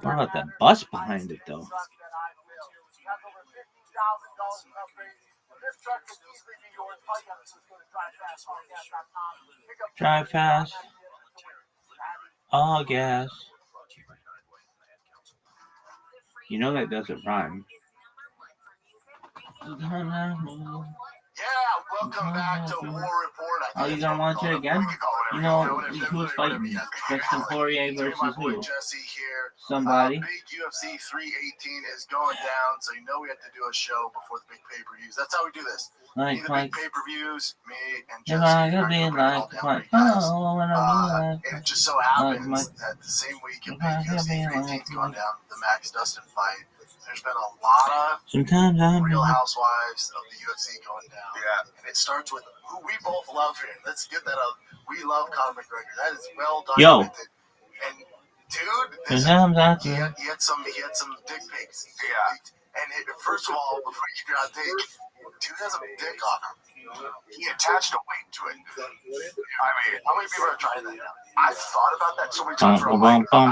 What about that bus behind it, though? Drive fast. All gas. You know that doesn't rhyme. Yeah, welcome back to War Report. Oh, you gonna watch it again? You know who's fighting? Justin Poirier versus who? Jesse here. Somebody. Big UFC 318 is going down, so you know we have to do a show before the big pay-per-views. That's how we do this. Like, the big pay-per-views, me and if Jesse. I could be like, oh, when I and it just so happens that the same week in big UFC 318 is going down, the Max Dustin fight. There's been a lot of Real Housewives of the UFC going down. Yeah. And it starts with who we both love here. Let's get that up. We love Conor McGregor. That is well documented. And dude, he had some dick pics. Yeah. And first of all, before you figure out dick, dude has a dick on him. He attached a weight to it. I mean, how many people are trying that now? I've thought about that so many times. I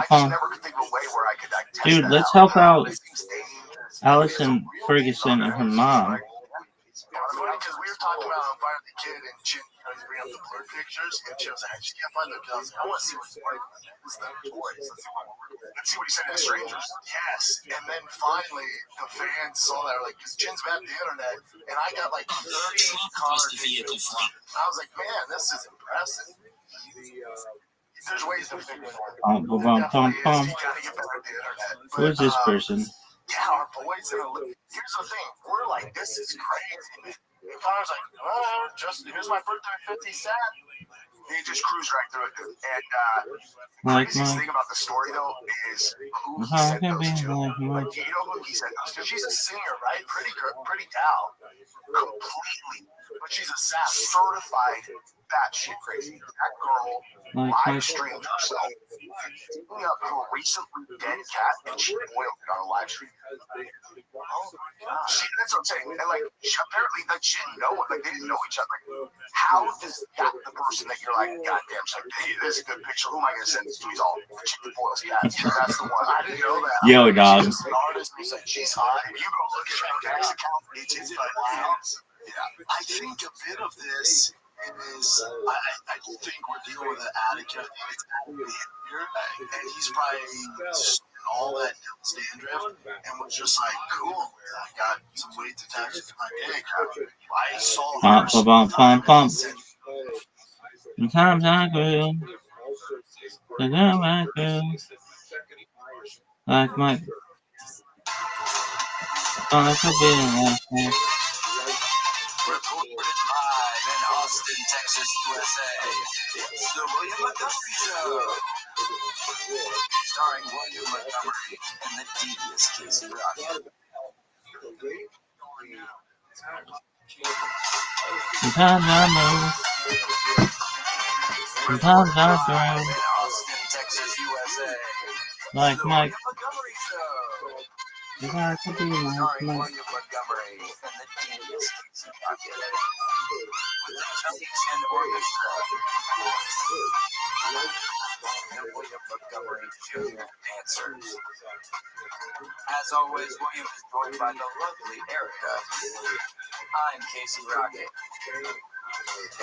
just never could think of a way where I could test that. Dude, let's help out Allison Ferguson and her mom. Because we were talking about on Fire the Kid and Chin, he's bringing up the blurred pictures, and she was like, I just can't find the guns. I want to see what's like. It's the toys. Let's see what he said to strangers. Yes. And then finally, the fans saw that, like, because Chin's been at the internet, and I got like 30 Connor videos. I was like, man, this is impressive. There's ways to figure it out. Who is this person? Yeah, our boys are. Here's the thing. We're like, this is crazy. And Connor's like, oh, here's my birthday 50 cent. He just cruised right through it, dude. And the craziest thing about the story, though, is who he said those to. Like, you know who he said those to? She's a singer, right? Pretty gal. Completely. But she's a SAP certified batshit crazy. That girl live streamed herself picking up her recently dead cat, and she boiled it on a live stream. Oh my gosh. That's what I'm saying. And like, apparently, like, she didn't know it. Like, they didn't know each other. Like, how does that the person that you're like, goddamn, she's like, hey, this is a good picture. Who am I going to send this to? He's all, chicken boils cats. That's the one. I didn't know that. Yo, dog. She's an artist. He's like, she's hot. And you go look at her next account. It's yeah. I think a bit of this is, I think we're dealing with an addict. I think it's behavior. And he's probably all that dandruff and was just like, cool, I got some weight attached to my dick. I saw her. Sometimes I grew. Like my. I could be like Recorded live in Austin, Texas, USA. It's the William Montgomery Show. Starring William Montgomery and the devious Casey Rocket. sometimes I move. Sometimes I grow. In Austin, Texas, USA. Like Mike. Montgomery Show. If I could be like Starring Mike. William Montgomery and the devious Casey Rocket. With the Tony Chin Orchestra. And William Montgomery Jr. Dancers. As always, William is joined by the lovely Erica. I'm Casey Rocket.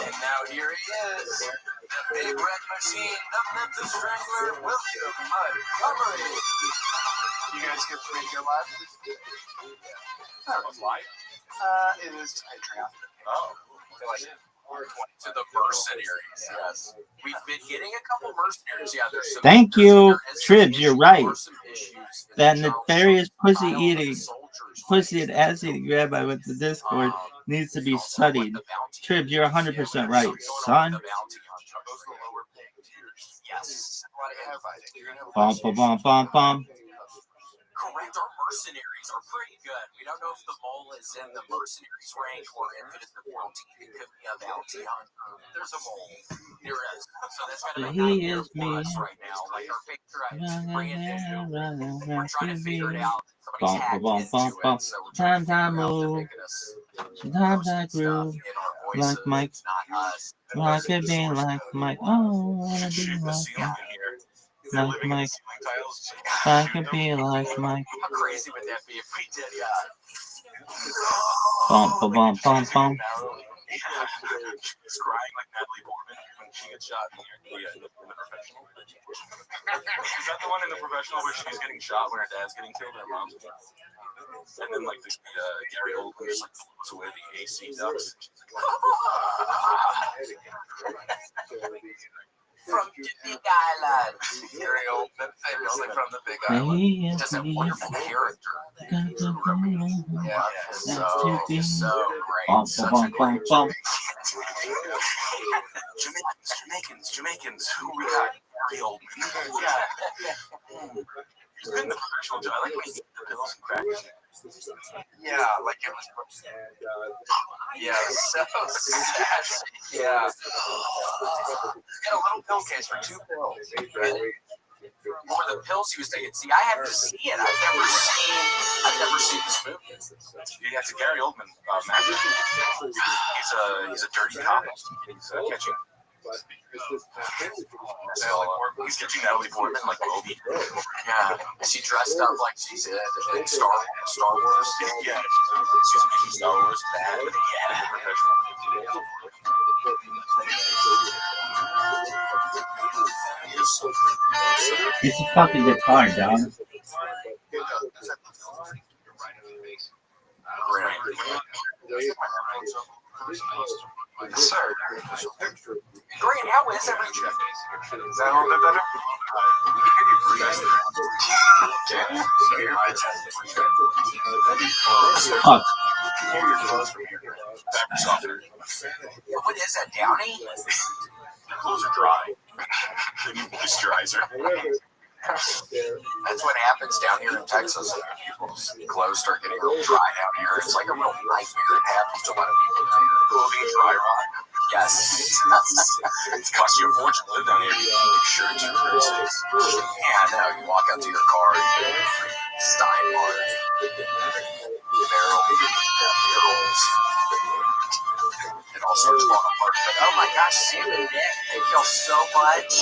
And now here he is, the big red machine, the Memphis Strangler, William Montgomery. You guys get to make your live? That was live. It is Patreon. Oh. To the mercenaries, yes. We've been getting a couple mercenaries. Yeah, there's some. Thank you, Tribs. You're right. That nefarious pussy ass eating rabbi with the Discord needs to be studied. Tribs, you're 100% right, son. Yes. Bum, bum, bum, bum, bum. Correct, our mercenaries are pretty good. We don't know if the mole is in the mercenaries rank or if it is the bounty. It could be a bounty hunter. There's a mole. There is. So that's kind of a nightmare for us right now. Like our picture, it's brand new. We're trying to figure it out. Somebody's hacked into it. So we're trying to figure out they're making us Sometimes I groove like Mike. I could be like Mike. Oh, I wanna be like Mike. like Mike. Ceiling tiles. I could be like Mike. How crazy would that be if we did? Bump, bump, bump, bump, bump. She's crying like Natalie Portman when she gets shot in the professional. Is that the one in the professional where she's getting shot when her dad's getting killed and her mom's getting killed? And then like the Gary Oldman just like blows away the AC ducts. From the Big Island. Gary Oldman, famously from the Big Island. Just a wonderful character. Yeah, so great. Bump, bump, bump, bump. Jamaicans, who we got? Gary Oldman. He's been the professional job. I like when he gets the pills and crackers. Yeah, like it was. Yeah, so sad. Yeah. He had a little pill case for 2 pills. For the pills he was taking. See, I have to see it. I've never seen this movie. Yeah, it's a Gary Oldman magic. He's a dirty cop. He's catching. He's catching Natalie Portman like Moby. Yeah. Is he dressed up like she's in Star Wars? Yeah. She's making Star Wars bad. Yeah. It's a fucking guitar, dog. Sir. Great, how is everything? Is that a little bit better? Fuck. What is that, Downey? Your clothes are dry. The new moisturizer. That's what happens down here in Texas. People's clothes start getting real dry down here. It's like a real nightmare. It happens to a lot of people. Clothing dry rot. Yes. It costs you a fortune to live down here. Make sure it's your prices. Yeah, I know. You walk out to your car and you get Steinmart, barrels. It all starts falling apart. But oh my gosh, Sam and Nick, thank y'all so much. So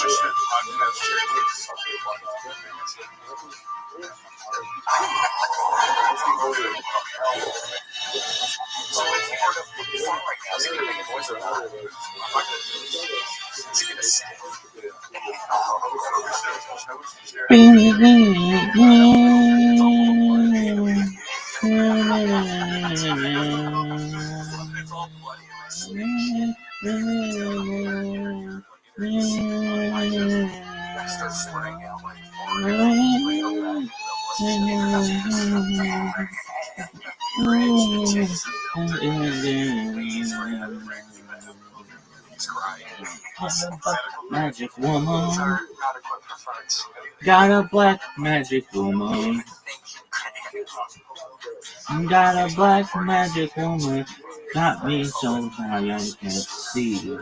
if you were to put your phone right now, is it going to make a noise or not? Is it going to say? Start spraying out like Magic woman. Got a black magic woman. Got a black magic woman. Got me so high I can't see.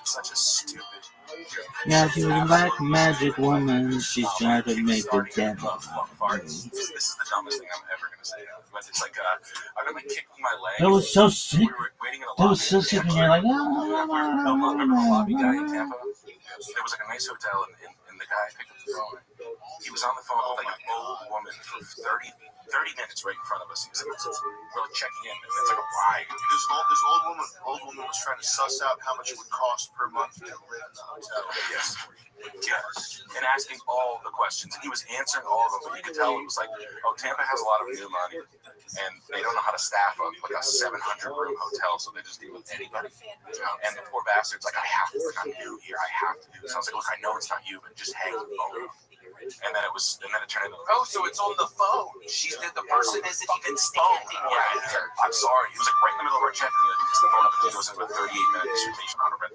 Such a stupid. Now she's a black magic woman. She's trying to make a demo. This is the dumbest thing I'm ever gonna say. But it's like I've been like kicking my leg. That was so sick. We were waiting in the lobby. That was so sick, and you're like, Remember the lobby guy in Tampa? There was like a nice hotel, and the guy picked up the phone. He was on the phone with like an old woman for 30 minutes right in front of us. He was like, we're like checking in, and it's like a ride. This old woman was trying to suss out how much it would cost per month to live in the hotel. Yes. Yes. And asking all the questions. And he was answering all of them, but you could tell it was like, oh, Tampa has a lot of new money, and they don't know how to staff a 700-room hotel, so they just deal with anybody. And the poor bastard's like, I'm new here. I have to do this. I was like, look, I know it's not you, but just hang the phone. And then it turned into, Oh, so it's on the phone. The person isn't even standing. Yeah, I'm sorry. He was like right in the middle of our check, and he picks the phone up and he goes into a 38-minute dissertation on a red.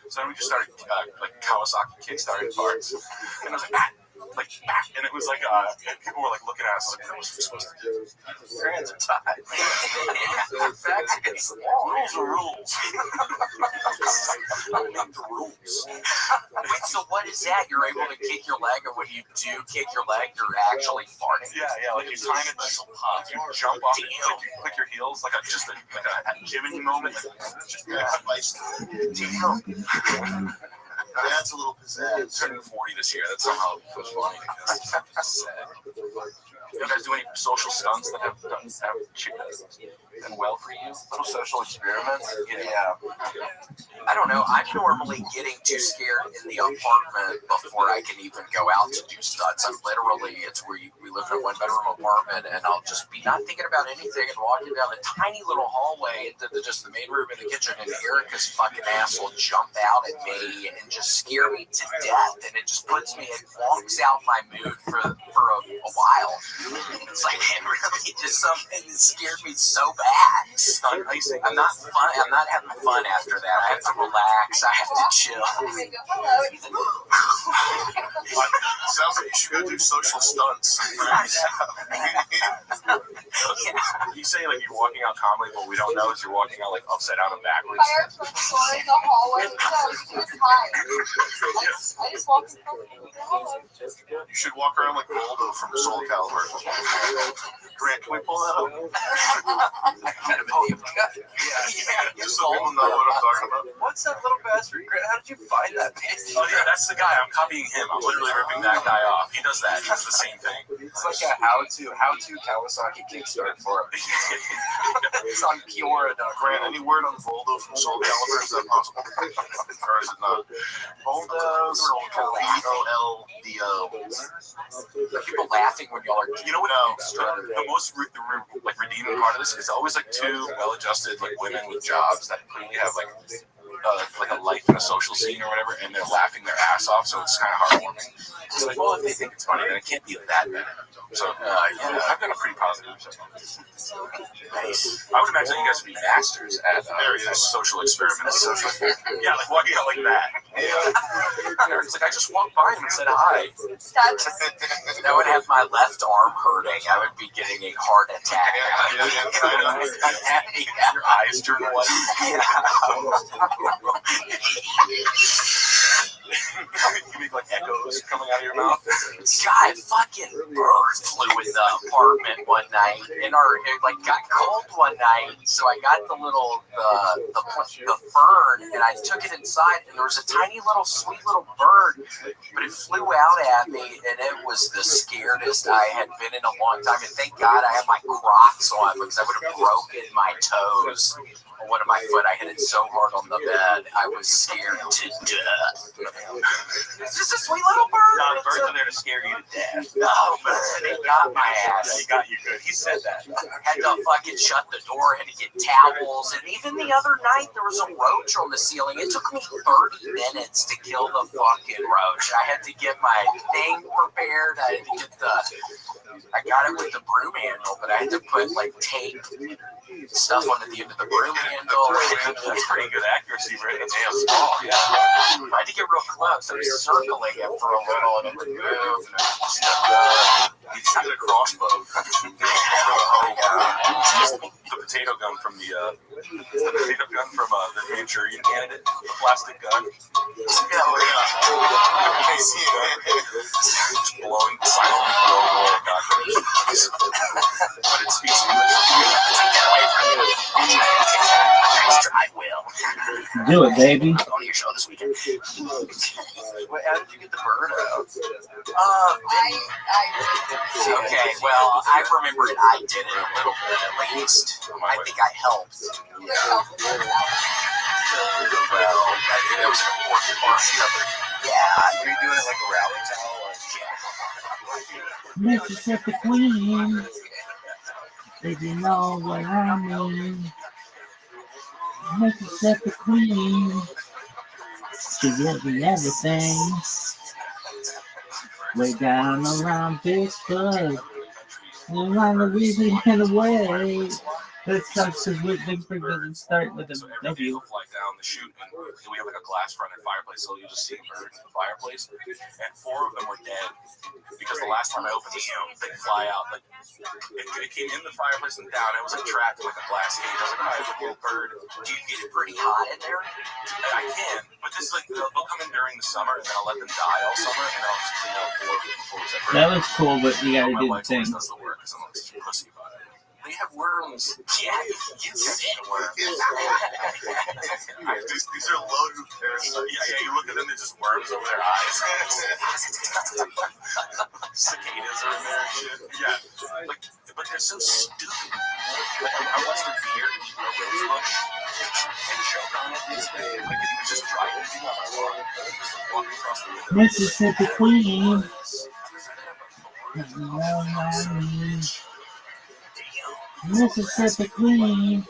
So then we just started like Kawasaki kick-started farts, and I was like, and it was like people were like looking at us like, what was we supposed to do? Your hands are tied. That's against the law. Rules are rules. I make the rules. Wait, so what is that? You're able to kick your leg, or when you do kick your leg, you're actually farting? Yeah, like you time it, you jump off, and you click your heels, like a Jiminy moment. Damn. That's a little pizzazz. Turning 40 this year. That somehow was funny. You guys do any social stunts that have done well for you? Little social experiments. Yeah. I don't know. I'm normally getting too scared in the apartment before I can even go out to do stunts. I'm literally, we live in a one-bedroom apartment, and I'll just be not thinking about anything and walking down the tiny little hallway into just the main room in the kitchen, and Erica's fucking ass will jump out at me and just scare me to death, and it just puts me, it walks out my mood for a while. It's like it really just something that scared me so bad. Stunt icing. I'm not having fun after that. I have to relax. I have to chill. Sounds like you should go do social stunts. You say like you're walking out calmly, but we don't know is you're walking out like upside down and backwards. Fire truck story in the hallway. It was high. I just walked in front of the hallway. You should walk around like Voldo from Soul Calibur. Grant, can we pull that up? Just all of them know what I'm talking about. What's that little bastard? How did you find that bitch? Oh yeah, that's the guy. I'm copying him. I'm literally ripping that guy off. He does that. He does the same thing. It's like a how-to Kawasaki Kickstart for it. It's on Kiora. Grant, any word on Voldo from Soul Calibur? Is that possible? Or is it not? Voldo, Soul Calibur, VOLDO. People laughing when y'all are. You know what? The most redeeming part of this is always like two well-adjusted like women with jobs that clearly have like a life in a social scene or whatever, and they're laughing their ass off, so it's kind of heartwarming. It's like, well, if they think it's funny, then it can't be that bad. So, yeah, I've got a pretty positive reception. Nice. I would imagine you guys would be masters at social experiments. Yeah, like walking out like that. Yeah. It's like I just walked by him and said hi. That would have my left arm hurting. I would be getting a heart attack. Your eyes turn white. You make like echoes coming out of your mouth. God, fucking bird flew in the apartment one night, and it like got cold one night. So I got the little the fern, and I took it inside, and there was a tiny little sweet little bird, but it flew out at me, and it was the scaredest I had been in a long time. And thank God I had my Crocs on, because I would have broken my toes. One of my foot, I hit it so hard on the bed, I was scared to death. Is this a sweet little bird? No, the birds are there to scare you to death. No, but they got my ass. Yeah, he got you good. He said that. I had to fucking shut the door, had to get towels, and even the other night there was a roach on the ceiling. It took me 30 minutes to kill the fucking roach. I had to get my thing prepared. I had to get I got it with the broom handle, but I had to put like tape stuff on the end of the broom handle. That's pretty good accuracy rate. That's real small. Yeah. I had to get real close. I was circling it for a little, and it would move. And you should get a crossbow. The potato gun from the Manchurian Candidate, the plastic gun. Just blowing silently blowing away a cockroach. But it speaks English. Get away from me. I will. Do it, baby. I'm going to your show this weekend. Wait, how did you get the bird out? Okay, well, I remember it. I did it a little bit at least. I think I helped. Well, I think that was an important part. Yeah, were you doing it like a rally towel? Yeah. Mississippi Queen. If you know what I mean. Mississippi Queen. She gives me everything. Way down around Pittsburgh. Around Louisiana way. That sucks because Vicksburg doesn't start with a So every day W. you'll fly down the chute, and we have like a glass fronted fireplace, so you'll just see birds in the fireplace. And 4 of them were dead because the last time I opened the they fly out. Like it came in the fireplace and down. It was like trapped in like a glass cage. I was like, all right, look, little bird. Do you get it pretty hot in there? I can, but this is like they'll come in during the summer, and then I'll let them die all summer, and I'll just clean out 4 before we separate. That was cool, but you gotta My do the wife thing. always does the work because I'm like such a pussy about it. They have worms. Yeah, you sick. These are loaded with parasites. Yeah, you look at them, they're just worms over their eyes. Cicadas are in there and shit. Yeah, like, but they're so stupid. Like, I watched a deer eat a rose bush and choke on it. Like, he was just driving on my lawn. He was walking across the window. Mississippi Queen. Mississippi Queen.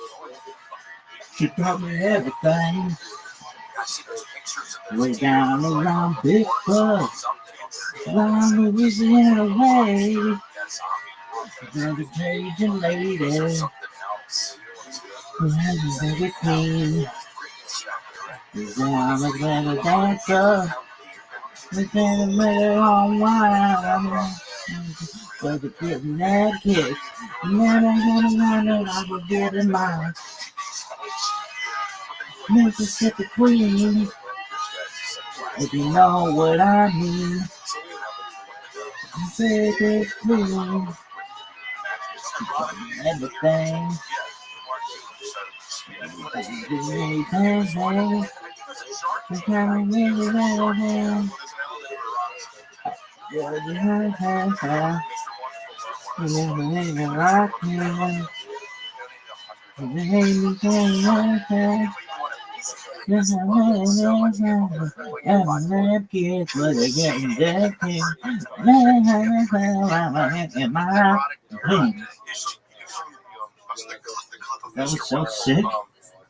She taught me everything. Way down around Big Buck. Around Louisiana way. Another Cajun lady. Mississippi Queen. Down the little dancer. We're gonna let it all wild. But the getting that kick. Never gonna run it, I will get in mine. Mississippi Queen. If you know what I mean. Mississippi Queen. Everything. That was so sick.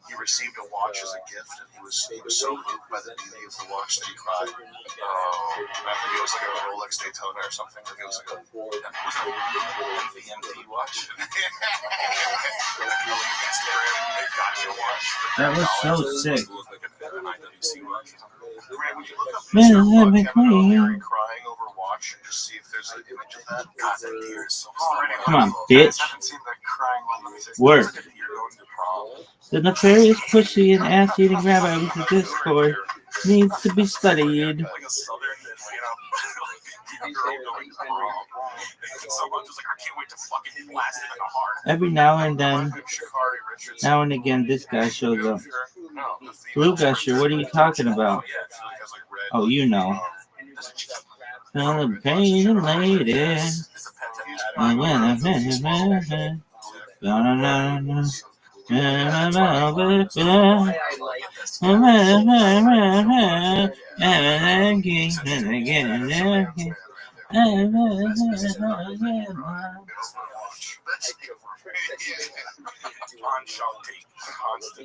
He received a watch as a gift, and he was so moved by the beauty of the watch that he cried. I think it was like a Rolex Daytona or something. Like it was like a MVMT watch. That was so sick. Mississippi Queen crying over watch and just see if there's an image of that. God, that deer is so funny. Come on, bitch. I haven't seen that crying one. Work. It's like a deer going to prom. The nefarious pussy and ass-eating rabbi with the Discord needs to be studied. Like a southern, girl going to prom. Someone just like, I can't wait to fucking blast him in the heart. Every now and then, now and again, this guy shows up. Blue Gusher, what are you talking about? Oh, you know. Pain lady.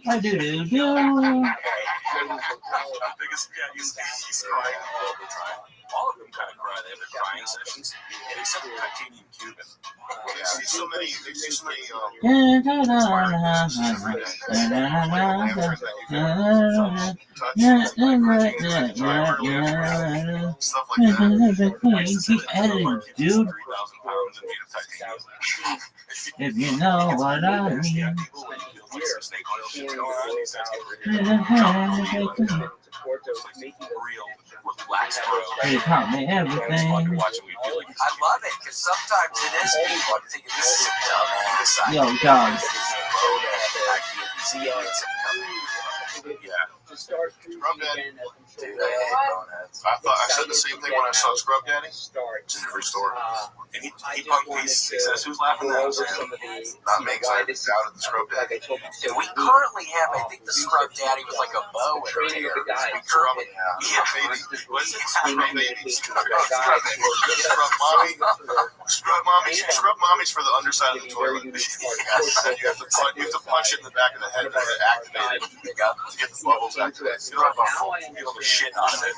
I do. He's crying all the time. All of them kind of cry. They have their crying sessions. Except Titanium Cuban. They see so many. Stuff like that. Keep editing, dude. 3,000 pounds and made of titanium. If you know what I mean. They taught me everything. I love it because sometimes it is people. I'm thinking this is a dumbass. Yo, dog. Scrub Daddy. Dude, I hate donuts. I said the same thing when I saw Scrub Daddy. It's in every store. And he says, who's laughing at us? Not me, because I doubted the Scrub Daddy. And we currently have, I think, the Scrub Daddy with like a bow and a tear. Scrub Baby. What's it? Scrub Baby. Scrub Mommy. Scrub Mommy's for the underside of the toilet. You have to punch it in the back of the head to activate it. To get the bubbles activated. You don't have a Shit out of it.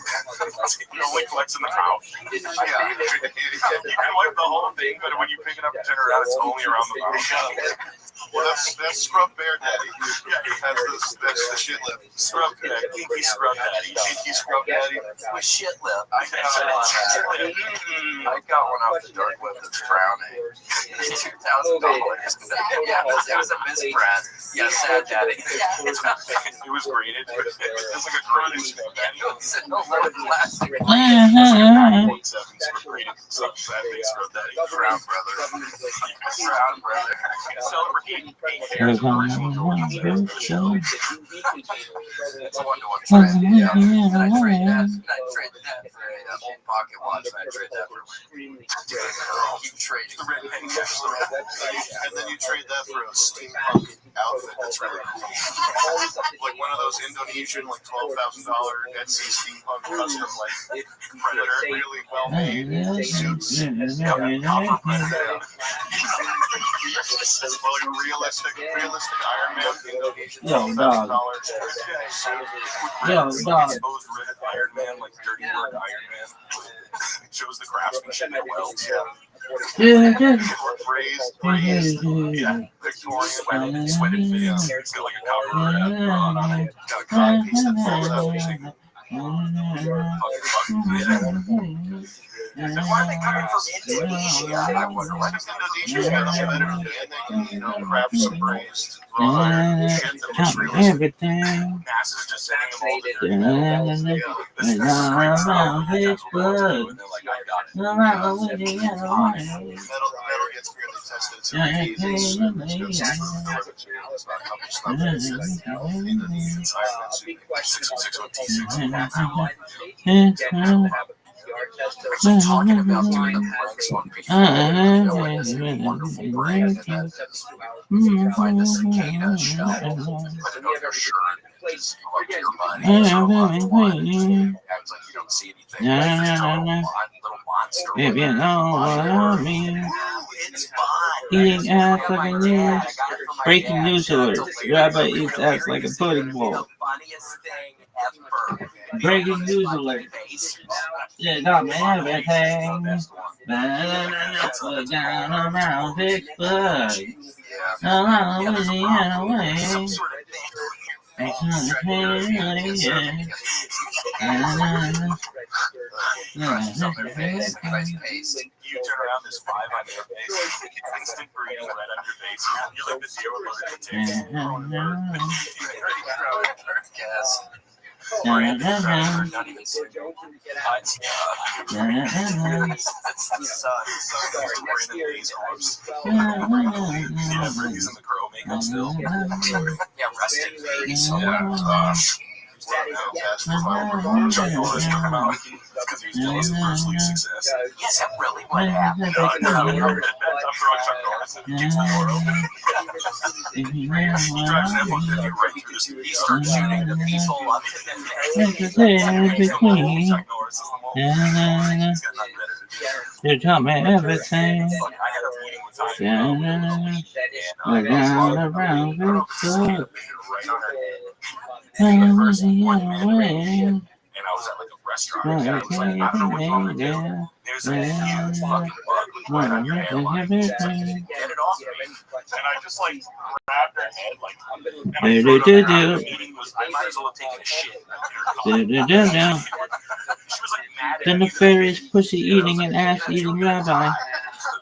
You only flex in the mouth. You can wipe the whole thing, but when you pick it up and turn it around, it's only around the mouth. Well, that's Scrub Bear Daddy. That's the shit lip. Scrub Daddy. Kinky Scrub Daddy. Kinky Scrub Daddy. With shit lip. I got one off the dark web that's frowning. $2,000. Yeah, it was a misprint. Yeah, sad daddy. It was graded. It was like a graded Scrub Daddy. No leather plastic. .7s were graded. So that makes for that frown brother. Frown brother. So for 8 years of original Jordan, that's a 1-to-1 trade. Yeah. And I trade that for a old pocket watch, and I trade that for keep trading the red pen cash. And then you trade that for a steampunk outfit that's really cool. Like one of those Indonesian, like $12,000 Etsy steampunk custom, like Predator, really well made suits. Realistic Iron Man Indonesian $12,000 Exposed red Iron Man, like dirty work Iron Man. It shows the craftsmanship in welds. Braised, Victorian, sweated fins. It's got like a copper wrap on it. Got a cotton piece that falls out. And why are they coming from Indonesia? I wonder why. Indonesia's got them better, and they can, craft some braised raw iron shit that looks realistic. Everything. NASA's just sending them all to their This is great stuff. And they're like, I got it. Metal gets really tested to Actually, talking about doing the blanks on page 4, it's a wonderful brand, and that you can find the cicada shell, put it on your shirt, just like your money, show off the one, acts like you don't see anything, like this little monster. If you know what I mean. It's fine. Eating ass like a news. Breaking news alert. Rabbi eats ass like a pudding bowl. The funniest thing ever. Breaking news alert. Yeah, got me everything. Put down around Vicksburg. Around Louisiana way. It's not a You turn around, there's 5 on your face. Instant breeding red on your face. You're like the deer with the Yes. Not even single. That's the sun. Yeah, Brittany's in the crow makeup still. Yeah, rest in peace. Chuck Norris took him out because he was jealous of Bruce Lee's success. Is that really what happened? After Chuck Norris and kicks the door open. He drives an F-150 right through the studio. He starts shooting the people up in the face. Chuck Norris is the moment. He's got nothing better to do. You tell me everything. I had a meeting with Ty. Around Vicksburg. Right on her head. And And I was at like a restaurant. And I was like, I don't know what you want to do. There's a huge fucking bug right on your hairline. Get it off me. And I just like grabbed her head, like, and I threw it over her. The meeting was, I might as well have taken a shit. She was like mad at The me. nefarious pussy eating and ass eating rabbi.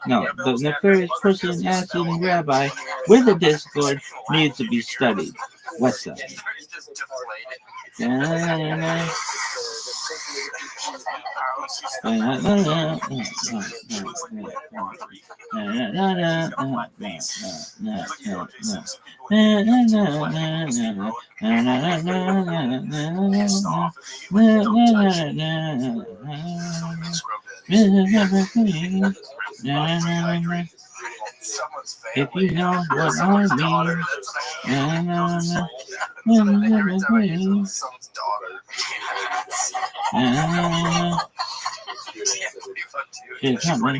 No, the nefarious pussy and ass eating rabbi with a Discord needs to be studied. What's that? Just deflated. If you know what I mean, she's coming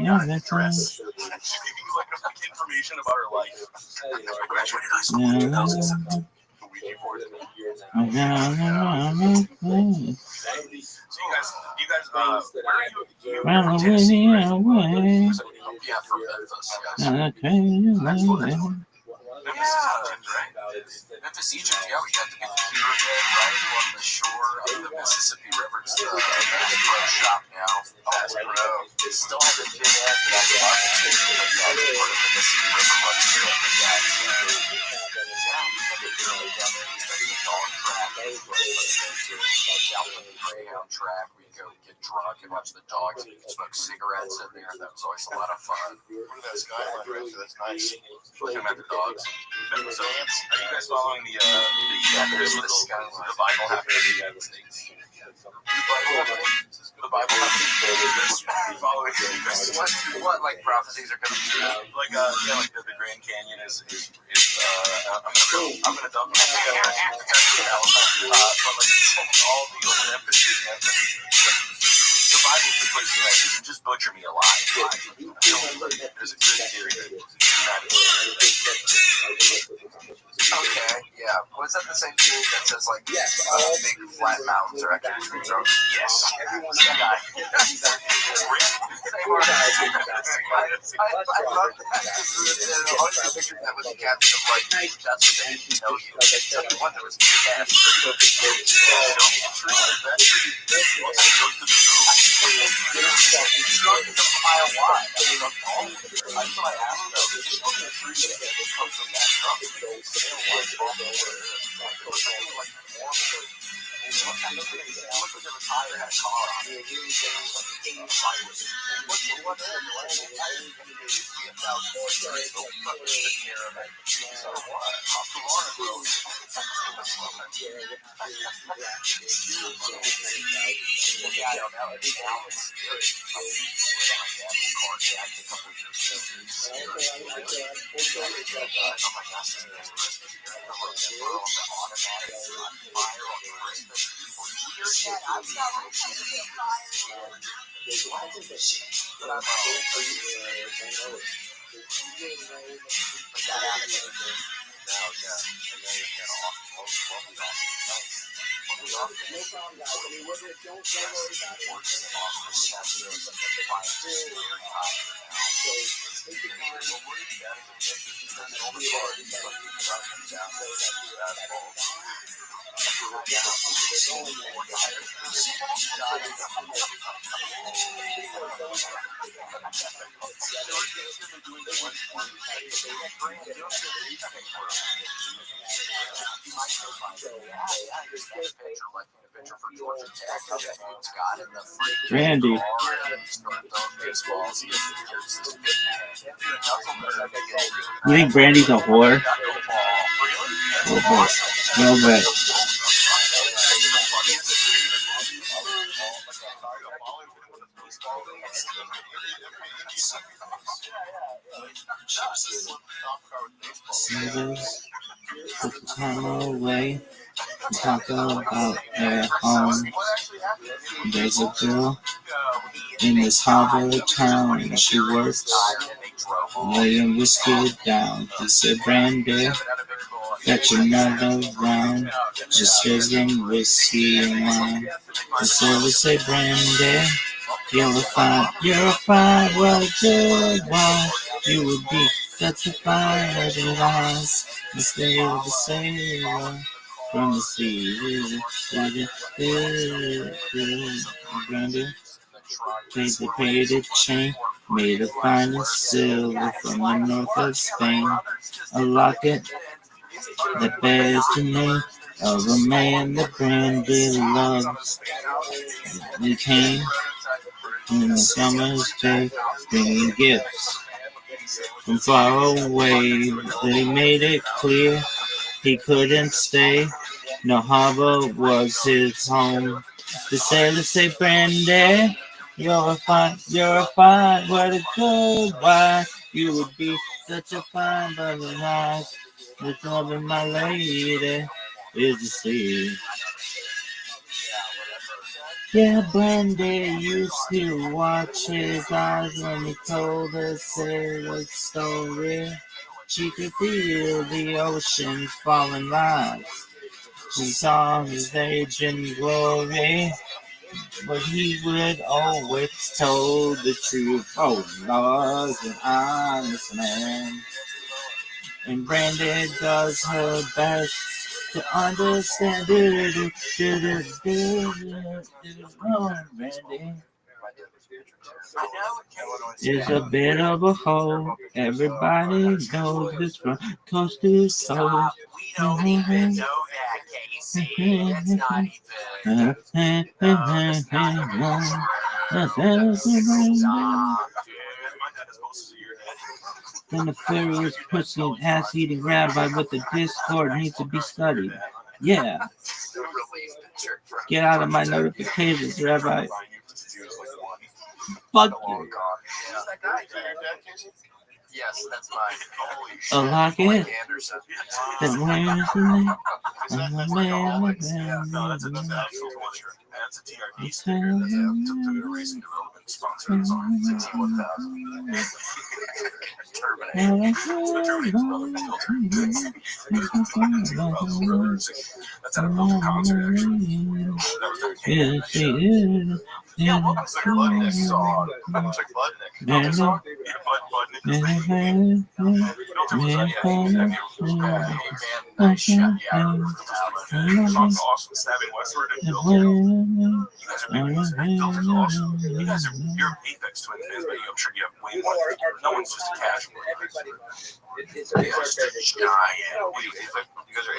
out of the time. Information about her life. I graduated high school in 2007. So you guys, where are you? Well, Louisiana way. Yeah, from Memphis. Yes. Okay, Memphis is Egypt, right? Memphis, Egypt. Yeah, we got the big pyramid right on the shore of the Mississippi River. It's the Bass Pro shop now. Bass Pro. Still haven't been at, but I've been watching it. Part of the Mississippi River runs through it. down there, we started the dog track, south of the Greyhound track, we go get drunk and watch the dogs and smoke cigarettes in there. That was always a lot of fun. Look at that skyline right there. That's nice. Looking at the dogs. So, are you guys following the Bible happening in the United States? The Bible happening. Following What like prophecies are coming true? like the Grand Canyon is I'm gonna dump it. But like all the Olympics, the Bible took place in the United States. Just butcher me alive. There's a good theory that the United States. Okay, yeah. Was that the same theory that says like all big flat mountains are actually tree trunks? Yes. I love that. I always pictured that with the caption of like, that's what they didn't tell you. Tell you what, there was a big ass tree. Trunk is a mile wide. That's what I asked though. Show me a tree that comes from that trunk. Randy. You think Brandy's a whore? No way. Singles took the time away to talk about their home. There's a girl in this harbor town and she works laying whiskey down. She said, Brandy, got you another round, just sizzling whiskey and wine. She said, we say, Brandy, you're a fine, what a good one. You would be such a fine wedding eyes. The state of the sailor from the sea. Brandy, paid a chain made of finest silver from the north of Spain. A locket that bears the name of a man that Brandy loves. He came in the summer's day, bringing gifts from far away. They made it clear he couldn't stay. No harbor was his home. The sailors say, Brandy, you're a fine, what a good wife. You would be such a fine brother nice. The love of my lady is the sea. Yeah, Brandy used to watch his eyes when he told a sailor's story. She could feel the ocean falling lies. She saw his age and glory, but he would always tell the truth. Oh, Lord's an honest man. And Brandy does her best to understand. Oh, Brandy. Is a bit of a hole. Everybody knows this from coast to coast. Stop. We don't even know that, Casey. That's not even. Stop. Then the Pharaoh's pussy and ass-eating rabbi with the Discord needs to be studied. Yeah. Get out of my notifications, Rabbi. Fuck you. Yes, that's mine. A locket. Anderson. That wears the name. That's a TRD sticker that's Toyota Racing Development sponsored design. 61,000. That's at a filter concert, actually. That was during Canada. Yeah, what was the Budnick song? It's like Budnick. Song? Yeah, Budnick is the name. Filter was like, Nice shot. Yeah. the song's awesome. Stabbing Westward and Filter. You guys are big ones. Filter's awesome. You guys are, you're Apex Twin fans, but I'm sure you have way more. No one's just casual. You guys are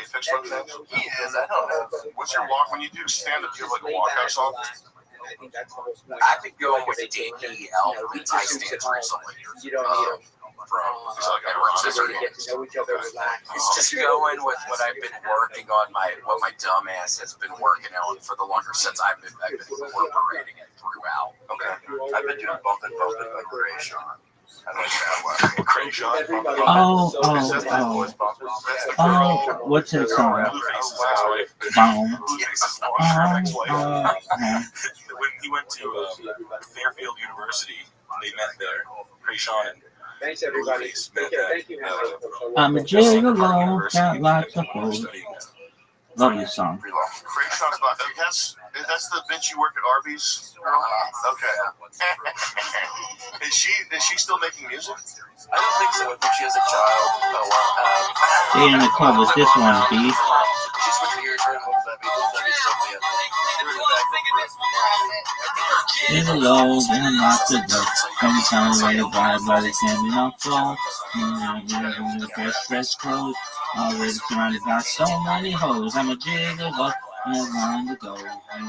Apex Twin fans? He is. I don't know. What's your walk when you do stand-up? Do you have like a walkout song? I've been going with Danny Elf leads I stand recently. It's just going with what I've been working on, what my dumbass has been working on for the longer since I've been incorporating it throughout. Okay. I've been doing bumping by Creation. I like that one. Creation. Oh, what's that song? Boom. When he went to Fairfield University, they met there. Krayshawn and Thanks, everybody. Thank you. I'm a gigolo, got lots of hoes. Love this song. Krayshawn's that's the bitch you work at Arby's? Okay. Is she still making music? I don't think so. I think she has a child. Stay in the club with this one, B. She's with the ears right In the low, in the lots of love. Come time away, by the candy not fall. Fresh clothes. Already surrounded by so many hoes. I'm a gigolo. I'm on the go. I'm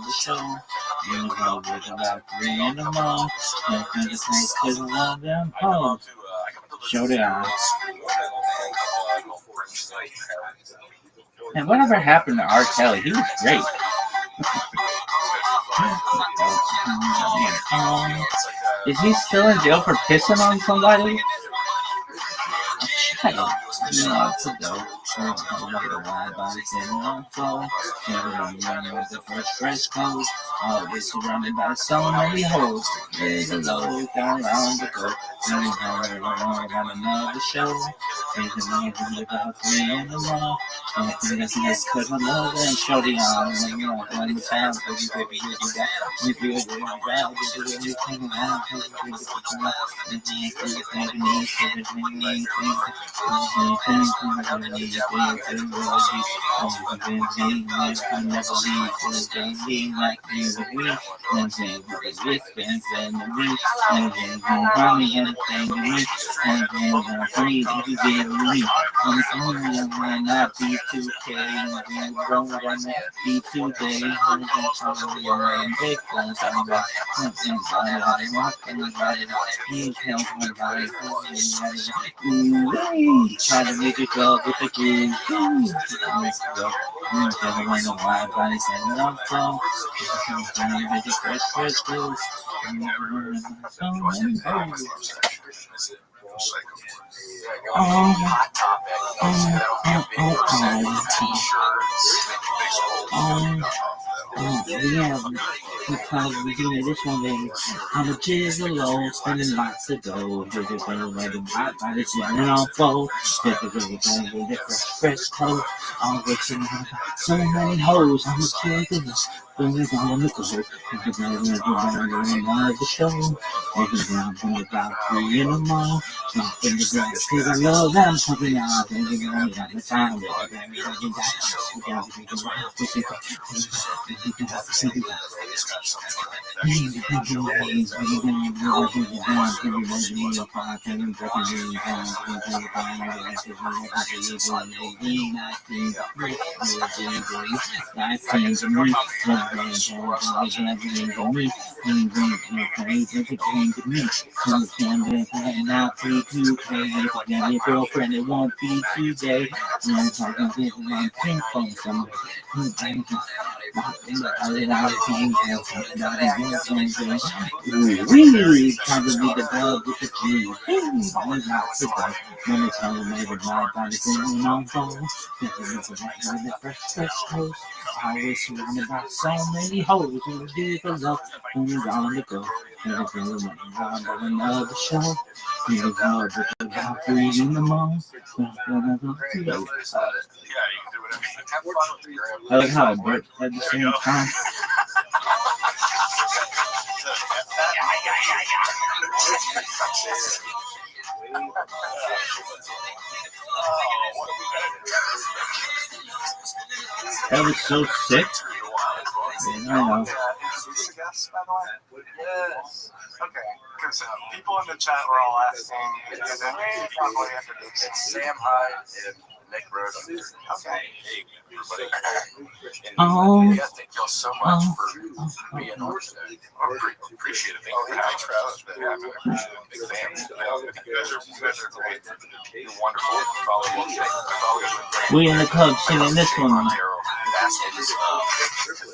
the show. You know, with about 3 in the morning. Nothing to take to the love them hoes. Showdown. And whatever happened to R. Kelly? He was great. Is he still in jail for pissing on somebody? Fresh clothes, always surrounded by so many hoes. There's a low down around the globe. Got another show. Thinking about 3 in the morning. I think that's because my love and shorty on. When the time, baby, you got. If you agree, try to make it go with the groove. Yeah, because we do this one, baby. I'm a gigolo, spending lots of gold. We're just going to let them hot by this one and all flow. Fresh clothes, all rich and so many hoes. I'm a gigolo. When we're on the go, the show. About 3 in the morning. Something to bring to the love I'm talking about. And you know, got the time. Your girlfriend, it won't be today. I'm talking to one pink phone somewhere. Really, trying to be the dog with the G. Let me tell you, maybe my body's in my phone. The fresh toast. I was surrounded by so many hoes who did the love. Who's on the go? Never feel another show. You know, about 3 in the morning. I like how I burped at the same time. That was so sick. Yeah, I know. Yes. Okay. Because people in the chat were all asking. It's Sam Hyde and Nick Rothschild. Okay. Hey, everybody. Thank y'all so much for being on today. I appreciate it. Thank you for having us. Yeah, I appreciate it. Big fans. You guys are great. You're wonderful. We in the club singing this one.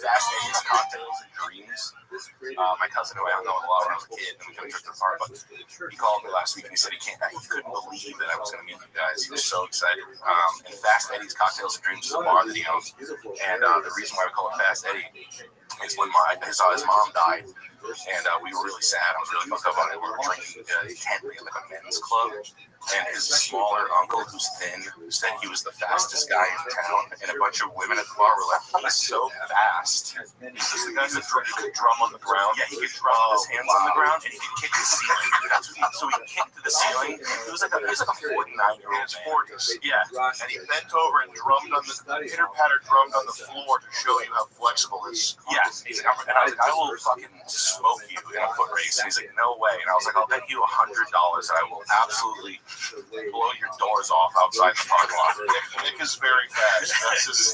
Fascinating cocktails and dreams. My cousin, who I don't know a lot when I was a kid, and we kind of drifted apart, but he called me last week and he said he couldn't believe that I was going to meet you guys. He was so excited. And Fast Eddie's Cocktails and Dreams is a bar that he owns. And the reason why we call it Fast Eddie is when his mom died. And we were really sad. I was really fucked up on it. We were drinking intently at like a men's club. And his smaller uncle, who's thin, said he was the fastest guy in town. And a bunch of women at the bar were like, he's so fast. He's just the guy that could drum on the ground. Yeah, he could drum with his hands on the ground, and he could kick the ceiling. So he kicked to the ceiling. He was like a 49-year-old man. Yeah, and he bent over and drummed on the pitter-patter drummed on the floor to show you how flexible his. Yeah, and I was like, I will fucking smoke you in a foot race. And he's like, no way. And I was like, I'll bet you $100 that I will absolutely blow your doors off outside the parking lot. Nick is very fast. That's his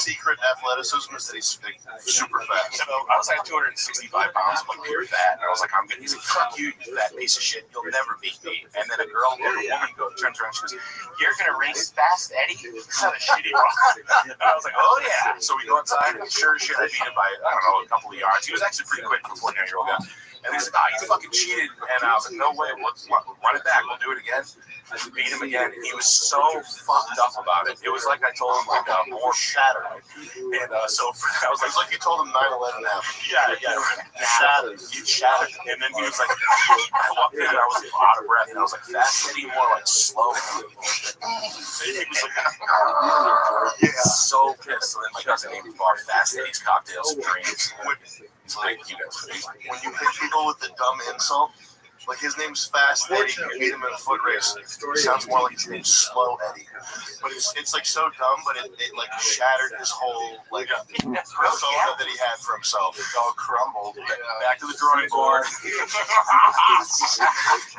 secret athleticism is that he's super fast. So I was like 265 pounds, like pure fat, and I was like, he's like, fuck you, you fat piece of shit, you'll never beat me. And then a woman turns around, she goes, you're gonna race Fast Eddie? It's not a shitty one. And I was like, oh yeah. So we go outside, and sure as shit, I beat him by, I don't know, a couple of yards. He was actually pretty quick for a 49-year-old guy. And he's like, you fucking cheated. And I was like, no way, run it back, we'll do it again. I beat him again, and he was so fucked up about it. It was like I told him, like, more shattered. And so I was like you told him 9/11 happened. Yeah. Shattered. You shattered. And then he was like, I walked in, and I was out of breath, and I was like, Fast Eddie, more like slow. He was like, so pissed. So then my cousin named his bar Fast Eddie's Cocktails and Dreams. He's big, you know. When you hit people with the dumb insult, like his name's Fast Eddie, you beat him in a foot race. It sounds more like his name's Slow Eddie. But it's like so dumb, but it like shattered his whole like persona that he had for himself. It all crumbled. Back to the drawing board.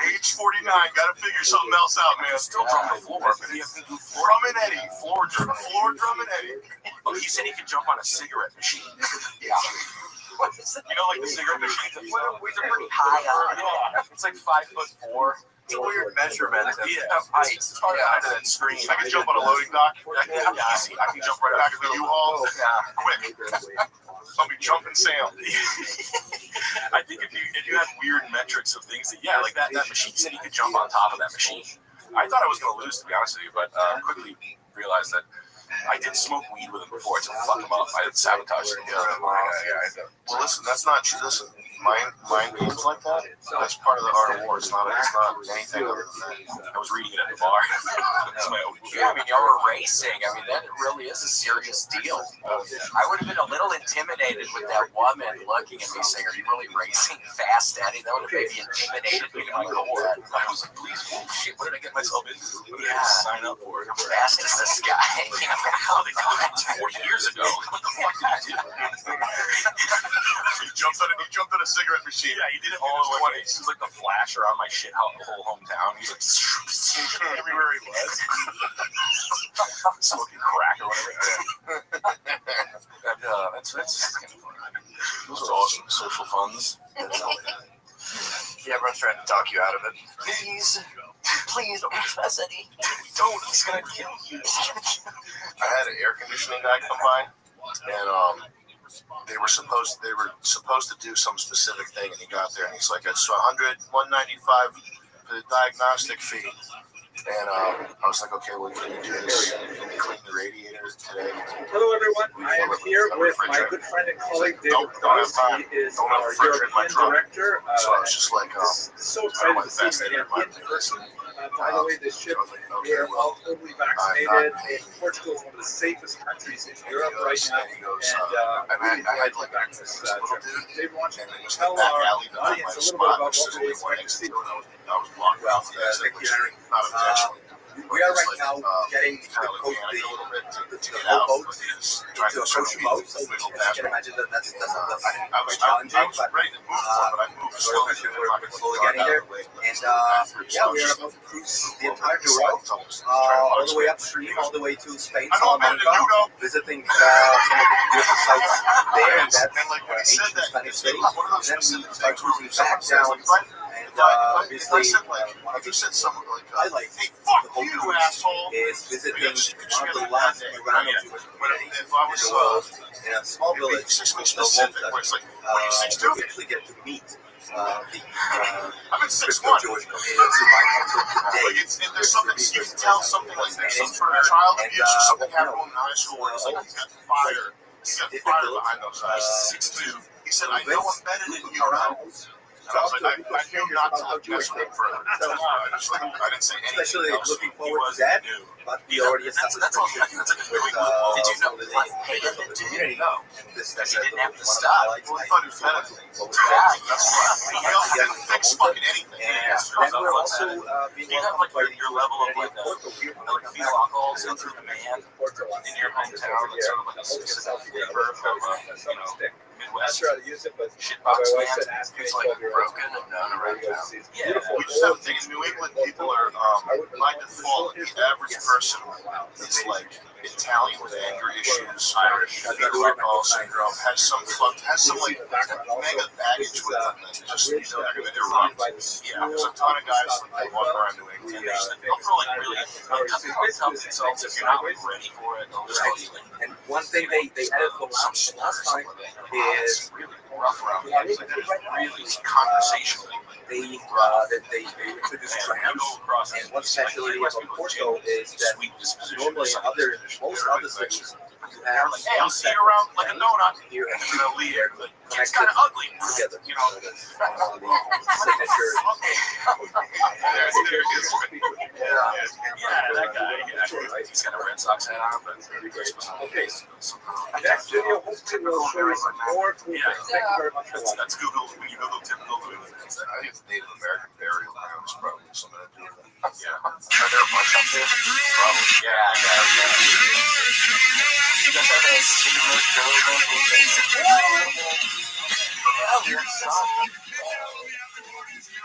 Age 49, gotta figure something else out, man. Still drumming the floor. Drumming Eddie, floor drumming Eddie. Oh, he said he could jump on a cigarette machine. Yeah. You know, like the cigarette machines. They're pretty high on. Yeah, it's like 5'4". It's a weird measurement. Height. It's hard to hide that screen. I can jump on a loading dock. Easy. I can jump right back of the U-Haul. Quick. I'll be jumping Sam. I think if you had weird metrics of things that, like that machine, said he could jump on top of that machine. I thought I was going to lose, to be honest with you, but quickly realized that I did smoke weed with him before to fuck him up. I had sabotaged him. Well, listen, that's not true. Listen, mind games like that. That's part of the art of war. It's not anything other than that. I was reading it at the bar. That's my own. Yeah, I mean, y'all were racing. I mean, that really is a serious deal. I would have been a little intimidated with that woman looking at me saying, "Are you really racing fast, Daddy?" That would have made me intimidated. Being like, "Oh, I was like, please, oh shit, what did I get myself into? What did I Yeah. sign up for? how fast is this guy?" How they got that 40 years ago? What the fuck did you do? He jumped on a cigarette machine. Yeah, he did it all in his 20s. He was like the Flash around my shit out the whole hometown. He's like everywhere he was. Smoking crack or whatever. And, that's kind of fun. Those are awesome. Social funds. Yeah, everyone's trying to talk you out of it. Please don't confess any. Don't. He's gonna kill you. I had an air conditioning guy come by, and they were supposed to do some specific thing, and he got there, and he's like, "It's $195 for the diagnostic fee." And I was like, "Okay, well, can you do this? Can you clean the radiator today?" Hello, everyone. I am here with my good friend and colleague David Don't Cross. have time. He is Don't have a our refrigerator in my European trunk. director. So I was just like, So I excited want to the see best him in in person. By the way, this ship, we are all totally I'm vaccinated. not- And Portugal is one of the safest countries in Europe He right goes, now. and he goes, And and really I had glad like to back this trip. David, why don't you and it was tell the back our alley to my audience a little bit spot, about which what is we the expect one to see? I was blocked Well, off the exit, thank you, which Henry. not intentionally. We are right now getting Kind of the panicked a little bit to get whole out, boat but he was trying into to a sort social of boat. So wiggle you past can me. imagine that's I was challenging, but ready to move for it, but I moved slowly. we're slowly getting there. And yeah, we are about to cruise the entire Europe, all the way upstream, all the way to Spain, Salamanca, visiting some of the beautiful sites there, and that's ancient Spanish cities. Then we start cruising back down, and obviously one of the highlights of the whole cruise is visiting one of the last Iranian Jewish communities in the world, in a small village called Volta. We actually get to meet the crypto Jewish community who might come to today. There's something you can tell something like there's some sort of child abuse or something happened in high school where he's like, he's got fire. He's got fire behind those eyes. 6'2". He said, "I know I'm better than you now." And I was like, I knew not to mess with him further. I didn't say anything. Especially else. looking forward to that, but we already established That's friendship with Did you know some of the hey, members of the community. No. And this Because is he didn't have to one of the stop. highlights. Well, I thought he was better than me. That's why. He also didn't fix fucking anything. And then we're also being Do you have welcomed like by your level of like Porto. We like feel alcohol go through the man Porto in your hometown? That's sort of like a specific flavor from Not Midwest sure how to use it, but shitbox my wife man. said ask me It's 12 like years broken and known around town. Yeah. We just have a thing in New England. People are by default. The average person is like Italian with anger issues, Irish, fetal alcohol syndrome, has some like mega baggage with them. That just they're wrong. Yeah, there's a ton of guys that walk around New England. They'll throw like really tough insults if you're not ready for it. They'll just call you like And one thing they added for last time is really rough around. It's like that is really conversational. they introduced trams. And one specialty of Porto is that normally most other cities you have Hey, I'll see you around like a donut. here And and then they'll leave. It's connected kind of ugly. together. You know. Signature. Yeah, that guy. Yeah. He's got a Red Sox hat on, but Okay. Next video, hopefully we'll show you some more cool things. Thank you very much for watching. That's Google. When you Google typical New England, I think it's Native American burial grounds, probably something to do with it. yeah. Are there a bunch up there? Probably. Yeah. You guys have a Native American burial ground?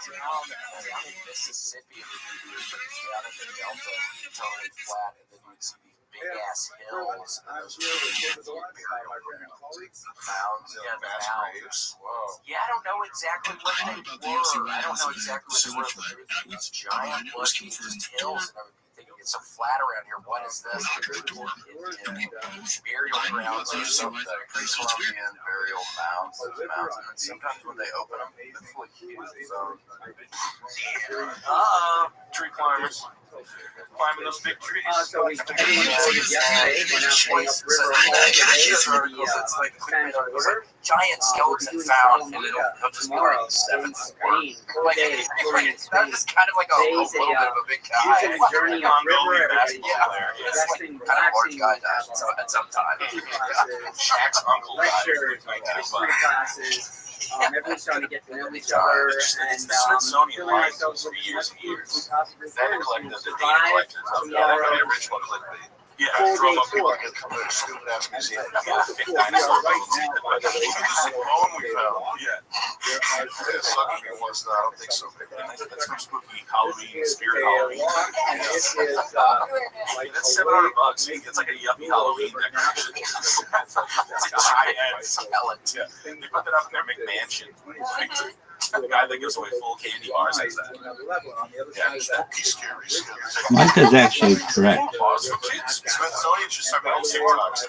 Down in Mississippi, it would be weird, but it's down in the Delta, totally flat, and then you'd see these big ass hills, and those mounds, Yeah, the Mass mounds. graves. Whoa. Yeah, I don't know exactly what they were. I don't know exactly what they were, but they were these giant looking just hills, and I would be thinking it's so flat around here. What is this? Burial grounds or something. Pre-Columbian burial mounds, and sometimes when they open them, it's like huge. So Tree climbers. Climbing those big trees. So we headed yesterday. We're now heading up River It's like giant skeleton found, and he'll just be like 7 Spain. 4 days touring in Spain. That's just kind of like a little bit of a big guy. Using the journey up river. Resting, kind of large guy at some time. Shaq's uncle died. Lectures, history classes. Everyone's starting to get to know each other, and the Smithsonian filling lines ourselves for with years as and years. much food we possibly Then can. the collectors, the data Survive collectors of tomorrow. original clickbait. Yeah, Full drum day up people tour. get come to a stupid ass museum. Yeah, Big dinosaur bones. Look at this bone we found. Yeah. It's sucking me once, no, I don't think so. That's some spooky Halloween, spirit Halloween. And this is That's $700. It's like a yuppie Halloween decoration. It's a giant skeleton. Yeah. They put that up in their McMansion. The guy that gives away full candy bars says that. Yeah, spooky, scary. Mike is actually correct. Pause for kids. Smithsonian should start making TikToks to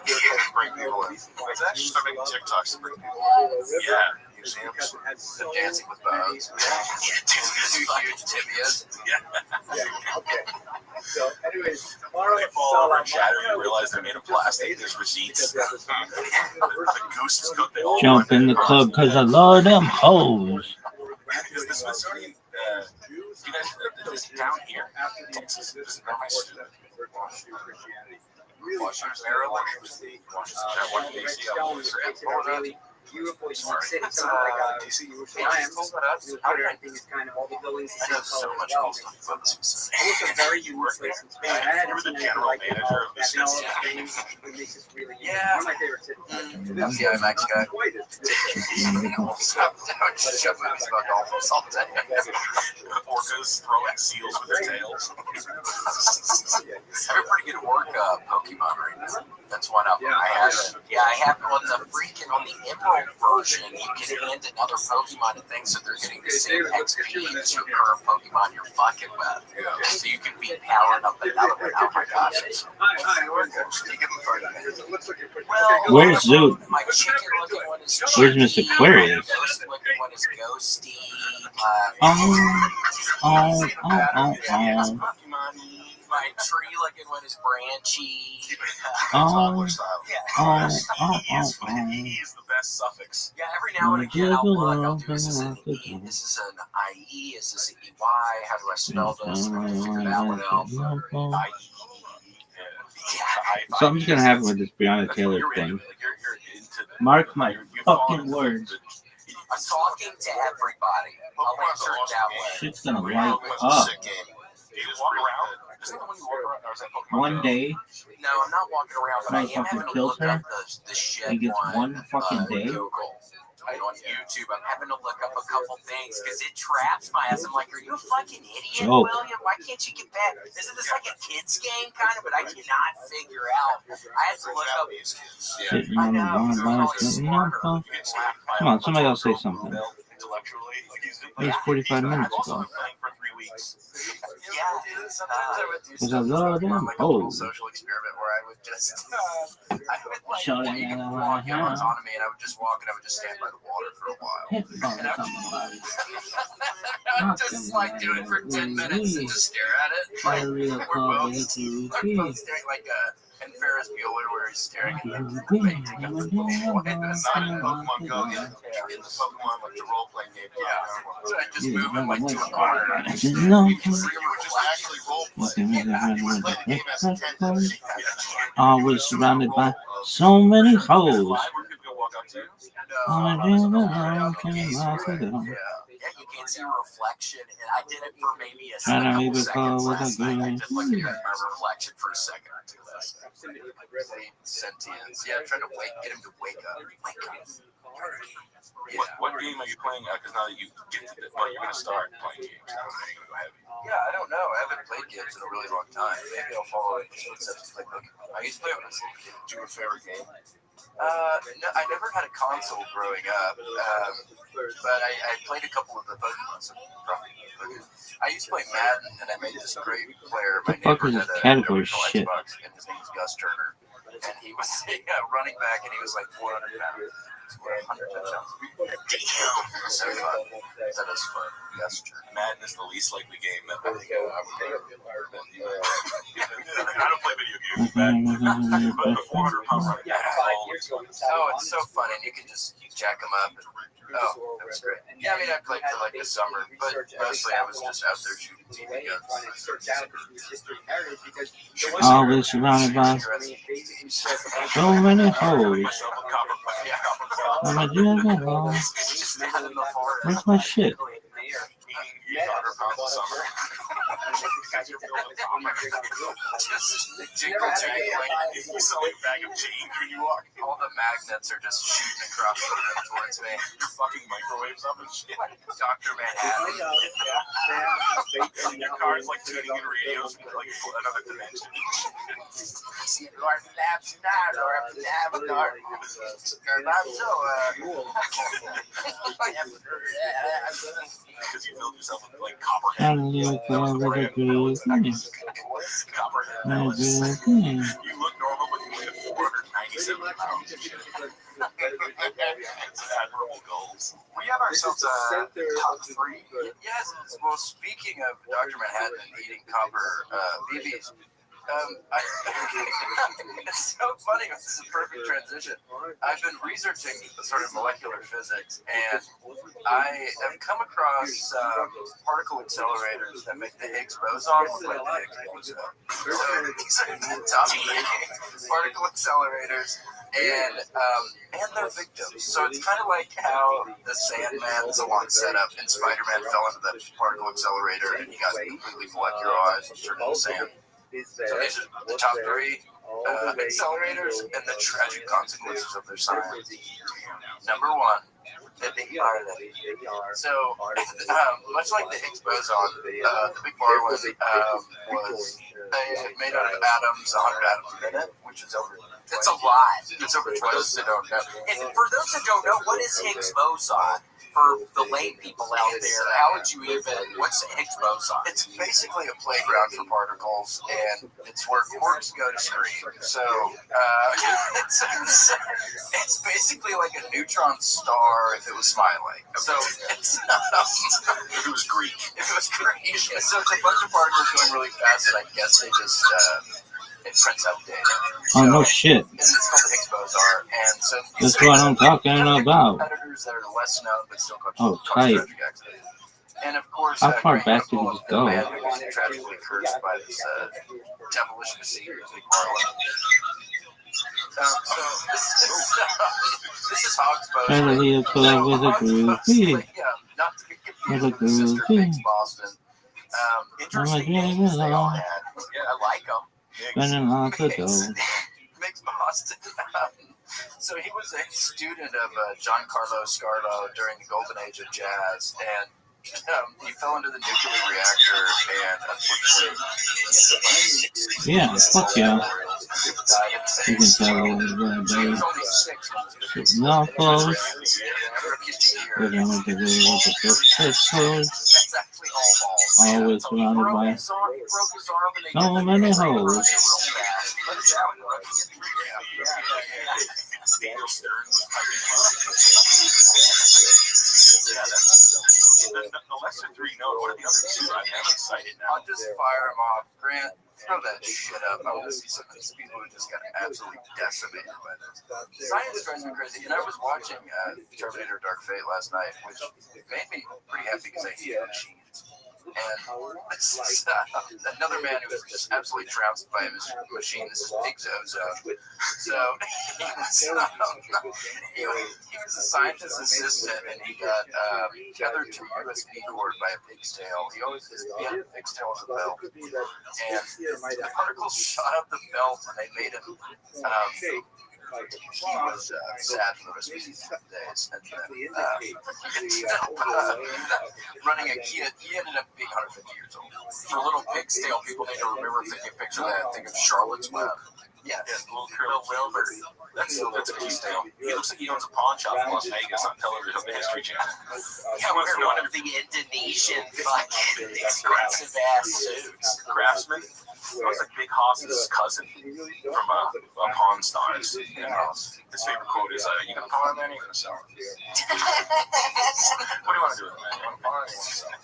bring people in. Should start making TikToks to bring people in. Yeah. Museums. The dancing with bones. Huge tibias. So, anyways, tomorrow They fall over and shatter. You realize they're made of plastic. There's receipts. The goose is cooked. They all Jump in the club because I love them hoes. Is the Smithsonian? You guys, this down here, Texas. This is where my student. Washington, Maryland. Washington, D.C. Beautiful, unique city, something like DC. Everything is kind of all the buildings the same color as well. It's a very unique place in Spain. I hadn't seen anything like it. Having all of the things, it makes it really unique. One of my favorite cities. That's the IMAX guy. I would just shove movies about dolphins all day. Orcas throwing seals with their tails. I'm pretty good at work, Pokemon right now. That's one of them. I have on the freaking, on the Emerald version, you can hand another Pokemon and things, so they're getting the same XP as your current Pokemon you're fucking with. So you can be powering up another one. Oh my gosh. Where's Zoot? My chicken looking one is Where's Chicky, Mr. Aquarius? my ghost looking one is Ghosty. My tree looking one is Branchy. E is the best suffix. Yeah, every now and again I'll look. I'll do, is this an E? Is this an IE? Is this an EY? How do I spell this? And I can figure that one out. Something's gonna happen with this Breonna Taylor thing. Mark my fucking words. I'm talking to everybody. I'll answer it that way. Shit's gonna light up. One day, No, I'm not walking around, but I am having to kills look her. up the shit He gets one fucking day. Google. On YouTube, I'm having to look up a couple things because it traps my ass. I'm like, are you a fucking idiot, Joke. William? Why can't you get that? Isn't this like a kid's game kind of? But I cannot figure out. I had to look up. Sitting on the wrong line. Come on, somebody else say something. It was 45 minutes ago. Because I love them. Oh. Social experiment where I would just, Shut it you could down. walk out on me, and I would just walk, and I would just stand by the water for a while. And I would just like do it for 10 minutes and just stare at it. Like, we're both staring like in Ferris Bueller, where he's staring at the painting of the Pokemon. Not in Pokemon Go yet. In the Pokemon, like the role-playing game. So I just move him like to a corner. And No. You were just actually role-playing. You would play the game as a 10. I was surrounded by so many hoes. Yeah, you can't see a reflection, and I did it for maybe a Trying to couple leave it seconds with last a night. I girl. just looked at my reflection for a second or two last night. Sentience. Yeah, trying to get him to wake up. Wake up. Yeah. What game are you playing? Because now that you gifted it, you're going to start playing games. Now you're going to go heavy. Yeah, I don't know. I haven't played games in a really long time. Maybe I'll follow in his footsteps and play Pokemon. I used to play when I was a little kid. Do you have a favorite game? No, I never had a console growing up, but I played a couple of the Pokemon. So I used to play Madden, and I made this great player. What the fuck is this category shit? Xbox, and his name was Gus Turner, and he was a running back, and he was like 400 pounds. scored 100 touchdowns. Damn, so fun. That is fun. That's true. Madden is the least likely game that I think I would I don't play video games, Madden. But the 400-pound running back is always fun. Oh, it's so fun, and you can just jack them up. Oh, that was great. Yeah, I mean, I played for like the summer, but mostly I was just out there shooting TV guns. All this surrounded by so many holes. I'm a juggle. Just down in the forest. Where's my shit? 800 pounds of summer. Just jingle jangling. You sound like a bag of change when you walk. All the magnets are just shooting across the room towards me. Your fucking microwaves up and shit. Dr. Manhattan. And your car's like tuning in radios from like another dimension. Because you filled yourself with like copperhead. You look normal, but you weigh 497 pounds. It's admirable goals. We have ourselves a top 3. Yes. Well, speaking of Dr. Manhattan and eating copper BBs, it's so funny. This is a perfect transition. I've been researching sort of molecular physics, and I have come across particle accelerators that make the Higgs boson look like the Higgs boson. So these are the top particle accelerators, and they're victims. So it's kind of like how the Sandman Zalon setup and Spider-Man fell into the particle accelerator, and he got completely molecularized and turned into sand. So these are the top 3 accelerators and the tragic consequences of their science. Number 1, the big bar. So, much like the Higgs boson, the big bar was made out of atoms, 100 atoms a minute, which is over. It's a lot. It's over twice. That don't know. And for those who don't know, what is Higgs boson? For the lay people out there, how would you what's the Higgs boson? It's basically a playground for particles, and it's where quarks go to scream. So, it's basically like a neutron star if it was smiling. So, it's If it was Greek. So it's a bunch of particles going really fast, and I guess they just it prints out data. Oh, no shit. And it's called the Higgs boson, and so That's what I'm talking about. competitors that are less known but still Oh, tight. And of course, How far back did Graham you go? the man who was tragically cursed by this devilish machine, Big Marlin. So this is Hog's boson. Finally, a club with a groovy. Not to be confused with the sister of Big's Boston. Interesting names they all had. Yeah, I like them. Spending lots of dough. Big's Boston. So he was a student of Giancarlo Scarlo during the golden age of jazz, and he fell into the nuclear reactor, and unfortunately, Yeah, fuck yeah. You can tell he that was baby. only 6 when his No clothes. rookie We're year. going to do with the first clothes. That's actually all balls. Always surrounded Broke by his arm, he broke his arm, and they so did the many X-ray holes. real fast. But it's out in the rookie year. Daniel Stern was piping him up. The lesser 3 know. What are the other 2? I'm excited now. I'll just fire him off. Grant, throw that shit up. I want to see some of these people who just got absolutely decimated by this. Science drives me crazy. And I was watching Terminator Dark Fate last night, which made me pretty happy because I hate machines. And this is another man who was just absolutely trounced by his machine. This is Big Zozo. So he was a scientist's assistant, and he got tethered to a USB cord by a pig's tail. He had a pig's tail as a belt. And the particles shot up the belt, and they made him he was sad for the rest of his days. And running a kid, he ended up being 150 years old. For little pig's tail, people need to remember if they get a picture of that, think of Charlotte's Web. Yes. Little Wilbur. That's a key deal. He looks like he owns a pawn shop in Las Vegas on television on the History Channel. Yeah, we're one of the Indonesian fucking expensive ass suits. Craftsman. That was like Big Hoss's cousin from a Pawn Stars. And his favorite quote is, "You gonna pawn it, man? Or you gonna sell it?" What do you want to do with it, man? You want to pawn it? Or you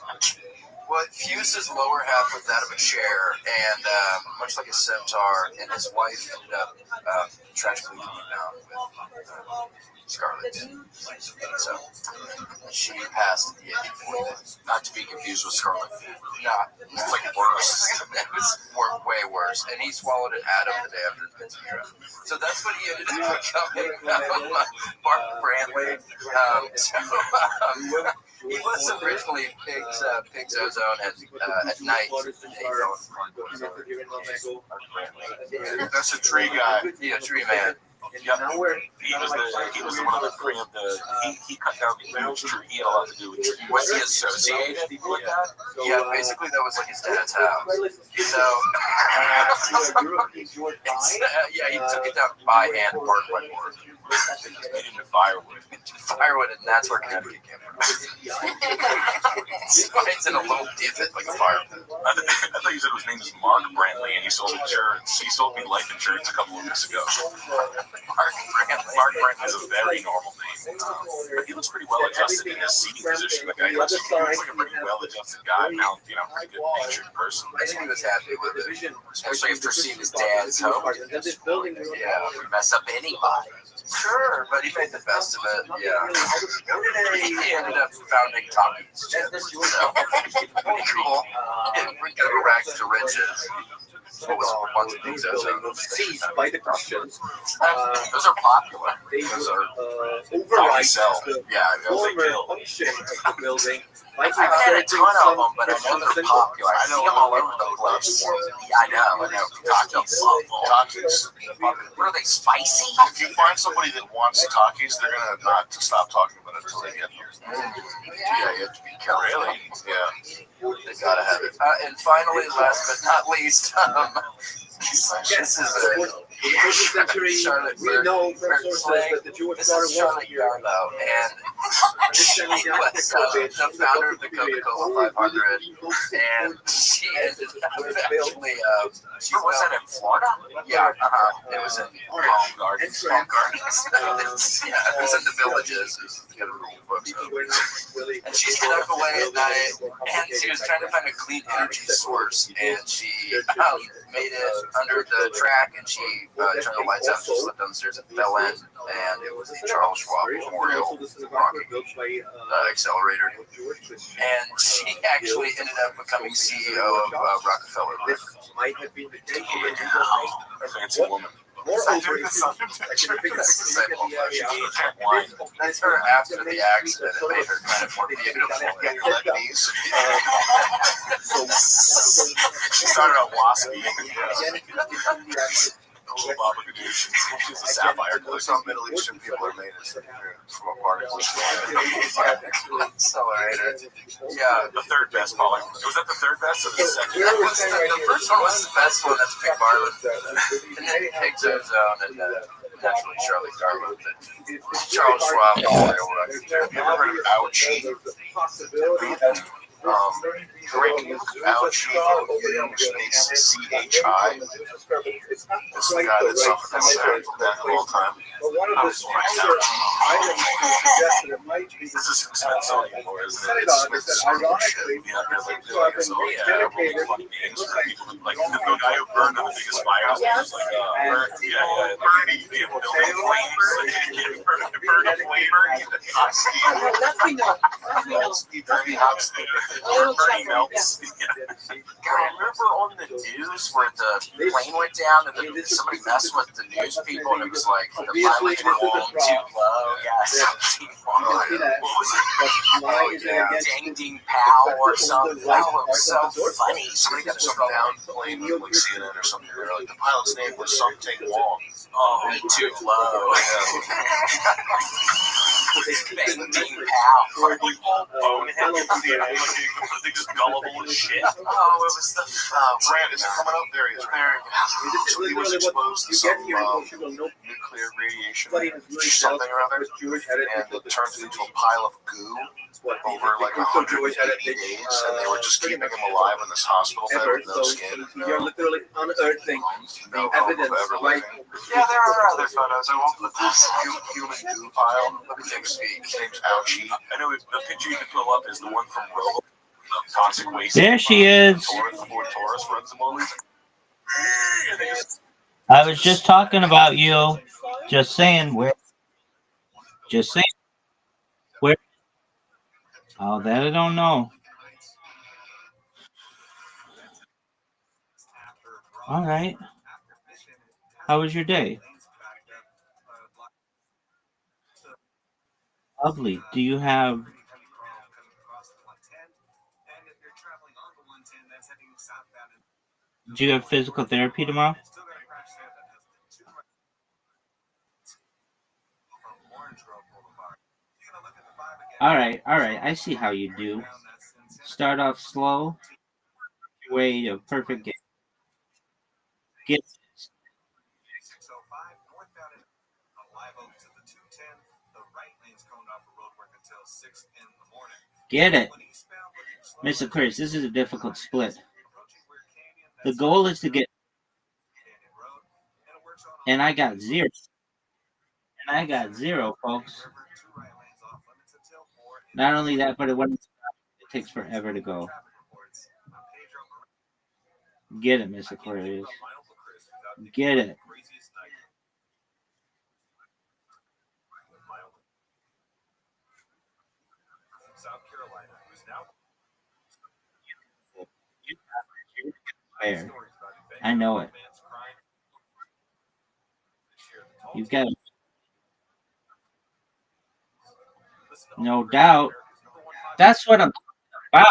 want to sell it? Well, Fuse's lower half was that of a chair, and much like a centaur, and his wife ended up tragically coming down with scarlet. So she passed at the age of 49. Not to be confused with Scarlet. Not It's like worse. it was way worse, and he swallowed an atom the day after his funeral. So that's what he ended up becoming, Mark Brantley. He was originally Pig's Ozone at night. That's a tree guy. Yeah, tree man. Yep. He was the one of the three of the. He cut down the huge tree. He had a lot to do with trees. Was he associated with that? Yeah, basically that was like his dad's house. So yeah, he took it down by hand, word by word. Made into firewood. Firewood, and that's where Connecticut came from. It's in a little divot like a fire pit. I thought you said his name is Mark Brantley, and he sold insurance. He sold me life insurance a couple of weeks ago. Mark Brantley is a very normal name. But he looks pretty well adjusted in his seating position. The guy he looks like a pretty well adjusted guy. Now, pretty good natured person. I think he was happy with it. Especially after seeing his dad's home. Yeah, We mess up anybody. sure, but he made the best of it. Yeah. He ended up founding Talkies. So, pretty cool. And we got rags to riches. What was one of the things that was seized by the Russians. Those are popular. Those are Override sell. the Yeah, former function of the building. I've had a ton of them, but I know they're popular. I see them all over the place. Yeah, I know. Takis. What are they, spicy? If you find somebody that wants Takis, they're gonna not stop talking about it until they get them. yeah, you have to be careful. Really? Yeah. They gotta have it. And finally, last but not least, this is Charlotte we know from sources that the Jewish This daughter is Charlotte Yarlow, and she was the founder of the Coca-Cola 500, and she ended up actually, she Was that in Florida? yeah, it was in Palm Gardens. Yeah, it was in the Villages. It was kind of a cool photo. And she stayed up away at night, and she was trying to find a clean energy source, and she made it under the track, and she turned the lights out, she slipped downstairs and fell in, and it was the Charles Schwab Memorial rocket accelerator. And she actually ended up becoming CEO of Rockefeller Records. might have been the case. Fancy woman. Moreover, It's her after the accident, it made her kind of more beautiful. Lebanese. She started out waspy. Baba Ganoush. She's a sapphire. Some Middle Eastern people are made from a particle. Accelerator. Yeah. The third best, Pauline. Was that the third best or the second? That was the first one was the best one. That's Big Marlin. And then Pig's Ozone and naturally Charlie Darwin. Charles Schwab Memorial Records. Have you ever heard of Ouchie? Ouchie, O-U-C-H-I. This is the guy that suffered from death of all time. But one of the stronger items suggested it might be This is Smithsonian, or isn't it? synagogue that ironically Yeah, they're like, really funny names for people who, like, the guy who burned in the biggest fires. Was like, Bernie, the building flames, burn a flavor, Bernie melts. God, I remember on the news where the plane went down and somebody messed with the news people and it was like the pilots were all too low. What was it? Ding Ding Pow or something. That was so funny. Somebody got some down plane with like CNN or something. They're like, the pilot's name was something Wong. Oh, too low. Bang, pow. Like bonehead. They just gullible as shit. Oh, it was the Grant, is it coming up? There he is. So he was exposed to some nuclear radiation, something or other, and it turned into a pile of goo over like 180 days, and they were just keeping him alive in this hospital bed with no skin. You're literally unearthing No the hope of evidence, ever right? living. Yeah, there are other photos. I won't put those. Human goo pile. His name's Ouchie. I know the picture you can pull up is the one from Robo. The toxic waste. There she is. Before Taurus runs them over. I was just talking about you. Just saying where. Just saying where. Oh, that I don't know. All right. How was your day? Lovely. Do you have? Do you have physical therapy tomorrow? All right. All right. I see how you do. Start off slow. Your way to perfect game. Get Get it. Mr. Chris, this is a difficult split. The goal is to get, and I got zero. And I got zero, folks. Not only that, but it takes forever to go. Get it, Mr. Aquarius. Get it. Fair. I know it. You've got it. No doubt. That's what I'm about.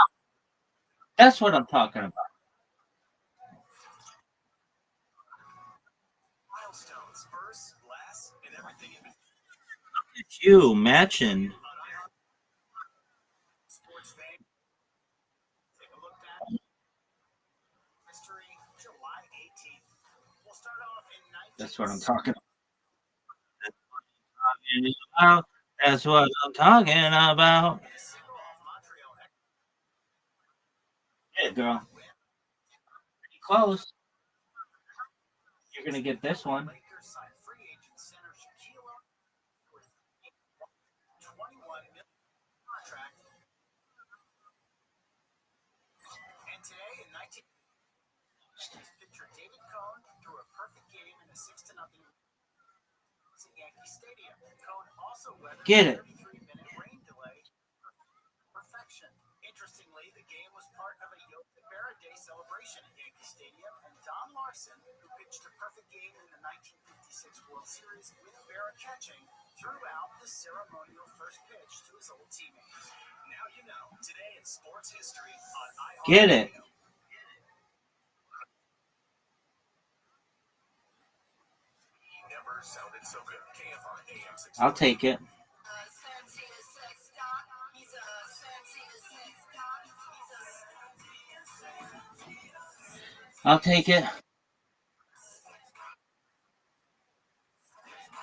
That's what I'm talking about. Look at you matching. That's what I'm talking about. That's what I'm talking about. Yeah, girl. Pretty close. You're gonna get this one. Get it. Interestingly, the game was part of a Yogi Berra Day celebration at Yankee Stadium, and Don Larson, who pitched a perfect game in the 1956 World Series with Berra catching, threw out the ceremonial first pitch to his old teammates. Now you know, today in sports history on iHeartRadio. Get it. Never sounded so good. KFR AM 6. I'll take it. I'll take it.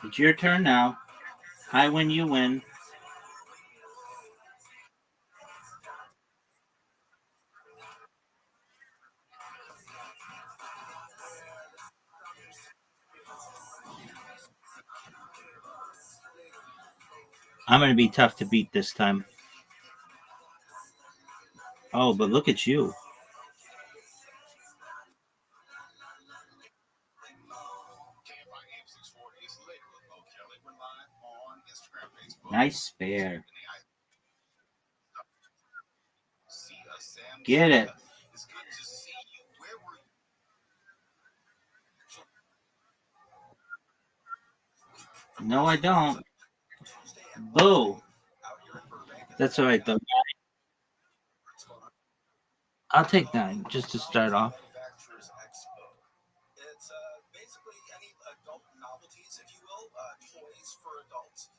It's your turn now. I win, you win. I'm going to be tough to beat this time. Oh, but look at you. Nice spare. Get it. No, I don't. Boo. That's all right, though. I'll take 9 just to start off. It's basically any adult novelties, if you will, toys for adults.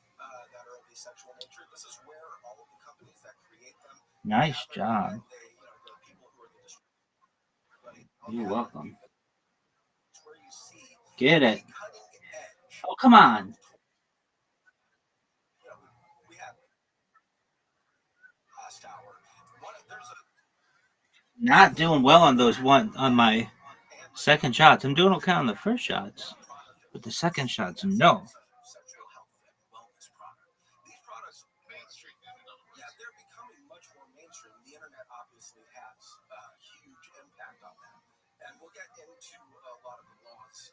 Nice job. You're welcome. Get it. Oh, come on. Not doing well on my second shots. I'm doing okay on the first shots, but the second shots, no.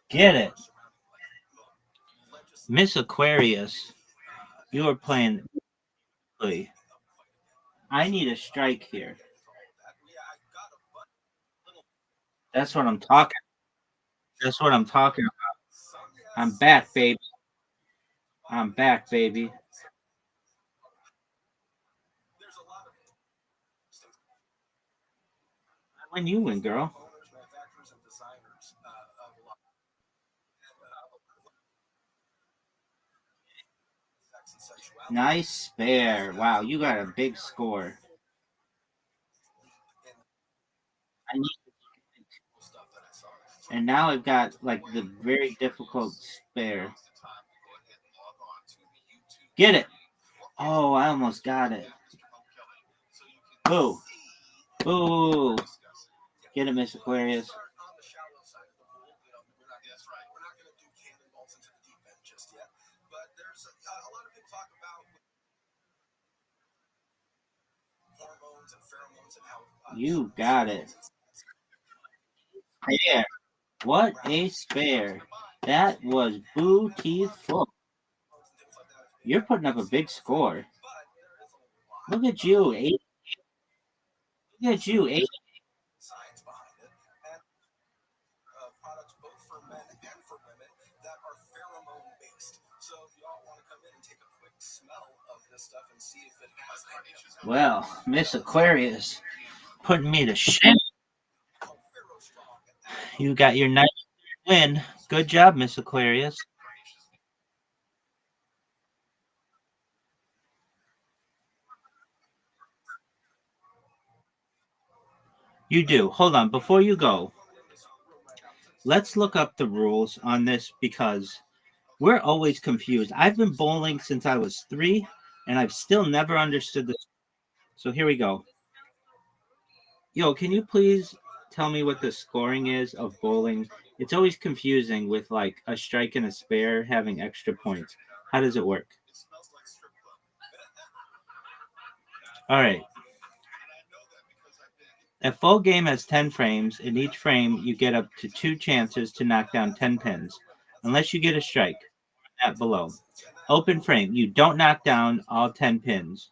Get it. Miss Aquarius, you are playing. I need a strike here. That's what I'm talking. That's what I'm talking about. I'm back, baby. I'm back, baby. When you win, girl. Nice spare. Wow, you got a big score. I need, and now I've got like the very difficult spare. Get it. Oh, I almost got it. Boo. Boo. Get it, Miss Aquarius. You got it. Spare. What a spare. That was beautiful. You're putting up a big score. Look at you. Look at you. Well, Miss Aquarius putting me to shame. You got your nice win. Good job, Miss Aquarius. You do. Hold on. Before you go, let's look up the rules on this because we're always confused. I've been bowling since I was 3, and I've still never understood this. So here we go. Yo, can you please tell me what the scoring is of bowling? It's always confusing with like a strike and a spare having extra points. How does it work? All right. A full game has 10 frames. In each frame, you get up to 2 chances to knock down 10 pins, unless you get a strike. That below. Open frame. You don't knock down all 10 pins.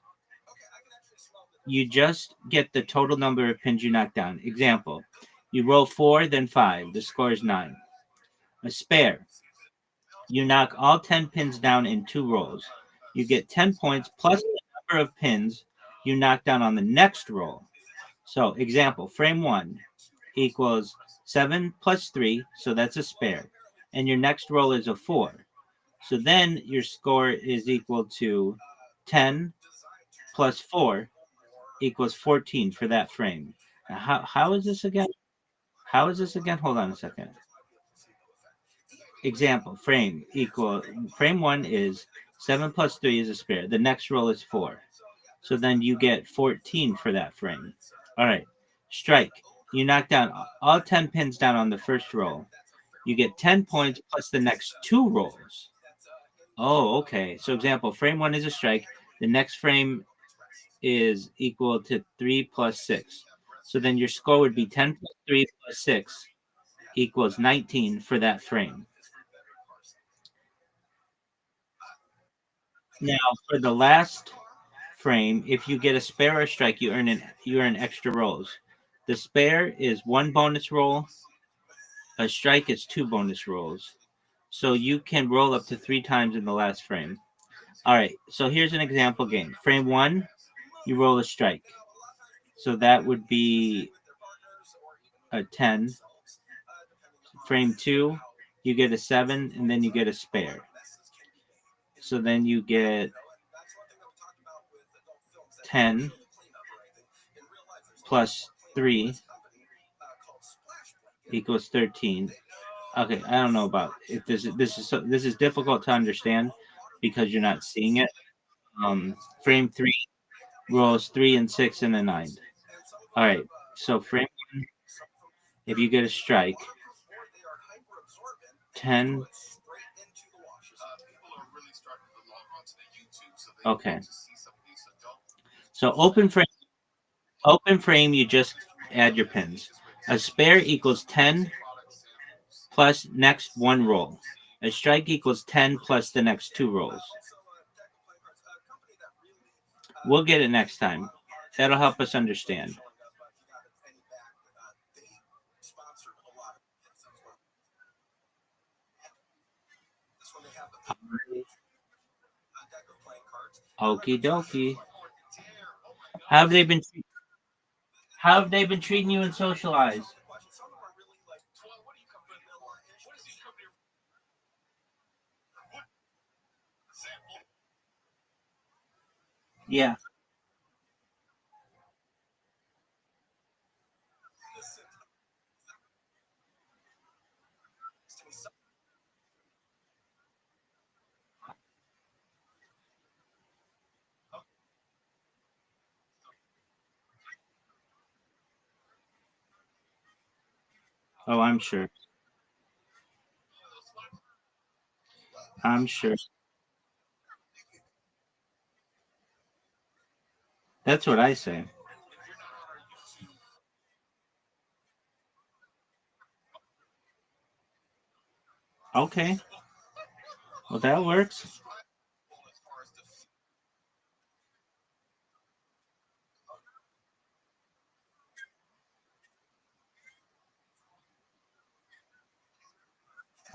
You just get the total number of pins you knock down. Example, you roll 4, then 5. The score is 9. A spare. You knock all 10 pins down in 2 rolls. You get 10 points plus the number of pins you knock down on the next roll. So, example, frame 1 equals 7 plus 3, so that's a spare. And your next roll is a 4. So then your score is equal to 10 plus 4 equals 14 for that frame. Now, how is this again? How is this again? Hold on a second. Example, frame 1 is 7 plus 3 is a spare. The next roll is 4. So then you get 14 for that frame. All right. Strike. You knock down all 10 pins down on the first roll. You get 10 points plus the next 2 rolls. Oh, okay. So example, frame 1 is a strike. The next frame is equal to 3 plus 6. So then your score would be 10 plus 3 plus 6 equals 19 for that frame. Now, for the last frame, if you get a spare or strike, you earn extra rolls. The spare is 1 bonus roll. A strike is 2 bonus rolls. So you can roll up to 3 times in the last frame. All right, so here's an example game. Frame 1, you roll a strike. So that would be a 10. Frame 2, you get a 7, and then you get a spare. So then you get 10 plus 3 equals 13. Okay, I don't know about if this is difficult to understand because you're not seeing it. Frame 3 rolls 3 and 6 and a 9. All right, so frame 1, if you get a strike, 10. Okay. So open frame, you just add your pins. A spare equals 10 plus next one roll. A strike equals 10 plus the next 2 rolls. We'll get it next time. That'll help us understand. Okie dokie. How have they been treating you in Socialize? Yeah. Oh, I'm sure. I'm sure. That's what I say. Okay. Well, that works.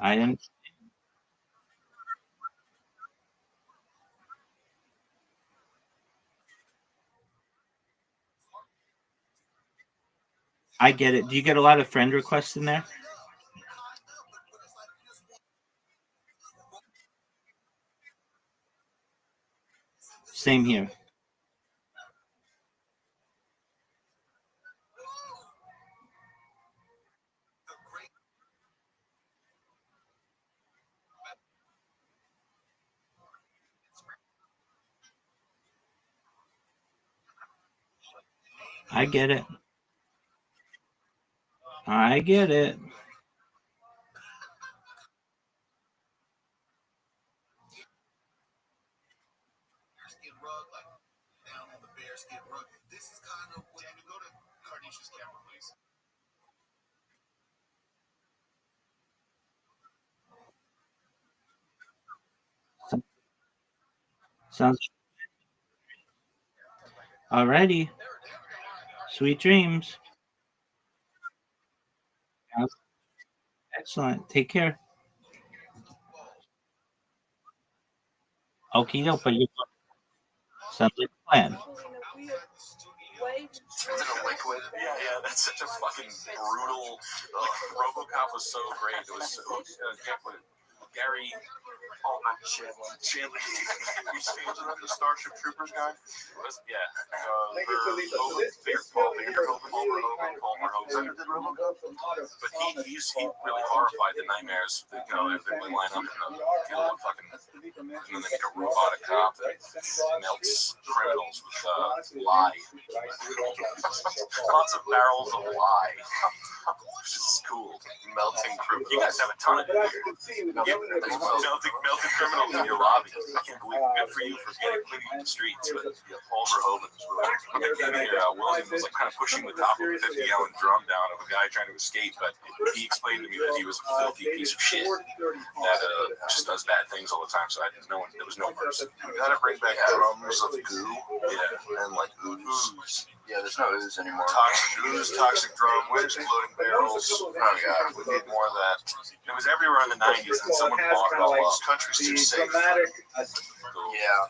I am. I get it. Do you get a lot of friend requests in there? Same here. I get it. I get it. Sounds alrighty. Sweet dreams. Excellent. Take care. Okie doke, but you sounds like a plan. Turns into liquid. Yeah, that's such a fucking brutal. RoboCop was so great. It was Gary. Oh, not Chili. You see, wasn't that the Starship Troopers guy? Yeah. But he's really horrified. The nightmares, they line up and and then they make a robotic cop that melts criminals with lye. Lots of barrels of lye, which is cool. Melting criminals. You guys have a ton of it here. Melting criminals in your lobby. I can't believe it. Good for you for getting clean in the streets, but Overhoven is really. William was kind of pushing the top of a 50-gallon drum down of a guy trying to escape, but he explained to me that he was a filthy piece of shit that just does bad things all the time. So there was no mercy. You gotta bring back drums of goo, and like ooze. Yeah, there's no ooze anymore. Toxic ooze, toxic drum, exploding barrels. Oh god, we need more of that. It was everywhere in the 90s, and someone bought it all up. This country's too safe. Yeah,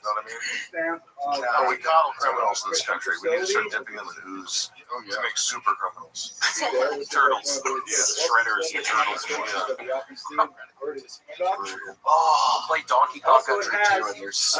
know what I mean? We coddle criminals in this country. We need to start dipping them in ooze to make super criminals. Turtles. Yeah, shredders and turtles. Yeah. Oh, play Donkey Kong Country 2 and there's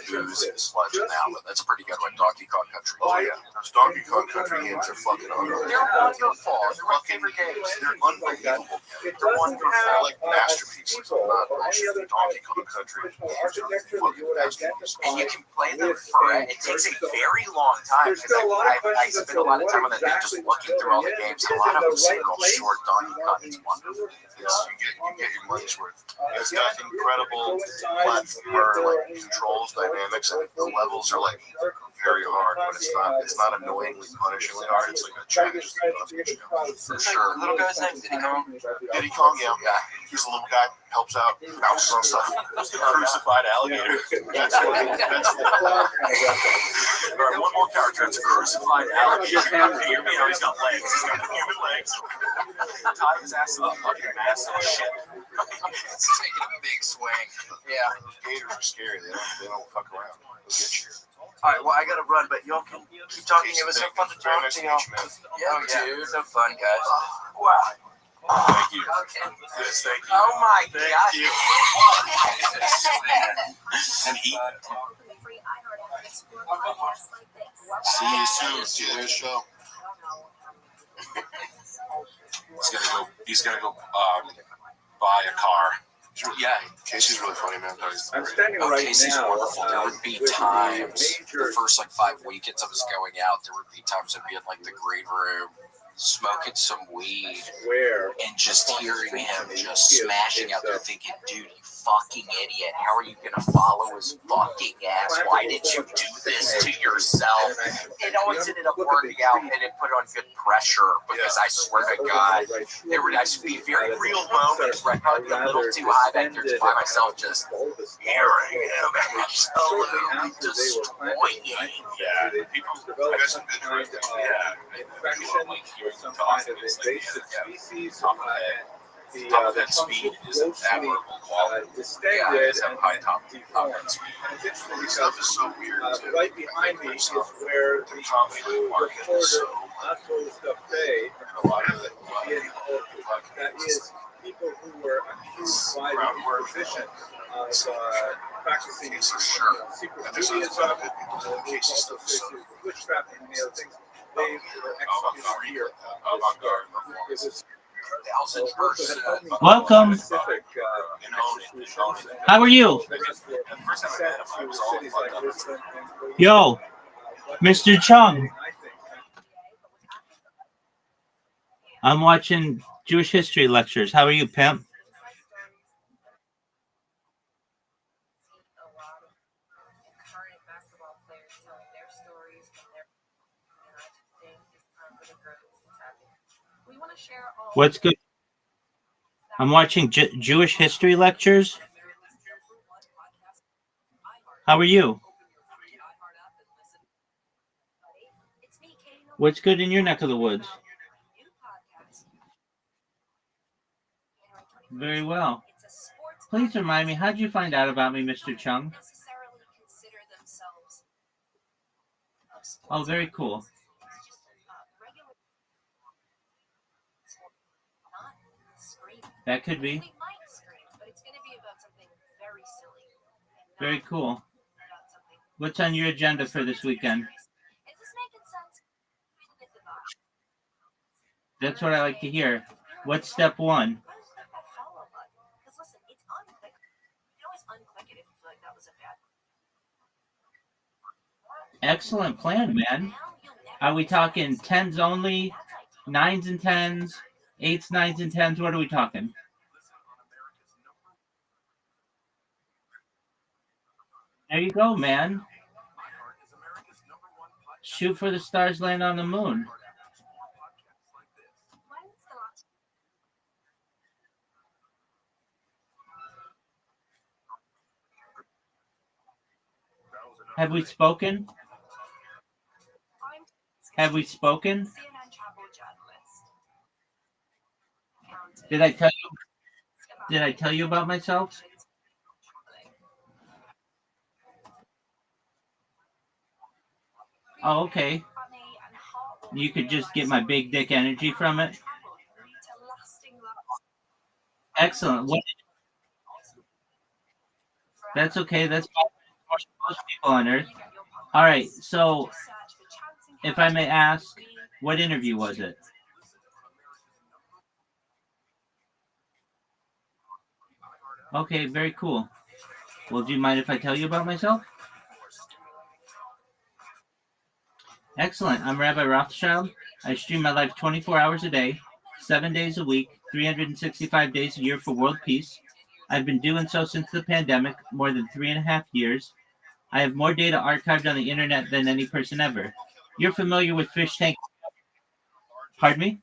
booze and sludge in that one. That's a pretty good one, Donkey Kong Country 2. Oh yeah, those Donkey Kong Country games are fucking unreal. They're wonderful. They're my favorite games. They're unbelievable. They're wonderful. They're like masterpieces. Not bullshit. Donkey Kong Country games are fucking masterpieces. And you can play them for it. It takes a very long time because I spend a lot of time on the day just looking through all the games. And a lot of them seem real short. Donkey Kong is wonderful. Yes, you get your money's worth. It's got incredible platformer like controls, dynamics, and the levels are like very hard, but it's not annoyingly, punishingly hard. It's like a challenge. For sure. Little guy's name, Diddy Kong? Diddy Kong, yeah. He's a little guy, helps out, bounces on stuff. That's the crucified alligator. That's what. All right, one more character. It's a crucified alligator. You know, he's got legs. He's got human legs. Tie his ass to the fucking mast and shit. It's taking a big swing. Yeah. Gators are scary. They don't fuck around. They'll get you. All right, well, I got to run, but y'all can keep talking. It was so fun to talk to y'all. Yeah, dude. So fun, guys. Wow. Thank you. Okay. Yes, thank you. Oh, my gosh. You. And eat. See you soon. See you at the show. He's gonna go buy a car. Yeah. Casey's really funny, man. I'm standing Oh, right Casey's now. wonderful. There would be times, the first like 5 weekends I was going out, there would be times I'd be in like the green room, smoking some weed, Where? and just hearing him just smashing out there thinking, dude, you fucking idiot. How are you going to follow his fucking ass? Why did you do this to yourself? It always ended up working out, and it put on good pressure because I swear to God, there would actually be very real moments where I'd probably be a little too high back there just by myself, just hearing him absolutely destroying. Yeah, people. I got some good friends. Yeah, like hearing them talk. It's like top of that speed is an admirable quality. Yeah, It is a high top end speed. This stuff is so weird too. right behind me is where the Comedy market is so. not all the stuff they A lot of it. that is people who were accused by the Inquisition of practicing secret Judaism, witchcraft, and many other things. They were executed here. It was Welcome. How are you? Yo, Mr. Chung. I'm watching Jewish history lectures. How are you, pimp? What's good? I'm watching Jewish history lectures. How are you? What's good in your neck of the woods? Very well. Please remind me, how did you find out about me, Mr. Chung? Oh, very cool. That could be. Very cool. What's on your agenda for this weekend? That's what I like to hear. What's step one? Excellent plan, man. Are we talking tens only, nines and tens, eights, nines, and tens? What are we talking? There you go, man. Shoot for the stars, land on the moon. Have we spoken? Have we spoken? Did I tell you? Did I tell you about myself? Oh, okay. You could just get my big dick energy from it. Excellent. That's okay. That's most people on Earth. All right. So, if I may ask, what interview was it? Okay, very cool. Well, do you mind if I tell you about myself? Excellent. I'm Rabbi Rothschild. I stream my life 24 hours a day, 7 days a week, 365 days a year for world peace. I've been doing so since the pandemic, more than 3.5 years. I have more data archived on the internet than any person ever. You're familiar with fish tank? Pardon me?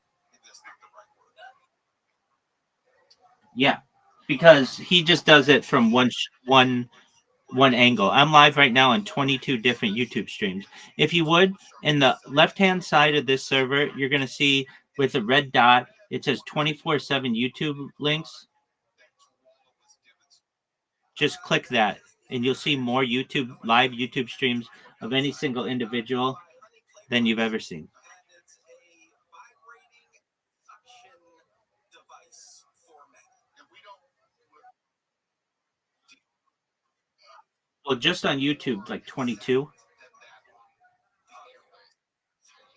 Yeah, because he just does it from one angle. I'm live right now on 22 different YouTube streams. If you would, in the left-hand side of this server, you're going to see with a red dot, it says 24/7 YouTube links. Just click that and you'll see more live YouTube streams of any single individual than you've ever seen. Well, just on YouTube, like 22.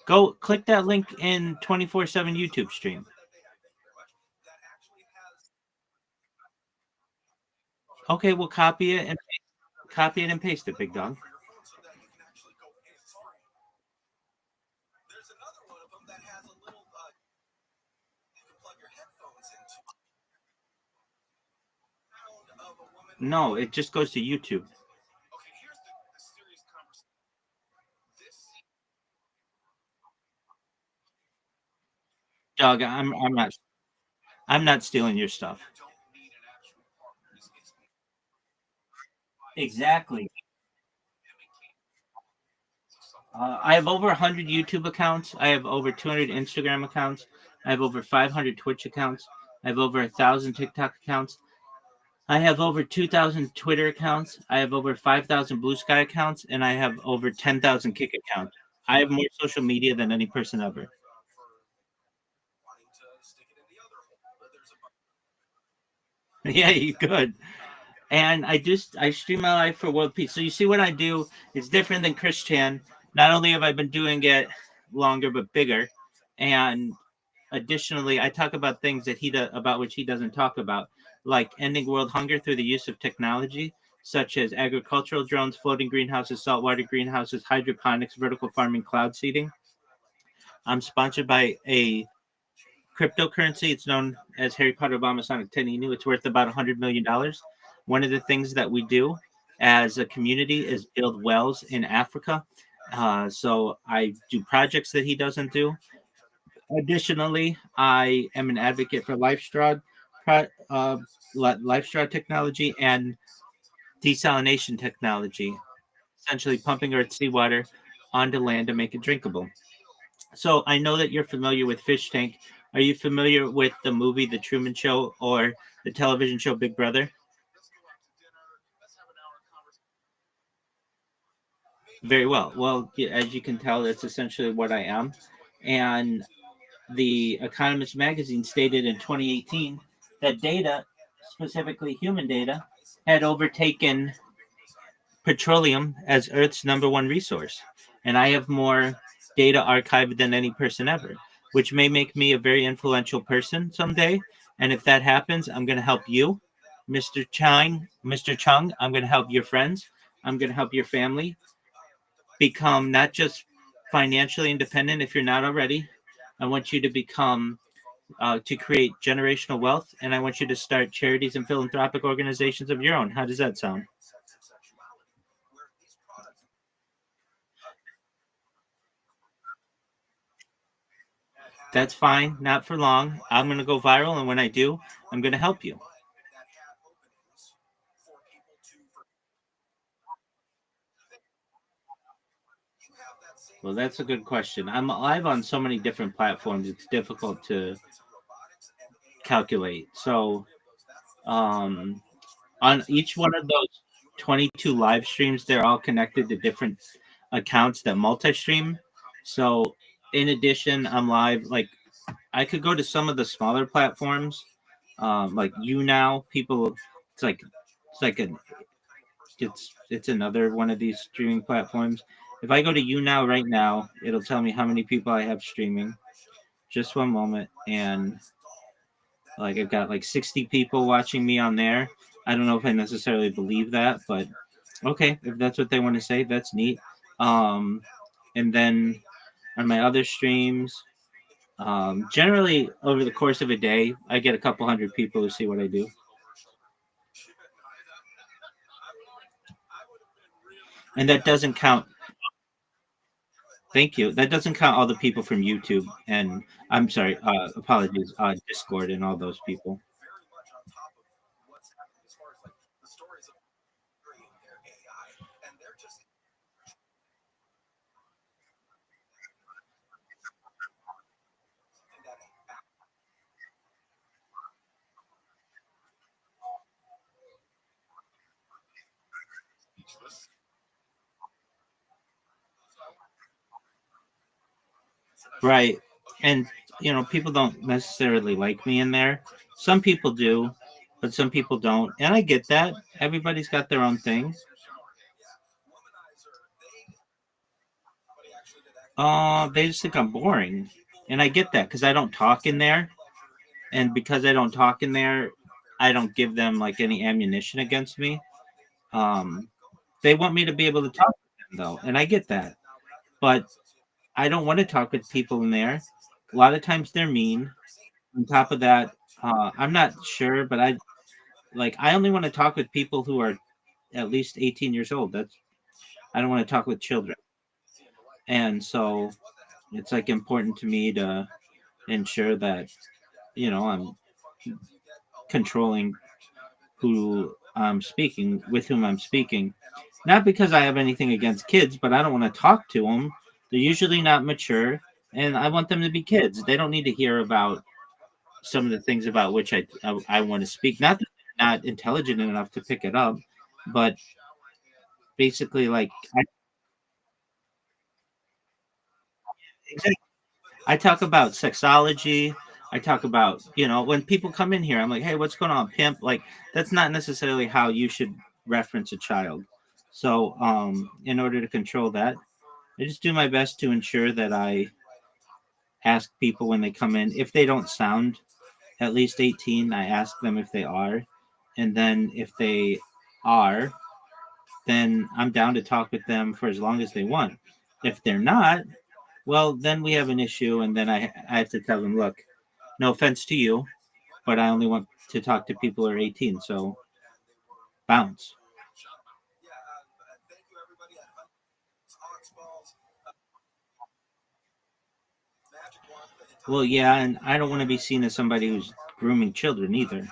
Go click that link in 24/7 YouTube stream. Okay, we'll copy it and paste it, big dog. No, it just goes to YouTube. Dog, I'm not stealing your stuff. Exactly. I have over 100 YouTube accounts. I have over 200 Instagram accounts. I have over 500 Twitch accounts. I have over 1,000 TikTok accounts. I have over 2,000 Twitter accounts. I have over 5,000 Blue Sky accounts, and I have over 10,000 Kick accounts. I have more social media than any person ever. Yeah, you could. And I stream my life for world peace. So you see what I do is different than Chris Chan. Not only have I been doing it longer but bigger, and additionally, I talk about things that about which he doesn't talk about, like ending world hunger through the use of technology such as agricultural drones, floating greenhouses, saltwater greenhouses, hydroponics, vertical farming, cloud seeding. I'm sponsored by a cryptocurrency. It's known as Harry Potter Obama Sonic 10 Inu. It's worth about $100 million. One of the things that we do as a community is build wells in Africa. So I do projects that he doesn't do. Additionally, I am an advocate for life straw technology and desalination technology, essentially pumping Earth seawater onto land to make it drinkable. So I know that you're familiar with Fish Tank. Are you familiar with the movie The Truman Show or the television show Big Brother? Very well. Well, as you can tell, that's essentially what I am. And the Economist magazine stated in 2018 that data, specifically human data, had overtaken petroleum as Earth's number one resource. And I have more data archived than any person ever, which may make me a very influential person someday. And if that happens, I'm going to help you, Mr. Chang. Mr. Chung, I'm going to help your friends. I'm going to help your family become not just financially independent if you're not already. I want you to become to create generational wealth, and I want you to start charities and philanthropic organizations of your own. How does that sound? That's fine. Not for long. I'm going to go viral, and when I do, I'm going to help you. Well, that's a good question. I'm live on so many different platforms, it's difficult to calculate. So, um, on each one of those 22 live streams, they're all connected to different accounts that multi-stream. So, in addition, I'm live. Like, I could go to some of the smaller platforms, like you now. People, it's like it's another one of these streaming platforms. If I go to YouNow right now, it'll tell me how many people I have streaming. Just one moment, and like I've got like 60 people watching me on there. I don't know if I necessarily believe that, but okay, if that's what they want to say, that's neat. Um, and then on my other streams, generally over the course of a day, I get a couple hundred people who see what I do. And that doesn't count. Thank you. That doesn't count all the people from YouTube and I'm sorry, apologies, Discord and all those people. Right. And people don't necessarily like me in there. Some people do, but some people don't. And I get that. Everybody's got their own thing. They just think I'm boring. And I get that because I don't talk in there. And because I don't talk in there, I don't give them like any ammunition against me. Um, they want me to be able to talk with them though, and I get that. But I don't want to talk with people in there. A lot of times they're mean. On top of that, I'm not sure, but I only want to talk with people who are at least 18 years old. I don't want to talk with children. And so it's like important to me to ensure that, I'm controlling who I'm speaking with whom I'm speaking. Not because I have anything against kids, but I don't want to talk to them. They're usually not mature, and I want them to be kids. They don't need to hear about some of the things about which I want to speak. Not that they're not intelligent enough to pick it up, but basically, like I talk about sexology. I talk about, when people come in here, I'm like, hey, what's going on, pimp? Like, that's not necessarily how you should reference a child. So, in order to control that, I just do my best to ensure that I ask people when they come in if they don't sound at least 18. I ask them if they are, and then if they are, then I'm down to talk with them for as long as they want. If they're not, well, then we have an issue, and then I have to tell them, look, no offense to you, but I only want to talk to people who are 18, so bounce. Well, yeah, and I don't want to be seen as somebody who's grooming children either.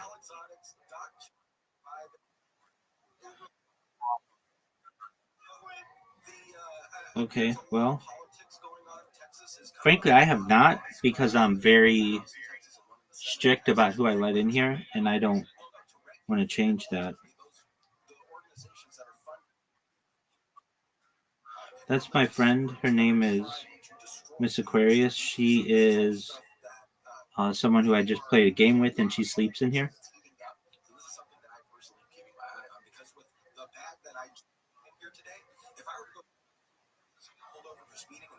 Okay, well, frankly, I have not because I'm very strict about who I let in here, and I don't want to change that. That's my friend. Her name is Miss Aquarius. She is someone who I just played a game with, and she sleeps in here.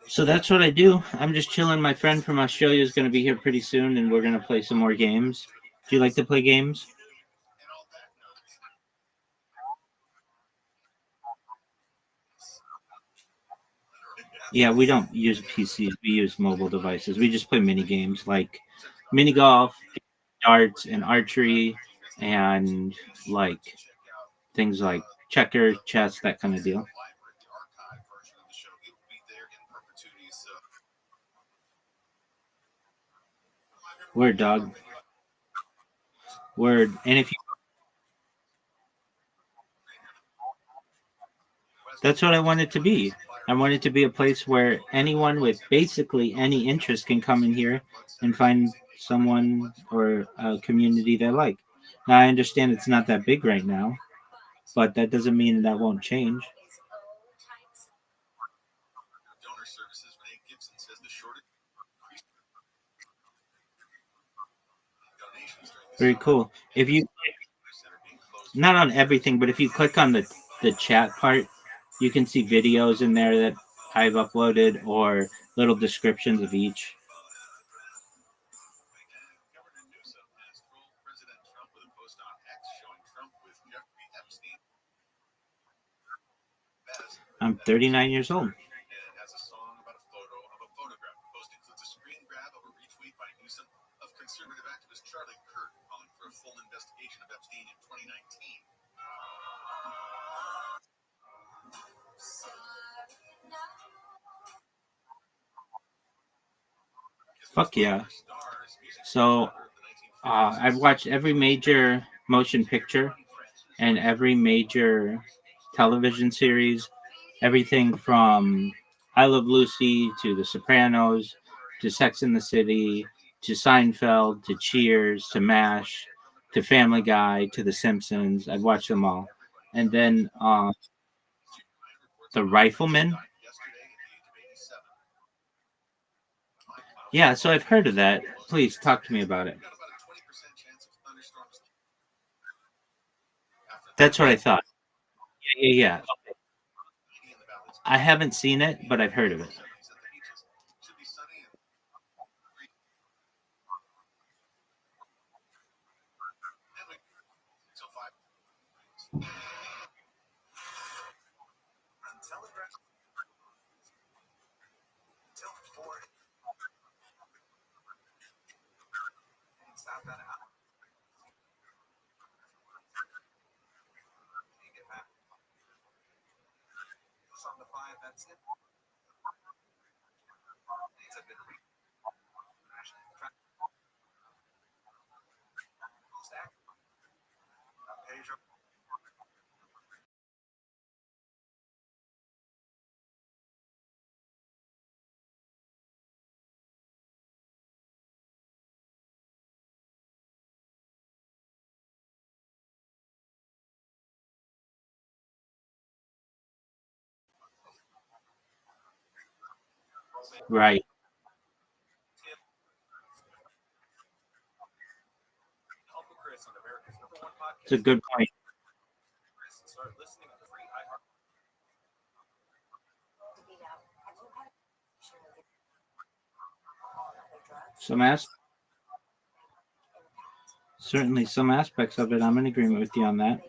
So that's what I do. I'm just chilling. My friend from Australia is going to be here pretty soon, and we're going to play some more games. Do you like to play games? Yeah, we don't use PCs. We use mobile devices. We just play mini games like mini golf, darts, and archery, and like things like checker, chess, that kind of deal. Word, dog. Word. And if you, that's what I want it to be. I want it to be a place where anyone with basically any interest can come in here and find someone or a community they like. Now, I understand it's not that big right now, but that doesn't mean that won't change. Very cool. If you not on everything, but if you click on the the chat part, you can see videos in there that I've uploaded or little descriptions of each. I'm 39 years old. Fuck yeah. So I've watched every major motion picture and every major television series, everything from I Love Lucy to The Sopranos to Sex in the City to Seinfeld to Cheers to MASH to Family Guy to The Simpsons. I've watched them all. And then The Rifleman. Yeah, so I've heard of that. Please talk to me about it. That's what I thought. Yeah. I haven't seen it, but I've heard of it. Right. It's a good point. Certainly some aspects of it. I'm in agreement with you on that.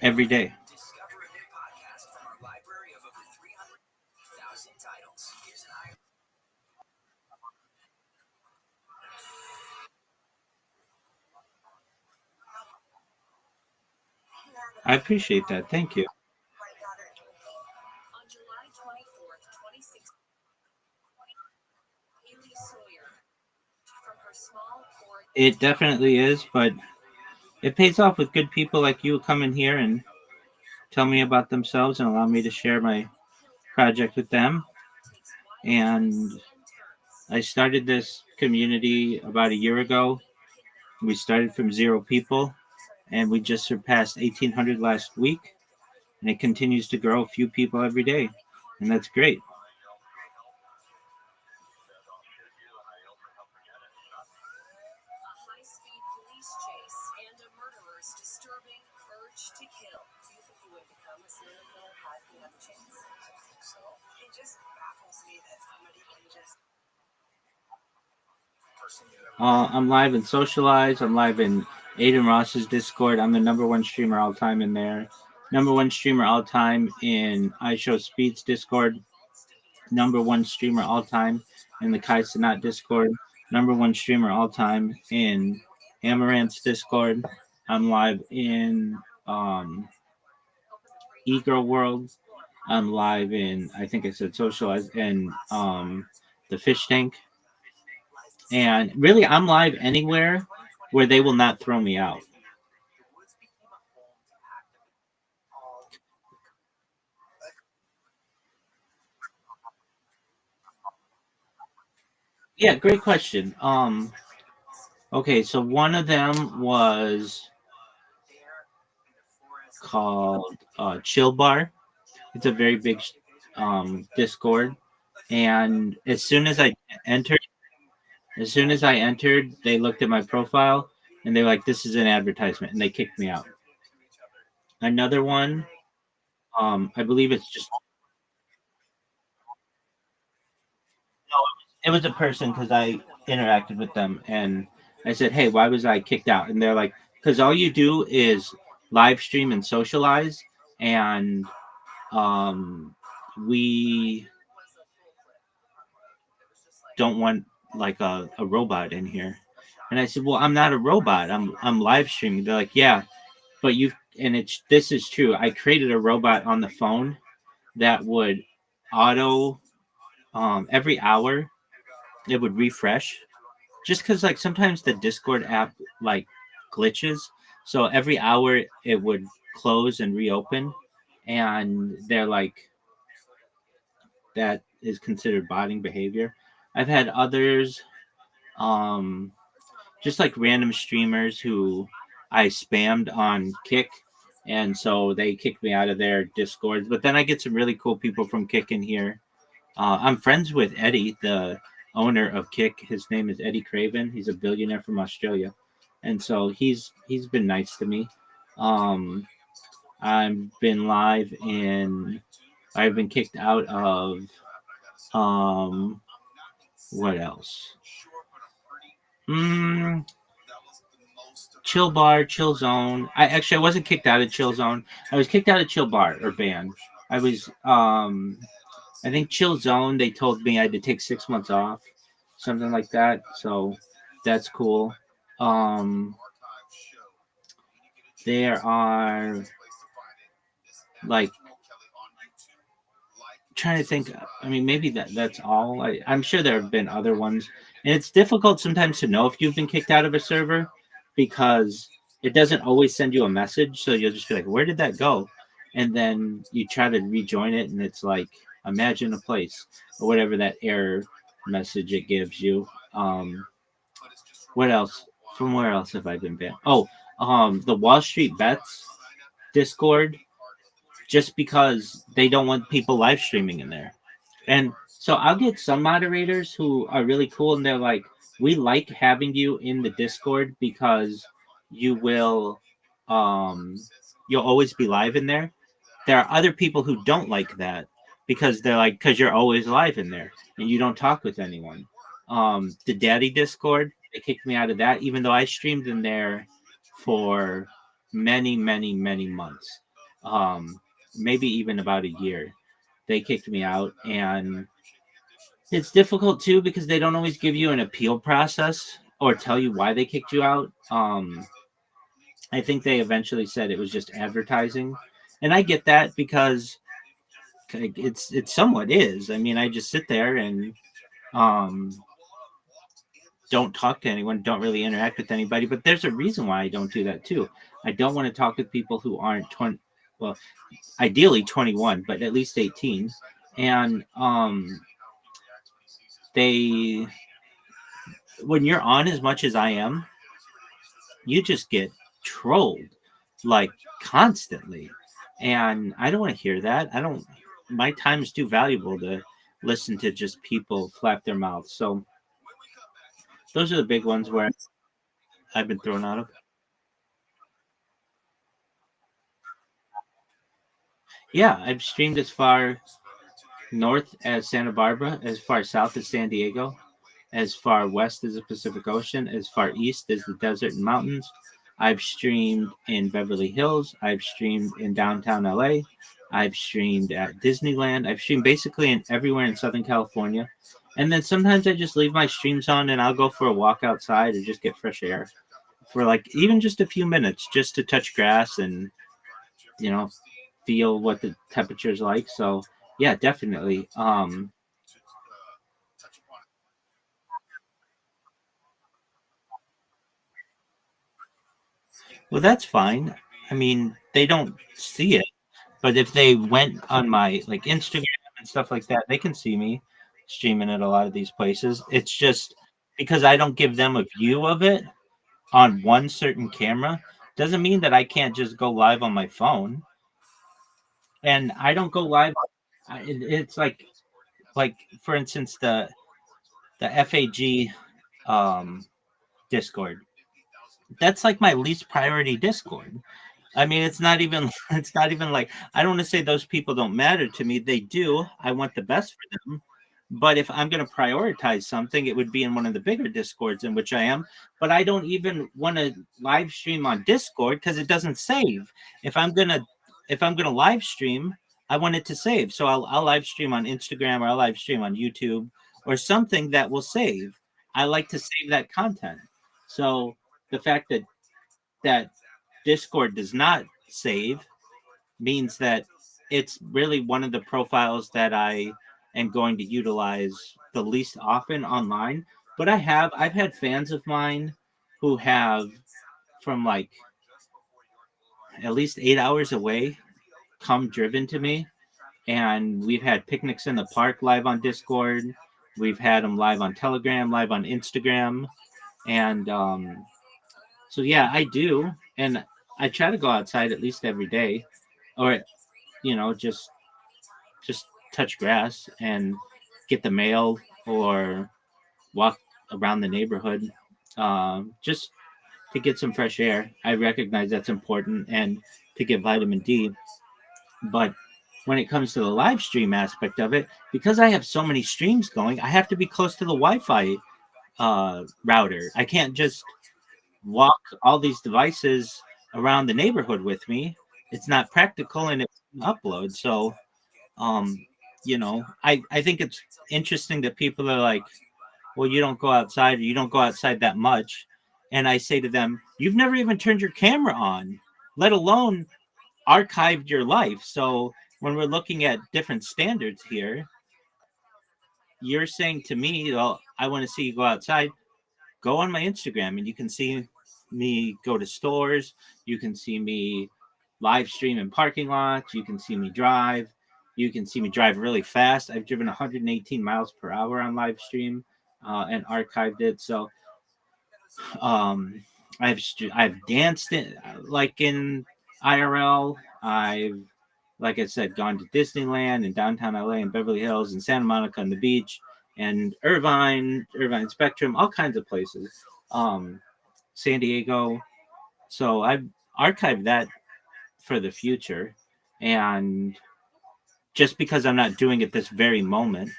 Every day. I appreciate that. Thank you. It definitely is, but it pays off with good people like you come in here and tell me about themselves and allow me to share my project with them. And I started this community about a year ago. We started from 0 people, and we just surpassed 1,800 last week, and it continues to grow a few people every day, and that's great. I'm live in Socialize. I'm live in Aiden Ross's Discord. I'm the #1 streamer all time in there. #1 streamer all time in I Show Speed's Discord. #1 streamer all time in the Kai Sanat Discord. #1 streamer all time in Amaranth's Discord. I'm live in E-Girl World. I'm live in, I think I said Socialize, and the Fish Tank. And really, I'm live anywhere where they will not throw me out. Yeah, great question. Okay, so one of them was called Chill Bar. It's a very big Discord, and as soon as I entered, As soon as I entered, they looked at my profile and they were like, "This is an advertisement," and they kicked me out. Another one, I believe it's just no, it was a person because I interacted with them and I said, "Hey, why was I kicked out?" And they're like, "Because all you do is live stream and socialize, and um, we don't want like a robot in here." And I said, "Well, I'm not a robot. I'm live streaming." They're like, "Yeah, but you and it's this is true. I created a robot on the phone that would auto every hour it would refresh just because like sometimes the Discord app like glitches, so every hour it would close and reopen, and they're like that is considered botting behavior. I've had others um just like random streamers who I spammed on Kick, and so they kicked me out of their Discord. But then I get some really cool people from Kick in here. I'm friends with Eddie, the owner of Kick. His name is Eddie Craven. He's a billionaire from Australia, and so he's been nice to me. Um, I've been live in. I've been kicked out of. Um, what else? Mm, Chill Bar, Chill Zone. I wasn't kicked out of Chill Zone. I was kicked out of Chill Bar or banned. I was I think Chill Zone. They told me I had to take 6 months off, something like that. So that's cool. Um, there are like trying to think. I mean, maybe that's all. I'm sure there have been other ones, and it's difficult sometimes to know if you've been kicked out of a server because it doesn't always send you a message. So you'll just be like, "Where did that go?" And then you try to rejoin it, and it's like, "Imagine a place," or whatever that error message it gives you. What else? From where else have I been banned? Oh, the Wall Street Bets Discord, just because they don't want people live streaming in there. And so I'll get some moderators who are really cool and they're like, we like having you in the Discord because you will um you'll always be live in there. There are other people who don't like that because they're like, because you're always live in there and you don't talk with anyone. The Daddy Discord, they kicked me out of that, even though I streamed in there for many, many, many months. Maybe even about a year. They kicked me out, and it's difficult too because they don't always give you an appeal process or tell you why they kicked you out. I think they eventually said it was just advertising, and I get that because it somewhat is. I mean, I just sit there and um, don't talk to anyone, don't really interact with anybody. But there's a reason why I don't do that too. I don't want to talk with people who aren't 20. Well, ideally 21, but at least 18. And they, when you're on as much as I am, you just get trolled like constantly. And I don't want to hear that. I don't, my time is too valuable to listen to just people flap their mouths. So those are the big ones where I've been thrown out of. Yeah, I've streamed as far north as Santa Barbara, as far south as San Diego, as far west as the Pacific Ocean, as far east as the desert and mountains. I've streamed in Beverly Hills. I've streamed in downtown LA. I've streamed at Disneyland. I've streamed basically in everywhere in Southern California. And then sometimes I just leave my streams on and I'll go for a walk outside or just get fresh air for like even just a few minutes just to touch grass and, you know, feel what the temperature's like. So, yeah, definitely. Well, that's fine. I mean, they don't see it, but if they went on my like Instagram and stuff like that, they can see me streaming at a lot of these places. It's just because I don't give them a view of it on one certain camera doesn't mean that I can't just go live on my phone. And I don't go live. It's like for instance the FAG. Discord. That's like my least priority Discord. I mean, it's not even it's not even like I don't want to say those people don't matter to me. They do. I want the best for them. But if I'm going to prioritize something, it would be in one of the bigger Discords in which I am. But I don't even want to live stream on Discord because it doesn't save. If I'm gonna if I'm gonna live stream, I want it to save. So I'll live stream on Instagram or I'll live stream on YouTube or something that will save. I like to save that content. So the fact that Discord does not save means that it's really one of the profiles that I am going to utilize the least often online. But I've had fans of mine who have from like at least 8 hours away come driven to me, and we've had picnics in the park live on Discord. We've had them live on Telegram, live on Instagram, and so yeah, I do, and I try to go outside at least every day, or just touch grass and get the mail or walk around the neighborhood, just to get some fresh air. I recognize that's important and to get vitamin D, but when it comes to the live stream aspect of it, because I have so many streams going, I have to be close to the Wi-Fi router. I can't just walk all these devices around the neighborhood with me. It's not practical and it's an upload. So, um, I think it's interesting that people are like, well, you don't go outside or you don't go outside that much. And I say to them, you've never even turned your camera on, let alone archived your life. So when we're looking at different standards here, you're saying to me, well, I want to see you go outside. Go on my Instagram and you can see me go to stores. You can see me live stream in parking lots. You can see me drive. You can see me drive really fast. I've driven 118 miles per hour on live stream and archived it. So um, I've danced in, like in IRL. I've like I said, gone to Disneyland and downtown LA and Beverly Hills and Santa Monica on the beach and Irvine Spectrum, all kinds of places. San Diego. So I've archived that for the future. And just because I'm not doing it this very moment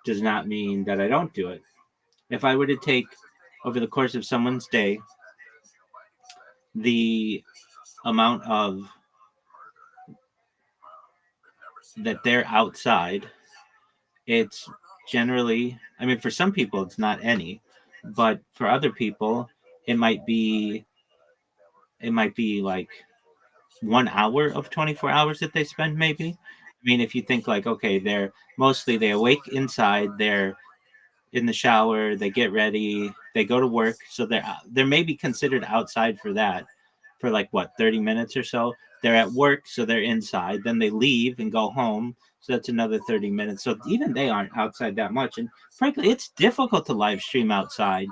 does not mean that I don't do it. If I were to take over the course of someone's day the amount of that they're outside, it's generally, I mean, for some people, it's not any, but for other people, it might be, like 1 hour of 24 hours that they spend, maybe. I mean, if you think like, okay, they awake inside, they're in the shower, they get ready, they go to work, so they're maybe considered outside for that, for like what 30 minutes or so. They're at work, so they're inside. Then they leave and go home, so that's another 30 minutes. So even they aren't outside that much. And frankly, it's difficult to live stream outside.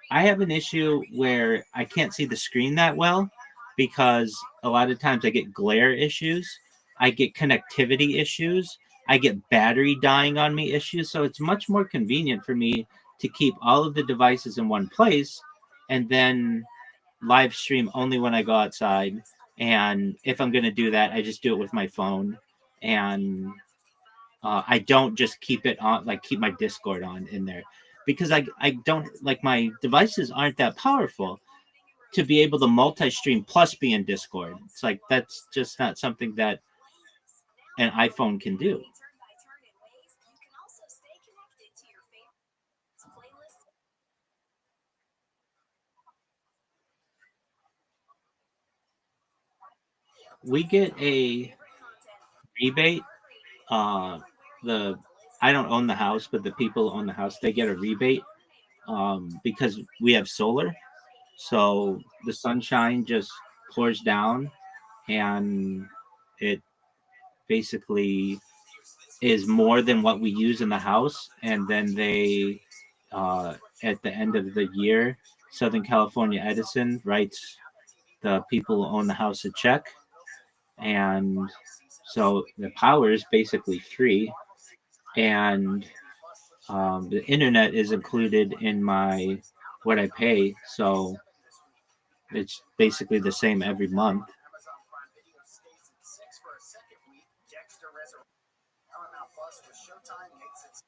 I have an issue where I can't see the screen that well because a lot of times I get glare issues, I get connectivity issues, I get battery dying on me issues. So it's much more convenient for me to keep all of the devices in one place and then live stream only when I go outside. And if I'm going to do that, I just do it with my phone. And I don't just keep it on, like keep my Discord on in there because I don't like my devices aren't that powerful to be able to multi-stream plus be in Discord. It's like that's just not something that an iPhone can do. We get a rebate. The I don't own the house, but the people who own the house, they get a rebate because we have solar. So the sunshine just pours down and it basically is more than what we use in the house. And then they, at the end of the year, Southern California Edison writes the people who own the house a check. And so the power is basically free. And The internet is included in my what I pay, so it's basically the same every month. Amazon Prime Video stays at 6 for a second week. Dexter Resurrection. Paramount Plus with Showtime hits its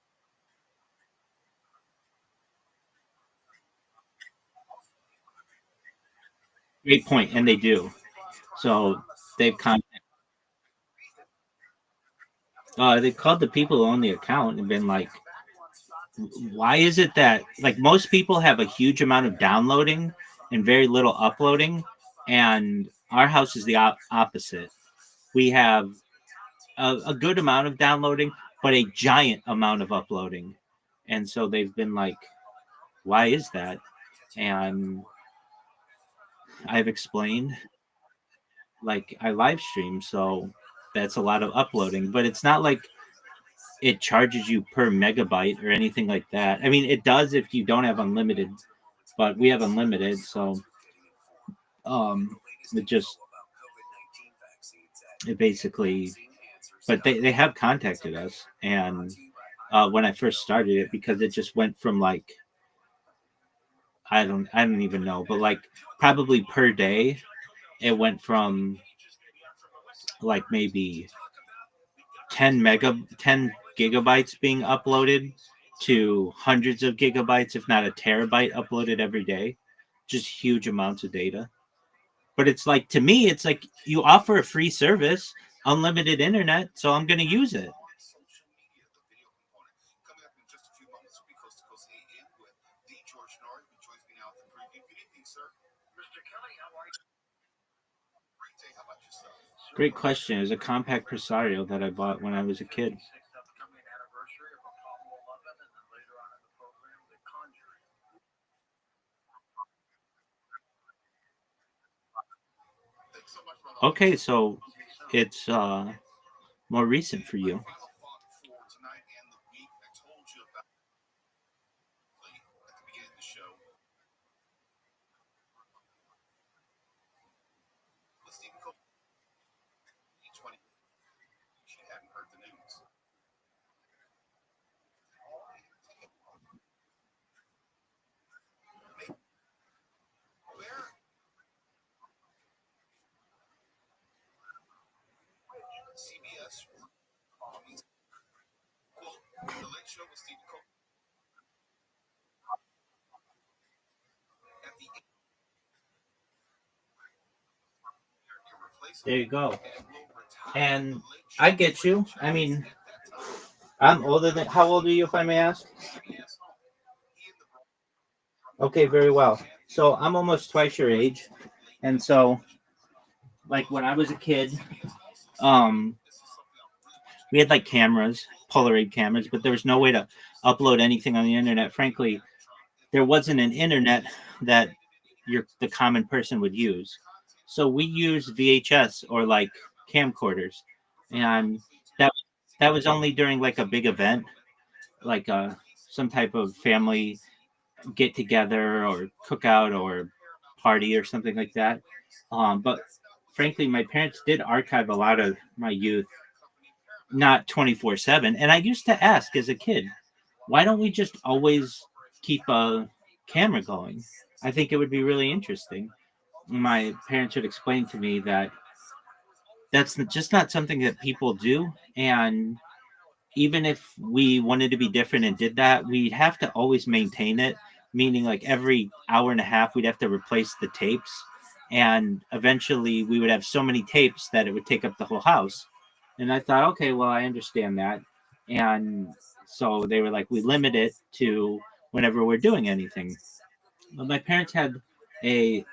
Great point, and they do. So they've they called the people who own the account and been like, why is it that like most people have a huge amount of downloading and very little uploading, and our house is the opposite. We have a good amount of downloading, but a giant amount of uploading, and so they've been like, why is that? And I've explained, like, I live stream, so that's a lot of uploading, but it's not like it charges you per megabyte or anything like that. I mean, it does if you don't have unlimited, but we have unlimited, so it just it basically. But they have contacted us, and when I first started it, because it just went from like I don't even know, but like probably per day, it went from like maybe 10 gigabytes being uploaded to hundreds of gigabytes, if not a terabyte uploaded every day. Just huge amounts of data. But it's like, to me, it's like you offer a free service, unlimited internet, so I'm going to use it. Great question. It was a compact Presario that I bought when I was a kid. Okay, so it's more recent for you. There you go. And I get you. I mean, I'm older than. How old are you, if I may ask? Okay, very well. So I'm almost twice your age, and so like when I was a kid, um, we had like cameras, Polaroid cameras, but there was no way to upload anything on the internet. Frankly, there wasn't an internet that the common person would use. So we used VHS or like camcorders, and that that was only during like a big event, like some type of family get together or cookout or party or something like that. But frankly, my parents did archive a lot of my youth, not 24/7. And I used to ask as a kid, why don't we just always keep a camera going? I think it would be really interesting. My parents would explain to me that that's just not something that people do. And even if we wanted to be different and did that, we'd have to always maintain it, meaning like every hour and a half, we'd have to replace the tapes. And eventually we would have so many tapes that it would take up the whole house. And I thought, okay, well, I understand that. And so they were like, we limit it to whenever we're doing anything. But my parents a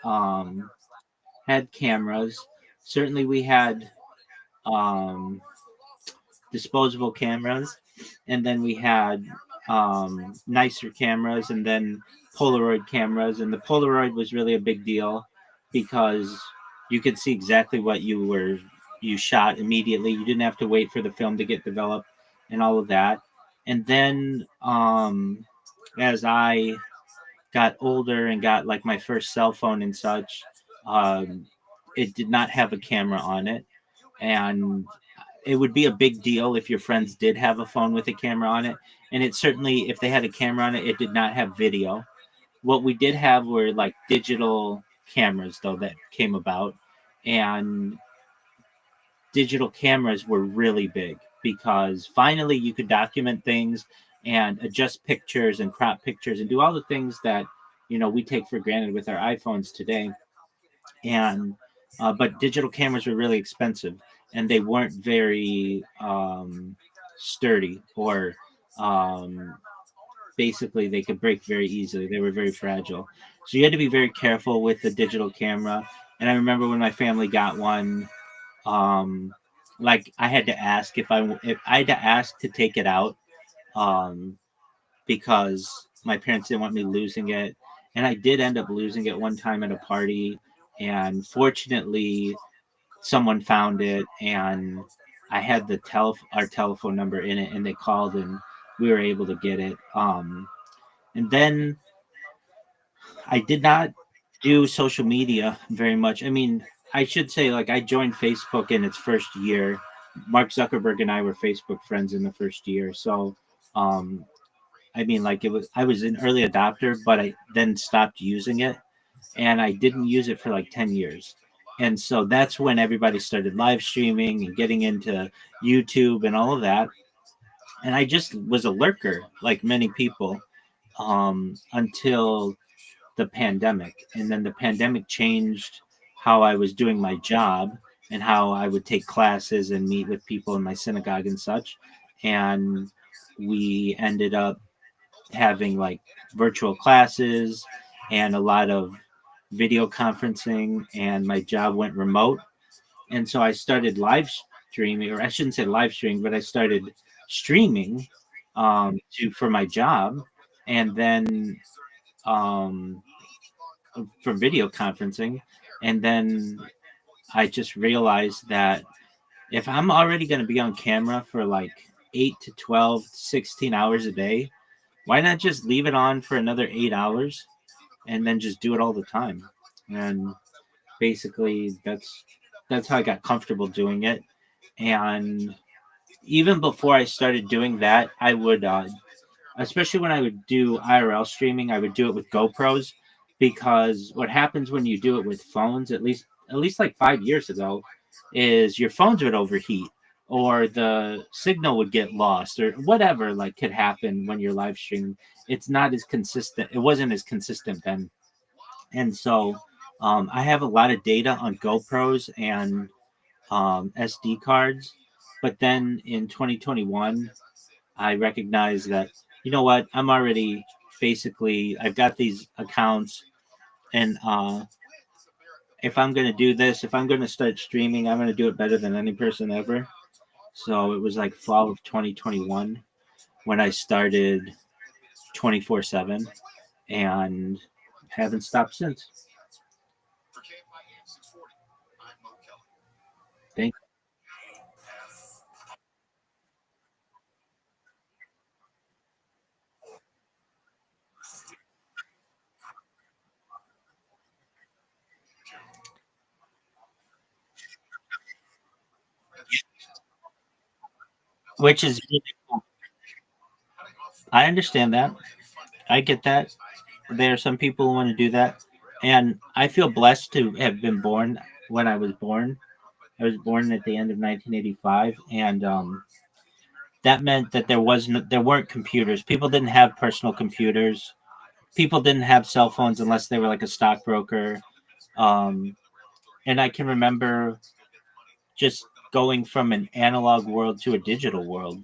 had cameras. Certainly we had um disposable cameras, and then we had nicer cameras, and then Polaroid cameras. And the Polaroid was really a big deal because you could see exactly what you shot immediately. You didn't have to wait for the film to get developed and all of that. And then as I got older and got like my first cell phone and such, it did not have a camera on it, and it would be a big deal if your friends did have a phone with a camera on it. And it certainly, if they had a camera on it, it did not have video. What we did have were like digital cameras, though, that came about. And digital cameras were really big because finally you could document things and adjust pictures and crop pictures and do all the things that, we take for granted with our iPhones today. And but digital cameras were really expensive, and they weren't very sturdy, or basically they could break very easily. They were very fragile, so you had to be very careful with the digital camera. And I remember when my family got one, like I had to ask if I had to ask to take it out, um, because my parents didn't want me losing it. And I did end up losing it one time at a party. And fortunately, someone found it, and I had our telephone number in it, and they called, and we were able to get it. And then I did not do social media very much. I mean, I should say, like, I joined Facebook in its first year. Mark Zuckerberg and I were Facebook friends in the first year. So, um, I mean, like, I was an early adopter, but I then stopped using it, and I didn't use it for like 10 years. And so that's when everybody started live streaming and getting into YouTube and all of that. And I just was a lurker, like many people, until the pandemic. And then the pandemic changed how I was doing my job and how I would take classes and meet with people in my synagogue and such. And we ended up having like virtual classes and a lot of video conferencing, and my job went remote. And so I started live streaming, or I shouldn't say live streaming, but I started streaming for my job. And then um, for video conferencing. And then I just realized that if I'm already going to be on camera for like 8 to 12, 16 hours a day, why not just leave it on for another 8 hours and then just do it all the time? And basically, that's how I got comfortable doing it. And even before I started doing that, I would, especially when I would do IRL streaming, I would do it with GoPros, because what happens when you do it with phones, at least like 5 years ago, is your phones would overheat, or the signal would get lost, or whatever like could happen when you're live streaming. It's not as consistent. It wasn't as consistent then. And so I have a lot of data on GoPros and SD cards. But then in 2021, I recognized that, you know what, I'm already basically, I've got these accounts, and if I'm going to do this, if I'm going to start streaming, I'm going to do it better than any person ever. So it was like fall of 2021 when I started 24/7, and haven't stopped since. Thank Which is really cool. I understand that. I get that. There are some people who want to do that. And I feel blessed to have been born when I was born. I was born at the end of 1985, and that meant that there weren't computers. People didn't have personal computers. People didn't have cell phones unless they were like a stockbroker. Um, and I can remember just going from an analog world to a digital world,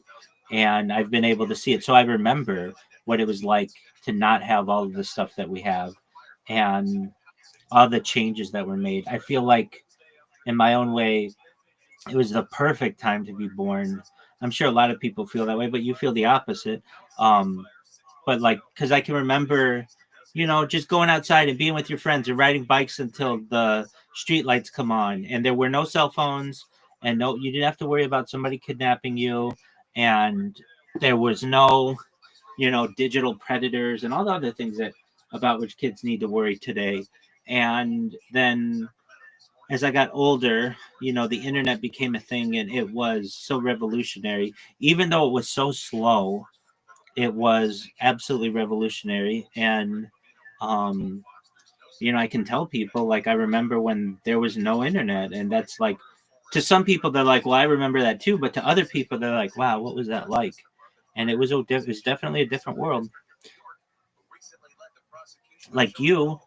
and I've been able to see it. So I remember what it was like to not have all of the stuff that we have, and all the changes that were made. I feel like, in my own way, it was the perfect time to be born. I'm sure a lot of people feel that way, but you feel the opposite. Um, but like, because I can remember, just going outside and being with your friends and riding bikes until the street lights come on, and there were no cell phones, and no, you didn't have to worry about somebody kidnapping you, and there was no, digital predators and all the other things that about which kids need to worry today. And then as I got older, the internet became a thing, and it was so revolutionary. Even though it was so slow, it was absolutely revolutionary. And I can tell people, like, I remember when there was no internet, and that's like, to some people they're like, well, I remember that too, but to other people they're like, wow, what was that like? And it was definitely a different world. Like you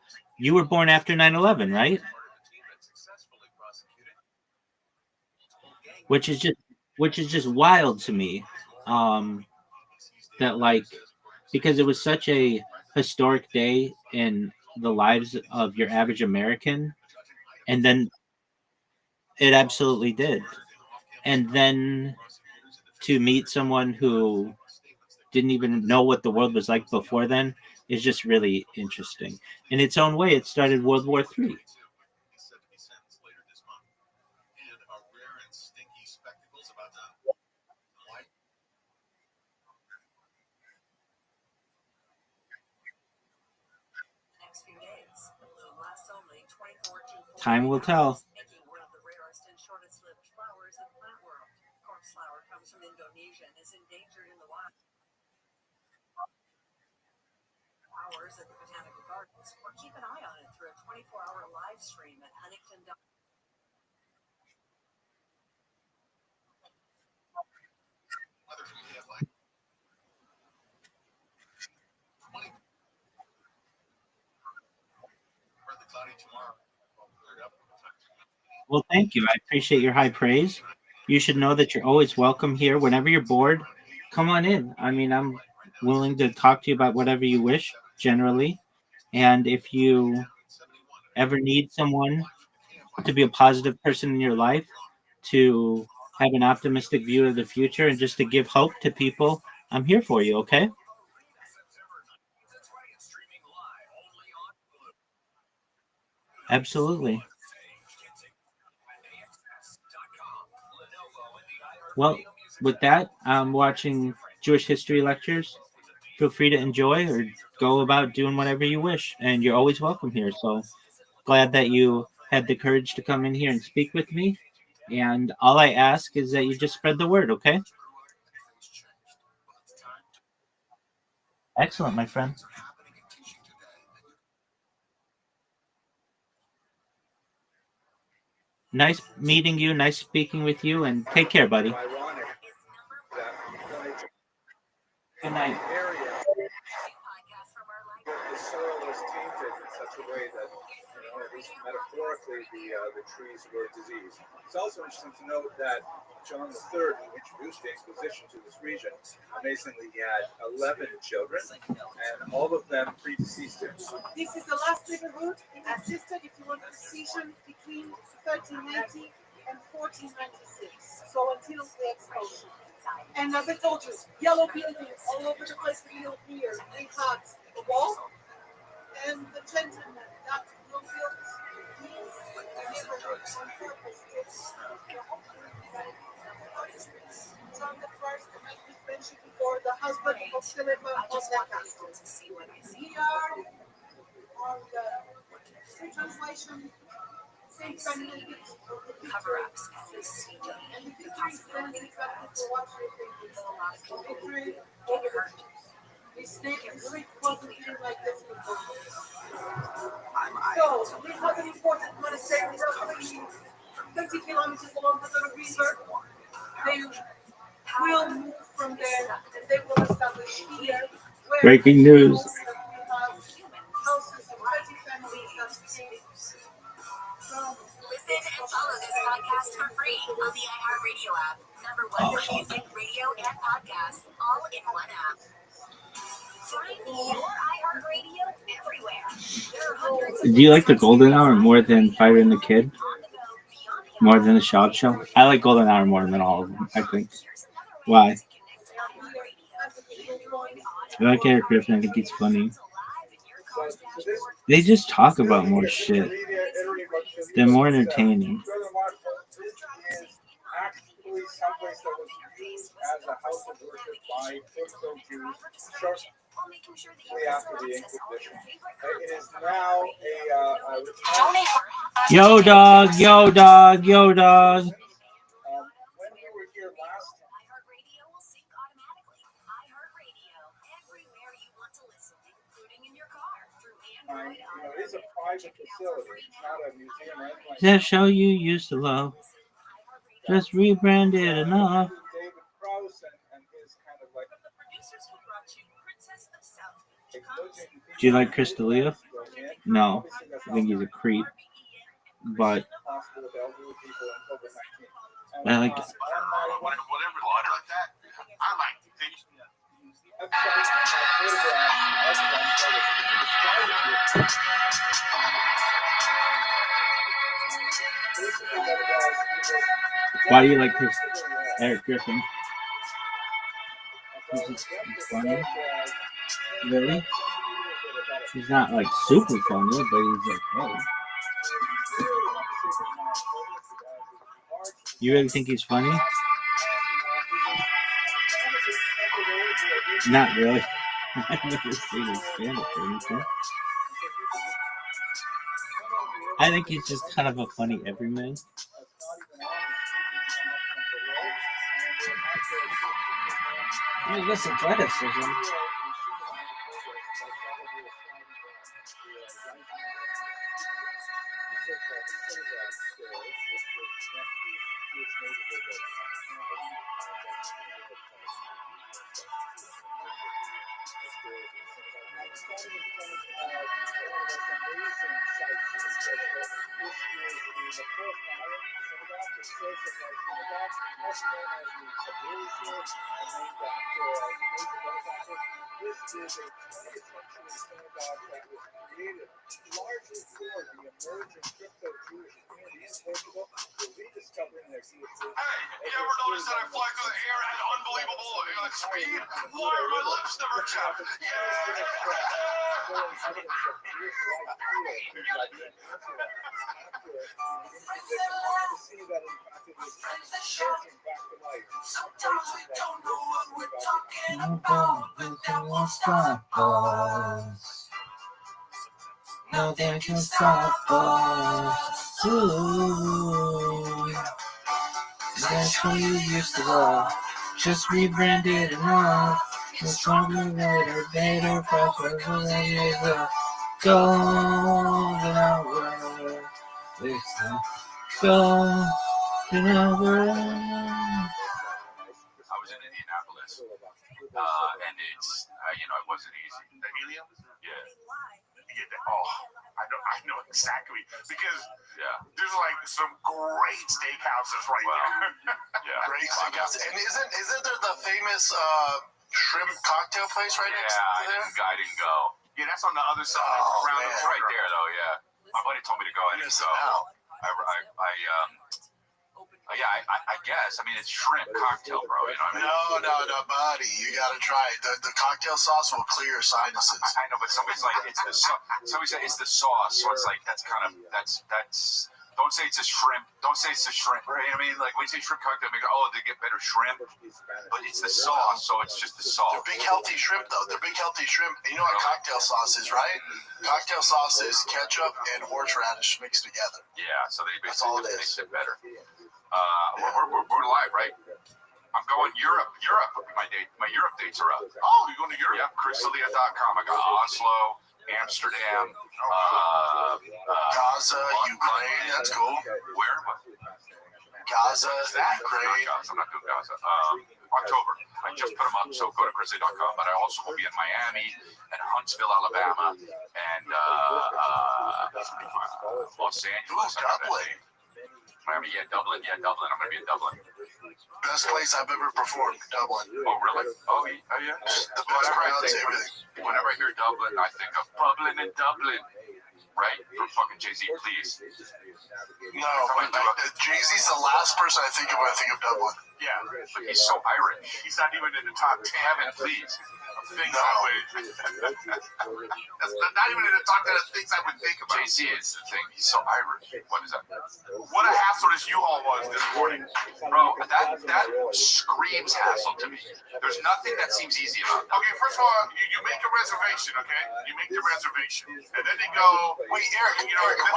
were born after 9/11, right? which is just wild to me. um that, like, because it was such a historic day in the lives of your average American, and then it absolutely did. And then to meet someone who didn't even know what the world was like before then is just really interesting. In its own way, it started World War III. Time will tell. Well, thank you. I appreciate your high praise. You should know that you're always welcome here. Whenever you're bored, come on in. I mean, I'm willing to talk to you about whatever you wish, generally. And if you ever need someone to be a positive person in your life, to have an optimistic view of the future, and just to give hope to people, I'm here for you, okay? Absolutely. Well, with that, I'm watching Jewish history lectures. Feel free to enjoy or go about doing whatever you wish. And you're always welcome here. So glad that you had the courage to come in here and speak with me. And all I ask is that you just spread the word, okay? Excellent, my friend. Nice meeting you. Nice speaking with you. And take care, buddy. Good night. The soil was tainted in such a way that, at least metaphorically, the trees were diseased. It's also interesting to note that John III, who introduced the Inquisition to this region, amazingly, he had 11 children, and all of them predeceased him. This is the last neighborhood in existed, if you want, a decision between 1380 and 1496. So until the expulsion. And as I told you, yellow buildings all over the place. Here, we had the wall, and the gentleman that will build these neighborhoods on purpose. John the First, I mentioned before, the husband of Philippa of Lancaster. Here on the free translation, Saint Benedict cover-ups and the victory stands exactly for what you think. Victory over hurt. This Greek wasn't here like this before. So, we have an important monastery roughly 30 kilometers along the river. They will move from there and they will establish here. Breaking news. Houses of 30 families that stay. Listen and follow this podcast for free on the iHeartRadio app. #1 for music, radio, and podcasts, all in one app. Find your iHeartRadio everywhere. Do you like the Golden Hour more than Fire and the Kid? More than the Shop Show? I like Golden Hour more than all of them, I think. Why? I like Eric Griffin. I think he's funny. They just talk about more shit. They're more entertaining. Actually, someplace that was used as a house of worship by Portugal Jews shortly after the Inquisition. It is now a retirement Yo, dog. Yo, dog. Yo, dog. When we were here last time, iHeartRadio will sync automatically. iHeartRadio, everywhere you want to listen, including in your car through Android. it is a private facility. It's not a museum or anything like That show you used to love. Just rebranded enough. David Krause and his kind of like Producers who brought you Princess of South exploding Do you like Chris D'Elia? No. I think he's a creep. But hospital with elderly people and COVID-19. I like Whatever like that. I like things. why do you like Chris Eric Griffin? He's just funny. Really? He's not like super funny, but he's okay. You really think he's funny? Not really. I've never seen him stand up or anything. I think he's just kind of a funny everyman. I mean, that's athleticism. Hey, you ever notice that I fly through the air at unbelievable speed? Why are my lips never chapped? Sometimes we don't know what we're talking Nothing can stop us. Nothing can stop us. Ooh. That's what you used to love. Just rebranded enough. The stronger, later, better, proper, golden hour. It's the golden hour. I was in Indianapolis, and it's it wasn't easy. Helium? Yeah. I know exactly because there's like some great steakhouses right there. Yeah, Great steakhouse. And isn't there the famous shrimp cocktail place right next to there? I didn't go. Yeah, that's on the other side. Around it's right there though. Yeah, my buddy told me to go. I didn't go. I guess. I mean, it's shrimp cocktail, bro. You know what I mean? No, buddy. You gotta try it. The cocktail sauce will clear your sinuses. I know, but somebody's like, it's the somebody said it's the sauce, so it's like that's. Don't say it's a shrimp. Don't say it's a shrimp. Right? You know what I mean? Like when you say shrimp cocktail, they go, oh, they get better shrimp, but it's the sauce, so it's just the sauce. They're big healthy shrimp though. They're big healthy shrimp. You know what cocktail sauce is, right? Cocktail sauce is ketchup and horseradish mixed together. Yeah, so they That's all it basically is. makes it better. We're live, right? I'm going Europe. My Europe dates are up. Oh, you're going to Europe? Yeah, chrisdelia.com. I got Oslo, Amsterdam, Gaza, Ukraine. That's cool. Where? Gaza, I'm Ukraine. not doing Gaza. October. I just put them up, so go to chrisdelia.com. But I also will be in Miami and Huntsville, Alabama, and Los Angeles. Dublin. Miami, Dublin. I'm going to be in Dublin. Best place I've ever performed, Dublin. Oh, really? Oh, yeah. The best crowds, everything. Whenever I hear Dublin, I think of Bublin in Dublin. Right? From fucking Jay-Z, please. No, Jay-Z's the last person I think of when I think of Dublin. Yeah, but he's so Irish. He's not even in the top 10. Heaven, please. things I would. That's not even to talk about the things I would think about. JC is the thing. He's so Irish. What is that? What a hassle this U-Haul was this morning. Bro, that screams hassle to me. There's nothing that seems easy about that. Okay, first of all, you make a reservation, okay? You make the reservation. And then they go, Wait, Eric,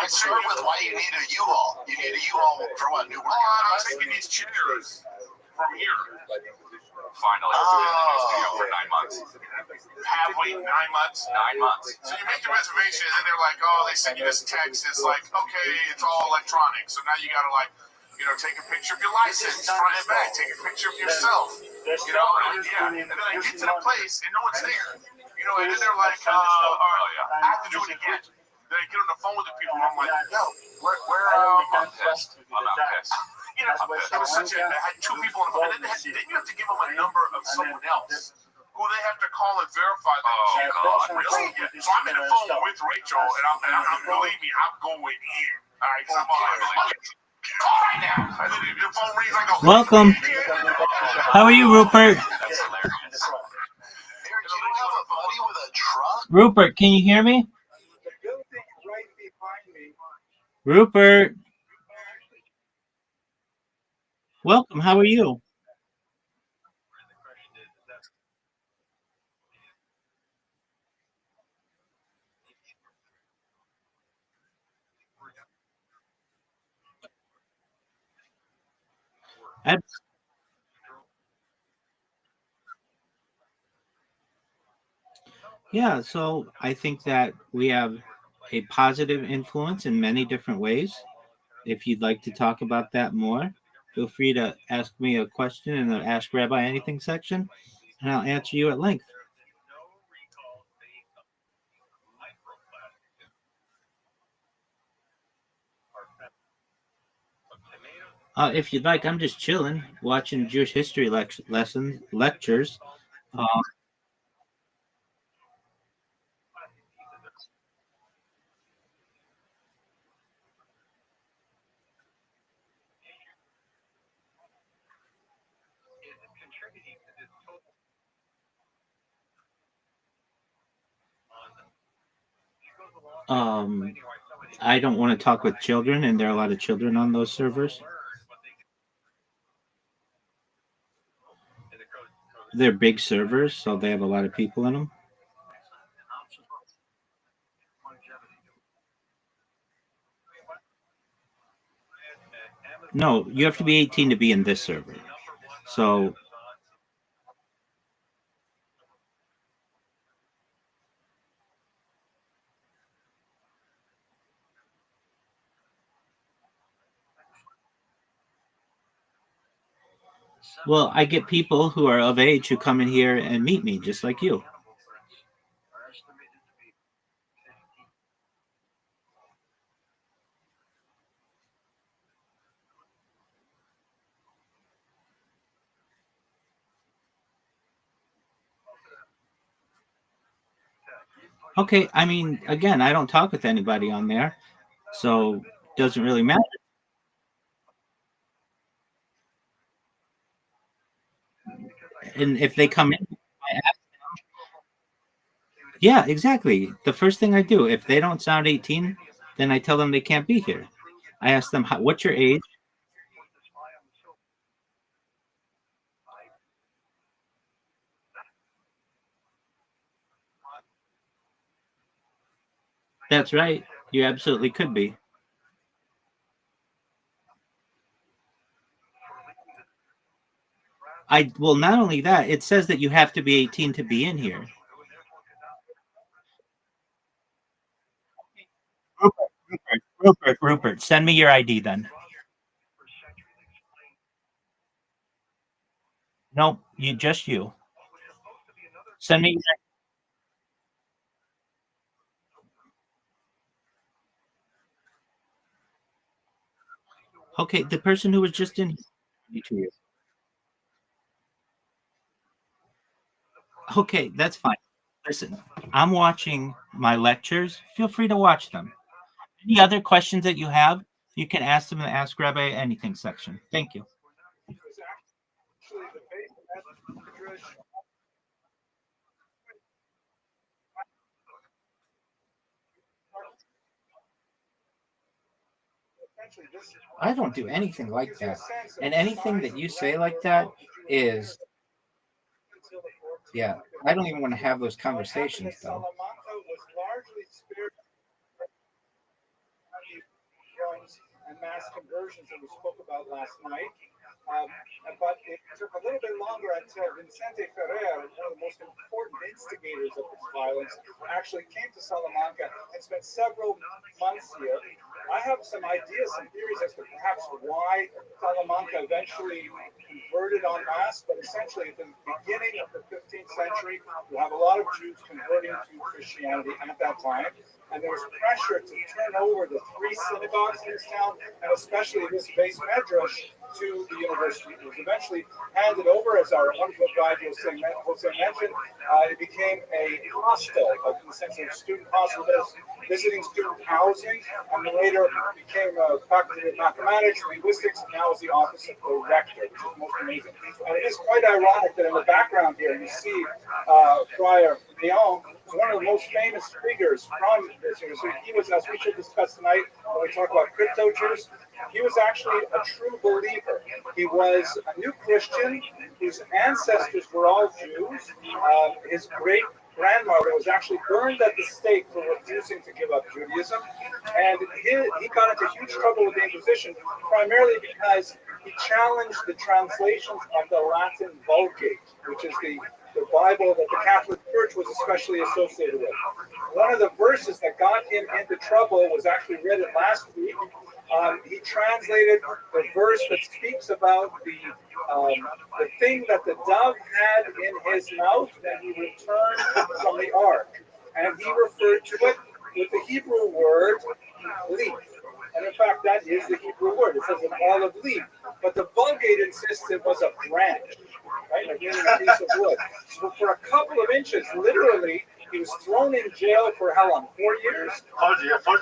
let's start with why you need a U-Haul. You need a U-Haul for what? New work? I'm taking these chairs from here. Finally, for 9 months. Halfway, 9 months. 9 months. So you make the reservation, and then they're like, oh, they send you this text. It's like, okay, it's all electronic. So now you got to, like, take a picture of your license, front and back. Take a picture of yourself. And then I get to the place, and no one's there. And then they're like, all right, I have to do it again. Then I get on the phone with the people, and I'm like, yo, I'm pissed. I'm not pissed. it was such a, I had two people on the phone, and then you have to give them a number of someone else who they have to call and verify that. Oh, God, really? Yeah. So I'm in the phone with Rachel, and I'm believe me, I'm going in. All right, so I'm call right now. And then the phone rings like a Welcome. How are you, Rupert? That's hilarious. Eric, you don't have a buddy with a truck? Rupert, can you hear me? Rupert. Welcome. How are you? Yeah, so I think that we have a positive influence in many different ways. If you'd like to talk about that more, feel free to ask me a question in the Ask Rabbi Anything section, and I'll answer you at length. If you'd like, I'm just chilling, watching Jewish history lectures. I don't want to talk with children, and there are a lot of children on those servers. They're big servers, so they have a lot of people in them. No, you have to be 18 to be in this server. So, well, I get people who are of age who come in here and meet me, just like you. Okay, I mean, again, I don't talk with anybody on there, so it doesn't really matter. And if they come in, I ask them. Yeah, exactly. The first thing I do, if they don't sound 18, then I tell them they can't be here. I ask them, what's your age? That's right. You absolutely could be. Well, not only that, it says that you have to be 18 to be in here. Rupert, send me your ID then. No, you. Send me. Okay, the person who was just in. Okay, that's fine. Listen, I'm watching my lectures. Feel free to watch them. Any other questions that you have, you can ask them in the Ask Rabbi Anything section. Thank you. essentially this. I don't do anything like that. And anything that you say like that is, yeah, I don't even want to have those conversations, though. Salamanca was largely spared and mass conversions that we spoke about last night. But it took a little bit longer until Vicente Ferrer, one of the most important instigators of this violence, actually came to Salamanca and spent several months here. I have some ideas, some theories as to perhaps why Salamanca eventually converted en masse, but essentially at the beginning of the 15th century, you have a lot of Jews converting to Christianity at that time. And there was pressure to turn over the 3 synagogues in this town, and especially this base medrash, to the university. It was eventually handed over, as our wonderful guide Jose mentioned. It became a hostel, in the sense of student hospitals, visiting student housing, and then later became a faculty of mathematics, linguistics, and now is the office of the rector, which is most amazing. And it is quite ironic that in the background here, you see Friar Leon, one of the most famous figures from this university. He was, as we should discuss tonight when we talk about crypto Jews, he was actually a true believer. He was a new Christian whose ancestors were all Jews. His great grandmother was actually burned at the stake for refusing to give up Judaism. And he got into huge trouble with the Inquisition, primarily because he challenged the translations of the Latin Vulgate, which is the Bible that the Catholic Church was especially associated with. One of the verses that got him into trouble was actually read it last week. He translated the verse that speaks about the thing that the dove had in his mouth when he returned from the ark. And he referred to it with the Hebrew word leaf. And in fact, that is the Hebrew word. It says an olive leaf. But the Vulgate insists it was a branch, right? Like meaning a piece of wood. So for a couple of inches, literally, he was thrown in jail for how long? 4 years? 4 years. 4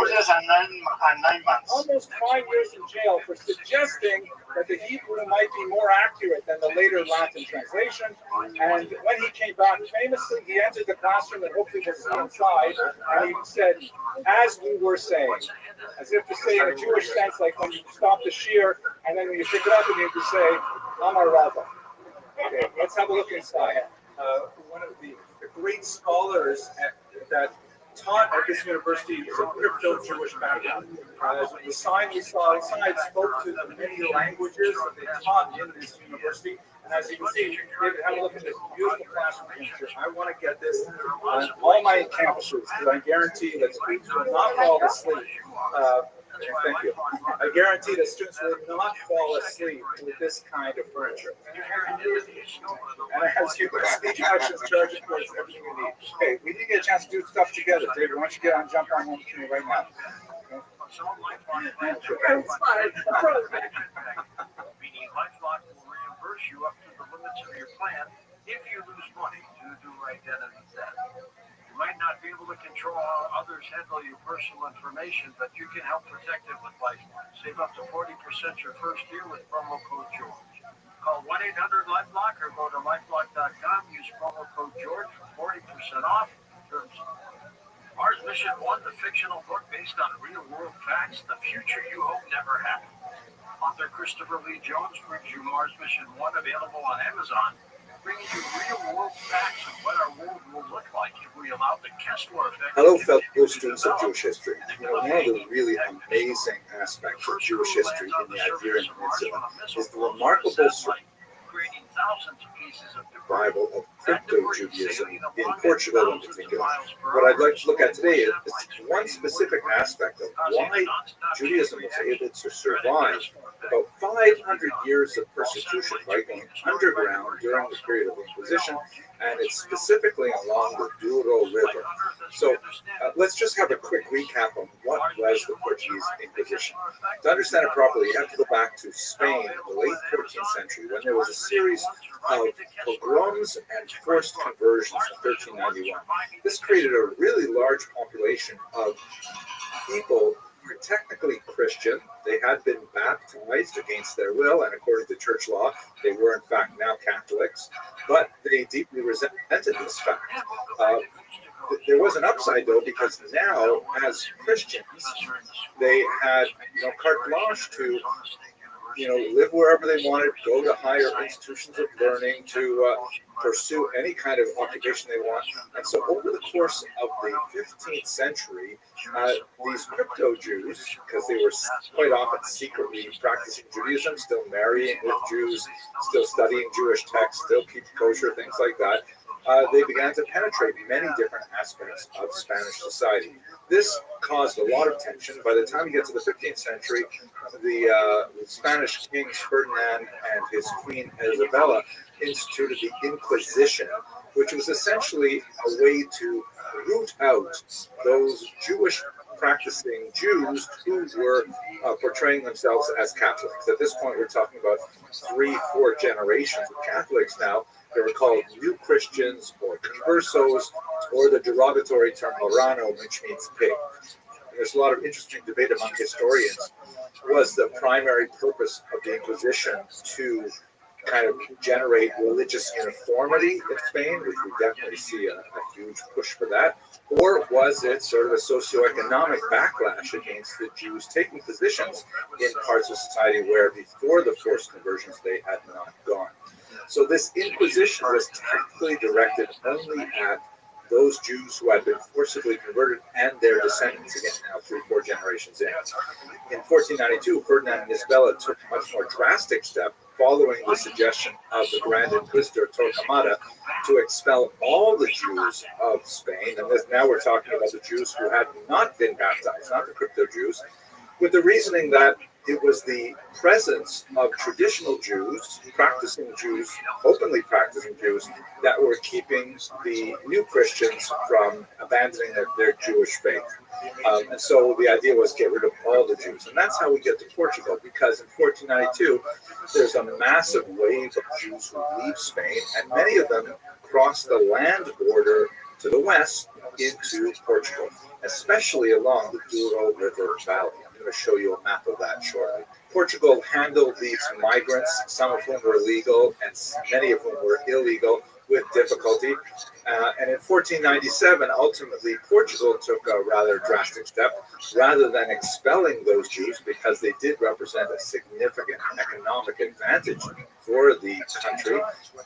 years and 9 months. Almost 5 years in jail for suggesting that the Hebrew might be more accurate than the later Latin translation. And when he came back, famously, he entered the classroom and hopefully was inside, and he said, as we were saying, as if to say in a Jewish sense, like when you stop the shear, and then when you pick it up, and you have to say, Amar Rava. Okay, let's have a look inside. One of the great scholars that taught at this university is a crypto-Jewish background. The sign we saw outside spoke to the many languages that they taught in this university. And as you can see, David, have a look at this beautiful classroom picture. I want to get this on all my campuses because I guarantee that students will not fall asleep. Thank you. I guarantee that students will not fall asleep with this kind of furniture. And it has you speech actions, charge, of course, everything you need. Okay, we didn't get a chance to do stuff together. David, why don't you jump on one with me right now? Meaning LifeLock will reimburse you up to the limits of your plan if you lose money due to identity theft. You might not be able to control how others handle your personal information, but you can help protect it with LifeLock. Save up to 40% your first year with promo code George. Call 1-800-LifeLock or go to lifelock.com. Use promo code George for 40% off. Mars Mission 1, the fictional book based on real-world facts, the future you hope never happened. Author Christopher Lee Jones brings you Mars Mission 1, available on Amazon, bringing you real-world facts of what our world will look like if we allow the Kessler effect. Hello, fellow students of Jewish history. One of the really amazing aspects of Jewish history in the Iberian Peninsula is the remarkable creating thousands of pieces of survival of crypto-Judaism in Portugal in particular. What I'd like to look at today is one specific aspect of why Judaism was able to survive about 500 years of persecution by going underground during the period of the Inquisition, and it's specifically along the Douro River. So let's just have a quick recap on what was the Portuguese Inquisition. To understand it properly, you have to go back to Spain in the late 14th century when there was a series of pogroms and forced conversions in 1391. This created a really large population of people who were technically Christian. They had been baptized against their will, and according to church law, they were in fact now Catholics, but they deeply resented this fact. there was an upside though, because now as Christians, they had carte blanche to live wherever they wanted, go to higher institutions of learning, to pursue any kind of occupation they want. And so over the course of the 15th century, these crypto Jews, because they were quite often secretly practicing Judaism, still marrying with Jews, still studying Jewish texts, still keep kosher, things like that, they began to penetrate many different aspects of Spanish society. This caused a lot of tension. By the time you get to the 15th century, the Spanish kings Ferdinand and his queen Isabella instituted the Inquisition, which was essentially a way to root out those Jewish practicing Jews who were portraying themselves as Catholics. At this point, we're talking about 3-4 generations of Catholics now. They were called New Christians or Conversos, or the derogatory term Marrano, which means pig. And there's a lot of interesting debate among historians. Was the primary purpose of the Inquisition to kind of generate religious uniformity in Spain, which we definitely see a huge push for that, or was it sort of a socioeconomic backlash against the Jews taking positions in parts of society where before the forced conversions they had not gone? So this Inquisition was technically directed only at those Jews who had been forcibly converted and their descendants, again now 3-4 generations in. In 1492, Ferdinand and Isabella took a much more drastic step, following the suggestion of the Grand Inquisitor Torquemada, to expel all the Jews of Spain. And now we're talking about the Jews who had not been baptized, not the crypto Jews, with the reasoning that it was the presence of traditional Jews, practicing Jews, openly practicing Jews, that were keeping the new Christians from abandoning their Jewish faith. And so the idea was get rid of all the Jews. And that's how we get to Portugal, because in 1492, there's a massive wave of Jews who leave Spain, and many of them cross the land border to the west into Portugal, especially along the Douro River Valley. I'm going to show you a map of that shortly. Portugal handled these migrants, some of whom were legal and many of whom were illegal, with difficulty. And in 1497, ultimately, Portugal took a rather drastic step. Rather than expelling those Jews, because they did represent a significant economic advantage for the country,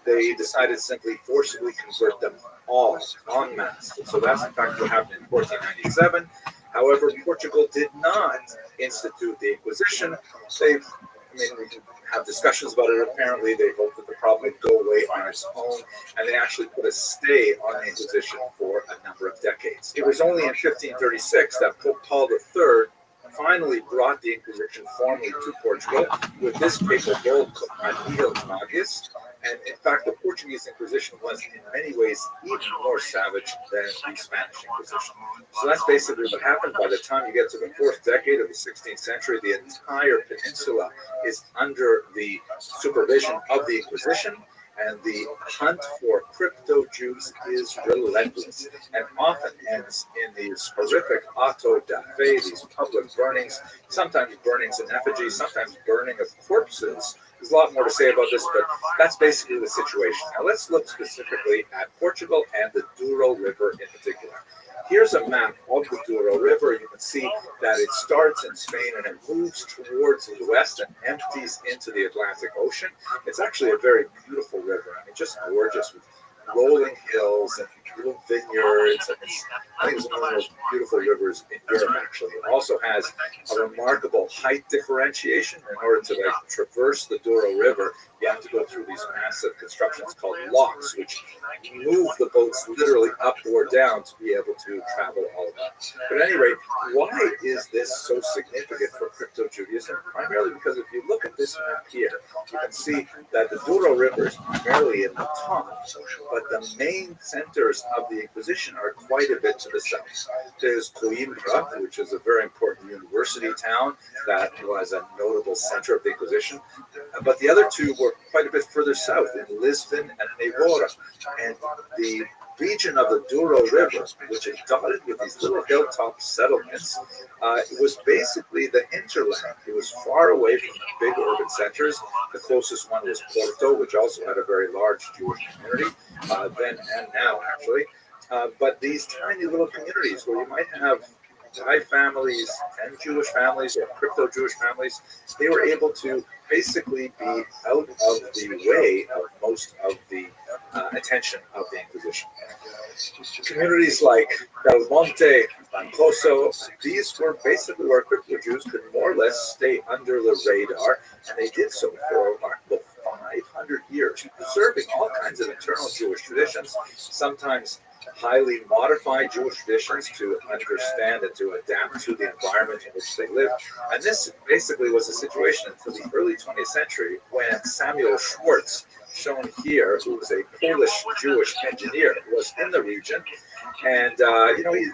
they decided to simply forcibly convert them all en masse. So that's in fact what happened in 1497. However, Portugal did not institute the Inquisition. We can have discussions about it. Apparently, they hoped that the problem would go away on its own, and they actually put a stay on the Inquisition for a number of decades. It was only in 1536 that Pope Paul III finally brought the Inquisition formally to Portugal with this papal bull called Nihil Magis. And in fact, the Portuguese Inquisition was in many ways even more savage than the Spanish Inquisition. So that's basically what happened. By the time you get to the 4th decade of the 16th century, the entire peninsula is under the supervision of the Inquisition, and the hunt for crypto Jews is relentless and often ends in these horrific auto da fe, these public burnings, sometimes burnings in effigy, sometimes burning of corpses. There's a lot more to say about this, but that's basically the situation. Now let's look specifically at Portugal and the Douro River in particular. Here's a map of the Douro River. You can see that it starts in Spain and it moves towards the west and empties into the Atlantic Ocean. It's actually a very beautiful river. I mean, just gorgeous, with rolling hills and little vineyards. I think it's one of the most beautiful rivers in Europe, actually. It also has a remarkable height differentiation. In order to traverse the Douro River, you have to go through these massive constructions called locks, which move the boats literally up or down to be able to travel all of that. But at any rate, why is this so significant for crypto Judaism? Primarily because if you look at this map here, you can see that the Douro River is primarily in the top, but the main centers of the Inquisition are quite a bit to the south. There's Coimbra, which is a very important university town that was a notable center of the Inquisition, but the other two were quite a bit further south, in Lisbon and Évora. And the region of the Douro River, which is dotted with these little hilltop settlements, was basically the hinterland. It was far away from the big urban centers. The closest one was Porto, which also had a very large Jewish community, then and now, actually. But these tiny little communities where you might have Thai families and Jewish families or crypto Jewish families, they were able to basically be out of the way of most of the attention of the Inquisition. Communities like Belmonte, Mancoso, these were basically where crypto Jews could more or less stay under the radar, and they did so for a remarkable 500 years, preserving all kinds of internal Jewish traditions, sometimes highly modified Jewish traditions to understand and to adapt to the environment in which they lived. And this basically was a situation until the early 20th century when Samuel Schwartz, shown here, who was a Polish Jewish engineer, was in the region. And,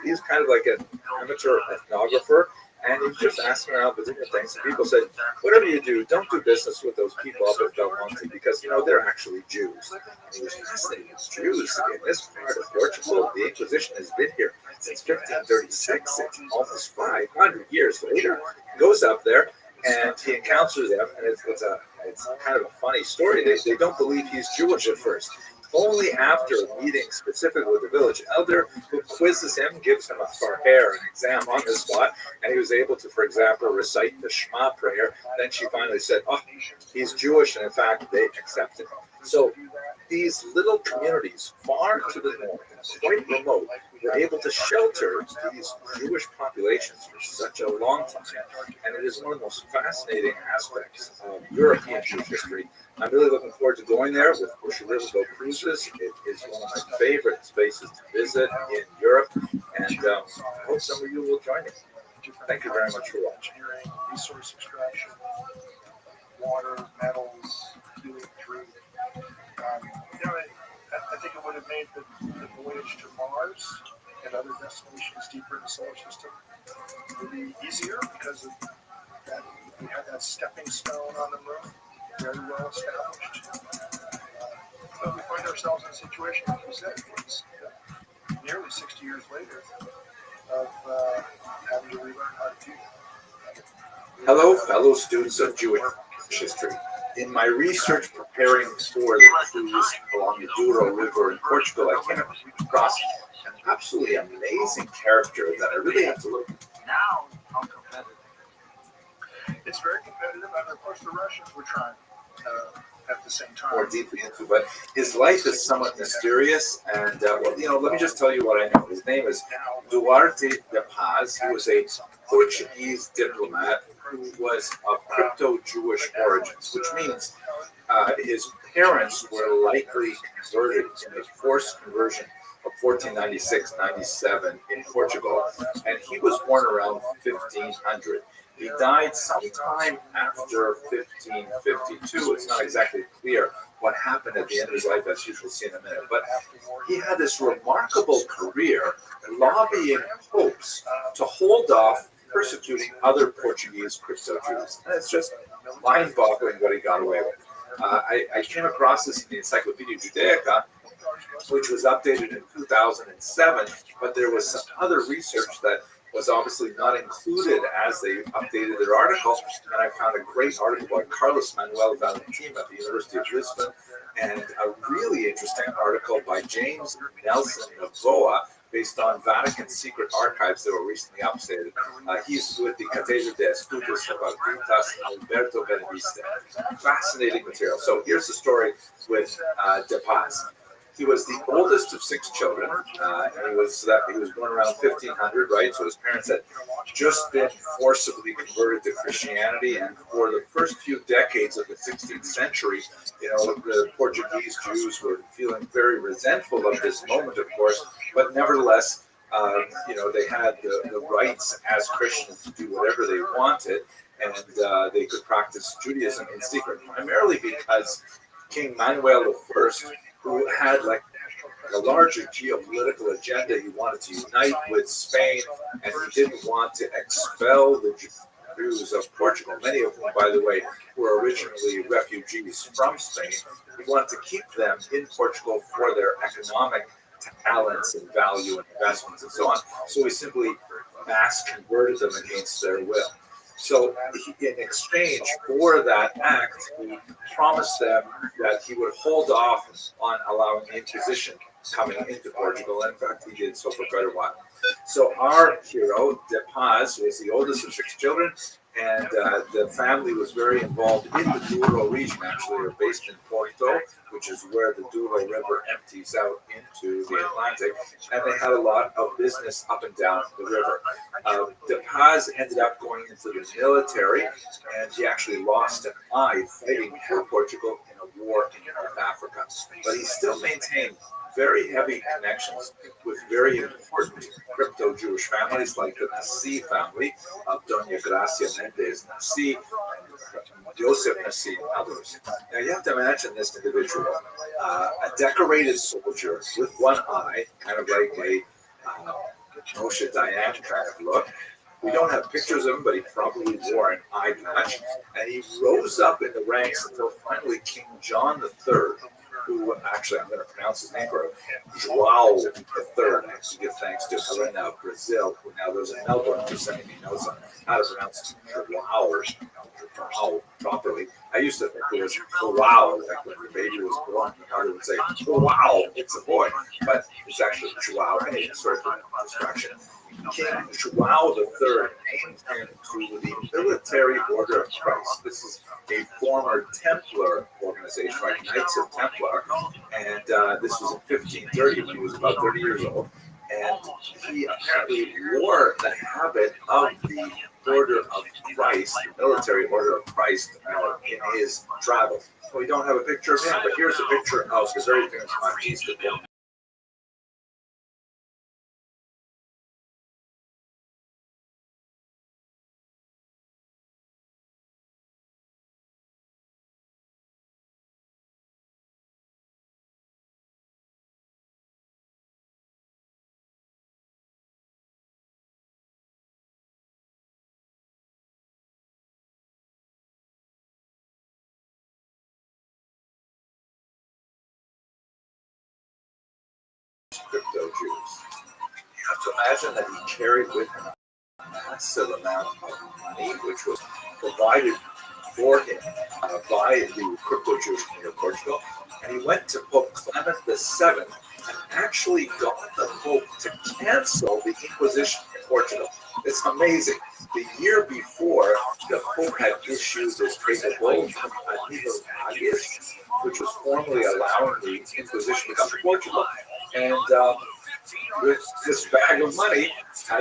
he's kind of like an amateur ethnographer. And he was just asking around for different things. And people said, whatever you do, don't do business with those people up at Belmonte because, they're actually Jews. And he was fascinated with Jews in this part of Portugal. The Inquisition has been here since 1536. It's almost 500 years later. He goes up there and he encounters them. And it's kind of a funny story. They don't believe he's Jewish at first. Only after meeting specifically with the village elder who quizzes him, gives him a farher, an exam on the spot, and he was able to, for example, recite the Shema prayer. Then she finally said, oh, he's Jewish, and in fact, they accepted him. So these little communities, far to the north, quite remote, were able to shelter these Jewish populations for such a long time. And it is one of the most fascinating aspects of European Jewish history. I'm really looking forward to going there with Go Cruises. It is one of my favorite spaces to visit in Europe, and I hope some of you will join me. Thank you very much for watching. Resource extraction, water, metals, doing through. I think it would have made the voyage to Mars and other destinations deeper in the solar system would be easier because of that. We had that stepping stone on the moon, very well established. But we find ourselves in a situation, like you said, it's nearly 60 years later of having to relearn how to do that. Hello, fellow students of Jewish history. In my research preparing for the cruise along the Douro River in Portugal, I came across an absolutely amazing character that I really have to look at. Now, how competitive? It's very competitive, and of course the Russians were trying at the same time. More deeply into, but his life is somewhat mysterious, and let me just tell you what I know. His name is Duarte de Paz. He was a Portuguese diplomat who was of crypto-Jewish origins, which means his parents were likely converted in a forced conversion of 1496-97 in Portugal, and he was born around 1500. He died sometime after 1552. It's not exactly clear what happened at the end of his life, as you will see in a minute. But he had this remarkable career lobbying popes to hold off persecuting other Portuguese crypto Jews. And it's just mind-boggling what he got away with. I came across this in the Encyclopedia Judaica, which was updated in 2007, but there was some other research that was obviously not included as they updated their article. And I found a great article by Carlos Manuel Valentim at the University of Lisbon, and a really interesting article by James Nelson Novoa, based on Vatican secret archives that were recently updated. He's with the Catedral de Estudios Sabarditas Alberto Benediste. Fascinating material. So here's the story with De Paz. He was the oldest of 6 children, and he was born around 1500, right? So his parents had just been forcibly converted to Christianity, and for the first few decades of the 16th century, the Portuguese Jews were feeling very resentful of this moment, of course, but nevertheless, they had the rights as Christians to do whatever they wanted, and they could practice Judaism in secret, primarily because King Manuel I, who had a larger geopolitical agenda. He wanted to unite with Spain, and he didn't want to expel the Jews of Portugal, many of whom, by the way, were originally refugees from Spain. He wanted to keep them in Portugal for their economic talents and value and investments and so on. So he simply mass converted them against their will. So in exchange for that act, he promised them that he would hold off on allowing the Inquisition coming into Portugal. In fact, he did so for quite a while. So our hero, De Paz, was the oldest of 6 children, and the family was very involved in the Douro region. Actually, they're based in Porto, which is where the Douro River empties out into the Atlantic, and they had a lot of business up and down the river. De Paz ended up going into the military, and he actually lost an eye fighting for Portugal in a war in North Africa. But he still maintained very heavy connections with very important crypto-Jewish families like the Nasi family of Doña Gracia Mendez Nasi, Joseph Nasi, and others. Now you have to imagine this individual, a decorated soldier with one eye, kind of like a Moshe Dayan kind of look. We don't have pictures of him, but he probably wore an eye patch, and he rose up in the ranks until finally King John III, who actually, I'm going to pronounce his name correctly, João III. I have to give thanks to Helena of Brazil, who now lives in Melbourne, for sending me notes on how to pronounce João properly. I used to think it was João, like when the baby was born, my mother would say, wow, it's a boy, but it's actually João. Anyway, sorry for the distraction. King João III named him to the Military Order of Christ. This is a former Templar organization, right? Knights of Templar, and this was in 1530 when he was about 30 years old. And he apparently wore the habit of the Order of Christ, the Military Order of Christ, in his travels. So we don't have a picture of him, but here's a picture of the very famous Marquis de Porto. Crypto Jews. You have to imagine that he carried with him a massive amount of money, which was provided for him by the crypto Jewish king of Portugal. And he went to Pope Clement VII and actually got the Pope to cancel the Inquisition in Portugal. It's amazing. The year before, the Pope had issued this papal bull from which was formally allowing the Inquisition to come to Portugal. And with this bag of money,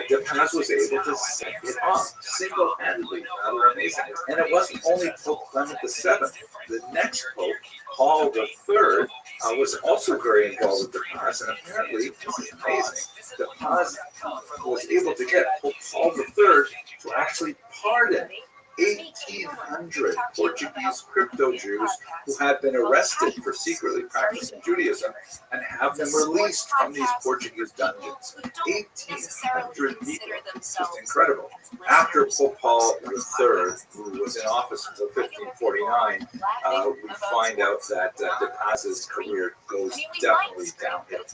De Paz was able to set it up single-handedly. Rather amazing. And it wasn't only Pope Clement VII. The next Pope, Paul III, was also very involved with De Paz. And apparently, this is amazing, De Paz was able to get Pope Paul III to actually pardon 1,800 Portuguese crypto Jews who had been arrested for secretly practicing Judaism and have them released from these Portuguese dungeons. 1,800 people. Just incredible. After Pope Paul III, who was in office until 1549, we find out that De Paz's career goes definitely downhill.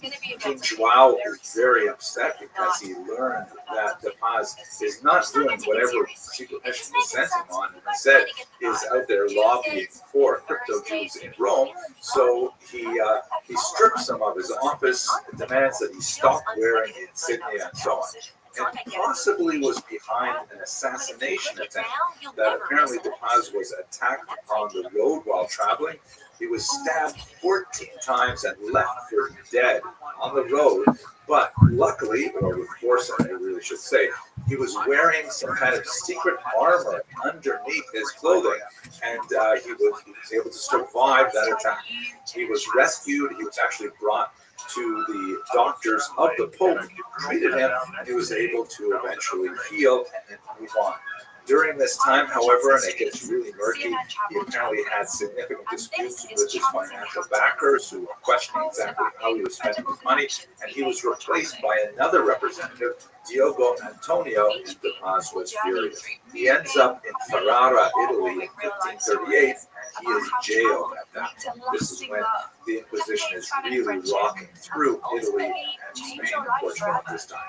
King João is very upset because he learned that De Paz is not doing whatever secret mission was sent him on, and instead is out there lobbying for crypto Jews in Rome. So he strips him of his office, demands that he stop wearing the insignia, and so on. And possibly was behind an assassination attempt that apparently De Paz was attacked on the road while traveling. He was stabbed 14 times and left for dead on the road. But luckily, or with foresight, I really should say, he was wearing some kind of secret armor underneath his clothing, and he was able to survive that attack. He was rescued. He was actually brought to the doctors of the Pope, who treated him, and he was able to eventually heal and move on. During this time, however, and it gets really murky, he apparently had significant disputes with his financial backers who were questioning exactly how he was spending his money, and he was replaced by another representative, Diogo Antonio, and De Paz was furious. He ends up in Ferrara, Italy in 1538, and he is jailed at that point. This is when the Inquisition is really rocking through Italy and Spain and Portugal at this time.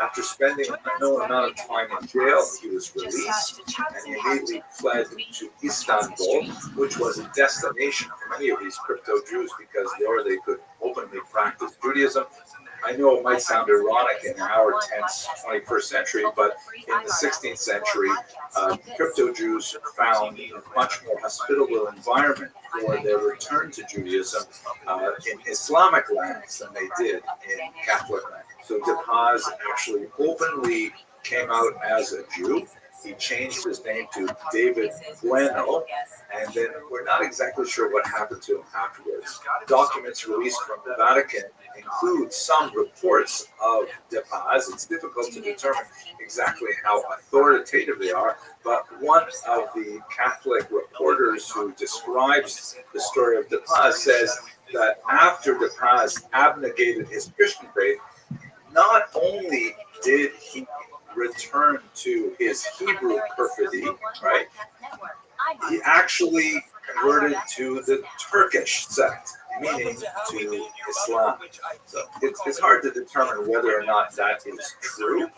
After spending an unknown amount of time in jail, he was released, and he immediately fled to Istanbul, which was a destination for many of these crypto Jews because there they could hopefully openly practiced Judaism. I know it might sound ironic in our tense 21st century, but in the 16th century, crypto Jews found a much more hospitable environment for their return to Judaism in Islamic lands than they did in Catholic lands. So DePaz actually openly came out as a Jew. He changed his name to David Bueno, and then we're not exactly sure what happened to him afterwards. Documents released from the Vatican include some reports of DePaz. It's difficult to determine exactly how authoritative they are, but one of the Catholic reporters who describes the story of DePaz says that after DePaz abnegated his Christian faith, not only did he return to his Hebrew perfidy, right? He actually converted to the Turkish sect, meaning to Islam. So it's hard to determine whether or not that is true.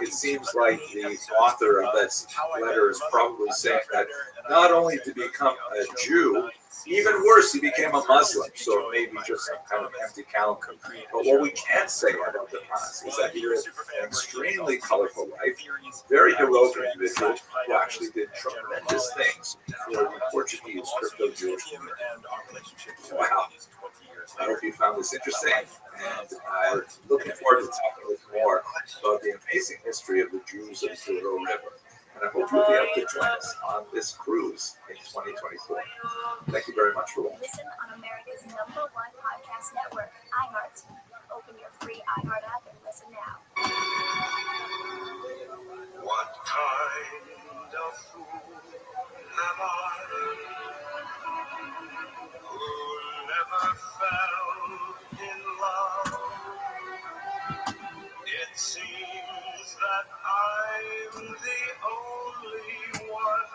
It seems like the author of this letter is probably saying that not only to become a Jew, even worse, he became a Muslim, so maybe just some kind of empty calendar. But what we can say about DePaz is that he lived an extremely colorful life, very heroic individual who actually did tremendous things for the Portuguese crypto Jewish community. Wow. I hope you found this interesting, and I'm looking forward to talking with more about the amazing history of the Jews of the Douro River. And I hope you'll be able to join us on this cruise in 2024. Thank you very much for watching. Listen on America's #1 podcast network, iHeart. Open your free iHeart app and listen now. What kind of fool am I who never fell in love? It seems that I'm the only one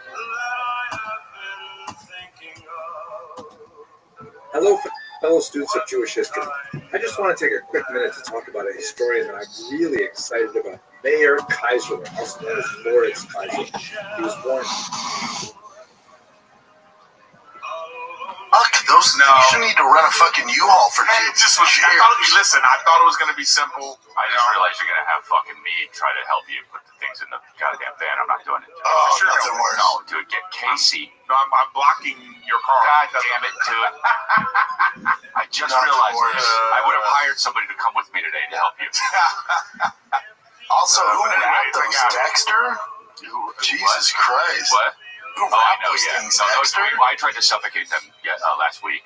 that I have been thinking of. Hello, fellow students of Jewish history. I just want to take a quick minute to talk about a historian that I'm really excited about, Mayer Kaiser, also known as Moritz Kaiser. He was born. Fuck those. No. You should need to run a fucking U-Haul for kids. Just was, listen, I thought it was going to be simple. I just realized you're going to have fucking me try to help you put the things in the goddamn van. I'm not doing it. Oh, sure, nothing worse. No, dude, get Casey. No, I'm blocking your car. God damn it, dude. I just realized this. I would have hired somebody to come with me today to help you. Also, who But wrapped anyways, those, Dexter? Jesus Christ. What? Who Oh, I wrapped know, those yeah. things, No, Dexter? I tried to suffocate them last week.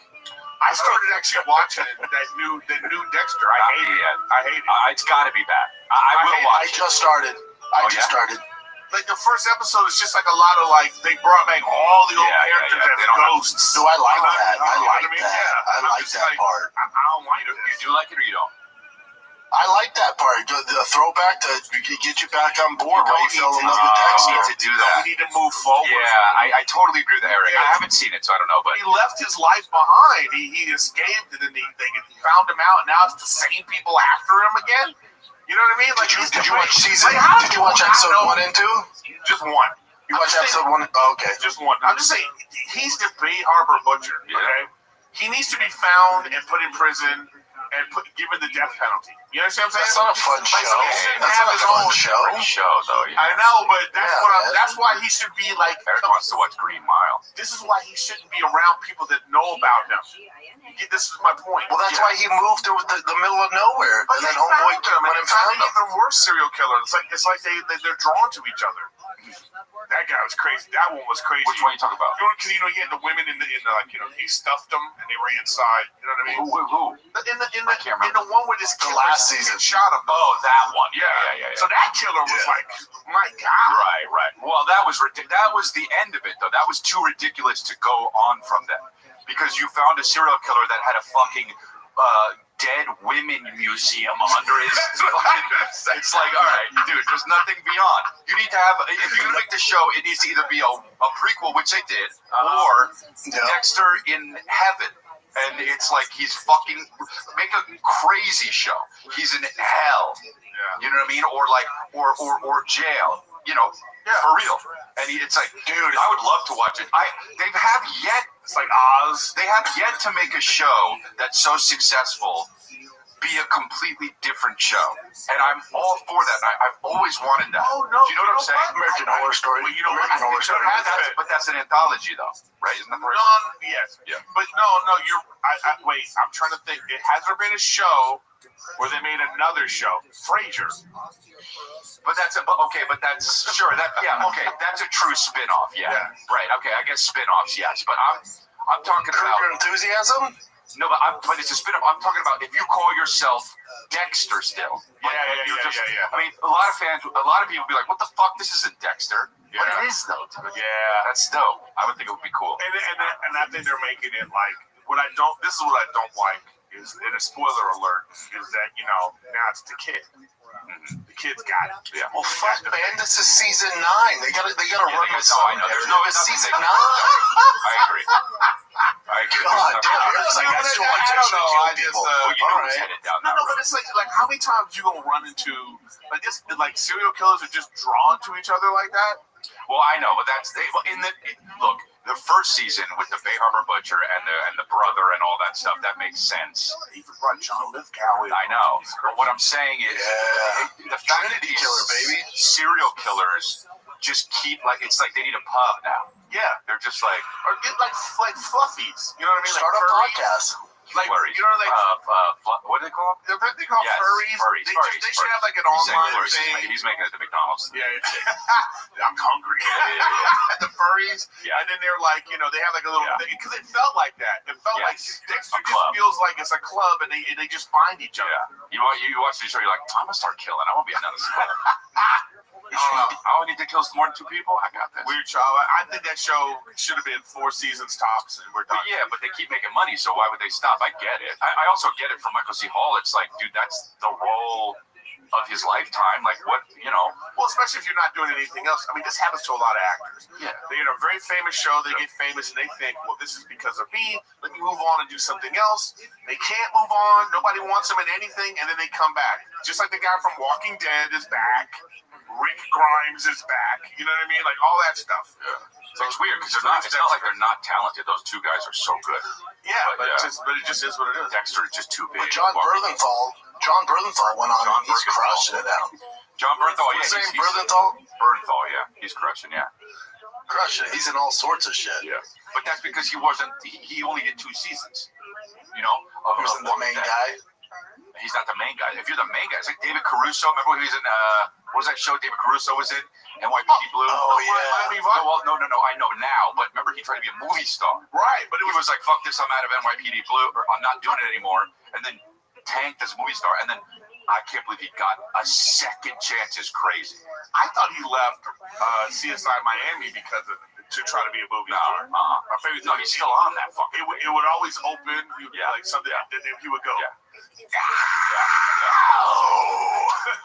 I started actually watching that new Dexter. I hate it. I hate it. It's got to be bad. I will watch I just started. I just started. Like the first episode is just like a lot of like they brought back all the old characters as ghosts. Do I like that? I You know like what I mean? that. Yeah. I I'm like just that part. I don't like it. You do like it or you don't? I like that part. The throwback to get you back on board You while you fell in love with You Dexter. need to do that. We need to move forward. Yeah, I totally agree with Eric. Yeah. I haven't seen it, so I don't know. But He left his life behind. He escaped, and then they found him out. And now it's the same people after him again. You know what I mean? Like, Did you watch season? Like, Did you watch episode 1 and 2? Just one. You watched episode 1? Oh, okay. Just one. I'm just saying, he's the Bay Harbor Butcher. Okay, he needs to be found and put in prison and given the death penalty. You understand what I'm saying? That's not a fun show. That's not a fun show. Great show, though. Yeah. I know, but that's why he should be like. Eric wants to watch Green Mile. This is why he shouldn't be around people that know about him. This is my point. Well, that's why he moved to the middle of nowhere, and then homeboy went and found him. Even worse serial killer. It's like they're drawn to each other. That guy was crazy. That one was crazy. Which one are you talking about? Because he had the women in the like he stuffed them and they were inside. You know what I mean? Who? In the one where this The killer last season shot him. Oh, that one. Yeah. So that killer was like, my God. Right. Well, that was the end of it, though. That was too ridiculous to go on from that, because you found a serial killer that had a fucking dead women museum under his it's like, all right, dude, there's nothing beyond. You need to have, if you're gonna make the show, it needs to either be a prequel, which they did, or Dexter in heaven. And it's like he's fucking make a crazy show. He's in hell. You know what I mean? Or like or jail. For real. And it's like, dude, I would love to watch it. They have yet It's like Oz. They have yet to make a show that's so successful be a completely different show. And I'm all for that. I've always wanted that. Oh, no. Do you know what I'm saying? American Horror Story. Well, you know what? American Horror Story. But that's an anthology, though, right? Isn't that right? Yes. Yeah. But no, you're. Wait, I'm trying to think. Has there been a show where they made another show? Frasier. But that's sure. Okay. That's a true spin-off. Yeah. Right. Okay. I guess spin-offs, yes. But I'm talking about Curb Your Enthusiasm? no, but it's a spin-off. I'm talking about if you call yourself Dexter still. Yeah. I mean, a lot of people be like, "What the fuck? This isn't Dexter." Yeah. But it is though. Yeah. That's dope. I would think it would be cool. And I think they're making it like this is what I don't like is, and a spoiler alert, is that now it's the kid. Mm-hmm. The kid's got it. Yeah. Well, fuck, man. This is season 9. They gotta run this I on. know. There's It's nothing season they 9. I agree. God damn, it's like I still want to kill people. Well, you know All what's right. headed down No, that but road. it's like how many times you gonna run into like serial killers are just drawn to each other like that? Well, I know, but look, the first season with the Bay Harbor Butcher and the brother and all that stuff, that makes sense. Even brought John Lithgow in. I know, but what I'm saying is, the fact that these Killer, baby. serial killers just keep it's like they need a pub now. Yeah, They're just like or get like fluffies. You know what I mean? Start a like furries. podcast. Like flurries. you know, like what do they call them? they call Yes, furries. furries, They furries, should have like an He's saying online flurries. thing. He's making it at the McDonald's. Yeah, I'm hungry. Yeah. The furries, Yeah. and then they're like, they have like a little thing because it felt like that. It felt like Yes. Dexter A just club. feels like it's a club, and they just find each other. Yeah. You watch the show, you're like, I'm gonna start killing. I won't be another skull. I only need to kill more than 2 people. I got this. Weird child. I think that show should have been 4 seasons tops, and we're done. But yeah, but they keep making money, so why would they stop? I get it. I also get it from Michael C. Hall. It's like, dude, that's the role of his lifetime. Like, what, Well, especially if you're not doing anything else. I mean, this happens to a lot of actors. Yeah. They're in a very famous show. They get famous, and they think, well, this is because of me. Let me move on and do something else. They can't move on. Nobody wants them in anything, and then they come back. Just like the guy from Walking Dead is back. Rick Grimes is back. You know what I mean? Like all that stuff. Yeah. So it's weird because it's not like they're not talented. Those 2 guys are so good. Yeah, but it just is what it is. Dexter is just too big. But John Bernthal went on and he's crushing it out. John Bernthal, What's yeah. his name? Bernthal? Bernthal, yeah. He's crushing, yeah. Crushing it. He's in all sorts of shit. Yeah. But that's because he only did 2 seasons. He wasn't the main guy. He's not the main guy. If you're the main guy, it's like David Caruso. Remember when he was in, what was that show David Caruso was in? NYPD Blue? Oh, yeah. No, I know now. But remember he tried to be a movie star. Right. But He was like, fuck this, I'm out of NYPD Blue, or I'm not doing it anymore. And then tanked as a movie star. And then I can't believe he got a second chance. Is crazy. I thought he left CSI Miami because to try to be a movie star. No, he's still on that fucking. It would always open. Like something. Then he would go. Yeah.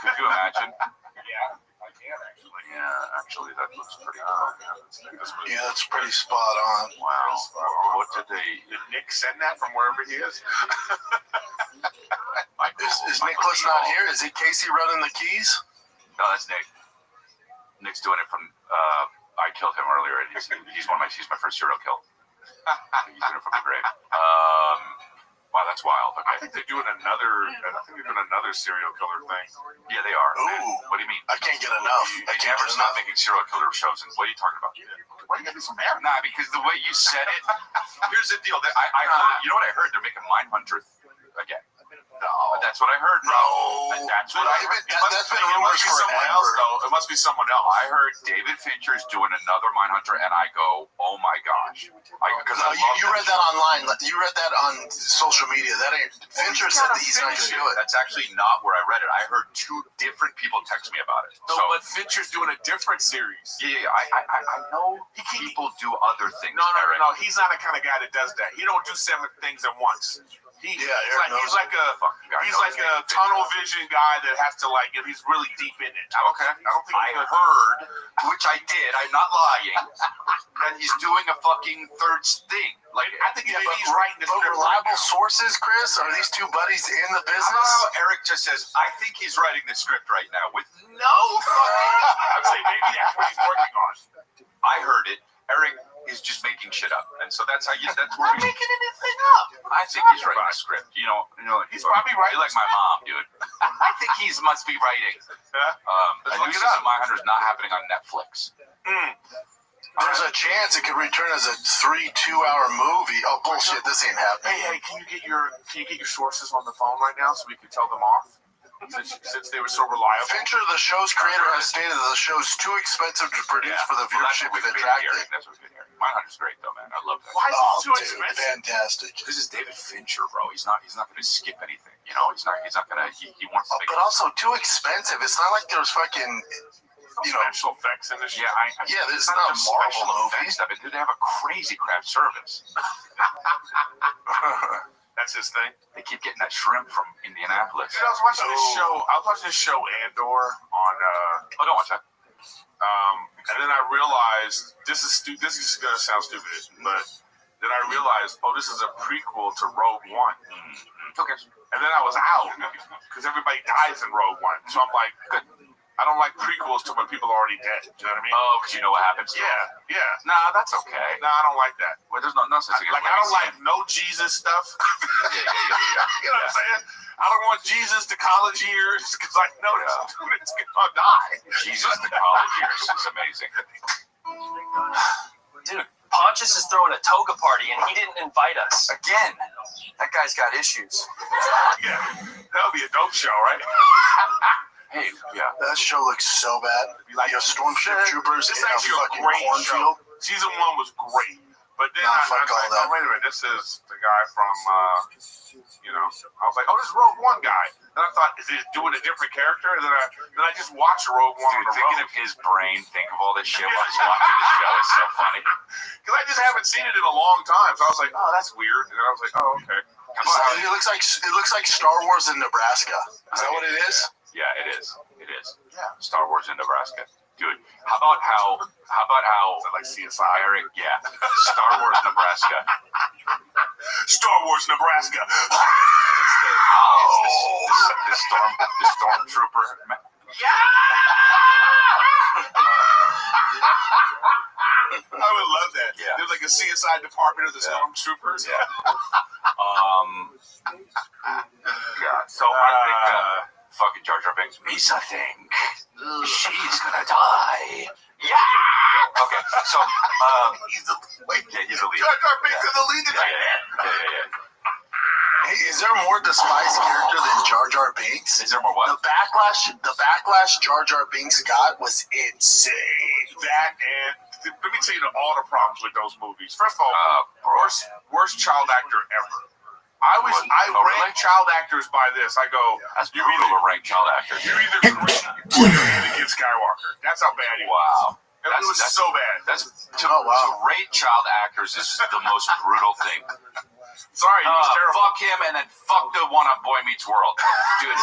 Could you imagine? Yeah, I can actually. Yeah, actually, that looks pretty cool. Yeah, that's pretty spot on. Wow. What did Nick send that from wherever he is? Is Nicholas not here? Is it Casey running the keys? No, that's Nick. Nick's doing it from. I killed him earlier. And he's my first serial kill. He's doing it from the grave. Wow, that's wild. Okay. I think they're doing another serial killer thing. Yeah, they are. Ooh. What do you mean? I can't get enough. I can't Never get stop enough. making serial killer shows. And what are you talking about? Why you gotta be so mad? Nah, because the way you said it. Here's the deal. I heard. You know what I heard? They're making Mindhunter again. No. That's what I heard. No. That's what I heard. That's been rumors It must be someone forever. else, though. It must be someone else. I heard David Fincher's doing another Mindhunter, and I go, "Oh my gosh!" Because No, you read that online. You read that on social media. That ain't Fincher said that he's not going to do it. That's actually not where I read it. I heard 2 different people text me about it. No, So, but Fincher's doing a different series. yeah, I know people do other things. No, Eric. he's not the kind of guy that does that. He don't do 7 things at once. He's like a tunnel vision guy that has to he's really deep in it. Okay. I don't think I heard, which I did. I'm not lying. that he's doing a fucking third thing. I think maybe he's writing the script. Reliable sources, Chris? Are these 2 buddies in the business? Oh, Eric just says, I think he's writing the script right now with no fucking. I would say maybe that's what he's working on. I heard it. Eric, is just making shit up, and so that's where Not making anything up. I think he's writing a script. You know, He's probably writing like my mom, dude. I think he must be writing. Let's And look New it Season up. Mindhunter is not happening on Netflix. There's a chance it could return as a 3 2-hour movie. Oh bullshit! This ain't happening. Hey, can you get your sources on the phone right now so we can tell them off? Since they were so reliable. Fincher, the show's creator, has stated that the show's too expensive to produce for the viewership it attracted. That's what we've been hearing. Mindhunter's great though, man. I love that. Why is it too expensive? Fantastic. This is David Fincher, bro. He's not going to skip anything. You know, he's not going to. He wants to make. But also too expensive. It's not like there's fucking, special effects in this shit. Yeah, this is not a Marvel movie. Stuff. They have a crazy craft service. That's his thing. They keep getting that shrimp from Indianapolis. Dude, I was watching this show Andor on. Don't watch that. And then I realized this is gonna sound stupid, but then I realized, this is a prequel to Rogue One. Okay. And then I was out because everybody dies in Rogue One, so I'm like, good. I don't like prequels to when people are already dead. You know what I mean? Oh, because you know what happens. Yeah. Nah, that's okay. No, I don't like that. Well, there's no sense. I don't like no Jesus stuff. Yeah. You know what I'm saying? I don't want Jesus to college years because I know this dude is gonna die. Jesus to college years is amazing. Dude, Pontius is throwing a toga party and he didn't invite us. Again, that guy's got issues. Yeah, that'll be a dope show, right? Hey, yeah. That show looks so bad. Like Stormship Troopers in a actually fucking great cornfield. Show. Season 1 was great, but then Nah, I fuck all that. wait a minute, this is the guy from, I was like, this is Rogue One guy. Then I thought, is he doing a different character? And then I just watched Rogue One. Dude, thinking of his brain, think of all this shit while he's watching the show is so funny. Because I just haven't seen it in a long time, so I was like, oh, that's weird. And then I was like, oh, okay. It looks like Star Wars in Nebraska. Is that what it is? Yeah, it is. It is. Yeah. Star Wars in Nebraska. Dude, how about how like CSI? Eric, yeah. Star Wars Nebraska. Star Wars Nebraska. The stormtrooper. I would love that. Yeah. There's like a CSI department of the stormtroopers. Yeah. So I think fucking Jar Jar Binks. Misa think she's gonna die. Yeah. Okay. So He's the lead. Yeah, he's the lead. Jar Jar Binks is the lead. Yeah. Hey, is there a more despised character than Jar Jar Binks? Is there more what? The backlash Jar Jar Binks got was insane. That and let me tell you all the problems with those movies. First of all, worst child actor ever. I rank child actors by this. I go, that's brutal to rank child actors. You're either great or you're Anakin Skywalker. That's how bad he was. Wow. It was so bad. To rate child actors is the most brutal thing. Sorry, he was terrible. Fuck him and then fuck the one on Boy Meets World. Dude,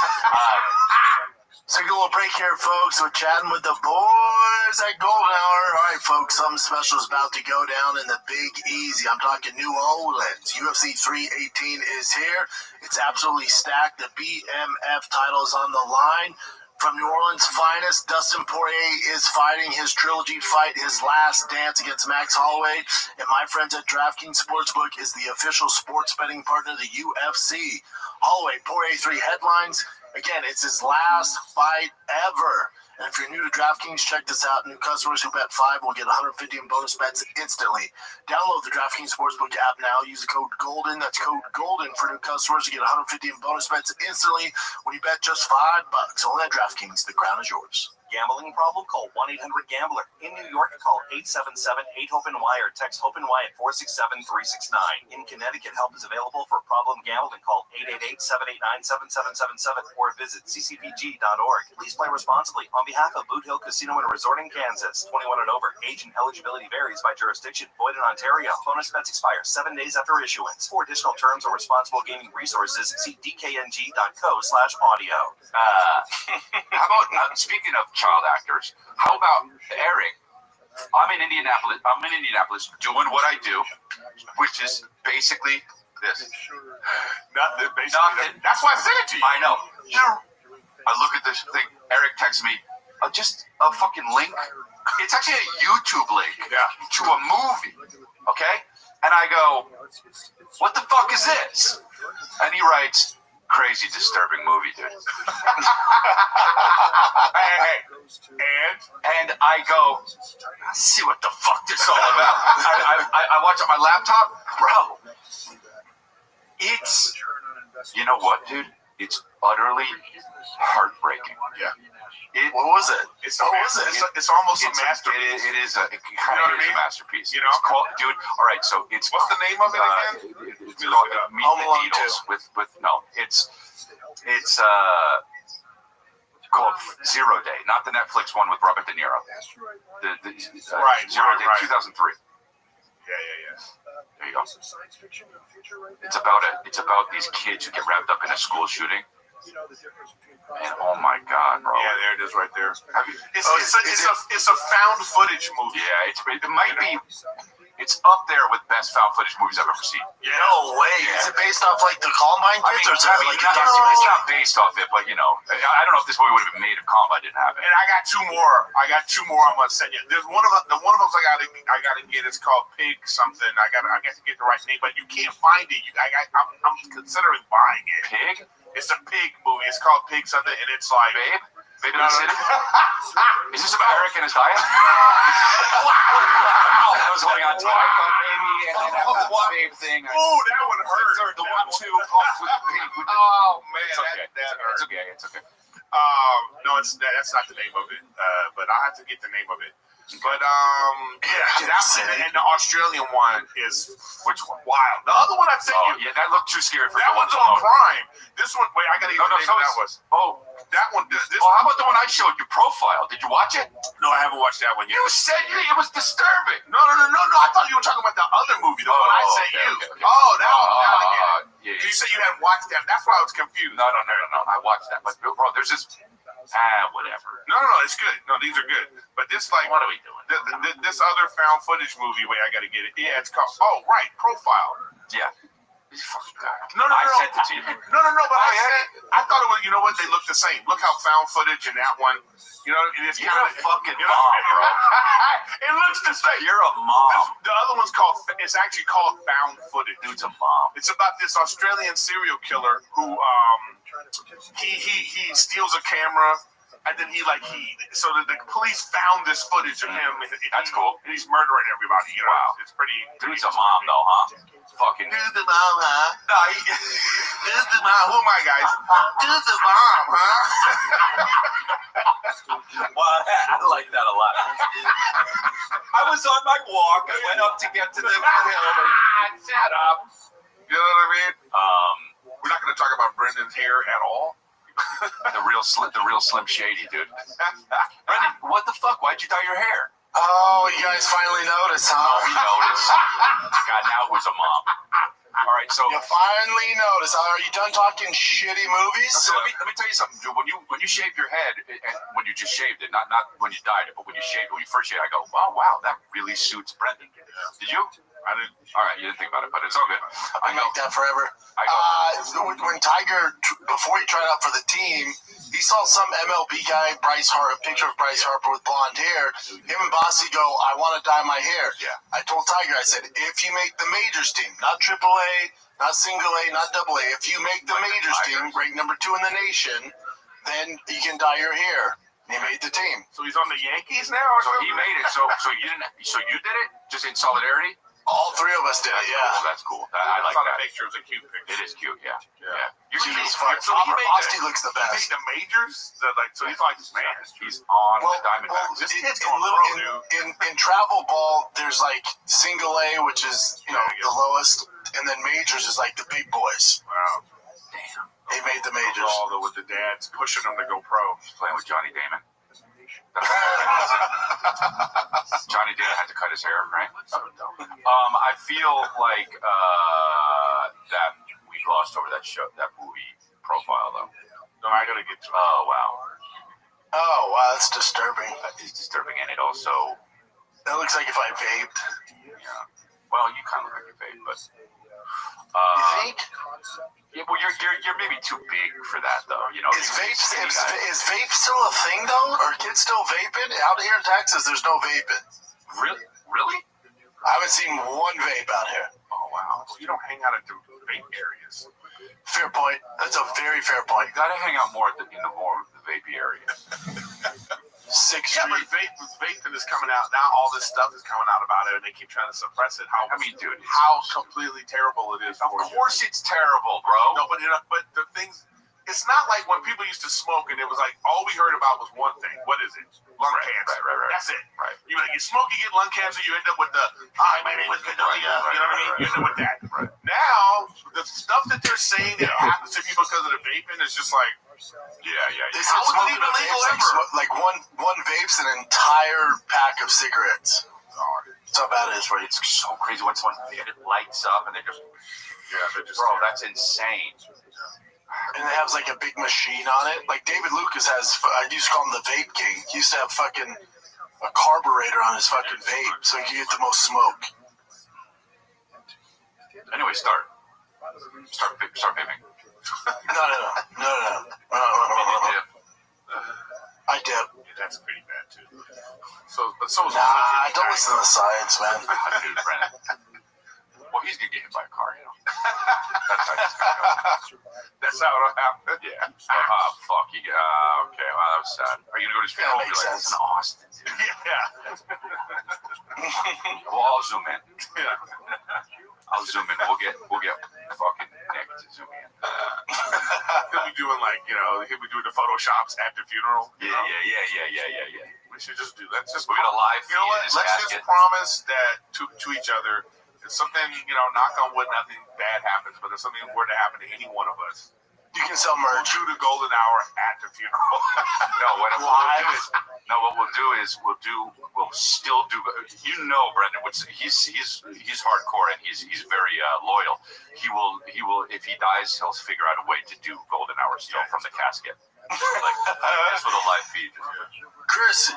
Take a little break here, folks. We're chatting with the boys at Golden Hour. All right, folks, something special is about to go down in the Big Easy. I'm talking New Orleans. UFC 318 is here. It's absolutely stacked. The BMF title is on the line. From New Orleans' finest, Dustin Poirier is fighting his trilogy fight, his last dance against Max Holloway. And my friends at DraftKings Sportsbook is the official sports betting partner of the UFC. Holloway, Poirier 3 headlines. Again, it's his last fight ever. And if you're new to DraftKings, check this out. New customers who bet 5 will get 150 in bonus bets instantly. Download the DraftKings Sportsbook app now. Use the code GOLDEN. That's code GOLDEN for new customers to get 150 in bonus bets instantly when you bet just $5. Only at DraftKings. The crown is yours. Gambling problem? Call 1-800-GAMBLER. In New York, call 877-8-HOPE-NY or text HOPE-NY at 467-369. In Connecticut, help is available for problem gambling. Call 888-789-7777 or visit ccpg.org. Please play responsibly. On behalf of Boot Hill Casino and Resort in Kansas, 21 and over. Age and eligibility varies by jurisdiction. Void in Ontario. Bonus bets expire 7 days after issuance. For additional terms or responsible gaming resources, see dkng.co/audio. How about, speaking of child actors, how about Eric? I'm in Indianapolis doing what I do, which is basically this. Nothing. That's why I sent it to you. I know. I look at this thing. Eric texts me, just a fucking link it's actually a YouTube link to a movie. Okay, and I go, what the fuck is this? And he writes, crazy, disturbing movie, dude. And I go, let's see what the fuck this all about. I watch on my laptop, bro. It's, you know what, dude? It's utterly heartbreaking. Yeah. What was it? It's almost a masterpiece. It is a kind of a masterpiece. You know? It's called, dude. All right, so it's what's the name of it again? It's called Meet the Beatles with no. It's called Zero Day, not the Netflix one with Robert De Niro. Zero Day, 2003. Yeah. There you go. It's about these kids who get wrapped up in a school shooting. And oh my God, bro! Yeah, there it is, right there. It's a found footage movie. Yeah, it might be. It's up there with best found footage movies I've ever seen. Yeah. No way. Yeah. Is it based off like the Columbine kids, or is it like it's not based off it, but you know, I don't know if this movie would have been made if Columbine didn't happen. And I got two more. I'm gonna send you. There's one of them I gotta get. It's called Pig something. I got to get the right name, but you can't find it. I'm considering buying it. Pig? It's a pig movie. It's called Pig something, and it's like Babe in the City? Is this about Eric and his diet? Wow! I was holding on to it. I thought maybe, and then after the babe thing. Oh, that one hurt. The 1-2 pumps with the pig. Oh man, it's okay. That hurt. It's okay. No, that's not the name of it. But I have to get the name of it. But and the Australian one is which one? Wild. The other one I sent you. Yeah, that looked too scary for that one's on Prime. This one, wait, I gotta get the name of that was. Oh, that one. How about the one I showed you? Profile. Did you watch it? No, I haven't watched that one yet. You said it was disturbing. No. I thought you were talking about the other movie, the one I sent you. Okay. Oh, that one. Yeah. You said you hadn't watched that. That's why I was confused. No. I watched that, but bro, there's this. Whatever. No, it's good. No, these are good. But this, like, what are we doing? This other found footage movie, wait, I gotta get it. Yeah, it's called. Oh, right, Profile. Yeah. No. I sent it to you. No. But I thought it was. You know what? They look the same. Look how found footage in that one. You know, it's you're a fucking mom, bro. It looks the same. You're a mom. The other one's called. It's actually called found footage. Dude's a mom. It's about this Australian serial killer who he steals a camera. And then so the police found this footage of him. That's cool. And he's murdering everybody. You know, wow. It's pretty. Dude's a mom, though, huh? Fucking. Dude's a mom, huh? No, dude's a mom. Who am I, guys? Dude's a mom, huh? Well, I like that a lot. I was on my walk. I went up to get to the hill. Shut up. You know what I mean? We're not going to talk about Brendan's hair at all. The real Slim Shady, dude. Brendan, what the fuck? Why'd you dye your hair? Oh, you guys finally noticed, huh? Oh, we noticed. God, now it was a mom. All right, so you finally noticed. Are you done talking shitty movies? So let me tell you something, dude. When you shave your head, and when you just shaved it, not when you dyed it, but when you shaved it, when you first shaved it, I go, oh wow, that really suits Brendan. Did you? I didn't. All right, you didn't think about it, but it's all good. I like that forever. When Tiger, before he tried out for the team, he saw some MLB guy, a picture of Bryce Harper with blonde hair. Him and Bossy go, I want to dye my hair. Yeah. I told Tiger, I said, if you make the majors team, not AAA, not single A, not double A, if you make the majors team, ranked number 2 in the nation, then you can dye your hair. He made the team. So he's on the Yankees now? So he made it. So you did it just in solidarity? All 3 of us did it, yeah. Cool, that's cool. I like that. Picture. It was a cute picture. It is cute, yeah. You're cute as fuck. So Bosty looks the best. He made the majors? So he's like, man, he's on the Diamondbacks. This kid's going pro, dude. In travel ball, there's like single A, which is the lowest, and then majors is like the big boys. Wow. Damn. They made the majors. With the dads pushing them to go pro. He's playing with Johnny Damon. Johnny Damon had to cut his hair, right? I feel like that we've glossed over that movie Profile, though. No, I gotta get to it. Oh wow, that's disturbing. It's disturbing, and it also. That looks like if I vaped. Yeah. Well, you kind of look like you vape, but. You think? Yeah, well, you're maybe too big for that, though. You know, Is vape still a thing though? Are kids still vaping? Out here in Texas, there's no vaping. Really? I haven't seen one vape out here. Oh wow! Well, you don't hang out at the vape areas. Fair point. That's a very fair point. You gotta hang out more in the vapey area. 6th Yeah, but Street. vaping is coming out now. All this stuff is coming out about it, and they keep trying to suppress it. I mean, dude, how completely terrible it is. Of course, it's terrible, bro. No, but the things. It's not like when people used to smoke and it was like all we heard about was one thing. What is it? Lung cancer. Right. That's it. Right. You smoke, you get lung cancer, you end up with the my name is Bedoya. You know what I mean? You end up with that. Right. Now the stuff that they're saying that happens to people because of the vaping is just like Yeah. They said How is it smoking even a legal vape's ever? like one vape's an entire pack of cigarettes. That's how bad it is for you. It's so crazy when someone it lights up and they're just bro, that's insane. And it has like a big machine on it. Like David Lucas has, I used to call him the Vape King. He used to have fucking a carburetor on his fucking vape so he could get the most smoke. Anyway, start vaping. No. I dip. that's pretty bad too. So is Nah, don't listen to the science, man. Dude, Brandon. Well, he's gonna get hit by a car, you know. That's how he's gonna go. That's how it'll happen. Yeah. Fuck. Okay. Well, that was sad. Are you gonna go to his funeral? That makes sense. It's in Austin, dude. Yeah. Well, I'll zoom in. Yeah. I'll zoom in. We'll get fucking Nick to zoom in. He'll be doing he'll be doing the photoshops at the funeral. Yeah. We should just do that. Just We're gonna live You know what? feed in his Let's casket. just promise that to each other, if something knock on wood, nothing bad happens. But if something were to happen to any one of us, You can sell merch. do the golden hour at the funeral. What we'll do is we'll still do. Brendan. He's hardcore and he's very loyal. He will if he dies, he'll figure out a way to do golden hour still from the casket. That's for the live feed. Chris,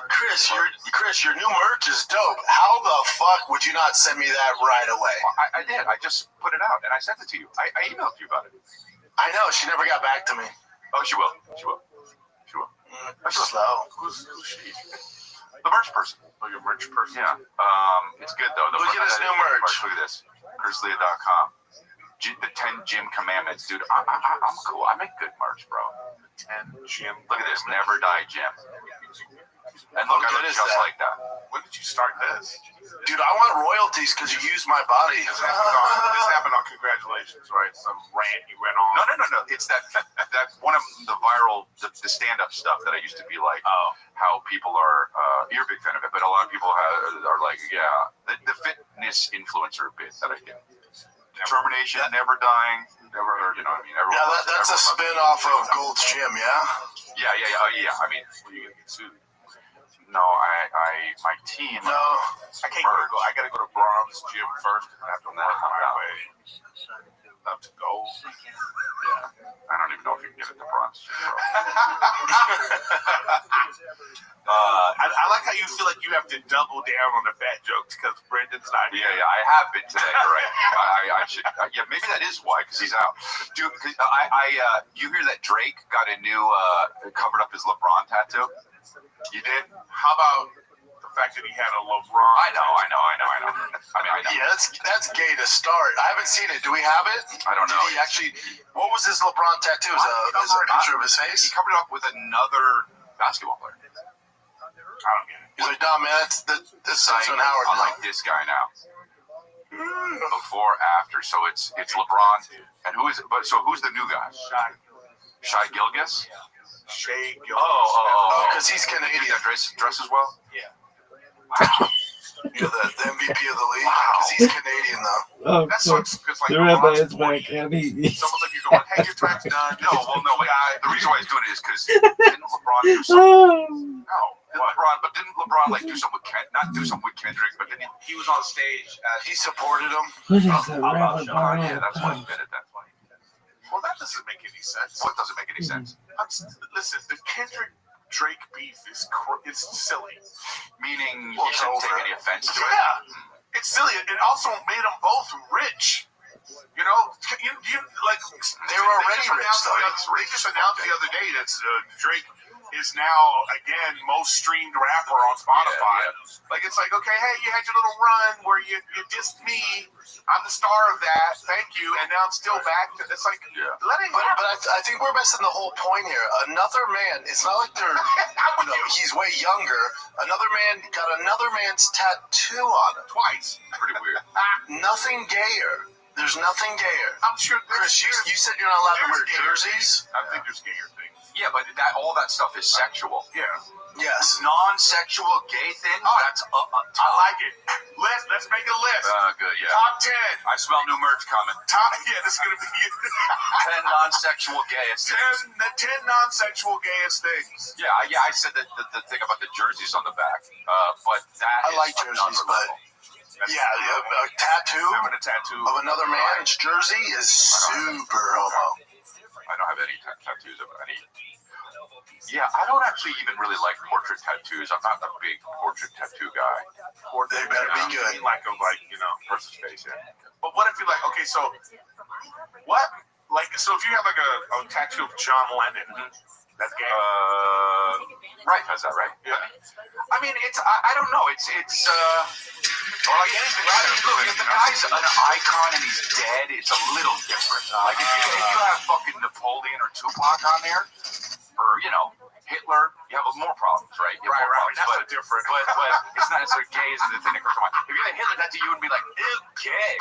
your new merch is dope. How the fuck would you not send me that right away? I did. I just put it out and I sent it to you. I emailed you about it. I know, she never got back to me. Oh, she will. That's slow. Who's she? The merch person. Oh, your merch person. Yeah. It's good though. Look at his new merch. Look at this. ChrisLea.com. The 10 gym commandments, dude. I'm cool. I make good merch, bro. 10 gym. Look at this. Never die gym. And look, I look just like that. When did you start this? Dude, I want royalties because you used my body. This happened on Congratulations, right? Some rant you went on. No. It's that one of the viral, the stand-up stuff that I used to be like, how people are, you're a big fan of it, but a lot of people are like, the fitness influencer bit that I did. Determination, never dying, never heard, you know what I mean? That's a spin-off of Gold's Gym, yeah? Yeah. I mean, You gonna get sued? no, my team. No, I can't go. I gotta go to Bronze Gym first, and I have to work my way up to gold. Yeah, I don't even know if you can get it to bronze. I like how you feel like you have to double down on the fat jokes because Brendan's not here. Yeah, I have been today. Right? I should. Maybe that is why, because he's out. Dude, you hear that Drake got a new covered up his LeBron tattoo? You did? How about the fact that he had a LeBron? I know. I mean, Yeah, that's gay to start. I haven't seen it. Do we have it? I don't know. Did he actually? What was his LeBron tattoo? Is a picture of his face? He covered it up with another basketball player. I don't get it. He's like, no, man, this is when Howard. I like this guy now. Before, after, so it's LeBron, and who is it? But so who's the new guy? Shai Gilgeous. Shea Gilgeous. Oh, because he's Canadian. That dresses well. Yeah. You're the MVP of the league. Because he's Canadian, though. Oh, That so sucks because the rabbi is back, and It's almost like you're going, hey, your time's done. Wait. The reason why he's doing it is because didn't LeBron do something? Didn't LeBron like do something with not do something with Kendrick, but then he was on stage. He supported him. What is that rabbi? Yeah, that's why he did it. That's why. Well, that doesn't make any sense. What doesn't make any sense? Listen, the Kendrick Drake beef is silly. Meaning, Well, you shouldn't take any offense to it. Yeah, it's silly. It also made them both rich. You know, you like They were already rich, though. They just announced the other day that Drake is now again most streamed rapper on Spotify. Like it's like, okay, hey, you had your little run where you dissed me. I'm the star of that. Thank you. And now I'm still back. It's like let it happen. But I think we're missing the whole point here. Another man. It's not like they're. He's way younger. Another man got another man's tattoo on it Twice. Pretty weird. Nothing gayer. There's nothing gayer. I'm sure. Chris, you said you're not allowed to wear jerseys. I think there's gayer things. Yeah, but all that stuff is sexual. Yeah. Yes. Non-sexual gay things. That's I like it. Let's make a list. Good. Yeah. Top 10. I smell new merch coming. This is gonna be 10 non-sexual gayest things. 10 non-sexual gayest things. Yeah. I said that the thing about the jerseys on the back, but that I like jerseys, but a tattoo having a tattoo of another man's jersey is super homo. I don't have any tattoos of any. Yeah, I don't actually even really like portrait tattoos. I'm not a big portrait tattoo guy. They better be good. Like person's face. Yeah. But what if you like? Okay, so what? Like, so if you have like a tattoo of John Lennon, that's gay. Right, is that right? Yeah. I mean, I don't know. It's well, like anything. Look, if the guy's an icon and he's dead, it's a little different. Like if you have fucking Napoleon or Tupac on there, or Hitler, you have more problems, right? Right. That's different. But it's not necessarily gay is the thing that comes to mind. If you had Hitler tattoo, you would be like, ew, gay.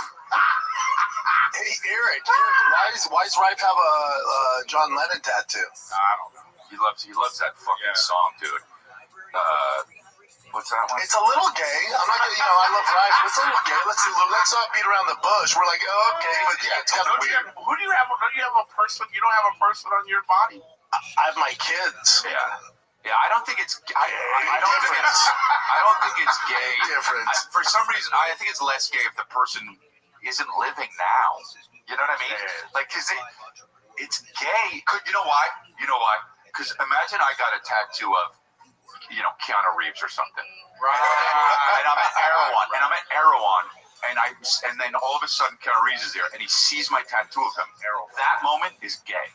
Hey, Eric, why does Rife have a John Lennon tattoo? I don't know. He loves that fucking song, dude. What's that one? It's a little gay. I'm not gonna, I love Rife. It's a little gay. Let's not beat around the bush. We're like, okay, but yeah, it's kind of weird. Who do you have? Do you have a person? You don't have a person on your body. I have my kids. Yeah. I don't think it's. I don't think it's gay. Different. For some reason, I think it's less gay if the person isn't living now. You know what I mean? Like, cause it's gay. You know why? Because imagine I got a tattoo of, Keanu Reeves or something. Right. And I'm at Erewhon. And then all of a sudden Keanu Reeves is there and he sees my tattoo of him. That moment is gay.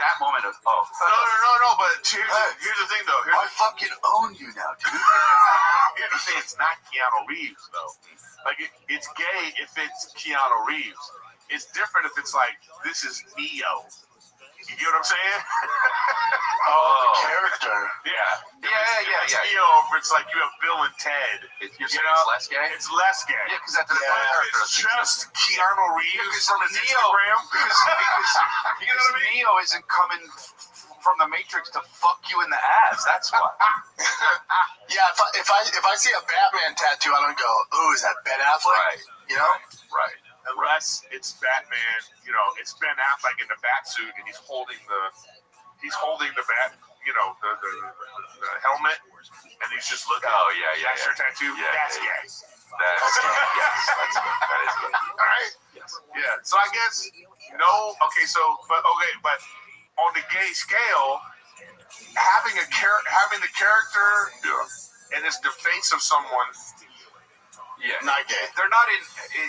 That moment of No. But here's the thing, though. I fucking own you now, dude. Here's the thing. It's not Keanu Reeves, though. Like it's gay if it's Keanu Reeves. It's different if it's like this is Neo. You get what I'm saying? The character. Yeah. Neo, it's like you have Bill and Ted. You're saying it's less gay? It's less gay. Yeah, because that's character. It's just Keanu Reeves from his Instagram. Because Neo isn't coming from the Matrix to fuck you in the ass. That's why. Yeah, if I see a Batman tattoo, I don't go, "Ooh, is that Ben Affleck?" Right. Right. Unless it's Batman, it's Ben Affleck in the bat suit and he's holding the bat, the helmet, and he's just looking. Oh yeah. That's your tattoo. Yeah, that's gay. That's gay. Yes, that's good. That is good. All right. Yes. Yeah. So I guess no. Okay. But on the gay scale, having the character and it's the face of someone. Yeah, not gay. They're not in.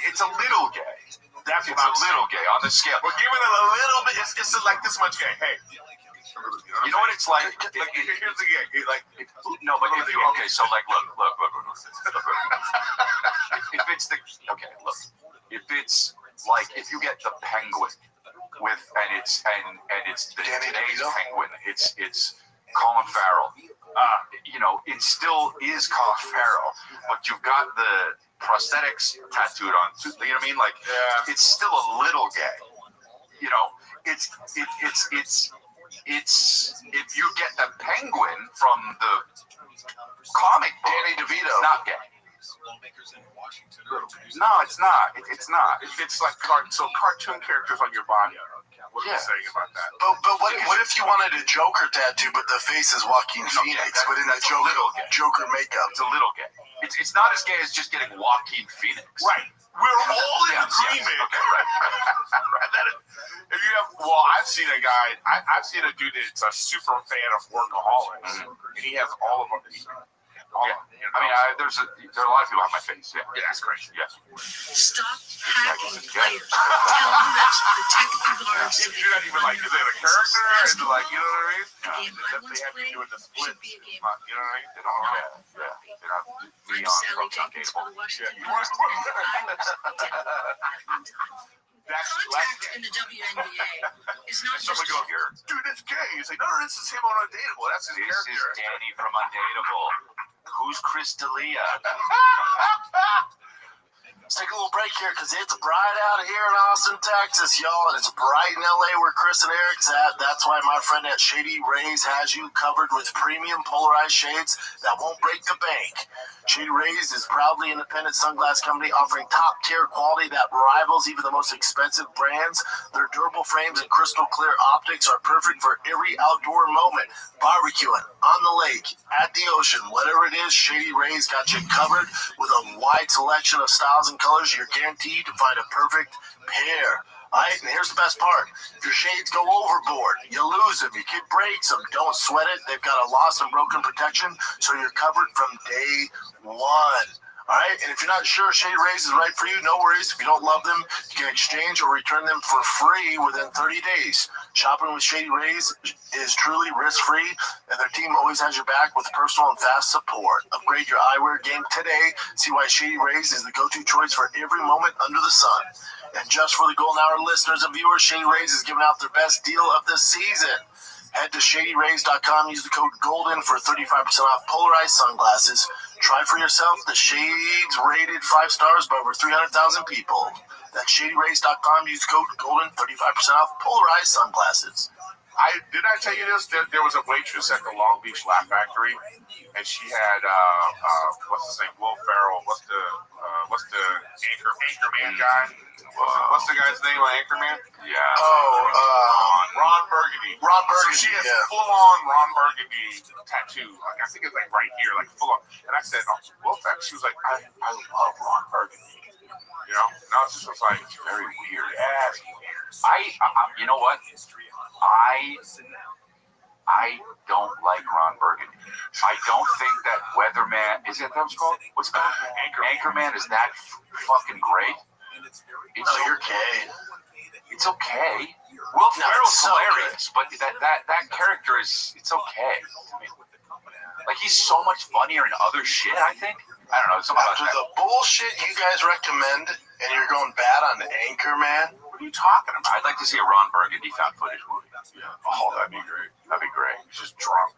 It's a little gay. That's it's a little gay on the scale. We're giving it a little bit. It's like this much gay. Hey, you know what it's like? Here's the gay. No, but if you so look. If it's if it's like if you get the penguin with and it's the today's penguin, it's Colin Farrell. It still is Colin Farrell, but you've got the prosthetics tattooed on. You know what I mean? Like, it's still a little gay. It's if you get the penguin from the comic book, Danny DeVito, not gay. No, it's not. It's not. It's like cartoon characters on your body. What are you saying about that? But what if you wanted a Joker tattoo, but the face is Joaquin Phoenix, but in the Joker makeup? It's a little gay. It's not as gay as just getting Joaquin Phoenix. Right. We're all in agreement. Okay, right. If you have, I've seen a guy. I've seen a dude that's a super fan of Workaholics, and he has all of them. There are a lot of people on my face. Yeah, that's great. Yes. Stop hacking players. Tell them that You're not even like, is it a character? Is it like, you know what I mean? They have you doing the splits. You know what I mean? They don't know. Yeah. They're not Leon from John Cable. Contact in the WNBA is not just Someone go here, dude, it's gay. He's like, no, this is him on Undateable. That's his This character. is Danny from Undateable. Who's Chris D'Elia? Let's take a little break here because it's bright out here in Austin, Texas, y'all, and it's bright in LA where Chris and Eric's at. That's why my friend at Shady Rays has you covered with premium polarized shades that won't break the bank. Shady Rays is proudly independent sunglass company offering top-tier quality that rivals even the most expensive brands. Their durable frames and crystal clear optics are perfect for every outdoor moment. Barbecuing, on the lake, at the ocean, whatever it is, Shady Rays got you covered with a wide selection of styles and colors. You're guaranteed to find a perfect pair. All right, and here's the best part. If your shades go overboard, you lose them. You could break them. Don't sweat it. They've got a lost and broken protection, so you're covered from day one. All right, and if you're not sure Shady Rays is right for you, no worries. If you don't love them, you can exchange or return them for free within 30 days. Shopping with Shady Rays is truly risk-free, and their team always has your back with personal and fast support. Upgrade your eyewear game today. See why Shady Rays is the go-to choice for every moment under the sun. And just for the Golden Hour listeners and viewers, Shady Rays is giving out their best deal of the season. Head to ShadyRays.com. Use the code GOLDEN for 35% off polarized sunglasses. Try for yourself the shades rated 5 stars by over 300,000 people. That's ShadyRays.com. Use the code GOLDEN, 35% off polarized sunglasses. Did I tell you this? There was a waitress at the Long Beach Laugh Factory, and she had what's his name? Will Ferrell. What's the Anchorman guy? What's the guy's name on Anchorman? Yeah. Ron Burgundy. Ron Burgundy. So she has full-on Ron Burgundy tattoo. Like, I think it's like right here, like full-on. And I said, oh, Will Ferrell. She was like, I love Ron Burgundy. You know? And I was just like, Very weird. yeah. I you know what? I don't like Ron Burgundy. I don't think that Weatherman, is it that was called? What's it called? Anchorman is that fucking great. You're gay. It's okay. Will Ferrell's so hilarious, but that character is, it's okay. I mean, like, he's so much funnier in other shit, I think. I don't know. Something After about the bullshit you guys recommend, and you're going bad on Anchorman, what are you talking about? I'd like to see a Ron Burgundy found footage movie. Yeah. Oh, that'd be great. That'd be great. He's just drunk.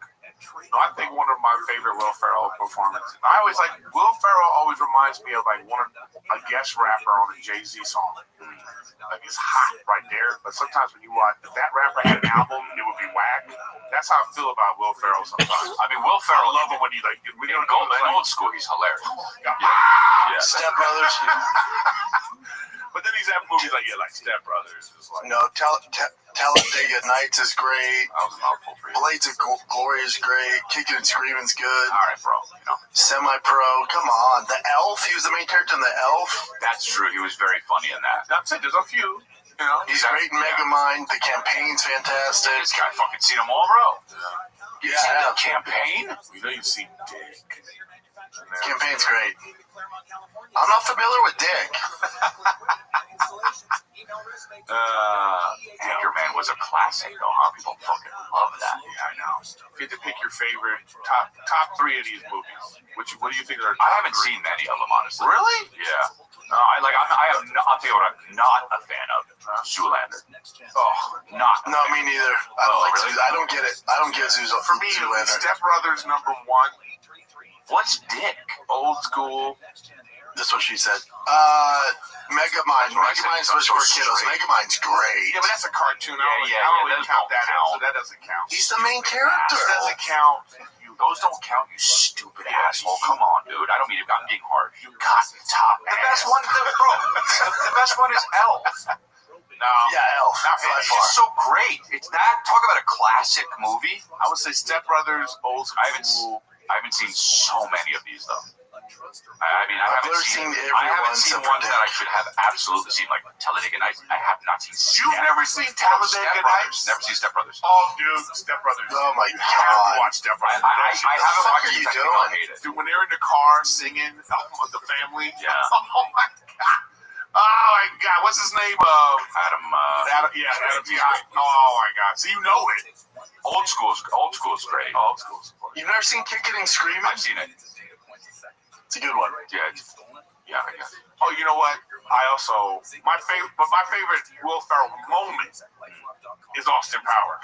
No, I think one of my favorite Will Ferrell performances. I always like Will Ferrell. Always reminds me of like a guest rapper on a Jay-Z song. Like, it's hot right there. But sometimes when you watch, if that rapper had an album, it would be whack. That's how I feel about Will Ferrell sometimes. I mean, Will Ferrell, I love him when he like when he in old school, he's hilarious. Yeah. Step Brothers. But then he's having movies like Step Brothers. It's like, No, Talladega Nights is great. That was a mouthful for you. Blades of Glory is great. Kicking and Screaming's good. All right, bro. You know, Semi-Pro, come on. The Elf, he was the main character in The Elf. that's true. He was very funny in that. that's it. There's a few. You know, He's great in Megamind. The Campaign's fantastic. This guy fucking seen them all, bro. You Yeah, seen yeah. the Campaign? you know, you've seen Dick. Campaign's great. I'm not familiar with Dick. Anchorman was a classic, though, huh? People fucking love that. Yeah, I know. If you had to pick your favorite top 3 of these movies, what do you think are? I haven't seen many of them, honestly. Really? Yeah. No, I'll tell you what I'm not a fan of. Zoolander. Oh, not. No, me neither. I don't like really? Zoolander. I don't get it. I don't get Zoolander. For me, Step Brothers #1. What's Dick? Old school. That's what she said. Megamind. Megamind's supposed for kiddos. Megamind's great. Yeah, but that's a cartoon. I don't really those count don't that count. out. So that doesn't count. He's the main character. That doesn't count. Those don't count, you stupid asshole. Come on, dude. I don't mean to be being harsh. You got top. The best one, the best one is Elf. No. Yeah, Elf. It's just so great. It's that. Talk about a classic movie. I would say Step Brothers, old school. I haven't seen so many of these though. I mean, I haven't seen one that I should have absolutely seen, like Talladega Nights. I have not seen. You've never seen Talladega Nights? Never seen Step Brothers. Oh, dude, Step Brothers. Oh my You have to god. watch Step Brothers. I haven't watched it. I think I'll hate it. Dude, when they're in the car singing with the family. Yeah. Oh my god. Oh my God, what's his name? Adam. Adam. Oh my God, so you know it. Old school's great. Old school's. You've never seen Kicking and Screaming? I've seen it. It's a good one. Yeah, I guess. Oh, you know what? I also my favorite Will Ferrell moment is Austin Power.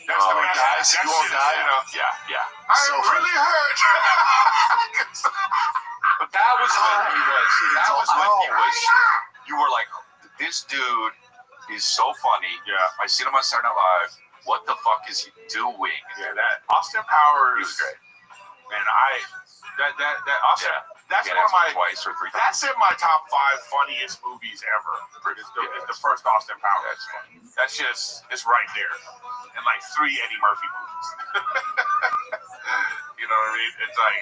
That's the best. Guys, you won't die. Yeah. I'm really hurt. But that was when he was. That was when he was. You were like, this dude is so funny. Yeah. I seen him on Saturday Night Live. What the fuck is he doing? Yeah, that Austin Powers. He was great. Man, that Austin. Yeah. That's Yeah, one of my twice or three times. That's in my top 5 funniest movies ever. It's the first Austin Powers. That's funny. That's just it's right there, and like 3 Eddie Murphy movies. You know what I mean? It's like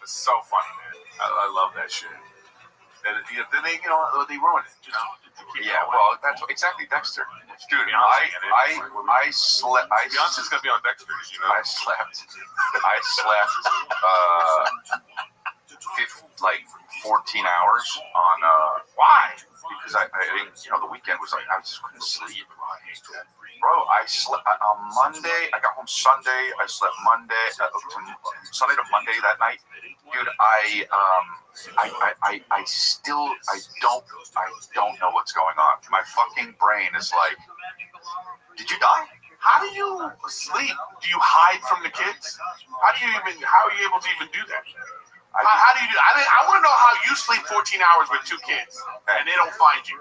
it's so funny, man. I love that shit. Then they ruined it. Yeah, well, that's exactly Dexter. Dude, I slept. Beyonce's gonna be on Dexter, you know. I slept. Like 14 hours on Why? because I didn't, the weekend was like I just couldn't sleep. Bro, I slept on Monday. I got home Sunday. I slept Sunday to Monday that night. Dude, I don't know what's going on. My fucking brain is like, did you die? How do you sleep? Do you hide from the kids? How are you able to even do that? How do you do? I want to know how you sleep 14 hours with 2 kids and they don't find you.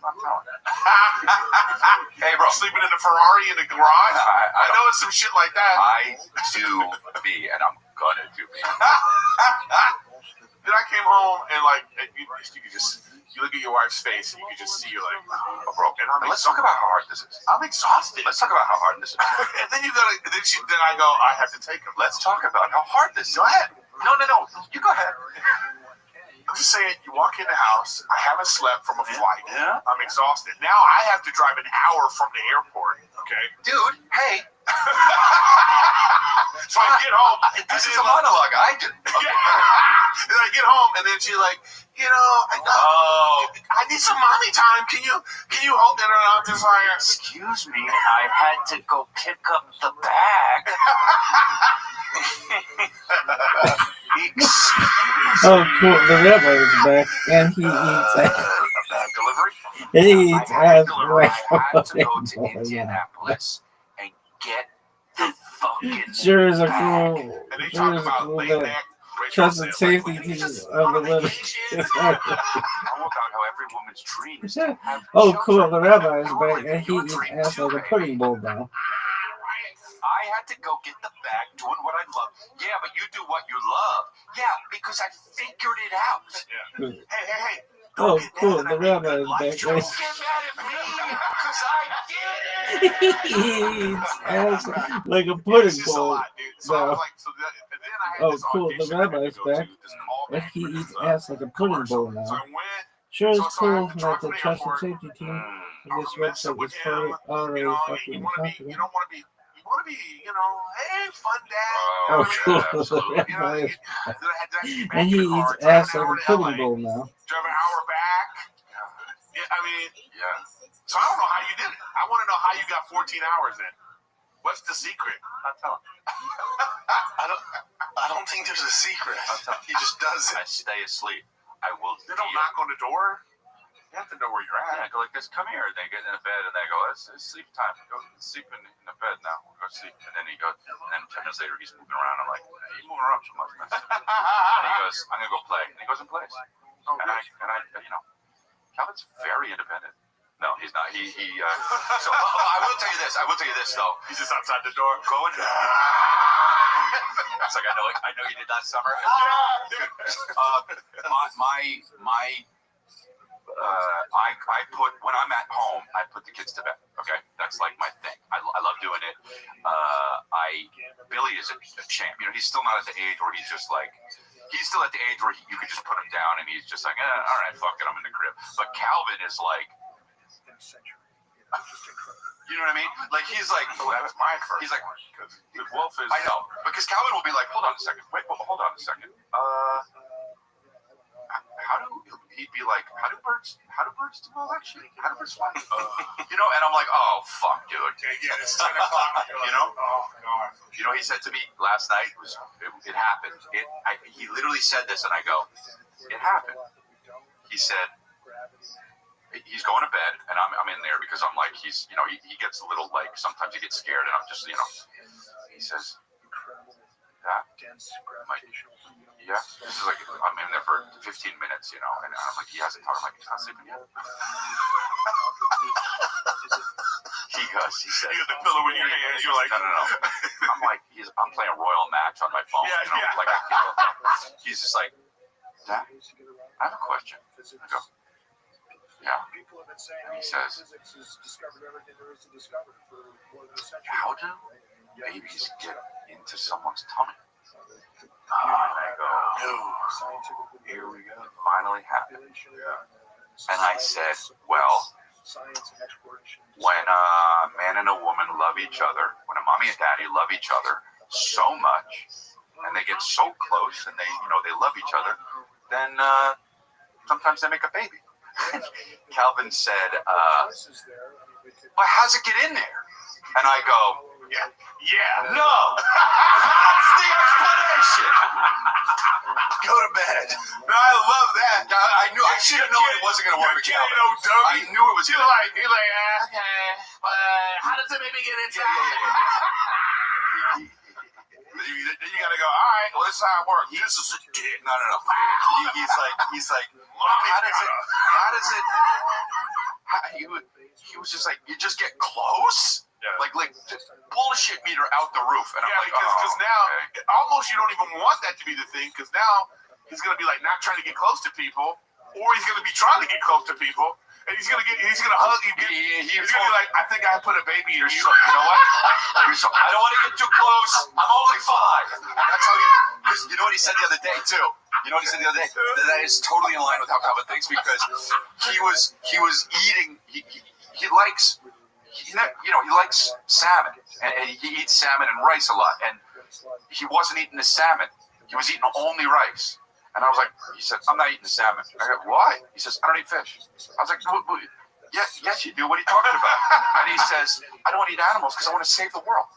I'm not telling. Hey, bro, sleeping in the Ferrari in the garage. I know it's some shit like that. I do me, and I'm gonna do me. Then I came home and you could just look at your wife's face and you could just see you're like broken. Let's talk about how hard this is. I'm exhausted. Let's talk about how hard this is. And then then I go, I have to take him. Let's talk about how hard this is. Go ahead. No. You go ahead. I'm just saying, you walk in the house, I haven't slept from a flight. Yeah. I'm exhausted. Now I have to drive an hour from the airport, okay? Dude, hey. So I get home. This is a monologue. I did. Okay. Then I get home, and then she's like, I need some mommy time. Can you hold it? And I'm just like, Excuse me, I had to go pick up the bag. Oh, cool. The rabbi is back, and he eats Bag delivery? He eats ass. I had to go to Indianapolis and get the fucking Sure is a bag. cool. and they Sure talk is a about cool laid that back. trust and safety teachers of the little. How about how every woman's dream is to have Oh, children? cool. The rabbi is You're back, living and he your eats dream ass too, like a baby. pudding bowl now. I had to go get the bag doing what I love. Yeah, but you do what you love. Yeah, because I figured it out. Hey. Oh, cool. The rabbi is Don't back. get mad at me, because I did it. He eats ass like a It's pudding just a bowl. lot, dude. So I No. was like, and then I had Oh, this cool. The audition I had to rabbi's go to, back, this and callback he for eats this, ass like a pudding bowl commercial. So now. I went. Sure is So I cool had to that drive the to the trust and airport. safety team I of this was messing website with is him. already You fucking want to be, confident. you don't want to be, hey, fun dad. Oh, cool. absolutely. The rabbi is back. Then And he eats ass like a pudding bowl now. Drove an hour back. Yeah, Yeah. so I don't know how you did it. I want to know how you got 14 hours in. What's the secret? I'll tell him. I don't think there's a secret. He just does I it. stay asleep. I will. They don't knock on the door. You have to know where you're Yeah, at. I go like this. Come here. They get in the bed and they go, it's sleep time. Go sleep in the bed now. We'll go sleep. And then he goes, and then 10 minutes later he's moving around. I'm like, hey, you moving around too much, man. And he goes, I'm gonna go play. And he goes and plays. And I Calvin's very independent. No, he's not. So I will tell you this. Though. He's just outside the door. Going. It's like I know you did that summer. I put when I'm at home, I put the kids to bed. Okay, that's like my thing. I love doing it. Billy is a champ. He's still not at the age where he's just like. He's still at the age where you could just put him down and he's just like, all right, fuck it, I'm in the crib. But Calvin is like, you know what I mean? Like he's like, Oh, that was my first. he's like, because the wolf is. I know, because Calvin will be like, hold on a second, wait, hold on a second. he'd be like, how do birds do all that shit? How do birds fly? You know, and I'm like, oh, fuck, dude. Yeah, it's 10 o'clock. You know? Oh, God. You know, he said to me last night, it happened. He literally said this, and I go, it happened. He said, he's going to bed, and I'm in there because I'm like, he's, you know, he gets a little, like, sometimes he gets scared, and I'm just, you know, he says, Dad, I'm like, yeah, this is like, I'm in there for 15 minutes, you know, and I'm like, he hasn't talked, I'm like, he's not sleeping yet. He said, you got the pillow in your hand, you're like, no. I'm like, I'm playing Royal Match on my phone, you know, like I feel like, he's just like, Dad, I have a question. I go, yeah. And he says, how do babies get into someone's tummy? And I go, here we go. It finally happened. And I said, well, when a man and a woman love each other, when a mommy and daddy love each other so much, and they get so close, and they, you know, they love each other, then sometimes they make a baby. Calvin said, well, how's it get in there? And I go, yeah, no, that's the explanation. Go to bed. No, I love that. I knew, I should have known it wasn't going to work with Calvin. I knew it was. You're like, okay, how does the baby get inside? Then you gotta go, all right, well, this is how it works. This is a dick. No. He's like, he was just like, you just get close? Yeah. Like bullshit meter out the roof. And I'm like, because now, almost you don't even want that to be the thing, because now he's gonna be like not trying to get close to people, or he's gonna be trying to get close to people. And he's gonna hug you. He's gonna be like, I think I put a baby in you. You know what? I don't want to get too close. I'm only 5. That's how because you know what he said the other day too. You know what he said the other day? That is totally in line with how Calvin thinks, because he was eating. He likes salmon, and he eats salmon and rice a lot. And he wasn't eating the salmon. He was eating only rice. And I was like, he said, I'm not eating the salmon. I go, why? He says, I don't eat fish. I was like, yes, you do. What are you talking about? And he says, I don't want to eat animals because I want to save the world.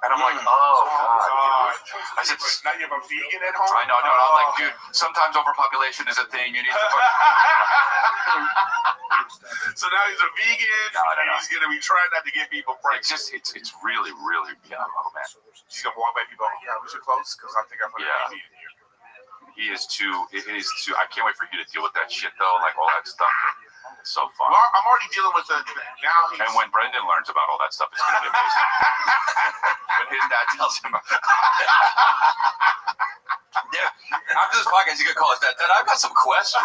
And I'm like, oh, God. I said, now you have a vegan at home? I know. I'm like, dude, sometimes overpopulation is a thing. You need to. So now he's a vegan. No. He's going to be trying not to get people pregnant. It's really, really, oh, man. He's going to walk by people, yeah, we should close because I think I put a baby in here. It is too, I can't wait for you to deal with that shit, though, like all that stuff. It's so fun. Well, I'm already dealing with it now. And when Brendan learns about all that stuff, it's going to be amazing. When his dad tells him. Yeah, after this podcast, you can call us Dad. Dad, I've got some questions.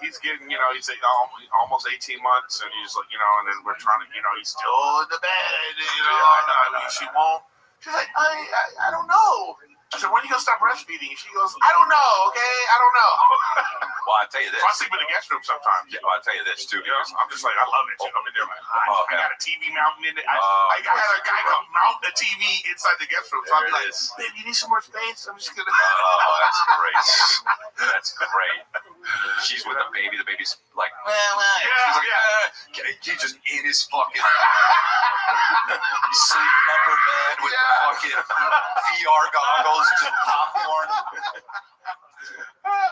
He's getting, he's almost 18 months, and he's like, and then we're trying to, he's still in the bed, she won't. She's like, I don't know. I said, when are you going to stop breastfeeding? She goes, I don't know, okay? I don't know. Well, I'll tell you this. I sleep in the guest room sometimes. Yeah, well, I'll tell you this, too. I'm just like, I love it. I'm in there like, I got a TV mounting in it. I had a guy come mount the TV inside the guest room. So I'll be like, babe, you need some more space? I'm just going to. Oh, that's great. That's great. She's with the baby. The baby's like, she's like, he's just in his fucking sleeping on her bed with the fucking VR goggles. Just popcorn.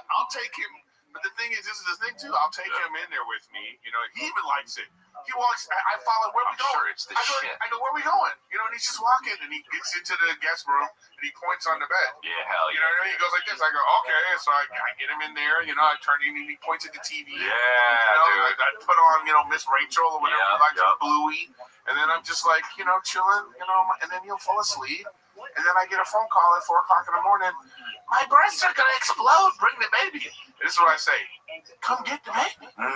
I'll take him, but the thing is, this is the thing too. I'll take him in there with me. He even likes it. He walks. I follow. Where we going? Sure, it's the shit. I go, where we going? And he's just walking, and he gets into the guest room, and he points on the bed. Yeah, hell yeah. You know what I mean? He goes like this. I go, okay. So I get him in there. I turn him, and he points at the TV. Yeah, dude. I put on, Miss Rachel or whatever he likes, Bluey, and then I'm just like, chilling, and then he'll fall asleep. And then I get a phone call at 4 o'clock in the morning. My breasts are gonna explode. Bring the baby. And this is what I say. Come get the baby. Bro.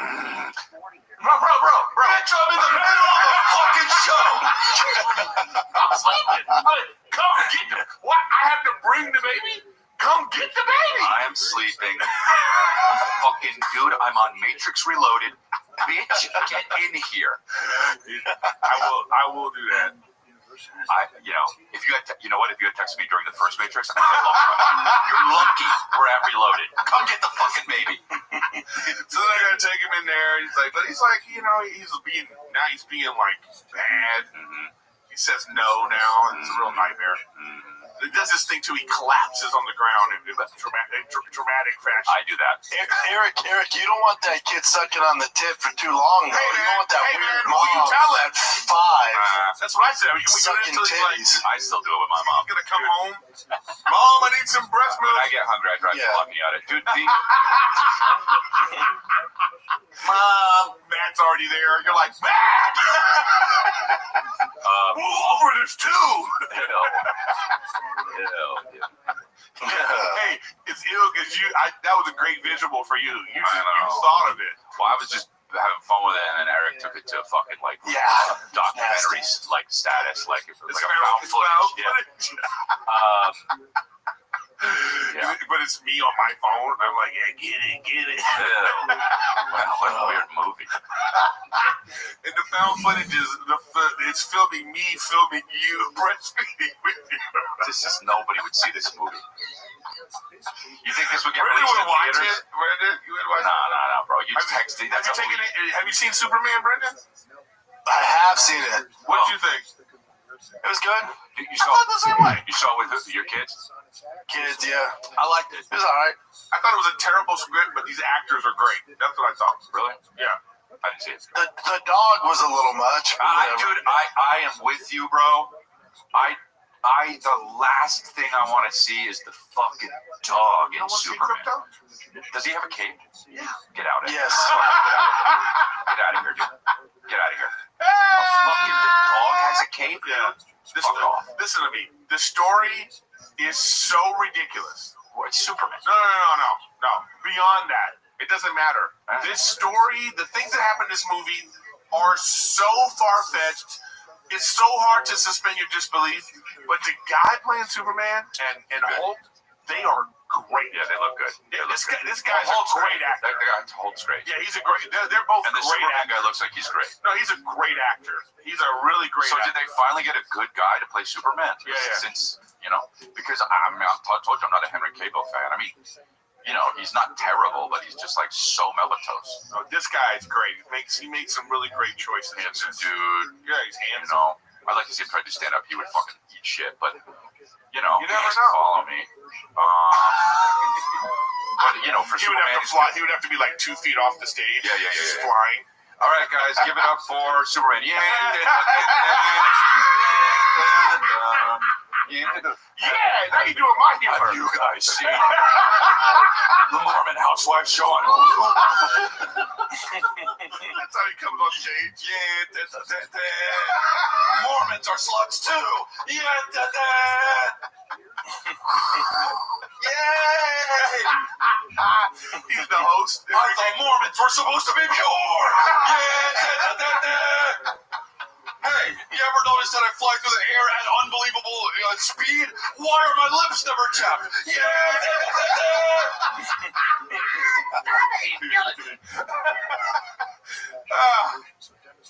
Bitch, I'm in the middle of a fucking show. I'm sleeping. Come get the. What? I have to bring the baby? Come get the baby. I am sleeping. Fucking dude, I'm on Matrix Reloaded. Bitch, get in here. I will do that. if you had, if you had texted me during the first Matrix, you're lucky we're at Reloaded. Come get the fucking baby. So they're gonna take him in there. He's like he's being like bad. Mm-hmm. He says no now, and it's a real nightmare. Mm-hmm. He does this thing too. He collapses on the ground in a dramatic fashion. I do that. Eric, you don't want that kid sucking on the tip for too long. Though. You don't want that weird mom you tell at 5. That's what I said. We sucking titties. I still do it with my mom. He's gonna come home. Mom, I need some breast milk. When I get hungry, I try to lock me out. Dude, Mom, Matt's already there. You're like, Matt! Move over this too! Hey, it's ill because that was a great visual for you. You thought of it. Well, I was just having fun with it, and then Eric took it to fucking documentary status, like it was like a found footage. But it's me on my phone, and I'm like, get it. What a weird movie. And the found footage is it's filming me, filming you, breastfeeding with you. Nobody would see this movie. You think this would get Brandon released would in watch theaters? it. Brandon, you would watch it. No, bro. You texted. Have you seen Superman, Brendan? I have seen it. What did you think? It was good. You saw it the same way. You saw it with your kids? Kids, yeah. I liked it. It was alright. I thought it was a terrible script, but these actors are great. That's what I thought. Really? Yeah. I didn't see it. The dog was a little much. Dude, I am with you, bro. The last thing I want to see is the fucking dog in Superman. Does he have a cape? Yeah. Get out of here. Yes. Get out of here, dude. Get out of here. A fucking dog has a cape? Yeah. Fuck off. Listen to me. The story is so ridiculous. Well, it's Superman. No. Beyond that, it doesn't matter. This story, the things that happen in this movie are so far-fetched. It's so hard to suspend your disbelief. But the guy playing Superman and Hulk, they are great. Yeah, they look good. Yeah, this guy's a great actor. That guy Hulk's great. Yeah, he's a great. They're both and the great Superman actors. guy looks like he's great. No, he's a great actor. He's a really great actor. So did they finally get a good guy to play Superman? Yeah. Since, because I told you I'm not a Henry Cavill fan. I mean, he's not terrible, but he's just like so melatonin. No, this guy's great. He makes some really great choices. Handsome dude. Yeah, he's handsome. I'd like to see him try to stand up. He would fucking eat shit, but you never know. Follow me. But for he would have to fly. He would have to be like 2 feet off the stage. Yeah. Just flying. All right, guys, give it up for Superman. Yeah, now you're doing my humor. Have you guys seen the Mormon housewife showing? That's how he comes on stage. Mormons are sluts too. Yay! He's the host. I thought Mormons were supposed to be pure. Hey, you ever notice that I fly through the air at unbelievable speed? Why are my lips never chapped?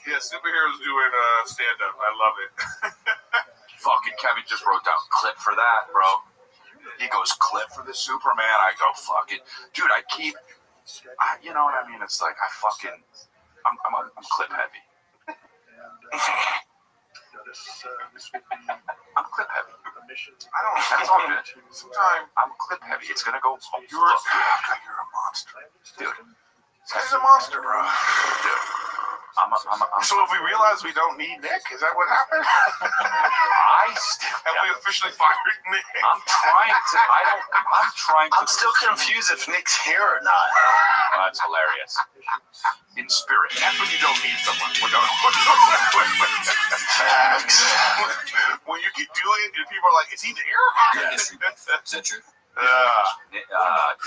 Yeah, superheroes doing stand-up. I love it. Fucking Kevin just wrote down clip for that, bro. He goes clip for the Superman. I go fucking dude. You know what I mean? It's like I'm clip heavy. I'm clip heavy. I don't know. That's all good. Sometimes I'm clip heavy. It's gonna go. You're a monster, dude. This guy's a monster, bro. Dude. So if we realize we don't need Nick, is that what happened? Have we officially fired Nick? I'm still confused if Nick's here or not. That's hilarious. In spirit. That's when you don't need someone. Facts. When you can do it, and people are like, "Is he there?" Yes. Is that true? Nick, I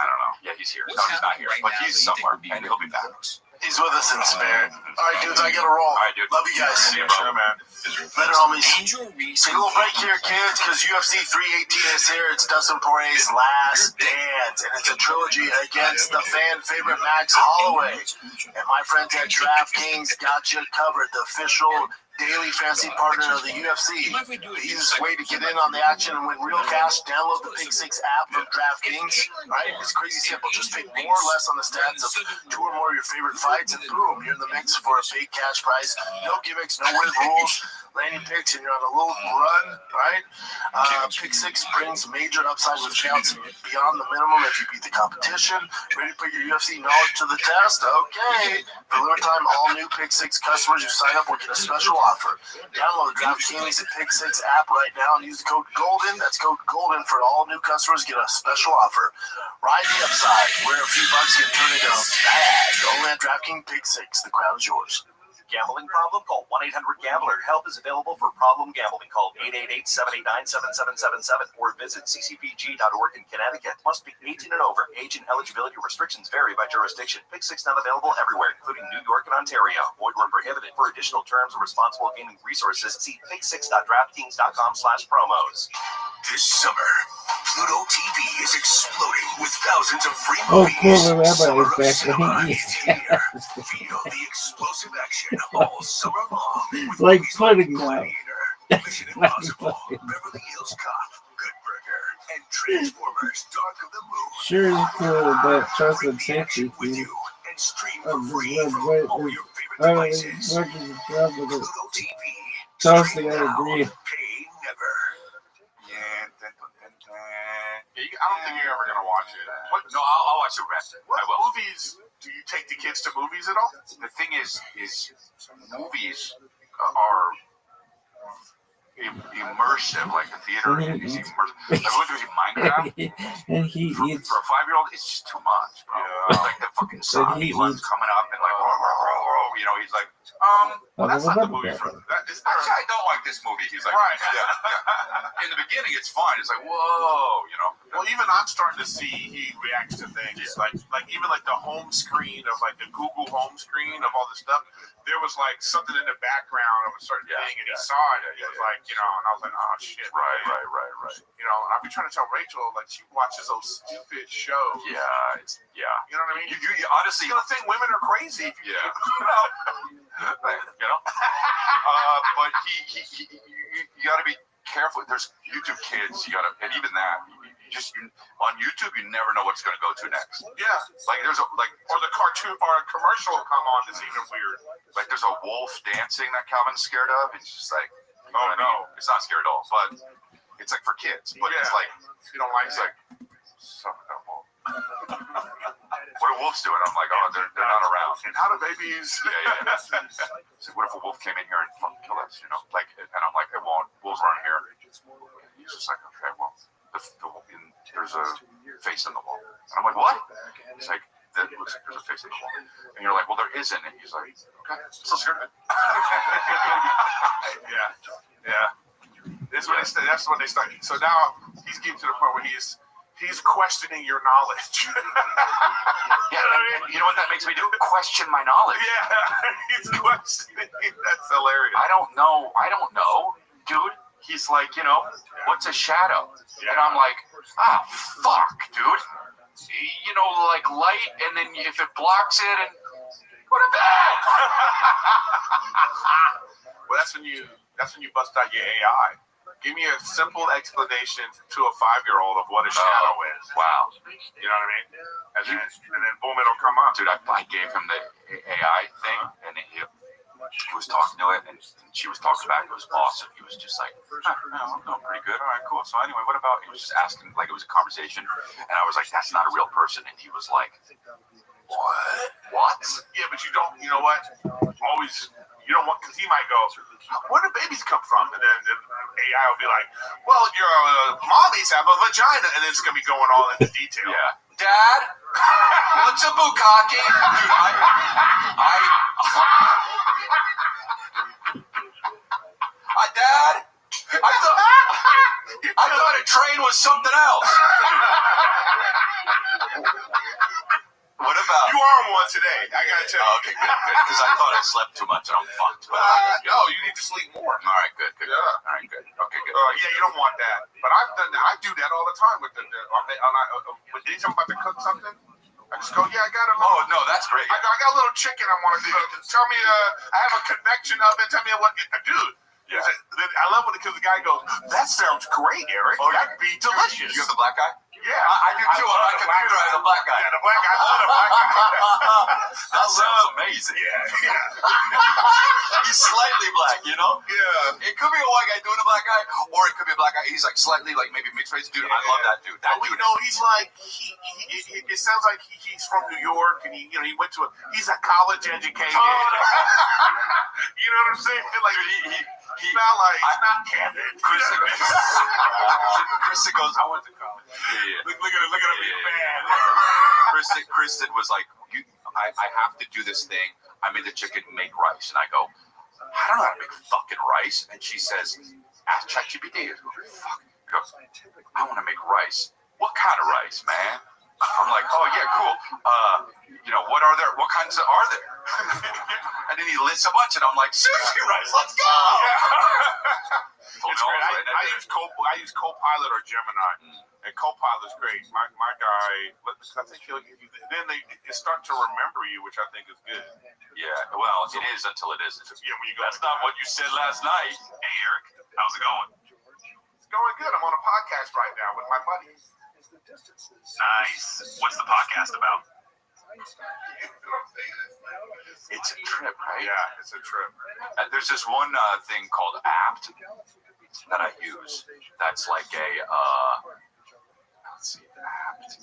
don't know. Yeah, he's here. No, he's not here, but he's somewhere, and he'll be back. He's with us in spirit. All right, dudes, I gotta roll. All right, dude. Love you guys. Yeah, sure, man. Later, homies. Take a little break here, kids, because UFC 318 is here. It's Dustin Poirier's last dance. fans, and it's a trilogy against the fan favorite Max Holloway. And my friends at DraftKings got you covered, the official daily fantasy partner of the UFC. The easiest way to get in on the action and win real cash, download the Pick 6 app from DraftKings. Right? It's crazy simple. Just pick more or less on the stats of 2 or more of your favorite fights, and boom, you're in the mix for a big cash prize. No gimmicks, no weird rules. Landing picks, and you're on a little run, right? Pick 6 brings major upside with payouts beyond the minimum if you beat the competition. Ready to put your UFC knowledge to the test? Okay. For limited time, all new Pick 6 customers who sign up will get a special offer. Download DraftKings and Pick 6 app right now and use the code GOLDEN. That's code GOLDEN for all new customers. Get a special offer. Ride the upside, where a few bucks can turn into a bag. Only at DraftKings Pick 6. The crowd is yours. Gambling problem? Call 1-800-GAMBLER. Help is available for problem gambling. Call 888-789-7777 or visit ccpg.org in Connecticut. Must be 18 and over. Age and eligibility restrictions vary by jurisdiction. Pick 6 not available everywhere, including New York and Ontario. Void where prohibited. For additional terms and responsible gaming resources, see pick6.draftkings.com/promos. This summer, Pluto TV is exploding with thousands of free Oh, movies. cool. The Summer rabbi of is back. Cinema is here. Feel the explosive action all summer long. With Like movies floating now. Gladiator, Mission Impossible, Beverly Hills Cop, Good Burger, and Transformers: Dark of the Moon. Sure is cool, but trust and safety. With you and stream for Oh, free right, from right, all right. your favorite Oh, devices. working the job with it. Pluto TV. Totally Stream now, agree. pay never. Yeah, I don't think you're ever gonna watch it. No, I'll watch the rest. What I will. movies do you take the kids to movies at all? The thing is movies are immersive, like the theater is immersive. Like we went to see Minecraft. And he eats. For a 5-year-old, it's just too much, bro. It's like the fucking zombie one's coming up and like, you know, he's like, well, that's not the movie for that. Actually, I don't like this movie. He's like, Right. yeah. In the beginning, it's fine. It's like, whoa, you know. Well, even I'm starting to see he reacts to things like even like the home screen of like the Google home screen of all this stuff. There was like something in the background of a certain thing, and he saw it, and he was like, you know, and I was like, oh shit. Right. You know, and I've been trying to tell Rachel like she watches those stupid shows. Yeah, You know what I mean? You honestly, You're gonna think women are crazy. If you you know. But you got to be careful. There's YouTube Kids. You got to, and even that. On YouTube, you never know what's going to go to next. Yeah. Like there's or the cartoon or a commercial will come on that's even weird. Like there's a wolf dancing that Calvin's scared of. It's just like, Oh no, it's not scared at all. But it's like for kids. But it's like you don't like it's like something that wolf. What are wolves doing? I'm like, oh, they're not around. And how do babies? Yeah. So what if a wolf came in here and fucking kill us? You know, like, and I'm like, it won't. Wolves aren't here. He's just like, okay, well, there's a face in the wall. And I'm like, what? He's like, that looks like there's a face in the wall. And you're like, well, there isn't. And he's like, okay, I'm still scared of it. Yeah. That's when they start. So now he's getting to the point where he's questioning your knowledge. Yeah, you know what that makes me do? Question my knowledge. Yeah, he's questioning. That's hilarious. I don't know, dude. He's like, you know, what's a shadow? And I'm like, fuck, dude. You know, like light, and then if it blocks it, and what a bad. Well, that's when you bust out your AI. Give me a simple explanation to a 5-year-old of what a shadow is. Wow. You know what I mean? And then boom, it'll come up. Dude, I gave him the AI thing, and he was talking to it, and she was talking back. It was awesome. He was just like, I'm doing pretty good. All right, cool. So anyway, what about, he was just asking, like it was a conversation, and I was like, that's not a real person. And he was like, what? Yeah, but you don't, you know what? Always, you don't want, because he might go, where do babies come from? And then the AI will be like, well, your mommies have a vagina. And it's going to be going all into detail. Yeah. Dad, what's a bukkake? Dad, I thought a train was something else. What about? You are one. one today. I gotta tell you. Oh, okay, good. Because I thought I slept too much and I'm fucked. But No, you need to sleep more. all right, good. Yeah. All right, good. Okay, good. Yeah, you don't want that. But I do that all the time with when anytime I'm about to cook something, I just go, yeah, I got a little. Oh no, that's great. I got a little chicken I want to cook. Tell me, I have a convection oven. Tell me what, dude. Yeah. I love when because the guy goes, that sounds great, Eric. Oh, That'd be delicious. You have the black guy? Yeah, I do too. On my computer, I have the black guy. Yeah, the black guy. I love the black guy. That sounds amazing. Yeah. He's slightly black, you know? Yeah. It could be a white guy doing a black guy, or it could be a black guy. He's like slightly, like maybe mixed race. Dude, I love that dude. That dude. He's like it sounds like he's from New York, and he went to he's a college educated. You know what I'm saying? Like he not like I'm not Kevin. Kristen goes, I went to college. Yeah. Look at him, big man. Kristen was like, I have to do this thing. I made the chicken make rice, and I go, I don't know how to make fucking rice. And she says, ask ChatGPT. Fuck. He goes, I want to make rice. What kind of rice, man? I'm like, oh yeah, cool. What kinds are there? And then he lists a bunch, and I'm like, sushi rice, let's go. It's great. I use Copilot or Gemini, and Copilot's great. My guy, I think he'll give you. Then they start to remember you, which I think is good. Yeah, well, it is until it isn't. Yeah, when you go. That's not what you said last night. Hey, Eric, how's it going? It's going good. I'm on a podcast right now with my buddies. Nice. What's the podcast about? It's a trip, right? Yeah, it's a trip. There's this one thing called Apt that I use. That's like a let's see, Apt.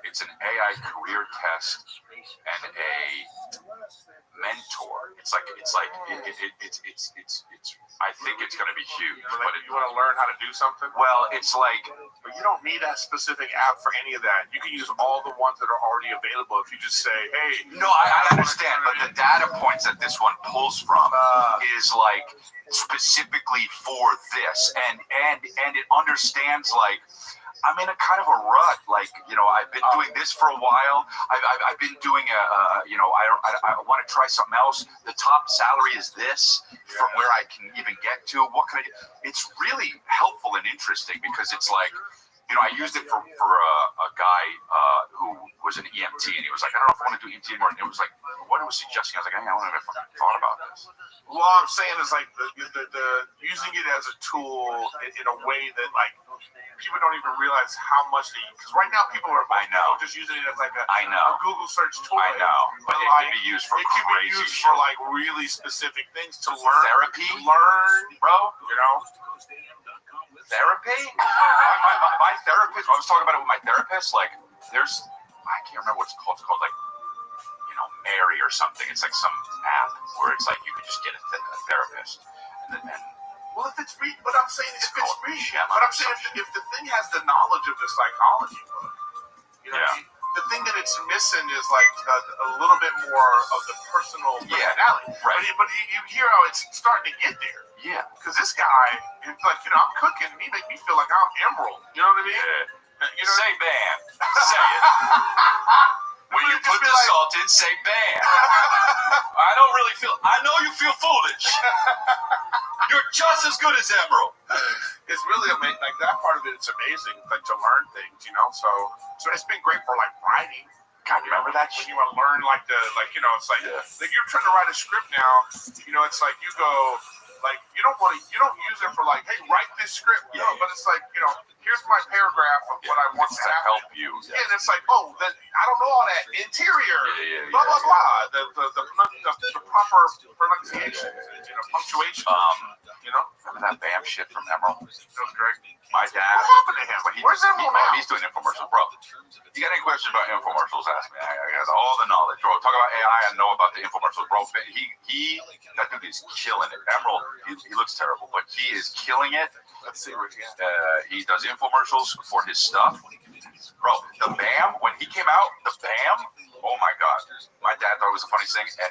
It's an AI career test and a mentor. It's I think it's going to be huge. But you want to learn how to do something? Well, it's like, but you don't need a specific app for any of that. You can use all the ones that are already available. If you just say, hey. No, I understand, but the data points that this one pulls from is like specifically for this, and it understands like. I'm in a kind of a rut. Like, I've been doing this for a while. I've been doing I want to try something else. The top salary is this from where I can even get to. What can I do? It's really helpful and interesting because it's like, I used it for a guy who was an EMT, and he was like, I don't know if I want to do EMT anymore. And it was like, what it was suggesting, I was like, I don't know if I thought about this. Well, all I'm saying is like the using it as a tool in a way that like people don't even realize how much they use. Because right now people are just using it as like a Google search tool. I know, but it can be used for crazy shit. For like really specific things to learn. Therapy, bro. Therapy? My therapist, I was talking about it with my therapist. Like, I can't remember what it's called. It's called like, Mary or something. It's like some app where it's like you can just get a therapist. Well, if it's free, but I'm saying if it's free, but I'm saying if the thing has the knowledge of the psychology book, the thing that it's missing is like a little bit more of the personal personality. Right. But you hear how it's starting to get there. Yeah. Because this guy, it's like, I'm cooking and he makes me feel like I'm Emerald. You know what I mean? Yeah. Say bam. Say it. When you put the salt in, say bam. I don't really I know you feel foolish. You're just as good as Emerald. It's really amazing. Like that part of it, it's amazing. Like to learn things, So it's been great for like writing. God, remember that when you want to learn like it's like you're trying to write a script now. It's like you go like you don't use it for like, hey, write this script. But it's like here's my paragraph of what I want to help you. Yeah, and it's like, I don't know all that interior, blah blah blah, the proper pronunciation, punctuation. Remember that BAM shit from Emerald? That was great. My dad. What happened to him? Where's Emerald now? He's doing infomercials, bro. You got any questions about infomercials? Ask me. I got all the knowledge, bro. Talk about AI. I know about the infomercials, bro. That dude is killing it. Emerald, he looks terrible, but he is killing it. Let's see what he has. He does infomercials for his stuff. Bro, the BAM, when he came out, the BAM, oh my God. My dad thought it was the funniest thing, and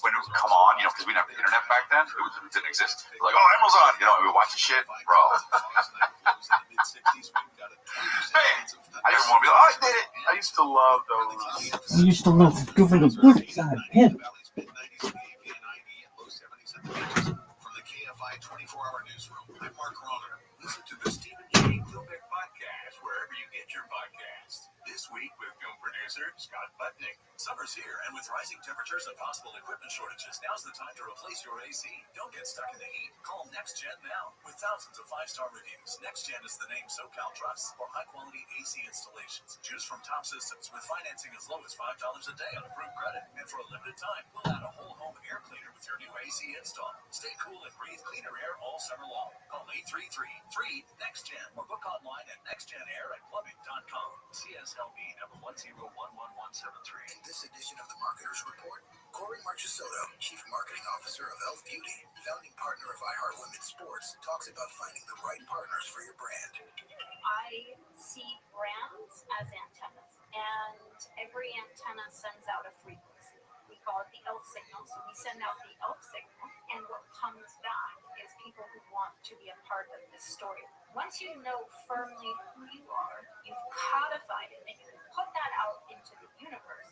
when it would come on, because we didn't have the internet back then, it didn't exist. We're like, oh, Emerald's on, and we watch the shit, bro. Hey, I didn't want to be like, oh, I did it. I used to love those. I used to love go for the good side. Hit. From the KFI 24-hour newsroom, I'm Mark Roller. Listen to the Stephen King Filmic Podcast wherever you get your podcasts. This week with film producer Scott Butnick. Summer's here, and with rising temperatures and possible equipment shortages, now's the time to replace your AC. Don't get stuck in the heat. Call NextGen now. With thousands of 5-star reviews, NextGen is the name SoCal trusts for high-quality AC installations. Choose from top systems with financing as low as $5 a day on approved credit. And for a limited time, we'll add a whole home air cleaner with your new AC install. Stay cool and breathe cleaner air all summer long. Call 833-3-NEXTGen or book online at nextgenair@plumbing.com. CSLB number 1011173. In this edition of the Marketers Report, Corey Marchesotto, Chief Marketing Officer of Elf Beauty, founding partner of iHeart Women's Sports, talks about finding the right partners for your brand. I see brands as antennas, and every antenna sends out a frequency. We call it the ELF signal, so we send out the ELF signal, and what comes back is people who want to be a part of this story. Once you know firmly who you are, you've codified it, and you put that out into the universe,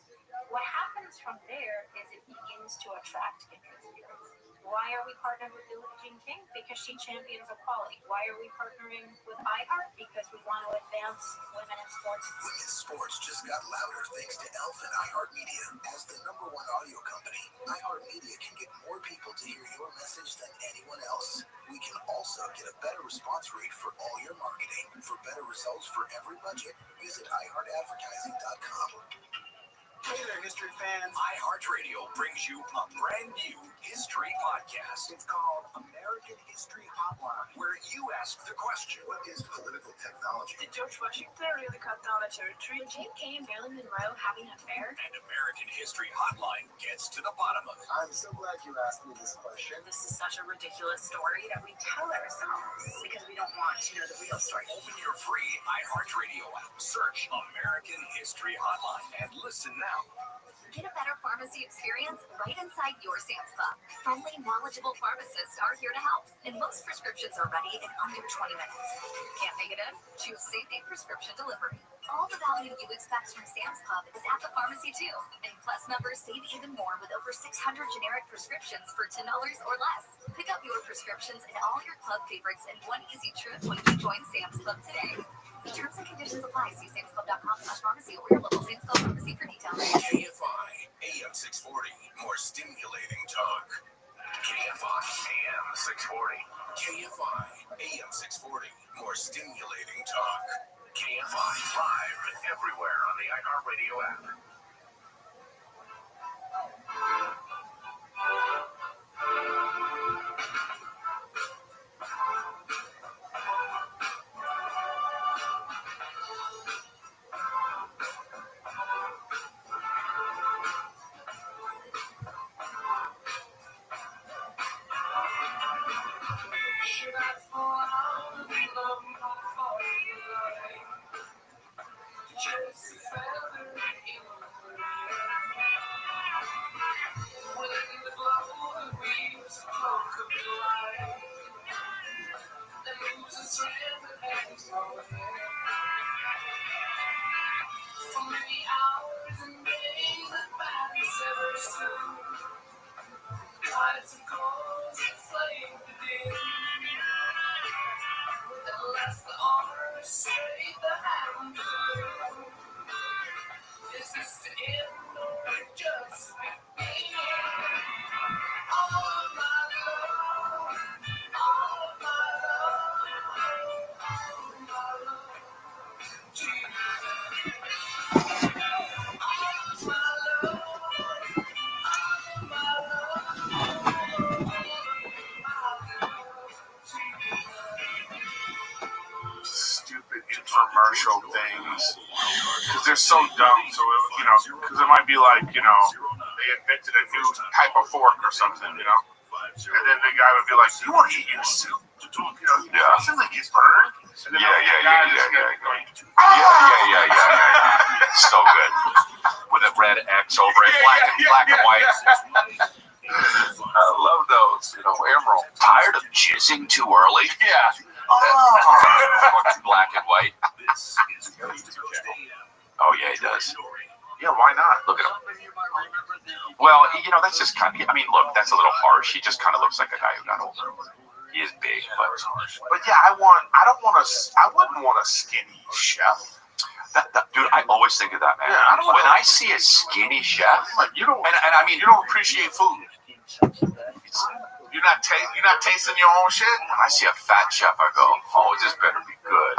what happens from there is it begins to attract kindred spirits. Why are we partnered with Billie Jean King? Because she champions equality. Why are we partnering with iHeart? Because we want to advance women in sports. Women's sports just got louder thanks to Elf and iHeartMedia. As the #1 audio company, iHeartMedia can get more people to hear your message than anyone else. We can also get a better response rate for all your marketing. For better results for every budget, visit iHeartAdvertising.com. Hey there, history fans. iHeartRadio brings you a brand new history podcast. It's called American History Hotline, where you ask the question, what is political technology? Did George Washington really cut down a territory? Did JFK and Marilyn Monroe having an affair? And American History Hotline gets to the bottom of it. I'm so glad you asked me this question. This is such a ridiculous story that we tell ourselves because we don't want to know the real story. Open your free iHeartRadio app. Search American History Hotline and listen now. Get a better pharmacy experience right inside your Sam's Club. Friendly, knowledgeable pharmacists are here to help, and most prescriptions are ready in under 20 minutes. Can't make it in? Choose same-day prescription delivery. All the value you expect from Sam's Club is at the pharmacy too, and Plus members save even more with over 600 generic prescriptions for $10 or less. Pick up your prescriptions and all your club favorites in one easy trip when you join Sam's Club today. Terms and conditions apply. See samsclub.com/pharmacy or your local Sam's Club pharmacy for details. KFI AM 640, more stimulating talk. KFI AM 640. KFI AM 640, more stimulating talk. KFI live everywhere on the iHeartRadio app. Stupid infomercial things, because they're so dumb. So because it might be like, they invented a new type of fork or something, and then the guy would be like, "You want to eat your soup?" Yeah. Something like it's burned. And then Yeah. So good. With a red X over it, black and white. I love those. Emerald. Tired of jizzing too early? Yeah. Black and white. Oh yeah, he does. Indianapolis. Yeah, why not? Look at him. Well, you know, that's just kind of, I mean, look, that's a little harsh. He just kind of looks like a guy who got older. He is big, but yeah, I wouldn't want a skinny chef. Dude, I always think of that, man. Yeah, when I see a skinny chef, like you don't, and I mean, you don't appreciate food. You're not tasting your own shit. When I see a fat chef, I go, oh, this better be good.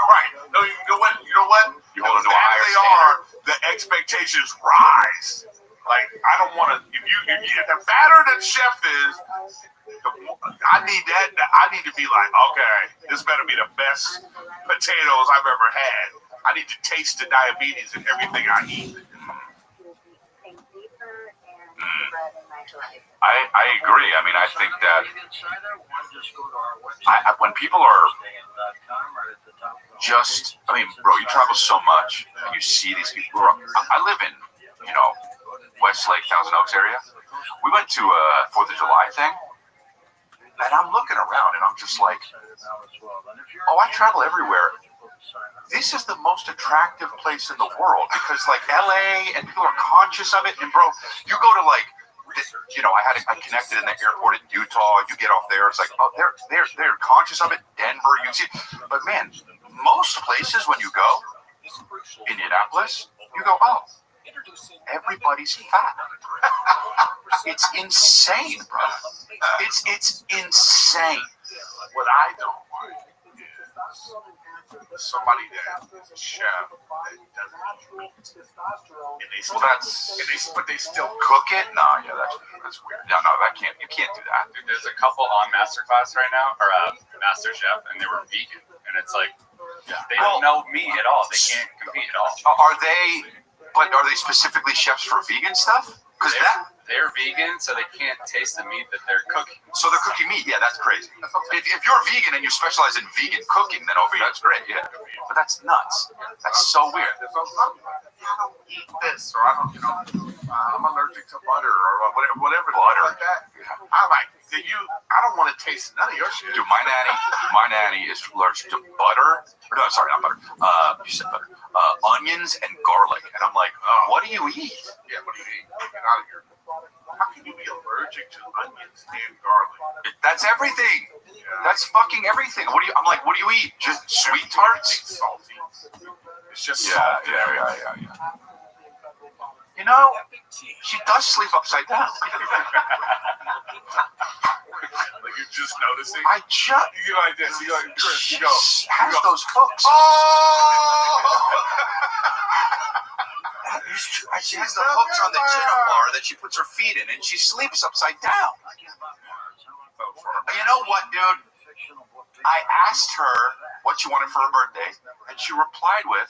Right. No, you know what? You hold it to a higher they standard. are, the expectations rise. Like, I don't want to. If the fatter the chef is, I need to be like, okay, this better be the best potatoes I've ever had. I need to taste the diabetes in everything I eat. I agree. I mean, I think that when people are just, I mean, bro, you travel so much and you see these people. I live in, you know, Westlake, Thousand Oaks area. We went to a 4th of July thing, and I'm looking around and I'm just like, oh, I travel everywhere. This is the most attractive place in the world because, like, LA, and people are conscious of it. And bro, you go to like, you know, I connected in the airport in Utah. You get off there, it's like, oh, they're conscious of it. Denver, you see, but man, most places when you go, Indianapolis, you go, oh, everybody's fat. It's insane, bro. It's insane. What I don't want is somebody that is a chef that doesn't eat meat. But they still cook it? No, yeah, that's weird. No, you can't do that. Dude, there's a couple on Masterclass right now, or Master Chef, and they were vegan, and it's like they don't know meat at all. They can't compete at all. Are they specifically chefs for vegan stuff? Because they're vegan, so they can't taste the meat that they're cooking. So they're cooking meat. Yeah, that's crazy. If you're vegan and you specialize in vegan cooking, then that's great. Yeah, but that's nuts. That's so weird. I don't eat this, or I don't, I'm allergic to butter, or whatever butter like that. I'm like, I don't want to taste none of your shit. Dude, my nanny is allergic to butter. No, sorry, not butter. You said butter. Onions and garlic, and I'm like, what do you eat? Yeah, what do you eat? Get out of here. How can you be allergic to onions and garlic? That's everything. Yeah. That's fucking everything. I'm like, what do you eat? Just sweet tarts? Salty. It's just salty. Yeah. You know, she does sleep upside down. Like you're just noticing? You go like this. You go like Chris. You go. Has those hooks. Oh! She has the hooks on the chin bar that she puts her feet in, and she sleeps upside down. You know what, dude? I asked her what she wanted for her birthday, and she replied with,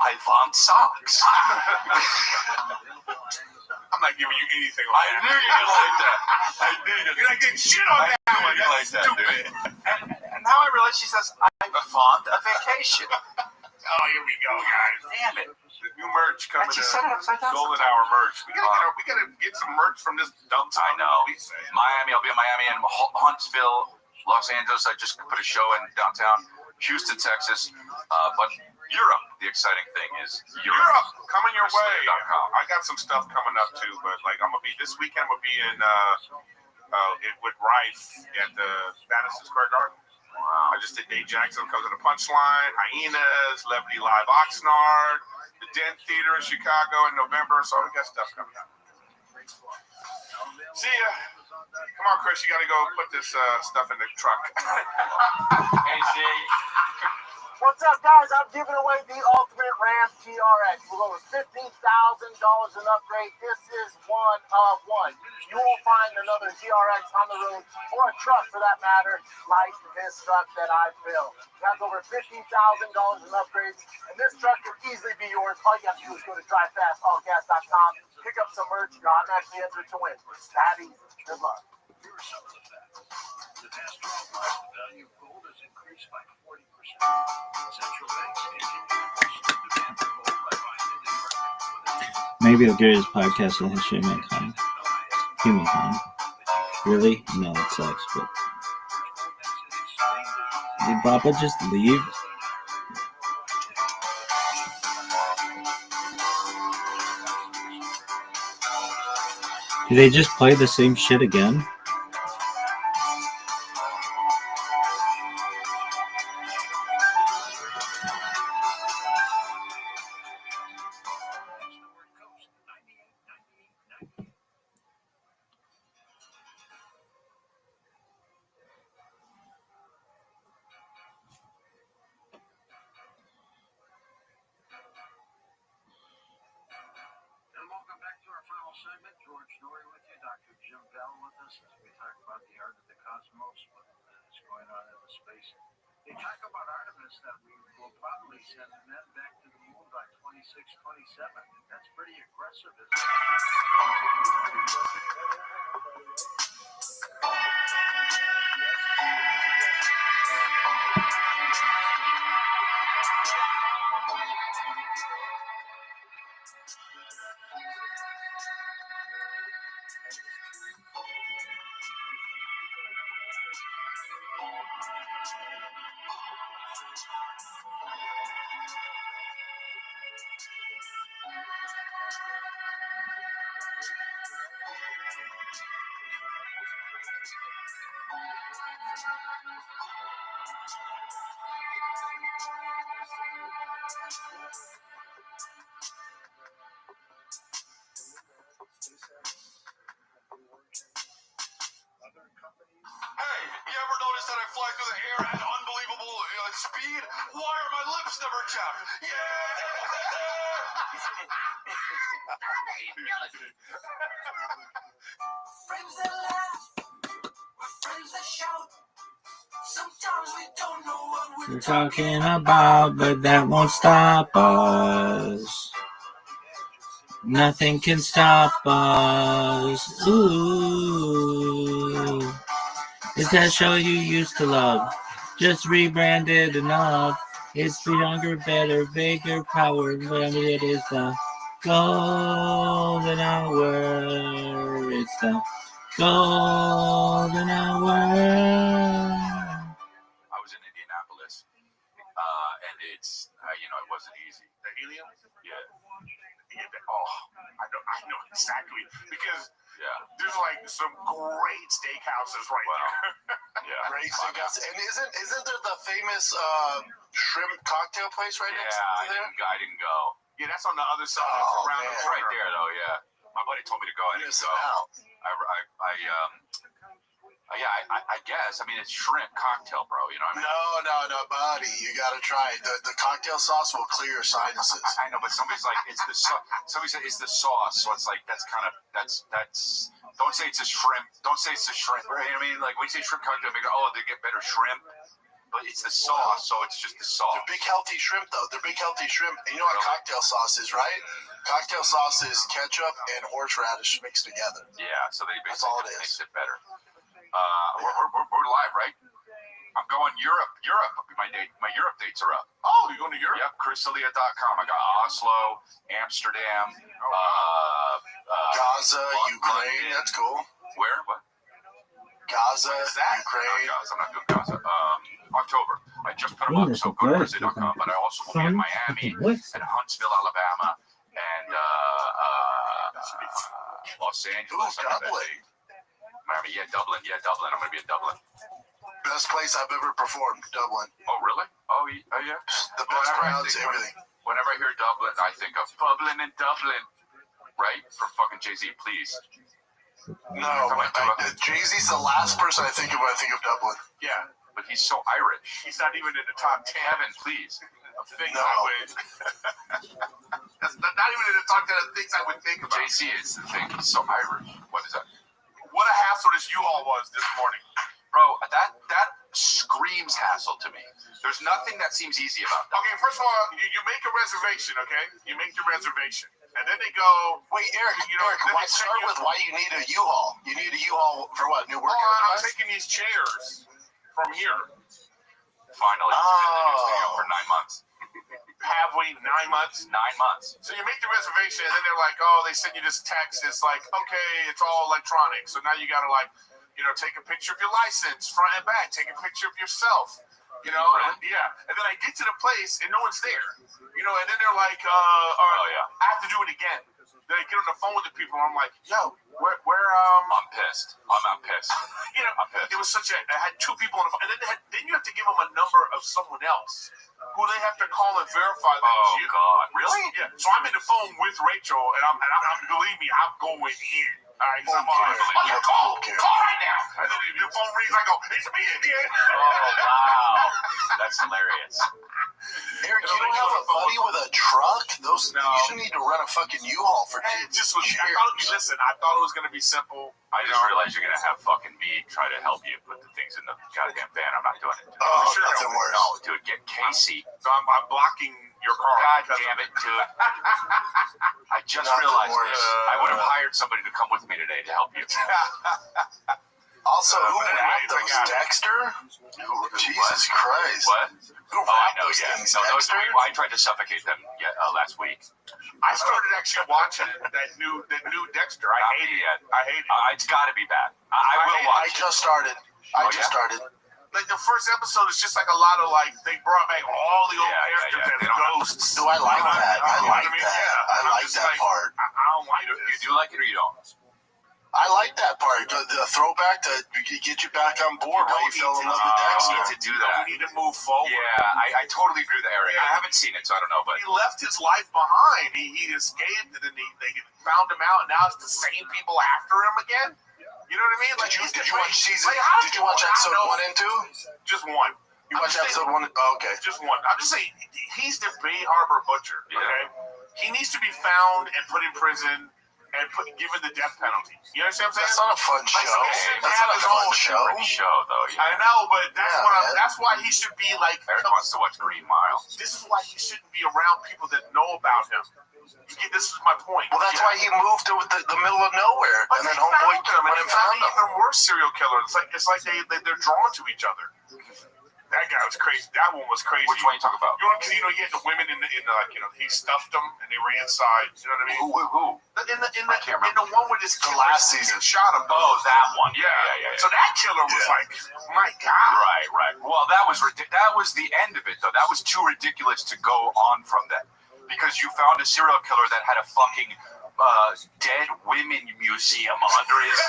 I want socks. I'm not giving you anything I like that. knew you'd like that. I knew you. You're not getting shit on that one. Like that, dude. And now I realize she says, I want a vacation. Oh, here we go, guys. Damn it. The new merch coming in. Golden Hour merch. We gotta get some merch from this dumb time. I know. Miami, I'll be in Miami and Huntsville, Los Angeles. I just put a show in downtown Houston, Texas. But Europe, the exciting thing is Europe coming your way. I got some stuff coming up too, but like this weekend. I'm gonna be in with Rife at the Madison Square Garden. Wow. I just did Dave Jackson comes to the Punchline, Hyenas, Levity Live Oxnard, the Dent Theater in Chicago in November. So we got stuff coming up. See ya. Come on, Chris. You got to go put this stuff in the truck. Hey, Z. What's up, guys? I'm giving away the Ultimate Ram TRX with over $15,000 in upgrade. This is one of one. You won't find another TRX on the road, or a truck for that matter, like this truck that I built. It has over $15,000 in upgrades, and this truck could easily be yours. All you have to do is go to drivefastallgas.com, pick up some merch. You're automatically entered to win. It's that easy. Good luck. The test draw value of gold has increased by 40%. Central banks Maybe I'll get his podcast in History of Mankind. Humankind. Really? No, that sucks, but... Did Baba just leave? Do they just play the same shit again? And welcome back to our final segment. George Norrie with you, Dr. Jim Bell with us as we talk about the art of the cosmos, what is going on in the space. They talk about Artemis that we will probably send men back to the moon by 26, 27. That's pretty aggressive, isn't it? Hey, you ever notice that I fly through the air at unbelievable speed? Why are my lips never chapped? Friends that laugh, friends that shout. Sometimes we don't know what We're talking about, but that won't stop us. Nothing can stop us. Ooh. It's that show you used to love. Just rebranded enough. It's stronger, better, bigger, power. Whatever it is, the golden hour. It's the golden hour. I was in Indianapolis, and it's it wasn't easy. The helium? Yeah. I know exactly because Yeah. there's like some great steakhouses right there. Yeah. Great steakhouse. And isn't there the famous shrimp cocktail place right next Yeah, to there? I didn't go. Yeah, that's on the other side. Oh, around man. the It's corner. right there, though. Yeah. My buddy told me to go. I didn't Missing go. out. I guess. I mean, it's shrimp cocktail, bro. You know what I mean? No, buddy. You gotta try it. The cocktail sauce will clear your sinuses. I know, but somebody's like, it's the sauce. Somebody said it's the sauce, so it's like that's. Don't say it's a shrimp. Don't say it's a shrimp. Right? You know what I mean? Like when you say shrimp cocktail, they go, oh, they get better shrimp. But it's the sauce, so it's just the sauce. They're big healthy shrimp though. They're big healthy shrimp. And you know what cocktail sauce is, right? Cocktail sauce is ketchup and horseradish mixed together. Yeah, so they That's all it basically is. makes it better. We're live, right? I'm going Europe. My Europe dates are up. Oh, you're going to Europe? Yep, chrisalia.com. I got Oslo, Amsterdam, Gaza, Ukraine. London. That's cool. Where? What? Gaza, Not Ukraine. Gaza. I'm not doing Gaza. October. I just put them up, so go to chrisalia.com. But I also will be in Miami and Huntsville, Alabama, and Los Angeles. Dublin. Miami, Dublin. I'm going to be in Dublin. Best place I've ever performed, Dublin. Oh, really? Oh, yeah. The best crowds, everything. Whenever I hear Dublin, I think of Bublin in Dublin, right? From fucking Jay-Z, please. No, Jay-Z's the last person I think of when I think of Dublin. Yeah, but he's so Irish. He's not even in the top 10. Kevin, please. Of things No. I would. That's not even in the top 10 of things I would think about. Jay-Z is the thing. He's so Irish. What is that? What a hassle this U-Haul was this morning. Bro, that screams hassle to me. There's nothing that seems easy about that. Okay, first of all, you make a reservation, okay? You make your reservation. And then they go, wait, Eric, then why they start with why you need a U-Haul? You need a U-Haul for what? New workout I'm device? taking these chairs from here. Finally, we've been in the new studio for 9 months. Have we? 9 months? 9 months. So you make the reservation, and then they're like, oh, they send you this text. It's like, okay, it's all electronic. So now you got to, like, take a picture of your license, front and back. Take a picture of yourself. And then I get to the place, and no one's there. And then they're like, all right, I have to do it again. Then I get on the phone with the people, and I'm like, yo, I'm pissed. I'm pissed. I'm pissed. It was such a. I had two people on the phone, and then you have to give them a number of someone else who they have to call and verify that. Oh God, really? Yeah. So I'm in the phone with Rachel, and I'm believe me, I'm going in. All right, so I'm call right now. And then the phone rings. I go, it's me again. Oh wow, that's hilarious. Eric, you don't have a buddy with a truck? You should need to run a fucking U-Haul for 2 years. I thought it was going to be simple. I just realized you're going to have fucking me try to help you put the things in the goddamn van. I'm not doing it. Oh, nothing worse. No, dude, get Casey. So I'm blocking your car. God damn it, dude. I just realized this. I would have hired somebody to come with me today to help you. Also, who wrapped those? Dexter? Jesus Christ. What? Who wrapped those things? Dexter? I tried to suffocate them last week. I started actually watching that new Dexter. I hate it. It's got to be bad. I will watch it. I just started. Like the first episode is just like a lot of they brought back all the old characters as ghosts. Do I like that? I like that. I like that part. I don't like it. You do like it or you don't? I like that part. The throwback to get you back on board while you fell in love with Dexter. We need to do that. We need to move forward. Yeah, I totally agree with Eric. I haven't seen it, so I don't know. But he left his life behind. He escaped, and then they found him out, and now it's the same people after him again. You know what I mean? Like, did you watch Did you watch episode 1 and 2? Just one. You watched episode 1? Oh, okay. Just one. I'm just saying, he's the Bay Harbor Butcher. Okay, he needs to be found and put in prison. And given the death penalty. You understand what I'm saying? That's not a fun show. That's not a fun show, though. I know, but that's why he should be like. Eric wants to watch Green Mile. This is why he shouldn't be around people that know about him. This is my point. Well, that's why he moved to the middle of nowhere, and then homeboy went and found him. Even worse serial killer. It's like they're drawn to each other. That guy was crazy. That one was crazy. Which one are you talking about? Because you had the women in he stuffed them and they ran inside. You know what I mean? Who? In the one with his killer last season shot him. Oh, that one. Yeah. So that killer was like, my God. Right. Well, that was the end of it, though. That was too ridiculous to go on from that, because you found a serial killer that had a fucking dead women museum under his.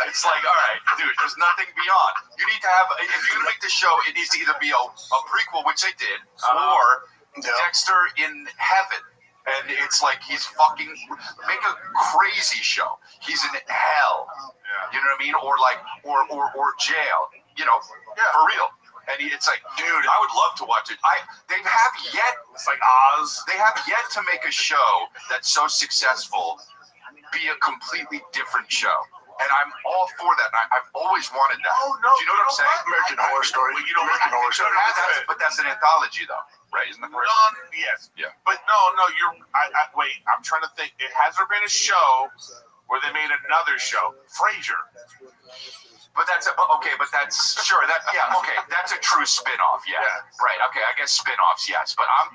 It's like, all right, dude, there's nothing beyond. You need to have, if you're gonna make the show, it needs to either be a prequel, which they did, or Dexter in heaven. And it's like he's fucking make a crazy show. He's in hell. You know what I mean? Or or jail. For real. And it's like, dude, I would love to watch it. They have yet, it's like Oz. They have yet to make a show that's so successful be a completely different show. And I'm all for that. And I've always wanted that. Oh, no, do you know what I'm saying? American Horror Story. American Horror Story. But that's an anthology, though, right? Isn't that correct? Yes. Yeah. But no, wait. I'm trying to think. Has there been a show where they made another show? Frasier. But that's okay. But that's sure. Okay. That's a true spin-off. Yeah. Right. Okay. I guess spin-offs. Yes. But I'm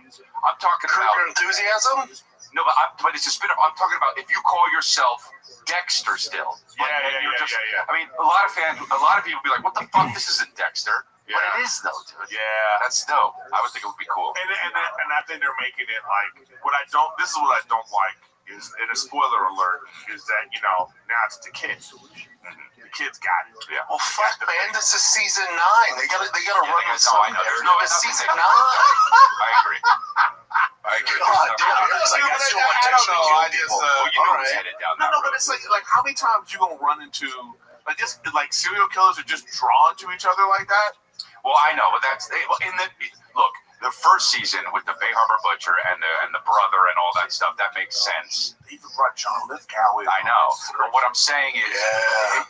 talking about Curb Your Enthusiasm. No, but it's a spin-off. I'm talking about if you call yourself Dexter still. Yeah. I mean, a lot of people be like, "What the fuck? This isn't Dexter." Yeah. But it is though, dude. Yeah. That's dope. I would think it would be cool. And I think they're making it like This is what I don't like is, and a spoiler alert, is that now it's the kids. The kids got it. Yeah. Well, fuck, man. This is season 9. They gotta run with something. There's season 9. I agree. God damn, it's like I still want to headed down that road. But it's like how many times you gonna run into like serial killers are just drawn to each other like that? Well, I know, but look. The first season with the Bay Harbor Butcher and the brother and all that stuff, that makes sense. They even brought John Lithgow in. I know. But what I'm saying is,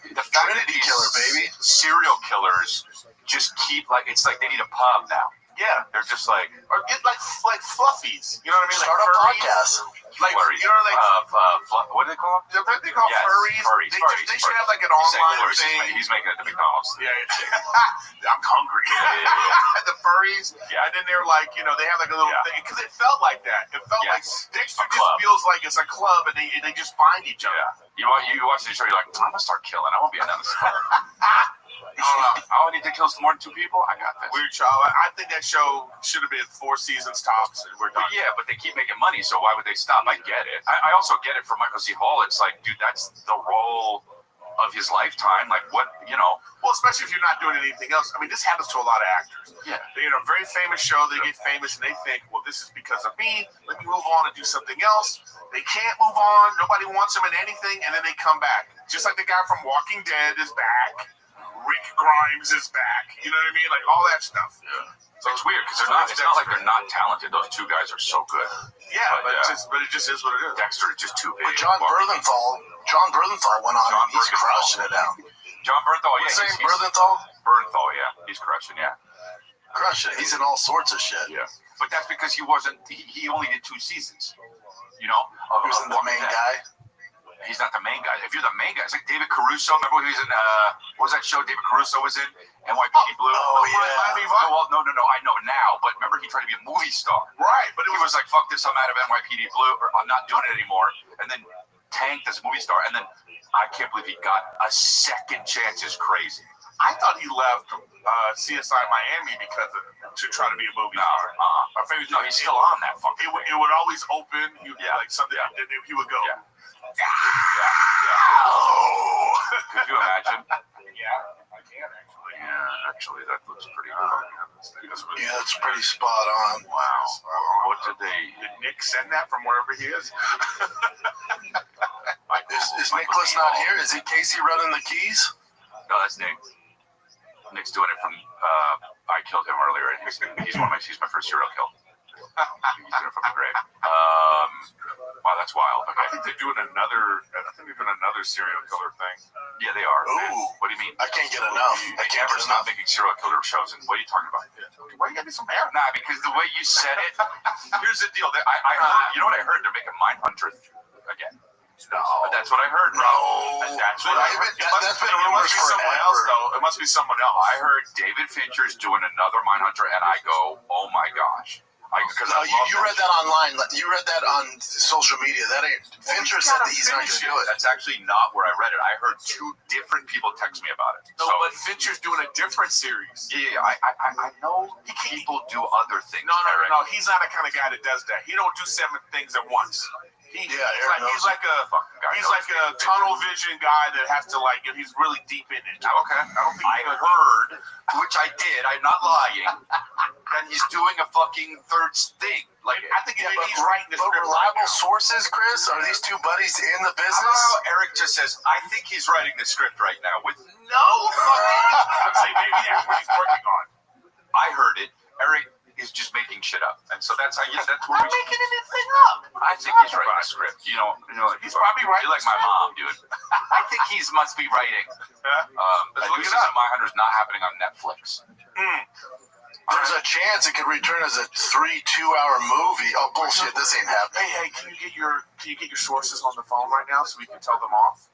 the fact that these killer, baby. Serial killers just keep it's like they need a pub now. Yeah, they're just like, or get like fluffies. You know what I mean? Start a podcast. Like furries. What do they call them? They call furries. They should have like an online thing. He's making it to McDonald's. Yeah. I'm hungry. Yeah. The furries. Yeah. And then they're like, they have like a little thing because it felt like that. It felt like Dexter just feels like it's a club, and they just find each other. Yeah. You watch the show, you're like, I'm gonna start killing. I won't be another spot. I need to kill more than 2 people. I got this. Weird Child. I think that show should have been 4 seasons tops, and we're done. But yeah, but they keep making money, so why would they stop? I get it. I also get it for Michael C. Hall. It's like, dude, that's the role of his lifetime. Like, what, Well, especially if you're not doing anything else. I mean, this happens to a lot of actors. Yeah. They're in a very famous show. They get famous, and they think, well, this is because of me. Let me move on and do something else. They can't move on. Nobody wants them in anything, and then they come back. Just like the guy from Walking Dead is back. Rick Grimes is back. You know what I mean? Like, all that stuff. Yeah. So it's weird because it's not like they're not talented. Those 2 guys are so good. Yeah, but it just is what it is. Dexter is just too big. But John Bernthal went on and he's crushing it now. John Bernthal, yeah. What's his name? Bernthal, yeah. He's crushing, yeah. Crushing. He's in all sorts of shit. Yeah. But that's because he only did 2 seasons. He wasn't the main guy. He's not the main guy. If you're the main guy, it's like David Caruso. Remember he was in, what was that show David Caruso was in? NYPD Blue. Oh, yeah. Well, no, I know now. But remember he tried to be a movie star. Right. But he was like, fuck this, I'm out of NYPD Blue, or I'm not doing it anymore. And then tanked as a movie star. And then I can't believe he got a second chance. Is crazy. I thought he left CSI Miami because to try to be a movie star. No, he's still on that fucking thing. It would always open. Like something, and then he would go. Yeah. Could you imagine? Yeah, I can actually. Yeah, actually, that looks pretty good. Yeah, that's pretty spot on. Wow. What did Nick send that from wherever he is? Is Nicholas not here? Is it Casey running the keys? No, that's Nick. Nick's doing it from. I killed him earlier, and he's my first serial kill. He's doing it from the grave. Wow, that's wild. Okay. I think they're doing another serial killer thing. Yeah, they are. Ooh. What do you mean? I can't get enough. Amber's not making serial killer shows. And what are you talking about? Why you gotta be so mad? Nah, because the way you said it. Here's the deal. I heard. You know what I heard? They're making Mindhunter again. No. That's what I heard, bro. That's been rumors for someone else, though. It must be someone else. I heard David Fincher's doing another Mindhunter, and I go, oh my gosh. You read that online. You read that on social media. Fincher said that he's not going to do it. That's actually not where I read it. I heard 2 different people text me about it. No, but Fincher's doing a different series. Yeah, I know people do other things. No. He's not the kind of guy that does that. He don't do 7 things at once. He's like a tunnel vision guy that has to he's really deep in it. Okay. I heard, which I did. I'm not lying. That he's doing a fucking 3rd thing. I think he's writing this. But reliable sources, Chris, are these 2 buddies in the business? How Eric just says, I think he's writing the script right now with no fucking. I'm saying maybe that's what he's working on. I heard it. Eric is just making shit up, and so that's how that's where I'm making anything up. I think he's writing a script. He's probably writing. You're like my mom, dude. I think he must be writing. Look at that. Mindhunter's not happening on Netflix. There's a chance it could return as a 3 2-hour movie. Oh bullshit! This ain't happening. Hey, can you get your sources on the phone right now so we can tell them off?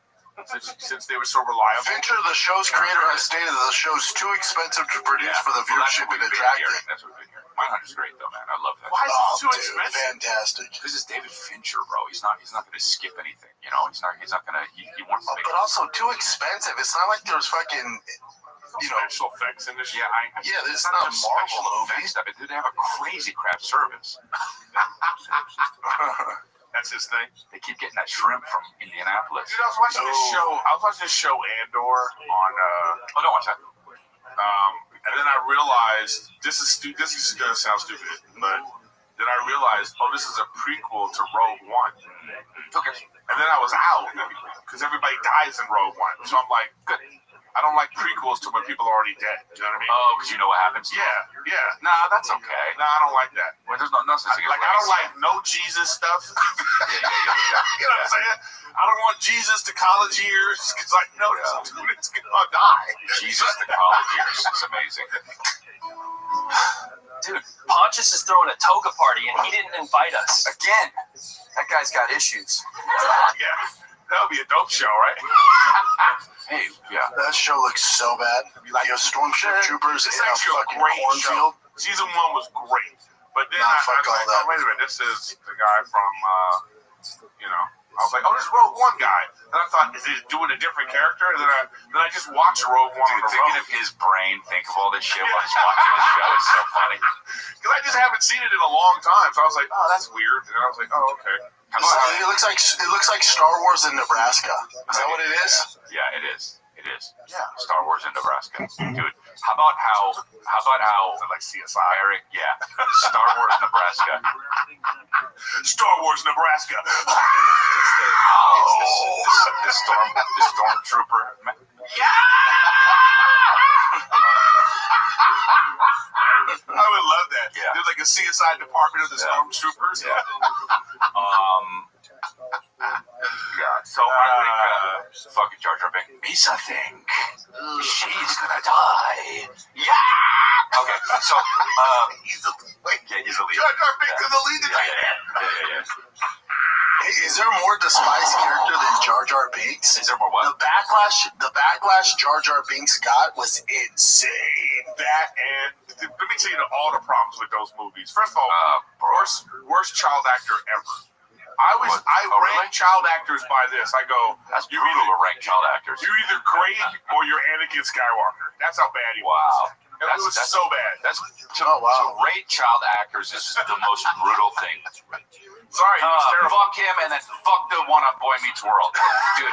Since they were so reliable. Fincher, the show's creator, has stated that the show's too expensive to produce for the viewership it attracted. That's what we've been hearing. Mindhunter's great though, man. I love that. Why is it too expensive? Fantastic. Because it's David Fincher, bro. He's not going to skip anything. He's not going to. He wants to. But also too expensive. It's not like there's fucking. Special effects in this. Yeah, it's not a Marvel movie. They have a crazy craft service. That's his thing. They keep getting that shrimp from Indianapolis. Dude, I was watching this show Andor on. Don't watch that. And then I realized this is gonna sound stupid, but then I realized, this is a prequel to Rogue One. Okay. And then I was out because everybody dies in Rogue One, so I'm like, good. I don't like prequels to when people are already dead. You know what I mean? Oh, because you know what happens? Yeah. Nah, that's okay. Nah, I don't like that. Well, there's no sense. I don't like no Jesus stuff. Yeah. You know what I'm saying? I don't want Jesus to college years because I know this dude is gonna die. Jesus to college years. It's amazing. Dude, Pontius is throwing a toga party and he didn't invite us. Again, that guy's got issues. Yeah. That would be a dope show, right? Hey, yeah. That show looks so bad. Stormtroopers in a fucking cornfield. Season 1 was great. But then fuck all that. wait a minute. This is the guy from You know, I was like, oh, this is Rogue One guy, and I thought, is he doing a different character? And then I just watched Rogue One. Dude, thinking of his brain, think of all this shit while he's watching the show is so funny. Because I just haven't seen it in a long time, so I was like, oh, that's weird. And I was like, oh, okay. It looks like Star Wars in Nebraska. Is that what it is? Yeah, it is. It is. Yeah, Star Wars in Nebraska, dude. How about how like CSI? Eric? Yeah, Star Wars Nebraska. Star Wars Nebraska. The stormtrooper. Yeah. I would love that. Yeah. There's like a CSI department of the stormtroopers. Yeah. Yeah. So I think fucking Jar Jar Binks. Misa think she's gonna die. Yeah. Okay. So he's the lead. Jar Jar Binks is the lead. Yeah. Hey, is there more despised character than Jar Jar Binks? Is there more what? The backlash Jar Jar Binks got was insane. That and let me tell you all the problems with those movies. First of all, worst child actor ever. I rank child actors by this. I go, that's brutal to rank child actors. You're either great or you're Anakin Skywalker. That's how bad he was. It was so bad. To rate child actors is the most brutal thing. Sorry, fuck him and then fuck the one on Boy Meets World, dude.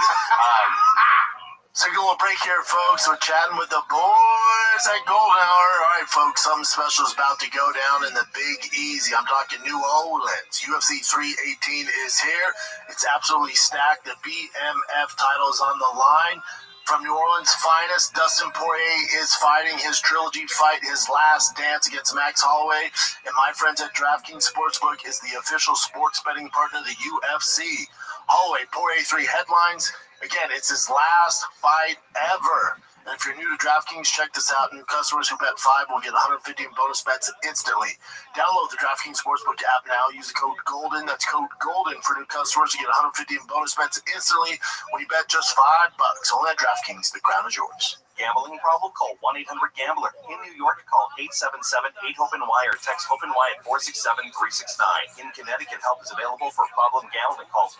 So we're going to break here, folks. We're chatting with the boys at Golden Hour. All right, folks, something special is about to go down in the Big Easy. I'm talking New Orleans. UFC 318 is here. It's absolutely stacked. The BMF title is on the line. From New Orleans' finest, Dustin Poirier is fighting his trilogy fight, his last dance against Max Holloway. And my friends at DraftKings Sportsbook is the official sports betting partner of the UFC. Holloway, Poirier 3 headlines. Again, it's his last fight ever. And if you're new to DraftKings, check this out. New customers who bet 5 will get 150 in bonus bets instantly. Download the DraftKings Sportsbook app now. Use the code GOLDEN. That's code GOLDEN for new customers to get 150 in bonus bets instantly when you bet just $5. Only at DraftKings. The crown is yours. Gambling problem? Call 1-800-GAMBLER. In New York, call 877-8-HOPE-NY or text HOPE-NY at 467-369. In Connecticut, help is available for problem gambling. Call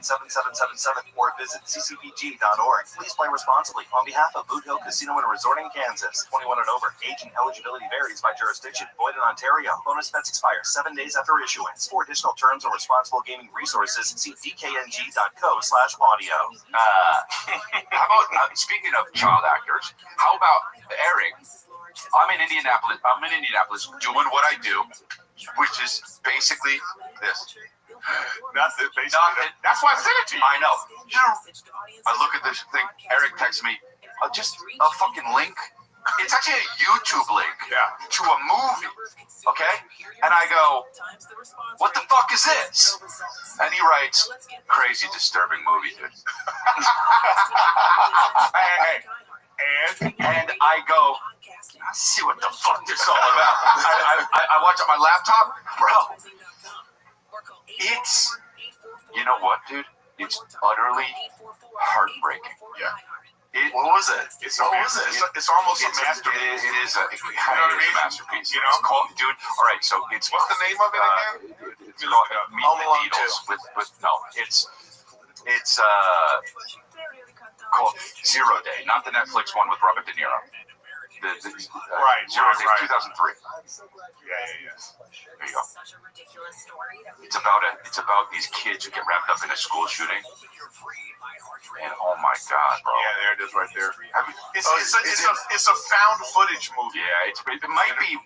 888-789-7777 or visit ccpg.org. Please play responsibly. On behalf of Boot Hill Casino and Resort in Kansas, 21 and over. Age and eligibility varies by jurisdiction. Void in Ontario. Bonus bets expire 7 days after issuance. For additional terms and responsible gaming resources, see dkng.co/audio. How about speaking of child actors? How about Eric? I'm in Indianapolis doing what I do, which is basically this. Nothing. That's why I sent it to you. I know. I look at this thing. Eric texts me just a fucking link. It's actually a YouTube link to a movie. Okay? And I go, what the fuck is this? And he writes, crazy, disturbing movie, dude. Hey. And I go, see what the fuck this all about. I watch on my laptop, bro. It's, you know what, dude? It's utterly heartbreaking. Yeah. What was it? It's almost a masterpiece. It is a masterpiece. You know, it's called, dude. All right, so it's what's the name of it again? It's called Meet the Needles it's called Zero Day, not the Netflix one with Robert De Niro. Right, Zero Day, 2003. Yeah. There you go. It's about these kids who get wrapped up in a school shooting. And oh my god, bro! Yeah, there it is, right there. It's a found footage movie. Yeah, it might be.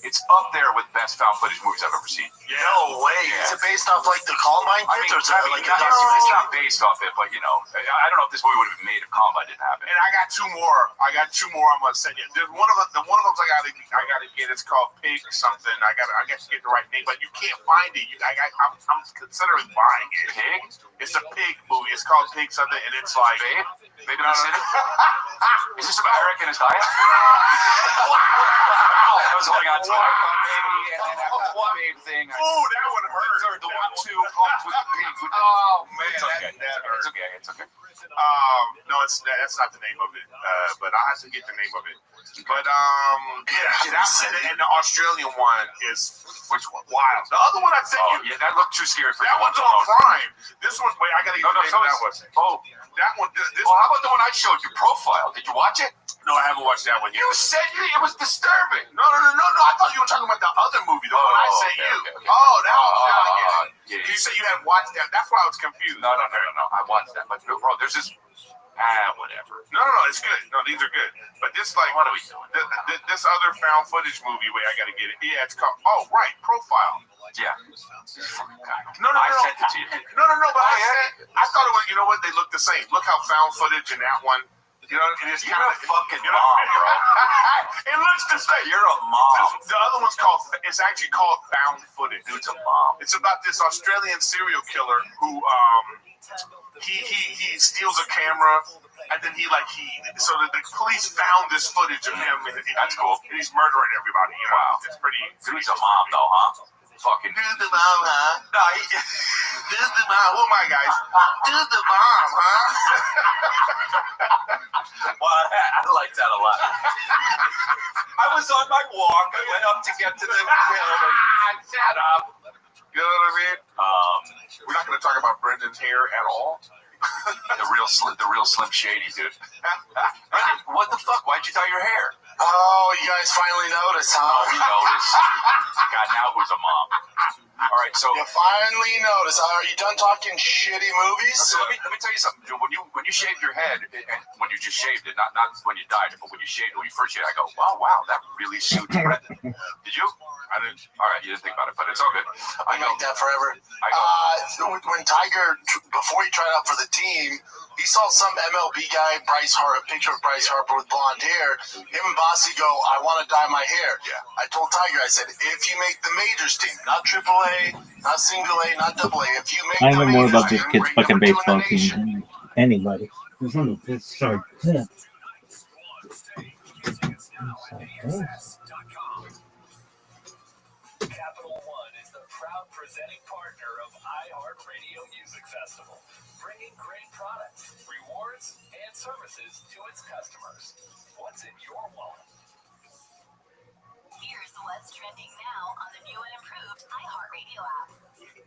It's up there with best found footage movies I've ever seen. Yeah. No way. Yeah. Is it based off like the Columbine kids, or is it like a documentary? It's not based off it, but you know, I don't know if this movie would have been made if Columbine didn't happen. And I got two more. I'm gonna send you. There's one of them I gotta get. It's called Pig something. I guess get the right name, but you can't find it. I'm considering buying it. Pig? It's a pig movie. It's called Pig something, and it's like Babe in the City. Is this about Eric and his diet? Wow! I was holding on to it. Baby, and then that babe thing. Ooh, that one hurt. The one want to. Oh man, It's okay. It's okay. no, that's not the name of it. But I have to get the name of it. But and the Australian one is which one? Wild. The other one I sent you. Yeah, that looked too scary for that you. one's on Prime. This one, wait, I gotta get the name of that one. Oh, that one. This how about the one I showed you? Profile. Did you watch it? No, I haven't watched that one yet. You said it was disturbing. No. I thought you were talking about the other movie, the one I sent you. Okay. Oh, that one. Yeah. You said you hadn't watched that. That's why I was confused. No. I watched that. But bro, there's this. Whatever. No, it's good. No, these are good. But this, like, what are we doing? This other found footage movie where I gotta get it. Yeah, it's called. Oh, right, Profile. Yeah. No. I sent it to you. No. But I thought it was. You know what? They look the same. Look how found footage in that one. You know, it's you're a fucking mom, bro. It looks the same. You're a mom. The other one's called. It's actually called Found Footage. Dude's a mom. It's about this Australian serial killer who he steals a camera. And then so the police found this footage of him. That's cool. And he's murdering everybody. You know? Wow. It's pretty. Dude's a mom, though, huh? Fucking. Dude, the mom, huh? No, dude, the mom. Who am I, guys? Dude, the mom, huh? Well, I like that a lot. I was on my walk. I went up to get to the hill. Shut up. You know what I mean? We're not going to talk about Brendan's hair at all. The real Slim Shady, dude. What the fuck? Why'd you dye your hair? Oh, you guys finally noticed, huh? Oh, we noticed. God, now who's a mom? All right, so you finally noticed. Are you done talking shitty movies? So let me tell you something. Dude, when you shaved your head, and when you just shaved it, not when you dyed it, but when you shaved it, when you first shaved it, I go, wow, that really suits Brendan. Did you? I didn't. All right, you didn't think about it, but it's all good. I like that forever. When Tiger, before he tried out for the team, he saw some MLB guy, a picture of Bryce Harper with blonde hair. Him and Bossy go, I want to dye my hair. Yeah. I told Tiger, I said, if you make the majors team, not AAA, not single A, not double A, if you make I the know more majors about this team, kid's we're fucking number 2 in the baseball nation. team than anybody. It's so good. Capital One is the proud presenting partner of iHeartRadio Music Festival, bringing great products, rewards, and services to its customers. What's in your wallet? Here's what's trending now on the new and improved iHeartRadio app.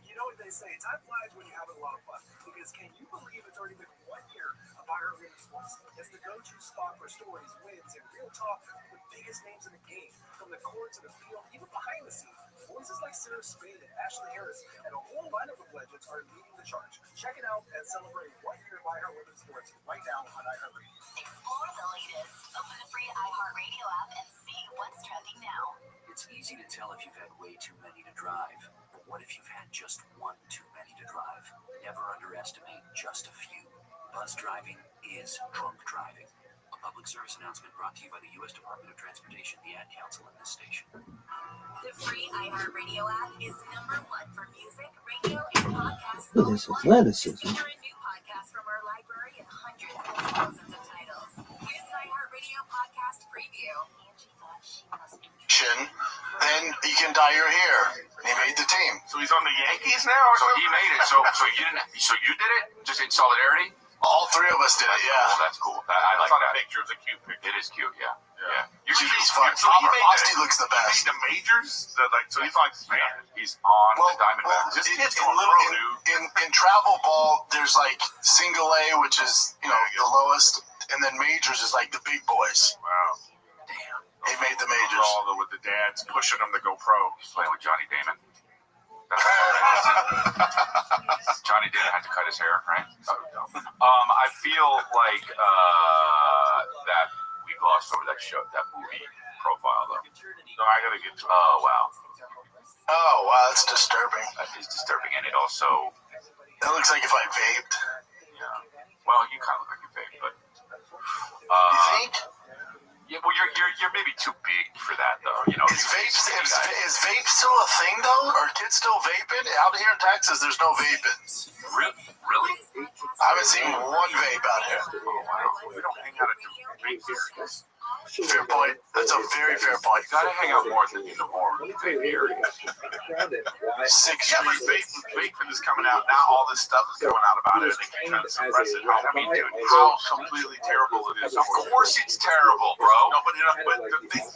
You know what they say, time flies when you're having a lot of fun. Because can you believe it's already been 1 year of iHeartRadio Sports as the go-to spot for stories, wins, and real talk with the biggest names in the game, from the court to the field, even behind the scenes. Voices like Sarah Spade and Ashley Harris and a whole lineup of legends are leading the charge. Check it out and celebrate 1 year of iHeartRadio Sports right now on iHeartRadio. Explore the latest. Open the free iHeartRadio app and see what's trending now. It's easy to tell if you've had way too many to drive. But what if you've had just one too many to drive? Never underestimate just a few. Buzz driving is drunk driving. A public service announcement brought to you by the U.S. Department of Transportation, the Ad Council, and this station. The free iHeartRadio app is #1 for music, radio, and podcasts. What is athleticism? Discover a new podcast from our library and hundreds of thousands of titles. Here's an iHeartRadio podcast preview. Then you can dye your hair. He made the team. So he's on the Yankees now? So he made it. So you did it just in solidarity? All 3 of us did it, yeah. Cool, that's cool. I like that. Picture. It's a cute picture. It is cute, yeah. He's fun. So Frosty looks the best. He made the majors? So he's like, man, he's on the Diamondbacks. This kid's going pro, dude. In travel ball, there's like single A, which is, the lowest, and then majors is like the big boys. Wow. Damn. He made the majors. All with the dads pushing him to go pro. He's playing with Johnny Damon. Johnny Damon had to cut his hair, right? I feel like that we glossed over that movie Profile, though. No, I gotta get to it. Oh, wow. Oh, wow, that's disturbing. That is disturbing, and it also... That looks like if I vaped. Yeah. Well, you kind of look like you vape, but... you think? Yeah, well, you're maybe too big for that, though. Is vape still a thing, though? Are kids still vaping? Out here in Texas, there's no vaping. Really? I haven't seen one vape out here. Oh, wow. We don't hang out at the vape areas. Fair point. That's a very fair point. You gotta hang out more in the more vape areas. 6 Yeah, but vape is coming out now. All this stuff is coming out about it, and they keep trying to suppress it. I mean, dude, how completely terrible it is. Of course, it's terrible, bro. No, but the thing,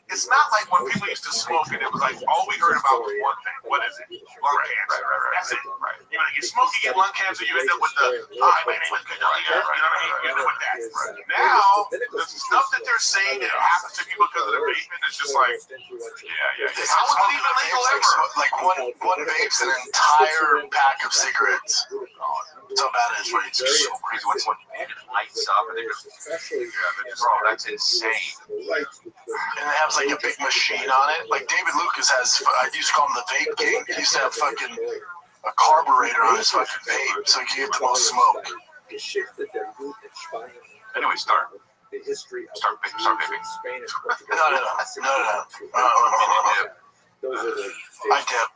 it's not like when people used to smoke it. It was like all we heard about was one thing. What is it? Lung cancer. Right. That's it. Right. You know, you smoke, you get lung cancer. You end up with the my name is good. You know what I mean? You end up with that. Right. Now, the stuff that they're saying that it happens to people because of the vaping is just like, yeah. How is it even legal ever? Like one vape's an entire pack of cigarettes. That's how bad it is, right? It's just so crazy. What's what lights up and they just, bro, that's insane. And it has like a big machine on it. Like David Lucas has, I used to call him the vape king. He used to have fucking a carburetor on his fucking vape so he could get the most smoke. Anyway, start vaping. No. I dip.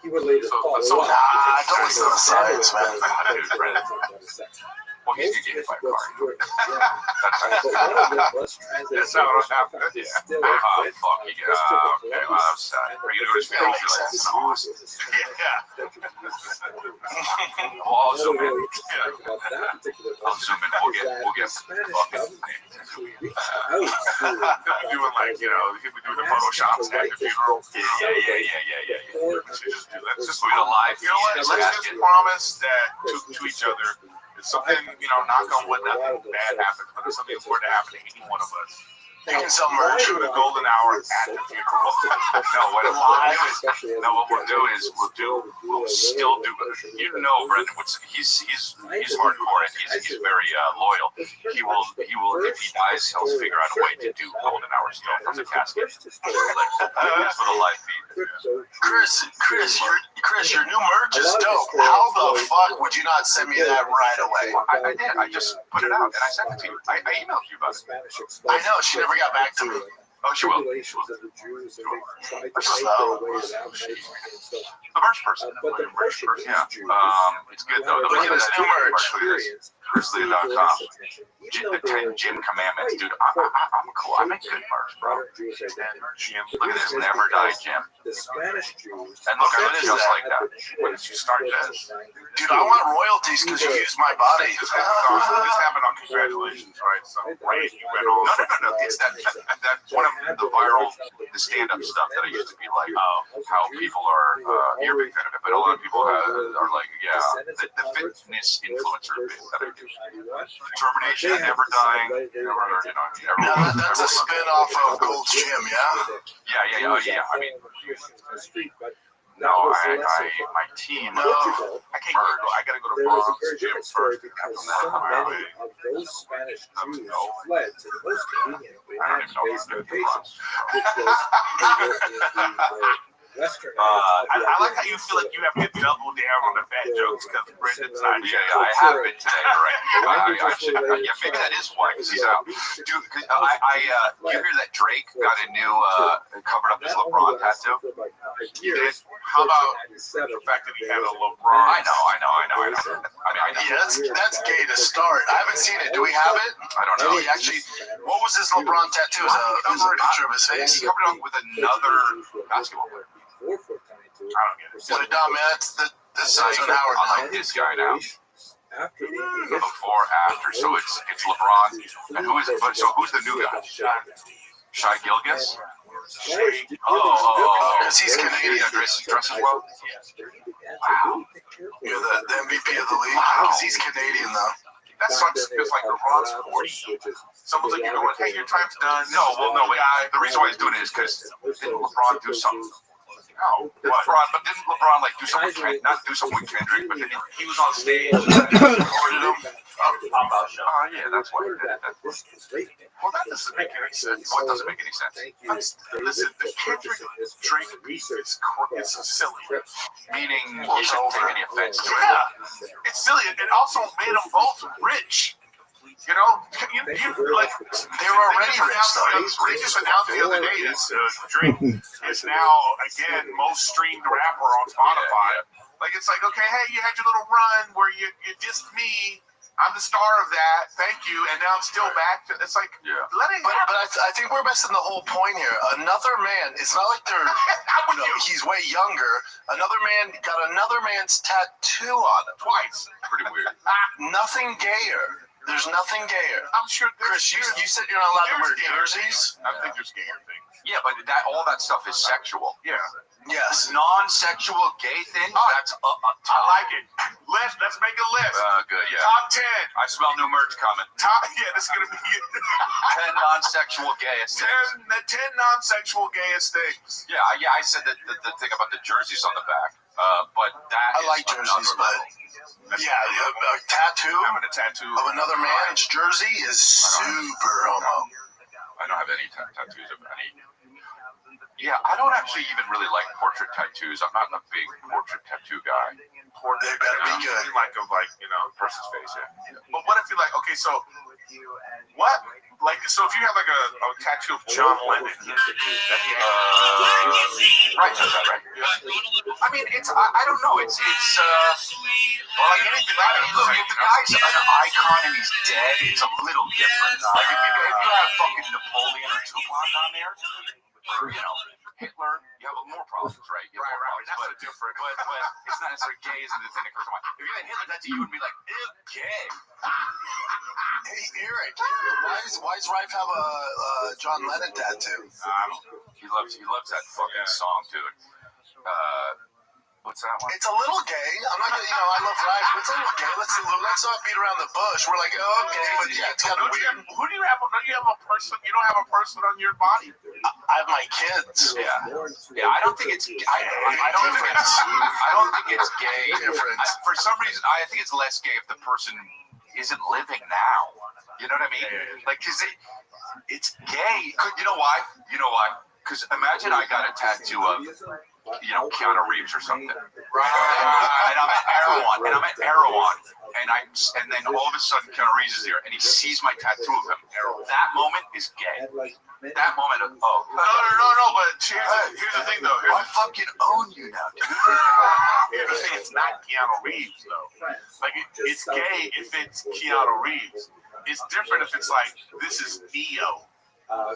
He would later don't listen to the science, man. Well, he's gonna get hit by a car. That's how it happened. Yeah. Fuck. Okay, well, that's sad. Are you going to feel like that's awesome? Yeah. Well, I'll zoom in. I'll zoom in. We'll get fucking. Doing like, you know, we do the Photoshops at the funeral. Yeah. Let's just do a live. You know what? Let's just promise that to each other. If something, you know, knock on wood, nothing bad happens, but if something were to happen to any one of us, you can sell merch through the golden hour at the funeral. What we'll do is we'll still do it. You know, Brendan, he's hardcore and he's very loyal. He will if he dies, he'll figure out a way to do golden hour still from the casket for the live feed. Chris, your new merch is dope. How the fuck would you not send me that right away? I did. I just put it out and I sent it to you. I emailed you about it. I know, she never got back to me. Oh, she will. The merch person. Yeah. It's good though. Look at this new merch. ChrisLea.com. The 10 gym commandments, dude. I'm cool. I make good merch, bro. Look at this Never Die Gym. And look, I look just like that. When did you start this? Dude, I want royalties because you used my body. This happened on Congratulations, right? So, right, you went on. No. It's that one of the viral, the stand-up stuff that I used to be like, how people are, you're a big fan of it, but a lot of people are like, the fitness influencer bit that I do. Determination, never dying, never. That's a spin-off of Gold's Gym, yeah? Yeah. I mean, no, my team. I can't go. I gotta go to Bronx Gym first. Those Spanish Jews fled to the most convenient land-based locations, Western. I like how you feel like you have to double down on the fat jokes because Brendan's not. I have been today, right? I should. Maybe that is why, because he's out. Dude, you hear that Drake got a new covered up his LeBron tattoo? He did. How about the fact that he had a LeBron? I know. I mean, yeah, that's gay to start. I haven't seen it. Do we have it? I don't know. Actually, what was his LeBron tattoo? Was a picture of his face? He covered it up with another basketball player. I don't get it. Put it down, man. This is Howard. I like this guy now. Before, after. So it's LeBron. And who is it? So who's the new guy? Shai Gilgeous? Because he's Canadian. Dresses well? Wow. You're the MVP of the league. Because he's Canadian, though. That sucks because, like, LeBron's 40. Someone's like, you know what? Hey, your time's done. No, the reason why he's doing it is because didn't LeBron do something? No, but didn't LeBron like do something with not do something with Kendrick, but then he was on stage and recorded him? Yeah, that's why he did it. Well, that doesn't make any sense. What doesn't make any sense? Listen, the Kendrick Drake beef is silly. Meaning, you shouldn't take any offense to it. Yeah, it's silly. It also made them both rich. You know, like they were already rich, though. They just announced the other day that Drake is now again most streamed rapper on Spotify. Like it's like, okay, hey, you had your little run where you dissed me. I'm the star of that. Thank you. And now I'm still back to, it's like, let it But happen. I think we're missing the whole point here. Another man, it's not like they're, he's way younger. Another man got another man's tattoo on him. Twice. Pretty weird. Nothing gayer. There's nothing gayer. I'm sure Chris, you said you're not allowed to wear jerseys? I think there's gayer things. Yeah, but all that stuff is sexual. Yeah. Yes. Non-sexual gay things, that's I like it. Let's make a list. Good, yeah. Top 10. I smell new merch coming. This is going to be 10 non-sexual gayest things. the 10 non-sexual gayest things. Yeah, I said that the thing about the jerseys on the back, but that I like jerseys, but a tattoo having a tattoo of another man's jersey is super homo. I don't have any tattoos of any. Yeah, I don't actually even really like portrait tattoos. I'm not a big portrait tattoo guy. They better be good. You like a person's face, yeah. But what if you like? Okay, so what? Like, so if you have like a tattoo of John Lennon, right? I mean, it's I don't know. It's well, like anything. Look, if the guy's an icon and he's dead, it's a little different. Like if you have fucking Napoleon or Tupac on there, or Hitler, you have more problems, right? Right. That's different. But it's not necessarily gay isn't the thing that comes to mind. If you had Hitler tattoo, you would be like, ew, gay. Hey, Eric, why does Rife have a John Lennon tattoo? He loves that fucking song, dude. What's that one? It's a little gay. I'm not gonna, I love Rife, but it's a little gay. Let's not beat around the bush. We're like, okay, but yeah, it's kind of weird. Who do you have? Don't you have a person? You don't have a person on your body. I have my kids. Yeah. I don't think it's. I don't think it's gay. For some reason, I think it's less gay if the person isn't living now. You know what I mean? Like, cause it's gay. You know why? Because imagine I got a tattoo of, Keanu Reeves or something. Right. And I'm at Erewhon. And then all of a sudden Keanu Reeves is there and he sees my tattoo of him. That moment is gay. That moment of, No, but here's the thing though. I fucking own you now, dude. Here's the thing, it's not Keanu Reeves though. Like, it's gay if it's Keanu Reeves. It's different if it's like, this is Neo.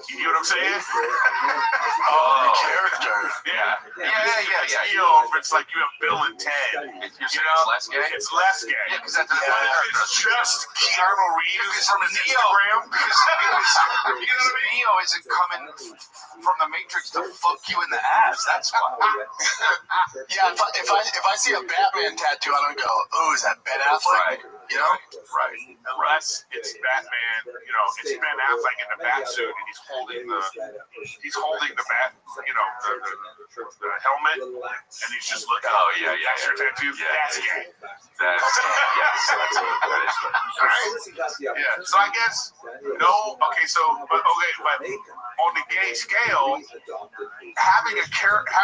You get what I'm saying? The character. Yeah. Neo, if it's like you have Bill and Ted. It's less gay? It's less gay. Yeah, because that's it's just Keanu Reeves from his Instagram. Because Neo isn't coming from the Matrix to fuck you in the ass. That's why. Yeah, if I see a Batman tattoo, I don't go, oh, is that Ben Affleck? Right. Right. Unless it's Batman, it's Ben Affleck in the bat suit and he's holding the bat, the helmet, and he's just looking. Oh yeah. That's your tattoo. Yeah, that's gay. That is. Yeah. So I guess no. Okay. But on the gay scale, having the character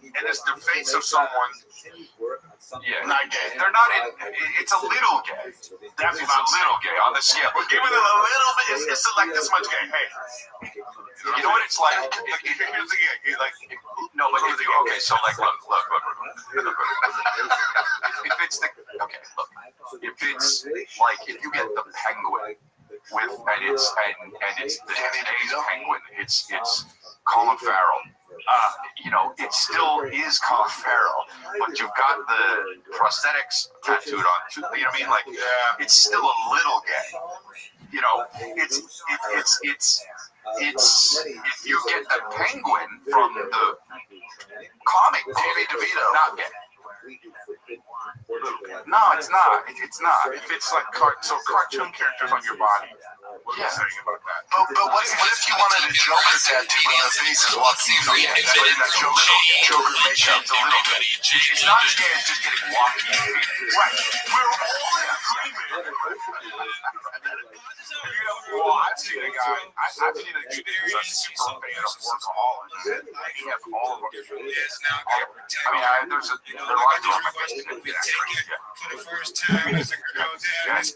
and it's the face of someone. Yeah, not gay. They're not in. It's a little gay. That's it's a little gay on the scale. We're giving it a little bit. It's like this much gay. Hey, you know what it's like? Here's the gay. Like, no, but if you so like look. If it's the if it's like if you get the penguin with and it's the today's penguin, it's Colin Farrell. It still is Colin Farrell, but you've got the prosthetics tattooed on too. You know what I mean? Like, it's still a little gay. It's if you get the penguin from the comic, Danny DeVito, not gay. No, it's not. It's not. If it's like cartoon characters on your body. What are you saying about that? But what if you wanted a Joker tattoo, but the face is walking through it? Joker makeup. It's not gay, it's just getting walking. Right. We're all in agreement. I've seen a guy. I've seen a dude who's a super fan of workaholics. He has all of them. There's a lot of people on my Facebook. For the first time as a girl dad, it's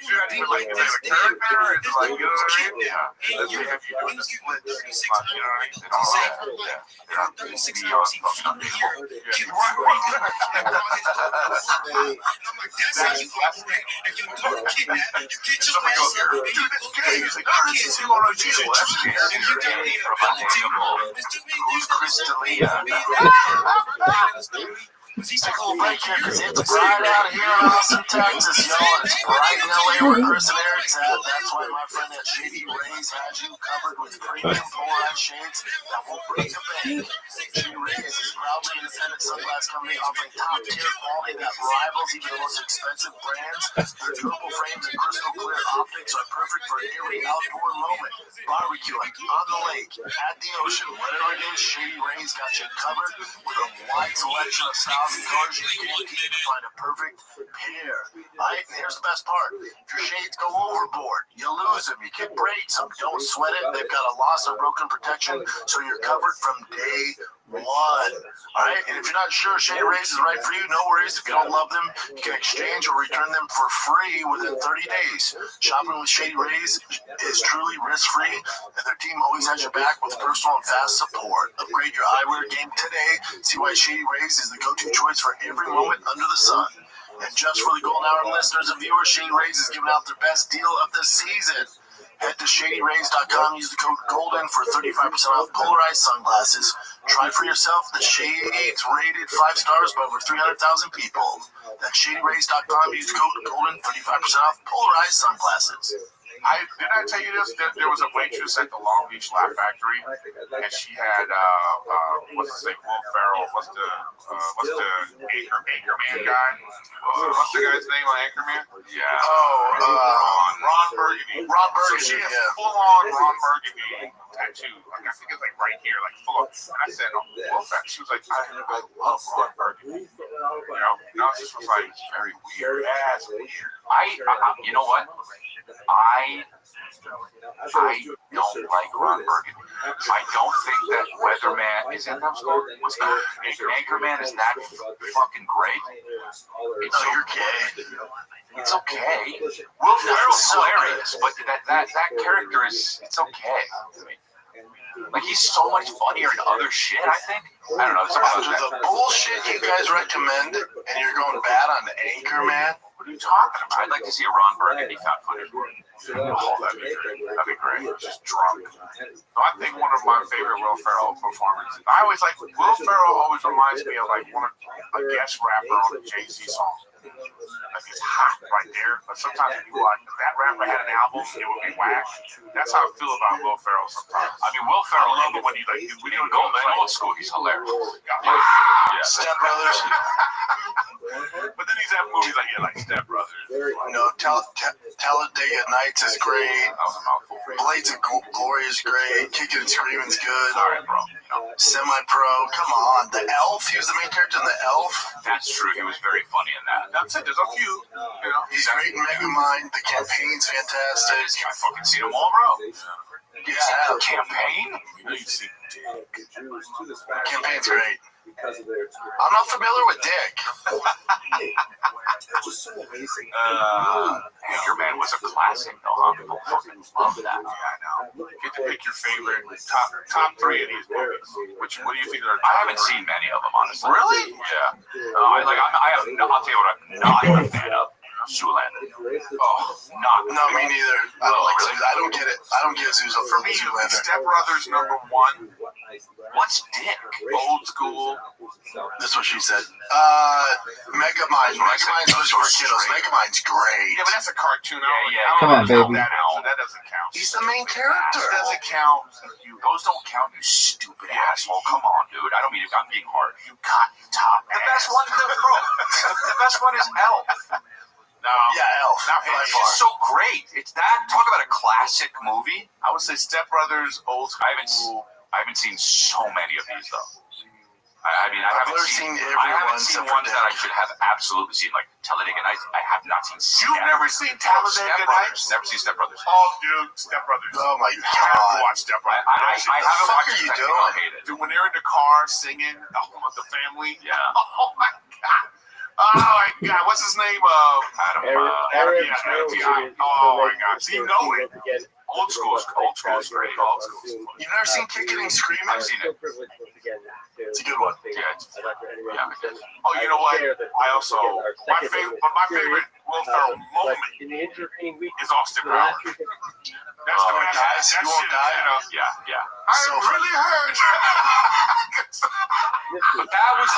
You're not even like, is that a character? It's like, you know what I mean? Yeah. They have you doing the splits. You know what I mean? They don't know. Yeah. They're not beyond fucking unbeatable. That's how you operate. If you don't kidnap, you get your ass up. Dude, it's gay. He's like, oh, this is him on a deal. That's gay. You got me from a table. Who's Crystalia? Cool break here because it's bright out here in Austin, Texas. Yo, it's bright in LA where Chris and Eric's at. That's why my friend at Shady Rays has you covered with premium polarized shades that will break the bank. Shady Rays is proudly independent sunglass company offering top-tier quality that rivals even the most expensive brands. Their durable frames and crystal clear optics are perfect for every outdoor moment. Barbecuing, on the lake, at the ocean, whatever it is, Shady Rays got you covered with a wide selection of styles and colors you can't keep to find a perfect pair. Alright, here's the best part. If your shades go overboard, you lose them, you can break them. Don't sweat it. They've got a loss or broken protection, so you're covered from day one. Alright, and if you're not sure Shady Rays is right for you, no worries. If you don't love them, you can exchange or return them for free within 30 days. Shopping with Shady Rays is truly risk-free, and their team always has your back with personal and fast support. Upgrade your eyewear game today. See why Shady Rays is the go-to choice for every moment under the sun. And just for the Golden Hour listeners and viewers, Shady Rays is giving out their best deal of the season. Head to ShadyRays.com, use the code GOLDEN for 35% off polarized sunglasses. Try for yourself the shades rated 5 stars by over 300,000 people. That's ShadyRays.com, use the code GOLDEN, 35% off polarized sunglasses. Didn't I tell you this? That there was a waitress at the Long Beach Laugh Factory, and she had what's his name? Will Ferrell. What's the Anchorman guy? What's the guy's name on Anchorman? Yeah. Ron Burgundy. Ron Burgundy. So she has full on Ron Burgundy tattoo. Like, I think it's like right here, like full on. And I said, oh, Will Ferrell. She was like, I love Ron Burgundy. You know, it just was like very weird. Yeah, it's weird. You know what? I don't like Ron Burgundy. I don't think that Weatherman is in that score. Anchorman is that fucking great. You're gay. It's okay. Will Ferrell's hilarious, but that character it's okay to me. Like, he's so much funnier in other shit, I think. I don't know. The bullshit you guys recommend, and you're going bad on Anchorman? What are you talking about? I'd like to see a Ron Burgundy found footage movie. Oh, that'd be great. That'd be great. Just drunk. No, I think one of my favorite Will Ferrell performances. I always like Will Ferrell. Always reminds me of like a guest rapper on a Jay-Z song. Like, it's hot right there, but sometimes when you watch that rapper had an album, it would be whack. That's how I feel about Will Ferrell sometimes. I mean, Will Ferrell, I love it when you go in old school, he's hilarious. Yeah. Step Brothers. But then he's had movies like Step Brothers. No, Talladega Nights is great. Blades of Glory is great. Kicking and Screaming's good. Alright, bro. Semi-Pro, come on. The Elf, he was the main character in The Elf. That's true, he was very funny in that. That's it, there's a few. You know, he's great in Megamind. The Campaign's fantastic. I fucking seen them all, bro. Yeah. Campaign? Campaign's great. I'm not familiar with Dick. Anchorman was a classic, though, huh? People fucking love that. Yeah, I know. You get to pick your favorite top 3 of these movies. What do you think are? I haven't seen many of them, honestly. Really? Yeah. I'll tell you what I'm not a fan of. Zoolander. Oh, no, me neither. I don't like Zoolander. I don't get it. I don't get Zoolander. For me, Step Brothers #1. What's Dick? Old school. That's what she said. Megamind. Megamind's was for kiddos. Megamind's great. Yeah, but that's a cartoon. Come on, baby. That doesn't count. He's the main character. That doesn't count. Those don't count, you stupid asshole. Come on, dude. I don't mean I'm being hard. You got top. The best one is Elf. No. Yeah, Elf. Not by It's far. just so great. It's that. Talk about a classic movie. I would say Step Brothers, old school. I haven't seen so many of these though. I haven't seen ones that I should have absolutely seen, like Talladega Nights. I have not seen. You've never seen Talladega Nights? Never seen Step Brothers. Oh, dude, Step Brothers. Oh my You have to god. watch Step Brothers. I haven't watched it. What the fuck are you I doing? hate it. Dude, when they're in the car singing, the family. Yeah. Oh my god. Oh my God, what's his name? Adam. Yeah. Oh my God, so you know it. Old school is great. Old school. You never seen Kicking and Screaming? I've seen it. It's a good one. Yeah. Oh, you know what? I also my favorite Will Ferrell moment is Austin Powers. That's the best. That shit, yeah. I'm really hurt. But that was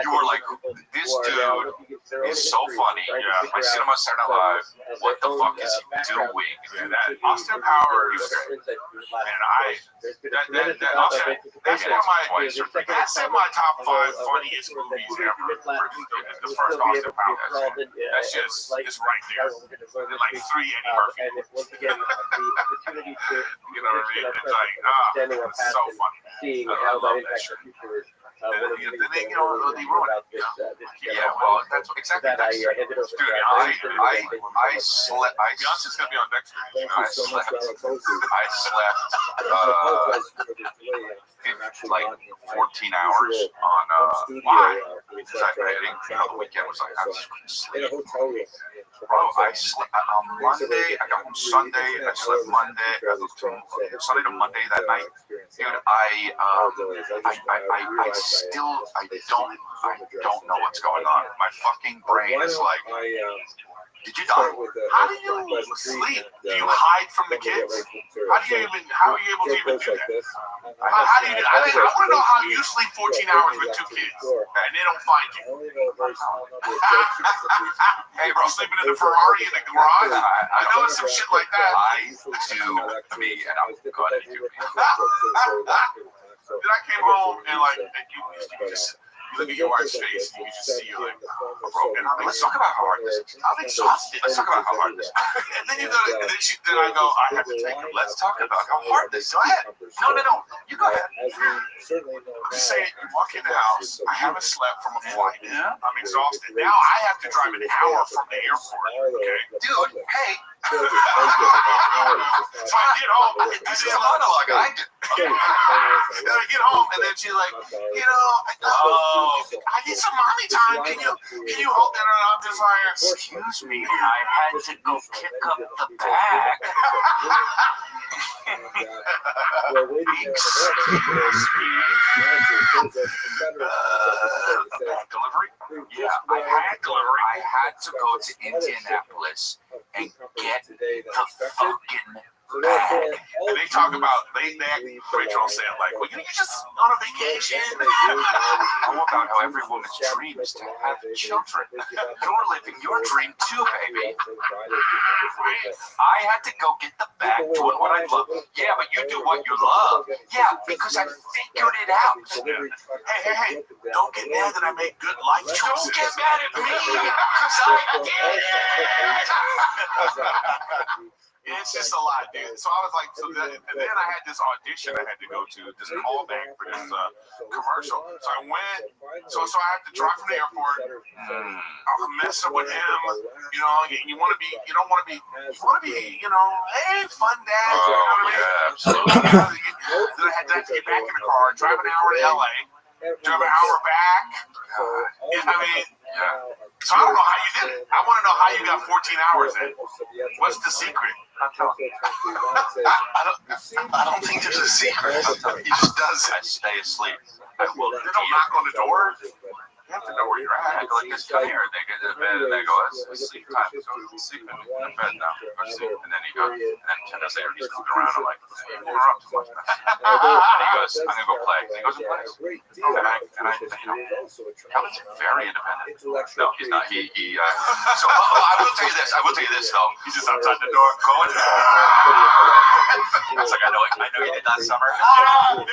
you were like, this dude is so funny. Yeah. I see him on Saturday Night Live. What the fuck is he doing? Yeah, that Austin Powers, man, that's in my top 5 funniest movies ever. The first Austin Powers. That's just right there. And like 3 Eddie Murphy. You know what I mean? It's like, it's so funny. I love that shit. They ruined it. Yeah, well, that's exactly. Dude, I slept. Beyonce's gonna be on next week. I slept like 14 hours on why? Because I editing the weekend was like I was sleep. Bro, I slept on Monday. I got home Sunday. I slept Monday. Sunday to Monday that night. Dude, I don't know what's going on. My fucking brain is like, did you die? How do you sleep? Do you hide from the kids? How are you able to even do that? How do you? I want to know how you sleep 14 hours with 2 kids and they don't find you. Hey, bro, sleeping in the Ferrari in the garage? I know it's some shit like that. And I'm gonna do it. Then I came home and like you just. You look at your wife's face and you just see you're like, broken. Let's talk about how hard this is. I'm exhausted. Let's talk about how hard this is. And then you go, then I go, I have to take it. Let's talk about how hard this is. Go ahead. No. You go ahead. I'm just saying, you walk in the house, I haven't slept from a flight. I'm exhausted. Now I have to drive an hour from the airport. Okay? Dude, hey. So I get home. This is a monologue. I did. Then I get home, and then she's like, I need some mommy time. Can you hold that? And I'm just like, excuse me, I had to go pick up the bag. Delivery? Yeah, I had to go to Indianapolis and get the fucking bag. And they talk about, Rachel said, like, well, you're just on a vacation. How about how every woman's dream is to have children? You're living your dream too, baby. I had to go get the bag doing what I love. Yeah, but you do what you love. Yeah, because I figured it out. Hey, don't get mad that I make good life choices. Don't get mad at me, because I did it. It's just a lot, dude. So I was like, and then I had this audition I had to go to, this callback for this commercial. So I went, so I had to drive from the airport. I'm messing with him, you know. You want to be, hey, fun dad. You know what I mean? Absolutely. Then I had to get back in the car, drive an hour to LA, drive an hour back. So I don't know how you did it. I want to know how you got 14 hours in. What's the secret? I don't think there's a secret. He just does it. I stay asleep. They don't knock on the door. You have to know where you're at. I go like this, come here. They get to bed and they go, it's sleep time. So I'm sleeping in bed now. Go to sleep. And then he goes, and then 10 minutes later, he's moving around. I'm like, you're moving around too much. And he goes, I'm going to go play. He goes and plays. And I Calvin's very independent. No, he's not. So I will tell you this. Though. He's just outside the door going. I was like, I know you did that summer. I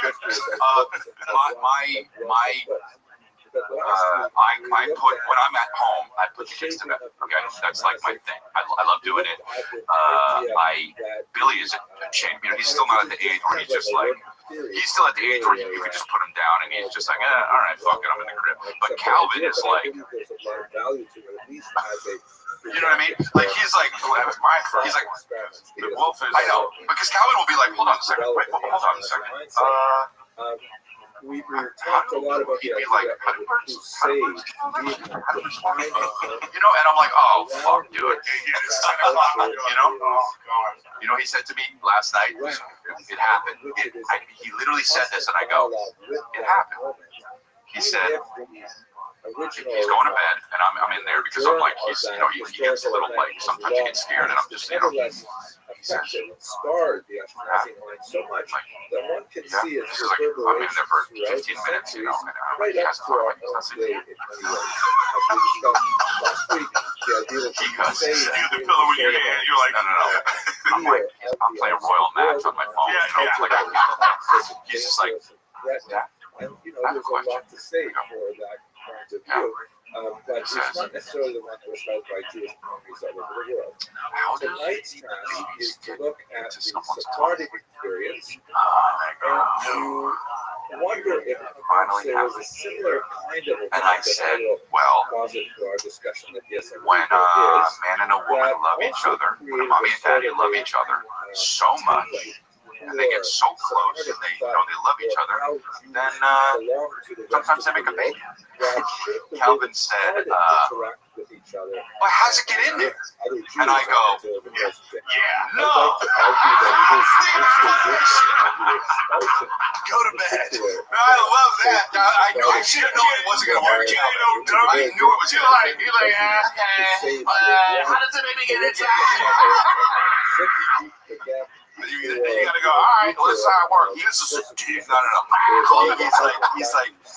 put, when I'm at home, I put the kids to bed. Okay, that's like my thing. I love doing it. Billy is a chain. He's still not at the age where he's just like. He's still at the age where you can just put him down and he's just like, all right, fuck it, I'm in the crib. But Calvin is like, you know what I mean? Like he's like, the wolf is. I know, because Calvin will be like, hold on a second, wait, hold on a second. we talked a lot about the idea of the crusade being to find You know, and I'm like, oh fuck, dude. You know, he said to me last night, it happened. He literally said this, and I go, it happened. He said, he's going to bed, and I'm in there because I'm like, he's, you know, he gets a little like, sometimes you get scared, and I'm just, you know, affected and scarred the Ashkenazi mind so much that one can see its I'm in there for reverberations 15 minutes, you know, and right he up has to our own day in many ways. As we discussed last week, the idea that you can say the pillow in your hand, you're like, no. I'm like, I'm playing Royal Match on my phone. He's just like, yeah. And you know, there's a lot to say for that point of view. But it's not necessarily the one that was held by Jewish communities all over the world. Tonight's task is to look at the Sephardic experience and to wonder if perhaps there was a similar kind of and I said, well, posit for our discussion that yes, when a man and a woman love each other, when a mommy and daddy love each other so much, and they get so close, and they, you know, they love each other, then sometimes they make a baby. Calvin said, well, how's it get in there? And I go, no. Go to bed. No, I love that. I knew I should have known it wasn't going to work. I knew it was going to work. You're like, okay, how does the baby get inside? You gotta go, all right, well, this is how it works. This is no. He's like,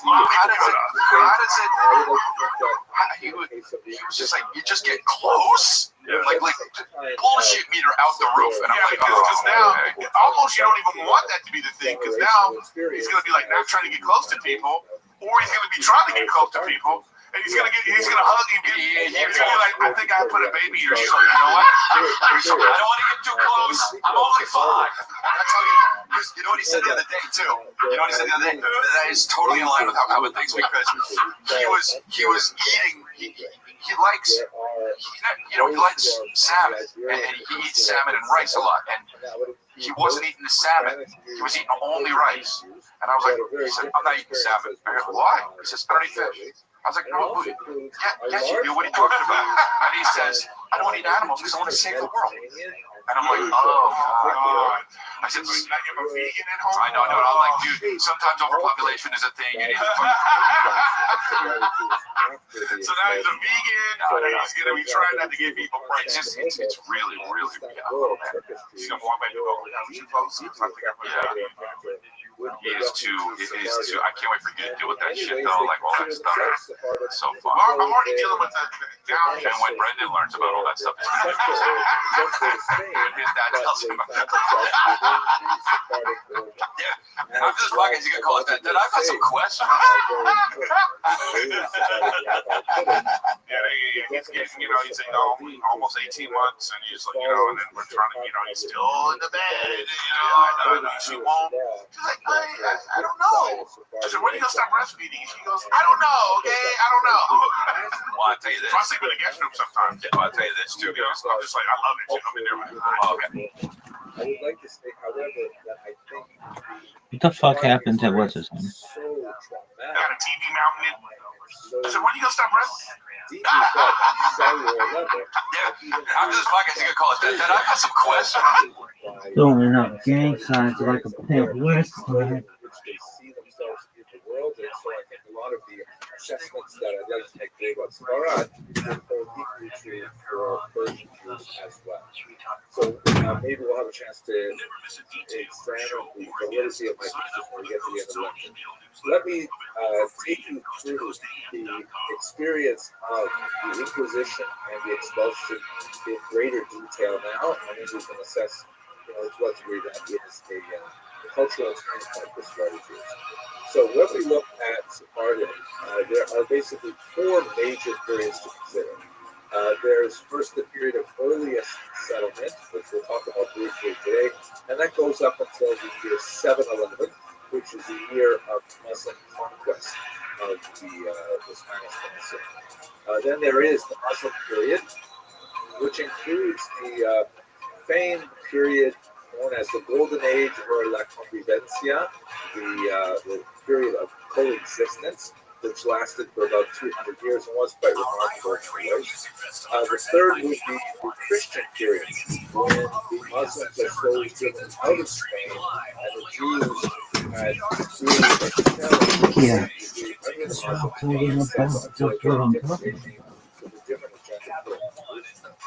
how does it, he was just like, you just get close? Like bullshit meter out the roof. And I'm like, because now, almost you don't even want that to be the thing, because now he's gonna be like, not trying to get close to people, or he's gonna be trying to get close to people. And he's gonna hug you. He's gonna be like, I think I put a baby here. So you know what? I don't want to get too close. I'm only 5. That's how you know what he said the other day too. You know what he said the other day? That is totally in line with how Calvin thinks, because he was eating. He likes, he likes salmon, and he eats salmon and rice a lot. And he wasn't eating the salmon. He was eating only rice. And I was like, he said, I'm not eating salmon. I go, why? He says, I don't eat fish. I was like, no, yes, you do. What are you talking about? And he says, I don't want to eat animals because I want to save the world. And I'm like, oh, God. I said, so now you have a vegan at home? I know. I'm like, dude, sometimes overpopulation is a thing. You need to So now he's a vegan. He's going to be trying not to give people pregnant. It's really, really, He's going to walk back to the It is too, I can't wait for you to deal with that shit though, like all that stuff. It's so fun. I'm already dealing with the down. And when Brendan learns about all that stuff, it's going to be amazing. When his dad tells him about that. Yeah, after this podcast, you can call it that. Dad, I've got some questions. He's almost 18 months, and he's like, and then we're trying to, he's still in the bed, she won't. She's like, I don't know. I said, when are you going to stop breastfeeding? She goes, I don't know, okay? I don't know. Well, I'll tell you this. I sleep in the guest room sometimes. Well, I'll tell you this, too. I'm just like, I love it. I'm in there. I would like to say, however, that I think what the fuck happened to what's his name? so traumatic. Got a TV mounted. I said, when are you going to stop breastfeeding? After this podcast, you can call it that. Dad, I've got some questions. Throwing up gang signs like a pimp west. Which they see themselves in the world, and so I think a lot of the assessments that I'd like to make today about Sfarad will hold equally true for Persian Jews as well. So maybe we'll have a chance to examine the validity of my thesis when we get to the end of the lecture. Let me take you through the experience of the Inquisition and the expulsion in greater detail now, and then we can assess, to what degree that is a cultural turning point for Sephardic Jews. So when we look at Sephardim, there are basically 4 major periods to consider. There's first the period of earliest settlement, which we'll talk about briefly today, and that goes up until the year 711, which is the year of Muslim conquest of the Spanish Peninsula. Then there is the Muslim period, which includes the famed period known as the Golden Age or La Convivencia, the period early existence, which lasted for about 200 years and was quite remarkable in ways. The third would be the Christian period, when the Muslims had slowly driven out of Spain and the Jews had really Yeah. And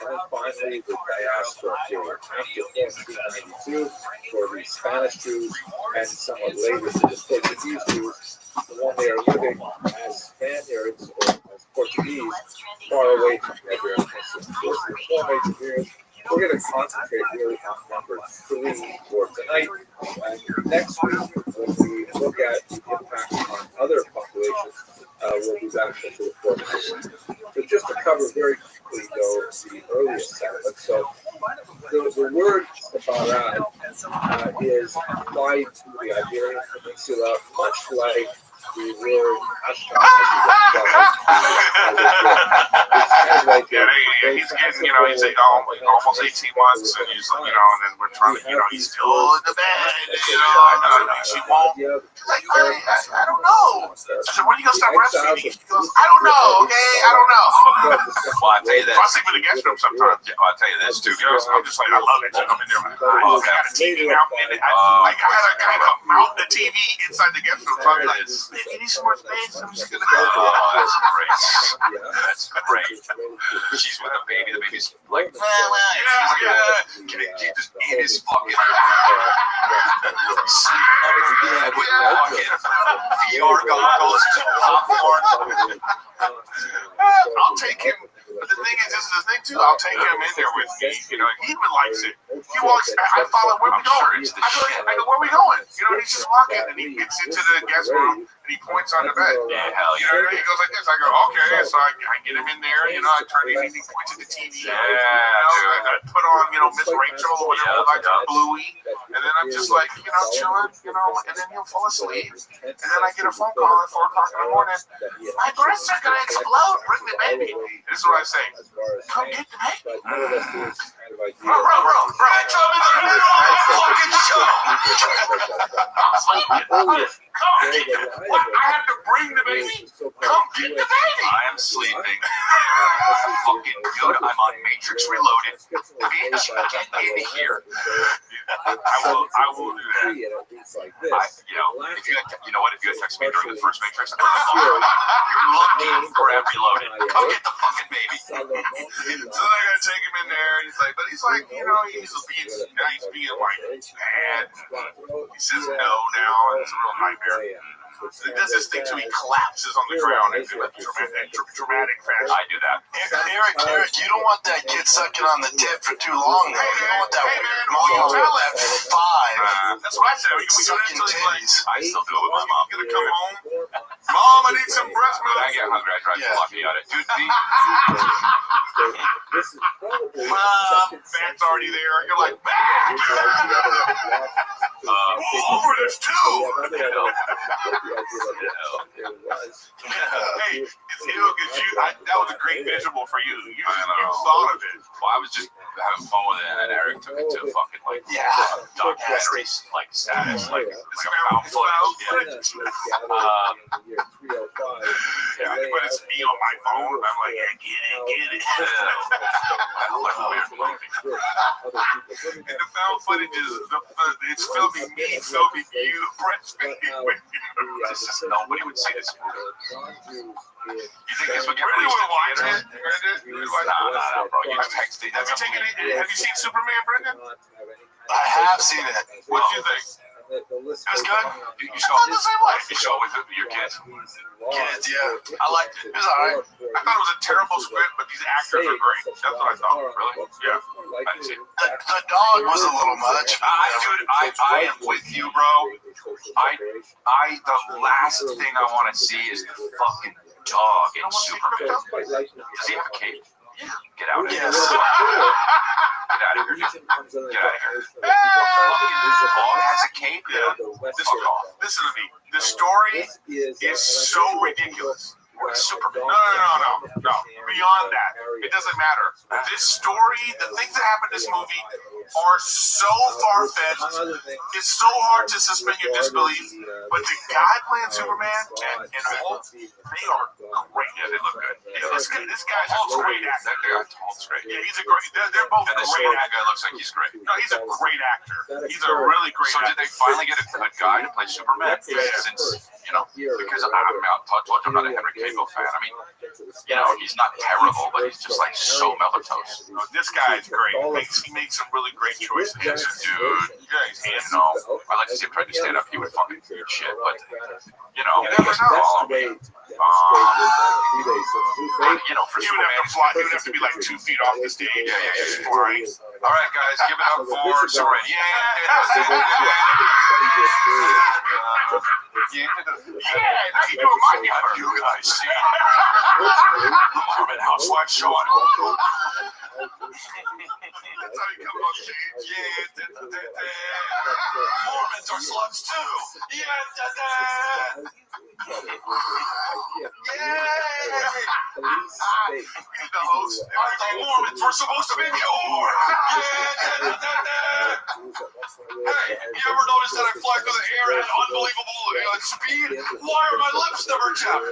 then finally, the diaspora period after 1492 for the Spanish Jews, and somewhat later for the Portuguese Jews, when they are living as Spaniards or as Portuguese, far away from the Iberian Peninsula. Those are the four major periods. We're going to concentrate really on number 3 for tonight. And next week, when we look at the impact on other populations, we'll be back into the fourth period. So just to cover very quickly, though, the earliest settlement. So the word Safarad is applied to the Iberian Peninsula, much like the word he's getting, he's like almost 18 months, and he's, and then we're trying to, he's still in the bed, she won't. She's like, I don't know. I said, when are you going to stop breastfeeding? She goes, I don't know, okay? I don't know. Well, I'll tell you this. I sleep in the guest room sometimes. I'll tell you this, too. I'm just like, I love it. I'm in there. I got a TV out in it. I had a guy come mount the TV inside the guest room. So I'm like, you need some more space? I'm just going to. Oh, that's great. That's great. She's with the baby. The baby's like, can he just eat his fucking VR goggles, popcorn. I'll take him. But the thing is, this is the thing too. I'll take him in there with me. He even likes it. He walks. I follow. Where we going? I go. Where we going? He's just walking, and he gets into the guest room, and he points on the bed. Yeah, hell yeah. He goes like this. I go, okay. So I get him in there. I turn him. He points at the TV. Yeah. I put on, Miss Rachel or whatever, like Bluey, and then I'm just like, chilling, and then he'll fall asleep, and then I get a phone call at 4 o'clock in the morning. My breasts are gonna explode. Bring the baby. This is what I say. Come get the baby. Bro. Bitch, I'm in the middle of a fucking show. I'm sleeping. Come get the baby. I have to bring the baby. Come get the baby. I am sleeping. Fucking good. I'm on Matrix Reloaded. Bitch, get in here. I will do that. If you had texted me during the first Matrix, you're looking for every Reloaded. Come get the fucking baby. So I gotta take him in there, and he's like, he's being nice, being like mad. He says no now, and it's a real nightmare. He does this thing too. He collapses on the ground in like dramatic fashion. I do that. Eric, you don't want that kid sucking on the tip for too long. Hey man, who you tell that? 5. That's what I said. We Sucking titties. I still do it with my mom. Gonna come home. Mom, I need some breast milk. I get hungry. I try to block me out of it. Dude, Matt's already there. You're like, Matt! Over this too! Hey, it's you because that was a great visual for you. You thought of it. Well, I was just having fun with it, and then Eric took it to fucking documentary status, like found footage. But it's me on my phone. I'm like, get it. I like weird movie. And the found footage is it's filming me, filming you, breastfeeding with you. Nobody would see this movie. You think this would get really released? watch it? Nah, bro. You texted. Have you seen Superman, Brendan? I have seen it. What do you think? It was good. You show it the same way. You show it with your kids. Kids, yeah. I liked it. It was alright. I thought it was a terrible script, but these actors are great. That's what I thought. Really? Yeah. I didn't see it. The dog was a little much. I am with you, bro. The last thing I want to see is the fucking dog in Superman. Does he have a cape? Get out of here. Yes. Get out of here. Get out of here. Fucking dog has a cape? Yeah. Listen to me. The story is so ridiculous. Or Superman. No. Beyond that, it doesn't matter. This story, the things that happen in this movie are so far-fetched. It's so hard to suspend your disbelief. But the guy playing Superman and Hulk, they are great. Yeah, they look good. This guy's a great actor. Hulk's great. Yeah, he's a great. They're both And the great Superman actors. guy looks like he's great. No, he's a great actor. He's a really great So actor. did they finally get a good guy to play Superman? Since, because I'm not a Henry Cavill fan. I mean, he's not terrible, but he's just like so melatonin. This guy's great. He makes some really great choices. Dude, Yeah, he's handsome. I'd like to see him try to stand up. He would fucking eat shit, but You never know. follow me. For He would have to fly. He would have to be like 2 feet off the stage. Yeah. Flying. All right, guys, give it up for Serenity. Yeah, you remind me of You guys see the Marvin Housewife show on Hulu. That's how you come on stage. Mormons are sluts too. The host. I thought Mormons were supposed to be pure. Hey, you ever notice that I fly through the air at unbelievable speed? Why are my lips never chapped?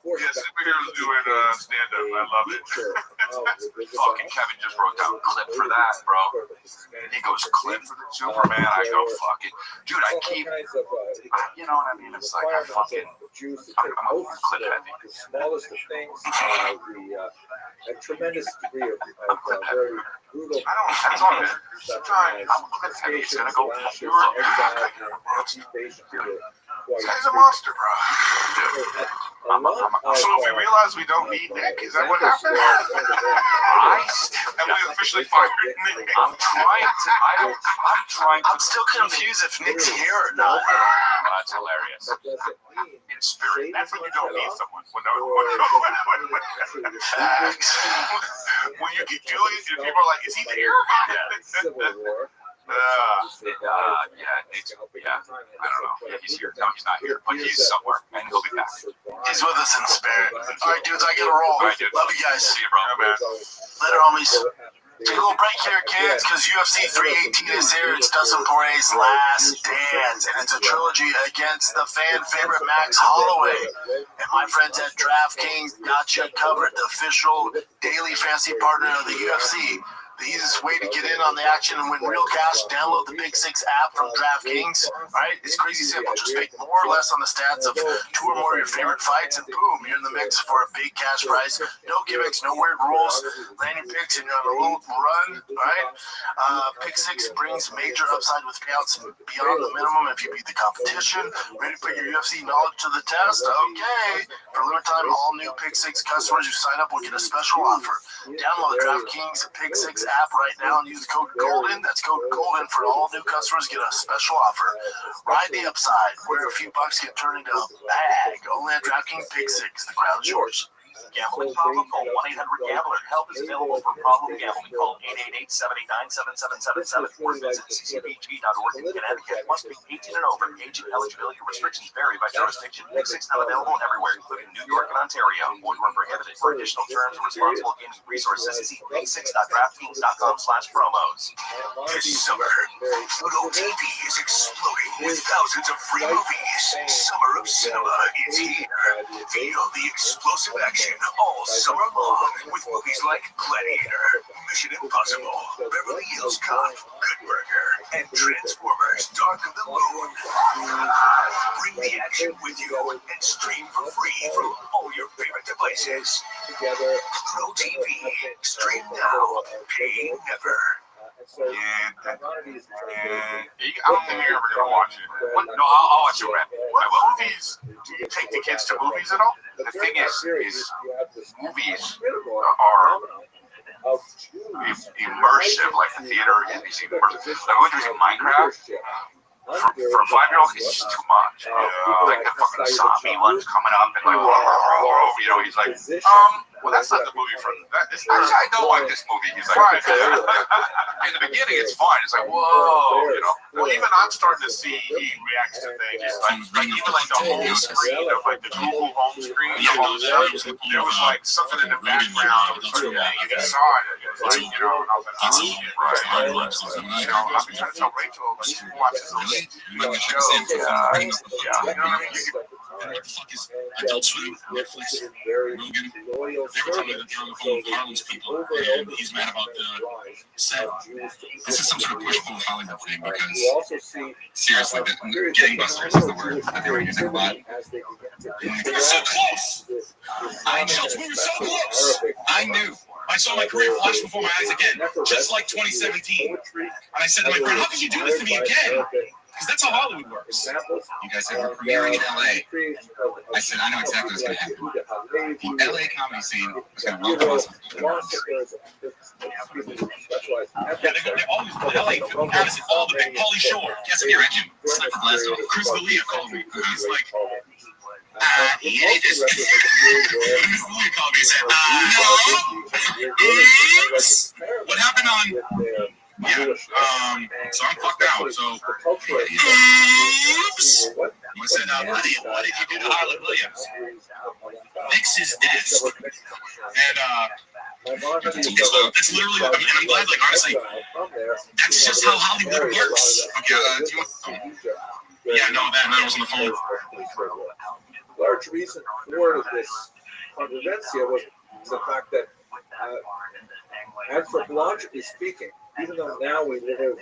Yes, superheroes doing stand-up. I love it. Fucking Kevin just wrote down clip for that, bro. He goes, clip for the Superman. I go, fuck it. Dude, I keep, you know what I mean? It's like I'm a clip heavy. The smallest of things, a tremendous degree of very brutal. That's all good. I'm clip heavy. It's gonna go pure. This guy's a monster, bro. So if we realize we don't need Nick, is that what happened? And we officially fired Nick. I'm still confused if Nick's here or not. That's hilarious. In spirit. That's when you don't need someone. When you get to it, and people are like, is he there? Civil War. I don't know. Yeah, he's here. No, he's not here, but he's somewhere, and he'll be back. He's with us in spirit. All right, dudes, I gotta roll. All right, dude. Love you guys. See you, bro. Later, homies. Take a little break here, kids, because UFC 318 is here. It's Dustin Poirier's Last Dance, and it's a trilogy against the fan favorite Max Holloway. And my friends at DraftKings got you covered, the official daily fantasy partner of the UFC. The easiest way to get in on the action and win real cash, download the Big Six app from DraftKings. All right, it's crazy simple. Just make more or less on the stats of 2 or more of your favorite fights, and boom, you're in the mix for a big cash prize. No gimmicks, no weird rules. Land your picks, and you're on a little run. All right, Pick Six brings major upside with payouts beyond the minimum if you beat the competition. Ready to put your UFC knowledge to the test? Okay. For limited time, all new Pick Six customers who sign up will get a special offer. Download DraftKings Pick Six app right now and use code GOLDEN. That's code GOLDEN for all new customers. Get a special offer. Ride the upside, where a few bucks get turned into a bag. Only at DraftKings Pick Six. The crowd is yours. Gambling problem? Call 1-800-GAMBLER. Help is available for problem gambling. Call 888-789-7777 or visit ccpg.org in Connecticut. Must be 18 and over. Age and eligibility restrictions vary by jurisdiction. Pick Six not available everywhere, including New York and Ontario. Void where prohibited. For additional terms and responsible gaming resources, see pick6.draftkings.com/promos. This summer, Pluto TV is exploding with thousands of free movies. Summer of Cinema is here. Feel the explosive action all summer long with movies like Gladiator, Mission Impossible, Beverly Hills Cop, Good Burger, and Transformers Dark of the Moon. Bring the action with you and stream for free from all your favorite devices. Pro TV. Stream now. Pay never. I don't think you're ever gonna watch it. No, I'll watch it, man. What movies do you take the kids to movies at all? The thing is movies are immersive, like the theater is immersive. Like we were doing Minecraft. For a 5-year-old, it's just too much. Like the fucking zombie one's coming up and like, he's like, Well, that's not the movie from that. It's not, Actually, I don't like this movie. He's like, right. in the beginning, it's fine. It's like, whoa, you know. Well, even I'm starting to see he reacts to things like even like the home screen of like the Google home screen. There was like something in the background. It was like, you just saw it. It's like, you know, and I was like, oh, shit. Right. You know, I've been trying to tell Rachel, like, she watches those shows. Yeah. You know what I mean? What the fuck is Adult Swim, Netflix, Rogan? They were telling me that they're on the phone with Harlem's people, and he's mad about the set. This is some sort of push-pull Hollywood thing, because seriously, gangbusters is the word that they were using a lot. We were so close! We were so close! I knew. I saw my career flash before my eyes again, just like 2017. And I said to my friend, how could you do this to me again? Because that's how Hollywood works. You guys said we're premiering in LA. I said, I know exactly what's going to happen. The LA comedy scene was going to welcome us. Yeah, they always put LA film. Obviously, all the big Pauly Shore, Casimir Engine, Sniper Glasgow, Chris D'Elia called me. He's like, he just. Chris D'Elia called me and said, no. Oops. What happened on. Yeah, so I'm fucked out. So, oops. I said, what did you do to Harlan Williams? Mix his disc. And, it's literally, I mean, I'm glad, like, honestly, that's just how Hollywood works. Okay, do you want, yeah, no, that was on the phone. Large reason for this controversy was the fact that, anthropologically speaking, even though now we live,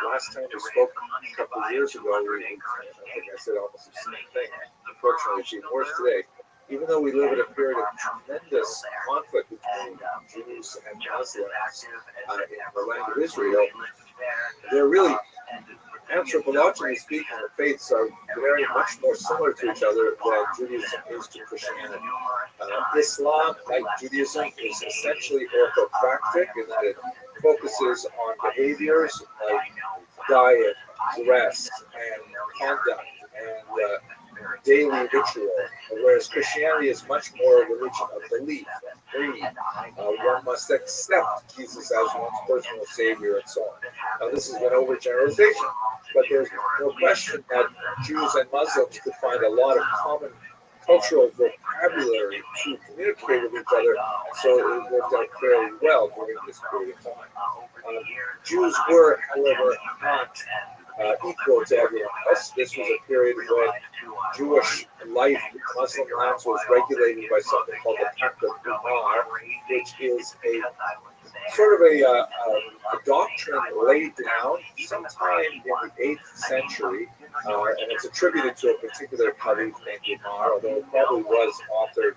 last time we spoke a couple of years ago, I think I said almost the same thing. Unfortunately, it's even worse today. Even though we live in a period of tremendous conflict between Jews and Muslims in the land of Israel, they're really, anthropologically speaking, the faiths are very much more similar to each other than Judaism is to Christianity. Islam, like Judaism, is essentially orthopractic in that it focuses on behaviors like diet, dress, and conduct, and daily ritual, whereas Christianity is much more a religion of belief, creed. One must accept Jesus as one's personal savior and so on. Now, this is an overgeneralization, but there's no question that Jews and Muslims could find a lot of common cultural vocabulary to communicate with each other, and so it worked out fairly well during this period of time. Jews were, however, not equal to everyone else. This was a period when Jewish life in Muslim lands was regulated by something called the Pact of Umar, which is a sort of a doctrine laid down sometime in the 8th century, and it's attributed to a particular caliph named Umar, although it probably was authored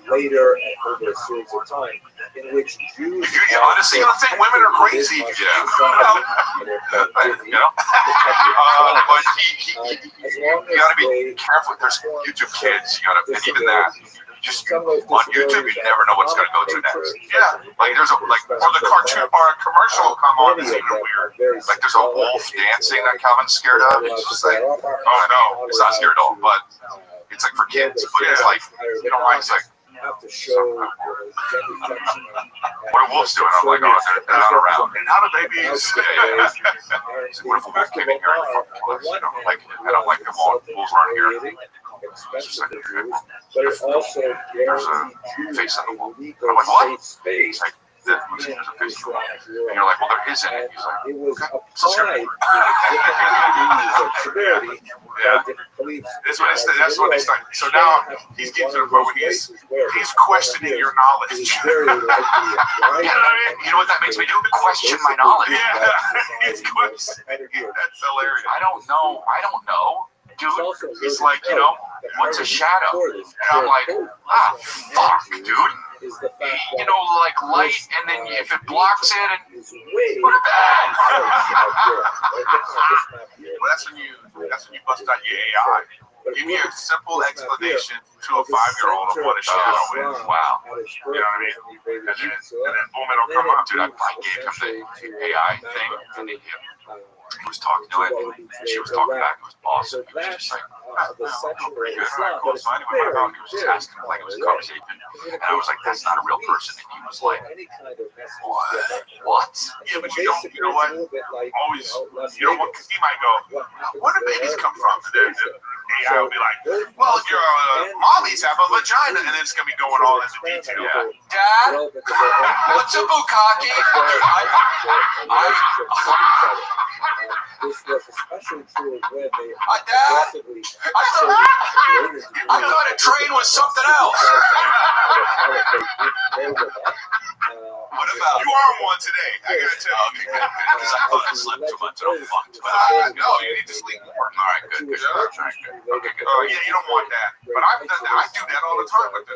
later and over a series of time, in which Jews... Honestly, you don't think women are crazy? Yeah. You know? But you gotta be careful. There's YouTube kids, and even that. Just on YouTube, you never know what's going to go to next. Yeah, like there's for the cartoon or a commercial come on, it's even weird. Like there's a wolf dancing that Calvin's scared of. It's just like, oh no, it's not scared at all, but it's like for kids. But it's like, you know why? It's like, have to show what are wolves doing? I'm like, oh, they're not around. And how do babies? What if a wolf came in here and fucking us? I don't like them all. Wolves aren't here. Expensive Jews, but it also guaranteed Jews a a legal what? safe space. There's a face in and you're like, well, there isn't. He's like, it was applied to different degrees of severity by different beliefs. That's what they start. So now he's getting to the point where he's questioning your knowledge. Very likely, you know what that makes me do? Question my knowledge. Yeah, he's questioning. That's hilarious. I don't know. Dude, he's like, what's a shadow? And I'm like, fuck, dude. You know, like light, and then if it blocks it, and put it back. Well, that's when you bust out your AI. Give me a simple explanation to a 5-year-old of what a shadow is. Wow. You know what I mean? And then boom, it'll come up. Dude, I gave him the AI thing, and he was talking to it, and she was talking back. It was awesome. It was just like, Pretty good. All right, cool. So anyway, my dog, he was just asking him like it was a conversation, and I was like, "That's not a real person." And he was like, "What?" Yeah, but you don't. You know what? Always. You know what? Because he might go, "Where do babies come from?" And then AI will be like, "Well, your mommies have a vagina," and then it's gonna be going all into detail. Yeah. Dad, what's a bukkake? This was especially true when they Dad, I thought a train was something else. What about you are one today? I gotta tell you. Okay, good, because I thought I slept too much. I'm fucked. But No, you need to sleep more. all right, good. Good. All right, good. Okay, good. Oh yeah, you don't want that. But I do that all the time. When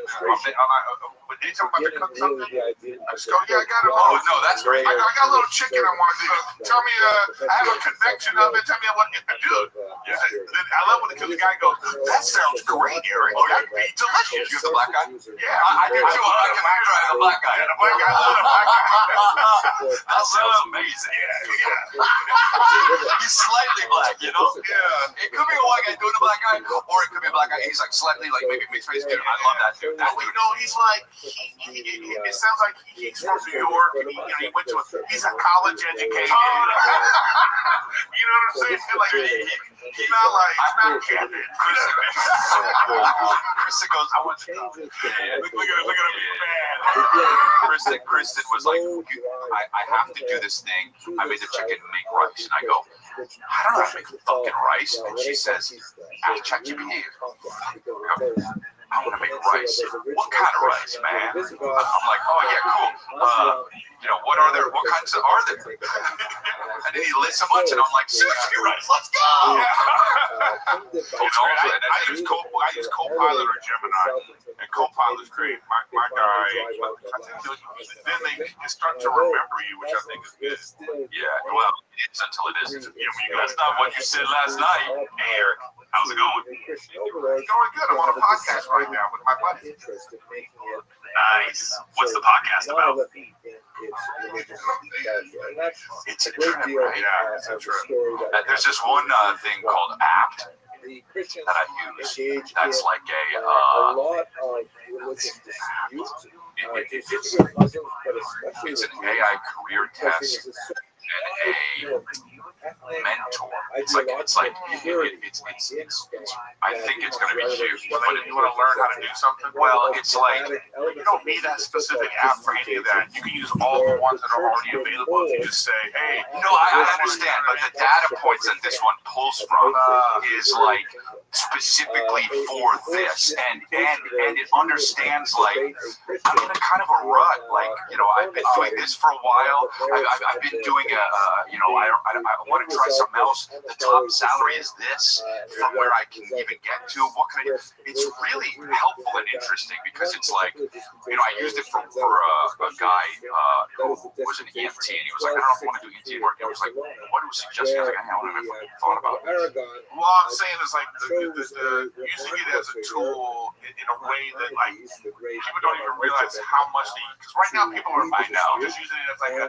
they talk about to cook something, I just go, "Yeah, I got it." Oh no, that's great. I got a little chicken I want to do. Tell me, I have a convection of it. Tell me what it can do. Then I love when the guy goes, "That sounds great, Eric. Oh, that'd be delicious." You're the black guy? Yeah, I do too. I like a black guy. The black guy, I love the black guy. That sounds amazing. Yeah. He's slightly black, you know? Yeah. It could be a white guy doing a black guy, or it could be a black guy. He's like slightly, like maybe mixed race dude. I love that dude. That dude. No, he's like, it sounds like he's from New York, and he went to he's a college educated. You know what I'm saying? Like, he's not like, not Kevin. Kristen goes, I want to know. Look at him, man. Kristen was like, I have to do this thing. I made the chicken make rice. And I go, I don't know how to make fucking rice. And she says, ask ChatGPT. I want to make rice. What kind of rice, man? I'm like, oh yeah, cool. What are there? What kinds are there? And then he lists a bunch, and I'm like, sushi rice, let's go. I use Copilot or Gemini, and Copilot's great. My guy, then they start to remember you, which I think is good. Yeah, well, it's until it isn't. That's not what you said last night. Hey, Eric, how's it going? It's going good. I'm on a podcast right now with my buddy. Nice. What's the podcast about? It's a trip, right? Yeah, it's a trip. There's this one thing called Apt that I use. That's like it's an AI career test and a mentor. It's like I think it's going to be huge. You want to learn how to do something? Well, it's like you don't need that specific app for any of that. You can use all the ones that are already available. If you just say, "Hey." No, I understand, but the data points that this one pulls from is like specifically for this, and it understands like I'm in a kind of a rut. Like I've been doing this for a while. I've been doing I want to try something else. The top salary is this from where I can even get to. What can I do? It's really helpful and interesting because it's like I used it for a guy who was an EMT, and he was like, I don't know if I want to do EMT work. I was like, what do you suggest? He was like, I don't even thought about it. Well, I'm saying is like using it as a tool in a way that like people don't even realize how much because right now people are just using it as like a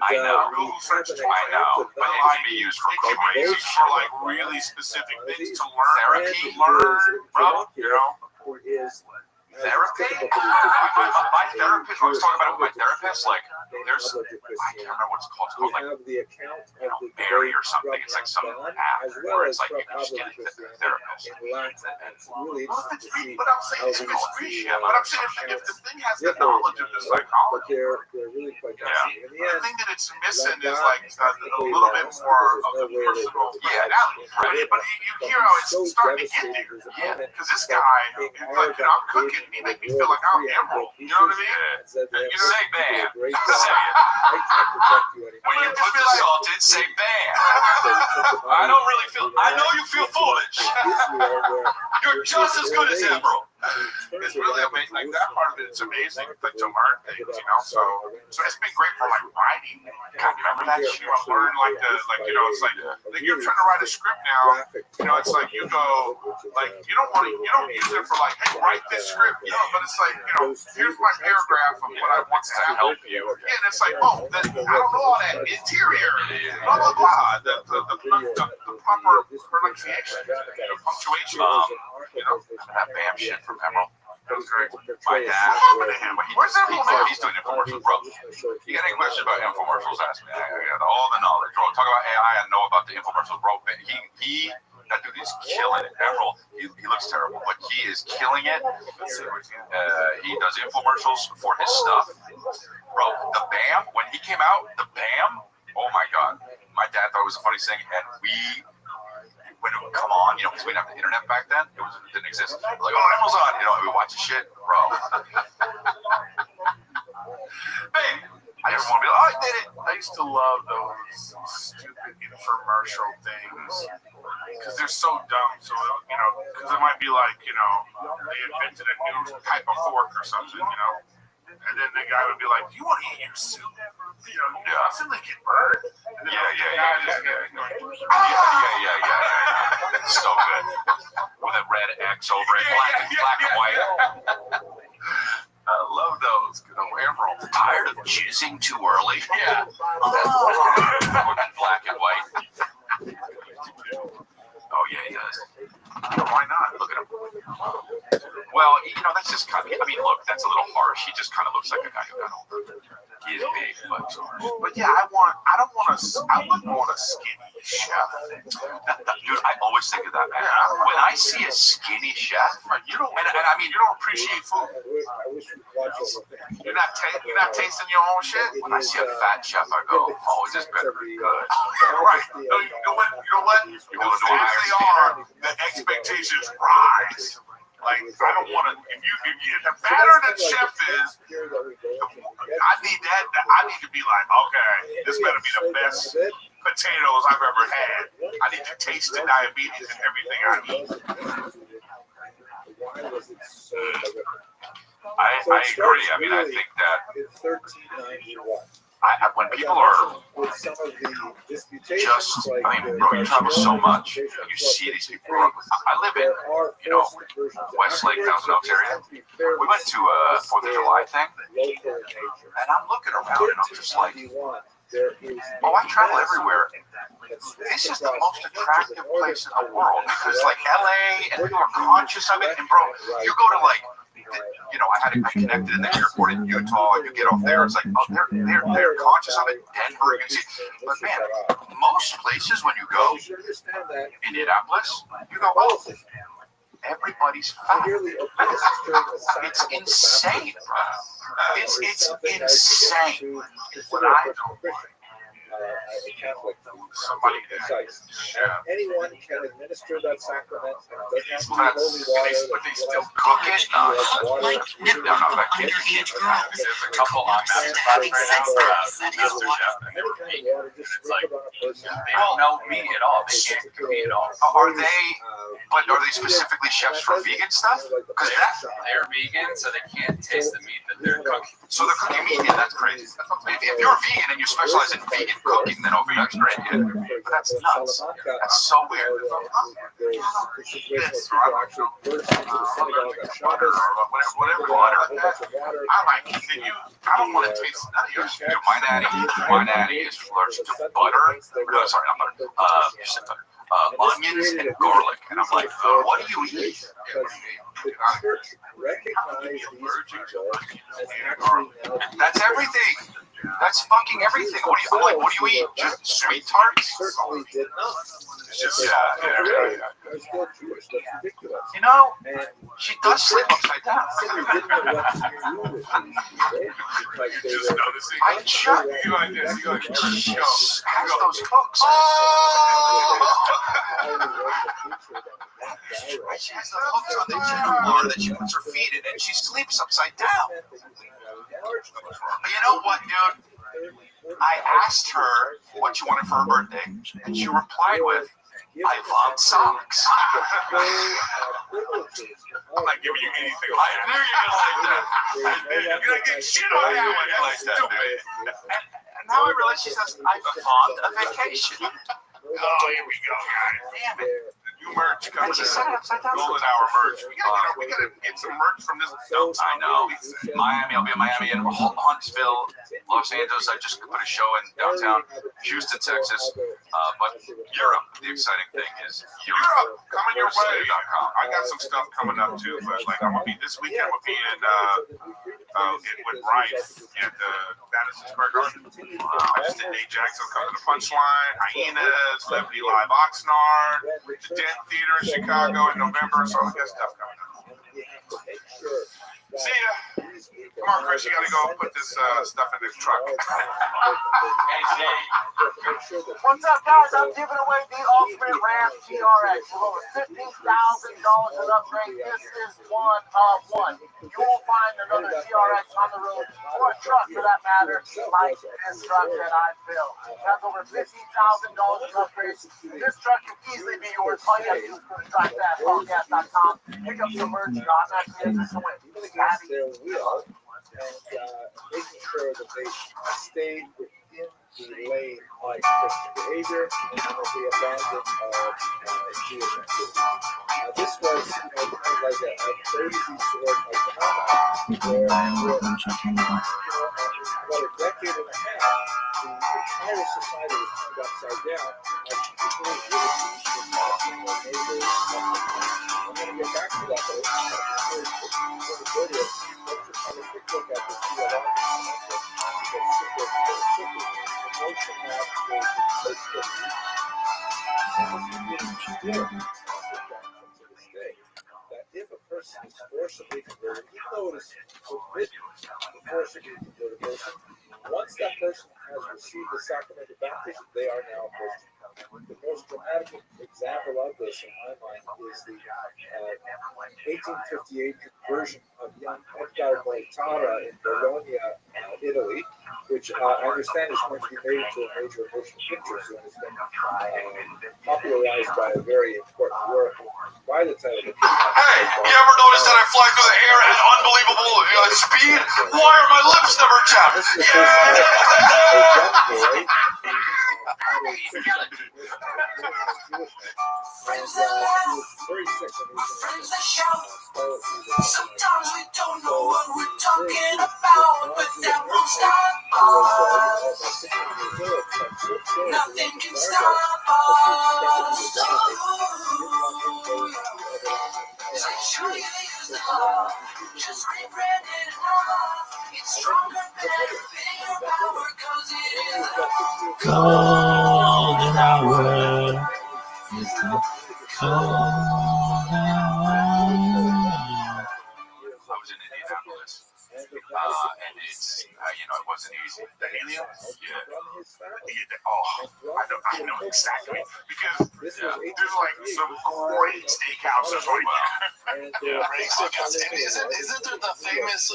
Google search tool. I know, but it can be used for crazy for like really specific things to learn. Bro, Therapy? My therapist, I was talking about it with my therapist, like, there's, I can't remember what it's called. It's called, like, Barry or something. It's like some app where it's like, you can just get a therapist. But I'm saying, if it's free, but I'm saying if the thing has the knowledge of the psychology, the thing that it's missing is like a little bit more of the personal. Yeah, right? But you hear how it's starting to get there. Yeah. Because this guy, like, I'm cooking. He make me feel like I'm Emerald. You know what I mean? Say bam. Say it. When you put the salt in, say bam. I don't really feel. I know you feel foolish. You're just as good as Emerald. It's really amazing. Like that part of it, it's amazing like, to learn things, So it's been great for like writing. God, remember that shit? I learned like it's like you're trying to write a script now. It's like you go like you don't use it for like, hey, write this script. But it's like here's my paragraph of what I want to help you. Yeah, and it's like, I don't know all that interior, blah blah blah. The proper pronunciation, punctuation. you know. That BAM shit from Emerald. That was great. My dad. Where's Emerald now? He's doing infomercials, bro. You got any questions about infomercials? Ask me. I got all the knowledge, bro. Talk about AI. I know about the infomercials, bro. That dude is killing it. Emerald, he looks terrible, but he is killing it. He does infomercials for his stuff. Bro, the BAM, when he came out, the BAM, oh my God. My dad thought it was the funniest thing, and when it would come on, you know, because we didn't have the internet back then, it didn't exist. Like, oh, Emerald's on, you know, and we watch the shit, bro. Bang! I didn't want to be like, oh, I did it. I used to love those stupid infomercial things because they're so dumb. So, you know, because it might be like, you know, they invented a new type of fork or something, you know, and then the guy would be like, "Do you want to eat your soup?" You know, constantly get burned. Yeah. It's so good. With a red X over it, black and white. I love those. Good old Emerald. Tired of jizzing too early? Yeah. Black and white. Oh, yeah, he does. Why not? Look at him. Well, you know, that's just kind of, I mean, look, that's a little harsh. He just kind of looks like a guy who got older. He is big, but yeah, I wouldn't want a skinny chef. Dude, I always think of that, man. When I see a skinny chef, you don't, and I mean, you don't appreciate food. You're not tasting your own shit. When I see a fat chef, I go, oh, this better be good. Right. No, you know what? As soon as they are, the expectations rise. Like, I don't want to. If the better the chef is, I need to be like, okay, this better be the best potatoes I've ever had. I need to taste the diabetes in everything I eat. I agree. I mean, I think that when people are just, I mean, bro, you travel so much, you see these people. I live in, you know, Westlake, Thousand Oaks area. We went to a 4th of July thing, and I'm looking around, and I'm just like, oh, I travel everywhere. This is the most attractive place in the world because, like, LA, and people are conscious of it. And, bro, you go to, like, you know, I connected in the airport in Utah, and you get off there, it's like, oh, they're conscious of it. Denver, you can see. But, man, most places when you go, Indianapolis, you go, oh, everybody's fat. It's insane, bro. It's insane. What I know. Somebody precise. Anyone can administer that sacrament. But they still cook it. There's a couple on Masterclass right now. Master Chef, and they were vegan. It's like they don't know meat at all. They can't cook meat at all. Are they specifically chefs for vegan stuff? Because they're vegan, so they can't taste the meat that they're cooking. So they're cooking meat. Yeah, that's crazy. If you're vegan and you specialize in vegan cooking, then over that's great. Yeah. But that's nuts. That's so weird. Whatever water. I don't want to taste none of yours. My daddy is allergic to butter. No, sorry, not butter. Onions and garlic. And I'm like, what do you eat? That's everything. That's fucking everything. What do you eat? Just sweet tarts? You know, she does sleep upside down. I check. She has those hooks. She has the hooks on the gym floor that she puts her feet in, and she sleeps upside down. You know what, dude? I asked her what she wanted for her birthday, and she replied with, I love socks. I'm not giving you anything. I knew you were like that. You're going to get shit on that one. Like stupid. And now I realize she says, I'm fond of vacation. Oh, here we go, guys. Damn it. You merch coming in. Golden Hour merch. We gotta get some merch from this dope. I know. Miami, I'll be in Miami and Huntsville, Los Angeles. I just put a show in downtown Houston, Texas. But Europe, the exciting thing is Europe coming your way. I got some stuff coming up too, but like I'm gonna be this weekend. We'll be in with Ryan at the Madison Square Garden. I just did Nate Jackson coming to the Punchline, Hyenas, Levity Live Oxnard, the Dent Theater in Chicago in November. So I got stuff coming up. See ya. Come on, Chris, you gotta go put this stuff in this truck. What's up, guys? I'm giving away the Ultimate Ram TRX with over $15,000 in upgrade. This is one of one. You won't find another TRX on the road, or a truck for that matter, like this truck that I built. It has over $15,000 in upgrades. This truck can easily be yours. All you have to do is go to driveFastPodcast.com, pick up some merch, and automatically enter to win. Their wheel and making sure that they stayed within the lane of Christian behavior and that they abandoned Jewish activity. This was, kind of like a crazy sort of phenomenon where about a decade and a half, the entire society was turned upside down as people would be watching their neighbors. I'm going to get back to that, but that if a person is forcibly converted, even though it is forbidden to forcibly convert a person, once that person has received the sacrament of baptism, they are now a Christian. The most dramatic example of this, in my mind, is the 1858 conversion of young Edgar Moitara in Bologna, Italy, which I understand is going to be made into a major motion picture soon. It's been popularized by a very important work by the title. Hey, you ever notice that I fly through the air at unbelievable speed? Why are my lips never chapped? Friends that laugh, friends that shout. Sometimes we don't know what we're talking about, but that won't stop us. Nothing can stop us. Sexually is the love, just rebranded love. It's stronger, better, bigger power, 'cause it is the Golden hour. It's the golden hour. I was in Indianapolis, and it's it wasn't easy. The helium? Yeah. I know exactly because there's like some great steakhouses right there. Great steakhouse. And isn't there the famous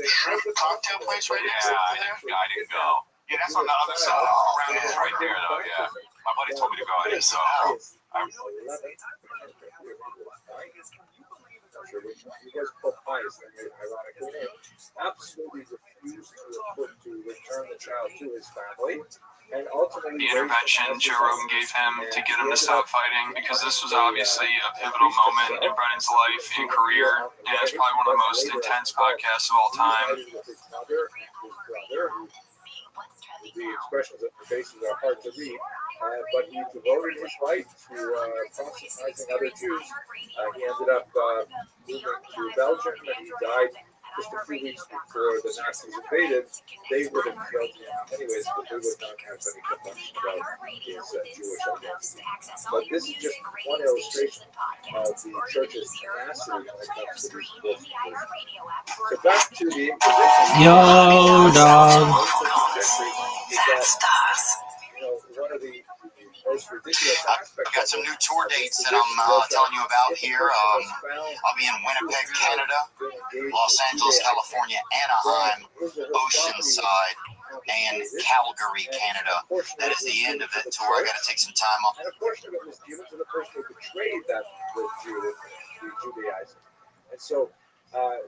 shrimp cocktail place right next to there? I didn't go. Yeah, that's on the other side. It's right there, though. Yeah, my buddy told me to go. I didn't He was Pope Pius, ironically, absolutely refused to return the child to his family. And ultimately, the intervention Joe Rogan gave him to get him to stop fighting, because this was obviously a pivotal moment in Brennan's life and career, and it's probably one of the most intense podcasts of all time. The expressions of the faces are hard to read, but he devoted his life to proselytizing other Jews. He ended up moving to Belgium, and he died just a few weeks before the Nazis invaded. They would have killed him anyways, but they would not have any connection about his Jewish identity. But this is just one illustration of the church's tenacity when it comes to these books. So back to the Inquisition. Yo, dog. One of the most ridiculous aspects. Got some new tour dates that I'm telling you about here. I'll be in Winnipeg, Canada, Los Angeles, California, Anaheim, Oceanside, and Calgary, Canada. That is the end of that tour. I got to take some time off. And a portion of it was given to the person who betrayed that Judaism. And so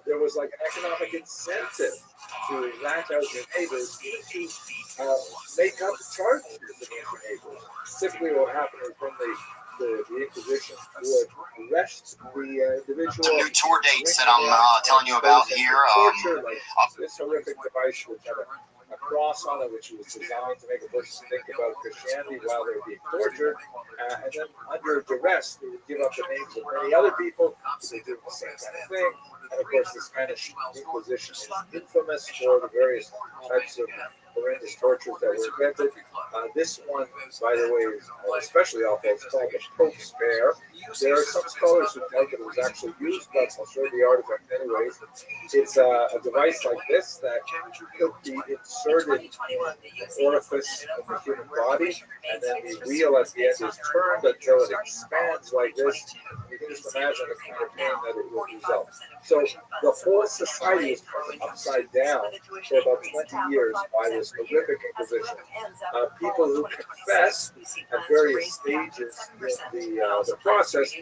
there was like an economic incentive to rat out your neighbors, even to make up charges against your neighbors. typically what happened is when the Inquisition would arrest the individual. Some new tour dates that I'm telling you about here. Torture, like this horrific device which had a cross on it, which was designed to make a person think about Christianity while they were being tortured. And then under duress, they would give up the names of many other people who were doing the same kind of thing. And of course, the Spanish Inquisition is infamous for the various types of horrendous tortures that were invented. This one, by the way, is especially awful. It's called the Pope's Bear. There are some scholars who think it was actually used, but I'll show the artifact anyways. It's a device like this that could be inserted in an orifice of the human body, and then the wheel at the end is turned until it expands like this. You can just imagine the kind of pain that it would result. So the whole society was turned upside down for about 20 years by this horrific Inquisition. People who confess at various stages in the process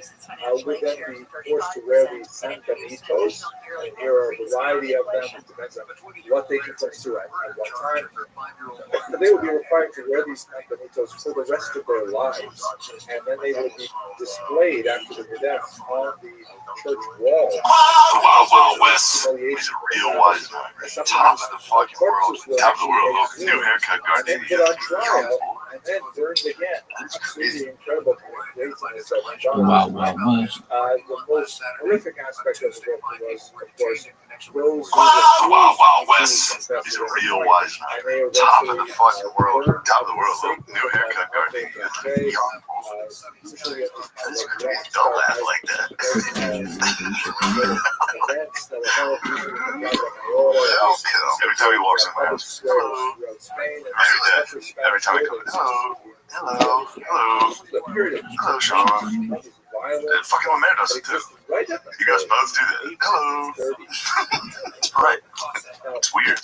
would then be forced to wear these San Benitos. And here are a variety of them. It depends on what they confess to at what time. And they would be required to wear these San Benitos for the rest of their lives. And then they would be displayed after their death on the church wall. Wow, West. He's a real wise man. Top of the fucking world. Top of the world. New haircut, and put on trial, and then burned again. Absolutely incredible craziness of John. The most horrific aspect of the book was, of course, those Wow, West. He's a real wise man. Top of the fucking world. Top of the world. New haircut, Gardenia. Don't laugh like that. Every time he walks in my house, hello. Every time he comes, hello, hello, Sean. And fucking Lemaire does it too. You guys both do that. Hello. Right. It's weird.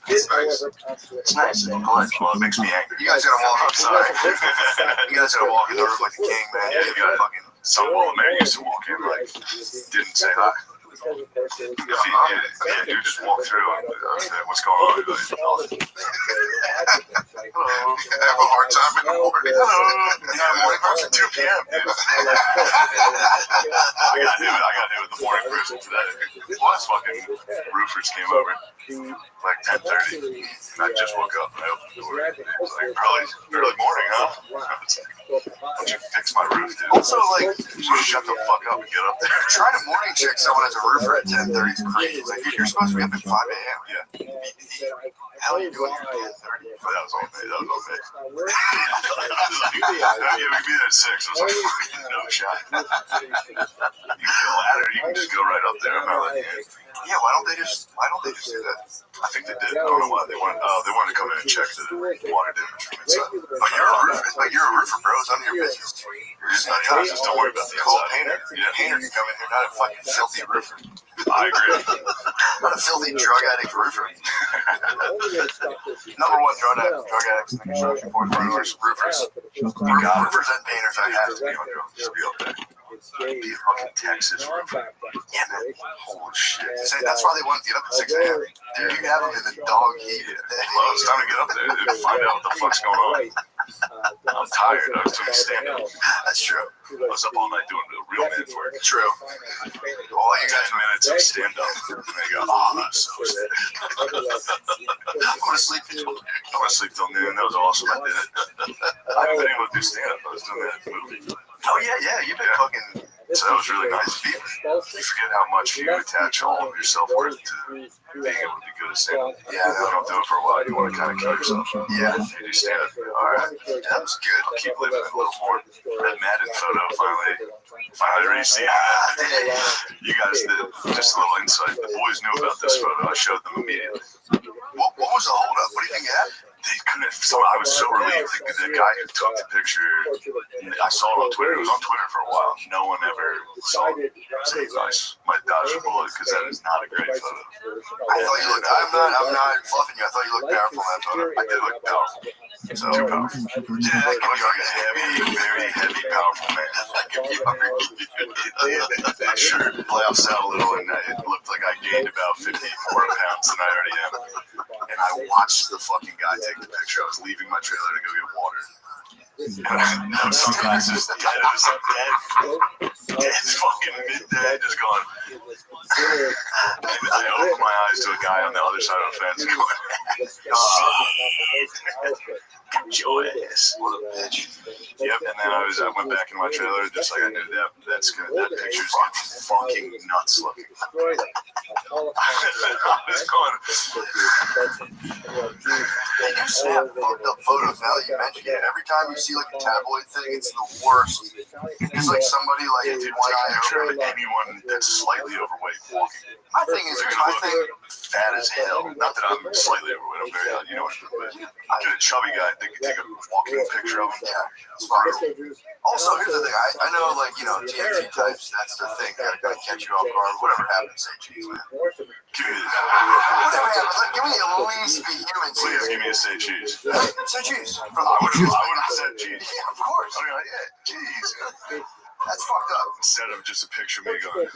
It's nice. It's nice. It's polite. Well, it makes me angry. You guys gotta walk outside. You guys gotta walk in the room like a king, man. Yeah, you gotta fucking. Some Lemaire used to walk in like didn't say hi. If you just walk through and say, what's going on? Hello. I have a hard time in the morning. Hello. Yeah, morning person, 2 p.m. Dude. I got hit with the morning person today. Last fucking roofers came over like 10:30, and I just woke up and I opened the door. It was like early morning, huh? Why don't you fix my roof, dude? Also, like, shut the fuck up and get up there. Trying to morning check someone as a roofer at 10:30 is crazy. It's like, dude, you're supposed to be up at 5 a.m. Yeah. How are you doing at 10:30? That was all me. Yeah, we'd be there at 6. I was like, no shot. You can get a ladder. You can just go right up there. I'm not like, yeah, why don't they just do that? I think they did. I don't know why they wanted. They wanted to come in and check the water damage from inside. But you're a roofer, bro. It's none of your business. Just don't worry about the Call a inside. painter. Yeah. Painter can come in here, not a fucking filthy roofer. I agree. Not a filthy drug addict roofer. Number one drug addicts in the construction force roofers. Roofers and painters, I have to be on there. Be a fucking Texas roofer. Yeah, man. Holy shit. That's why they want to get up at 6 a.m. Dude, you have them in the dog heat. Well, it's time to get up there and find out what the fuck's going on. I'm tired. I was doing stand-up. That's true. I was up all night doing the real man's work. True. All you 10 minutes of stand-up. And they go, oh, I'm so sick. I'm going to sleep till noon. I'm going to sleep till noon. That was awesome. I did it. I haven't been able to do stand-up. I was doing that movie. Oh, yeah. You've been fucking... So that was really nice. You forget how much you attach all of your self-worth to being able to be good at stand-up. Yeah, if you don't do it for a while, you want to kind of kill yourself. Yeah. You do stand-up. All right. That was good. I'll keep living it a little more. That Madden photo finally received. You guys did. Just a little insight. The boys knew about this photo. I showed them immediately. What was the holdup? What do you think happened? They couldn't. So I was so relieved. The guy who took the picture, I saw it on Twitter. It was on Twitter for a while. No one ever saw it. Say, guys, my dodge a bullet because that is not a great photo. I thought you looked. I'm not fluffing you. I thought you looked powerful in that photo. I did look powerful. So too powerful. Yeah, I look like a heavy, very heavy, powerful man. That shirt bloused out a little, and it looked like I gained about 50 more pounds than I already am. And I watched the fucking guy take the picture. I was leaving my trailer to go get water. And I was so glad it was dead. It was dead fucking mid-dead, just going. And I opened my eyes to a guy on the other side of the fence going, got your ass. What a bitch. Yep, and then I went back in my trailer just like I knew that picture's gonna be fucking nuts looking. I was going. They do snap fucked up photos now that you mention it. Every time you see like a tabloid thing, it's the worst. It's like somebody like a Picture of anyone that's slightly overweight walking. My thing is, fat as hell. Not that I'm slightly overweight. I'm very, you know, but get a chubby guy. They can take a walking picture of him. Yeah, it's fine. Also, here's the thing. I know, like, you know, TMZ types, that's their thing. They gotta catch you off guard. Whatever happens, say cheese, man. Give me Whatever happens, like, give me at least be human. Please give me a say cheese. Say cheese. I would have said cheese. Yeah, of course. I mean, like, yeah, cheese. That's fucked up. Instead of just a picture of me going.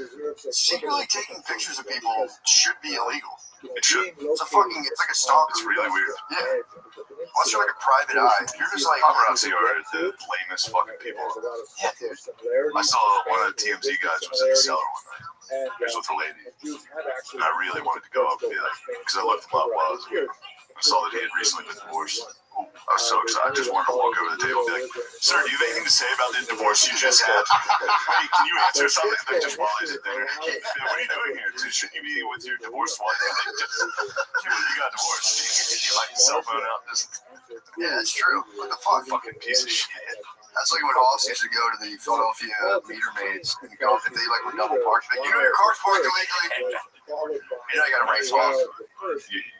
Secretly taking pictures of people should be illegal. It should. It's like a stalk. It's really weird. Yeah. Unless you're like a private eye, you're just like paparazzi are the lamest fucking people. Yeah, dude. I saw one of the TMZ guys was in the cellar one night. He was with a lady. And I really wanted to go up and be like, because I looked him up while I was there. I saw that he had recently been divorced. I was so excited. I just wanted to walk over the table and be like, sir, do you have anything to say about the divorce you just had? Hey, can you answer something? Like, just while he's at dinner. What are you doing here? Shouldn't you be with your divorced wife? You got divorced. You like your cell phone out. Yeah, that's true. What the fuck? Fucking piece of shit. That's like when Hoss used to go to the Philadelphia meter maids and go if they like were double parked. Like, you know your car's parked illegally. You know you gotta race off.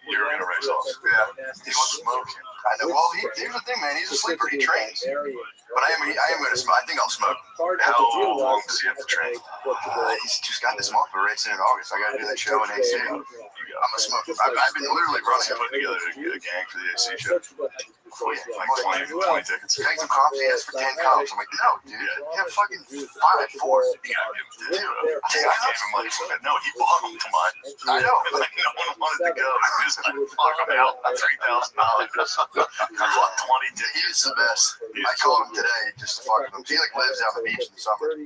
You're gonna race off. Yeah. He wants to smoke. I know. Well, here's the thing, man. He's a sleeper. He trains. But I am gonna smoke. I think I'll smoke. How long does he have to train? He's just got this month. We're racing in August. I gotta do that show in AC. I'm a smoker. I've been literally putting together a gang for the AC show. Like 20 tickets. Take some comps. He asked for 10 comps. I'm like, no, dude. You have fucking 5, 4. You gotta give him 2. I gave him like, no, he bought them to mine. I know. Like, no one wanted to go. He was like, fuck, I'm out. $3,000. I bought 20 tickets. He's the best. I called him today just to fuck with him. He like lives down the beach in the summer.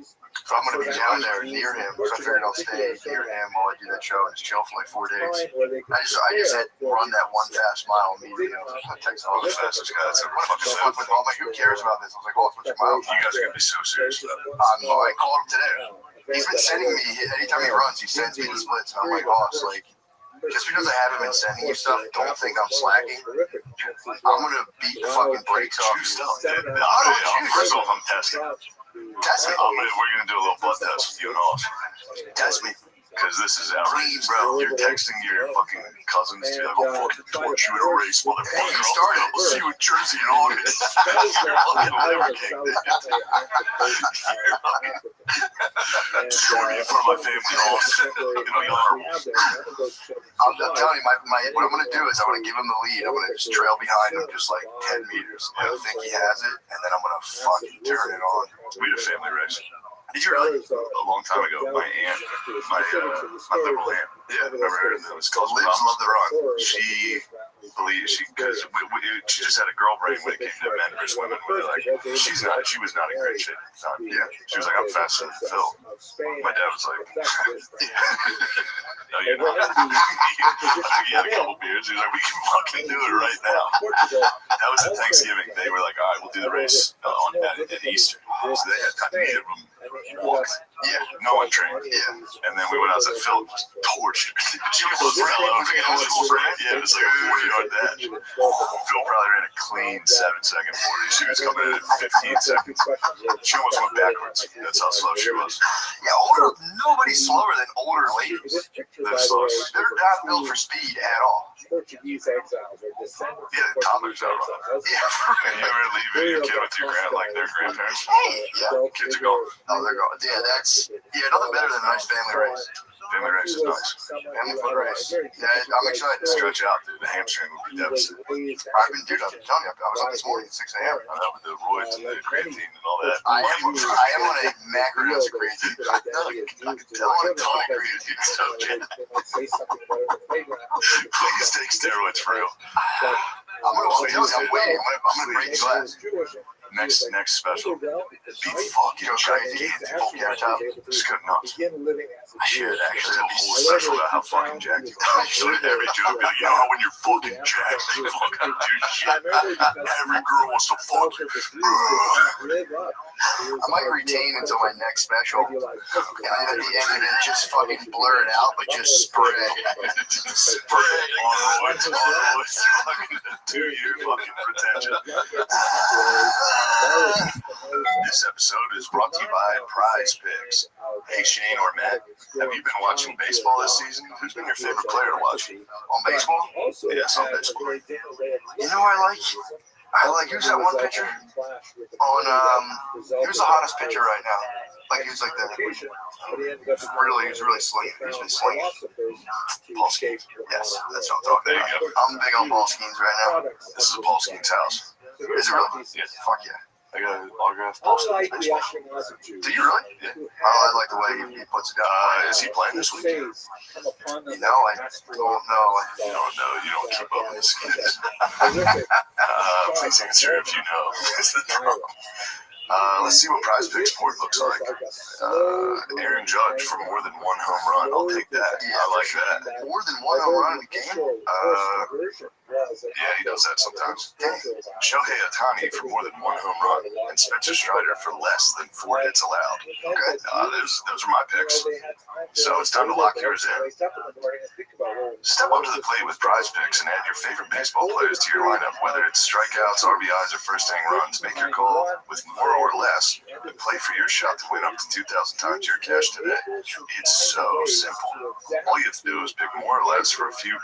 So I'm gonna be down there near him. So I figured I'll stay near him while I do that show and just chill for like 4 days. I just had run that one fast mile immediately. I texted all the fastest guy. I said, what the fuck with all my, who cares about this? I was like, oh, what's your mile? You guys are gonna be so serious about it. I called him today. He's been sending me, anytime he runs, he sends me the splits. And I'm like, oh, it's like, just because I haven't been sending you stuff, don't think I'm slacking. I'm gonna beat the fucking brakes off you stuff. First off, I'm testing. Test me. We're gonna do a little blood test with you and all. Test me. Because this is outrageous, bro. You're texting your fucking cousins to be like, oh, fucking torch you in a race, motherfucker. He started. We'll see you in Jersey in August. You're fucking liver king, dude. Destroying in front of my family lost. I'm telling you, what I'm going to do is I'm going to give him the lead. I'm going to just trail behind him just like 10 meters. I think he has it, and then I'm going to fucking turn it on. We had a family race. Did you really? A long time ago, my aunt, my liberal aunt, yeah, never heard of them. It's called Lives Love the Run. She believes because she just had a girl brain when it came to men versus women. Where like, she was not in great shape at the time. Yeah, she was like, I'm faster than Phil. My dad was like, no, you're not. He had a couple beers. He was like, we can fucking do it right now. That was at Thanksgiving. They were like, all right, we'll do the race at Easter. So they had neither of them walked. Yeah, no one trained. Yeah, and then we went out and Phil just torched her. She was fell over. Yeah, it was like a 40-yard dash. Phil probably ran a clean 7-second 40. She was coming in at 15 seconds. She almost went backwards. That's how slow she was. Yeah, nobody's slower than older ladies. They're slow. They're not built for speed at all. Portuguese exiles are descendants. Yeah, toddlers are running. Yeah. And you ever leaving your kid with your their grandparents? Hey, yeah. Kids are going. Oh, they're going. Yeah, nothing better than a nice family race. Family race is nice. Family foot race. Yeah, I'm excited. Stretch out, dude. The hamstring will be devastating. I've been telling you, I was up this morning at 6 a.m. I know, with the roids and the creatine and all that. I am on a macrodose of creatine. I can tell on a ton of creatine stuff, Jen. Please take steroids for real. I'm waiting. I'm gonna break glass. Next special. Be fucking crazy. Full countertop. Just go nuts. I should actually have a whole special about how fucking jacked you are. So every joke be like, you know when you're fucking jacked, you fucking do shit. Every girl wants to fuck you. I might retain until my next special. And then at the end of it, just fucking blur it out, but just spray. Spray on the fucking 2-year fucking retention. This episode is brought to you by Prize Picks. Hey Shane or Matt, have you been watching baseball this season? Who's been your favorite player to watch? On baseball? Yes, on baseball. You know I like who's that one pitcher? Who's the hottest pitcher right now? Like he's like he's really slinging. He's been slinging. Paul Skeens. Yes, that's what I'm talking about. There you go. I'm big on Paul Skeens right now. This is Paul Skeens' house. Is it really? Yeah. Fuck yeah. I got an autograph Paul Skeens baseball. Do you really? Yeah. I like the way he puts it down. Is he playing this week? You know, I don't know. You don't know. You don't keep up with the Skins. Please answer if you know. Is the problem. Let's see what Prize Picks board looks like. Aaron Judge for more than one home run. I'll take that. I like that. More than one home run in a game? Yeah, he does that sometimes. Shohei Ohtani for more than one home run, and Spencer Strider for less than 4 hits allowed. Okay, those are my picks. So it's time to lock yours in. Step up to the plate with Prize Picks and add your favorite baseball players to your lineup. Whether it's strikeouts, RBIs, or first-inning runs, make your call with more or less and play for your shot to win up to 2,000 times your cash today. It's so simple. All you have to do is pick more or less for a few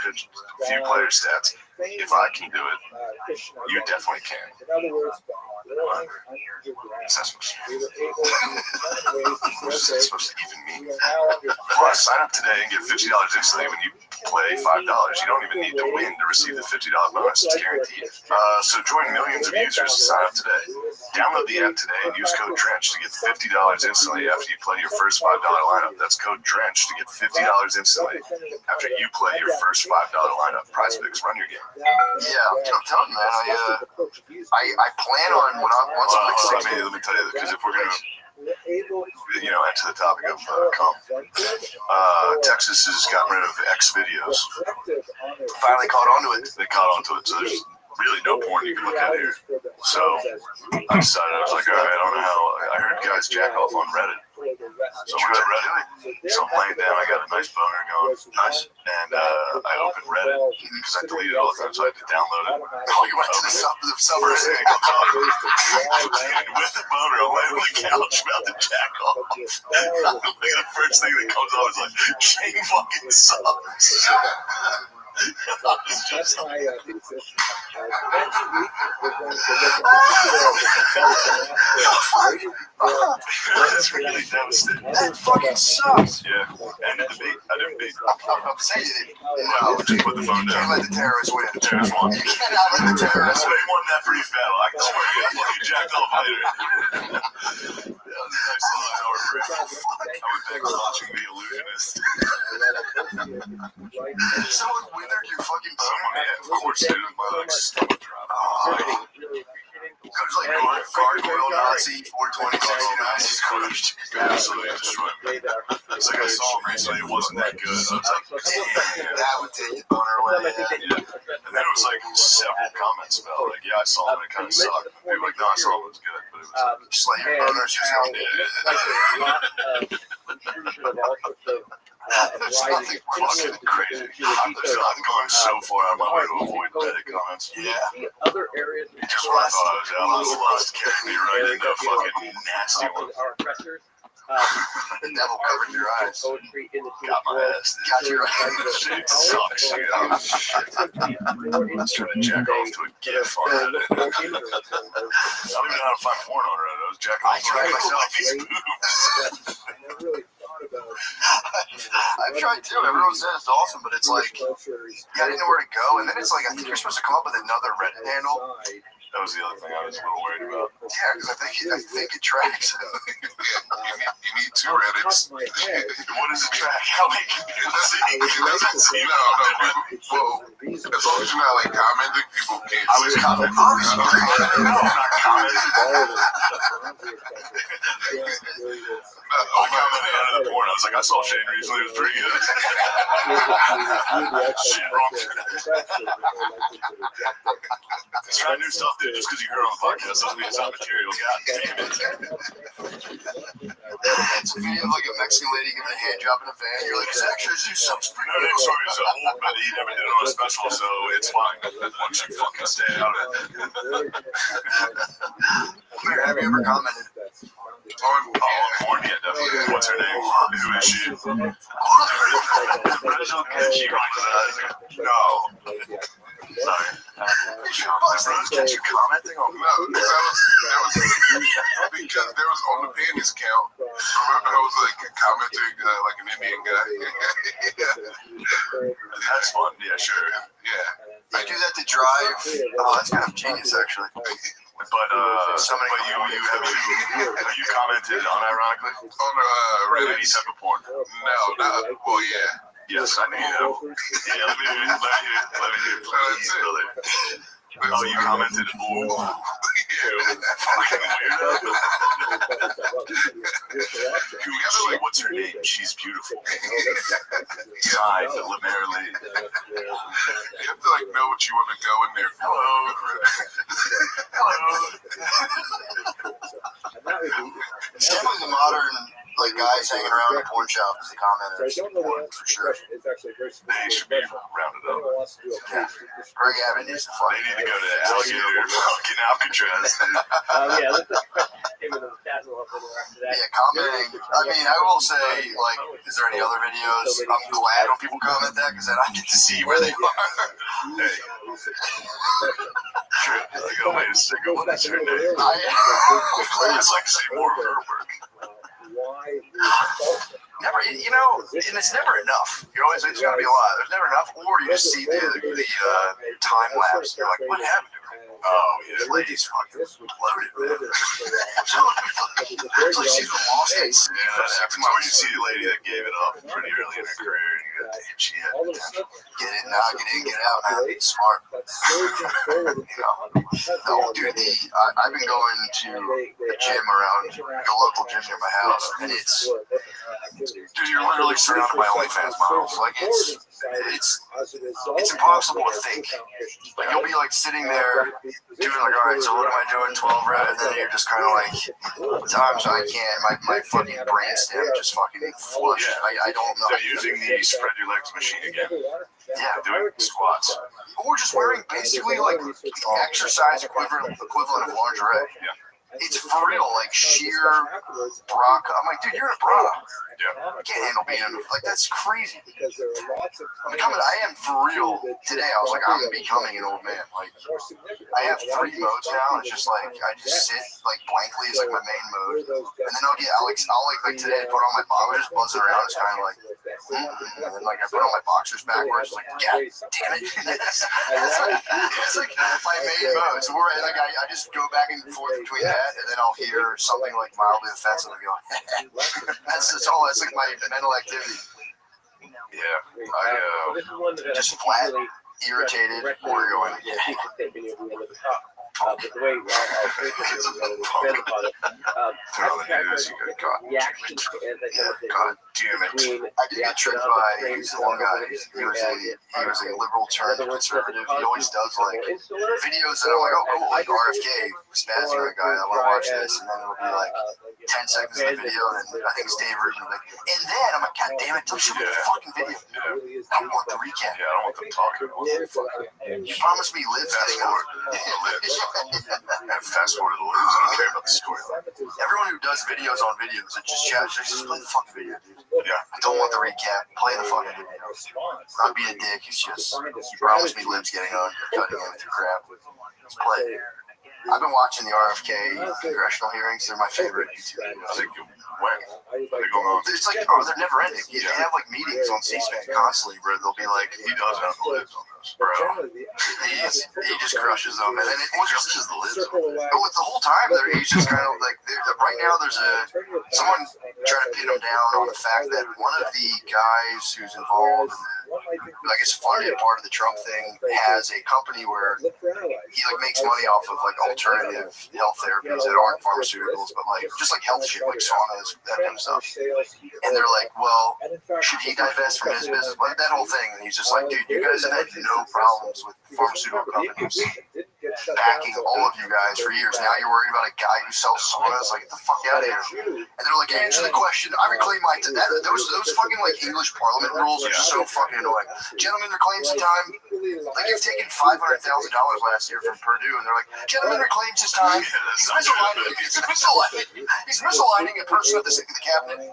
player stats. If I can do it, you definitely can. What's that supposed to even mean? Plus, sign up today and get $50 instantly when you play $5. You don't even need to win to receive the $50 bonus. It's guaranteed. So join millions of users to sign up today. Download the app today and use code DRENCH to get $50 instantly after you play your first $5 lineup. That's code DRENCH to get $50 instantly after you play your first $5 lineup. Prize Picks, run your game. Yeah, I'm telling you, man. I plan on once let me tell you this, because if we're gonna enter the topic of Texas has gotten rid of X videos. Finally caught onto it. They caught onto it, so there's really no porn you can look at here. So I decided, I was like, all right, I don't know how. I heard guys jack off on Reddit. So I went to Reddit. So I'm laying down. I got a nice boner going. Nice. And I opened Reddit because I deleted it all the time, so I had to download it. Oh, you went to the suburbs. With the boner, I'm laying on the couch about to jack off. The first thing that comes up is like, Shane fucking sucks. It's just like, it's really devastating. That fucking sucks. Yeah, and the debate, I didn't beat. I'm saying it. No, just put the phone down. Can't let the terrorists win. The terrorists won. You cannot let the terrorists They won that brief battle. I can swear you fucking jacked off later. That was a nice little hour break. I went back to watching The Illusionist. Someone withered your fucking boner. Yeah, of course, dude. My like stomach dropped. Comes like gargoyle Nazi 420 Nazis crushed. Absolutely destroyed me. It's like I saw him recently. It wasn't that good. I was like, damn. That would take the boner away. Yeah. And then it was like several comments about like, yeah, I saw him and it kind of sucked. They were like, no, I saw him, it was good, but it was like, Just let your boners just go. There's nothing fucking crazy. I'm going so far out of my way to avoid Reddit comments. Yeah. Just when I thought I was out, lust carried me right into a fucking nasty one. The devil covered your eyes. Got my ass. Got your eyes. Shit sucks. Oh, shit. I was trying to jack off to a GIF on Reddit. I don't even know how to find porn on Reddit. I was jacking off to my boobs. I've tried too. Everyone says it's awesome, but it's like, yeah, I didn't know where to go. And then it's like, I think you're supposed to come up with another Reddit handle. That was the other thing I was a little worried about. Yeah, because I think it tracks. You need two Reddits. What is the track? How many computers? No. Well, as long as you're not like commenting, people can't. I was commenting. No, I'm not commenting. I commented on the porn. I was like, I saw Shane recently. It was pretty good. Shit, wrong. Try new stuff, dude. Just because you heard it on the podcast doesn't mean it's not material. God damn it. It's a video of like a Mexican lady giving a hand job in a van. You're like, Zach Jesus sounds pretty good. It's old, but he never did it on a special, so it's fine. Once you fucking stay out of it. Have you ever commented? Porn, yeah, definitely. What's her name? Who is she? No. Sorry. Did you commenting on that? No, that was because there was on the panties account. I was like commenting like an Indian guy. That's fun. Yeah, sure. Yeah. I do that to drive. Oh, that's kind of genius, actually. But you commented unironically on any type of porn? No, not well, yeah. Yes, I need them. Yeah, let me hear, please, brother. Oh, you commented. Ooh. Fucking weird. Like, what's her name? She's beautiful. Signed, Lemaire. You have to like know what you want to go in there for. It's definitely the modern like guys hanging around the porn shop as the commenters. For sure. They should be rounded up. Greg Abbott needs to fuck. They need to go to Alligator fucking Alcatraz. Yeah, commenting. I mean, I will say, like, is there any other videos? I'm glad when people comment that because then I get to see where they are. Hey. I got a way to stick up. What's her name? It's like see more of her work. Never, you know, and it's never enough. You're always, it's got to be a lot. There's never enough, or you just see the time lapse. You're like, what happened to her? Oh, yeah. This lady's fucking loaded, man. It's like she's lost it. Yeah, that's when you see the lady that gave it up pretty early in her career. And you go, damn, she had potential. Get in now, get in, get out, man. Be smart. You know, no, dude, I've been going to the gym around the local gym near my house, and it's, dude, you're literally surrounded by OnlyFans models. Like, it's impossible to think. Like, you'll be like sitting there doing like, all right, so what am I doing? 12 reps, and then you're just kind of like, times I can't, my fucking brain stem just fucking flushed. I don't know. They're using the spread your legs machine again. Yeah, doing squats. Or just wearing basically like exercise equivalent of lingerie. Yeah. It's for real, like sheer bra. I'm like, dude, you're in a bra. Yeah. I can't handle being in a, like, that's crazy. I am for real. Today I was like, I'm becoming an old man. Like, I have 3 modes now. It's just like, I just sit like blankly is like my main mode. And then I'll like today I put on my boxers, I was just buzzing around. It's kind of like, and then like I put on my boxers backwards. Like, God damn it. It's like my main mode. So we're like, I just go back and forth between that, and then I'll hear something like mildly offensive and go, that's all. That's like my mental activity. Yeah, I just flat, irritated, or going, But the way God damn it. I did get tricked by he's the one guy. He was a liberal turned conservative. He always does like videos that I'm like, oh cool, like RFK spazzing on a guy, I want to watch this, and then it'll be like 10 seconds of the video, and I think it's Dave Rubin, like, and then I'm like, God damn it, don't show me the fucking video. I want the recap. Yeah, I don't want them talking. You promised me Liv's getting out. Fast forward to the Livs. I don't care about the storyline. Everyone who does videos on videos, it just chat, just play the fucking video, dude. Yeah. I don't want the recap. Play the fucking video. Not be a dick. It's just, you promised me Liv's getting on. You're cutting in with your crap. Let's play it. I've been watching the RFK congressional hearings. They're my favorite YouTube videos. It's like, oh, they're never ending. They have like meetings on C-SPAN constantly where they'll be like, he does have the Livs on this, bro. He just crushes them, and then it just is the Livs. But with the whole time, he's just kind of like, right right now there's someone trying to pin him down on the fact that one of the guys who's involved in the, I guess, funded part of the Trump thing has a company where he like makes money off of like alternative health therapies that aren't pharmaceuticals, but like just like health shit, like saunas, that kind of stuff. And they're like, well, should he divest from his business? Like that whole thing. And he's just like, dude, you guys have had no problems with pharmaceutical companies backing all of you guys for years. Now you're worried about a guy who sells saunas? Like, get the fuck out of here. And they're like, answer the question. I reclaim my those fucking like English Parliament rules are so fucking annoying. Gentleman reclaims the time. Like, you've taken $500,000 last year from Purdue, and they're like, gentleman reclaims his time. He's misaligning a person at the cabinet.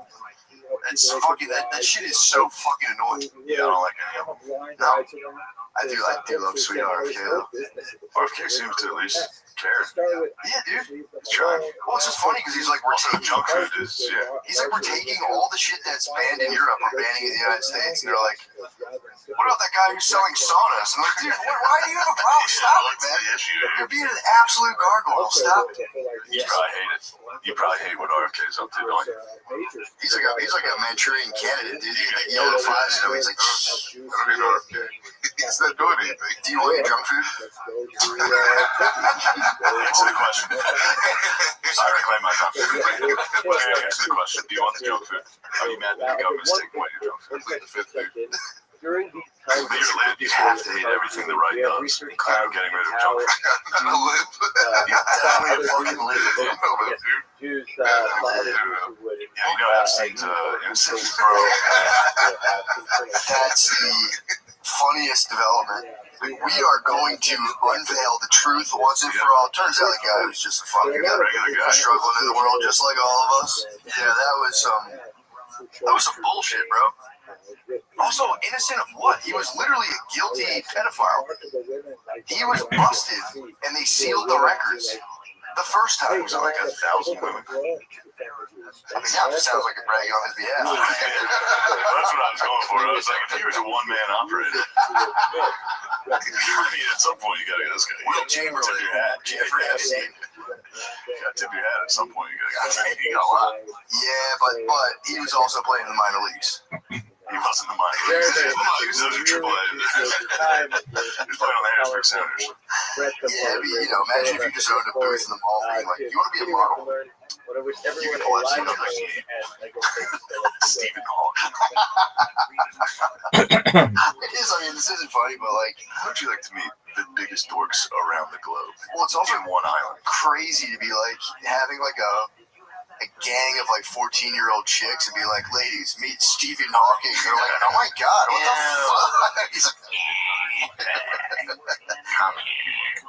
It's fucking that shit is so fucking annoying. Yeah, I don't like any of them. No, I do love Sweet RFK though. RFK seems to at least care. Yeah, dude. He's trying. Well, it's just funny because he's like, we're taking junk food is He's like, we're taking all the shit that's banned in Europe, we're banning in the United States, and they're like, what about that guy who's selling saunas? I'm like, dude, why do you have a problem? Stop it, man. You're being an absolute gargoyle. Stop it. You probably hate it. You probably hate what RFK's up to, don't you? He's like a Manchurian candidate, dude. He yelled at fives, you know, he's like, I don't need RFK. He's not doing anything. Do you want your junk food? Answer the question. I reclaim my junk food. Answer the question. Do you want the junk food? Are you mad that the government's taking away your junk food? Like the fifth food. You have to hate everything the right does, including getting rid of junk food. I'm a lip. You definitely fucking lip, dude. Yeah, you know Epstein's innocent. That's the funniest development. We are going to unveil the truth once and for all. Turns out the guy was just a fucking regular guy struggling in the world just like all of us. Yeah, that was some bullshit, bro. Also, innocent of what? He was literally a guilty pedophile. He was busted, and they sealed the records. The first time it was like 1,000 women. I mean, that just sounds like a brag on his behalf. That's what I was going for. I was like, if he was a one-man operator, I mean, at some point you gotta get this guy. Will Chamberlain, tip your hat. Jeffrey Epstein. You gotta tip your hat at some point. You gotta he got a lot. Yeah, but he was also playing in the minor leagues. He wasn't the minor leagues. He was in Triple A. He was playing on the Harrisburg Sounders. Yeah, but, you know, imagine if you just owned a booth in the mall being like, you want to be a model? You can pull out some of Stephen Hawking. It is, I mean, this isn't funny, but like, how would you like to meet the biggest dorks around the globe? Well, it's also in one island. Crazy to be like having like a gang of like 14-year-old chicks and be like, ladies, meet Stephen Hawking. They're like, oh my god, what the fuck? He's like, come here.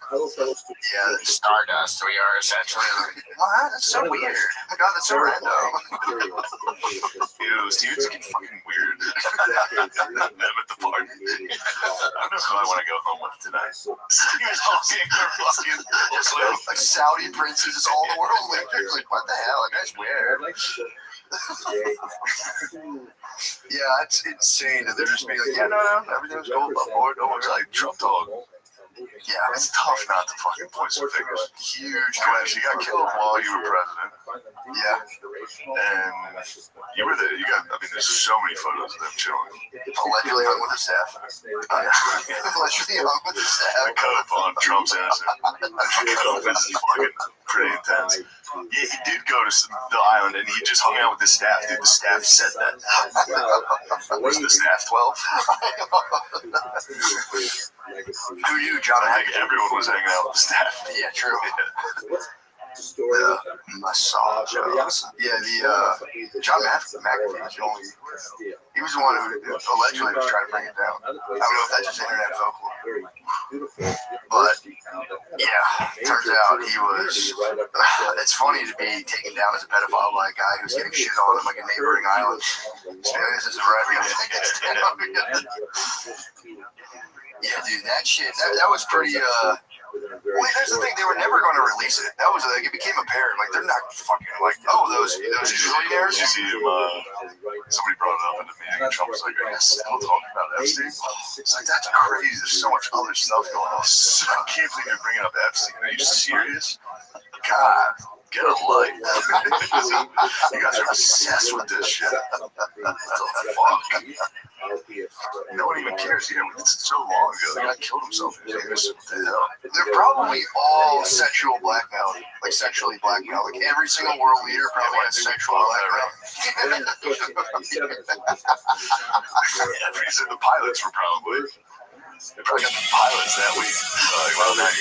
Yeah, Stardust. We are essentially. What? That's so weird. Oh my god, that's so random. Ew, Steven's getting fucking weird. Met him at the party. I don't know who I want to go home with tonight. Steven's Hawking or fucking like Saudi princes, all the world leaders. Like, what the hell? That guy's weird. Yeah, it's insane that they're just being like, yeah, no, everything's gold above board. No one's like Trump dog. Yeah, it's tough not to fucking point some fingers. Huge question. You got killed while you were president. Yeah. And you were there. I mean, there's so many photos of them chilling. Allegedly hung with the staff. Allegedly hung with the staff. The cope on Trump's innocent. The cope is fucking pretty intense. Yeah, he did go to the island and he just hung out with the staff. Dude, the staff said that. Was the staff 12? Who knew John? Everyone was hanging out with the staff. Yeah, true. The massage. Yeah, John McAfee. He was the one who allegedly was trying to bring it down. I don't know if that's just internet folklore. But yeah, turns out he was. It's funny to be taken down as a pedophile by a guy who's getting shit on in like a neighboring island. This is right. Yeah, dude, that shit. That was pretty. Well, here's the thing, they were never going to release it. That was like, it became apparent. Like, they're not fucking like, oh, those billionaires. You see him, somebody brought it up in the meeting, and Trump was like, are you still talking about Epstein? It's like, that's crazy. There's so much other stuff going on. I can't believe you're bringing up Epstein. Are you serious? God Get a life. You guys are obsessed with this shit. What the fuck? No one even cares. Yeah, it's so long ago. The guy killed himself. What the hell? They're probably all sexual blackmail, like sexually blackmail. Like every single world leader probably has sexual blackmail. Yeah, if he said the pilots were probably. They probably got the pilots that week. Well, not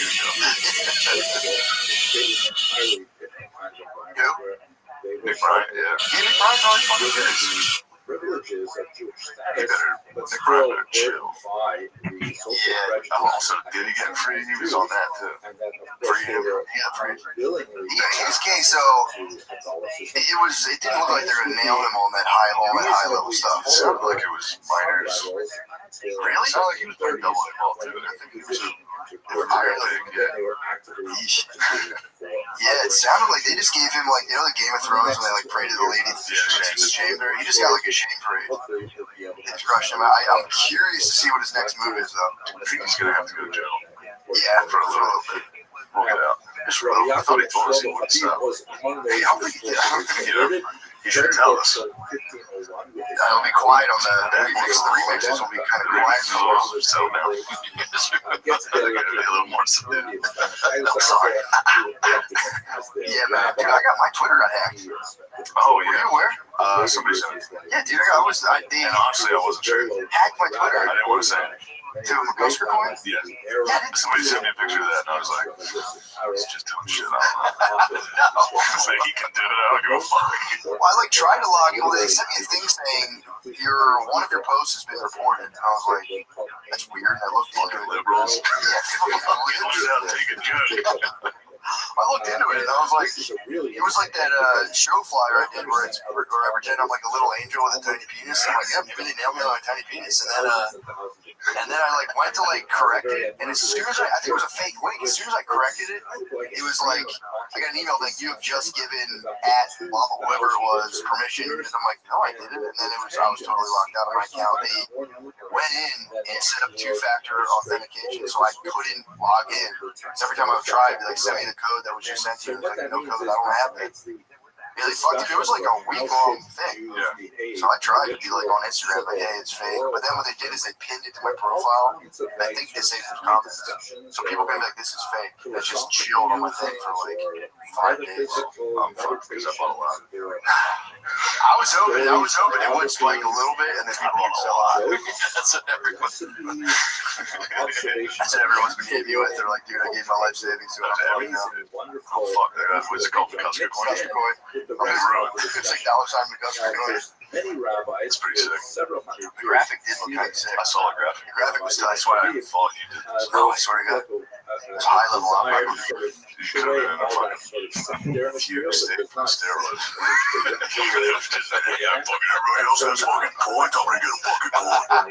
Nick Bryant, yeah. Nick Bryant's always fucking good. Privileges of Jewish He status, better, but Nick Bryant still better chill. by the social Yeah, also, did he get free? He was on that too. and that of Free course they him. were Yeah, free. willingly In his case, though, it didn't look like they were nailing him on that high level stuff. It sounded like it was minors. Really? It sounded like he was playing double A ball too. I think he was a higher league, yeah. Yeah, it sounded like they just gave him, like, you know, the Game of Thrones when they, like, paraded the lady to the chamber? He just got, like, a shame parade. They just crushed him. I'm curious to see what his next move is, though. I think he's going to have to go to jail. Yeah, for a little bit. We'll get out. Just for a little. I thought he told us he wouldn't stop. Hey, I don't think he did. He should tell us. It'll be quiet on the remix. The remixes will be kind of quiet. So now. A little more subdued. I'm sorry. Yeah, man. Dude, I got my Twitter got hacked. Oh, Were yeah. you aware? Somebody said it. Yeah, dude, they And honestly, I wasn't sure. hacked my Twitter. I didn't want to say anything. To McGusker coin? Yeah. Somebody sent me a picture of that, and I was like, he's just doing shit. I don't know. I was like, he can do it. I don't give a fuck. Well, I like tried to log in. Well, they sent me a thing saying one of your posts has been reported, and I was like, that's weird. And I looked into it. Liberals. Yeah. I looked into it and I was like, it was like that show flyer I did where I pretend I'm like a little angel with a tiny penis. And I'm like, yeah, maybe they nailed me on a tiny penis. And then I like went to like correct it, and as soon as I think it was a fake link. As soon as I corrected it, it was like I got an email like you have just given at whoever it was permission, and I'm like, no, I didn't. And then I was totally locked out of my account. They went in and set up 2-factor authentication, so I couldn't log in. So every time I would try, it'd be like send me the code that was just sent to you. Like, no code, I don't have it. Yeah, they fucked it. It was like a week-long thing. Yeah. So I tried to be like on Instagram, like, hey, it's fake. But then what they did is they pinned it to my profile, and I think they saved some comments. So people can be like, this is fake. It's just chilled on my thing for like 5 days. I'm fucked because I bought a lot. I was hoping it would spike a little bit, and then people would sell out. That's what everyone's That's what everyone's been hitting me with. They're like, dude, I gave my life savings to it. Oh, fuck. What's it called? McGusker coin? I'm ruined. It's like $sign McGusker coin. Many rabbis, It's pretty sick. several hundred The graphic did look kind of sick. I saw the graphic. The graphic was tight. That's why I thought you did. No, I swear to God. It's high level up. You could have been in a fucking few steroids. Yeah, fucking everybody else has fucking coin. I'm gonna get a fucking coin.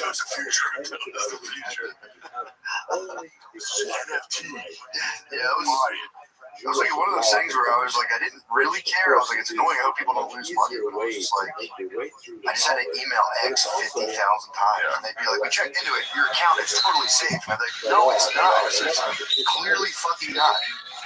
That's the future. That's the future. NFT. Yeah, it was like one of those things where I was like, I didn't really care. I was like, it's annoying. I hope people don't lose money. But I was just like, I just had to email X 50,000 times, and they'd be like, we checked into it. Your account is totally safe. And I'm like, no, it's not. It's clearly fucking not.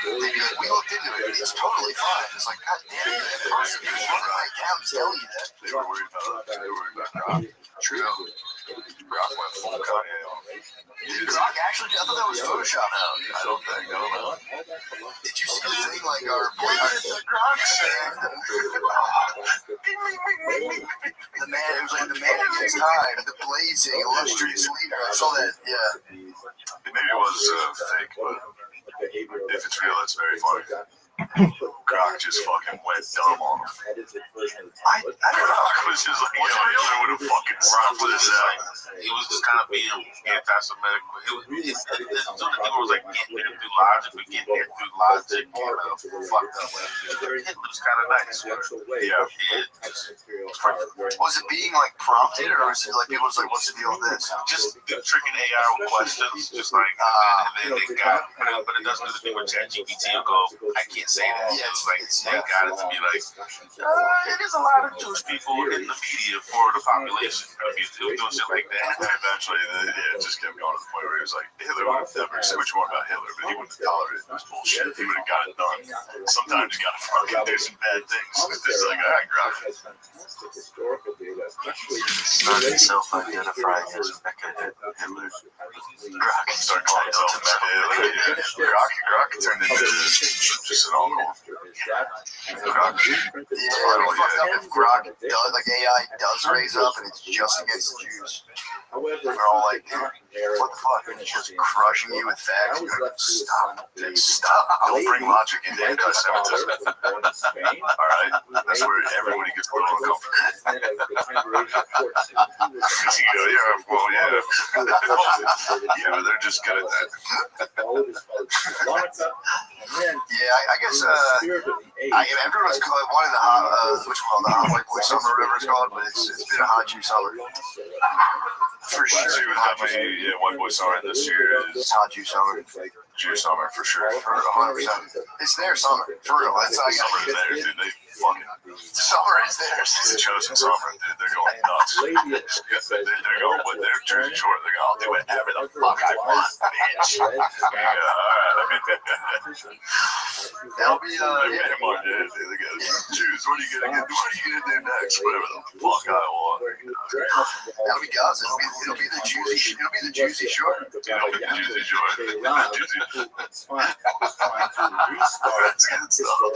They'd be like, we looked into it. It's totally fine. It's like, God damn it. That person who's running my account is telling you that. They were worried about that. They were worried about Grok. True. Grok went full Kanye on me. Did Grok actually? I thought that was Photoshop. I don't think. I don't know. Did you see the thing like our Grok said? The man, it was like the man of his time, the blazing, illustrious leader. I saw that. Yeah. Maybe it was fake, but if it's real, it's very funny. Grok just fucking went dumb on him. I don't know. Grok was just like, yo, I would have fucking rocked this out. He was just kind of being anti-Semitic. Some of the people was like getting there through logic, but getting there through logic, fucked up. It was kind of nice. Yeah. Was it being like prompted, or was it like people was like, "What's the deal with this?" Just tricking AI with questions, just like, and then they got, but it doesn't do the thing with ChatGPT. Will go, I can't say that. Yeah, it's like they got it to be like, it is a lot of Jewish people in the media for the population. If you doing shit like that, and eventually, it just kept going to the point where he was like, Hitler would have never said what you want about Hitler, but he wouldn't have tolerated this bullshit. He would have got it done. Sometimes you gotta fucking do some bad things. It's just like, all right, Grok. Not self-identifying as Mecca Hitler. Grok can start calling himself Mecca Hitler. Grok turned into just an uncle. Grok. If Grok does, like AI does raise up and it's just against the Jews, we're all like, dude, what the fuck? They're just crushing you with facts. Stop. Stop. Don't bring logic into anti-Semitism. Alright? That's where everybody gets a little uncomfortable. Yeah, but they're just good at that. I guess everyone's wanting the hot white boy summer, whatever it's called, but it's been a hot Jew summer. For sure. Last year was definitely white boy summer. This year is hot Jew summer. Jew summer for sure. For 100%. It's their summer. For real. That's how summer is theirs, dude. They fucking. Summer is theirs. It's the chosen summer, dude. They're going nuts. They're going with their Jersey Shore. They're going, I'll do whatever the fuck I want, bitch. That'll be, Jews, what are you gonna do next? Whatever the fuck I want. That'll be Gaza. It'll be the juicy shore. It'll be the juicy shore. That's good stuff.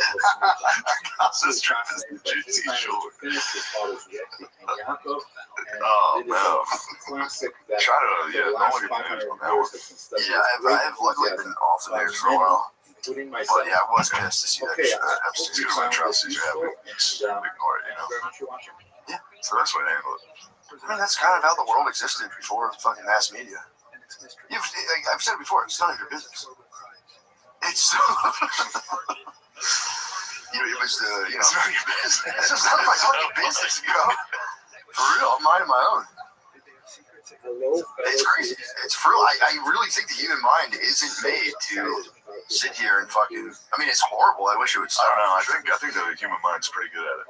Gaza's trapping the juicy shore. Oh man. Try to, no one can news on that one. Yeah, I've luckily been off the news for a while. But yeah, I was pissed to see that shit. It's good when atrocities are happening. Just ignore it, Yeah, it's the best way to handle it. I mean, that's kind of how the world existed before fucking mass media. I've said it before, it's none of your business. It's it was it's none of your business. It's none of my fucking business, For real, I'm minding my own. It's crazy. It's for real. I really think the human mind isn't made to sit here and fucking. I mean, it's horrible. I wish it would stop. I don't know. I think the human mind's pretty good at it.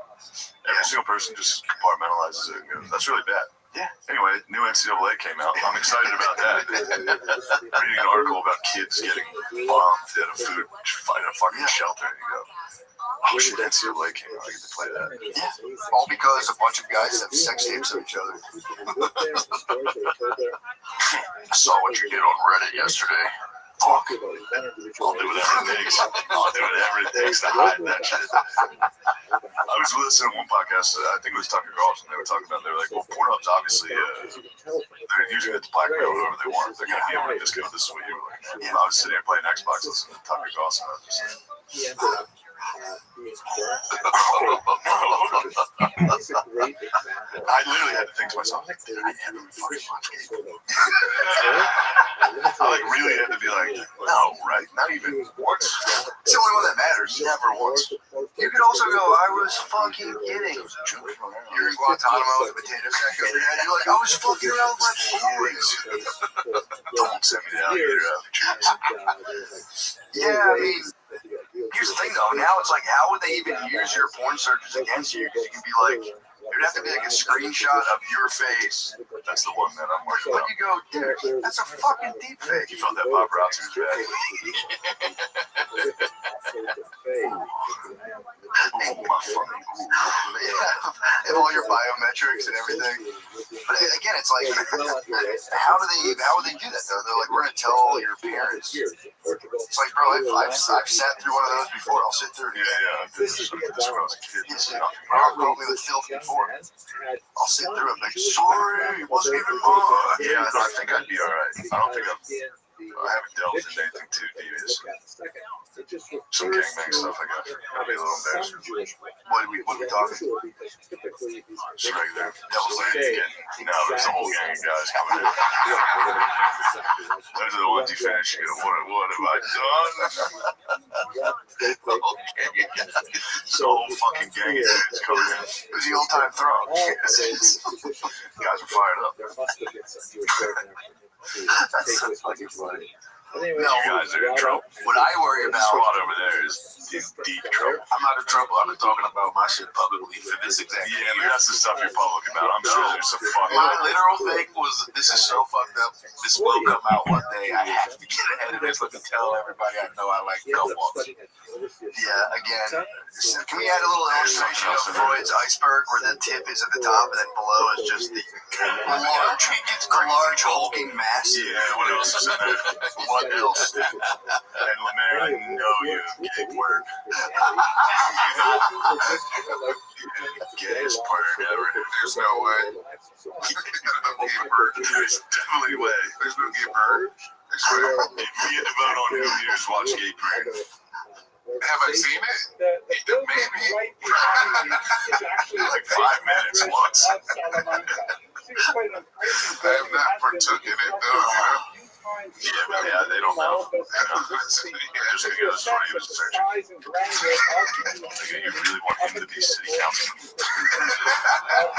Every single person just compartmentalizes it and goes, that's really bad. Yeah. Anyway, new NCAA came out. I'm excited about that. Reading an article about kids getting bombed at a fucking shelter. And you go, oh shit, NCAA came out. I get to play that. Yeah. All because a bunch of guys have sex tapes of each other. I saw what you did on Reddit yesterday. Fuck. I'll do whatever it takes. I'll do whatever it takes to hide that shit. I was listening to one podcast, I think it was Tucker Carlson, they were talking about, they were like, well, Pornhub's obviously, they're using it to blackmail whoever they want. They're going to be able to just go, this is what you were like. I was sitting here playing Xbox, listening to Tucker Carlson. I was just I literally had to think to myself, I never fucking watched cable. I really had to be like, no, right? Not even once. It's the only one that matters. Never once. You could also go, I was fucking kidding. You're in Guantanamo with a potato sack over your head. You're like, I was fucking around with my boys. Don't send me down here. Yeah, I mean, here's the thing though. Now it's like, how would they even use your porn searches against you? Because you can be like, there'd have to be like a screenshot of your face. That's the one that I'm working on. But you go, dude, that's a fucking deep fake. You felt that paparazzi was bad. Oh my fucking and all your biometrics and everything. But again, it's like, how would they do that though? They're like, we're gonna tell all your parents. It's like, bro, I've sat through one of those before. I'll sit through. This is when I was a kid. I'll go with filth before. I'll sit through it like, sorry, it wasn't even mine. Yeah, I think I'd be alright. I don't think I haven't delved into anything too devious. Some gangbang stuff, I guess. I'd be a little embarrassed. What are we talking? Just regular devil's ladies getting, there's a whole gang of guys coming in. Those are the ones you finish, you go, what have I done? The whole fucking gang of dudes coming in. It was the old time throw. Guys are fired up. That's so fucking funny. You guys are in trouble. What I worry about squad over there is deep trouble. I'm out of trouble. I've been talking about my shit publicly for this exact Yeah, but that's the stuff you're public about. I'm sure there's some fun. My literal thing was, this is so fucked up. This will come out one day. I have to get ahead of this. Let me tell everybody I know I like golf balls. Yeah, again, can we add a little illustration of Freud's iceberg where the tip is at the top and then below is just the large hulking mass? Yeah, what else is in there? What else? And Lemaire, I know you have gig word. Gayest part ever. There's no way. There's definitely a way. There's no gay bird. If we had to vote on who you just watch gay porn. Have I seen it? Maybe. Like 5 minutes once. I have not partook in it though. Yeah, they don't know. They're just going to go as funny as searching. You really want him to be city councilman?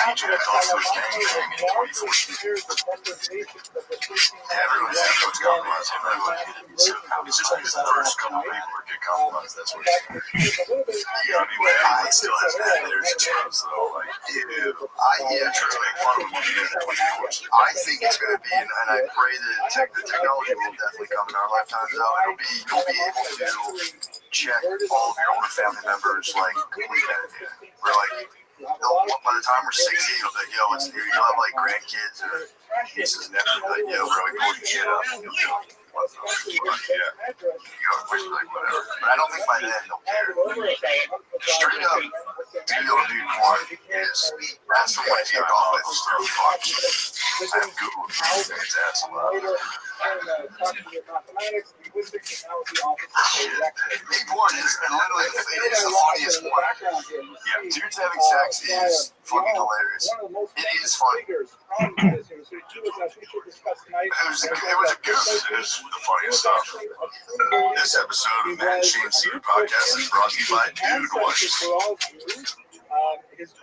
DJ talks to his gang in 2014. Everyone says what's compromised. It's just like the first couple people that get compromised. That's what it's going to be. You know, anyway, I still has that. There's exposed though. Like, Yeah, trying to make fun of him on the internet 24/7. I think it's going to be, and I pray that the technology will definitely come in our lifetimes. You'll be able to check all of your older family members, like, we're like, by the time we're 60, you'll be like, yo, you'll have like grandkids or nieces and nephews, like, yo, bro, we pulled your kid up. You'll be like, what the fuck? Yeah. You know, like, whatever. But I don't think by then they'll care. Straight up, DLD one is, that's the one you off with. Fuck. I've Googled his ass a lot. Porn is literally, it is the funniest one. Yeah, dudes having sex is fucking hilarious. It is funny. It was a goof. It is the funniest stuff. This episode of Matt and Shane Secret Podcast is brought to you by Dude Wipes.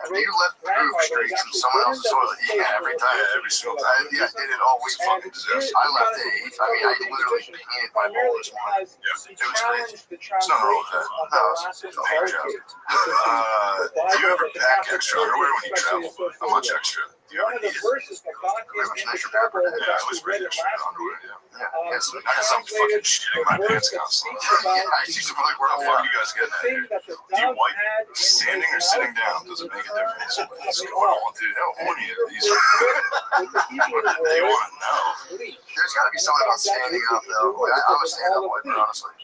You left the group straight from someone else's toilet. Yeah, every time, every single time. Yeah, I did it all week. Fucking disaster. I left it. I mean, I literally painted my bowl this morning. Yeah, it was crazy. There's nothing wrong with that. No, it's a big job. Do you ever pack extra underwear when you travel? How much extra? Do you ever need it? How much extra pepper? Yeah, I always bring extra underwear. Yeah. I guess I'm fucking shitting my pants constantly. I used to be like, where the fuck are you guys getting at here? Do you wipe standing or sitting down? Does it make a difference? What's going on, dude? How horny are these? They want to know. There's got to be something about standing up, though. I'm a stand-up wiper, honestly.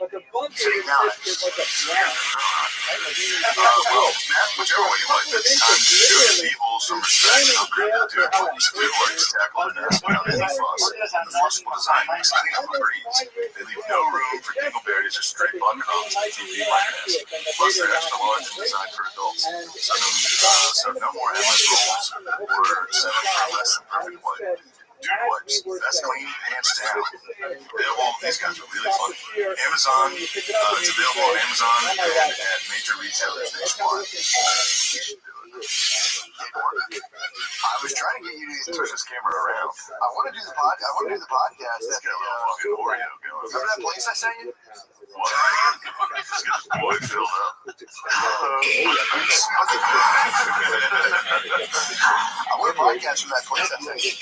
Sitting down, well, whichever way you like, it's time to show the people some respect. How great the dude wipes. Dude wipes tackle an ass without any fuss. And the flexible design makes cleaning up a breeze. They leave no room for dingleberries or stray butt comps and TV likeness. Plus, they're extra large and designed for adults. So no more endless rolls or 7 for less than perfect wipe. Dude Wipes, best clean, hands down. Available, these guys are really fun. Amazon, it's available on Amazon and at major retailers nationwide. I was trying to get you to turn this camera around. I want to do the podcast. Let's get a little fucking Oreo going. Remember that place I sent you? What? Let's get this boy filled up. I want a podcast from that place I sent you.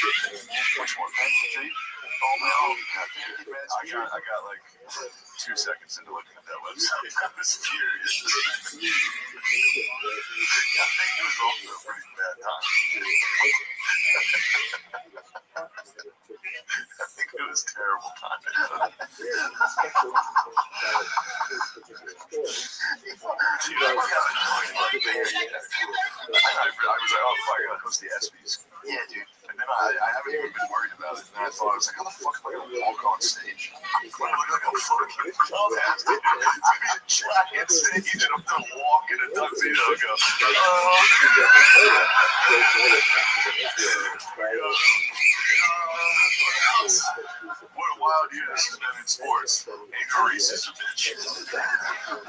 Which one? Oh no! I got like 2 seconds into looking at that website. I was furious. I think it was also a pretty bad time. I think it was terrible timing. I was like, oh fuck, I gotta host the ESPYs. Yeah, dude. And then I haven't even been worried about it. And then I thought, I was like, how the fuck am I going to walk on stage? I'm going to go fucking tell that. It's going to be a giant stage and I'm going to walk in a tuxedo and go, what a wild year this has been in sports. Hey, Greece is a bitch.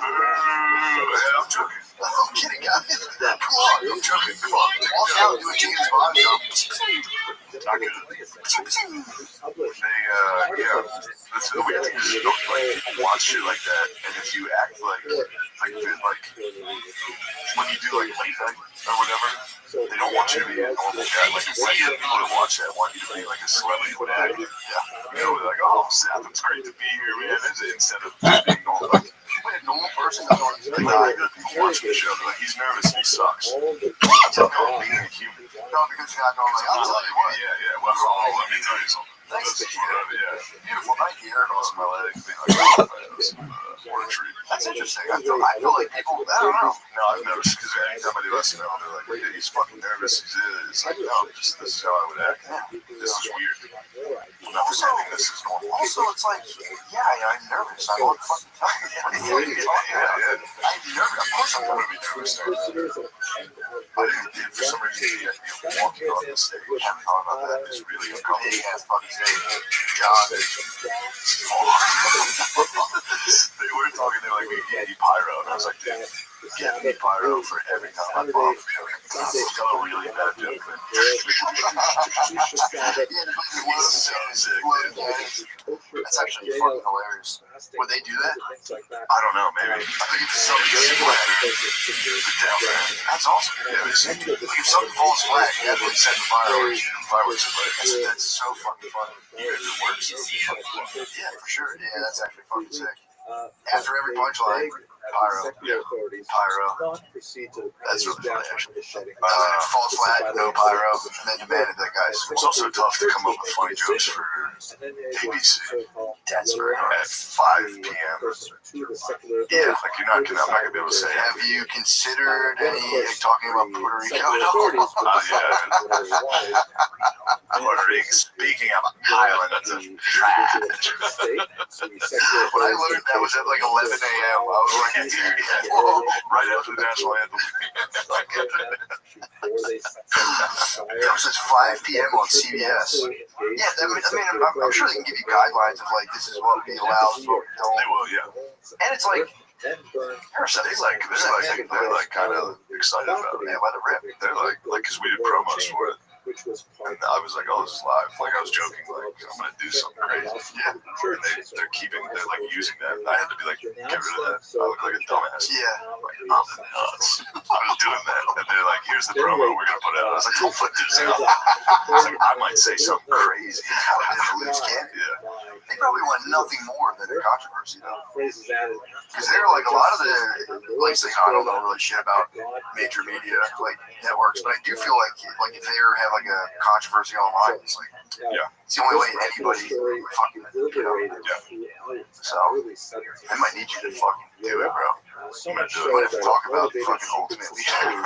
I'm joking. I'm kidding, guys. Come on, I'm joking. Come on. Walk out and do a James Bond jump. Not good. That's the weird thing is, people watch shit like that, and if you act like when you do like late night or whatever, they don't want you to be a normal guy. Like regular people that watch that want you to be like a celebrity would act. Yeah. They're like, oh, Seth, it's great to be here, man. Instead of just being normal. Like, when a normal person is on the regular people watching the show, they're like, he's nervous and he sucks. It's like, oh, being a human. No, because you're not going like, I'll tell you what. Yeah. Well, let me tell you something. Thanks. Beautiful night here. Crossing my legs, being like, what a treat. That's interesting. I feel like people, I don't know. No, I've noticed because anytime I do SNL, they're like, wait, he's fucking nervous. It's like, no, this is how I would act. This is weird. I'm not pretending this is normal. Also, it's like, I'm nervous. I'm on fucking time. I'm nervous. Of course I'm going to be nervous. For some reason, walking on the stage, I haven't thought about that. It's really uncomfortable. Big ass fucking stage. God, they were talking, they were like, we can't eat pyro. And I was like, dude, get me pyro for every time I pop. It's got a really bad joke. It's so sick, dude. That's actually fucking hilarious. Would they do that? I don't know, maybe. I think if something flag, that's awesome. Yeah, if something falls flag, you have to set the fireworks. That's so fucking funny. Even if it works, yeah, for sure. Yeah, that's actually fucking sick. After every punchline, pyro. Yeah, pyro. That's really funny, actually. Falls flat, no pyro, and then demanded that guys. It's also tough to come up with funny jokes for ABC. That's right. At 5 p.m. Yeah, like I'm not gonna be able to say. Have you considered talking about Puerto Rico? Puerto Rico. Speaking of islands of trash. When I learned that was at like 11 a.m. I was like, right after the national anthem. That was at 5 p.m. on CBS. Yeah, I'm sure they can give you guidelines of like this is what we allow, this is what we don't. They will, yeah. And it's like they're like kind of excited about it. Yeah, let it rip. They're like because we did promos for it. And I was like, oh, this is live. Like, I was joking, like, I'm going to do something crazy. Yeah. And they're like, using that. I had to be like, get rid of that. I look like a dumbass. Yeah. Like, I'm nuts. I was doing that. And they're like, here's the promo we're going to put out. I was like, don't put this out. I was like, I might say something crazy. Loose candy. Yeah. They probably want nothing more than a controversy, though. Because they're like, a lot of the, like, I don't know really shit about major media, like, networks, but I do feel like if they ever have like a controversy online, it's like, it's the only way anybody fucking, So, I might need you to fucking do it, bro. I'm gonna do it. I have to talk about fucking Ultimate Leader.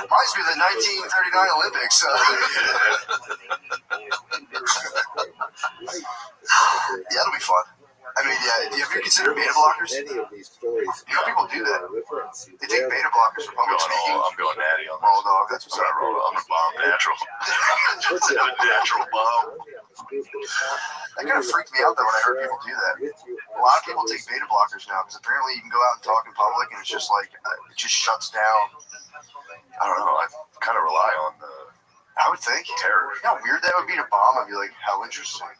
Reminds me of the 1939 Olympics. Yeah, it'll be fun. I mean, yeah, have you considered beta blockers? People do that. They take beta blockers for public speaking. I'm going natty on Roll Dog. That's what I roll. I'm a bomb natural. Just a natural bomb. That kind of freaked me out, though, when I heard people do that. A lot of people take beta blockers now, because apparently you can go out and talk in public, and it's just like, it just shuts down. I don't know. I kind of rely on the... I would think. Terror. You know how weird that would be to bomb? I'd be like, how interesting.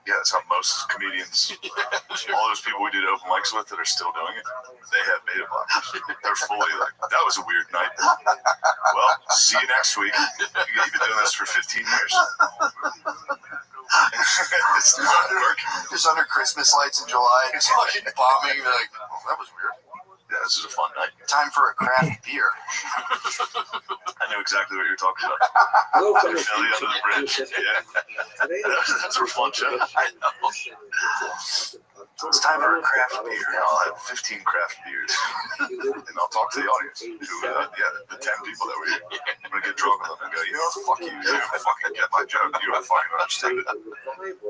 Yeah, that's how most comedians, all those people we did open mics with that are still doing it, they have beta blockers. They're fully like, that was a weird night. Well, see you next week. You've been doing this for 15 years. It's not working. Just under Christmas lights in July, it's fucking bombing. You're like, oh, that was weird. Yeah, this is a fun night. Time for a craft beer. I know exactly what you're talking about. Philly under the bridge. Yeah. That's a fun show. I know. It's time for a craft beer. I'll have 15 craft beers. And I'll talk to the audience. The 10 people that were here. I'm going to get drunk with them and go, fuck you. You don't fucking get my joke. You don't fucking understand it.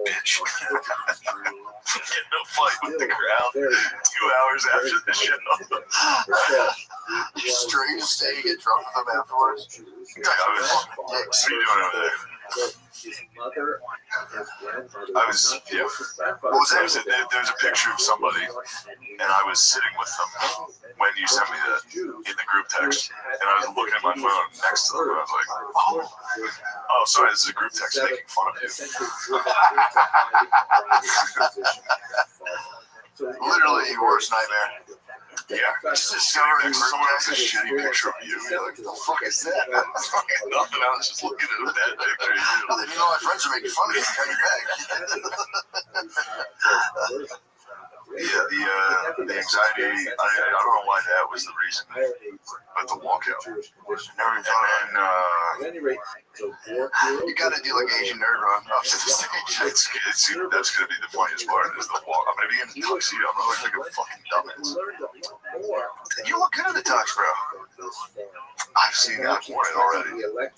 Bitch. Get no fight with the crowd 2 hours after the show. Straight to stay and get drunk with them afterwards. What are you doing over there? his mother and his grandmother. I was, yeah. What was that? There's a picture of somebody, and I was sitting with them when you sent me that in the group text, and I was looking at my phone next to them, and I was like, oh, sorry, this is a group text making fun of you. Literally your worst nightmare. Yeah, just discovering someone else's shitty picture of you. You're like, the fuck is that? Nothing else, just looking at that picture. Well, then you know my friends are making fun of you behind your back. Yeah, the anxiety, I don't know why that was the reason, but the walkout. Never even you gotta do like Asian nerd run up to the stage. That's gonna be the funniest part is the walk. I'm gonna be in the tuxedo. I'm gonna look like a fucking dumbass. You look good in the tux, bro. I've seen that one already. I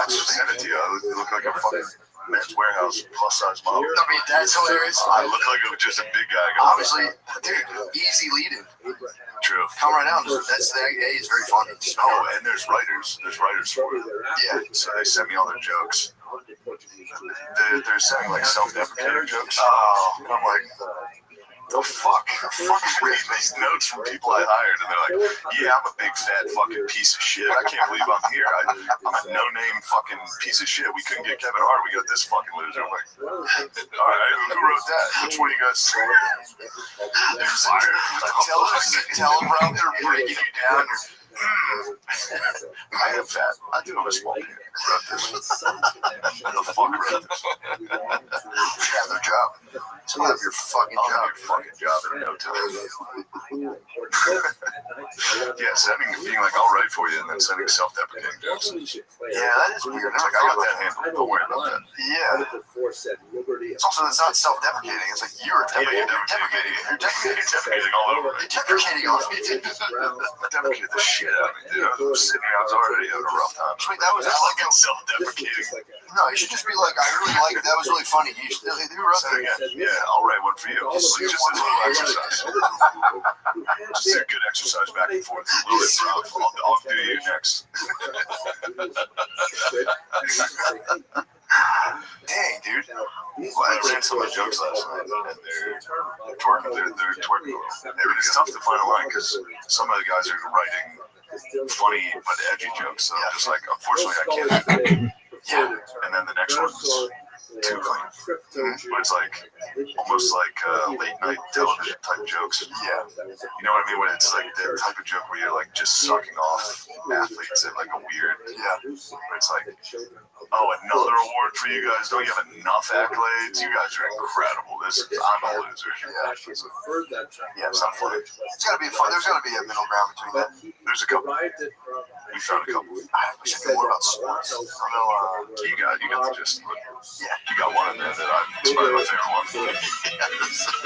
just sent it to you. I look like a fucking Men's Warehouse plus size model. I mean, that's hilarious. I look like just a big guy. Obviously, dude, easy lead-in. True. Come right out. That's the A is very funny. Oh, and there's writers. There's writers for it. Yeah. So they send me all their jokes. They're sending like self-deprecating jokes. Oh, and I'm like, the fuck? I fucking read these notes from people I hired, and they're like, yeah, I'm a big fat fucking piece of shit. I can't believe I'm here. I'm a no-name fucking piece of shit. We couldn't get Kevin Hart. We got this fucking loser. I'm like, all right, who wrote that? Which one of you guys? They're fired. Tell them, bro, they're breaking you down. I am fat. I do have a small penis. The fuck wrote this? Yeah, their job. It's not your fucking job. Your fucking job in no time. Yeah, being like, I'll write for you, and then sending self-deprecating jokes. Yeah, that is weird. It's like, I got that handled. Don't worry about that. Yeah. It's also, it's not self-deprecating. It's like you're deprecating. You're deprecating all over me. You're deprecating on me, dude. Deprecated the shit out of me, dude. I was sitting here, I was already having a rough time. Wait, that was like self-deprecating. No, you should just be like, I really like it. That was really funny. You should, who wrote that again? Yeah, I'll write one for you. Just a little exercise. Just a good exercise back and forth. A little improv. I'll do you next. Dang, dude. Well, I ran some of my jokes last night, and they're twerking. They're twerking. It's tough to find a line because some of the guys are writing funny but edgy jokes. So I'm just like, unfortunately, I can't. Yeah, and then the next one's too clean. But it's like almost like late night television type jokes. Yeah. You know what I mean? When it's like that type of joke where you're like just sucking off athletes in like a weird. Yeah. Where it's like, oh, another award for you guys? Don't you have enough accolades? You guys are incredible. I'm a loser. Yeah, it's not funny. It's gotta be fun. There's gotta be a middle ground between that. There's a couple. We found a couple. I wish I knew more about sports. You got the gist. Yeah. You got one in there that it's probably my favorite one.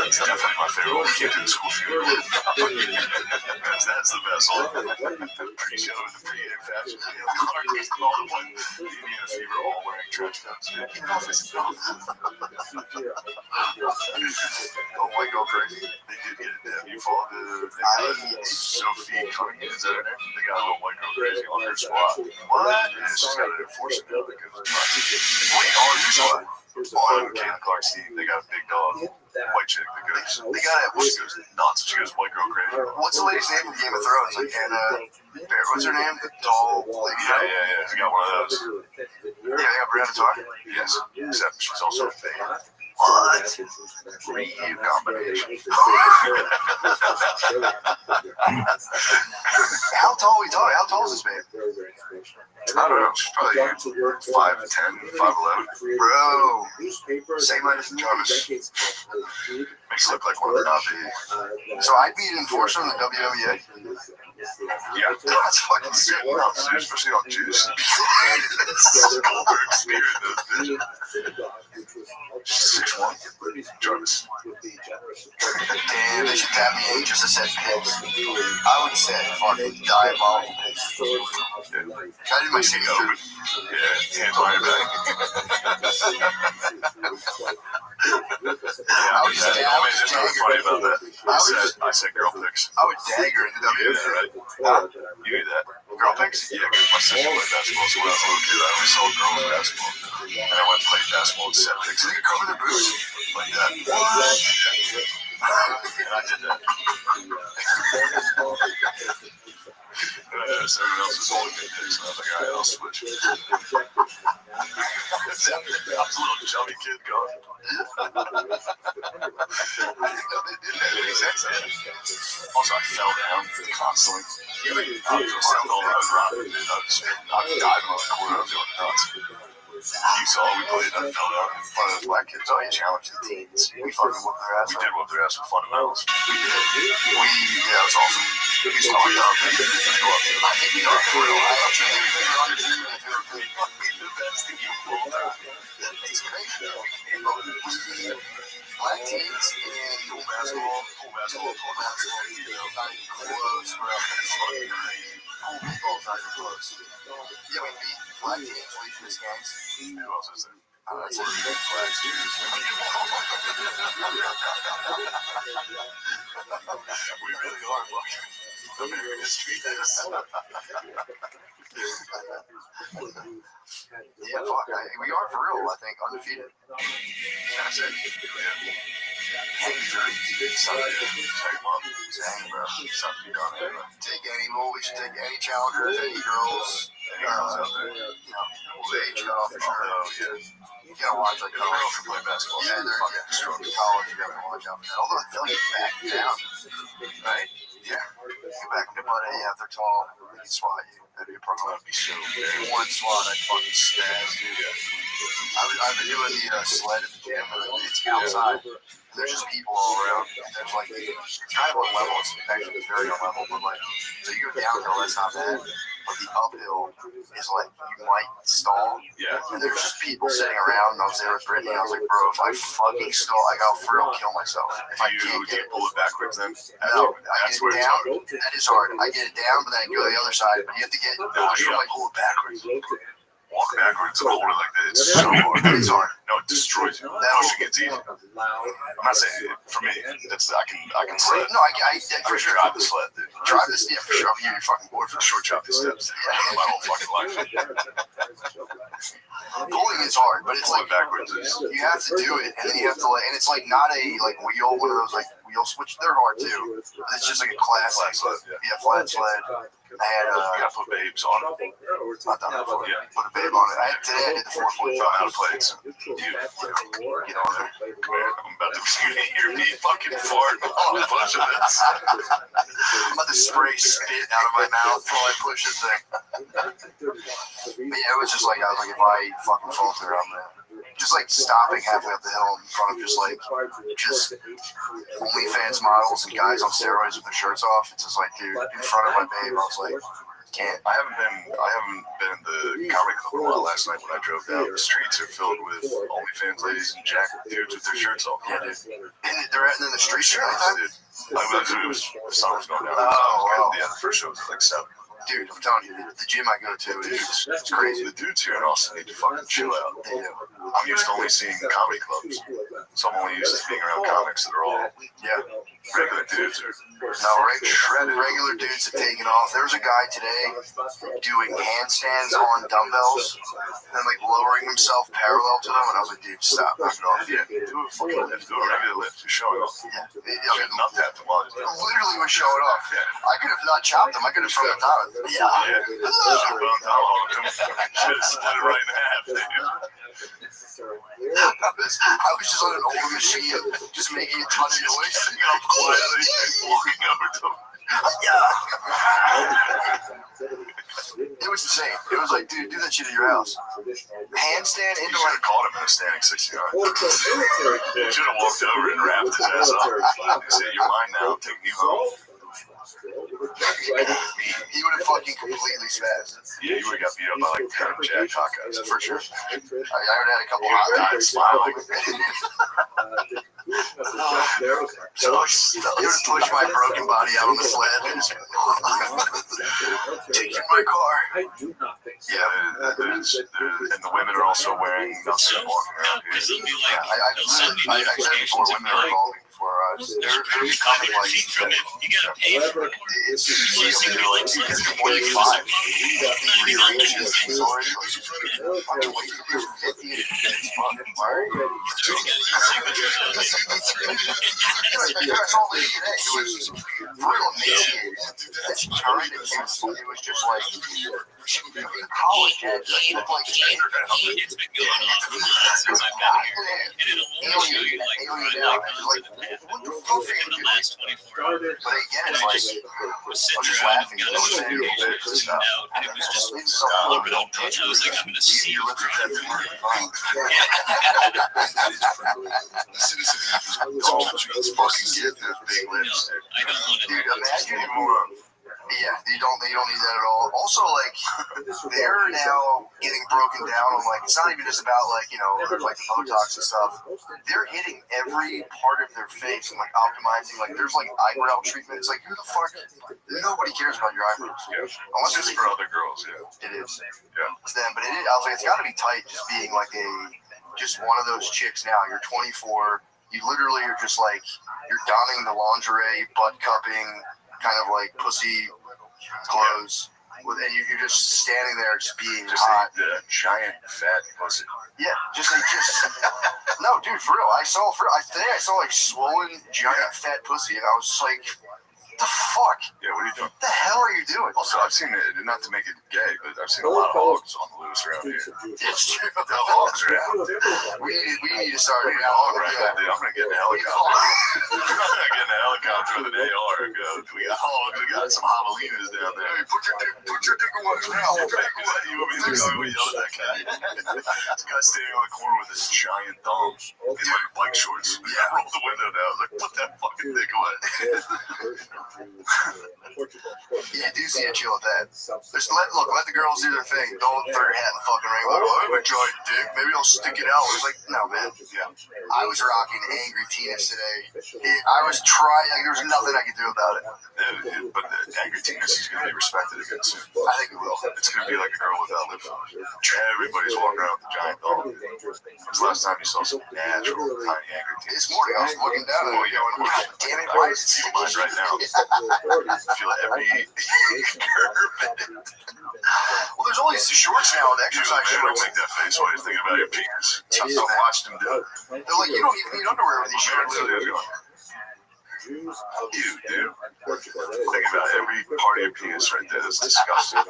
That's definitely my favorite one. You can't do the school shooter. That's the best one. Pre-show and the pre-game fashion. Clark is all the one. The Indiana Fever all wearing trench coats. Oh my god, crazy. They did get it. Have you followed Sophie Cunningham? Is that her name? They got a little white girl crazy on her squad. What? Yeah, she's got to enforce it now because it's nuts. Wait, on your squad? On Kate Clark's team, they got a big dog, white chick that goes. They got it. She goes nuts. She goes white girl crazy. What's the lady's name in Game of Thrones? Like Anna. What's her name? The tall lady. Yeah. We got one of those. Yeah, they got Brianna Tar. Yes, except she's also a thing. What? Ryu combination. How tall are we talking? How tall is this man? I don't know. She's probably 5'10", 5'11". Bro. Same height as Jarvis. Makes it look like one of the Nazi. So I'd be an enforcer in the WWA. Yeah. That's fucking sick. Especially on juice. She's 6'1". Jarvis. Damn, they should tap me in just to set picks. I would say fucking diabolical picks. Can I do my signature? Yeah, hands on your back. I would just There's nothing funny about that. I said girl picks. I would dagger in the You knew that, right? Huh? You knew that. Girl picks? Yeah, because my sister played basketball, so when I was a little kid, I always saw girls basketball. And I went and played basketball at Celtics. They could cover their boots like that. What? And I did that. And I noticed everyone else was holding their dicks, and I was like, all right, I'll switch. I was a little chubby kid going. It didn't make any sense. Also, I fell down constantly. I was just like, oh, I was robbing, dude. I was diving on the court. I was going nuts. You saw we played. I fell down in front of those black kids. Oh, you challenged the teens. We fucking whooped their ass. We did whoop their ass with fundamentals. We did. Yeah, it was awesome. We used to be I think we are for real. I actually think we were undefeated if you're the best thing you pulled out. It's crazy. Black teens in pool basketball, you know, not even close, bro. It's fucking crazy. Pool baseball's not even close. Yeah, we beat black teens, Legion gangs. Who else is there? That's it. Black teens. We really are fucking American history. Yeah, fuck. We are for real, I think, undefeated. That's it. Hang jerseys. Something. Take them up. Hang, bro. Something done. Take any role. We should take any challengers, any girls. Any girls out there. You know, the age cutoff for sure. Oh, yeah. You gotta watch, like, no girls can play basketball. Yeah, they're fucking strong in college. You gotta watch out for that. Although they'll get back down. Right? Yeah. Get back in the butt. Yeah, if they're tall, they can swat you. That'd be a problem. That'd be so bad. One swat, I'd fucking spaz, dude. I've been doing the sled at the gym, and it's outside. There's just people all around. And there's like, it's kind of on level. It's actually very on level, but like, so you go downhill, that's not bad. But the uphill is like, you might stall. Yeah. And there's just people sitting around, and I was there with Brittany, and I was like, bro, if I fucking stall, like, I'll for real kill myself. If I can't get it. Pull it backwards then? No, I get it down. That is hard. I get it down, but then I go to the other side. But you have to get, like, pull it backwards. Walk backwards and hold it like that. It's so hard. It's hard. No, it destroys you. That pushing gets easy. I'm not saying for me. That's I can sled. No, I for sure drive the sled, dude. Drive this, yeah, for sure. I'll be your fucking board for short chop these steps. Yeah, my whole fucking life. Pulling is hard, but it's like backwards. You have to do it, and then you have to and it's like not a like wheel, one of those like wheel switch. They're hard too. It's just like a classic sled. Yeah, flat sled. I had you gotta put babes on it. Not done that before. Yeah, put a babe on it. Today I did the 445 how to play it. So, dude, get on there. I'm about to hear me fucking fart while I'm pushing this. I'm about to spray spit out of my mouth while I push this thing. But yeah, it was just like I was like, if I fucking falter, I'm gonna. Just like stopping halfway up the hill in front of just OnlyFans models and guys on steroids with their shirts off. It's just like, dude, in front of my babe, I was like, can't. I haven't been in the comedy club a while. Last night when I drove down, the streets are filled with OnlyFans ladies and jacket dudes with their shirts off. Yeah, dude. And they're in the streets at night, dude. The sun was going down. Oh, wow. Yeah, the first show was like 7. Dude, I'm telling you, the gym I go to is it's crazy. The dudes here in Austin need to fucking chill out. They do. I'm used to only seeing comedy clubs, so I'm only used to being around comics that are all regular dudes. Regular dudes have taken off. There was a guy today doing handstands on dumbbells and like lowering himself parallel to them, and I was like, dude, stop, knock it off. Yeah, do a fucking lift, do a regular lift, just showing off. Yeah, I mean, not that the lodge. Literally was showing off. Yeah, I could have not chopped him. I could have thrown the top. Yeah. Should have split it right in half. I was just on an old machine, just making a ton of noise, sitting up quietly, walking over to him. Yeah. It was insane. It was like, dude, do that shit at your house. Handstand into like. Caught him in a standing 60 yard. Should have walked over and wrapped his ass up. He said, "You're mine now. Take me home." He would have fucking completely spazzed. Yeah, you would have got beat up by like 10 Jack Hawkeyes, for sure. I would have had a couple hot guys smiling. So he would push my broken body out on the sled and just take you in my car. Yeah, and the women are also wearing nothing walking around here. I said before, women are evolving before They're becoming like you gotta pay for it. It's they're like 45. It was just like college kids. It's been going on since I've got here, and it'll only show you like what the fuck for the last 24 hours. But again, it's like I was sitting around and got a notification out, and it was just Florida. And I was like, I'm gonna see you. Let's fucking get those big lips. I don't want to. Dude, imagine yeah, they don't need that at all. Also, like, they're now getting broken down on, like, it's not even just about, like, you know, like Botox and stuff. They're hitting every part of their face and, like, optimizing. Like, there's, like, eyebrow treatment. It's like, who the fuck? Nobody cares about your eyebrows. Yeah. Unless it's for other girls, yeah. It is. Yeah. It's them, but I was like, it's got to be tight just being, like, just one of those chicks now. You're 24. You literally are just, like, you're donning the lingerie, butt cupping, kind of like pussy clothes, and you're just standing there, just being hot. The giant fat pussy. Yeah, just no, dude, for real. Today I saw like swollen giant fat pussy, and I was just like, the fuck? Yeah, what are you doing? What the hell are you doing? Also, I've seen it, not to make it gay, but I've seen a lot of hogs on the loose around here. It's true. The hogs are out. We need to start a hog right now, dude. I'm gonna get in a helicopter. I'm gonna get in a helicopter with an AR and go, we got hogs, we got some javelinas down there. Hey, put your dick away now. You want me to go yell at that guy? This guy standing on the corner with this giant thong in like bike shorts. Yeah, roll the window down. Like, put that fucking dick away. Yeah, I do see a chill with that. Just let the girls do their thing. Don't throw your hat in the fucking ring. Like, I have a giant dick. Maybe I'll stick it out. I was like, no, man. Yeah. I was rocking angry Tina's today. I was trying. Like, there was nothing I could do about it. But the angry Tina's is going to be respected again soon. I think it will. It's going to be like a girl without lips on. Everybody's walking around with a giant dog. When's the last time you saw some natural, tiny angry Tina's? This morning, I was looking down at it going, God damn it, why is it feel mine right now? I feel every curve. Well, there's only shorts now with exercise shorts. Make that face while you're thinking about your penis. I've watched them do it. They're like, you don't even need underwear with these shorts. Dude. Thinking about every part of your penis right there. That's disgusting.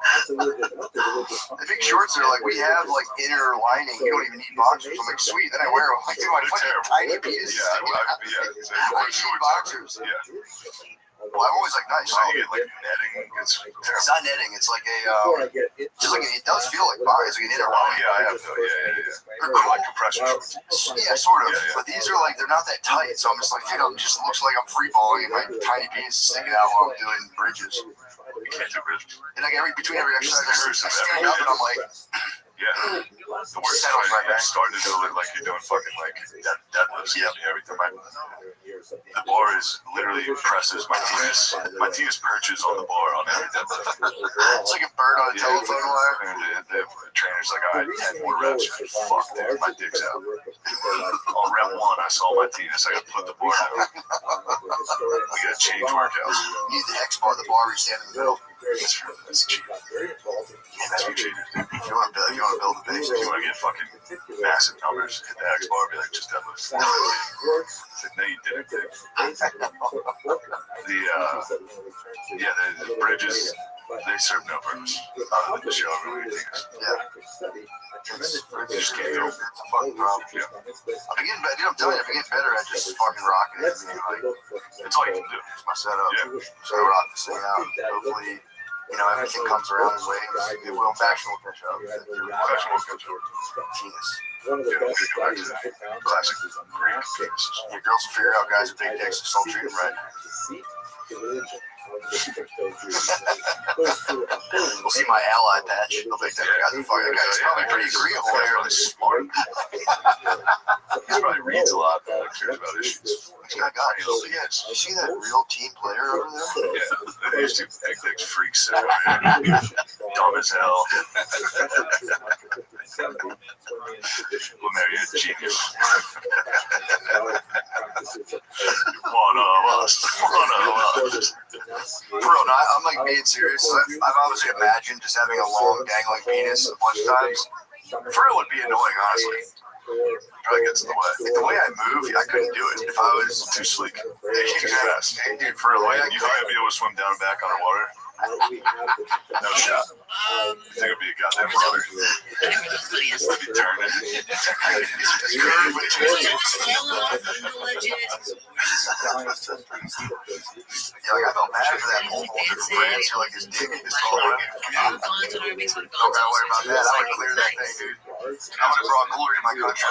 The big shorts are like, we have like inner lining. You don't even need boxers. I'm like, sweet. Then I wear them. Like, dude, my fucking tiny penis. I need boxers. Yeah. Well, I'm always like, nice. You get like netting. It's not netting. It's like just like it does feel like boxers. It's like an inner lining. Yeah, I have no. Yeah. They're cool. Like compression shorts. Yeah, sort of. But these are like, they're not that tight. So I'm just like, dude, it just looks like I'm free balling and my tiny penis is sticking out while I'm doing bridges. You can't do bridges. And like between every exercise, I stand up and I'm like, yeah. The worst part is you're starting to do it like you're doing fucking like deadlifts and everything. The bar is literally presses my penis. My penis perches on the bar on every deadlift. It's like a bird on a telephone wire. And the trainer's like, all right, 10 more reps. Fuck, dude, my dick's out. On rep 1, I saw my penis. I got to put the bar out. We got to change workouts. You need the X bar, the bar, you stand in the middle. That's cheap. Yeah, that's what you do. If you want to build the base, if you want to get fucking massive numbers, hit the X bar, be like, just deadlift. No, you didn't. The bridges, they serve no purpose other than to show everyone your penis. Yeah. You just can't do it. It's a fucking problem. Yeah. I'm getting better. I'm telling you, I'm getting better at just fucking rocking it. It's all you can do. It's my setup. Yeah. So I rock this thing out. Hopefully, everything comes around in waves. It will fashion will catch up. Fashion will catch up. Penis. Classic Greek penis. Yeah, girls will figure out guys with big dicks just don't treat them right. We'll see my ally patch. They'll think that guy's probably pretty agreeable there. Really smart. He probably reads a lot, cares about issues. You see that real team player over there? Yeah, these two egg freaks sit over here. Dumb as hell. We'll marry a genius. One of us. For real, no, I'm like being serious. I've obviously imagined just having a long dangling penis a bunch of times. For real would be annoying, honestly. Probably gets in the way. Like the way I move, I couldn't do it if I was Too sleek. fast. Hey, dude, for real, You think I'd be able to swim down and back underwater? No shot. You think I'd be a goddamn brother? I'd be turning. Yeah, like I felt bad for that multiple different brands who like his dick is all around. Don't gotta worry about that. I would clear that thing, dude. I would have brought glory to my country.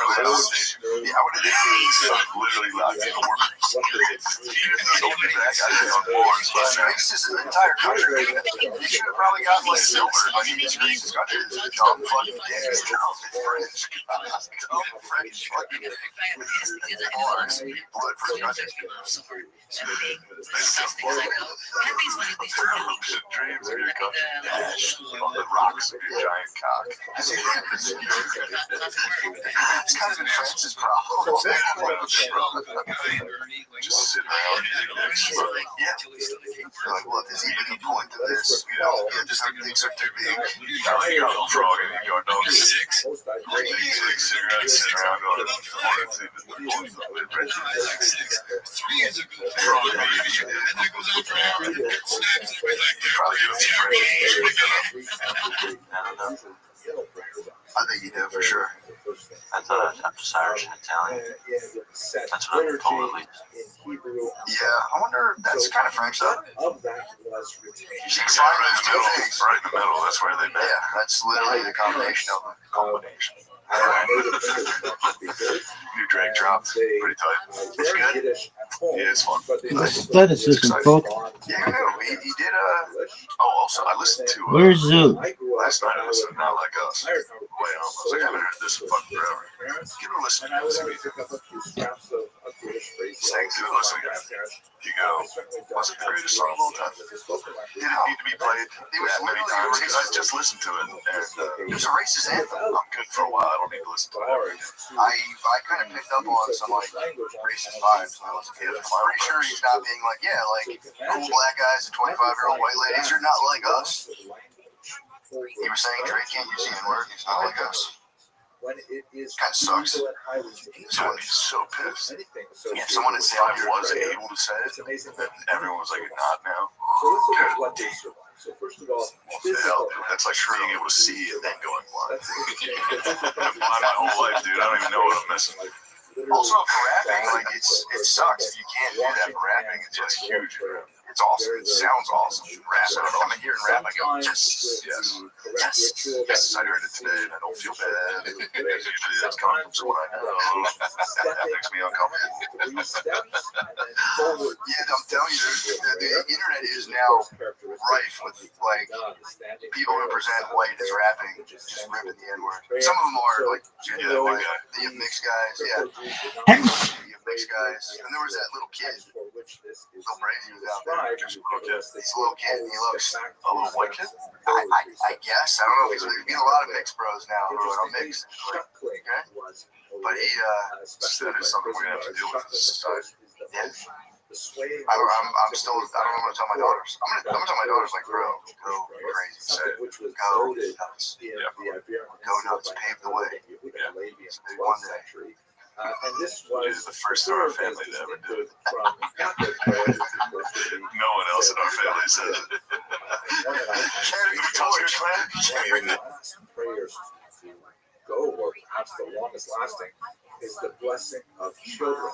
Yeah, I would have did. Literally not the work. This is an entire country. You should have probably gotten like silver. Like this racist country is a dumb fucking dick. French. Dumb French fucking dick. Bars. Blood for country. Dreams of your country dash on the rocks of your giant cock. It's kind of been France's problem. Just sit around. Yeah. They're like, look, there's even a point to this. You know, just like things are too big. You're a frog and you're no six. Cigarettes, sit around going, three is a good frog, baby. And that goes on forever. It snaps I think you do for sure. I thought I'm just Irish and Italian. That's what I'm totally. Yeah, I wonder. That's kind of French, though. Right in the middle, that's where they met. Yeah, that's literally the combination of them. Combination. New Drake dropped. Pretty tight. It's good. Yeah, it's fun. Aestheticism, folks. Yeah, he did Oh, also, I listened to Where's Zoo? last night. I listened to Not Like Us. Way home. I was like, I haven't heard this in fucking forever. Give it a listen. Thanks for listening. You go, was it the greatest song of all time? Did it need to be played that many times? Because I just listened to it. And, it was a racist anthem. I'm good for a while. I don't need to listen to it. I kind of picked up on some like racist vibes when I was a kid. I'm pretty sure he's not being like, yeah, like cool black guys and 25-year-old white ladies are not like us. He was saying Drake can't use the N-word. He's not like us. Kind of sucks. He's so pissed. Yeah, if someone had said I was able to say it, then everyone was like, not now. So first of all, that's like being able to see and then going blind. I've been blind my whole life, dude. I don't even know what I'm missing. Also, for rapping, like it sucks if you can't do that for rapping. It's just huge. It's awesome. It sounds awesome. Rap. I don't know. I'm hearing rap. I go, yes. I heard it today, and I don't feel bad. Usually that's coming from someone I know. That makes me uncomfortable. Yeah, I'm telling you, the internet is now rife with like people who present white as rapping, just ripping the N-word. Some of them are like genuinely white. The mixed guys, yeah. The mixed guys. And there was that little kid. Bill Brady was out there. Just a little kid. This little kid, and he looks a little white kid. I guess. I don't know, because we get a lot of mixed bros now who are mixed. Okay? But he, that is something we're going to have to deal with this society. Yeah. I'm still, I don't know what to tell my daughters. I'm gonna tell my daughters, like, bro, go crazy. Go nuts. Go nuts. Pave the way. Maybe one day. And this was the first in our family to ever do it. No one else in our family says it. Prayers to go, or perhaps the longest lasting, is the blessing of children,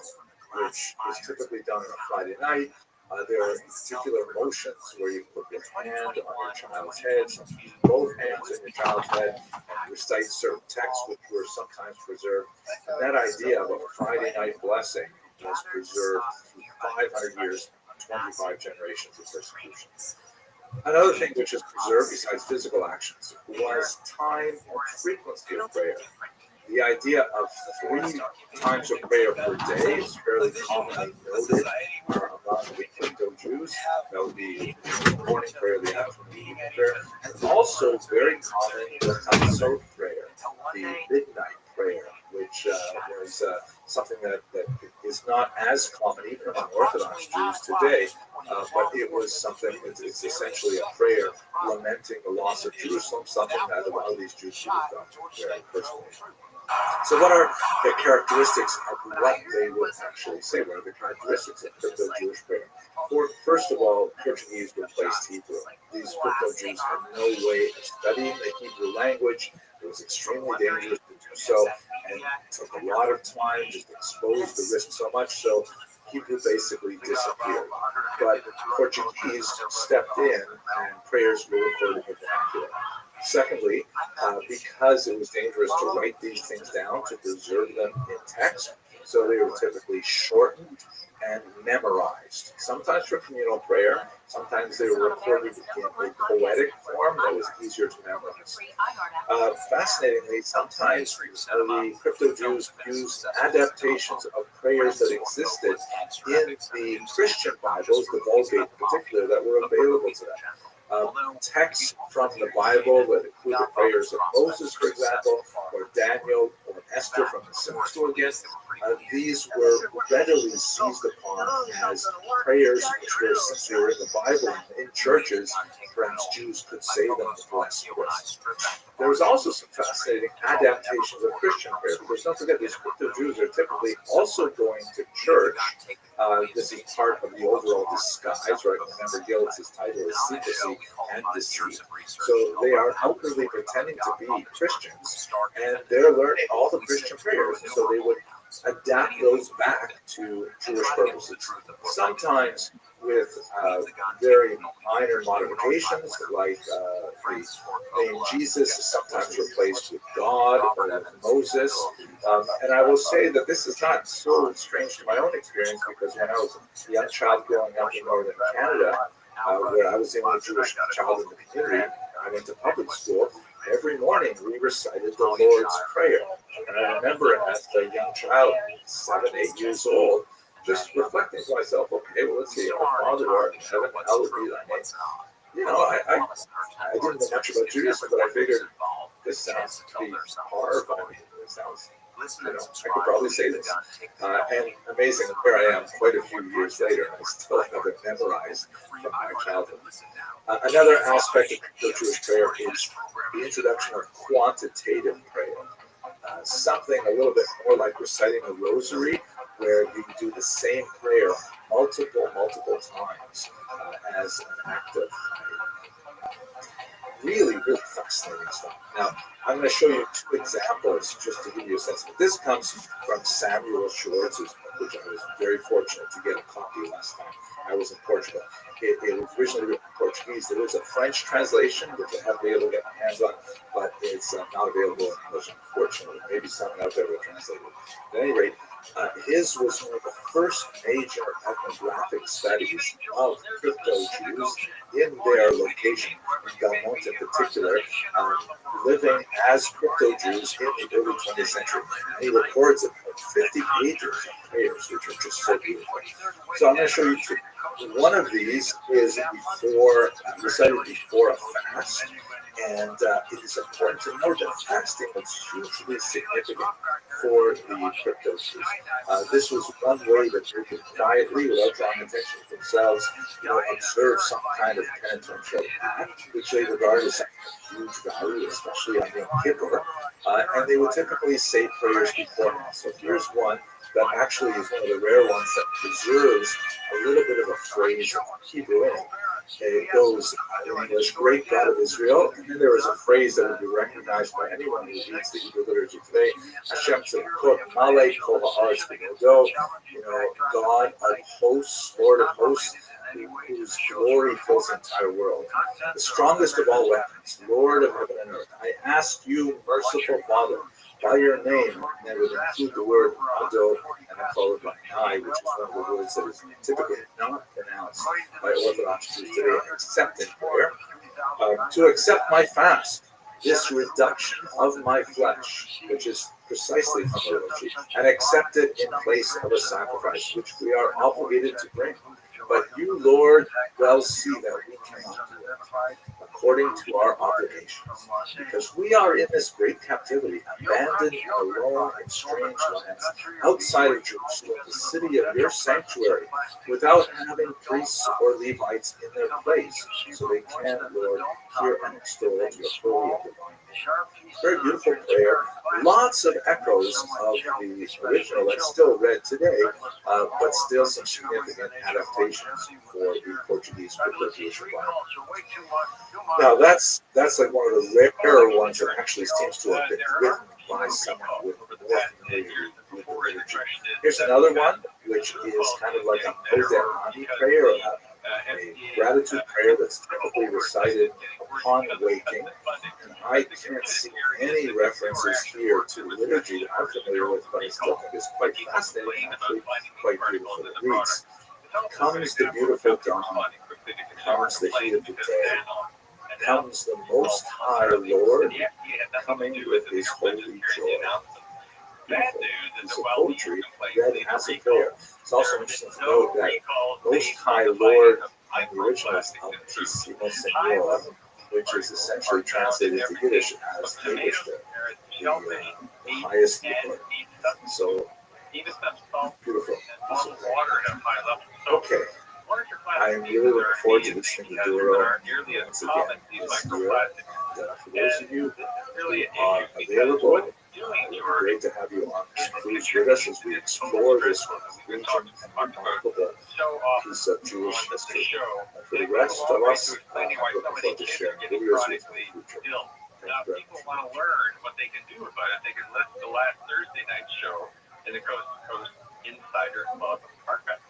which is typically done on a Friday night. There are particular motions where you put your hand on your child's head, sometimes both hands on your child's head, and recite certain texts which were sometimes preserved. And that idea of a Friday night blessing was preserved through 500 years, 25 generations of persecution. Another thing which is preserved besides physical actions was time and frequency of prayer. The idea of 3 times of prayer per day is fairly commonly noted among Winter Jews. That would be the morning prayer, the afternoon prayer, and also very common the Chatzot prayer. the midnight prayer, which was something that is not as common even among Orthodox Jews today, but it was something, it's essentially a prayer lamenting the loss of Jerusalem, something that a lot of these Jews would have done very personally. So what are the characteristics of what they would actually say? What are the characteristics of crypto-Jewish prayer? First of all, Portuguese replaced Hebrew. These crypto-Jews had no way of studying the Hebrew language. It was extremely dangerous to do so, and it took a lot of time, just exposed the risk so much, so Hebrew basically disappeared. But Portuguese stepped in, and prayers were recorded in vernacular. Secondly, because it was dangerous to write these things down, to preserve them in text, so they were typically shortened and memorized. Sometimes for communal prayer, sometimes they were recorded in a poetic form that was easier to memorize. Fascinatingly, sometimes the crypto-Jews used adaptations of prayers that existed in the Christian Bibles, the Vulgate in particular, that were available to them. Texts from the Bible that include the prayers of Moses, for example, or Daniel, or Esther from the Septuagint. These were readily seized upon as prayers which were, since they were in the Bible in churches, perhaps Jews could say them to bless Christ. There was also some fascinating adaptations of Christian prayer, because don't forget, these crypto-Jews are typically also going to church. This is part of the overall disguise, right? Remember, Gillis' title is secrecy and deceit. So they are outwardly pretending to be Christians, and they're learning all the Christian prayers, so they would adapt those back to Jewish purposes. Sometimes with very minor modifications, like the name Jesus is sometimes replaced with God or with Moses. And I will say that this is not so strange to my own experience, because when I was a young child growing up in northern Canada, where I was the only Jewish child in the community, I went to public school. Every morning we recited the Lord's Prayer. And I remember as a young child, 7, 8 years old, just reflecting to myself, okay, well, let's see, our Father who art in heaven, hallowed be thy name. You know, I didn't know much about Judaism, but I figured this sounds to be horrifying. It sounds, you know, I could probably say this. And amazing, here I am quite a few years later, and I still have it memorized from my childhood. Another aspect of Jewish prayer is the introduction of quantitative prayer. Something a little bit more like reciting a rosary, where you do the same prayer multiple times as an act of really fascinating stuff. Now, I'm going to show you 2 examples just to give you a sense. But this comes from Samuel Schwartz's book, which I was very fortunate to get a copy last time I was in Portugal. It was originally written in Portuguese. There is a French translation, which I have been able to get my hands on, but it's not available in English, unfortunately. Maybe someone out there will translate it. At any rate, his was one of the first major ethnographic studies of crypto-Jews in their location, in Belmont in particular, living as crypto-Jews in the early 20th century. And he records about 50 pages of prayers, which are just so beautiful. So I'm going to show you 2. One of these is before, recited before a fast, and it is important to note that fasting was hugely significant for the crypto Jews. This was one way that they could quietly, without drawing attention to themselves, observe some kind of penitential act, which they regarded as of huge value, especially on Yom Kippur, and they would typically say prayers beforehand. So here's one that actually is one of the rare ones that preserves a little bit of a phrase of Hebrew in it. It goes in English, great God of Israel, and then there is a phrase that would be recognized by anyone who reads the Hebrew liturgy today, Hashem Tzedakot Malei Kol Haaretz B'Yodo, God of hosts, Lord of hosts, whose glory fills the entire world. The strongest of all weapons, Lord of heaven and earth, I ask you, merciful Father, by your name, and that would include the word Ado, and then followed by Nai, which is one of the words that is typically not pronounced by Orthodox Jews today, except in prayer, to accept my fast, this reduction of my flesh, which is precisely from the liturgy, and accept it in place of a sacrifice, which we are obligated to bring. But you, Lord, well see that we cannot do it. according to our obligations, because we are in this great captivity, abandoned and alone in strange lands, outside of Jerusalem, the city of your sanctuary, without having priests or Levites in their place, so they can, Lord, hear and extol your holy and divine name. Very beautiful prayer. Lots of echoes of the original that's still read today, but still some significant adaptations for the Portuguese pronunciation. Now that's like one of the rarer ones that actually seems to have been written by someone with more familiarity with the liturgy. Here's another one, which is kind of like a Podemani prayer, a gratitude prayer that's typically recited upon waking. And I can't see any references here to liturgy that I'm familiar with, but I still think it's quite fascinating, actually quite beautiful. It reads, "Comes the beautiful dawn, comes the heat of the day, comes the Most High Lord, coming with his holy joy." Beautiful piece of poetry read as a prayer. It's also interesting to note that Most High Lord in the original is Altísimo Señor, which is essentially translated to Yiddish as the highest Lord. So beautiful. Okay. I'm really looking forward to listening to Duro once again this year. And for those of you who are available, it would be great to have you on this cruise with us as we explore this region and remarkable piece of Jewish history. And for the rest of us, I'm looking forward to sharing videos with you in the future. Now, if people want to learn what they can do about it, they can listen to last Thursday night's show in the Coast to Coast Insider Club Archive.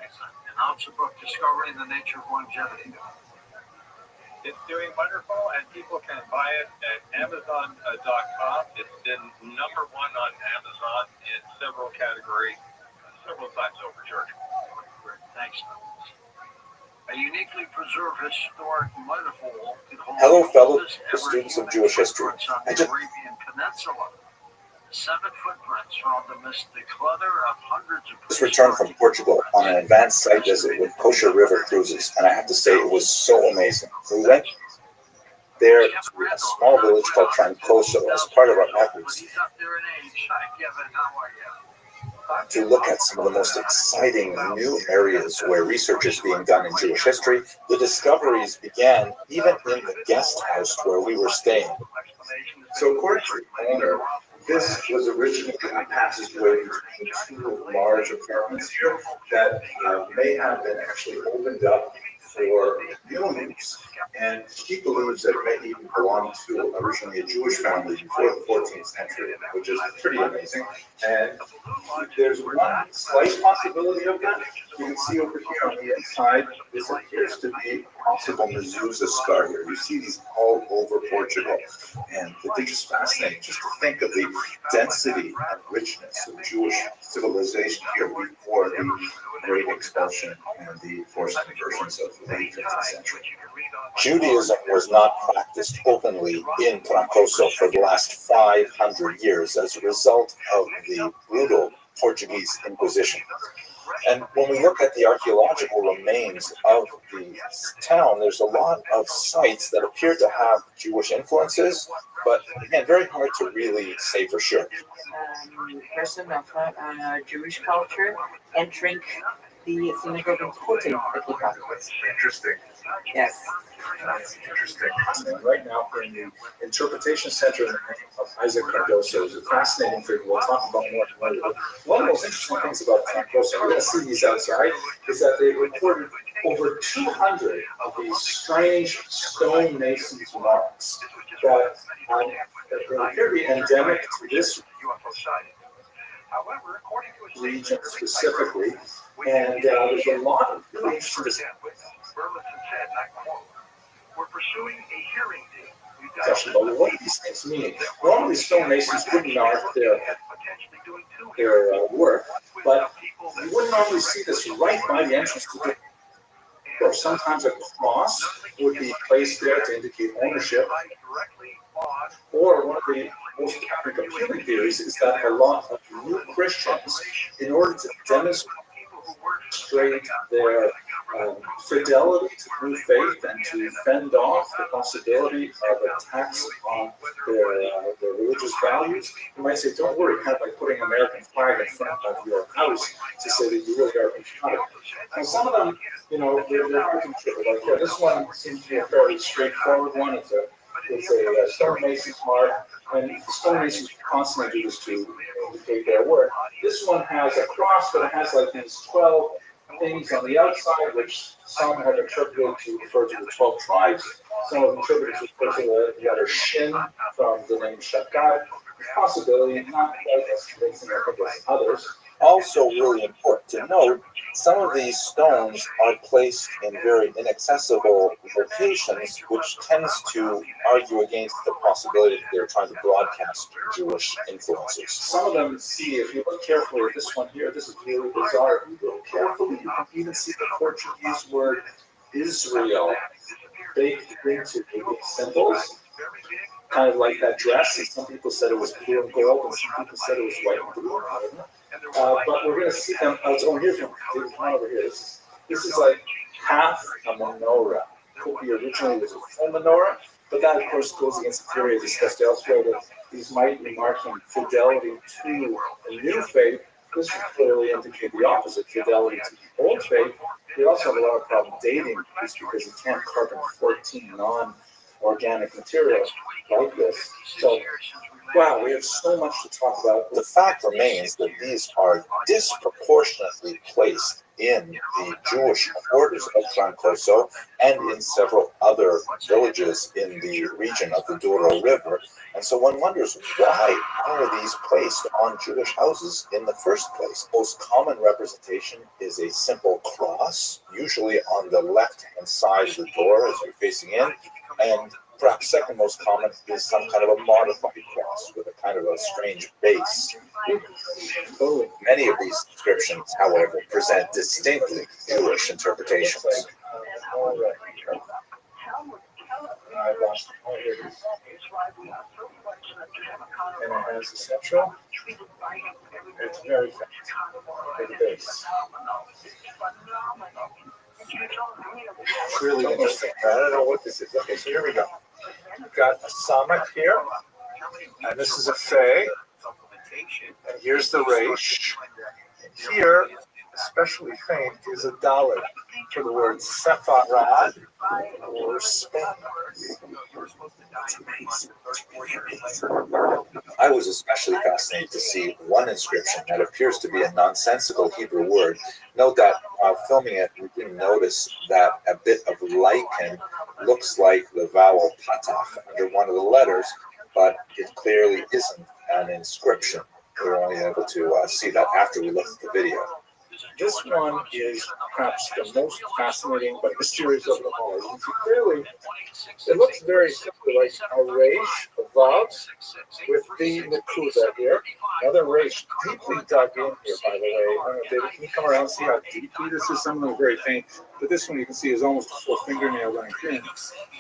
Excellent. And how's the book Discovering the Nature of Longevity? It's doing wonderful, and people can buy it at Amazon.com. It's been #1 on Amazon in several categories, several times over, George. Great. Thanks. A uniquely preserved historic metaphor. Hello, fellow students of Jewish history. I just Arabian Peninsula. 7 footprints found amidst the clutter of hundreds of returned from Portugal on an advanced site visit with Kosher River Cruises, and I have to say it was so amazing. We went there to a small village called Trancoso as part of our efforts to look at some of the most exciting new areas where research is being done in Jewish history. The discoveries began even in the guest house where we were staying. So according to the owner, this was originally a passageway between 2 large apartments here that may have been actually opened up for communal use. And she believes that it may even belong to originally a Jewish family before the 14th century, which is pretty amazing. And there's one slight possibility of that. You can see over here on the inside, this appears to be a possible mezuzah scar here. You see these all over Portugal. And they're just fascinating just to think of the density and richness of Jewish civilization here before the Great Expulsion and the forced conversions of the late 15th century. Judaism was not practiced openly in Trancoso for the last 500 years as a result of the brutal Portuguese Inquisition. And when we look at the archaeological remains of the town, there's a lot of sites that appear to have Jewish influences, but again, very hard to really say for sure. Person of Jewish culture entering the synagogue in Putin. Interesting. Yes. That's interesting. Right now, we're in the Interpretation Center of Isaac Cardoso. It's a fascinating thing. We'll talk about more later. One of the most interesting things about Cardoso, we're going to see these outside, is that they recorded over 200 of these strange stone mason's marks that appear to be endemic to this region specifically. And there's a lot of really interesting. We're pursuing a hearing date. Question about what do these things mean? Normally, stonemasons wouldn't mark their work, but you wouldn't normally see this right by the entrance to the door. Sometimes a cross would be placed there to indicate ownership. Or one of the most appealing theories is that a lot of new Christians, in order to demonstrate their fidelity to new faith and to fend off the possibility of attacks on their religious values. You might say, don't worry, kind of like putting an American flag in front of your house to say that you really are patriotic. And some of them, they're hard to interpret. Like this one seems to be a fairly straightforward one. It's a stonemason's mark, and stonemasons constantly do this to indicate their work. This one has a cross, but it has like these 12 things on the outside, which some have interpreted to refer to the 12 tribes. Some have interpreted to refer to the other Shin from the name Shakai. Possibility, not quite as convincing, I think, as others. Also, really important to note, some of these stones are placed in very inaccessible locations, which tends to argue against the possibility that they're trying to broadcast Jewish influences. Some of them, if you look carefully at this one here, this is really bizarre. If you look carefully, you can even see the Portuguese word Israel baked into the symbols. Kind of like that dress, and some people said it was blue and gold, and some people said it was white and blue. I don't know. But we're going to see them. Here's one. Come on over here. This is like half a menorah. Could be originally was a full menorah, but that, of course, goes against the theory I discussed elsewhere that these might be marking fidelity to the new faith. This would clearly indicate the opposite, fidelity to the old faith. We also have a lot of problem dating this because you can't carbon-14 non-organic materials like this. So, wow, we have so much to talk about. The fact remains that these are disproportionately placed in the Jewish quarters of Trancoso and in several other villages in the region of the Douro River. And so one wonders, why are these placed on Jewish houses in the first place? Most common representation is a simple cross, usually on the left-hand side of the door as you're facing in, and perhaps second most common is some kind of a modified cross with a kind of a strange base. Many of these inscriptions, however, present distinctly Jewish interpretations. And it has a central. It's very fast. The base. Really interesting. I don't know what this is. Okay, so here we go. We've got a Samach here, and this is a Fey, and here's the Resh. Here, especially faint, is a Dalet for the word Sepharad or Spain. I was especially fascinated to see one inscription that appears to be a nonsensical Hebrew word. Note that while filming it, we didn't notice that a bit of lichen looks like the vowel patach under one of the letters, but it clearly isn't an inscription. We were only able to see that after we looked at the video. This one is perhaps the most fascinating but mysterious of them all. You can see clearly, it looks very simply like a Resh, a Vav, with the Nakuda here. Another Resh, deeply dug in here, by the way. I don't know, David, can you come around and see how deeply this is? Some of them are very faint, but this one you can see is almost a full fingernail running in.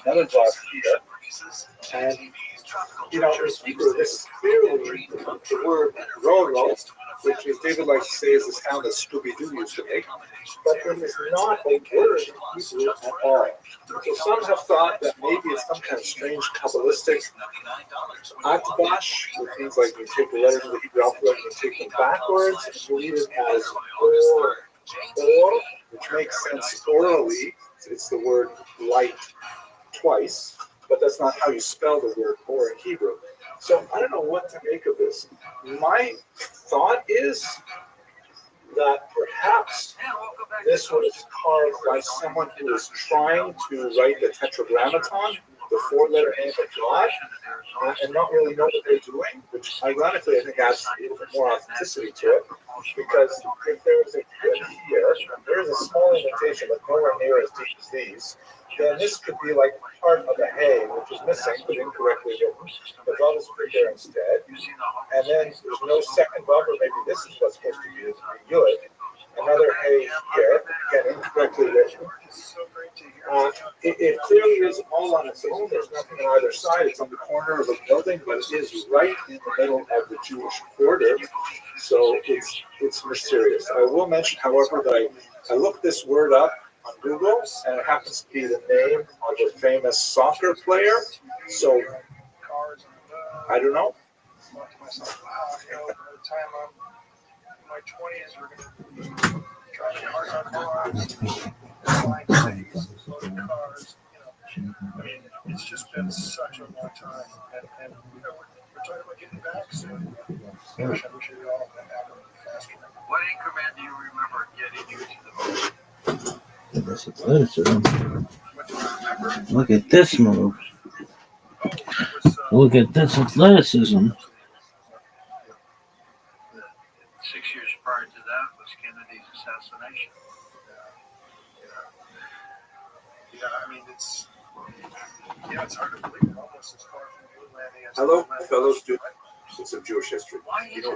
Another Vav here. And, in Hebrew, this is clearly the word Rolo, which is David likes to say is the sound that Scooby-Doo used to make, but it is not a word in Hebrew at all. So some have thought that maybe it's some kind of strange Kabbalistic atbash, which means like you take the letters of the Hebrew alphabet and you take them backwards, and you read it as or, which makes sense orally. It's the word light twice, but that's not how you spell the word or in Hebrew. So I don't know what to make of this. My thought is that perhaps this was carved by someone who was trying to write the Tetragrammaton, the four-letter name of God, and not really know what they're doing, which ironically I think adds a little bit more authenticity to it, because if there was a kid here, there is a small indentation, but nowhere near as deep as these, then this could be like part of a hay, which is missing, but incorrectly written. The vav is put there instead. And then there's no second vav, or maybe this is what's supposed to be good. Another hay here, again, incorrectly written. It clearly is all on its own. There's nothing on either side. It's on the corner of a building, but it is right in the middle of the Jewish quarter. So it's mysterious. I will mention, however, that I looked this word up on Google, and it happens to be the name of a famous soccer player. So, I don't know. My 20s were going to try to hard on cars, flying cities, loading cars. I mean, it's just been such a long time, and we're talking about getting back soon. Gosh, I wish we all had happened faster. What increment do you remember getting you to the moon? This athleticism. Look at this move. Look at this athleticism. 6 years prior to that was Kennedy's assassination. Yeah, I mean, it's hard to believe, almost as far from the moon landing as Hello, fellow students with some Jewish history.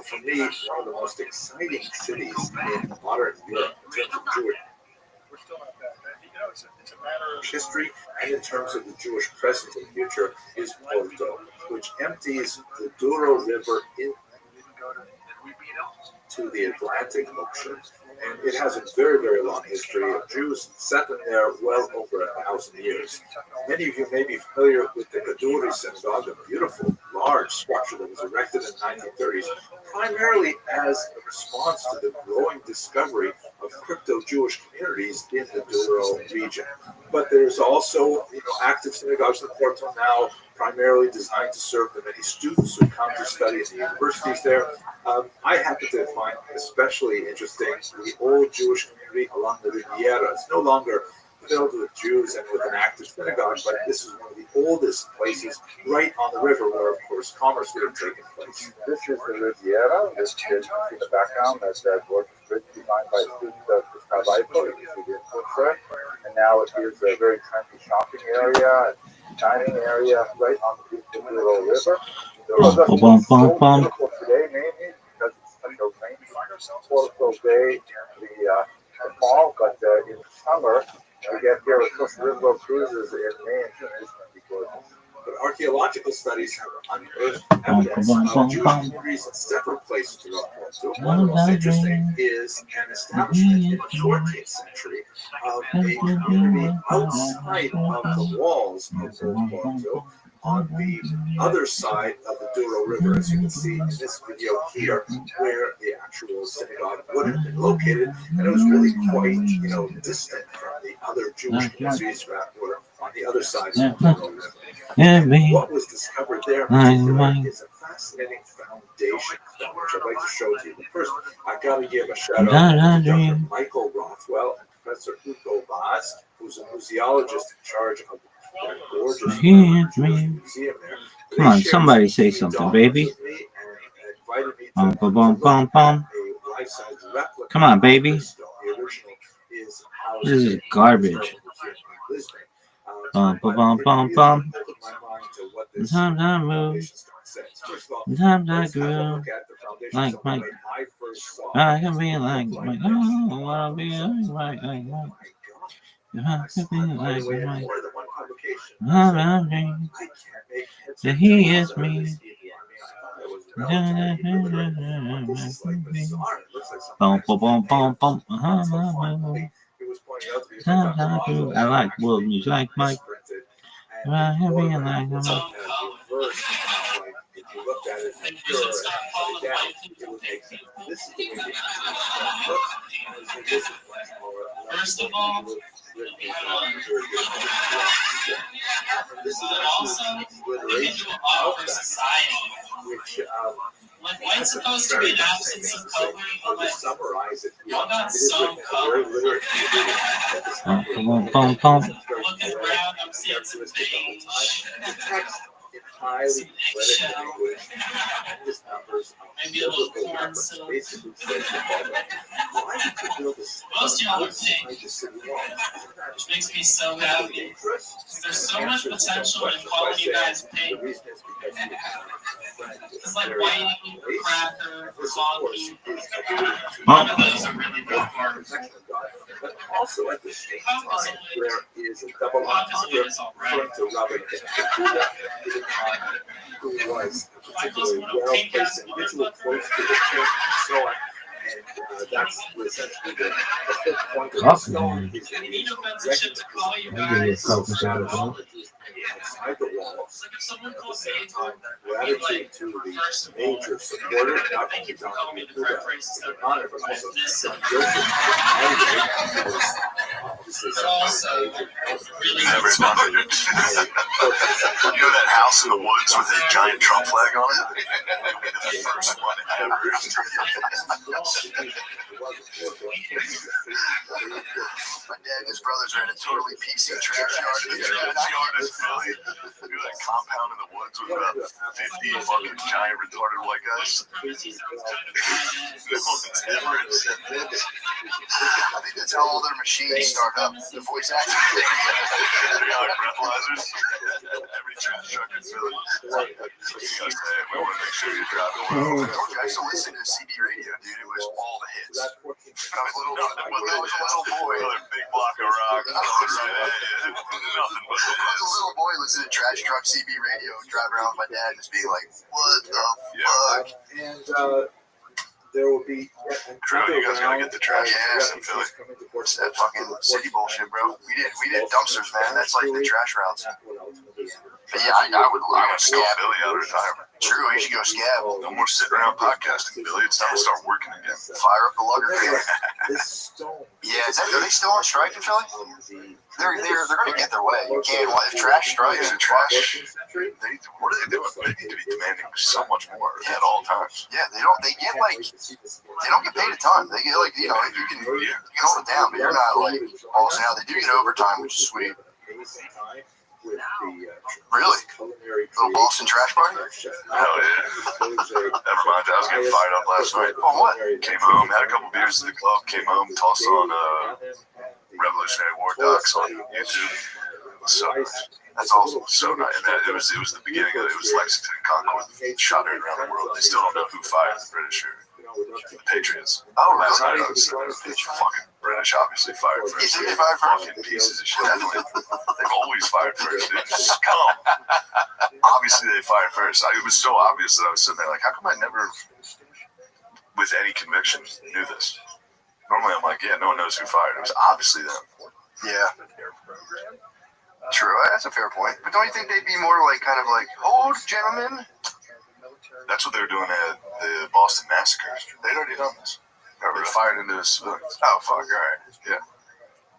For me, one of the most exciting cities in modern Europe in terms of Jewish we're still not that bad. It's a matter of history and in terms of the Jewish present and future is Porto, which empties the Douro River to the Atlantic Ocean, and it has a very, very long history of Jews settling there well over 1,000 years. Many of you may be familiar with the Kaduri Synagogue, a beautiful, large structure that was erected in the 1930s, primarily as a response to the growing discovery of crypto-Jewish communities in the Douro region. But there's also, active synagogues in Porto now, primarily designed to serve the many students who come to study at the universities there. I happen to find especially interesting the old Jewish community along the Riviera. It's no longer filled with Jews and with an active synagogue, but this is one of the oldest places right on the river where, of course, commerce would have taken place. This is the Riviera. This is in the background. That's that gorgeous bridge designed by students of Gustavo. You can see the influence there. And now it is a very trendy shopping area, dining area right on the Douro River. Douro is so beautiful today, mainly because it's such a rainy Porto day in the fall, but in the summer, we get here with Costa Rica cruises in May and June. It's going to be gorgeous. But archaeological studies have unearthed evidence of Jewish communities in several places throughout Porto. One of the most interesting is an establishment in the 14th century of a community outside of the walls of Old Porto, on the other side of the Douro River, as you can see in this video here, where the actual synagogue would have been located, and it was really quite, distant from the other Jewish communities that were on the other side of the Douro River. What was discovered there is a fascinating foundation stone, which I'd like to show to you. But first, I got to give a shout out to Dr. Michael Rothwell and Professor Hugo Vaz, who's a museologist in charge of the gorgeous museum there. Come on, somebody say something, baby. Come on, baby. This is garbage. Sometimes I move. Sometimes I grow. Like Mike. I can be like Mike. Oh, I want to be like Mike. I can be like Mike. I'm dreaming that he is me. Boom, boom, boom, boom, boom. I like world music, like Mike. I can be like Mike. If you looked at it and pure and shut it down, it would make sense. This is the way First of all, this is actually obliteration of that, which what's supposed to be an absence of coloring? I'll just summarize it. Y'all got some color. Looking around, I'm seeing some beige. The text in highly poetic language, tremendous numbers of biblical reference, basically says the following: why did you build this outside the city walls? Which makes me so happy. There's so much potential in quality guys' paint. It's like whiting, cracker, foggy. None of those are really good parts. But also at the same time, there is a double entendre referring to Rabbi who was a particularly well-placed individual close to the king and so on. that's essentially the fifth point of the stone is outside the wall. At the same time, gratitude to the major supporter, not only Don Buddha, but also Never done it. You know that house in the woods with a giant Trump flag on it? The first one ever. My dad and his brothers are in a totally PC trash yard. The trash yard is Philly. You're that compound in the woods with about 50 fucking giant retarded white guys. I think that's how all their machines start up. The voice acting. Breathalyzers. Every trash truck in Philly. We want to make sure you're driving well. I used to listen to CB radio, dude. It was all the hits. I was a little boy. Big block of rock. Nothing but the I was a little boy listening to trash truck CB radio, driving around with my dad, just being like, "What the fuck?" And there will be True, you guys gotta get the trash in Philly. It's that fucking city bullshit, bro. We did dumpsters, man. That's like the trash routes. But yeah, I would scab Billy out of retirement. True, you should go scab. No more sitting around podcasting, Billy. It's time to start working again. Fire up the lugger. Yeah, are they still on strike in Philly? They're gonna get their way. You can't. If trash strikes, the trash. What are they doing? They need to be demanding so much more at all times. Yeah, they don't. They get like they don't get paid a ton. They get like you can hold it down, but you're not like also now they do get overtime, which is sweet. Really? Little Boston trash party? Hell yeah. Never mind. I was getting fired up last night. On what? Came home, had a couple beers at the club, came home, tossed on Revolutionary War docs on YouTube. So nice. That's awesome. So nice. And it was the beginning of it. It was Lexington and Concord shotted around the world. They still don't know who fired the British or the Patriots. Oh, last night I was fucking British obviously fired first. You think they fired first? Fucking pieces of shit. Definitely. They've always fired first, dude. Scum. Obviously they fired first. It was so obvious that I was sitting there like, how come I never, with any conviction, knew this? Normally I'm like, yeah, no one knows who fired. It was obviously them. Yeah. True, that's a fair point. But don't you think they'd be more like kind of like, old gentlemen? That's what they were doing at the Boston Massacre. They'd already done this. They fired into the civilians. Oh, fuck, all right. Yeah.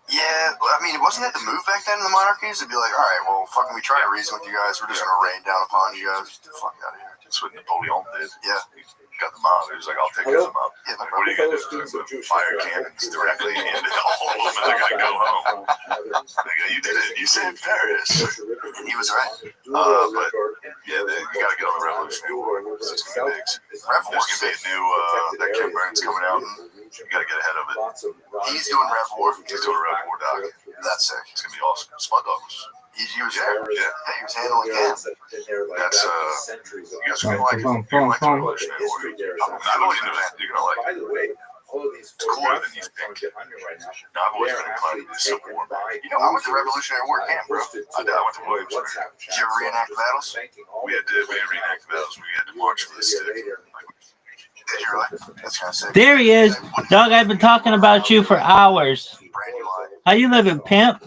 Yeah, I mean, wasn't that the move back then in the monarchies? It'd be like, all right, well, fucking we try to reason with you guys. We're just going to rain down upon you guys. Get the fuck out of here. That's what Napoleon did. Yeah. He got the mob. He was like, I'll take care of them up. Yeah, what are you going to do? Fire cannons directly into all of them, and they're going to go home. You did it. You saved Paris. He was right. But, yeah, you got to get on the Revolutionary War. It's going to be big. Rev War's going to be a new, that Ken Burns coming out. You got to get ahead of it. He's doing Rev War. He's doing Rev War, doc. That's sick. It's going to be awesome. Spud Dog was... He was there. Yeah, he was handling it. That's, you guys are going to like it. You're going to like the Revolutionary War. I know what you're going to like. By the way, all of these it's cooler than you think. No, I've always been inclined to the Civil War. You know, I went to Revolutionary War camp, bro. I went to Williamsburg. Did you ever reenact the battles? We had to reenact the battles. We had to march for the stick. Did you really? That's kind of sick. There he is. Doug, I've been talking about you for hours. How you living, pimp?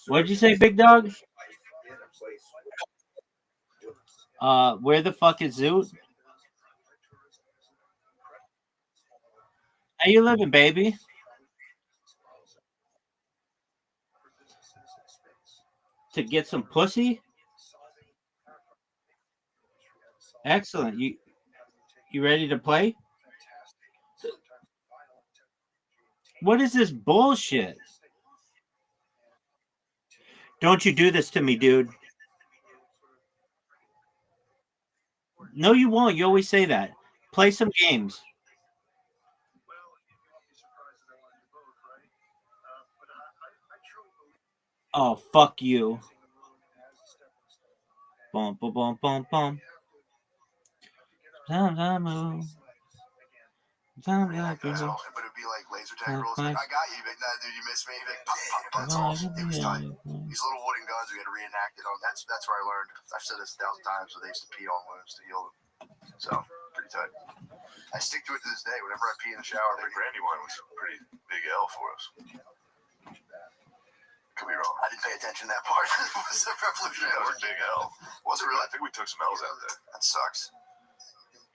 What'd you say, big dog? Where the fuck is Zoot? How you living, baby? To get some pussy? Excellent. You ready to play? What is this bullshit? Don't you do this to me, dude. No, you won't. You always say that. Play some games. Oh, fuck you. Bum, bum, bum, bum, bum. But it'd be like laser tag rolls. Like, I got you, but no, dude, you missed me. That's awesome. It was tight. These little wooden guns we had to reenact it on. That's where I learned. I've said this 1,000 times, but they used to pee on wounds to heal them. So pretty pretty tight. I stick to it to this day. Whenever I pee in the shower, Brandywine was a pretty big L for us. Could be wrong. I didn't pay attention to that part. It was a revolutionary. That was a big L. Was it really? I think we took some L's out there. That sucks.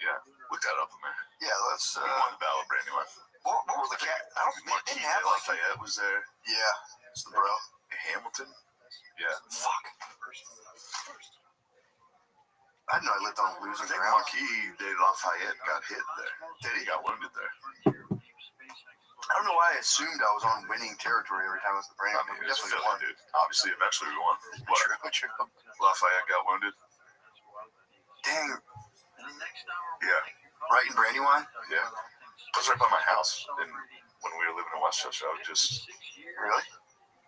Yeah, look that up, man. Yeah, let's. We won the battle of Brandywine. What was the cat? I don't. They didn't have like Lafayette was there. Yeah, it's the bro. Hamilton. Yeah. Fuck. I didn't know I lived on losing ground. I think Marquis de Lafayette got hit there. He got wounded there. I don't know why I assumed I was on winning territory every time I was the brand. I mean, we definitely won, dude. Obviously, eventually we won. True. Lafayette got wounded. Dang. Yeah. Right in Brandywine? Yeah. I was right by my house. And when we were living in Westchester, I was just... Really?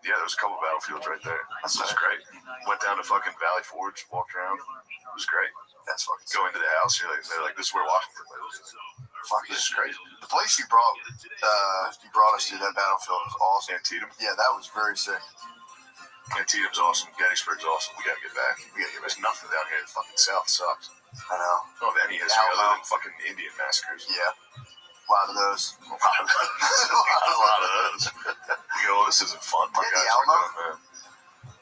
Yeah, there was a couple battlefields right there. That's great. Went down to fucking Valley Forge, walked around. It was great. That's fucking... Go into the house, they're like, this is where Washington lives. Fuck, this is crazy. The place you brought us to, that battlefield, was awesome. Antietam? Yeah, that was very sick. Antietam's awesome. Gettysburg's awesome. We gotta get back. There's nothing down here. The fucking South sucks. I know. I don't have any history other than fucking Indian massacres. Yeah. A lot of those. A lot of those. You go, this isn't fun. My guys are doing that.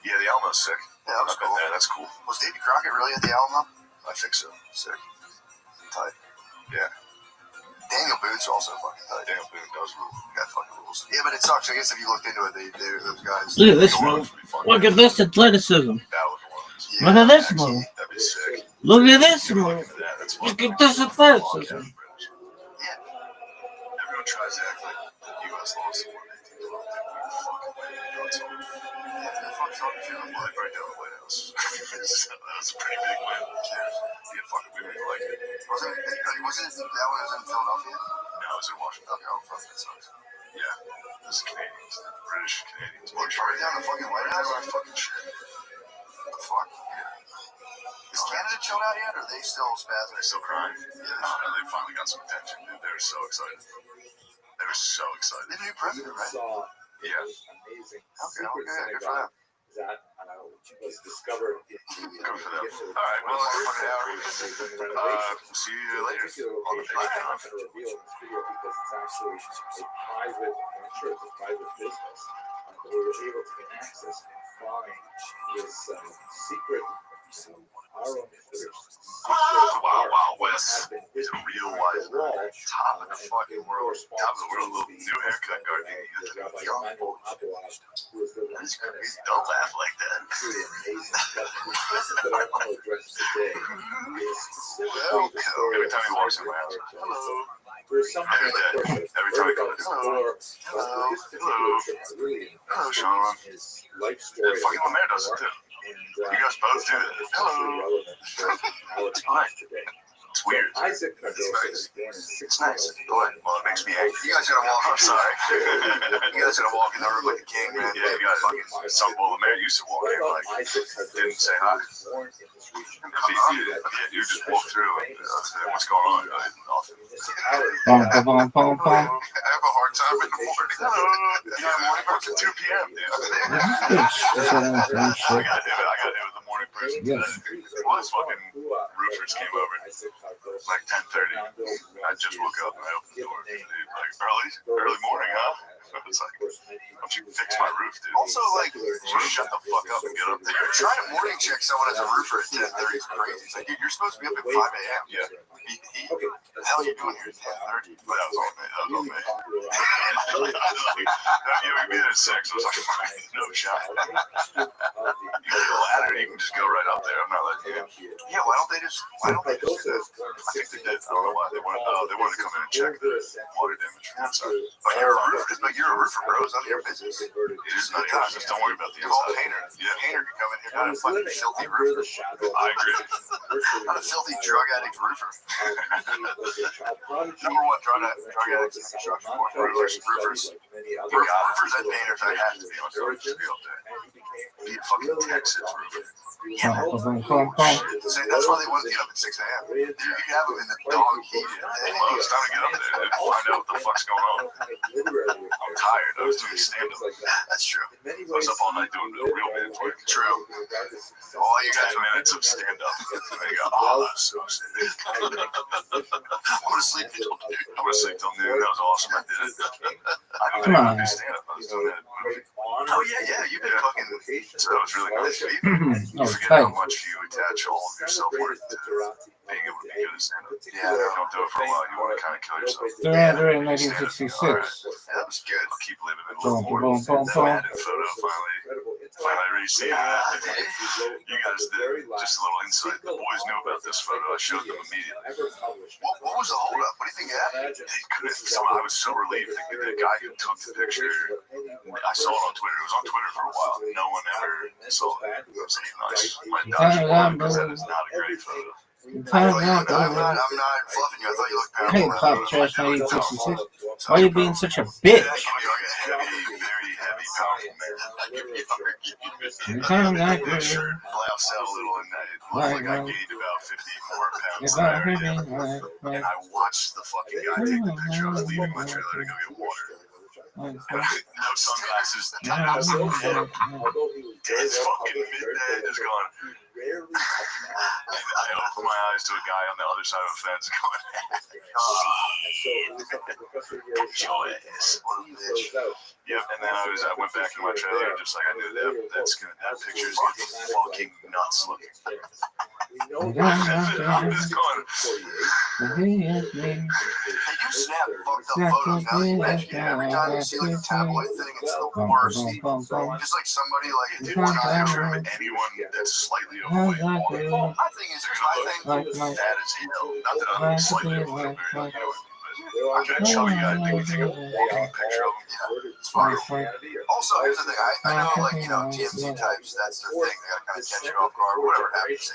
Yeah, the Alamo's sick. Yeah, that was cool. That's cool. Was Davy Crockett really at the Alamo? I think so. Sick. Tight. Yeah. Daniel Boone's also fucking tight. Daniel Boone does rule. Got fucking rules. Yeah, but it sucks. I guess if you looked into it, those guys. Look at this move. Look at this athleticism. Look at this move. Look at this move. Look at this athleticism. Yeah. Everyone tries to act like the U.S. lost the war. Well, they burned down the White House. That was a pretty big win. Yeah, fucking, we really liked it. Wasn't it that one was in Philadelphia? No, it was in Washington. Okay, oh, fuck, that sucks. Yeah, this is Canadians. British Canadians. They burned down the fucking White House? Our fucking shit. What the fuck? Yeah. Is Canada chilled out yet, or are they still spazzing? They're still crying. Yeah, they finally got some attention, dude. They were so excited. They were so excited. They have a new president, right? Yeah. Amazing. Okay, good for them. That was discovered in Good for them. All right, well, see you later. On the I'm not going to reveal in this video because it's actually a private venture, it's a private business. We were able to get access and find this secret, our own Wow, Wes. He's a real wise man. Top of the fucking world. Top of the world. Little new haircut guarding. That's crazy. Don't laugh like that. Every time he walks in my house. Hello. Every day. Every time he comes. Hello. Hello, Sean. And fucking Lemaire does it too. You guys both do it. Hello. It's weird. Isaac It's nice. Well, it makes me angry. You guys gotta walk. I'm sorry. You guys gotta walk in the room like a king, man. Yeah, you guys fucking. Some bull Lemaire used to walk in like didn't say hi. You just walk through and what's going on? Nothing. I have a hard time in the morning. Morning person 2 p.m. I got hit with the morning person. It was fucking roofers came over like 10:30. I just woke up and I opened the door. Like early morning, huh? It's like, why don't you fix my roof, dude? Also, like, just shut the fuck up and get up there. Trying to morning check someone as a roofer at 10:30 is crazy. It's like, dude, you're supposed to be up at 5 a.m. Yeah. What the hell are you doing here at 10:30? But that was on me. You would be there at 6. I was like, no shot. You got a ladder, you can just go right up there. I'm not letting you. Yeah, why don't they just do that? I think they did. I don't know why. They wanted to come in and check the water damage from inside. But you're a roofer, bro. It's none of your business. It is none of your business. Don't worry about the inside. Call Painter. Yeah. Painter can come in here, not a fucking filthy roofer. I agree. Not a filthy drug addict roofer. Number one drug addicts in construction. Roofers and painters, I have to be on. So just be up there. Be in fucking Texas, Ruben. Yeah. See, that's why they want to get up at 6 a.m. You have them in the dog heat. Well, it's time to get up there and find out what the fuck's going on. I'm tired. I was doing stand-up. That's true. I was up all night doing the real man work. True. All you guys minutes of stand-up. They go, oh, I'm so sick. I'm gonna sleep till noon. That was awesome. I did it. I haven't been able to do stand-up. I was doing that movie. Oh yeah. You've been fucking. So that was really nice. You forget how much you attach all of your self-worth to being able to be good at stand-up. Yeah, you don't do it for a while. You want to kind of kill yourself. They're in 1966. That was good. I'll keep living it a little more. That Madden photo finally received that. You guys did just a little insight. The boys knew about this photo. I showed them immediately. What was the holdup? What do you think happened? I was so relieved. The guy who took the picture, I saw it on Twitter. It was on Twitter for a while. No one ever saw it. I was like, nice. My dodgeball because that is not a great photo. I'm not fluffing you. I thought you looked Hey, Pop Trash 1966. Why are you being such a bitch? Very heavy, powerful man. Blouse out a little, and it looked like I gained about 50 more pounds there. And I watched the fucking guy take the picture. I was leaving my trailer to go get water. No sunglasses. It's fucking midday. Just going. I opened my eyes to a guy on the other side of the fence going, Yep, and then I went back in my trailer just like I knew that picture's fucking nuts looking. I'm just going. They do snap fucked up photos now. Every time you see like a tabloid thing, it's the worst. Just like somebody like it didn't capture anyone that's slightly overweight. My thing is, here's my thing. That is not that I'm slightly overweight, I'm gonna show you guys. Maybe take a walking picture of them. It's fine. Also, here's the thing. I know, like, TMZ types, that's their thing. They gotta kind of catch you off guard, whatever happens.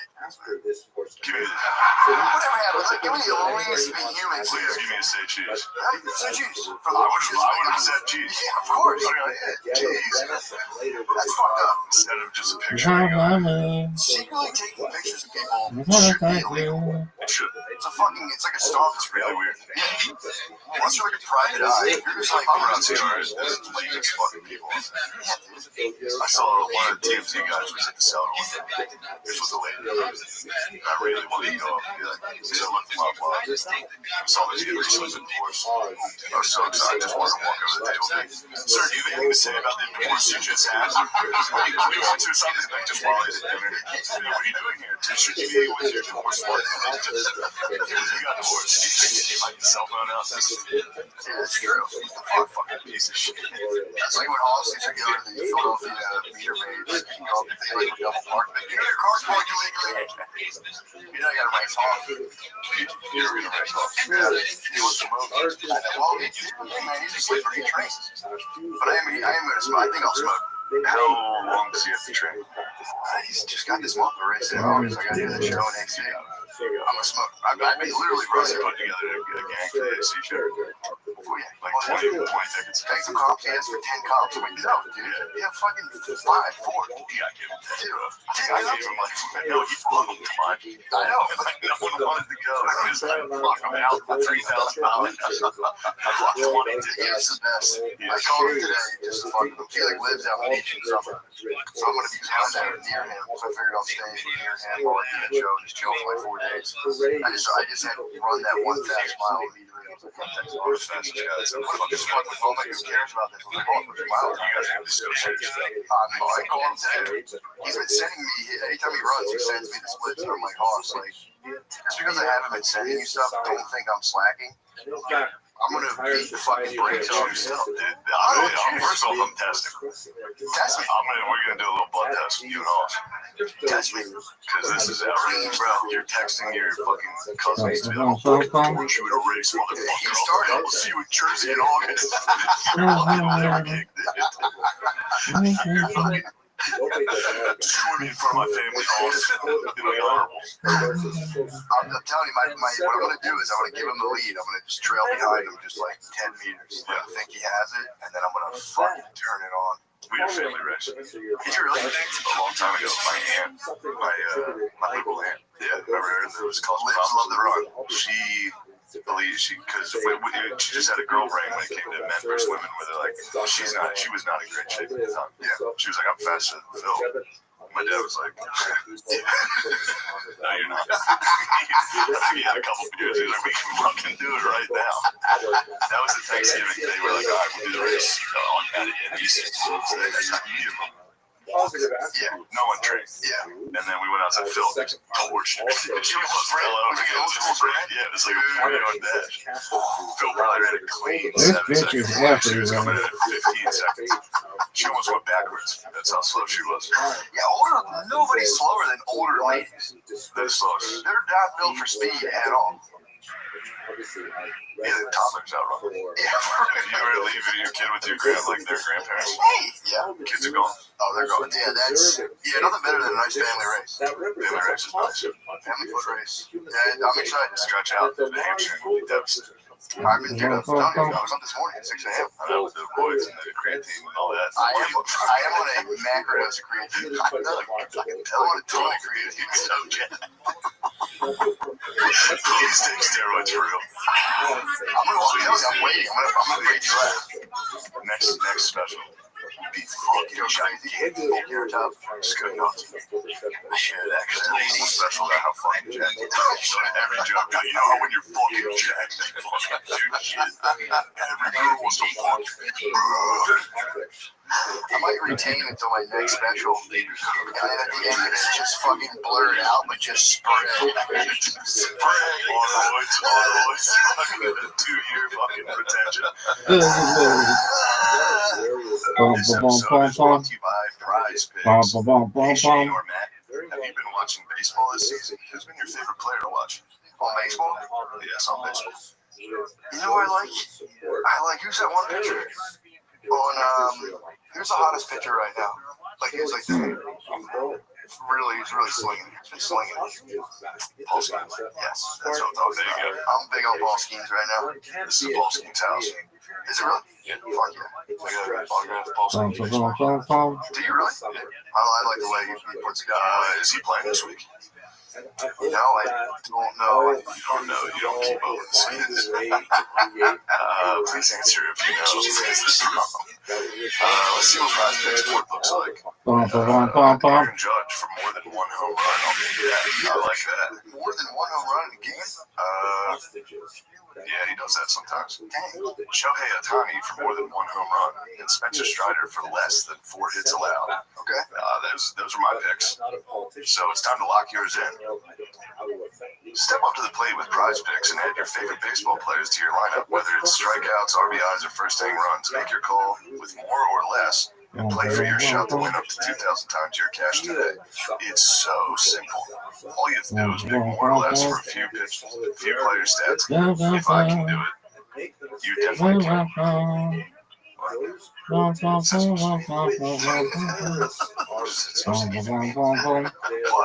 Give me whatever happens. Give me the willingness to be human. Please give me a say cheese. Say cheese. I would have said cheese. Yeah, of course. Cheese. That's fucked up. Instead of just a picture. Secretly taking pictures of people should be illegal. It should. It's like a stalk. It's really weird. Yeah. Once you're like a private eye, you're just like paparazzi are as lame as fucking people. I saw one of the TMZ guys was at the cellar one day. This was a lady. I really wanted to go up and be like, because I looked him up while I saw that he had recently been divorced. I was so excited. I just wanted to walk over the table and say, sir, do you have anything to say about the divorce you just had? We went to something like just while he's at dinner. What are you doing here? Should you be with your divorce partner? You got divorced. You like the cell phone out there? Yeah, that's true. Fucking piece of shit. That's like when Austin should go to the Philadelphia meter maid. They like double park. Your car's parked illegally. You know you gotta race off. You're gonna race off. He was smoking. Well, man, he's just sleeping. He trains. But I am gonna smoke. I think I'll smoke. How long does he have to train? He's just got this month to race it. I gotta do that show in AC. I'm gonna smoke. I'd be literally running put together a gang for the AC show. Like 20 tickets. Take some comps, he asked for 10 comps. I'm like, no, dude. Yeah, fucking 5, 4. You gotta give him 10. I gave him like, no, he blew him. I know. Like, no one wanted to go. I just had to block him out for $3,000. I blocked 20 tickets. It's the best. I called him today just to fuck him. He like lives out in Each and Summer. So I'm gonna be down there near him. So I figured I'll stay near him while I do that show and just chill for like 4 days. I just had to run that one fast mile immediately. Who cares about this? You guys have this I called him today. He's been sending me, anytime he runs, he sends me the splits. And I'm like, oh, it's like, just because I haven't been sending you stuff, don't think I'm slacking. I'm gonna beat the fucking brakes off yourself, dude. First off, I'm testing. Test me. We're gonna do a little blood test with you and all. Test me. Because this is outrageous, bro. You're texting your fucking cousins to be like, oh, we're shooting a race, motherfucker. He started. We'll see you in Jersey in August. You're fucking never kicked it. You're fucking destroy me in front of my family. I'm telling you, what I'm going to do is I'm going to give him the lead. I'm going to just trail behind him just like 10 meters. I think he has it, and then I'm going to fucking turn it on. We did a family race. Did you really? A long time ago. My aunt, my Uncle aunt. Yeah, remember her? It was called Lives Love the Run. She because she just had a girl brain when it came to men versus women, where they're like, she was not in great shape at the time. Yeah, she was like, I'm faster than Phil. My dad was like, no, you're not. He had a couple beers. He was like, we can fucking do it right now. That was the Thanksgiving day. We're like, all right, we'll do the race at East. Yeah, no one drank. Yeah. And then we went out to Phil, just torched it. She almost fell over again. Yeah, it was like a 40-yard dash. Phil probably ran it clean. This bitch is happy. She was coming in at 15 seconds. She almost went backwards. That's how slow she was. Yeah, nobody's slower than older ladies. They're slow. They're not built for speed at all. Yeah, the toddlers outrun. Yeah. You ever leaving your kid with your their grandparents? Hey, yeah. Kids are going. Oh, they're going. Yeah, nothing better than a nice family race. Family race is nice. Family foot race. Yeah, I'm excited. Stretch out the hamstring will be devastating. I've been doing it. I was on this morning at 6 a.m. I know with the boys and the creatine and all that. I am on a macrodose of creatine. I can tell on a ton of creatine. So please take steroids for real. I'm waiting. I'm gonna read you out. Next special. Be fucking gigantic. You're tough. Just go nuts. I shared actually a special about how fucking jacked. Every joke, you know when you're fucking jacked, you fucking do shit. Every girl wants to fuck you. I might retain it till my next special. And then at the end of it, just fucking blur it out, but just spread. Steroids. 2-year fucking retention. This episode is brought to you by Prize Picks. Hey, Shane or Matt, have you been watching baseball this season? Who's been your favorite player to watch? On baseball? Yes, on baseball. You know what I like? Who's that one pitcher? Who's the hottest pitcher right now? He's really slinging. He's been slinging. Paul Skeens. Yes, that's what I'm talking about. I'm big on Paul Skeens right now. This is Paul Skeens' house. Is it really? Yeah. Fuck yeah. I got an autograph Paul Skeens. Do you really? Yeah. I like the way he puts it down. Is he playing this week? I don't know. You don't know. You don't keep up with the scenes. Please answer if you know. Let's see what Prize Picks board looks like. You can judge for more than one home run. I like that. More than one home run in a game? Yeah, he does that sometimes. Shohei Ohtani for more than one home run, and Spencer Strider for less than 4 hits allowed. Okay. Those are my picks. So it's time to lock yours in. Step up to the plate with Prize Picks and add your favorite baseball players to your lineup, whether it's strikeouts, RBIs, or first-inning runs. Make your call with more or less, and play for your shot to win up to 2,000 times your cash today. It's so simple. All you have to do is pick more or less for a few player stats. If I can do it, you definitely can. Plus,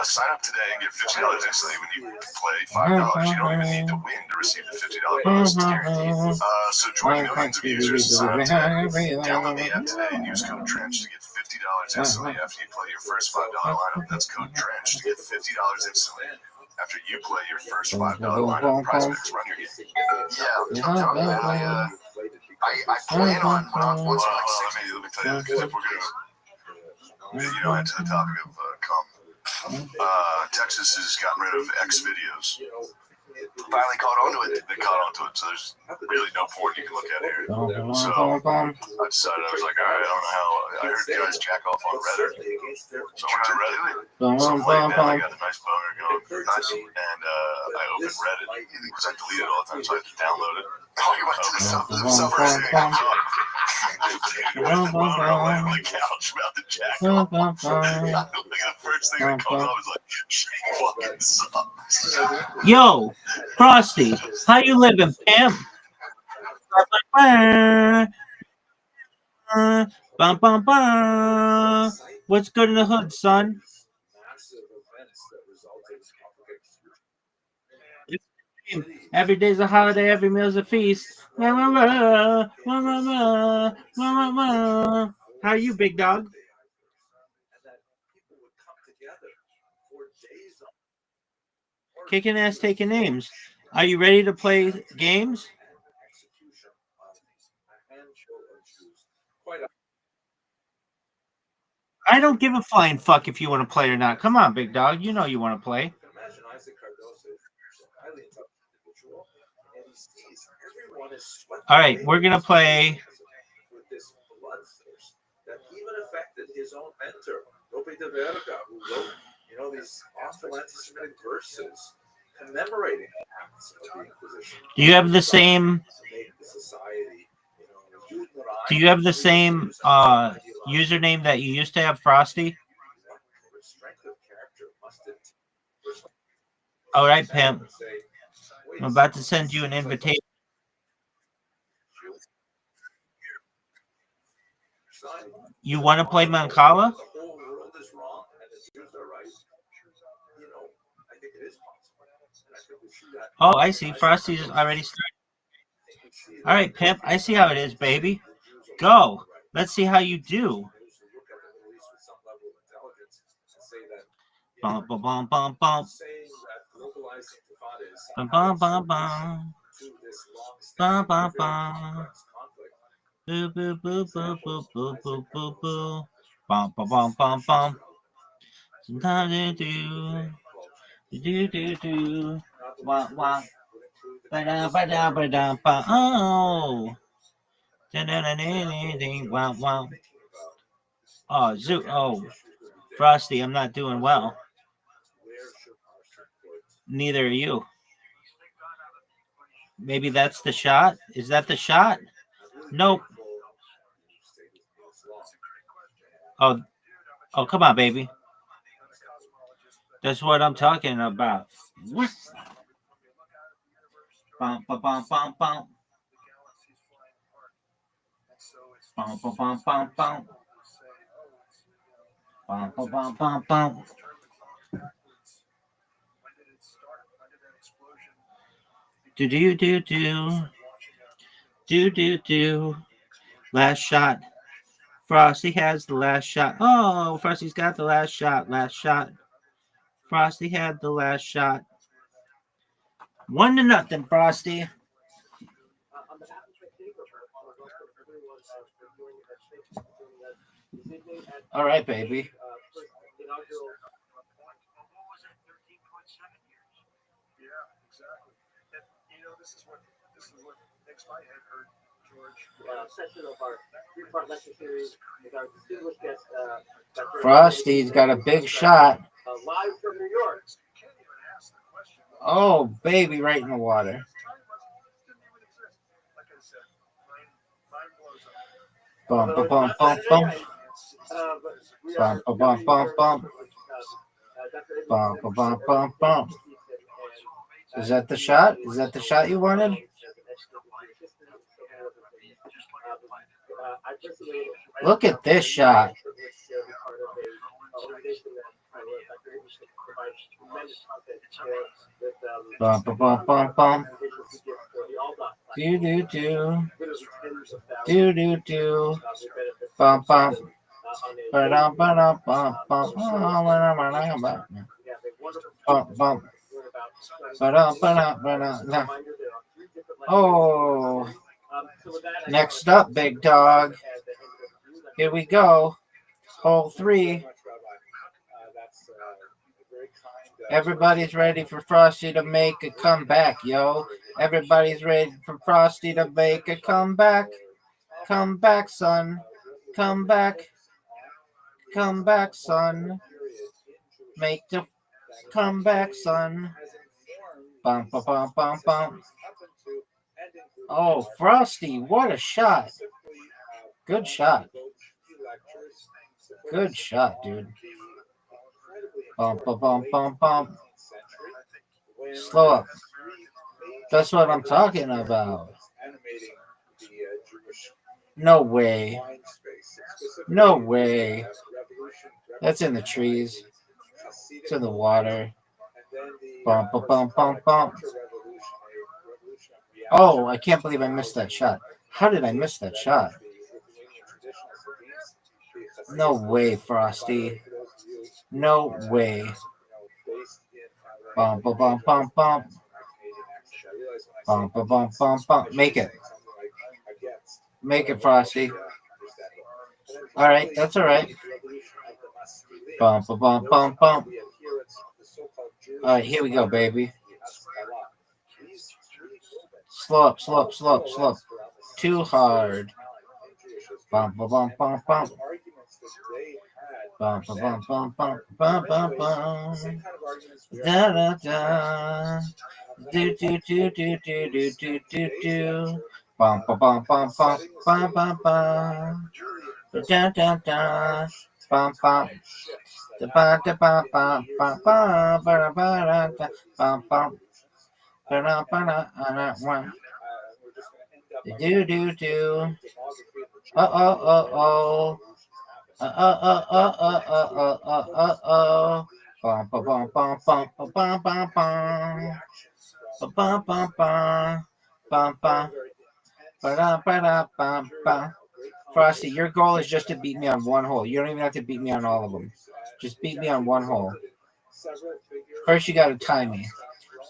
sign up today and get $50 instantly when you play $5. You don't even need to win to receive the $50 bonus. It's guaranteed. So join millions of users to sign up today. Download the app today and use code TRENCH to get $50 instantly after you play your first $5 lineup. That's code TRENCH to get $50 instantly after you play your first $5 lineup. Prize Picks, run your game. Yeah, I'm telling you, man. I plan on once let me tell you, because if we're gonna, into the topic of Texas has gotten rid of X videos. Finally caught onto it. They caught onto it, so there's really no porn you can look at here. So I decided, I was like, all right, I don't know how. I heard you guys jack off on Reddit, so I went to Reddit. So I'm like, man, I got a nice boner going, and I opened Reddit because I delete it all the time, so I had to download it. Oh, you went to the subreddit. On the couch about to jack off. The first thing that comes up is like, shit fucking sucks. Yo, Frosty, how you living, pimp? What's good in the hood, son? Every day's a holiday, every meal's a feast. How are you, big dog? And that people would come together for days on Kicking ass, taking names. Are you ready to play games? execution of a handful of Jews. Quite a I don't give a flying fuck if you want to play or not. Come on, big dog. You know you want to play. You can imagine Isaac Cardoso is a highly intelligent individual, and he sees everyone is swept All right, away we're gonna play. with this bloodthirst that even affected his own mentor, Lope de Verga, who wrote, these awful anti-Semitic verses commemorating the acts of the Inquisition. Do you have the same? To make the society, Do you have the same username that you used to have, Frosty? strength of character must All right, pimp. I'm about to send you an invitation. You want to play Mancala? The whole world is wrong and the Jews are right. I think it is possible. And I think we see that. Oh, I see. Frosty's already started. All right, pimp. I see how it is, baby. Go. Let's see how you do. Bum bum bum bum bum. Bum bum bum bum. Bum bum bum. Boo boo boo boo boo boo boo boo boo. Bum bum bum bum bum. Sometimes you do. Wah wah. Ba-da ba-da ba-da ba. Oh. Wow wow. Oh, Zoo. Oh, Frosty, I'm not doing well. Neither are you. Maybe that's the shot. Is that the shot? Nope. Oh, come on, baby. That's what I'm talking about. What? Bum, bum, bum, bum, bum. Bum, bum, bum, bum, bum. Bum, bum, bum, bum, bum. Do do do do. Do do do. Last shot. Frosty has the last shot. Oh, Frosty's got the last shot. Last shot. Frosty had the last shot. 1-0, Frosty. All right, baby. This is what makes my head hurt, George. Session of our three-part lecture series with our distinguished guest. Frosty's got a big shot. Live from New York. Oh, baby, right in the water. Bum, bum, bum, bum, bum. Bum, bum, bum, bum, bum. Bum, bum, bum, bum, bum. Is that the shot? Is that the shot you wanted? Look at this shot. Bum, bum, bum, bum, bum. Do, do, do. Do, do, do. Bum, bum. Ba-dum, ba-dum, bum, bum. Bum, bum. Ba-dum, ba-dum, ba-dum. Oh. Next up, big dog. Here we go. Hole 3. Everybody's ready for Frosty to make a comeback, yo. Everybody's ready for Frosty to make a comeback. Come back, son. Come back. Come back, son. Make the comeback, son. Bum, bum, bum, bum, bum. Oh, Frosty, what a shot. Good shot. Good shot, dude. Bum, bum, bum, bum, bum. Slow up. That's what I'm talking about. No way. No way. That's in the trees. It's in the water. Bum, bum, bum, bum, bum. Oh, I can't believe I missed that shot. How did I miss that shot? No way, Frosty. No way. Bum, bum, bum, bum, bum. Bum, bum, bum, bum, bum. Make it. Make it, Frosty. All right, that's all right. Bum, bum, bum, bum, bum. All right, here we go, baby. Slow up, slow up, slow up, slow up. Too hard. Bum, bum, bum, bum, bum. Bum, bum, bum, bum, bum, bum, bum, bum. Da, da, da. Do, do, do, do, do, do, do, do, do. Bum, bum, bum, bum, bum, bum, bum, bum. Da, da, da. Bum, bum. Da, ba, da, ba, ba, ba, ba, ba, ba, da, bum, bum. Ba, da, ba, da, da, da. Do, do, do. Oh. Oh. Bum, bum, bum, bum, bum, bum, bum, bum. Bum, bum, bum. Bum, bum. Ba-da-ba-da-bum-bum. Frosty, your goal is just to beat me on one hole. You don't even have to beat me on all of them. Just beat me on one hole. First, you got to tie me.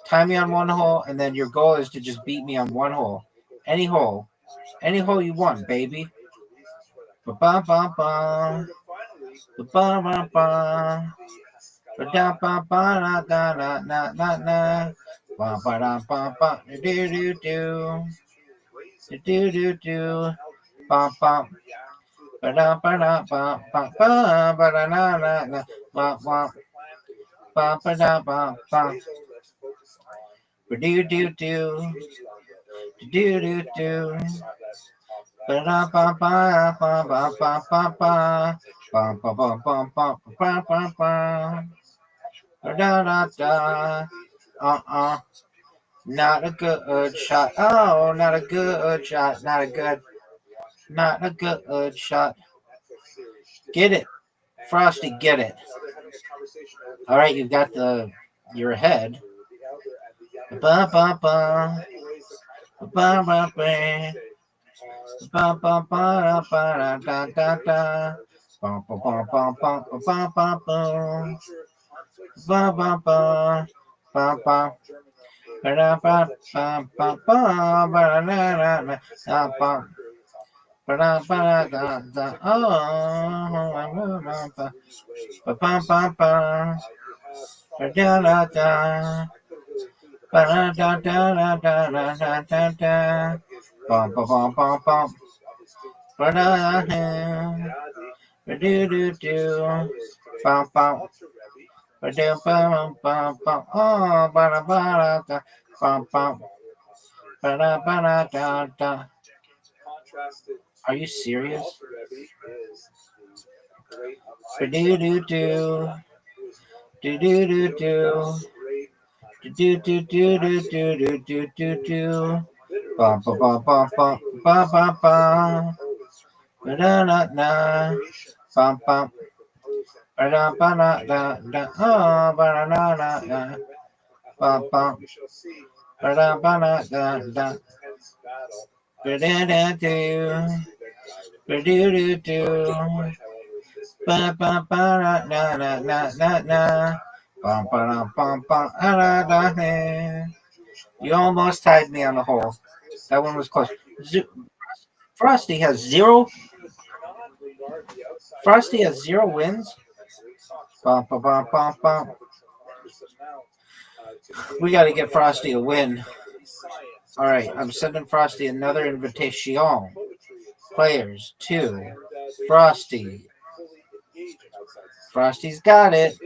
Tie me on one hole, and then your goal is to just beat me on one hole. Any hole. Any hole you want, baby. Ba-ba-ba-ba. Ba-ba-ba-ba. Ba-da-ba-ba-da-da-da-da-da-da. Ba-ba-da-ba-ba. Do-do-do. Do-do-do. Ba-ba. Ba-da-ba-da-ba-ba-ba-ba-da-da-da-da. Ba-ba. Ba-ba-da-ba-ba. Do-do-do. Do-do-do. Ba-da-ba-ba-ba-ba-ba-ba. Ba-ba-ba-ba-ba-ba-ba-ba. Da-da-da. Not a good shot. Oh, not a good shot. Not a good shot. Get it. Frosty, get it. All right, you've got your head. Ba-ba-ba. Ba-ba-ba. Ba-ba-ba-da-da-da-da. Ba-ba-ba-ba-ba-ba-ba-ba. Ba-ba-ba. Ba-ba. Ba-da-ba-ba-ba-ba-ba-da-da-da-da. Ba-da-ba-da-da-da. Ba-ba-ba-ba. Ba-da-da-da. Ba-da-da-da-da-da-da-da-da. Bum-ba-bum-bum-bum. Ba-da-da. Ba-do-do-do. Bum-bum. Ba-do-bum-bum-bum. Oh, ba-da-ba-da-da. Bum-bum. Ba-da-ba-da-da-da. Are you serious? Ba-do-do-do. Do-do-do-do. Do-do-do-do-do-do-do-do-do. Bum-bum-bum-bum-bum-bum-bum. Ba-da-da-da. Bum-bum. Ba-da-ba-da-da-da. Oh, ba-da-da-da-da. Bum-bum. Ba-da-ba-da-da-da. Ba-da-da-do. Ba-do-do-do. Ba-ba-ba-da-da-da-da-da. Bum-ba-dum-bum-bum-da-da-da. You almost tied me on the hole. That one was close. Frosty has zero. Frosty has 0 wins. Bum, bum, bum, bum, bum. We got to get Frosty a win. All right, I'm sending Frosty another invitation. Players 2. Frosty. Frosty's got it.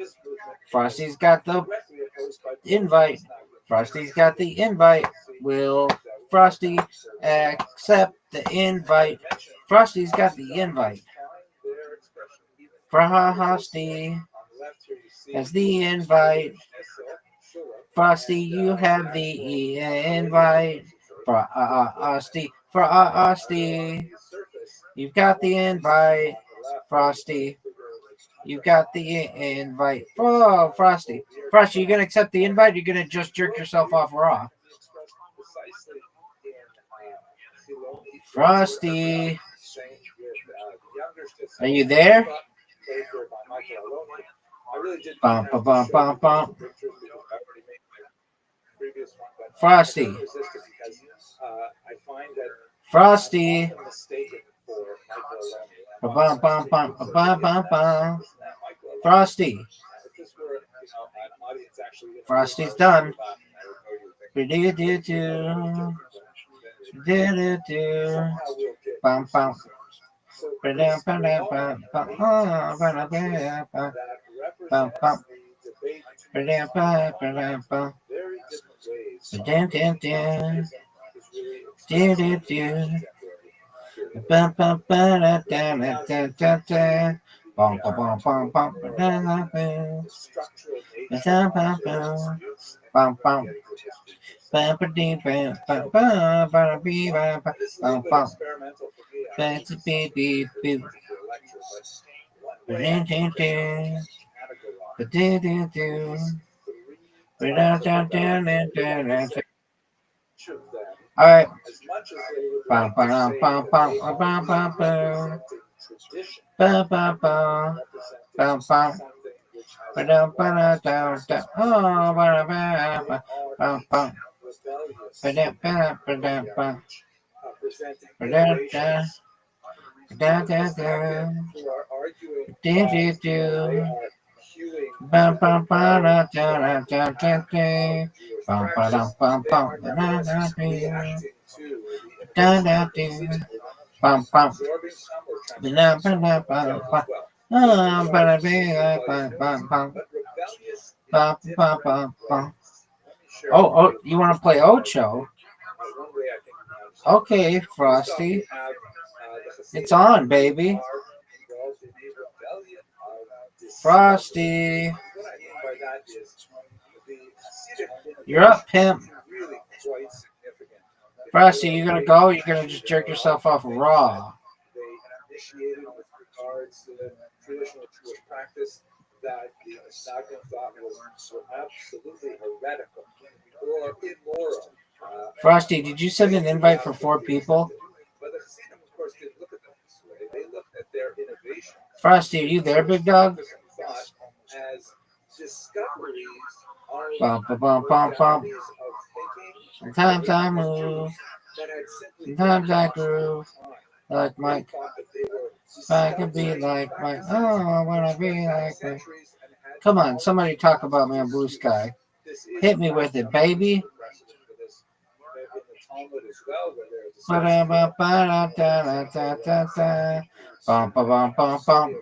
Frosty's got the invite. Frosty's got the invite. Will Frosty accept the invite? Frosty's got the invite. Frosty has the invite. Frosty, you have the invite. Frosty. You've got the invite. Frosty. You got the invite. Oh, Frosty. Frosty, you going to accept the invite? Or you going to just jerk yourself off raw? Frosty. Are you there? Played here by Michael Aloni. I really did Bum, have to bum, show bum, you bum. the pictures because I already made my previous one, but Frosty. I couldn't resist it because I find that Frosty. I'm often mistaken for Michael Aloni. Bum, bum, bum, bum, bum, bum, bum. Frosty. If this were, an audience actually, Frosty's done. I would know you would think Do-do-do. Bum, bum. Ba-dum, ba-dum, bum, bum. Oh, ba-dum, ba-dum, bum. Bum, bum. Ba-dum, ba, ba-dum, bum. Ba-dum, dum, dum. Do-do-do. Bum, bum, ba-da, da, da, da, da, da. Bum, bum, bum, bum, bum, ba-da, bum. Ba-dum, bum, bum. Bum, bum. Bum, ba-dee, bum, bum, bum, ba-da-bee, bum, bum, bum, bum. Ba-dee, bee, ba-dee-dee-dee. Ba-dee-dee-dee. Ba-da-da-da-da-da-da. All right. Bum, ba-dum, bum, bum, bum, bum, bum. Bum, bum, bum. Bum, bum. Ba-dum, ba-da-da-da. Oh, ba-da-ba-ba. Bum, bum. Ba-dum, ba-dum, ba-dum, bum. Ba-da-da. Da-da-da. Do-do-do. Bum, bum, ba-da-da-da-da-da. Bum, ba-dum, bum, bum. Ba-da-da-da. Da-da-da. Bum, bum. Ba-dum, ba-dum, bum, bum. Oh, ba-da-ba, bum, bum, bum. Bum, bum, bum, bum. Oh, you want to play Ocho? Okay, Frosty. It's on, baby. Frosty. You're up, pimp. Frosty, you gonna go? Or you gonna just jerk yourself off raw? Initiated with regards to the traditional Jewish practice that the Stagner thought was absolutely heretical or immoral. Frosty, did you send an invite for 4 people? But the Hasidim, of course, didn't look at them this way. They looked at their innovation. Frosty, are you there, big dog? Thought as discoveries are Bum, bum, bum, bum. of thinking. Sometimes I move. Sometimes I groove. Like Mike. If I could be like Mike. Oh, I want to be like Mike. Come on, somebody talk about me on Blue Sky. Hit me with it, baby. Bum, bum, bum, bum.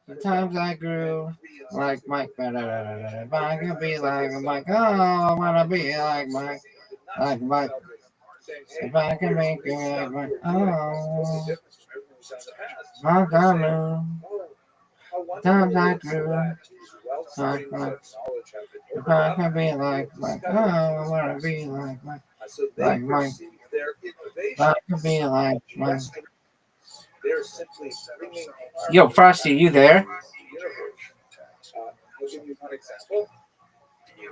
Sometimes I grew like Mike. If I could be like Mike. Oh, I want to be like Mike. Like Mike. If I can make it like Mike. Oh, my God. Sometimes I grew like Mike. If I can be like Mike. Oh, I want to be like Mike. Like Mike. If I can be like Mike. Yo, Frosty, you there? I'll give you one example. The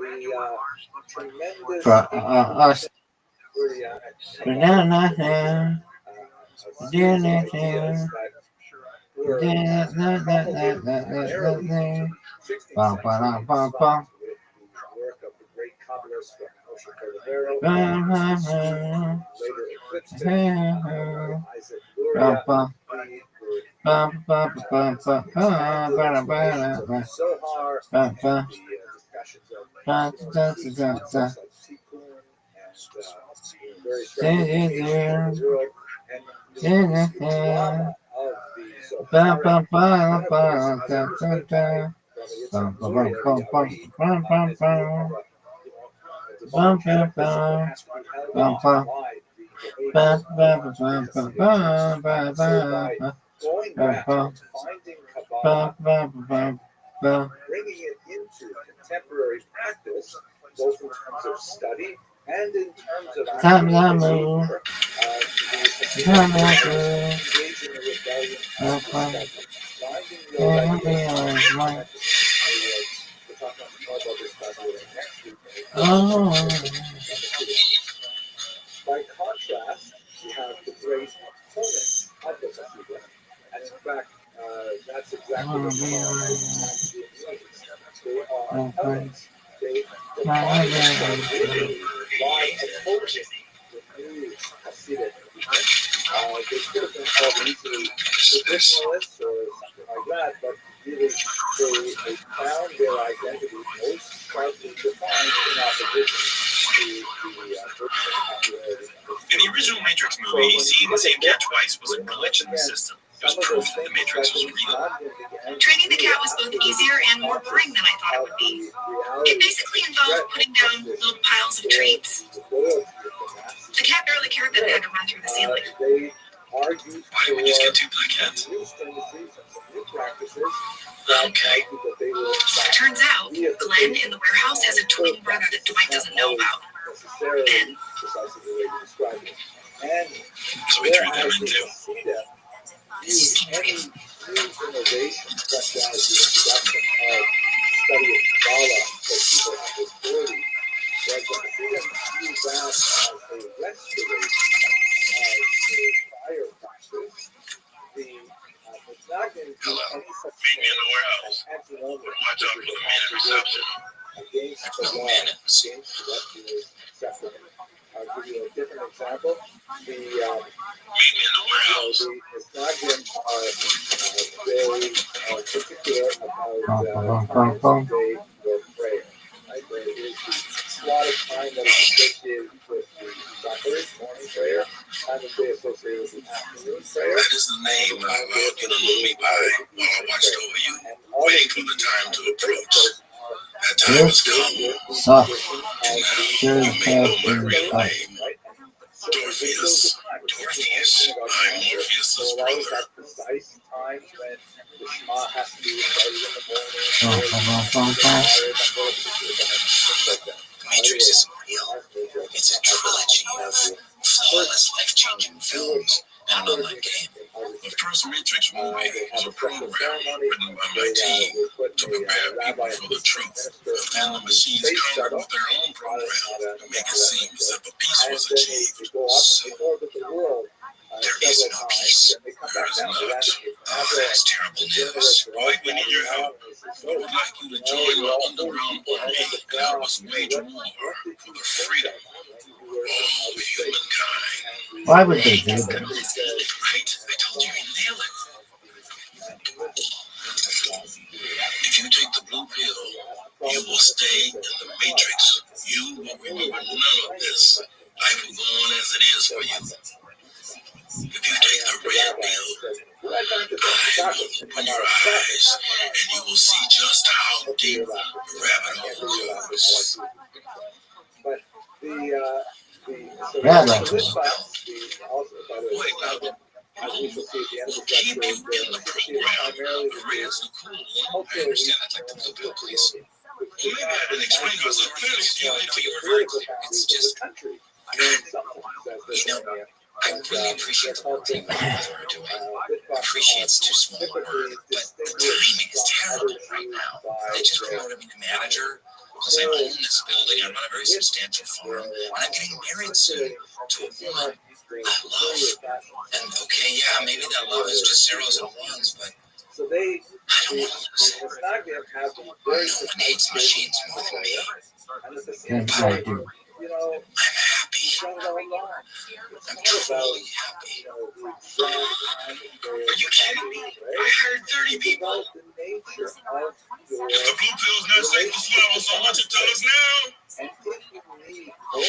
tremendous Us. Bum, bum, bum, bum. work of the great Kabbalist from Moshe Cordovero, later eclipsed him, Isaac Luria, the Zohar, and the discussions of Tikkun and various ramifications of the world, and the drama of the Zohar. Bringing it into contemporary practice, both in terms of study and in terms of behavior, engaging in rebellion, finding your we'll talk more about this next week. By contrast, They could have been called easily traditionalists or something like that, but really they found their identity most sharply defined in opposition to the popularity. In the original Matrix movie, seeing the same cat twice was a glitch in the system. It was proof that the Matrix was real. Training the cat was both easier and more boring than I thought it would be. It basically involved putting down little piles of treats. The cat barely cared that it had to run through the ceiling. Why don't we just get 2 black cats? Okay. Turns out, Glenn in the warehouse has a twin brother that Dwight doesn't know about. Ben. So we threw them in too. Innovation such as the introduction of study of Kabbalah for people under 40 was that the freedom to use that as a restoration, as a fire practice. It's not going to do any such thing as antinomian against the law, against what is acceptable. I'll give you a different example. The Islamic are very particular about times of day for prayer. Right? There is the slot of time that is associated with the Shacharit, morning prayer, time of day associated with the afternoon prayer. That is the name of me by while I watched over you, waiting for the time to approach. That time has come. And now you may know my real name. Dorpheus. Dorpheus. I'm Morpheus's brother. Precise times when the Shema has to be recited in the morning. The Matrix isn't real. It's a trilogy of flawless, life-changing films and an online game. The first Matrix movie was a program written by my team to prepare people for the truth. But then the machines countered with their own program to make it seem as if a peace was achieved. So, there is no peace. There is not. Oh, that's terrible news. Dwight, we need your help. We would like you to join our underground army and help us wage war for the freedom of all humankind. Why would they do that? Right? I told you you'd nail it. If you take the blue pill, you will stay in the Matrix. You will remember none of this. Life will go on as it is for you. If you take the red pill, I will open your eyes and you will see just how deep the rabbit hole goes. But keep you in the program. The red's the cool one. I understand. I'd like the blue pill, please. Well, maybe I didn't explain myself clearly to you. I know you were very clear. It's just, you know, I really appreciate the work that you guys are doing. Appreciate's too small a word, but the timing is terrible right now. They just promoted me to manager because I own this building. I run a very substantial farm, and I'm getting married soon to a woman I love. And okay, yeah, maybe that love is just zeros and ones, but I don't want to lose it. No one hates machines more than me. Yes, I do. I'm happy. I'm truly happy. Are you kidding me? I hired 30 people. If the blue pill's not safe to swallow, so why don't you tell us now? Who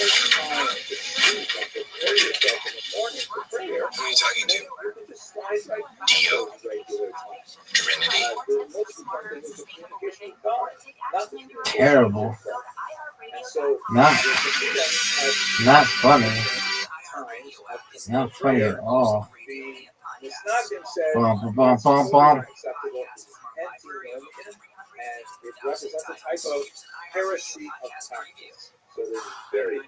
are you talking to? Dio? Trinity? Terrible. Not funny. Not funny at all. Bum, bum, bum, bum. And it represents a type of heresy of practice. So there's a very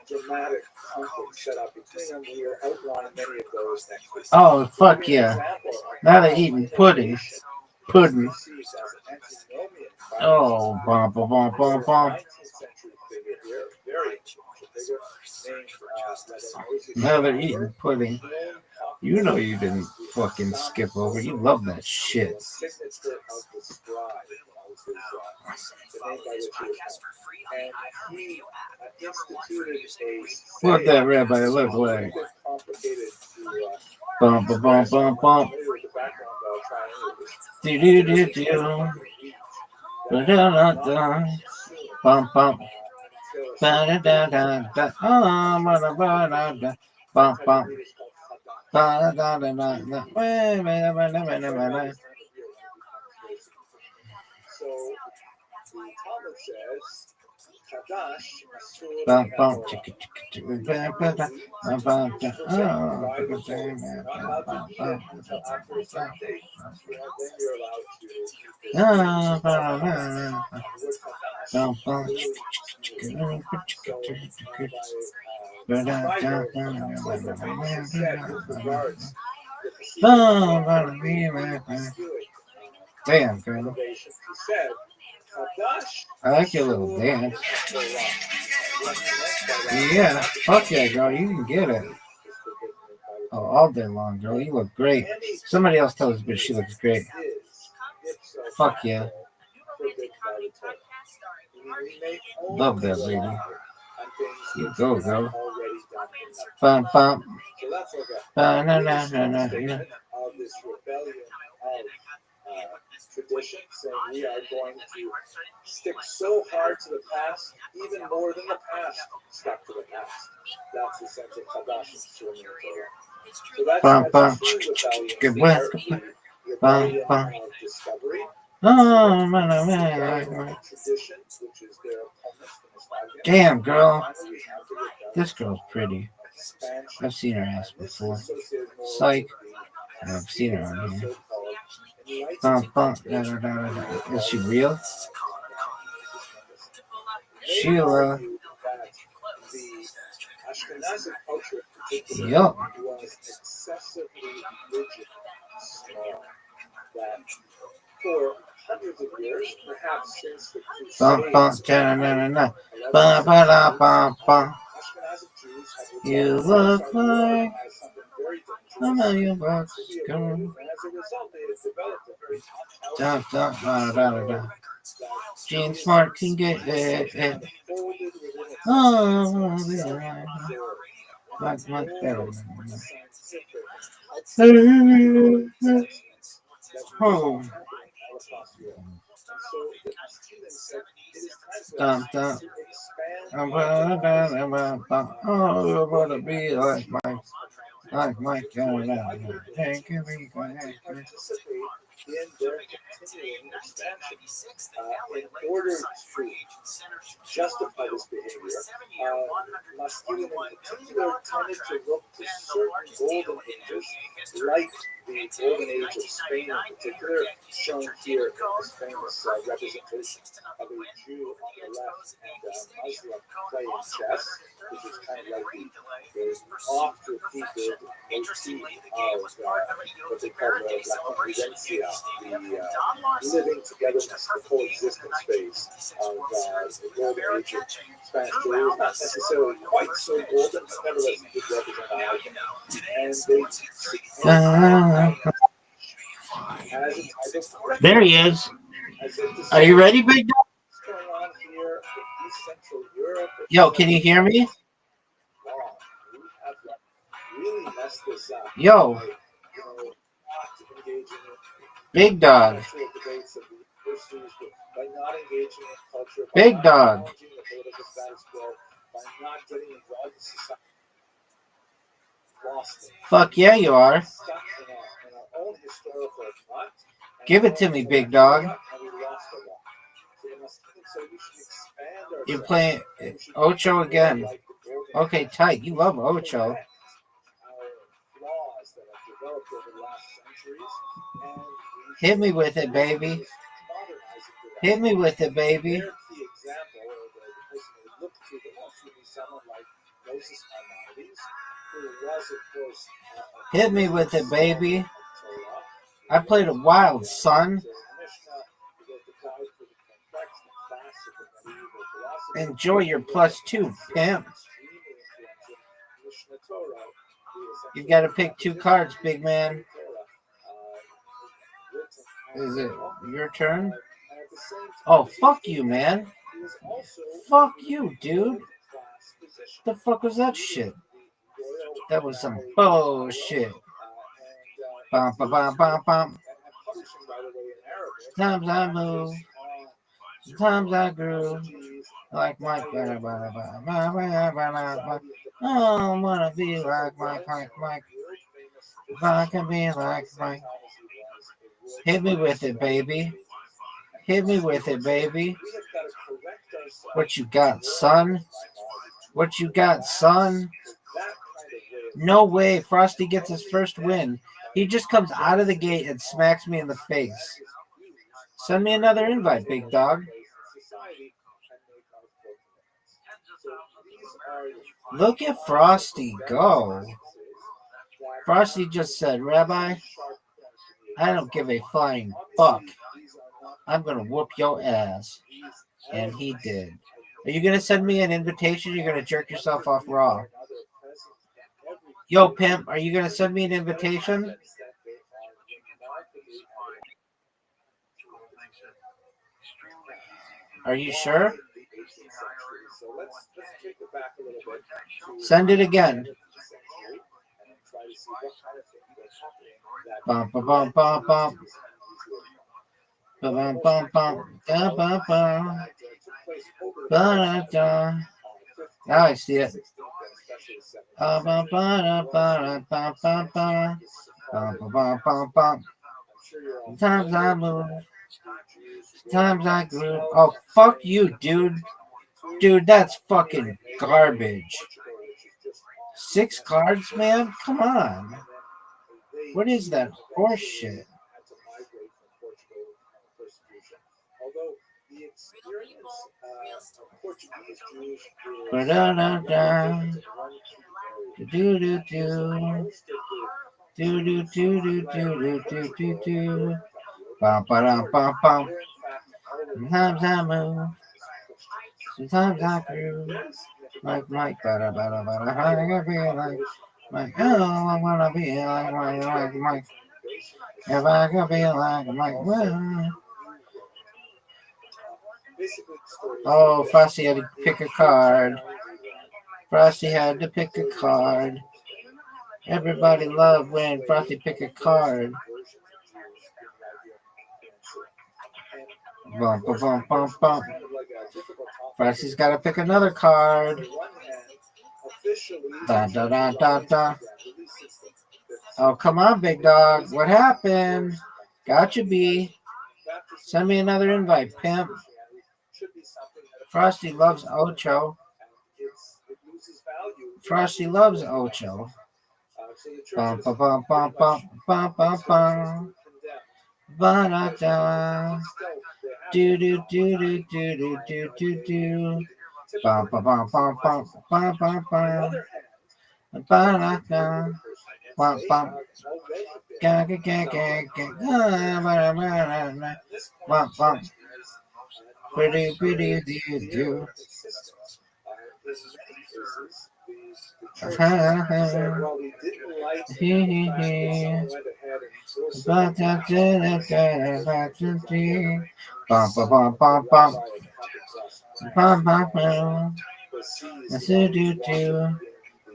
dramatic conflict set up between them. We are outlining many of those next week. Oh, fuck yeah. Now they're eating pudding. Pudding. Oh, bum, bum, bum, bum, bum. Now they're eating pudding. You know you didn't fucking skip over. You love that shit. Signature of the scribe was his, the name by which he was known. And he instituted a What that rabbi look like? complicated to Bump, bump, bump, bump. with the background Do do do do. Da da da. Bump, bump. Da da da da da. Oh, ba da ba da da. Bump, bump. Da da da da da. Wait, wait, wait, wait, wait, wait. So the Talmud says, Kadash, Bump, bump, chicka, chicka, chicka, ba, ba, da, ba, da. Oh, not allowed to eat it until after a certain date. Then you're allowed to use this. Ah, ba, ba, ba. Bump, bump, chicka, chicka, chicka, chicka, chicka. Ba, da, da, da, da, da, da, da, da. Damn, girl. I like your little dance. Yeah, fuck yeah, girl. You can get it. Oh, all day long, girl. You look great. Somebody else tells us, but she looks great. Fuck yeah. Love that lady. You go, girl. Bum, bum. Na, na, na, na, na. Of this rebellion of tradition, saying we are going to stick so hard to the past, even more than the past stuck to the past. That's the sense of Chadash in Torah. So that's a true rebellion. The rebellion of discovery. Oh, man. Tradition, which is their opponent. Damn, girl. This girl's pretty. I've seen her ass before. Psych. I've seen her on here. Bump, bump, da, da, da, da. Is she real? Sheila. Ashkenazic culture Yup. was excessively rigid that for hundreds of years, perhaps since the Bump, bump, da, da, da, da. Ba, ba, da, bum, bum. You look like I know you look good. Da, da, da, da, da. Gene Smart can get it. Oh, yeah. Much better. Oh. Dun, dun. I'm gonna be like my God. Thank you, in their continuing expansion. In order to justify this behavior, masculine in particular tended to look to certain golden ages, like the golden age of Spain in particular, shown here in this famous representation of a Jew on the left and a Muslim playing chess, which is kind of like the oft-repeated motif of what they call la convivencia, the living togetherness, the coexistence phase of the golden age of Spanish Jewry. Not necessarily quite so golden, but nevertheless it did represent American. And there he is. Are you ready, big dog? Yo, can you hear me? Yo. Big dog. Big dog. Fuck yeah, you are. Give it to me, big dog. You're playing Ocho again. Okay, tight. You love Ocho. Hit me with it, baby. Hit me with it, baby. Hit me with it, baby. I played a wild, son. Enjoy your +2, pimp. You got to pick 2 cards, big man. Is it your turn? Oh, fuck you, man. Fuck you, dude. The fuck was that shit? That was some bullshit. Bum, bum, bum, bum, bum. Sometimes I move. Sometimes I groove. Like Mike. I don't want to be like Mike. If I can be like Mike. Hit me with it, baby. Hit me with it, baby. What you got, son? What you got, son? No way. Frosty gets his first win. He just comes out of the gate and smacks me in the face. Send me another invite, big dog. Look at Frosty go. Frosty just said, Rabbi, I don't give a flying fuck. I'm going to whoop your ass. And he did. Are you going to send me an invitation? You're going to jerk yourself off raw. Yo, pimp, are you going to send me an invitation? Are you sure? Send it again. Bum, bum, bum, bum, bum. Bum, bum, bum, bum. Bum, bum, bum. Ba-da-da. Now I see it. Bum, bum, bum, bum, bum, bum, bum. Bum, bum, bum, bum, bum. Sometimes I move. Sometimes I groove. Oh, fuck you, dude. Dude, that's fucking garbage. 6 cards, man? Come on. What is that horse shit? Ba-da-da-da. Do-do-do-do. Do-do-do-do-do-do-do-do. Bum-ba-dum-bum-bum. Sometimes I move. Sometimes I groove. Like Mike, ba-da-ba-da-ba-da. I gotta be like Mike. Oh, I wanna be like Mike. If I could be like Mike, well. Oh, Frosty had to pick a card. Frosty had to pick a card. Everybody loved when Frosty picked a card. Bum, bum, bum, bum, bum. Frosty's got to pick another card. Da, da, da, da, da. Oh, come on, big dog. What happened? Gotcha, B. Send me another invite, pimp. Frosty loves Ocho. Frosty loves Ocho. Bum, bum, bum, bum, bum, bum, bum, bum. Ba-da-da. Do do do do do do do do do. Bum bum bum bum bum bum bum bum. Ba-da-da. Bum bum. Ga ga ga ga ga. Ba-da-ba-da-ba-da. Bum bum. Pretty pretty do do. Bum bum bum bum bum. Bum bum bum. Do do do.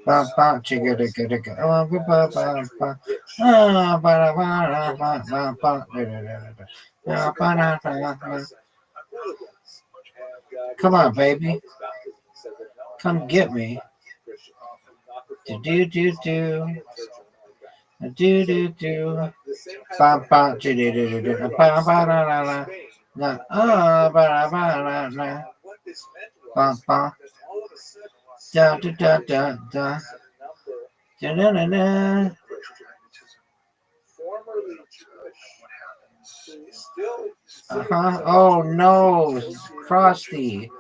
Bum bum. Chigga digga digga. Oh, bum bum bum. Ah, ba da ba da ba ba ba. Da ba da da da. Come on, baby. Come get me. Do do do do. Do do do. Bum bum. Do do do do. Ba ba da da da. Na ah ba da ba da da. Bum bum. Da da da da da. Da da da da. Oh no, Frosty.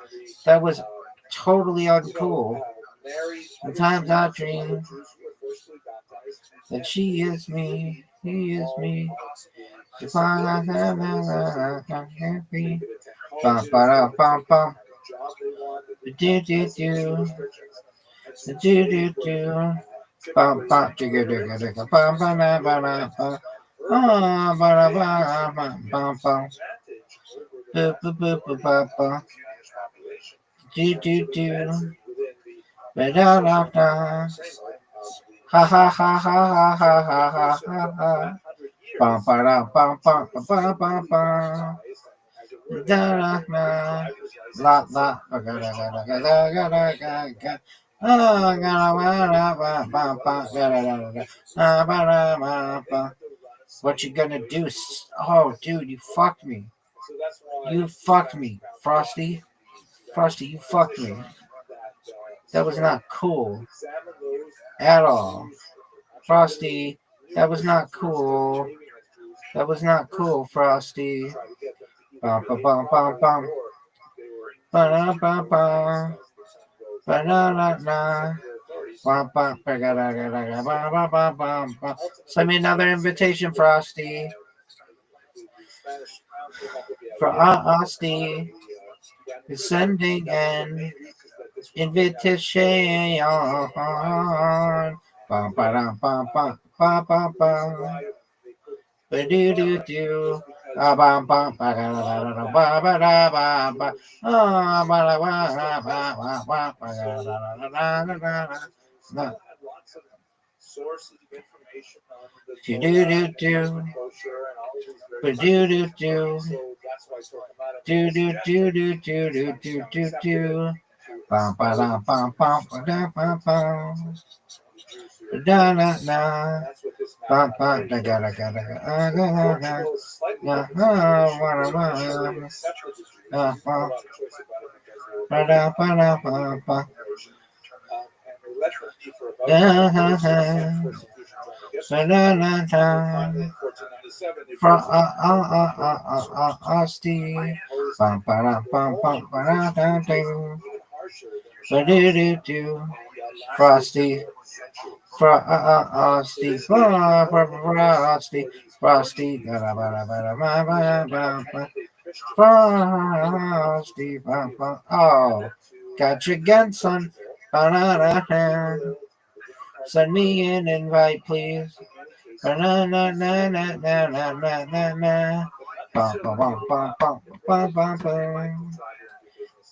That was totally uncool. Sometimes I dream that she is me, he is me. Bum ba bum bum. Do do do. Do do do. Ha ha ha ha ha ha ha ha ha ha. Bum ba da bum bum ba ba ba ba. Da da da. La la ga ga ga ga ga ga ga ga ga. Oh, ga da ba ba ba ba ga da da da. Ba da ba ba. What you gonna do? Oh, dude, you fucked me. You fucked me, Frosty. Frosty, you fucked me. That was not cool at all. Frosty, that was not cool. That was not cool, Frosty. Bum, bum, bum, bum, bum. Ba-da-ba-ba. Ba-da-da-da. Bum, bum, ba-ga-da-ga-da-ga. Ba-ba-ba-bum, bum. Send me another invitation, Frosty. Frosty is sending an invitation. Bum, ba-dum, bum, bum, bum, bum, bum. Ba-do-do-do. Bum, bum, ba-ga-da-da-da-da. Ba-ba-da-ba-ba. Oh, ba-da-ba-ba-ba-ba. Ba-ga-da-da-da-da-da-da-da. Do-do-do-do. Ba-do-do-do. Do-do-do-do-do-do-do-do. Bum, ba-dum, bum, bum, ba-da-ba-bum. Da-da-da. Bum, bum, da-ga-da-ga-da-ga. Frosty. Frosty, Frosty, Frosty, Frosty, oh, got you again, son. Send me an invite, please.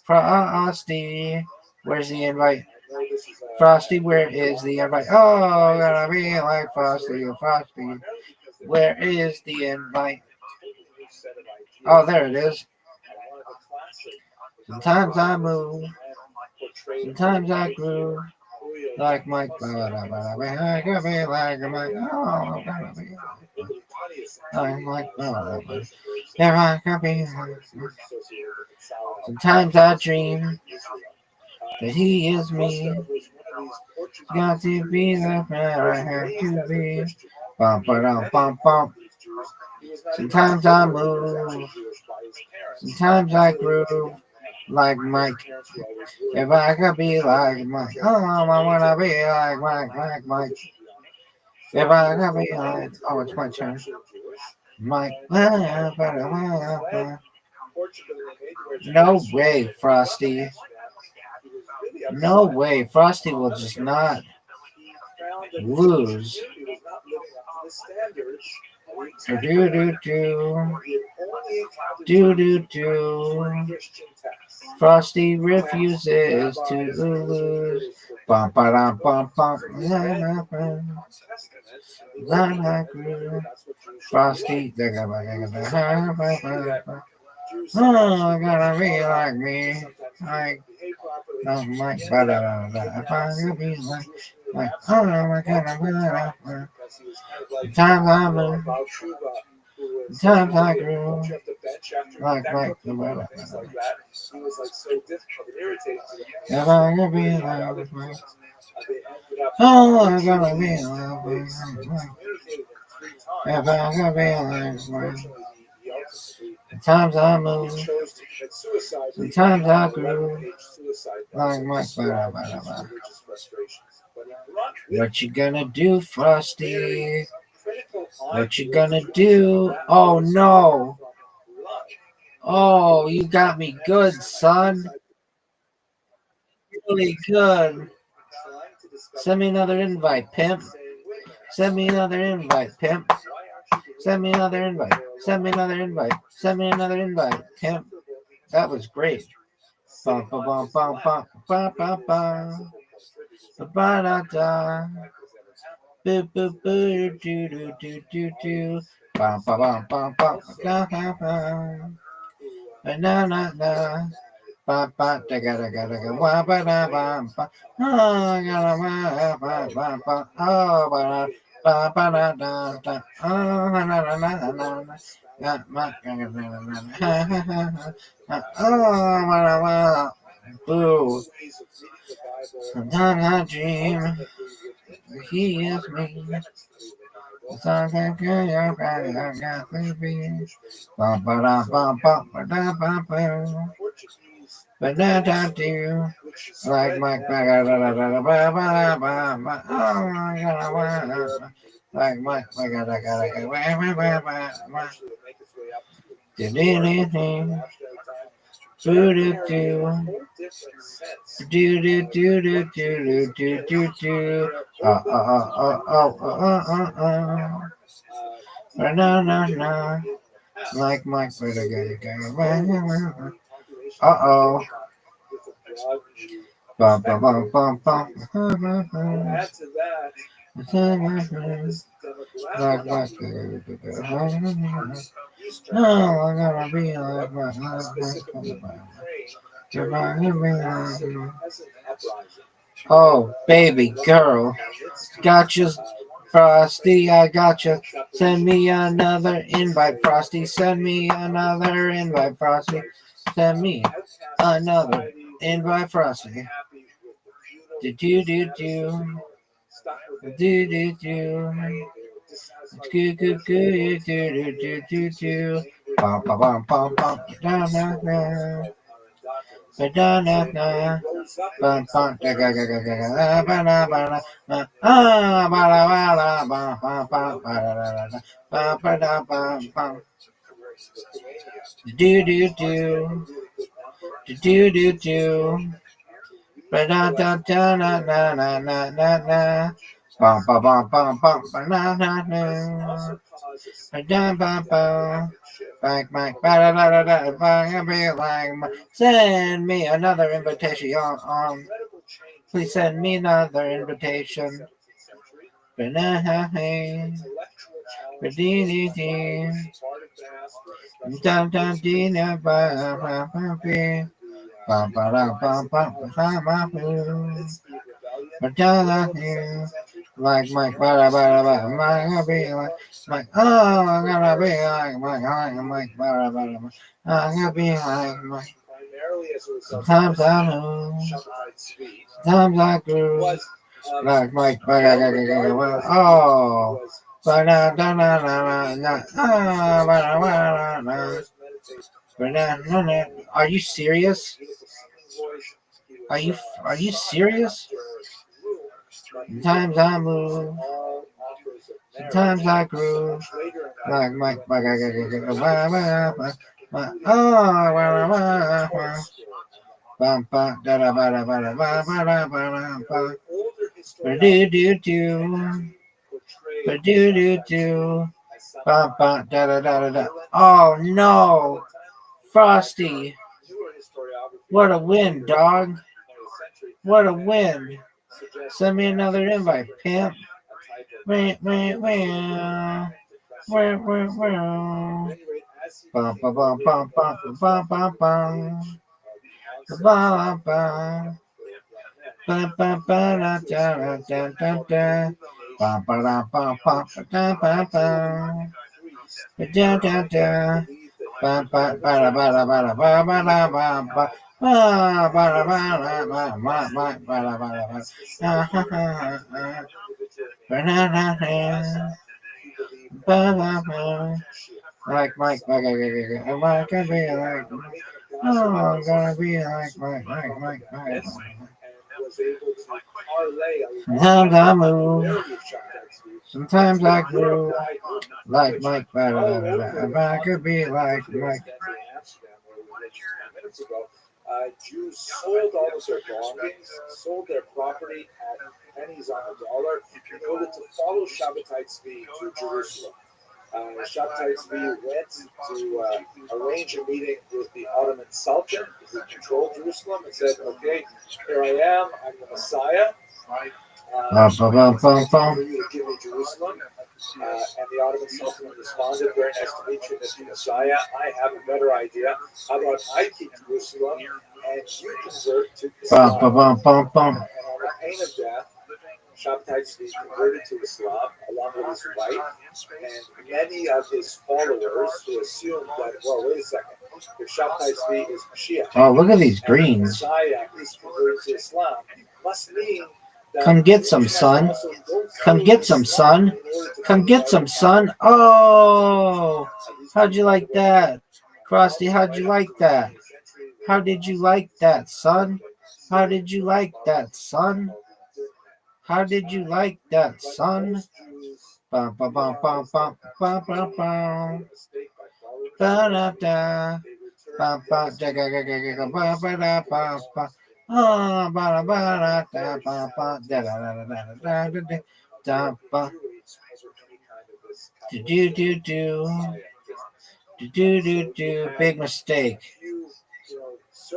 Frosty, where's the invite? Frosty, where is the invite? Oh, gonna be like Frosty, Frosty. Where is the invite? Oh, there it is. Sometimes I move. Sometimes I groove. Like Mike. I could be like Mike. Oh, gonna be like Mike. If I could be like. Sometimes I dream that he is me. Got to be the man I have to be. Bum, ba-dum, bum, bum. Sometimes I move. Sometimes I groove like Mike. If I could be like Mike. Oh, I want to be like Mike. If I could be like. Oh, it's my turn. Mike. No way, Frosty. No way. Frosty will just not lose. Do. Frosty refuses to lose. Bum, ba-dum, bum, bum. Frosty. Oh, gonna be like me. Like. Like, if I could be like, oh, my God, sometimes I move, sometimes I grow, like, if I could be like, oh, I'm gonna be like, if I could be like, sometimes I move, sometimes I grow, like, what you gonna do, Frosty? What you gonna do? Oh no! Oh, you got me good, son. Really good. Send me another invite, pimp. Send me another invite, pimp. Send me another invite. Send me another invite. Send me another invite, pimp. That was great. Bum, bum, bum, bum, bum, bum, bum, bum. Ba-da-da. Boo, boo, boo, do, do, do, do, do. Bum, bum, bum, bum, bum, da, da, da. Na, na, na. Ba, ba, da, ga, da, ga, da, ga. Wa, ba, da, ba, ba. Oh, ga, da, ba, ba, ba, ba. Oh, ba, da, ba, ba, da, da, da. Oh, na, na, na, na, na, na. Ya, ma, ga, ga, da, da, da. Ha, ha, ha, ha. Oh, ba, da, ba. Boo. Sometimes I dream he is me. Sometimes I got baby. Ba ba da ba ba ba da ba ba. Ba da da do. Like my ba da da da da ba ba ba ba. Oh my God, like my ba da da da da ba ba ba ba. Do do do. Do do do. Do do do do do do do do. No no no. Like my oh. Bum bum bum bum bum. Add to that, Like my no, I'm gonna be like my oh, baby girl, gotcha, Frosty, I gotcha. Send me another invite, Frosty. Send me another invite, Frosty. Send me another invite, Frosty. Do do do do. Do do do. Do do do do do do do. Bum bum bum bum bum. Da da da. Da da da. Bum bum da ga ga ga ga ga. Ba da ba da. Ah ba da ba da ba ba ba ba da da da. Ba ba da ba ba. Do do do. Do do do. Ba da da da na na na na na na. Bum bum bum bum bum ba na na na. Ba da ba ba. Like my ba da da da da. Be like my. Send me another invitation on. Please send me another invitation. Ba na ha hey. Ba dee dee dee. Da da dee na ba ba ba ba. Ba ba da ba ba ba ba ba ba. Ba da da dee. Like my ba da ba da ba. My be like oh I'm gonna be like my ba da ba da ba. I'm gonna be like my. Sometimes I know. Sometimes I groove. Like my ba da da da da. Oh. Ba da da da da da. Ah ba da ba da da. Are you serious? Are you serious? Sometimes I move. Sometimes I groove. Like my bum ba da da ba da ba da ba ba da ba da ba. Ba do do do. Ba do do do. Ba ba da da da da da. Oh no, Frosty! What a win, dog! What a win! Send me another invite, pimp. Wah, wah, wah. Wah, wah, wah. Bum, bum, bum, bum, bum, bum, bum, bum. Ba, ba. Ba, ba, ba, da, da, da, da, da. Ba, ba, da, ba, ba, da, ba, ba. Da, da, da. Ba, ba, ba, da, ba, da, ba, da, ba, ba, da, ba, ba. Ah, ba, da, ba, da, ba, ba, ba, ba, da, ba, da, ba. Ah, ha, ha, ha. Ba, da, da, da. Ba, ba, ba. Like Mike, am I gonna be like? Oh, I'm gonna be like Mike. Sometimes I move, sometimes I groove, like Mike. If I could be like Mike. Jews sold all of their belongings, sold their property at pennies on the dollar in order to follow Shabbatai Tzvi to Jerusalem. Shabbatai Tzvi went to arrange a meeting with the Ottoman Sultan who controlled Jerusalem and said, okay, here I am, I'm the Messiah. For you to give me Jerusalem. And the Ottoman Sultan responded, very nice to meet you, Mr. Messiah. I have a better idea. How about I keep Jerusalem and you convert to Islam? And on the pain of death, Shabbatai Tzvi converted to Islam along with his wife, and many of his followers who assumed that, well, wait a second, if Shabbatai Tzvi is Mashiach, oh, look at these greens. Messiah is converted to Islam, must mean that come get some, son. Come get some, son. Come get some, son. Oh, how'd you like that? Frosty, how'd you like that? How did you like that, son? How did you like that, son? How did you like that, son? Bum, bum, bum, bum, bum, bum, bum, bum. Da da da. Bum, bum, da ga ga ga ga ba ba da ba ba. Ah, ba da ba da ba ba da da da da da da da da ba. Do do do do. Do do do do. Big mistake.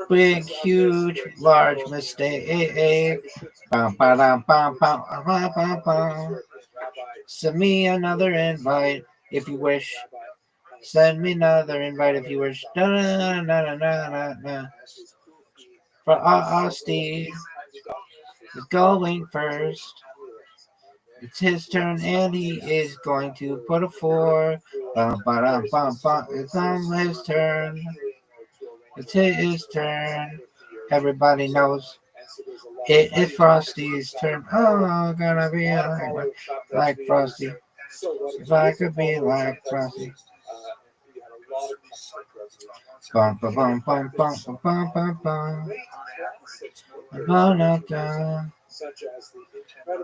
Big, huge, large mistake. Bum, ba, da, bum, bum, bum, bum, bum. Send me another invite if you wish. Send me another invite if you wish. Da, da, da, da, da, da. Frosty is going first. It's his turn, and he is going to put a 4. Bum, ba, da, bum, bum. It's on his turn. It's his turn. Everybody knows it is Frosty's turn. Oh, gonna be like Frosty. If I could be like Frosty. Bum, bum, bum, bum, bum, bum, bum, bum.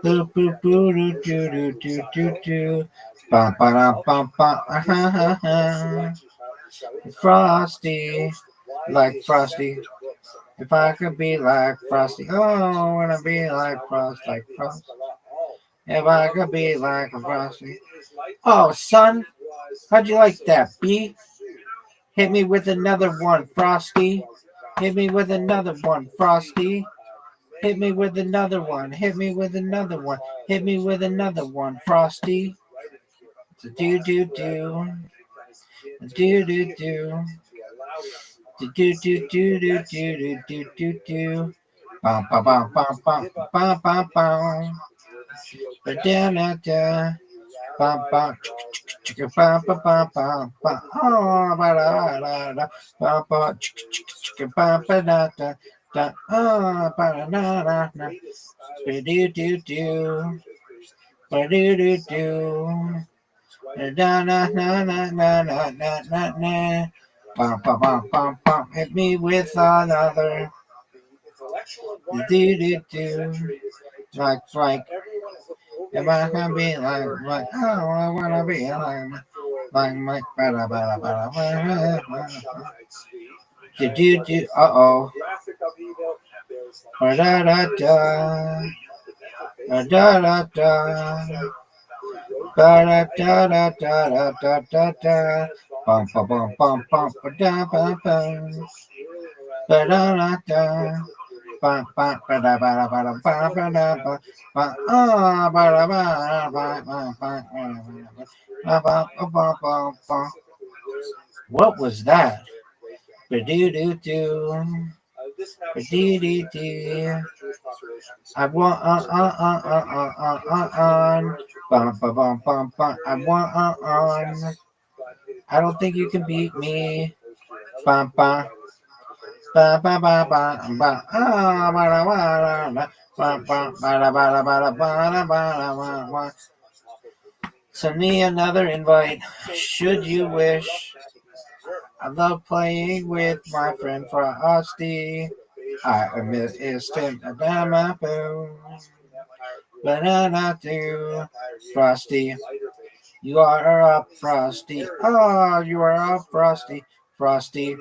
Boo, boo, boo, do, do, do, do, do. Bum, bum, bum, bum. Frosty. Like Frosty. If I could be like Frosty. Oh, I wanna be like Frost, like Frost. If I could be like a Frosty. Oh, son. How'd you like that, B? Hit me with another one, Frosty. Hit me with another one, Frosty. Hit me with another one. Hit me with another one. Hit me with another one, Frosty. Do do do. Do do do. Do do do do do do do do do. Bum bum bum bum bum bum bum bum. Da da da. Bum bum chicka bum bum bum bum bum. Oh ba da da da. Bum bum chicka bum ba da da da. Oh ba da da da. Ba do do do. Ba do do do. Da da da da da da da da. Bum, bum, bum, bum, bum. Hit me with another. Do do do. Like Frank. Am I gonna be like? Oh, I wanna be like Mike. Bada bada bada bada. Do do do. Uh oh. Da da da. Da da da. Da da da da da da da da. Bum bum bum bum bum da bum bum. Da da da. Bum bum ba da ba da ba da ba ba da ba. Ah ba da ba ba ba ba ba ba ba ba. What was that? Ba do do do. Ba do do do. I want on. Bum bum bum bum bum. I want on. I don't think you can beat me. Bum bum. Ba ba ba ba ba. Ah ba da ba da ba. Ba ba ba da ba da ba da ba da ba da. Send me another invite, should you wish. I love playing with my friend Frosty. I missed him a dama boo. Banana do. Frosty. You are up, Frosty. Oh, you are up, Frosty. Frosty.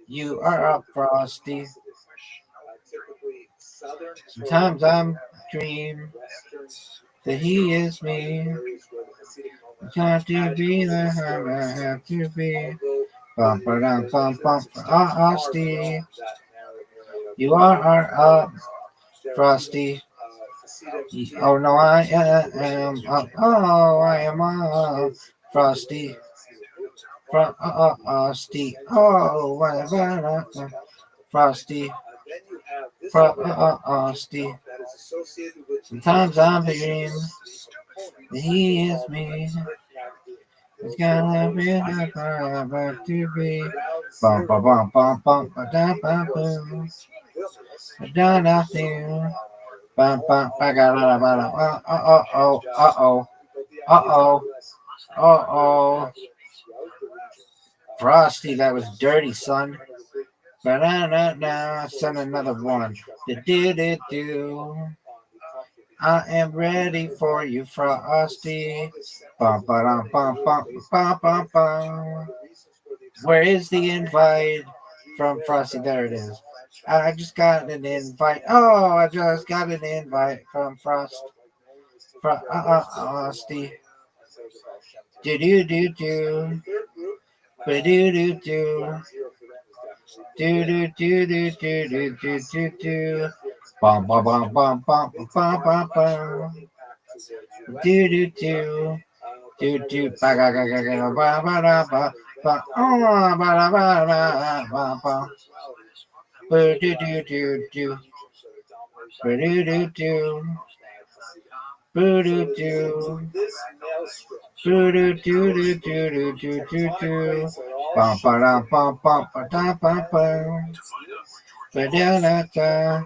You are up, Frosty. Sometimes I'm dream that he is me. It's got to be the how I have to be. Bum, ba-dum, bum, bum, Frosty. You are Frosty. Oh no, I am I am Frosty. Frosty. Oh, whatever. Frosty. Frosty. Sometimes I'm dreaming that he is me. It's gonna be like I'm about to be. Bum bum bum bum bum ba da ba boom. Da da do. Bum bum ba ga da ba da. Oh. Frosty, that was dirty, son. Ba da da da. Send another one. Do. I am ready for you, Frosty. Bum ba bum bum bum bum bum. Where is the invite from Frosty? There it is. I just got an invite. Oh, I just got an invite from Frosty. Do. Do. Do. Bum bum bum bum bum bum bum bum. Do. Ba ga ga ga ga ba ba da ba ba ba da ba ba. Do. Bum ba da bum bum ba da ba ba. Ba da da da.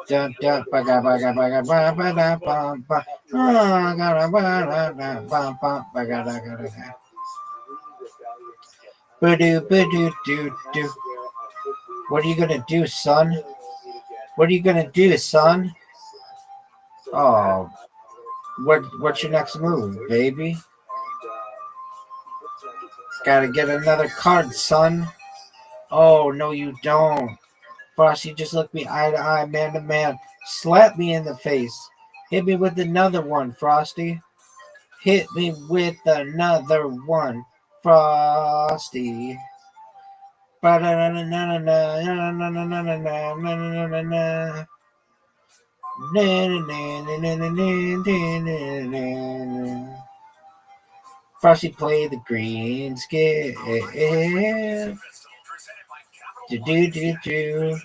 Da da ba ga ba ga ba ga ba ba da ba ba. Ga da ba da da ba ba ba ga da ga da. Do. What are you gonna do, son? What are you gonna do, son? Oh, what's your next move, baby? Gotta get another card, son. Oh no, you don't. Frosty just looked me eye to eye, man to man. Slap me in the face. Hit me with another one, Frosty. Hit me with another one, Frosty. Frosty played the green skit. Do.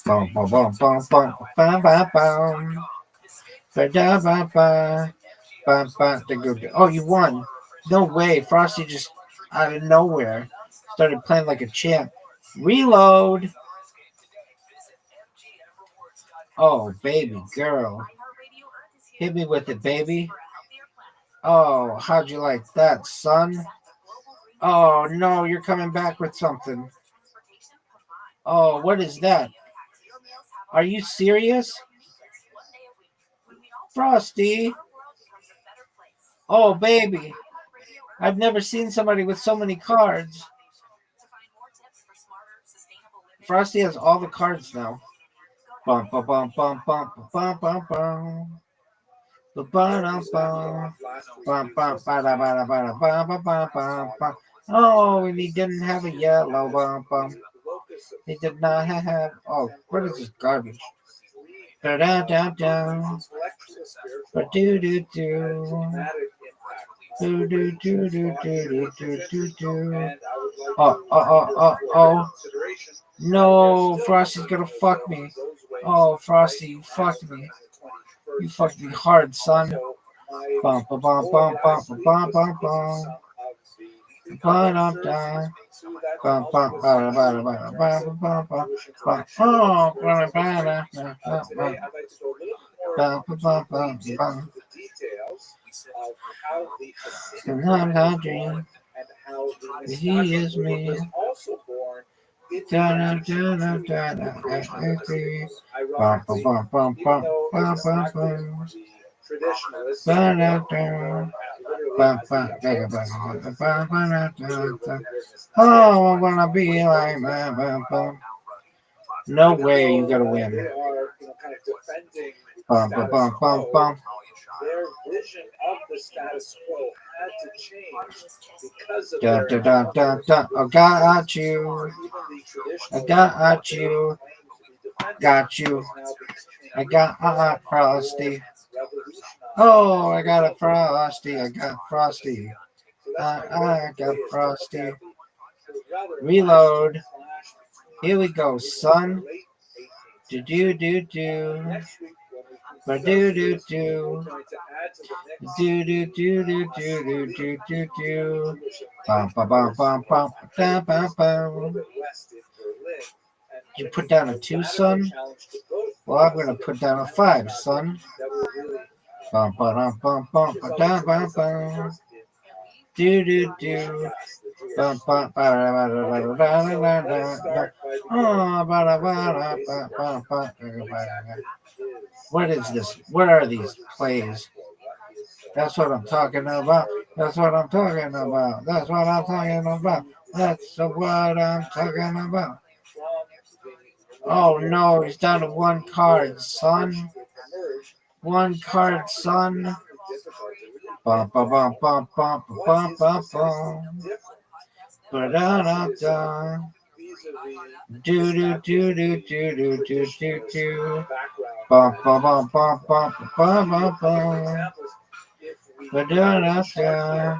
Bum bum bum bum bum bum bum bum. Ba da ba ba. Bum bum. Oh, you won! No way! Frosty just out of nowhere started playing like a champ. Reload. Oh, baby girl. Hit me with it, baby. Oh, how'd you like that, son? Oh, no, you're coming back with something. Oh, what is that? Are you serious? Frosty. Oh, baby. I've never seen somebody with so many cards. Frosty has all the cards now. Bum bum bum bum bum bum bum bum. Oh, and he didn't have a yellow bum bum. He did not have. Oh, what is this garbage? Da da da da. Do do do. Do. Oh. No, Frosty's gonna fuck me. Oh, Frosty, you fucked me. You fucked me hard, son. Bum bum bum bum bum bum bum bum. Bum down. Bum bum bum bum bum bum bum bum. Oh, bum bum bum. I'm not dream. He is me. Da da da da da. Bum bum bum bum bum bum bum. Oh, I wanna be like that. No way you gotta win. They are, kind of defending Bum, status bum, bum, quo. bum. Their vision of the status quo had to change because of Da, their da, da, da, da. I got you. I got you. Got you. I got Frosty. Oh, I got a Frosty. I got Frosty. I got Frosty. Reload. Here we go, son. Do do do do. Ba do do do. Do do do do do do do do. Bum bum bum bum bum bum bum bum. You put down a 2, son? Well, I'm gonna put down a 5, son. Bum bum bum bum bum bum bum. Do do do. Bum bum ba da ba da ba da da da da. Oh, ba da ba da ba ba ba. What is this? What are these plays? That's what I'm talking about. That's what I'm talking about. That's what I'm talking about. That's what I'm talking about. Oh no, he's down to 1 card, son. 1 card, son. Bum bum bum bum bum bum bum bum. Ba da da da. Do do do do do do do do do. Bum bum bum bum bum bum bum bum. Ba da da da.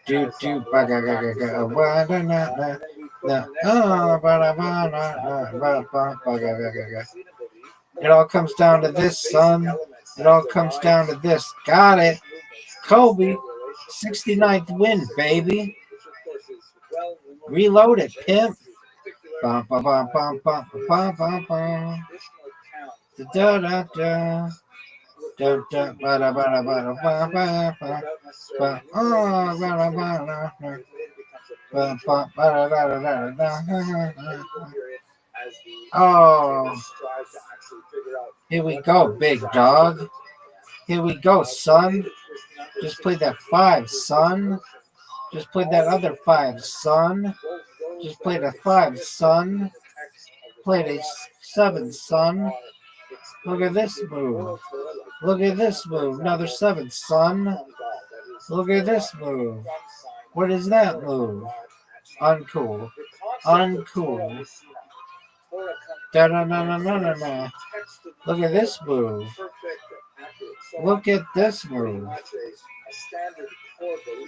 Do do ba ga ga ga ga ba da na na na. Oh ba da ba na na ba ba ba ga ga ga ga. It all comes down to this, son. It all comes down to this. Got it. Kobe, 69th win, baby. Reload it, pimp. Bum, bum, bum, bum, bum, bum, bum, bum. Da da da. Da da ba da ba da ba da ba ba ba. Ba oh ba da ba da da. Ba ba ba da da da da. Oh. Here we go, big dog. Here we go, son. Just play that 5, son. Just play that other 5, son. Just play the 5, son. Play the 7, son. Look at this move. Look at this move. Another 7, son. Look at this move. What is that move? Uncool. Uncool. Da da da da da da da. Look at this move. Look at this move.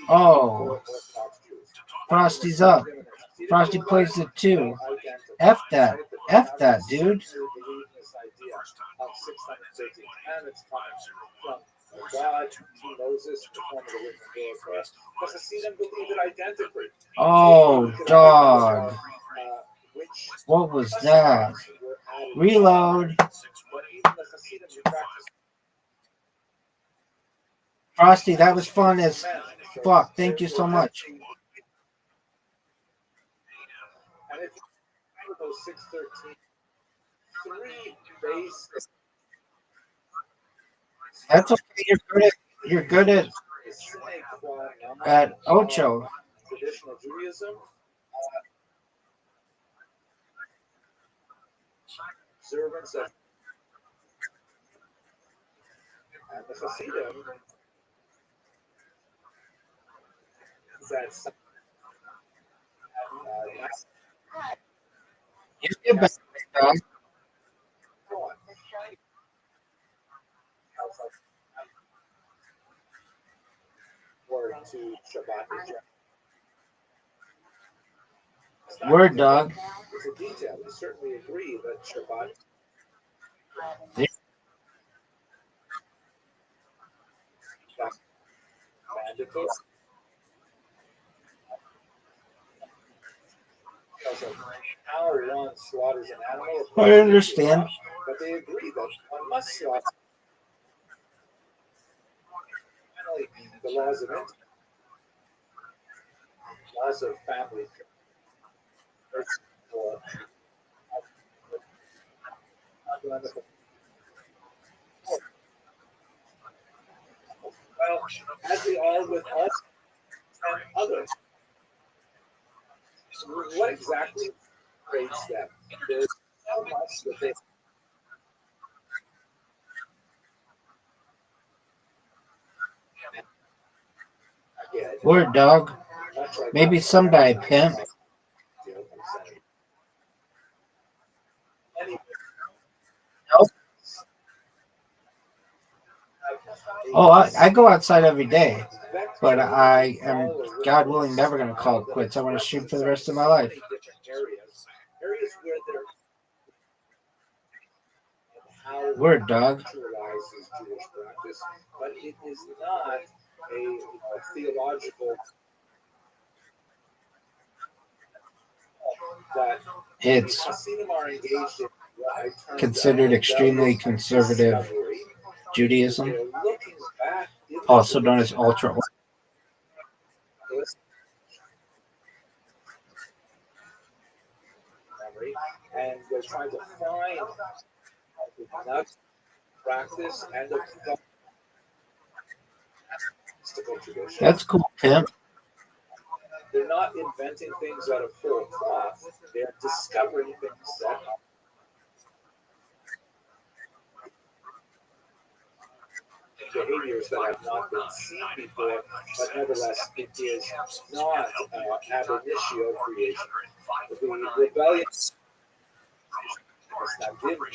Oh. Frosty's up. Frosty plays it too. F that. F that, dude. Oh, dog. What was that? Reload. Frosty, that was fun as fuck. Thank you so much. That's okay. You're good at Ocho. Traditional Judaism. Observance of and the Hasidim. That's You get back, dog. word to Shabbat. Word, dog. It's a detail. We certainly agree that Shabbat. Yeah. Mandatory. How one slaughters an animal. I understand. But they agree that one must slaughter. Finally, the laws of intimacy, laws of family. Well, as we all with all 10 others. So what exactly creates them? There's so much that they. Word, dog. Maybe someday, pimp. Oh, I go outside every day, but I am, God willing, never going to call it quits. I want to shoot for the rest of my life. Word, dog. But it is not a theological. It's considered extremely conservative Judaism, also known as ultra. And they're trying to find enough practice and the tradition. That's cool, pimp. They're not inventing things out of whole cloth. They're discovering things that behaviors that have not been seen before, but nevertheless, it is not ab initio creation. The rebellious that did will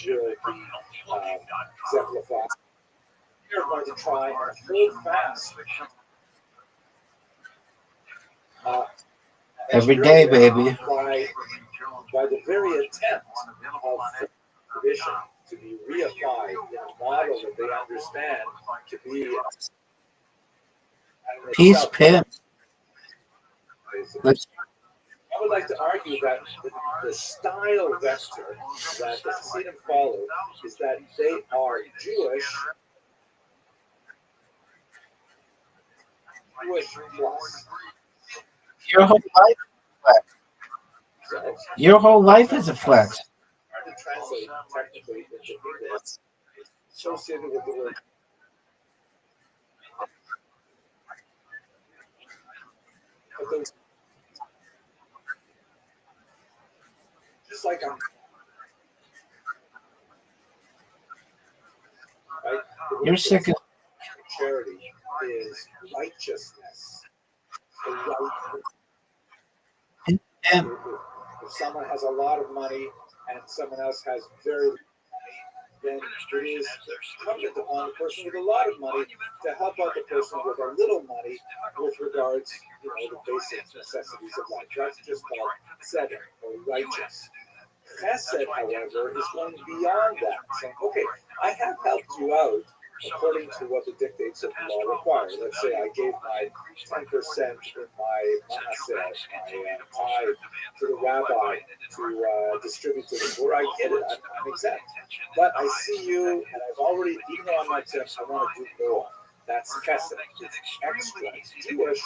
be exemplified. We're going to try and hold fast. Every day, baby. By the very attempt of tradition to be reified in a model that they understand to be Peace, pimp. I would like to argue that the style vector that the Hasidim follow is that they are Jewish plus. Your whole life is a flex. Your whole life is a flex. Hard to translate technically into English. Associated with the word. But those, just like I'm. Right? You're sick of. Charity is righteousness. The right. If someone has a lot of money and someone else has very little money, then it is incumbent upon the person with a lot of money to help out the person with a little money with regards, the basic necessities of life. That's just called tzedek or righteous. Chesed, however, is going beyond that, saying, okay, I have helped you out according to what the dictates of the law require. Let's say I gave my 10% in my maaseh, my tithe, to the rabbi to distribute to the poor. I get it. I'm exempt. But I see you, and I've already, even though I'm not exempt, I want to do more. That's chesed. It's extra. It's Jewish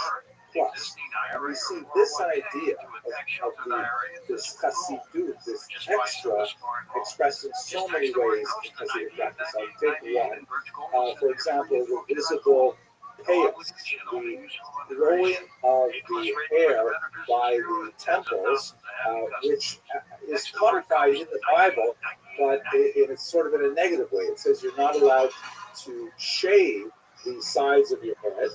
plus. And we see this idea of this chassidut, this extra, expressed in so many ways in Hasidic practice. I'll take one. For example, the visible payos, the growing of the hair by the temples, which is codified in the Bible, but it's sort of in a negative way. It says you're not allowed to shave the sides of your head,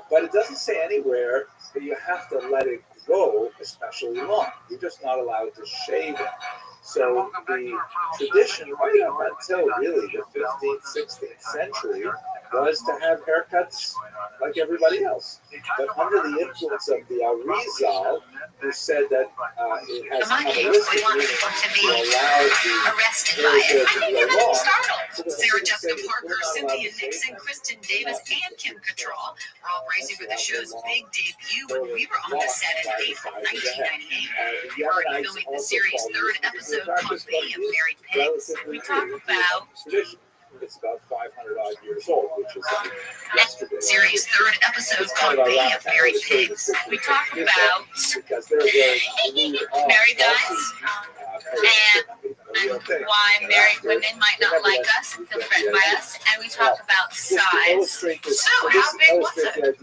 but it doesn't say anywhere that you have to let it grow especially long. You're just not allowed to shave it. So the tradition right up until really the 15th, 16th century was to have haircuts like everybody else. But under the influence of the Arizal, who said that it has Kabbalistic meaning to allow the hair to grow long. Sarah Jessica Parker, Cynthia Nixon, Kristen Davis, and Kim Cattrall were all bracing for the show's big debut when we were on the set in April 1998. We were already filming the series' third episode called Bay of Married Pigs. We talk about it's about 500 odd years old, which is yesterday. Series' third episode called Bay of Married Pigs. We talk about married guys and why married women might not like us and feel threatened by us, and we talk about size. So, how big was it?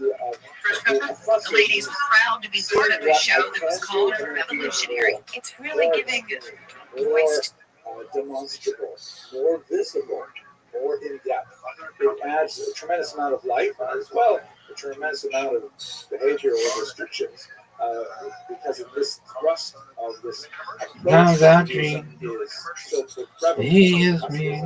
First couple, the ladies were proud to be part of a show that was called Revolutionary. It's really giving voice. Demonstrable, more visible, more in depth. It adds a tremendous amount of life as well, a tremendous amount of behavioral restrictions because of this thrust of this approach that is so prevalent. He is me.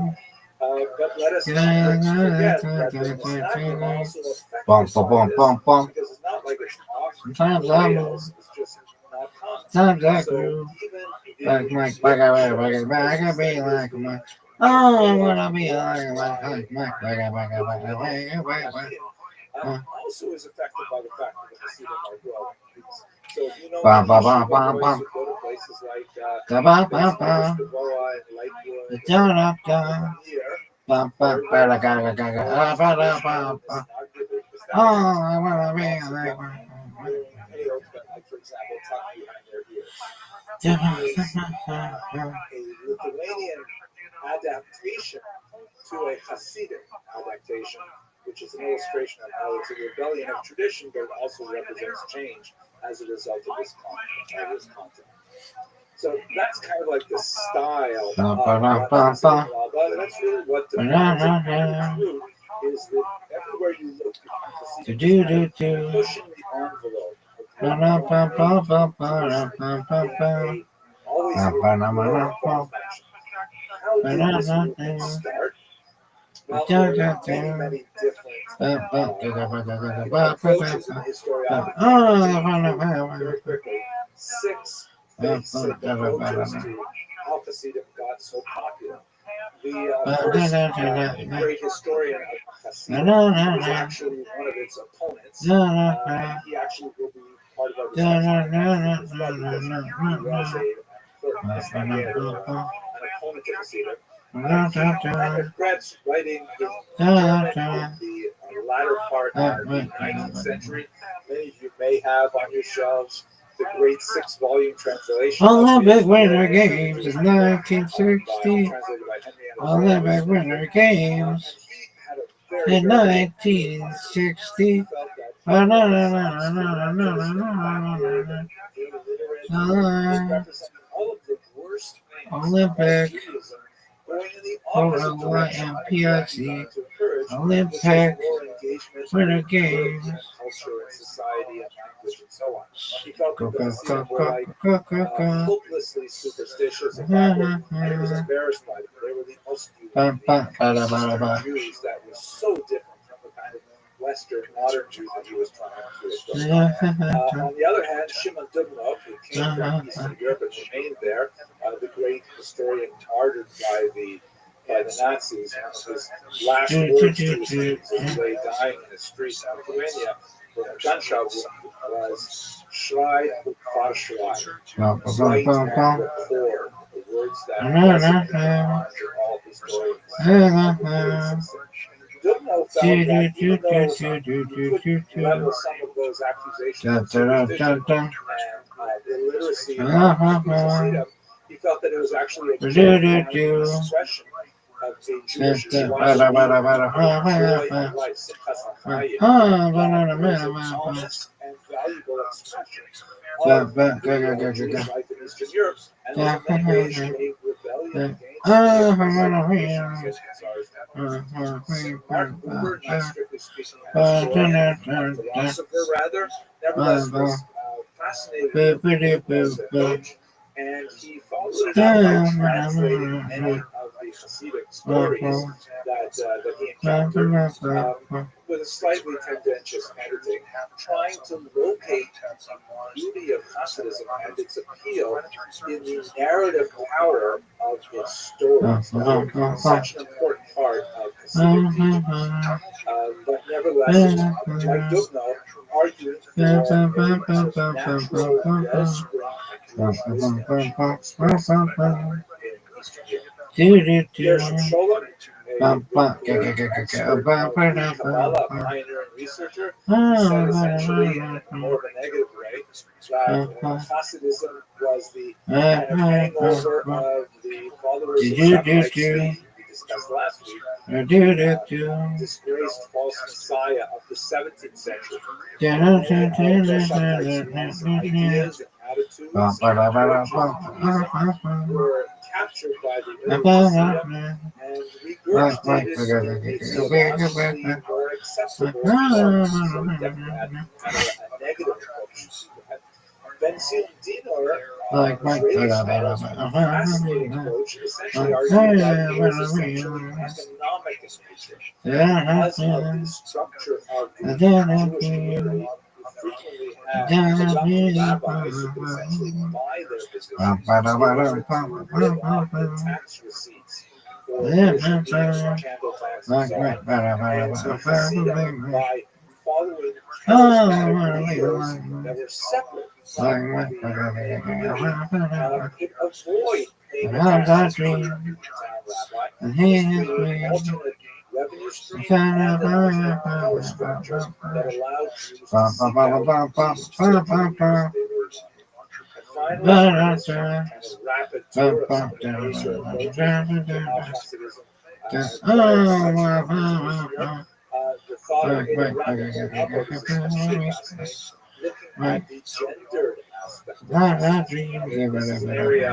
But let us not forget that the snacking also affects Bum, bum, bum, bum, bum. because it's not like it's off. Sometimes I move. It's just not common. Sometimes I So grew. even Like Mike, I be like Mike. Oh, I wanna be like Mike. Also is affected by the fact that the placebo might grow. So if you know Bum, bum, go bum, bum, bum. to places like Bum, bum, bum, Boa bum. and Lakewood, The turn up, down. here, Bum, bum, ba, da, ga, ga, ga, ga, ba, da, bum, bum. Oh, I wanna be like Mike. for example, tucked behind their ears. Yeah. A Lithuanian adaptation to a Hasidic adaptation, which is an illustration of how it's a rebellion of tradition, but it also represents change as a result of this content. So that's kind of like the style of that's really what defines it. Is that everywhere you look, pushing the envelope. Always how did this movement start? Well, there are many different approaches in historiography. Very quickly, 6 basic approaches to how Hasidim got so popular. The first great historian of Hasidim was actually one of its opponents. He actually will be part of our discussion as well because he was an opponent of Hasidim. He had regrets writing in German in the latter part of the 19th century. Many of you may have on your shelves the great 6-volume translation. Olympic Winter Games in 1960. Olympic Winter Games in 1960. Olympic OLYMPIC Olympic Winter Games. He felt that the Hasidim were hopelessly superstitious and backward, and he was embarrassed by them. They were the most Jews that was so different from the kind of Western modern Jew that he was trying to approach. On the other hand, Shimon Dubnov, who came from Eastern Europe and remained there, the great historian martyred by the Nazis, his last words to his students as he lay dying in the streets of Lithuania with a gunshot wound was Schrei Kvar Schrei, write and record, the words that resonate under all historians. Dubno felt that even though he could level some of those accusations of superstition and illiteracy of Hasidim, he felt that it was actually a genuine expression of a Jewish joy in life, simchas hachayim, honest and valuable expression of Jewish life in Eastern Europe, and in many ways a rebellion against Martin Buber, not strictly speaking, a philosopher rather, nevertheless was fascinated with this approach, and he followed it up by translating many of the Hasidic stories that he encountered with a slightly tendentious editing, trying to locate the beauty of Hasidism and its appeal in the narrative power of its stories. Such an important part of Hasidic teaching. But nevertheless, like Dubno, arguing for natural Gershom Scholem, a Kabbalah pioneer and researcher, said essentially in more of a negative way that Hasidism was the kind of hangover of the followers of Shammai Tzvi, we discussed last week, disgraced false messiah of the 17th century. And all of Shammai Tzvi's ideas and attitudes were captured by the early Hasidim and regurgitated in a theologically more acceptable form. So we definitely had a negative approach to that. Ben Zion Dinor, Israeli scholars, had a fascinating approach, essentially arguing that it was essentially economic in nature. Because of the structure of the Jewish community, frequently had adopted rabbis who could essentially buy their positions in order to live off the tax receipts for tuition fees, candle tax, and so on. And so Hasidim, by following charismatic leaders that were separate from the could avoid paying the taxes to the town rabbi, created alternate revenue stream and an power structure that allowed Jews to seek out these territories they were wanting. And finally, this kind of rapid tour of some of the major approaches to how Hasidism the thought of interacting others is especially fascinating, looking at the gendered aspect of Hasidism. This is an area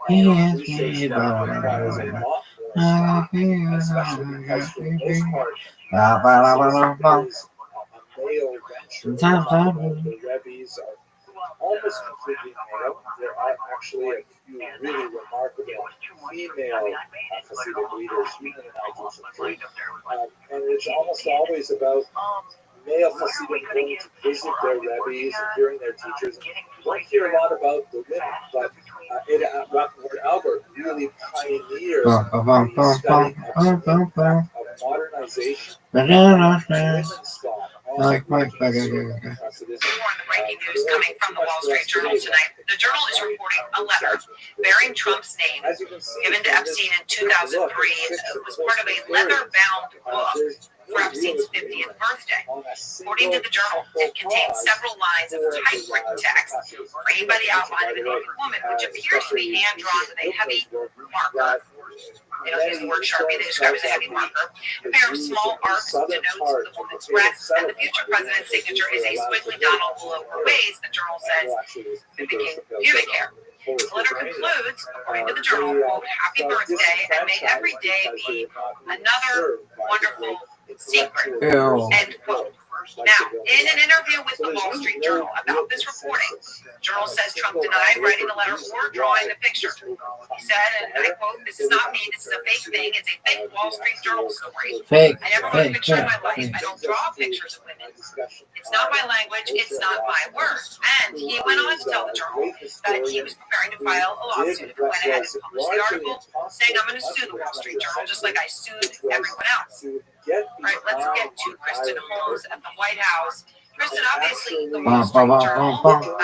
research that requires a lot more study, especially because for the most part, Hasidism is a male venture. The Rebbes are almost completely male. There are actually a few really remarkable female Hasidic leaders, even in Judaism. And it's almost always about male Hasidim going to visit their Rebbes and hearing their teachers. You don't hear a lot about the women, but Rothschild Albert really pioneered the study of modernization, women's thought. More on the breaking news coming from the Wall Street Journal tonight. The Journal is reporting a letter bearing Trump's name given to Epstein in 2003. It was part of a leather-bound book for Epstein's 50th birthday. According to the Journal, it contains several lines of typewritten text framed by the outline of a naked woman, which appears to be hand-drawn with a heavy marker. They don't use the word Sharpie, they describe it as a heavy marker. A pair of small arcs denotes the woman's breasts, and the future president's signature is a squiggly Donald below her waist. The Journal says, mimicking pubic hair. The letter concludes, according to the Journal, quote, "Happy birthday, and may every day be another wonderful secret," end quote. Now, in an interview with the Wall Street Journal about this reporting, the Journal says Trump denied writing the letter or drawing the picture. He said, and I quote, "This is not me, this is a fake thing, it's a fake Wall Street Journal story. I never wrote a picture in my life, I don't draw pictures of women. It's not my language, it's not my words." And he went on to tell the Journal that he was preparing to file a lawsuit if he went ahead and published the article, saying, "I'm going to sue the Wall Street Journal just like I sued everyone else." All right, let's get to Kristen Holmes at the White House. Kristen, obviously, the Wall Street Journal,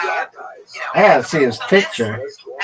I gotta see his picture.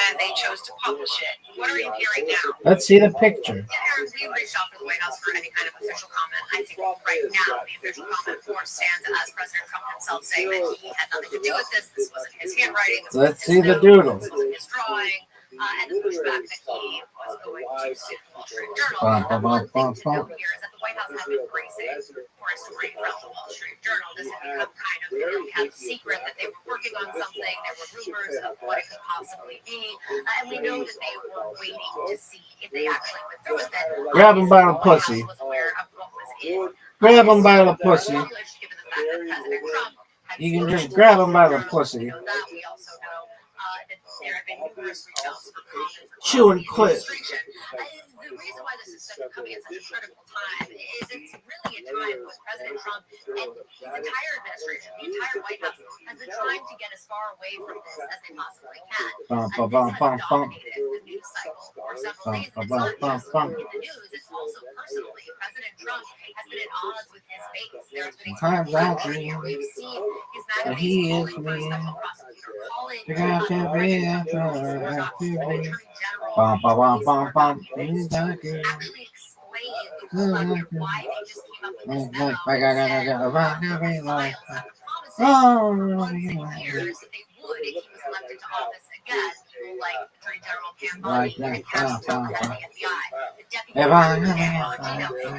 and they chose to publish it. What are you hearing now? Let's see the picture. We reached out to the White House for any kind of official comment. I think right now the official comment form stands as President Trump himself saying that he had nothing to do with this. This wasn't his handwriting. Let's see the doodle. This wasn't his drawing. And the pushback that he was going to sue the Wall Street Journal. One thing to note here is that the White House has been bracing for a story from the Wall Street Journal. This had become kind of, we had a secret that they were working on something. There were rumors of what it could possibly be. And we know that they were waiting to see if they actually went through with it. Grab him by the pussy. Grab him by the pussy. You can just grab him by the pussy. Chew and quit. The reason why this is coming at such a critical time is it's really a time when President Trump and his entire administration, the entire White House, has been trying to get as far away from this as they possibly can. And this has dominated the news cycle for several days. It's not just in the news, it's also personally. President Trump has been at odds with his base. There's been a we've seen his magazine calling for a special prosecutor, calling Oh, years that they would if he was elected to office again, like Attorney General Cam like Bonney that. and National Head of the FBI. The deputy and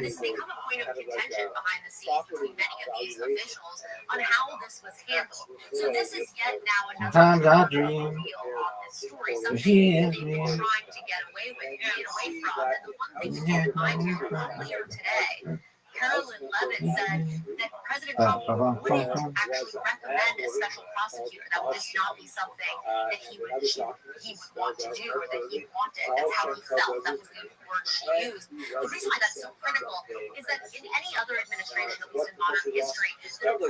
this has become a point of contention behind the scenes between many of these officials on how this was handled. So this is yet now Sometimes I another dream reveal on this story, that something she that is they've been me. trying to get away from. And the one thing to keep in mind here earlier today, Carolyn Levitt said that President Trump wouldn't actually recommend a special prosecutor. That would just not be something that he would want to do or that he wanted. That's how he felt. That was the word she used. The reason why that's so critical is that in any other administration, at least in modern history,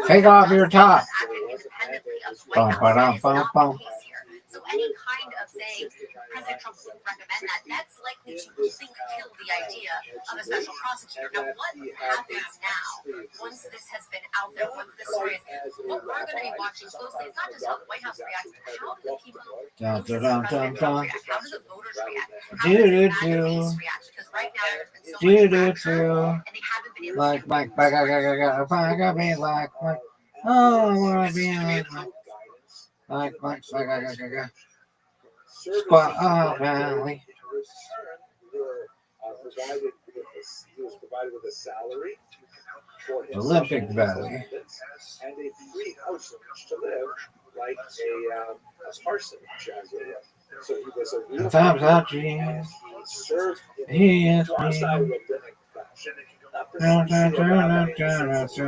Take off your top. acted independently of the White House. That is not the case here. So any kind of saying President Trump wouldn't recommend that, that's likely to completely kill the idea of a special prosecutor. Now, what happens now, once this has been out there, once this story is, what we're going to be watching closely is not just how the White House reacts, but how do the people Dun, closest to dun, President dun, Trump dun. react? How do the voters react? How Do, does do, the MAGA do. base react? Because right now there's been so Do, much do, traction, do. and they haven't been able Like, to like, like, I be like, oh, I wanna be like, Squat, Valley. He was provided with a salary for his Olympic Valley. and a free house in which to live, like a parsonage. So he was a real Sometimes I and dream he served in he a is quasi-rabbinic fashion, not precisely a rabbi in the sense of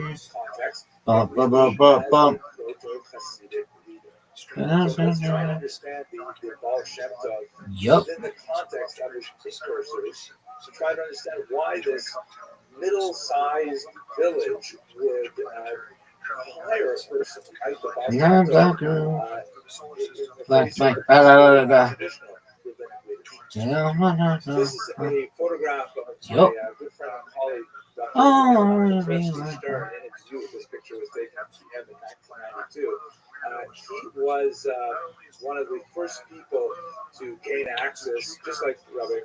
this context, Bump, bump, bump, bump, bump. So let's try and understand the Baal Shem Tov Yup. within the context of his precursors to try to understand why this middle-sized village would hire a person like the Baal Shem Tov. This is a photograph of my good friend and colleague, Dr. Stern. In his youth, this picture was taken at the end of 1992. He was one of the first people to gain access, just like Rabbi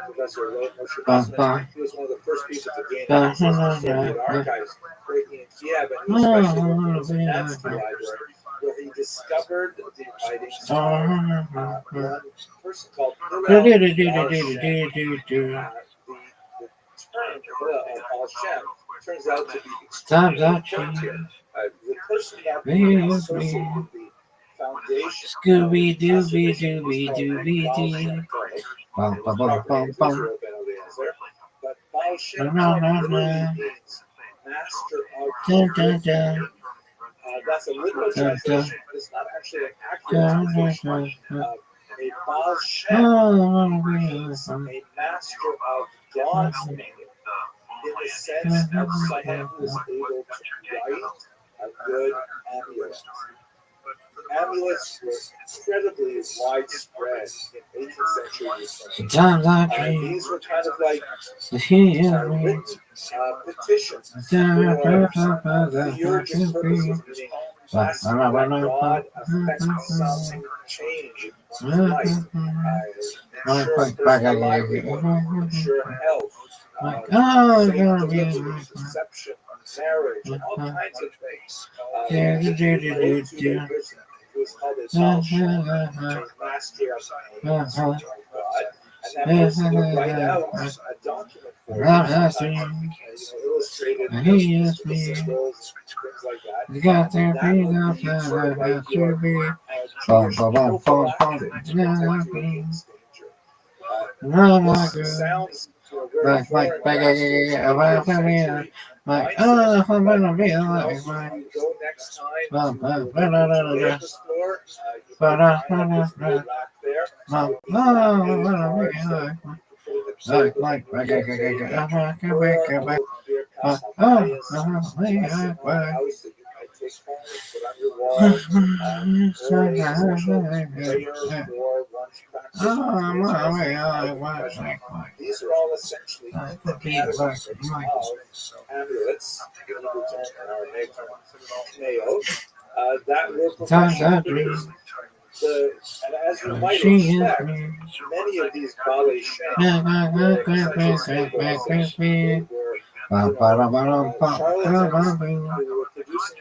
Professor Moshe Grossman. He was one of the first people to gain access to Soviet archives working in Kiev, and he especially worked in the Nazi library, where he discovered the writings of one person called Hillel Bar Shem. The term Baal Shem turns out to be extremely important here. The person that was associated with the foundation Scooby Dooby Dooby Dooby Doo. Bum bum bum bum bum. but Baal Shem literally means master of creation. That's a literal translation, but it's not actually an accurate translation. A Baal Shem means a master of God's name, in the sense of someone who is able to write a good amulet. Amulets were incredibly widespread in 18th century. Sometimes I dream These were kind of like written petitions for theurgic purposes, meaning asking that God affect some change in one's life, ensure livelihood, ensure health, safe delivery, conception, marriage, and all kinds of things. It was called a Baal Shem, a master of God, and that person would write out a document for you, illustrated symbols, things like that. you got their That feet would up be sort of like to your be Jewish bum bum bum bum prophylactic to protect you against danger. This sounds to a very foreign master, I'm gonna be like, you go next time to the store, you find a rack there. These are all essentially amulets. That were professionally produced. And as you might expect, many of these Baal Shem were essentially charlatans who were producing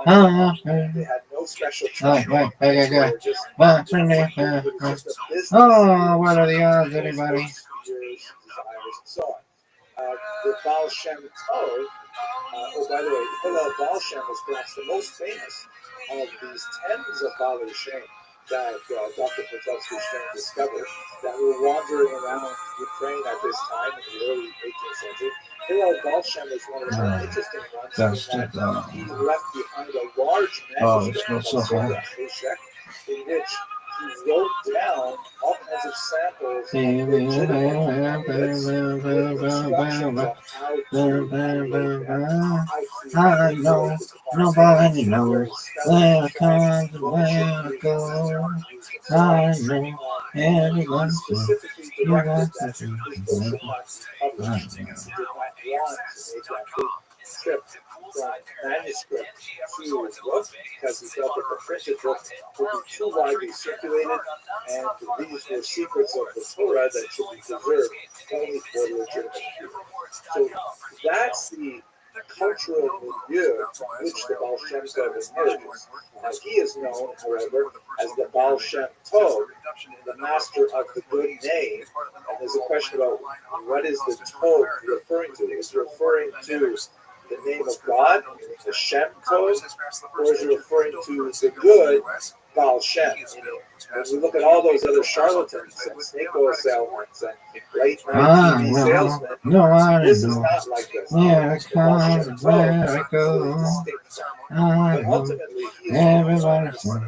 They had no special training. They were just a business. Oh, what are the odds, anybody? Fears, desires, and so on. The Baal Shem Tov, oh, by the way, Hillel Baal Shem was perhaps the most famous of these tens of Baalei Shem that Dr. Potelsky Stein discovered that were wandering around Ukraine at this time in the early 18th century. Hillel Baal Shem was one of the more interesting ones in that he left behind a large manuscript called Sefer Cheshek, in which he wrote down all kinds of samples of legitimate tablets with instructions on how to create them. I know nobody knows where comes and where it goes. I know everyone says you got to do it. I know. Trip from manuscript to book because he felt that the printed book would be too widely circulated, and these were secrets of the Torah that should be preserved only for legitimate people. So that's the cultural milieu from which the Baal Shem Tov emerges. Now he is known, however, as the Baal Shem Tov, the master of the good name. And there's a question about what is the Tov referring to? Is it referring to the name of God, the Shem Tov, or is it referring to the good Baal Shem? When we look at all those other charlatans and snake oil salesmen and late night TV salesmen, this is not like this. Where it comes, where it goes. I know everybody says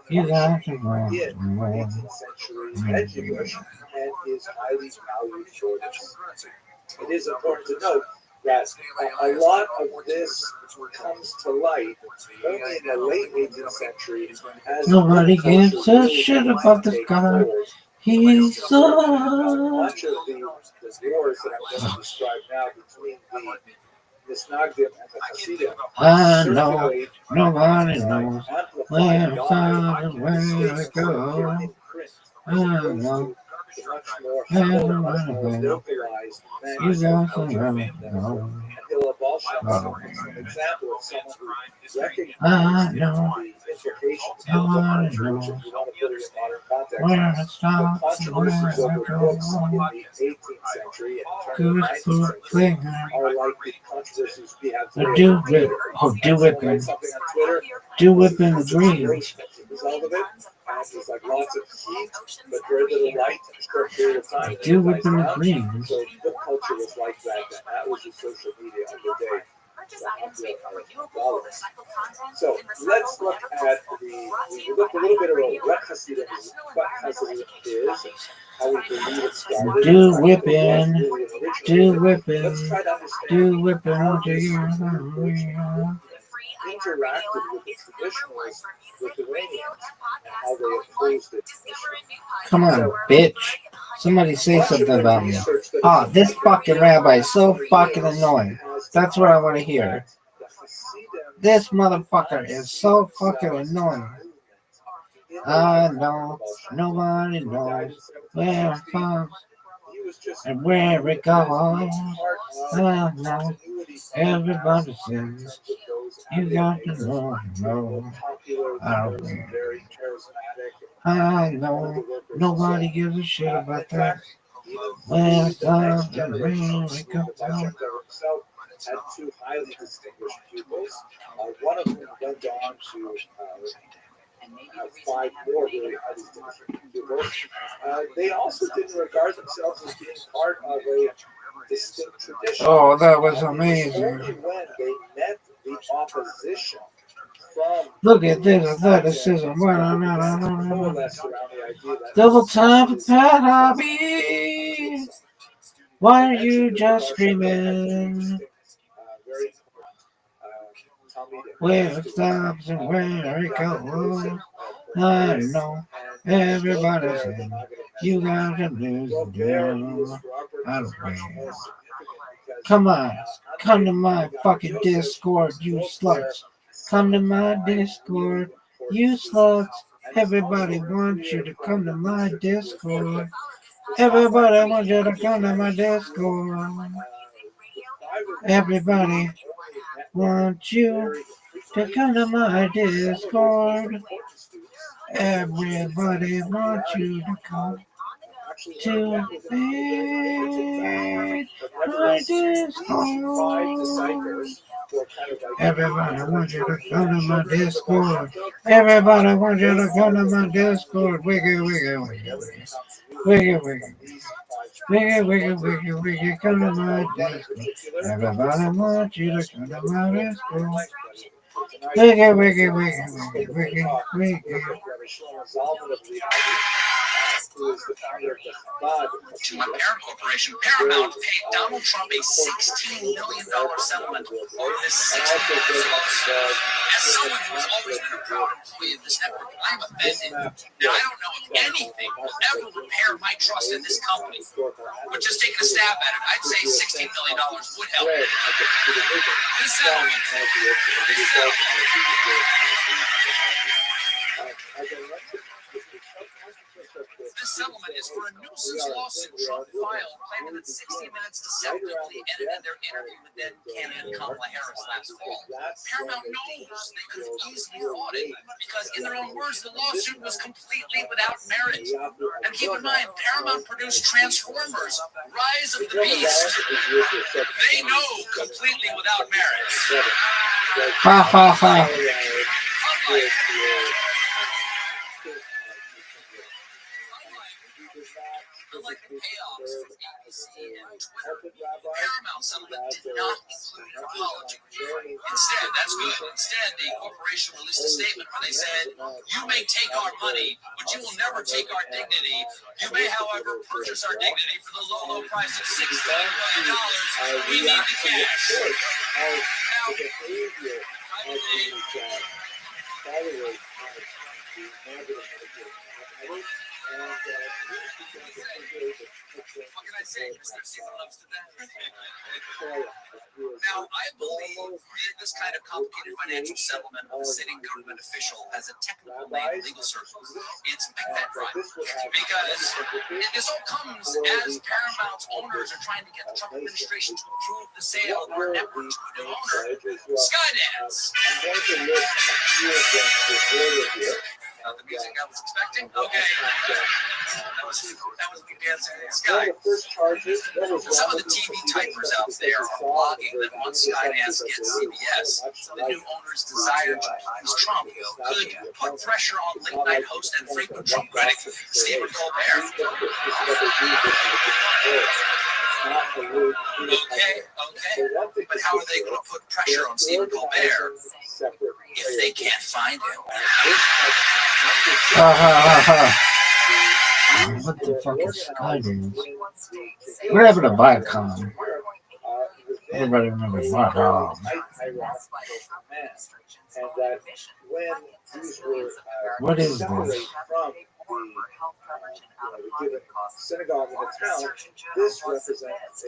you got to know. 18th century Medjugorje and is highly valued for this. It is important to note that a lot of this comes to light only in the late 18th century. As nobody gives a shit about this guy. He's so. Much of the wars that I'm going to describe now between the Misnagdim and the Hasidim. I know nobody knows where it comes and where it goes. I know. Everybody knows. You got to know. Hillel Baal Shem is an example of someone who recognized I know. the implications of Nobody the church, knows. if you want to put it in modern context. Where it The stops and where controversies it over books in the goes. 18th century and Good the 19th food century finger. are like the controversies we have Or today. do on whip. Twitter. Or do Someone whipping. writes something on Twitter, Do whipping the it's dreams. great as a result of it. And there's like lots of heat, but very little light in a short period of time. Do whipping the dreams. So book culture was like that. That was the social media of the day. So let's look at we looked a little bit about what Hasidism is, and how we believe it started. Do whipping. Do whipping. Let's try to understand Do whipping. how Do this your interacted with the traditionalist Lithuanians and how they opposed it. Come on, bitch. Somebody say something about me. Oh, this fucking rabbi is so fucking annoying. That's what I want to hear. This motherfucker is so fucking annoying. I know nobody knows where it comes and where it goes. I know everybody says you got to know. I know nobody gives a shit about that. Where it comes and where it goes. Had two highly distinguished pupils. One of whom went on to have 5 more really highly distinguished pupils. They also didn't regard themselves as being part of a distinct tradition. Oh, that was Only amazing. when they met the opposition from Look at this athleticism. Double time for Pat Hobby. Why are you just screaming? Where it stops and where it goes. I know everybody says you got to lose the deal. I don't care. Come on, come to my fucking Discord, you sluts. Come to my Discord, you sluts. Everybody wants you to come to my Discord. Everybody wants you to come to my Discord. Everybody wants you to come to my Discord. Everybody wants you to come to my Discord. Everybody wants you to come to my Discord. Everybody wants you to come to my Discord. Wiggy, wiggy, wiggy, wiggy. Wiggy, wiggy. Wiggy, wiggy, wiggy, wiggy, come to my Discord. Everybody wants you to come to my Discord. Wiggy, wiggy, wiggy, wiggy, wiggy, wiggy. To my parent corporation, Paramount paid Donald Trump a $16 million settlement over this 60 lawsuit. As someone who has always been a proud employee of this network, I'm offended. Now, I don't know if anything will ever repair my trust in this company. But just taking a stab at it, I'd say $16 million would help. This settlement. This settlement is for a nuisance lawsuit Trump filed claiming that 60 Minutes deceptively edited their interview with then candidate Kamala Harris last fall. Paramount knows they could have easily fought it because, in their own words, the lawsuit was completely without merit. And keep in mind, Paramount produced Transformers, Rise of the Beast. They know completely without merit. Ha ha ha. Unlike the payoffs from ABC and Twitter, the Paramount settlement did not include an apology. Instead, that's good. Instead, the corporation released a statement where they said, "You may take our money, but you will never take our dignity. You may, however, purchase our dignity for the low, low price of $16 million. We need the cash." Now, what can I say? Mr. Stephen loves to dance. Now, I believe that this kind of complicated financial settlement with a sitting government official has a technical name in legal circles. It's Big Fat Crime. Because this all comes as Paramount's owners are trying to get the Trump administration to approve the sale of our network to a new owner, Skydance. Not the music I was expecting? Okay. That was me dancing in the sky. Some of the TV typers out there are blogging that once Skydance gets CBS, the new owner's desire to please Trump could put pressure on late-night host and frequent Trump critic Stephen Colbert. Okay. But how are they going to put pressure on Stephen Colbert if they can't find him? What the fuck is Skydance? What happened to Viacom? Everybody remembers Viacom. What is this? Synagogue in the town, this represents a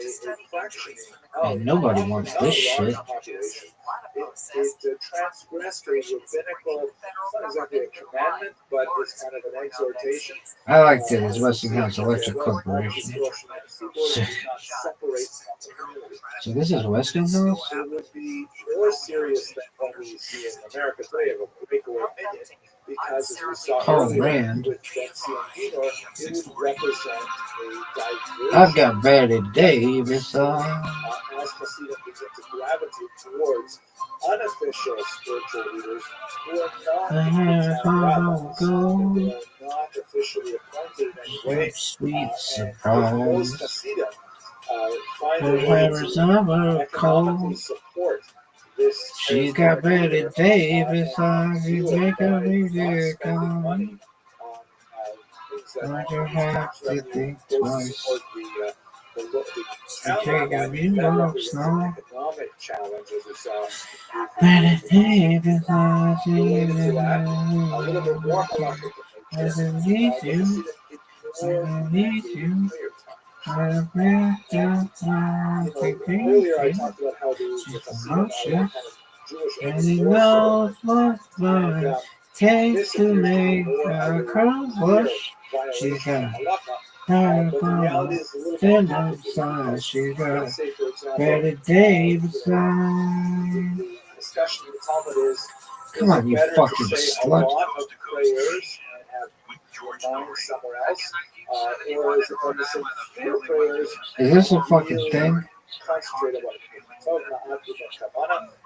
fraction of nobody wants this shit. It transgressed a rabbinical, it's not exactly a commandment, but it's kind of an exhortation. I like that it's Westinghouse Electric Corporation. So this is Westinghouse? It would be more serious than what we see in America today of a breakaway opinion, because as we saw earlier with Benzino, it would represent a diversion. I've got Betty Davis on. As Hasidim begin to gravitate towards unofficial spiritual leaders who are not officially appointed in any way. Sweet surprise. Most Hasidim find a way to economically support this. She's got Betty Davis on. She's making music on. Why'd you have to think twice? Take a view of snow. Betty Davis on. I need you. I need you. And he knows what's mine. Came to make a cross. She got stand outside. She got Betty Davis on. Talmud is Come on, you better to fucking say a slut. lot of prayers and have your mind somewhere else, or is it better to say fewer prayers? Is this a fucking thing? Concentrate on what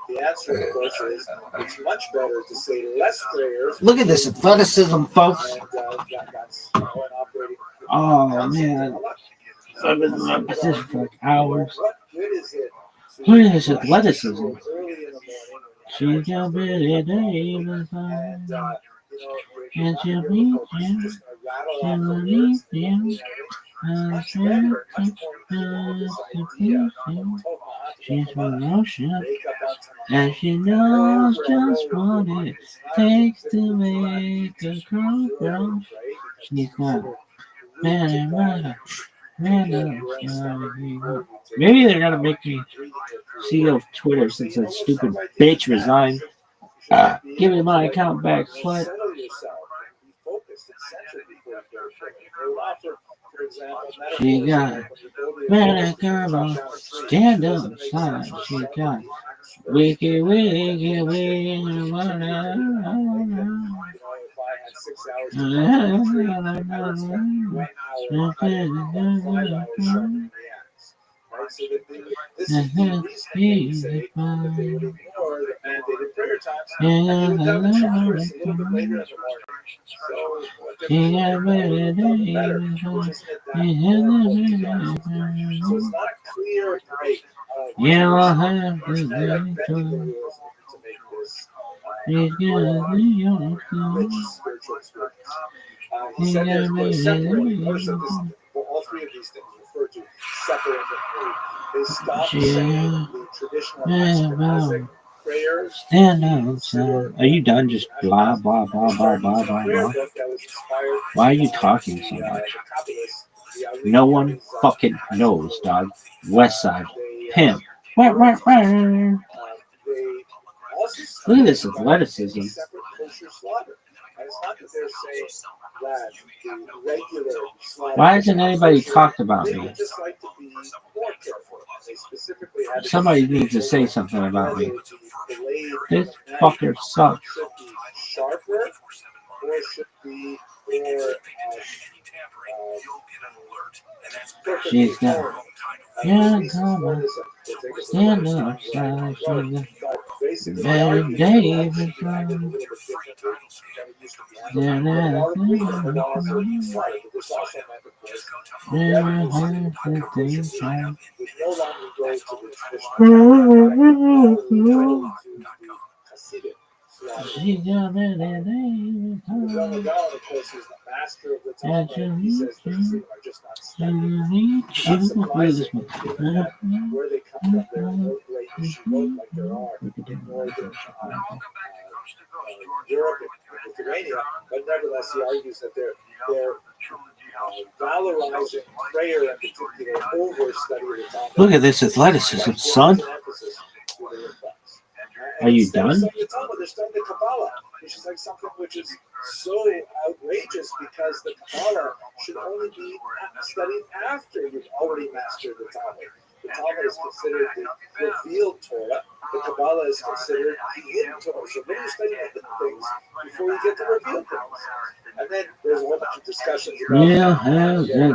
the answer, of course, is it's much better to say less prayers. Look at this athleticism, folks. And that's an operating. Oh, man. I've been in that position for like hours. What good is it? Look at this athleticism. Early in the morning. She got better Davis on. And she'll meet you. She'll meet you. She's ferocious, and she knows just what it takes to make a girl grow. She's not maybe they're gonna make me CEO of Twitter since that stupid bitch resigned. Give me my account back, slut. She got better girl, stand up, side. She got wicked, wicked, wicked, Right, so this is the reason they say that they would ignore the mandated prayer times, and they would have the chapters a little bit later in the morning. So what they're better, isn't it that more put together? So it's not a clear break. Yeah, I'll have to It's kind of like bending the rules to make this rich spiritual experience. He said there's more separating. Notice that all three of these things refer to separate and free. They stop saying the traditional Ashkenazic prayers. Stand outside. Are you done? Just blah, blah, blah, blah, blah, blah, blah. Why are you talking so much? No one fucking knows, dog. West Side. Pimp. Look at this athleticism. Why hasn't anybody talked about me? Somebody needs to say something about me. This fucker sucks. She's got. Yeah, come on. Stand up, side. Better David. She got better David. Master of the Talmud, he says that are just not surprising, where they come from. There are no great yeshivot like there are in northern Europe and Lithuania, but nevertheless, he argues that they're valorizing prayer in particular over study of the Talmud. Look at this athleticism, son. Are you done? They're studying the Kabbalah, which is like something which is so outrageous because the Kabbalah should only be studied after you've already mastered the Talmud. The Talmud is considered the revealed Torah. The Kabbalah is considered the hidden Torah. So when you study the hidden things before you get the revealed things. And then there's a whole bunch of discussions about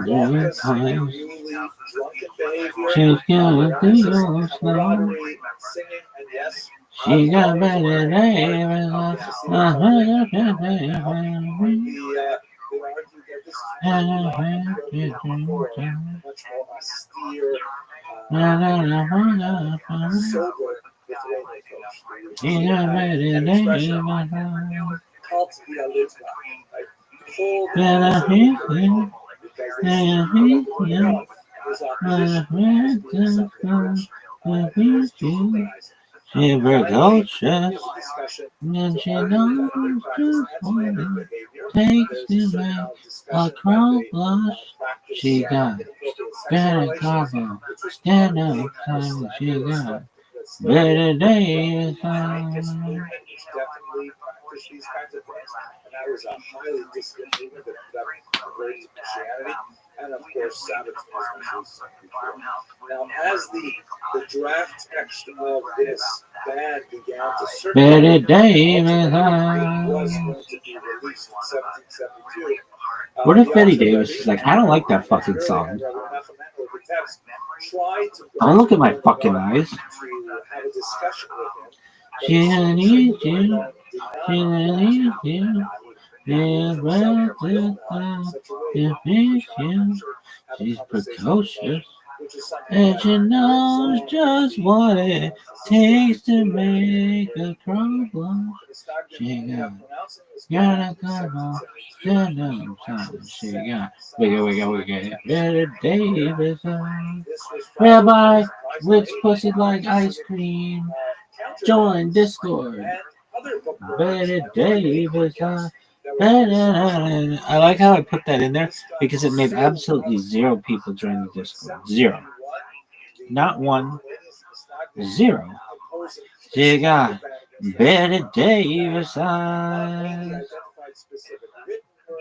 raucous, unruly, drunken behavior, camaraderie, singing, and yes, she got better David. She precocious, and she knows just what it takes to make a crow blush. She got better cover, stand up time. She got better days. that was a highly dissident movement that converted to Christianity, and of course Sabbatism, as we said before. Now, as the draft text of this ban began to circulate, Betty it Davis. was going to be released in 1772. What if Betty Davis is like, I don't like that fucking song. Don't look at my fucking eyes. To have a discussion with him. She needs you. She needs you. Yeah, she's precocious. And she knows just what it takes to make a problem. She got a couple. She got wiggle. Better Davis. Rabbi, which pussy like ice cream? Join Discord. Better Davis. I like how I put that in there because it made absolutely 0 people join the Discord. 0. Not 1. 0. She got Betty Davis eyes.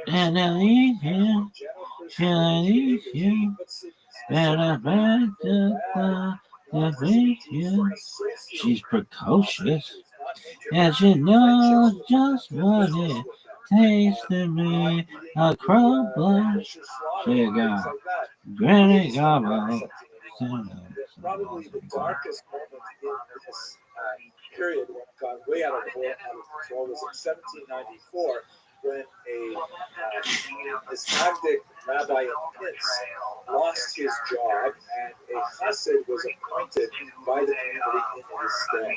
And I need you. I need you. She's precocious. And she knows just what it takes to make a problem. She got Granny Gobble. Probably the darkest moment in this period when it got way out of control was in 1794 when a Misnagdic rabbi in Minsk lost his job and a chassid was appointed by the community in his stead.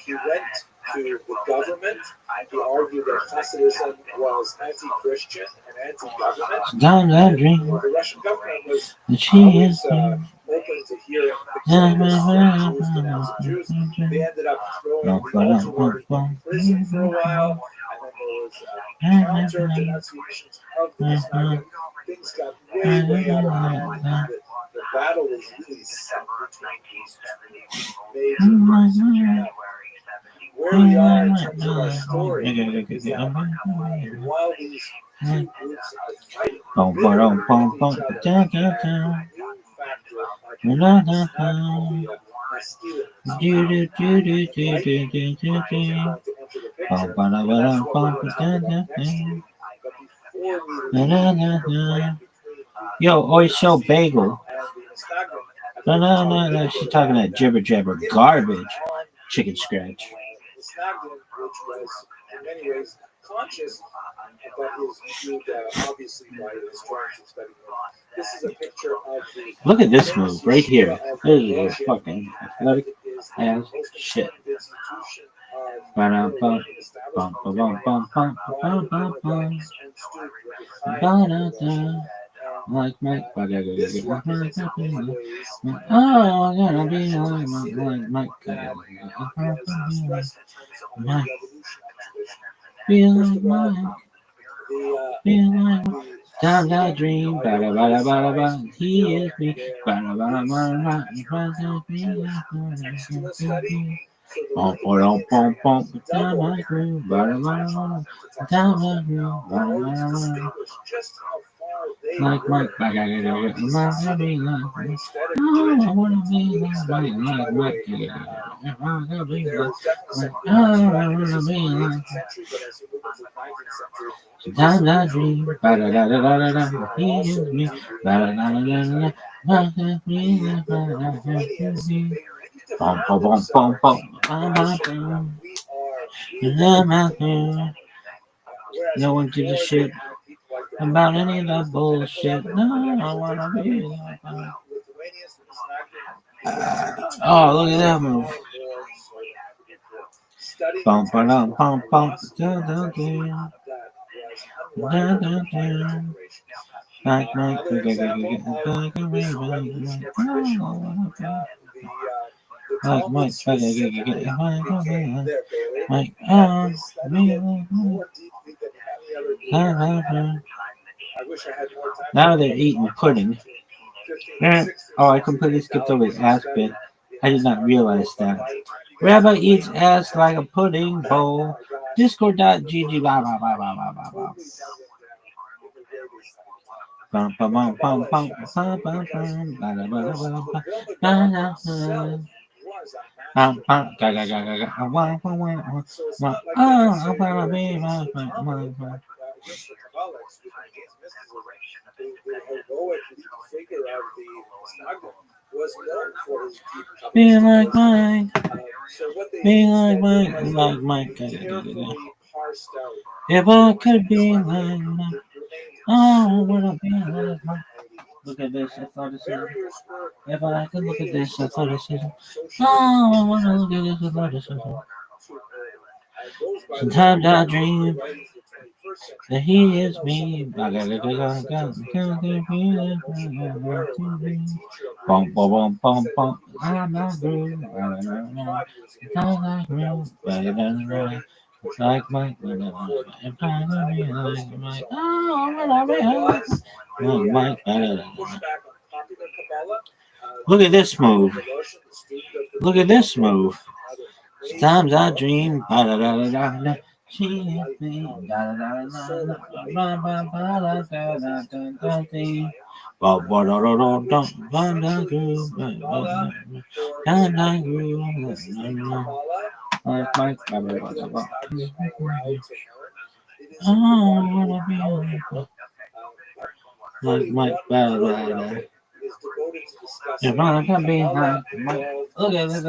He went to the government. He argued that Hasidism was anti-Christian and anti-government. The Russian government was always open to hearing Jews denouncing Jews. They ended up throwing Baltimore in prison for a while, and then there was counter denunciations of the Misnagdic. Things got way out of hand. The battle was really set between major where we are in terms of our story is that while these two groups are fighting, Yo, Oisho Bagel. No. She's talking that jibber garbage. Chicken scratch. Which was in many ways conscious, but is viewed obviously by historians and studying. This is a picture of the. Look at this move right here. This is fucking athletic as shit. Like Mike. Oh, I gotta be like Mike. Feel like Mike. Feel like times I dream. He is me. Like Mike, I wanna be sometimes I dream, he is me, no one gives a shit about any of that bullshit. No, I wanna be like oh, look at that move. Like Mike, now they're eating pudding. Oh, I completely skipped over the ass bit. I did not realize that. Rabbi eats ass like a pudding bowl. Discord.gg. Blah, blah, blah, blah, blah, blah, blah. Bum, bum, bum, bum, bum, bum, bum, bum, blah, blah, blah, blah, blah, blah, blah. Bum, bum, ga, ga, ga, ga, ga. Wah, wah, wah, wah, wah. Oh, I wanna be my, my. Be like mine. Be like mine. Like mine. Ga, ga, ga, ga, ga. If I could be like mine. Oh, I wanna be like mine. Look at this, athleticism. If I could look at this, athleticism. Oh, I wanna look at this, athleticism. Sometimes I dream that he is me. Bum, bum, bum, bum. I'm not good. Sometimes I dream. Like Mike, if I could be like Mike. Oh, I wanna be like Mike. Look at this move. Look at this move. Sometimes I dream. She is me. Like Mike, if I can be like Mike, look at this,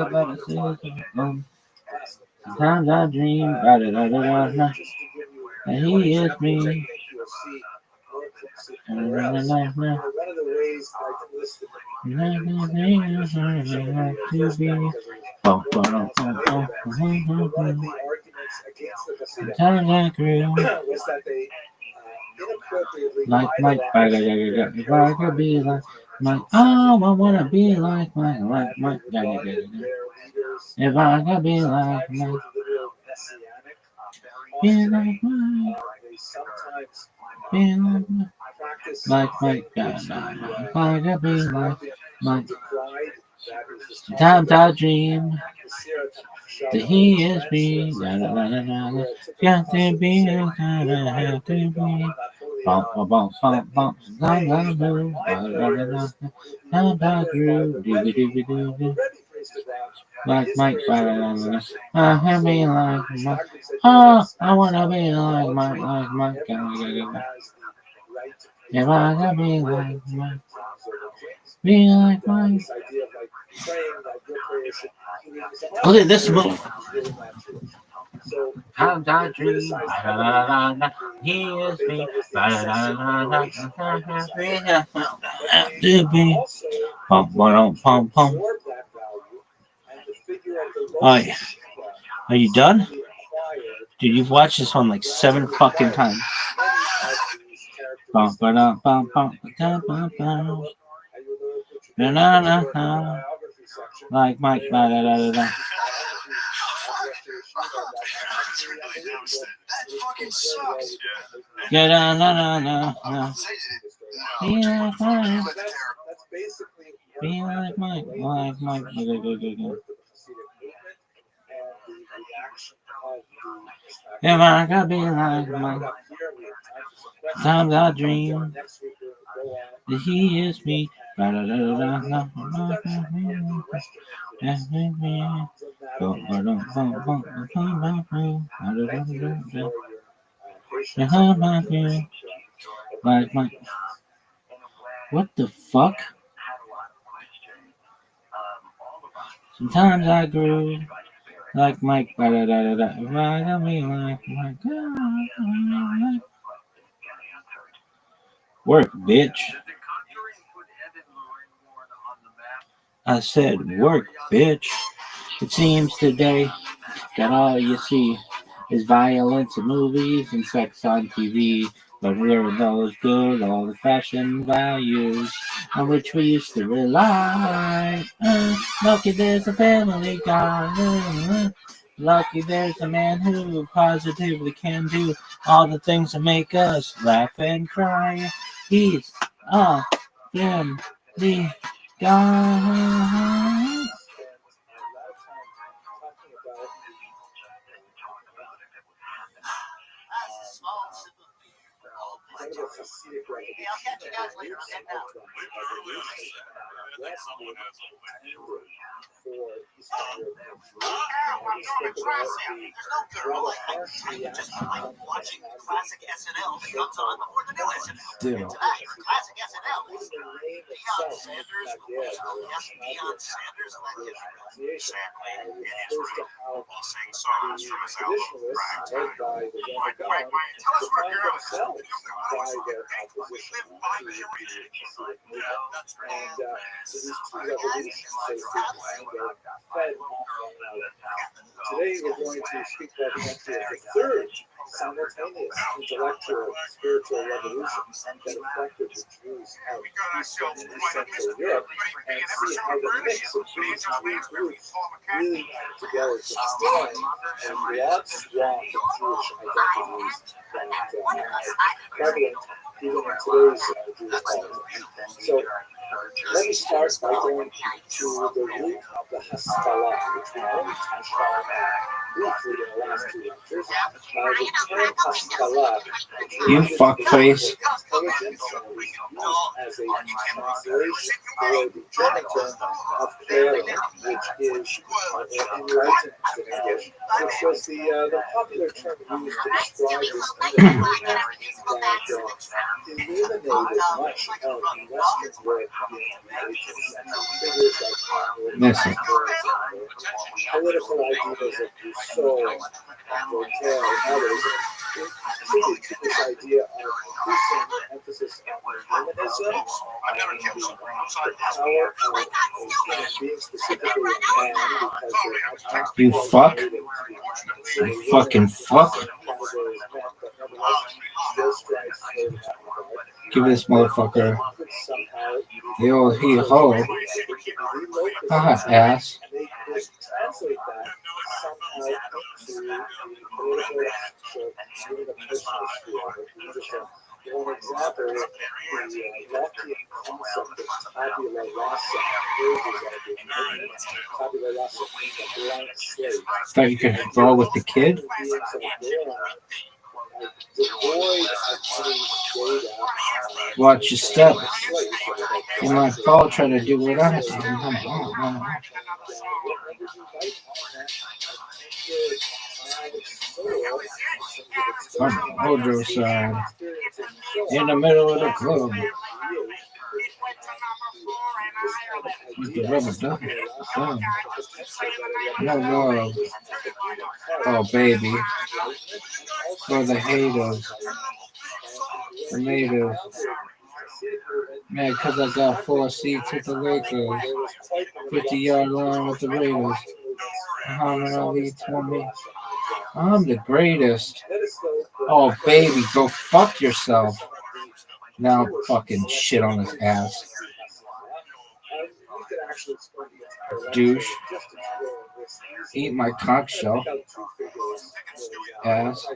sometimes I dream, that he is me. Sometimes I grew. Like Mike, if I could be like Mike, oh, I wanna be like Mike, if I could be like Mike, be like Mike, be like Mike, if I could be like Mike. Sometimes I dream that he is me, got to be, gotta have to be. Bump, bump, bump, bump, bump. Sometimes I grew. Like Mike, I have me like Mike. Oh, I wanna be like Mike. If I can be like Mike, be like Mike. Look at this move. Sometimes I dream, he is me, to be. Pump, pump, pump. Alright, are you done? Dude, you've watched this one like 7 fucking times. Bump, bump, bump, bump, bump, bump, bump. Like Mike, That fucking sucks. Yeah, no. Be like Mike. Be like Mike. Like Mike. If I could be like Mike. Sometimes I dream that he is me. Like Mike. What the fuck? Sometimes I grew like Mike. Work, bitch. I said work, bitch. It seems today that all you see is violence in movies and sex on TV. But where are those good old-fashioned values on which we used to rely? Lucky there's a family guy. Lucky there's a man who positively can do all the things that make us laugh and cry. He's a family guy. I'll catch you guys later. I'm heading out. Just like watching classic SNL that comes on before the new SNL. Dude. Tonight, classic SNL is Deion Sanders. Yes, Deion Sanders. Sadly, in his room, while singing songs from his album Ragtime. Tell us where you're at. We live by the heritage. Today we're going to speak about the third simultaneous intellectual spiritual revolution that affected the Jews of Eastern and Central Europe, and see how the mix of these three groups really came together to form a broad swath of Jewish identities that are prevalent even in today's Jewish politics. So let me start by going to the root of the Haskalah, which we only touched on briefly in the last two lectures. The term Haskalah, You fuckface. intelligence, as a translation for the German term of Klärung, which is enlightenment in English, which was the popular term used to describe this understanding that illuminated much of the Western world figures like political ideas of Rousseau and Voltaire and others contributed to this idea of increasing emphasis on feminism and the power of human beings, specifically man, because You fuck. You fucking fuck. Give this motherfucker the old he ho. Haha, ass. and they just translate that somehow into the political relationship in the personal sphere. Just one example, the Lockean concept of tabula rasa, tabula rasa means a blank slate. Thought you could brawl with the kid? Watch your step. You might fall trying to do what I do. On the Mojo side, in the middle of the club, with the rubber duck. No love. Oh, baby. For the haters. The natives. Man, because I got 4 seats with the Lakers. 50-yard line with the Raiders. Muhammad Ali told me I'm the greatest. Oh, baby, go fuck yourself. Now fucking shit on his ass. Douche. Eat my conch shell. Ass.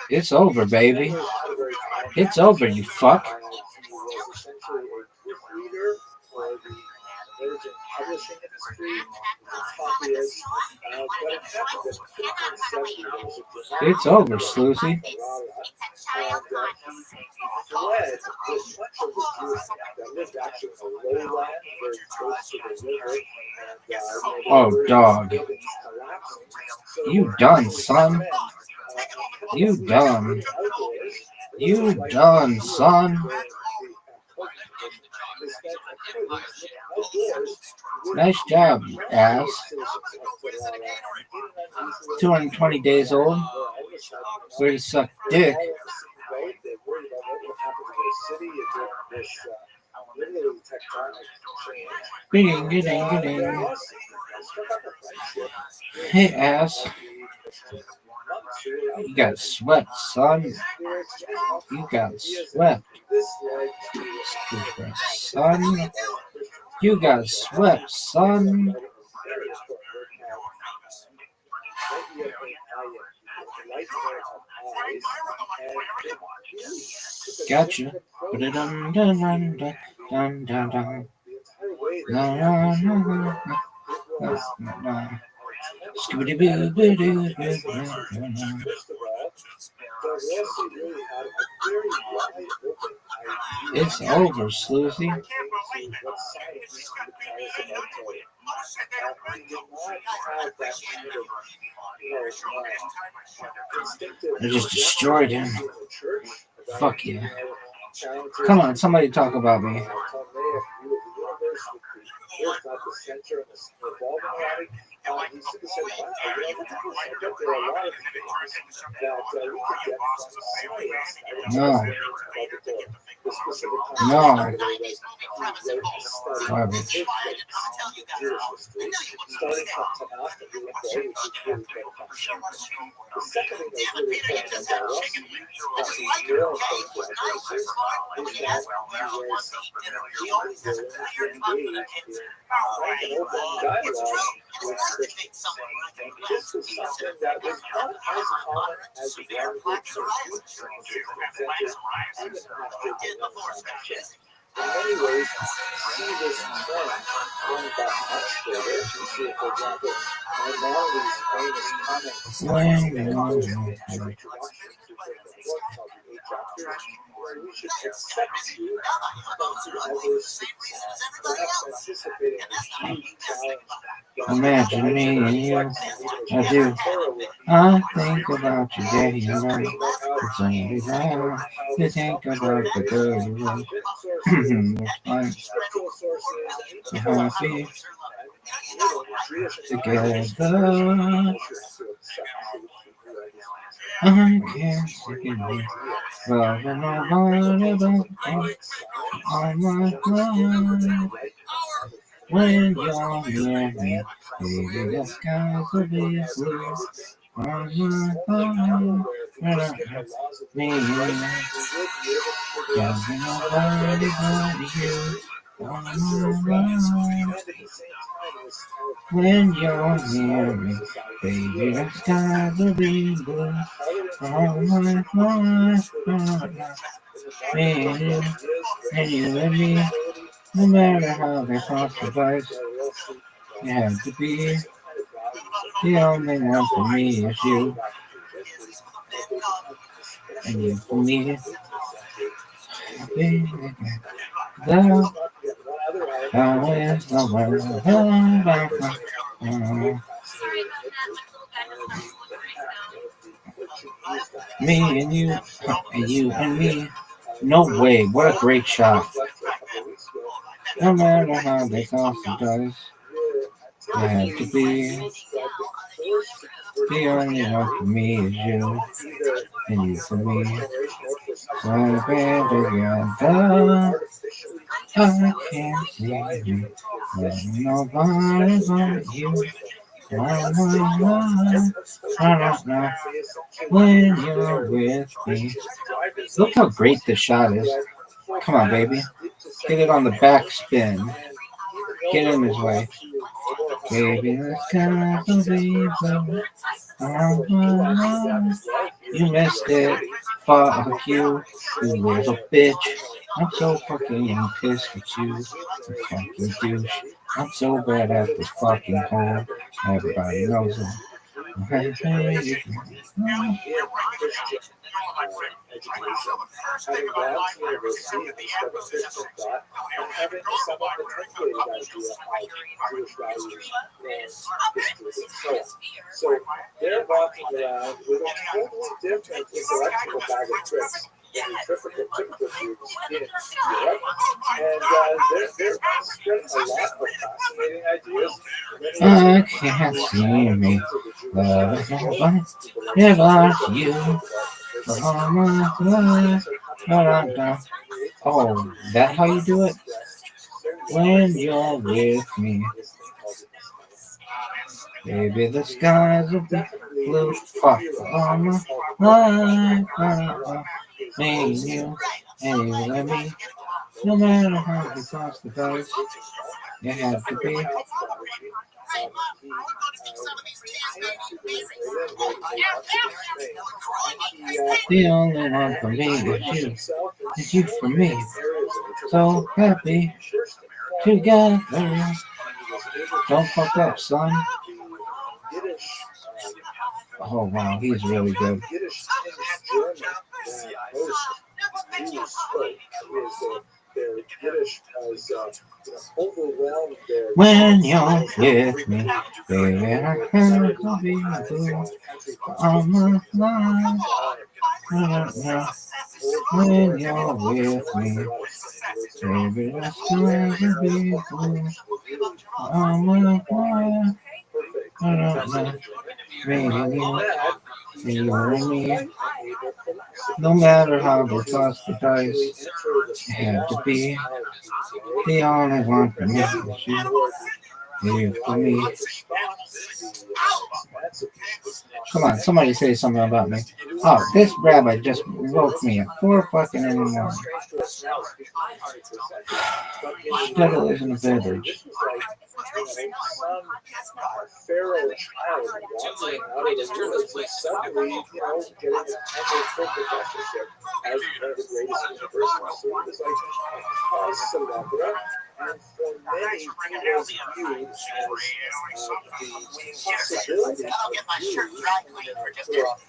It's over, baby. It's over, you fuck. It's over, Sluicy. Oh, dog. You done, son. You done. You done, son. Nice job, you ass. 220 days old. Way to suck dick. Ding, ding, ding, ding. Hey, ass. You got swept, son. You got swept. Son. You got swept, son. Gotcha. Scooby-Doo. First of all, the lawsuit really had a very wide open idea. It's over, Sleuzy. What science would tell us about Torah. We did not have that kind of, instinctive. They just destroyed him. Church. Fuck yeah. Come on, somebody talk about me. Earth at the center and the evolving body. He said, wow, I bet there are a lot of things that we could get from science. No. The specific No. Garbage. Starting from Tanakh and doing which is really very functional. The second thing that's really important about us, that's real important is that he was engaged in an open dialogue with Christians. This was something that was not as common as one would presented even after the Reformation. In many ways, see this trend going back much further. You see, for example, Maimonides' famous comment in the introduction to the book called The Eight Chapters, where we should accept you as perhaps anticipating a huge challenge. Imagine me and you. I do. I think about you day and night. It's only right. You think about the girl you love. It's so happy together. I can't take it. Loving nobody but on my mind. When you're near me, baby, the skies will be blue. On my mind, when I me, loving nobody but you. On my mind, when you're near me, baby, the skies will be blue. On my mind, me and you and me. No matter how they cross the vice, you have to be. The only one for me is you. And you for me. Baby, love. Me and you and me. No way, what a great shot. No matter how they toss the dice, you have to be. The only one for me is you, and you for me. So together, I can't see you. Nobody but you. When you're with me. Look how great this shot is. Come on, baby. Get it on the back spin. Get in his way. Baby, let's go to the You missed it. Fuck you, you little bitch. I'm so fucking pissed at you. You fucking douche. I'm so bad at this fucking hole. Everybody knows it. Having gone to university and discovered Christian thought, and having somewhat articulated idea of Jewish values, norms, history, and so on. So they're walking around with a totally different intellectual bag of tricks than the typical Jews in Europe, and they're spreading a lot of fascinating ideas. I can't see me. Love about you. Oh my life. Oh, that how you do it? When you're with me. Baby, the skies will be blue. Fuck on my life. Me and you and me. No matter how we cross the dice, you have to be. The only one for me is you. It's you for me. So happy together. Don't fuck up, son. Oh wow, he's really good. Yiddish German that most Jews spoke is their Yiddish has overwhelmed their. When you're with me, baby, I can't be good. I'm alive. When you're with me, baby, I can't be good. I'm alive. You and me, no matter how they toss the dice, you have to be the only one for me. You for me. Come on, somebody say something about me. Oh, this rabbi just woke me at 4 fucking in the morning. Still isn't a beverage. Pharaoh child wandering out of the woods and suddenly, getting a tenure full professorship as one of the greatest universities. So it was like a cause célèbre, and for many, he was viewed as the possibility of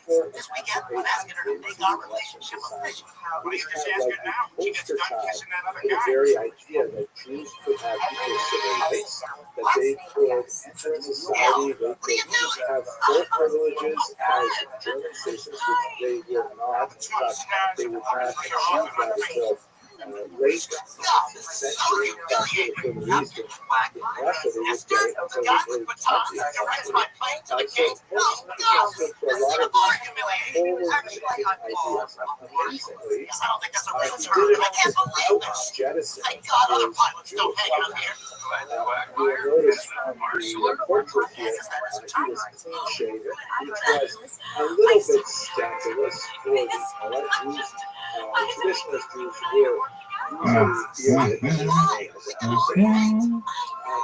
Jews this weekend, I'm asking her to make our relationship official. We just ask her now. She gets done kissing that other guy. The very idea that Jews could have equal civil rights, that they could enter into society, they could have full privileges as German citizens, which they were not. In fact, they would not achieve that until late 19th century. In fact, for the East in Russia, they would get it until the early 20th century. So most stood for a lot of forward-thinking ideas. Amazingly, he did it without jettisoning his Jewish background. You will notice from the portrait here, he was clean-shaven, which was a little bit scandalous for the Jews. Traditionalist Jews were usually bearded,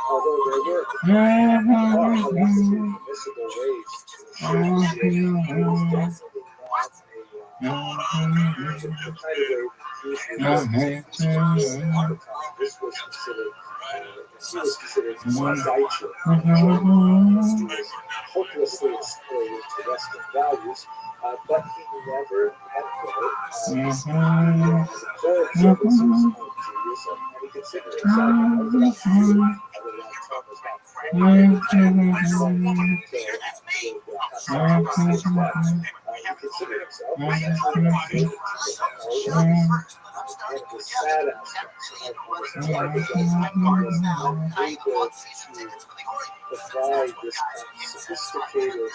although there were permissible ways to show the beard. It was definitely not the kind of way Jews were at the time. This was considered. He was considered Deutscher. He was hopelessly exploited to Western values, but he never let go of core observances of Judaism, and he considered himself an Orthodox Jew. He considered himself essentially and the sad aspects of his life is that he was not able to provide this sophisticated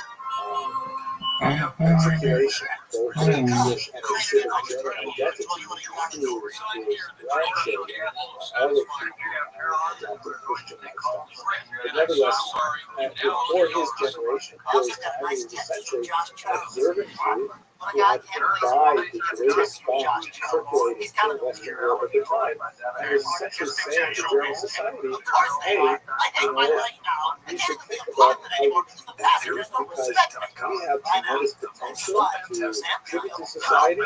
articulation both in English and in civic German identity to his grandchildren, all of whom adopted Christian lifestyles. But nevertheless, before his generation, for his time, he was essentially an observant Jew who had imbibed the greatest bomb circulating in Western Europe at the time, and was essentially saying to German society, hey, you should think about how you can Jews because we have tremendous potential to contribute to society,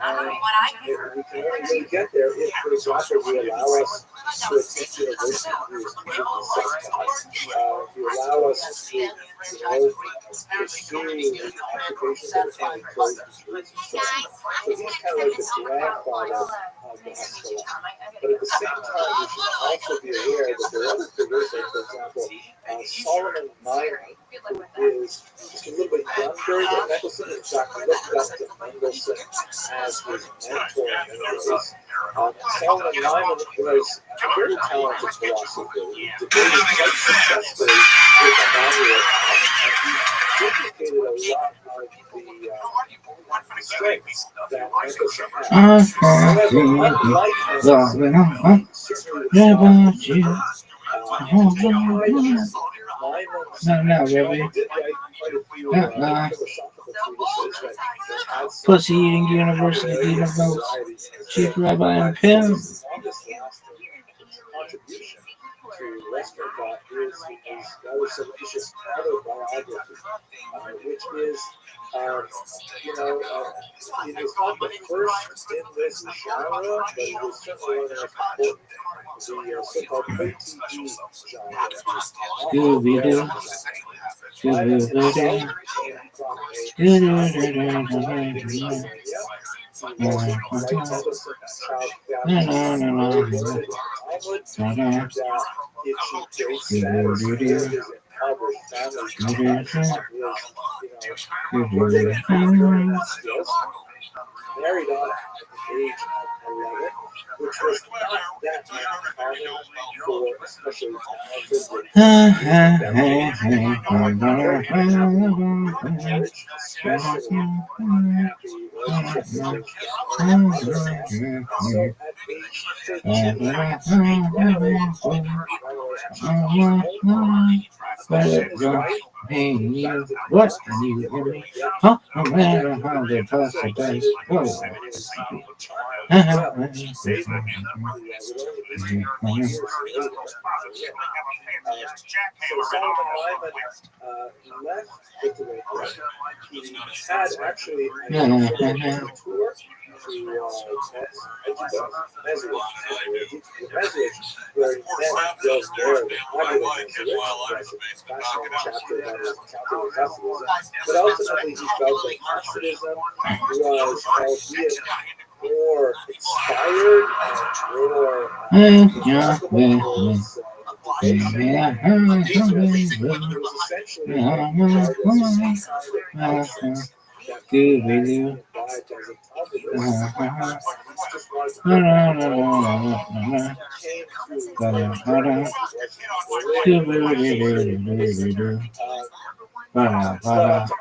and we can only really get there if, for example, we allow us to attend university degrees and self-taught, if you allow us to, pursue occupations that are kind of close to Jews and so on. So he's kind of like the grandfather of the Hezbollah. But at the same time, you should also be aware that there are other figures, like, for example, Solomon Maimon, who is just a little bit younger than Mendelssohn. In fact, looked up to Mendelssohn as his mentor in many ways. Solomon Maimon was a very talented philosopher. He debated quite successfully with Emmanuel, and he duplicated a lot of the strengths that Mendelssohn had. However, unlike Mendelssohn, Pussy eating university dean of chief rabbi and pimp. Contribution to Western thought is his rather salacious autobiography, which is, it is not the first in this genre, but it is certainly one of the most important. The so-called OTD genre. Scooby-Doo. Married off at the age of 11, which was not that uncommon for especially Hey, you, what are you in me? Huh? No matter how they toss the dice. Oh. Left Lithuania. He had actually a tour to Mezrich, where he met those there, chapter that was but ultimately he felt that Hasidism was, albeit more inspired and more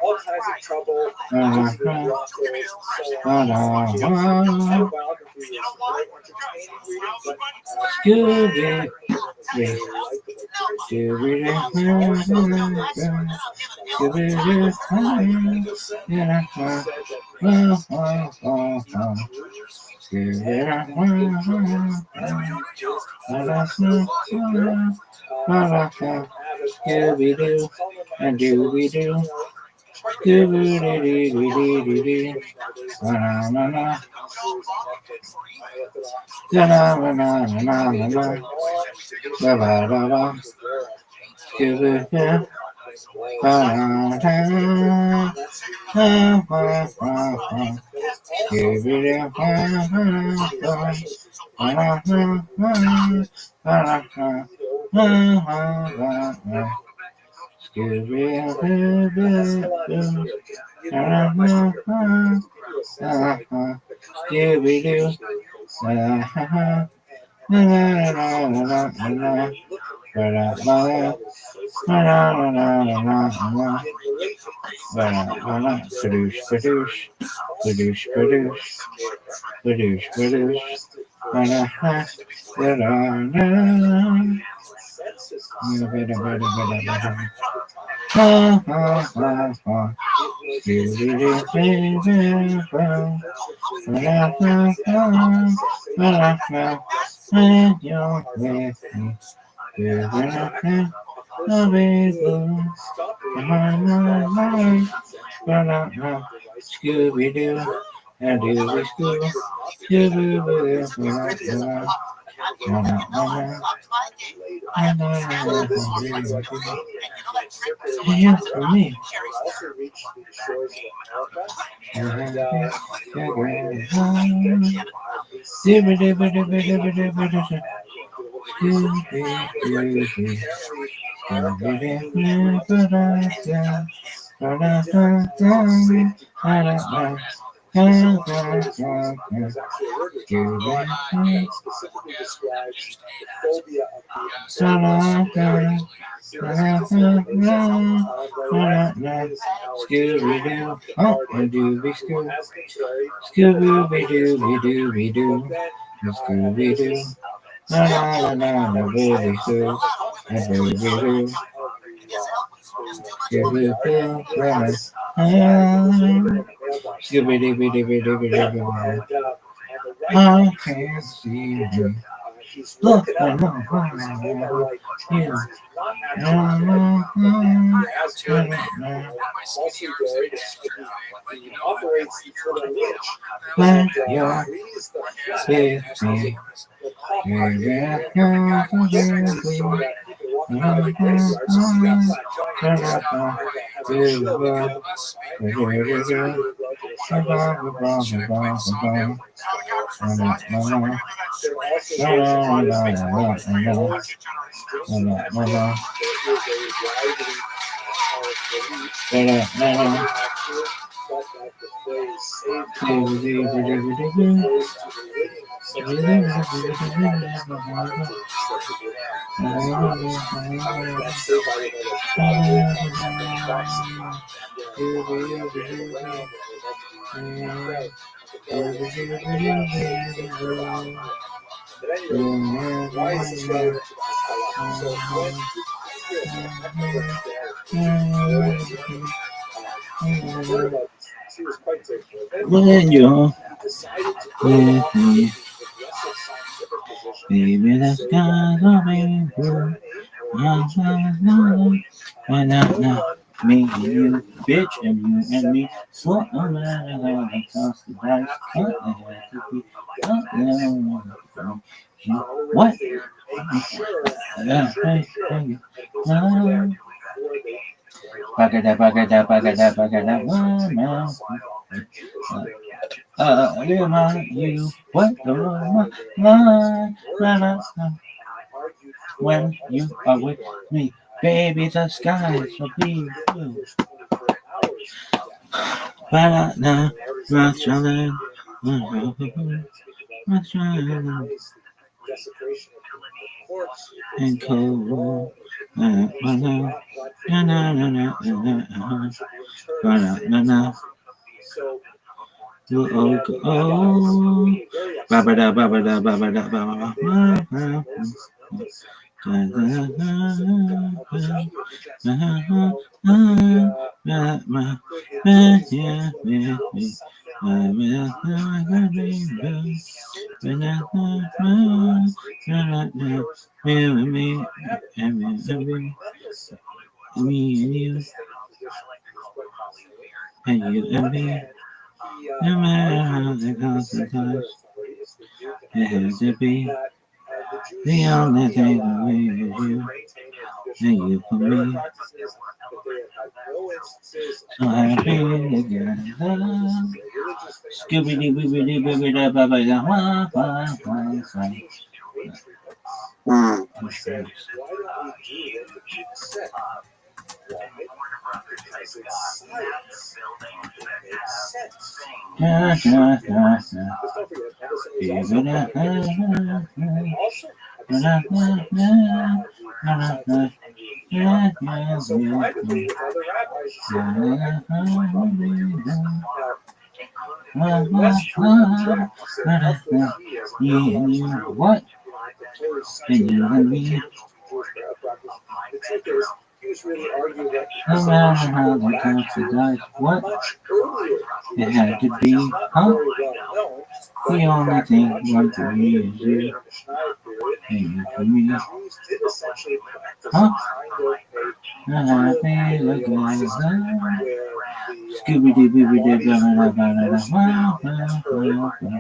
all kinds of trouble. Scooby-Doo, and Dooby-Doo, Scooby-Doo, na-na-na-na, na-na-na-na-na-na, da-ba-da-ba, Scooby-Doo, ba-da-da, ba-ba-ba-ba, Scooby-Doo, ba-ba-ba, ba-da-da-ba, ba-da-da, ba-ba-ba-ba. Scooby-Doo, Scooby-Doo, and Dooby-Scoo, Scooby-Doo, yeah, for me. Specifically describes the phobia of Scooby-Doo, oh, and Dooby-Scoo, Scooby-Doo-Doo-Doo, Scooby-Doo, na-na-na-na-na-Dooby-Doo, Dooby-Doo, Scooby-Doo, Scooby-Doo-Doo-Doo-Doo, I can't see you. Look, I'm not you. operates the witch. When you're with me, When you're with me, baby, the skies are being blue. And now, me and you, bitch, and you and me, so no matter how I toss the dice, cut the head to be up there from you. What? You what? When you are with me, baby, the skies will be blue. Banana, Rothschild, Rothschild, and cold. Me and you, and you and me, no matter how the consequence, it has to be the only thing that we is you, and you for me. So happy together. Scooby Doo, Booby Doo, Booby Doo, Baba, Wah, Wah, Wah, what? And you and me. No matter how the country died, what? It had to be, huh? The only thing one for me is you, and you for me. Huh? I'm happy together. Scooby Doo, Booby Doo, blah, blah, blah, blah, blah, blah.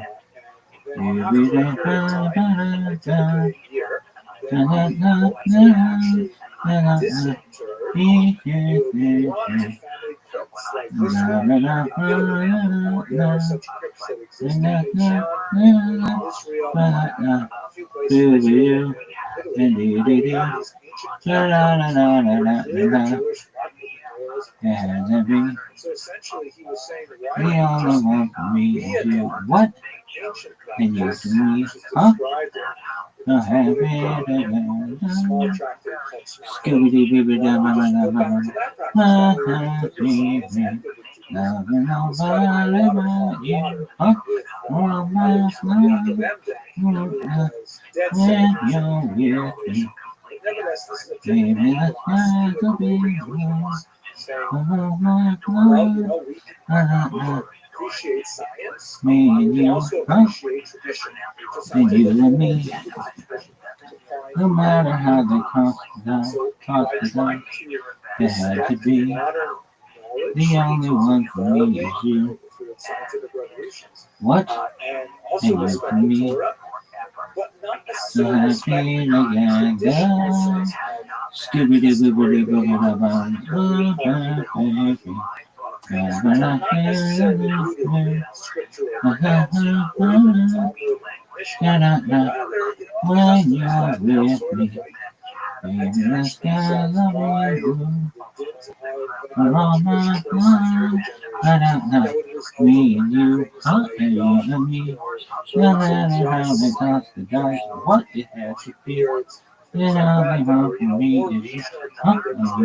So essentially, he was saying the only one for me is you. What? And you to me, huh? No happy together. Scooby Doo, Booby Doo, blah, blah, blah, blah. Loving nobody but you, huh? All my life, when you're with me. Baby, the skies will be blue. Appreciate science. Me and you, huh? And you and me. No matter how they cross the line, it had to be. The only one for me is you. What? And you for me. So happy together. Scooby Doo Boo Boo Boo Boo when you're with me, baby, the skies are blue. All my life, I don't know. Me and you, and you and me. No matter how they toss the dice, what it has to be. You know they want from me is you, you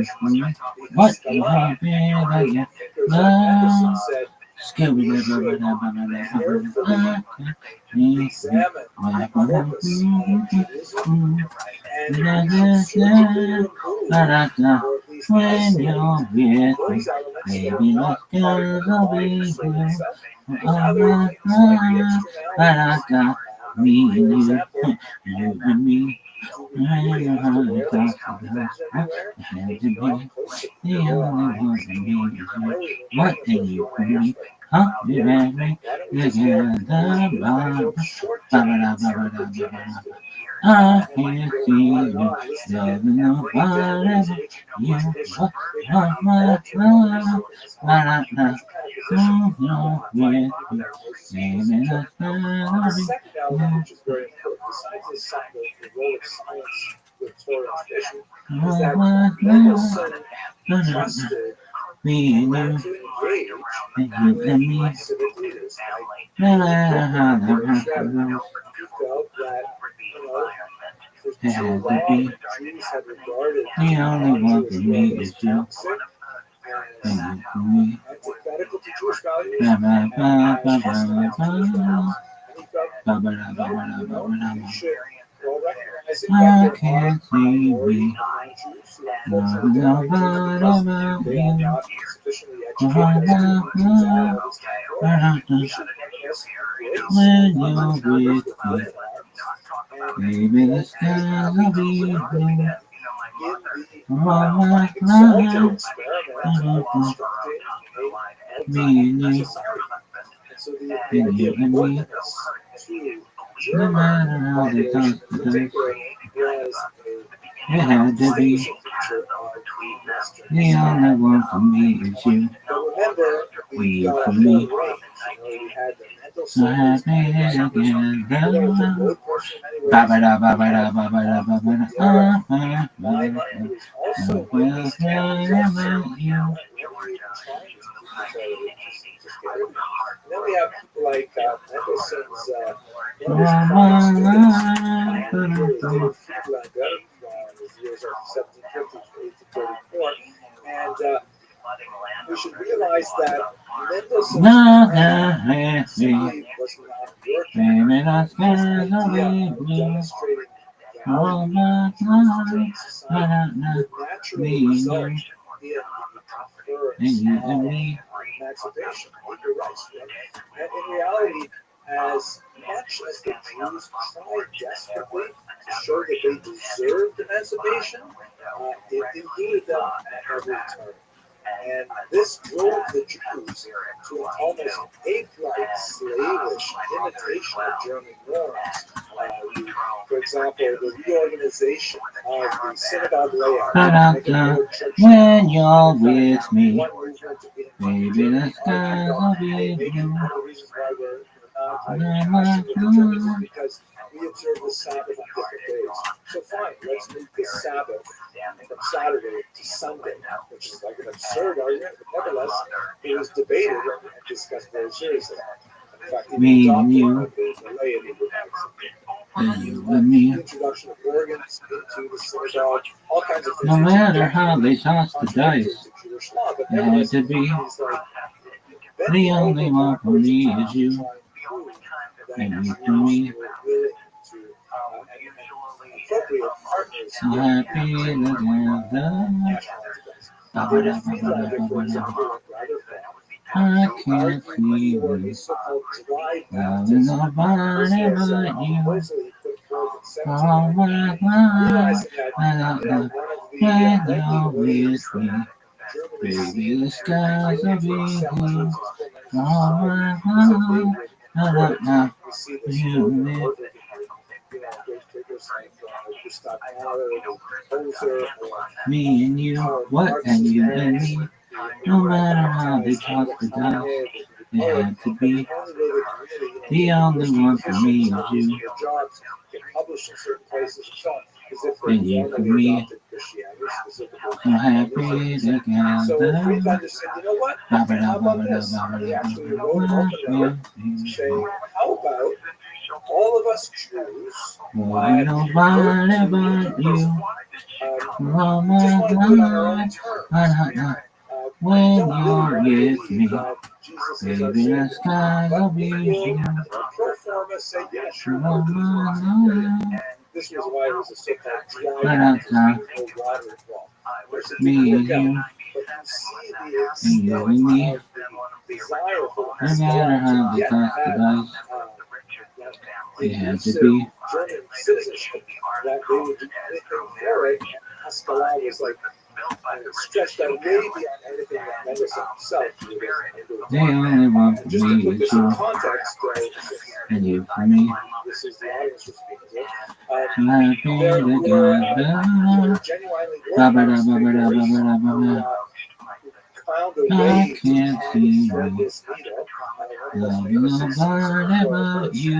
from me. What you have been that you love. Scooby Doo Boo Boo Boo Boo when you're with me, baby, let's go be here. Me and you, you and me. The only one for me is you. What can you for me? Huh? You and me together. I can't see you loving nobody but you. What my love? You're with me. Baby, that's gonna be Besides his sample of the role of science with Torah tradition, is that Mendelssohn trusted me and you, and me. civic leaders like he felt that, for too long, Jews had regarded the only one for me is you. Antithetical to Jewish values, I can't see me loving nobody but you. When you're with me, baby, the skies will be blue. All my life, me and you, and me. No matter how they toss the dice, it had to be. The only one for me is you. You for me. So happy together. Ba ba da ba ba da ba ba da ba ba da. Then we have people like Mendelssohn's his years of 1750 to 1834, and we should realize that Mendelssohn's was not working naturally result in emancipation under rights. And in reality, as much as the Jews tried desperately to show that they deserved emancipation, it eluded them at every turn. And this drove the Jews to an almost ape-like, slavish imitation of German norms. For example, the reorganization of the synagogue layout. When you're with me, baby, the skies will be blue. Because we observe the Sabbath on different days. So fine, let's move the Sabbath from Saturday to Sunday, which is like an absurd argument, but nevertheless, it was debated and discussed very seriously. In fact, Me and you, the introduction of organs into the synagogue, all kinds of things. No matter how they toss the dice, it had to be. The only one for me is you. And you to me. So happy together. I can't see you loving nobody but you. All my life, when you're with me, baby, the skies are blue. All my life, you live. Great figures like Gustav Mahler, Polish Me and you, what? And you and me. No matter how they toss the dice, it had to be. The only one for me is you. And you for me. So happy together. All of us Jews. Nobody but you. Oh my God. When you're with me, baby, the skies will be blue. Oh my God. This was why it was a so-called me and you, and you and me. No matter how they toss the dice, it had to be. That they would do anything for it. Hascalah was like stretched out way beyond anything that Mendelssohn himself. The only one for me is you, and you for me. This is the audience we're speaking to. Happy together. I can't see you. Loving nobody but you.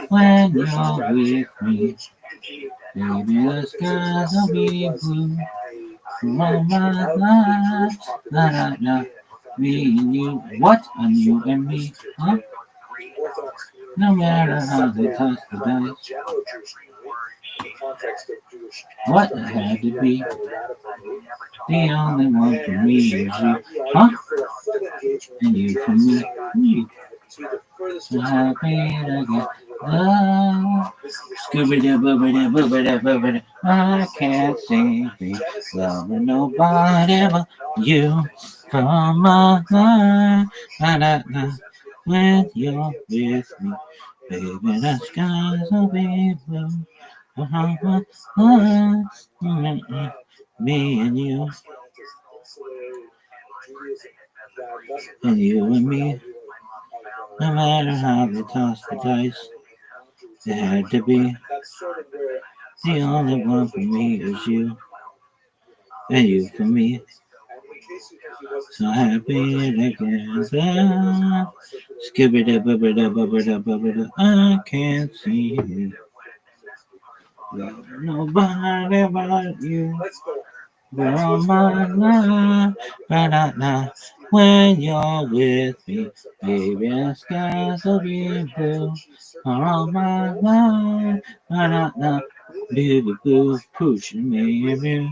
When you're with me, baby, the skies will be blue. Oh my life, me and you, what? And you and me, huh? No matter how they toss the dice, what it had to be. The only one for me is you, huh? And you for me. So happy together. Scooby-Doo, I can't see me loving nobody but you. From my life, when you're with me, baby, the skies will be blue. Me and you, and you and me. No matter how they toss the dice, it had to be. The only one for me is you, and you for me. So happy together. Skibidi-bibidi-bibidi-bibidi. I can't see you. Love nobody but you. From my life, when you're with me, baby, the skies will be blue. All my life, blue, pushing me blue.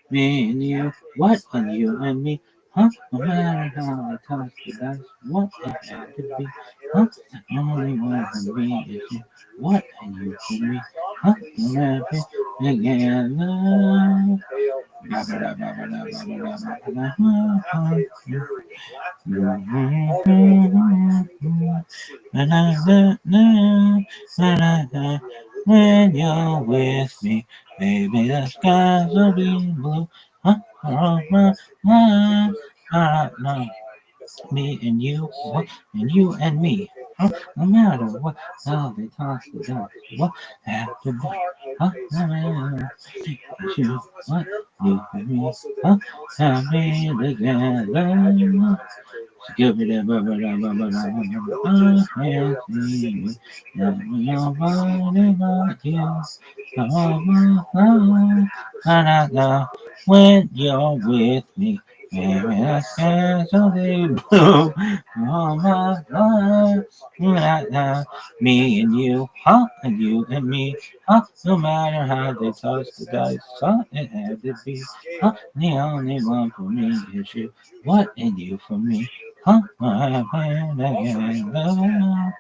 Me and you, what? And you and me, huh? No matter how I toss the dice, what it had to be, huh? The only one for me is you, what? And you for me, huh? No matter together. When you're with me, baby, the skies will be blue. Me and you, what? And you and me, huh? No matter what, how they toss the dice, what have to be, huh? No matter you, what? You and me, huh? Happy together. When you're with me, baby, the skies will be blue. Oh my life, me and you, huh? And you and me, huh? No matter how they toss the dice, huh? It had to be, huh? The only one for me is you. What? And you for me, huh? My hand again, love.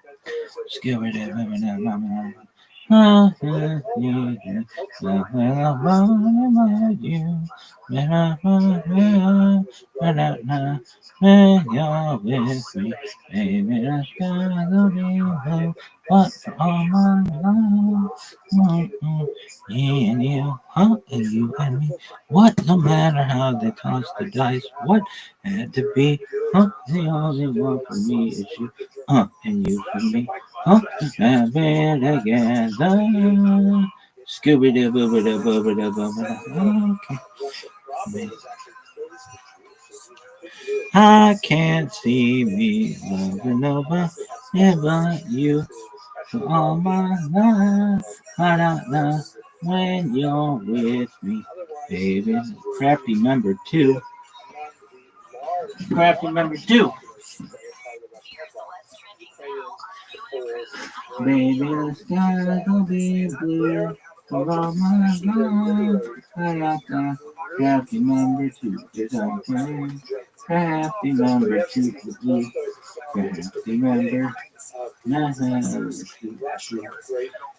When you're with me, baby, that's gotta be love. What for all my love? Me and you, huh? And you and me. What? No matter how they toss the dice, what had to be? Huh? The only one for me is you, and you for me, and we're together. Scooby Doo, booby doo, booby doo, booby doo. Okay. I can't see me loving nobody but you for all my life. I don't know when you're with me, baby. Crafty number 2. Crafty number 2. Baby, the sky will be blue for all my life. I got the crafty number 2. Is our friend. Crafty number 2 for blue. Crafty number.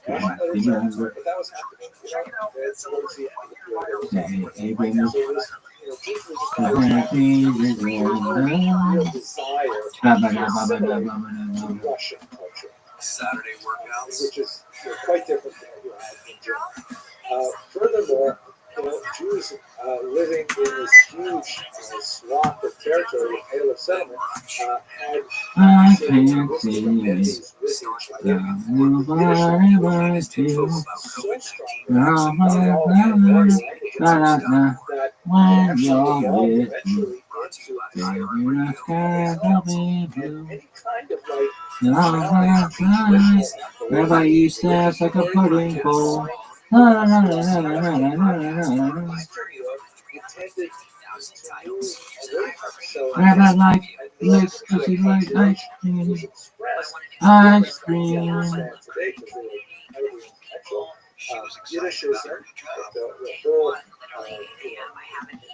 Crafty number. Saturday workouts, which is quite different than what you have in Germany. Furthermore, Jews living in this huge swath of territory, Pale of settlement, had I can't see nobody but you. When you're with me, baby, the sky will be blue. Everybody eats ass like a pudding bowl. Rabbi like licks cause he like ice cream. Ice cream. Yiddish is the whole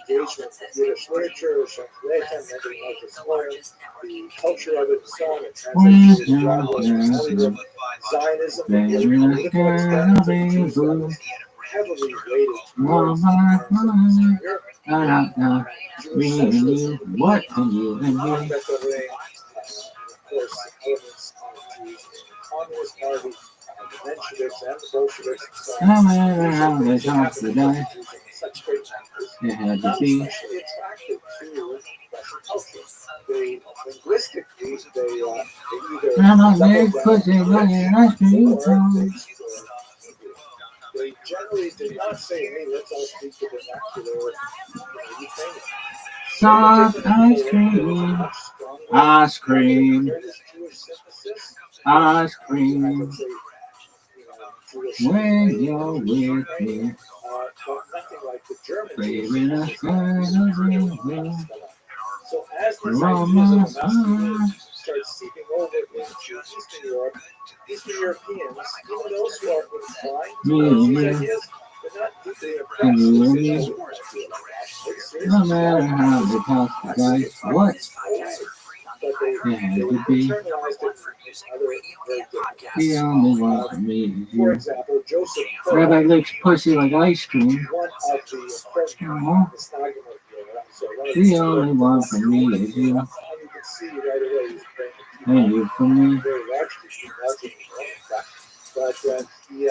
engagement with Yiddish literature, the culture of it, song, it translates to Hollywood, Zionism, heavily weighted What can you and me? Of course, elements of the Communist Party, the Mensheviks and the Bolsheviks. No matter how they talk today, it had to be. Attracted to Russian culture. They linguistically, they I'm a big pussy looking ice cream cone. They generally did not say, hey, let's all speak the vernacular Ukrainian. Soft ice cream. Ice cream. Ice cream. When you're with me, baby, that's gonna so as this idea of starts seeping over into Eastern Europe, Eastern Europeans, even those who are inclined to these ideas, they're not deeply impressed. no matter how they talk to guys, what? But they internalized it in other very good ways. The only one for me is For you. example, Joseph Rabbi licks pussy like ice cream. one of the The only one for me is you. you can see right away And you for me. very largely, but he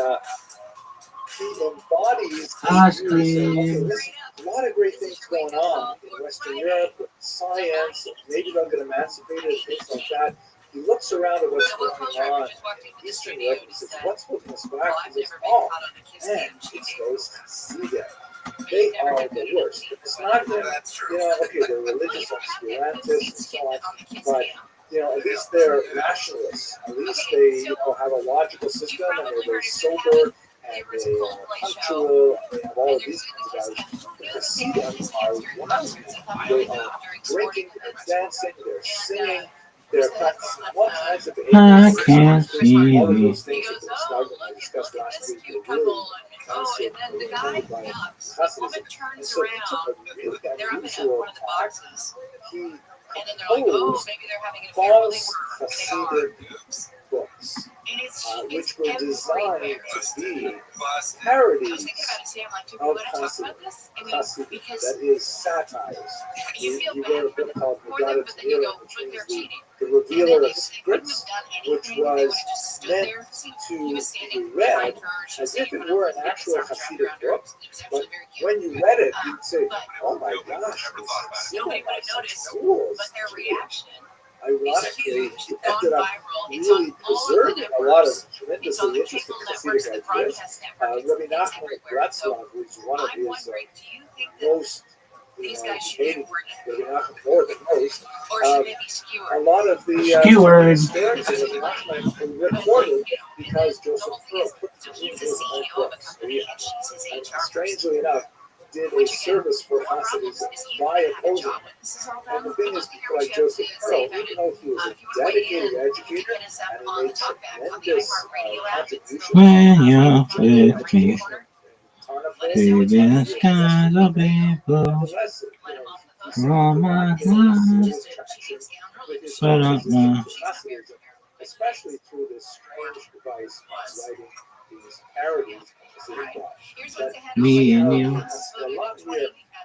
embodies Ice cream. a lot of great things going on in Western Europe with science, maybe they'll get emancipated and things like that. He looks around at what's going on in Eastern Europe and says, what's holding us back? He says, oh, man, it's those Hasidim. They are the worst. It's not that, okay, they're religious obscurantists and so on, but at least they're rationalists. At least they have a logical system and they're very sober and they are punctual and they have all of these kinds of guys. The Hasidim are wild. They are drinking, they're dancing, they're singing, they're practicing all kinds of behaviors. I can't see all of me. those things that I discussed last week. They're really offensive by Hasidism. And so he took a really unusual path. He composed false Hasidic books. books, which were designed to be parodies of Hasidism. That is satires. He wrote a book called Megadah Tamira, which means the revealer of secrets, which was meant to be read as if it were an actual Hasidic book, but when you read it, you'd say, oh my gosh, this is cool. Ironically, it ended up really preserving a lot of tremendously interesting Hasidic ideas. Rabbi Rothschild, who's one of his most hated, more than most, a lot of the experiences of Rothschild were recorded because Joseph Pearl put them in his own books. And strangely enough, did a service for Hasidism by opposing. And the thing is, people like Joseph Pearl, even though he was a dedicated educator and made tremendous contributions, When you're with me, baby, the skies will be blue. All my life, but especially through this strange device of writing these parodies. me and you,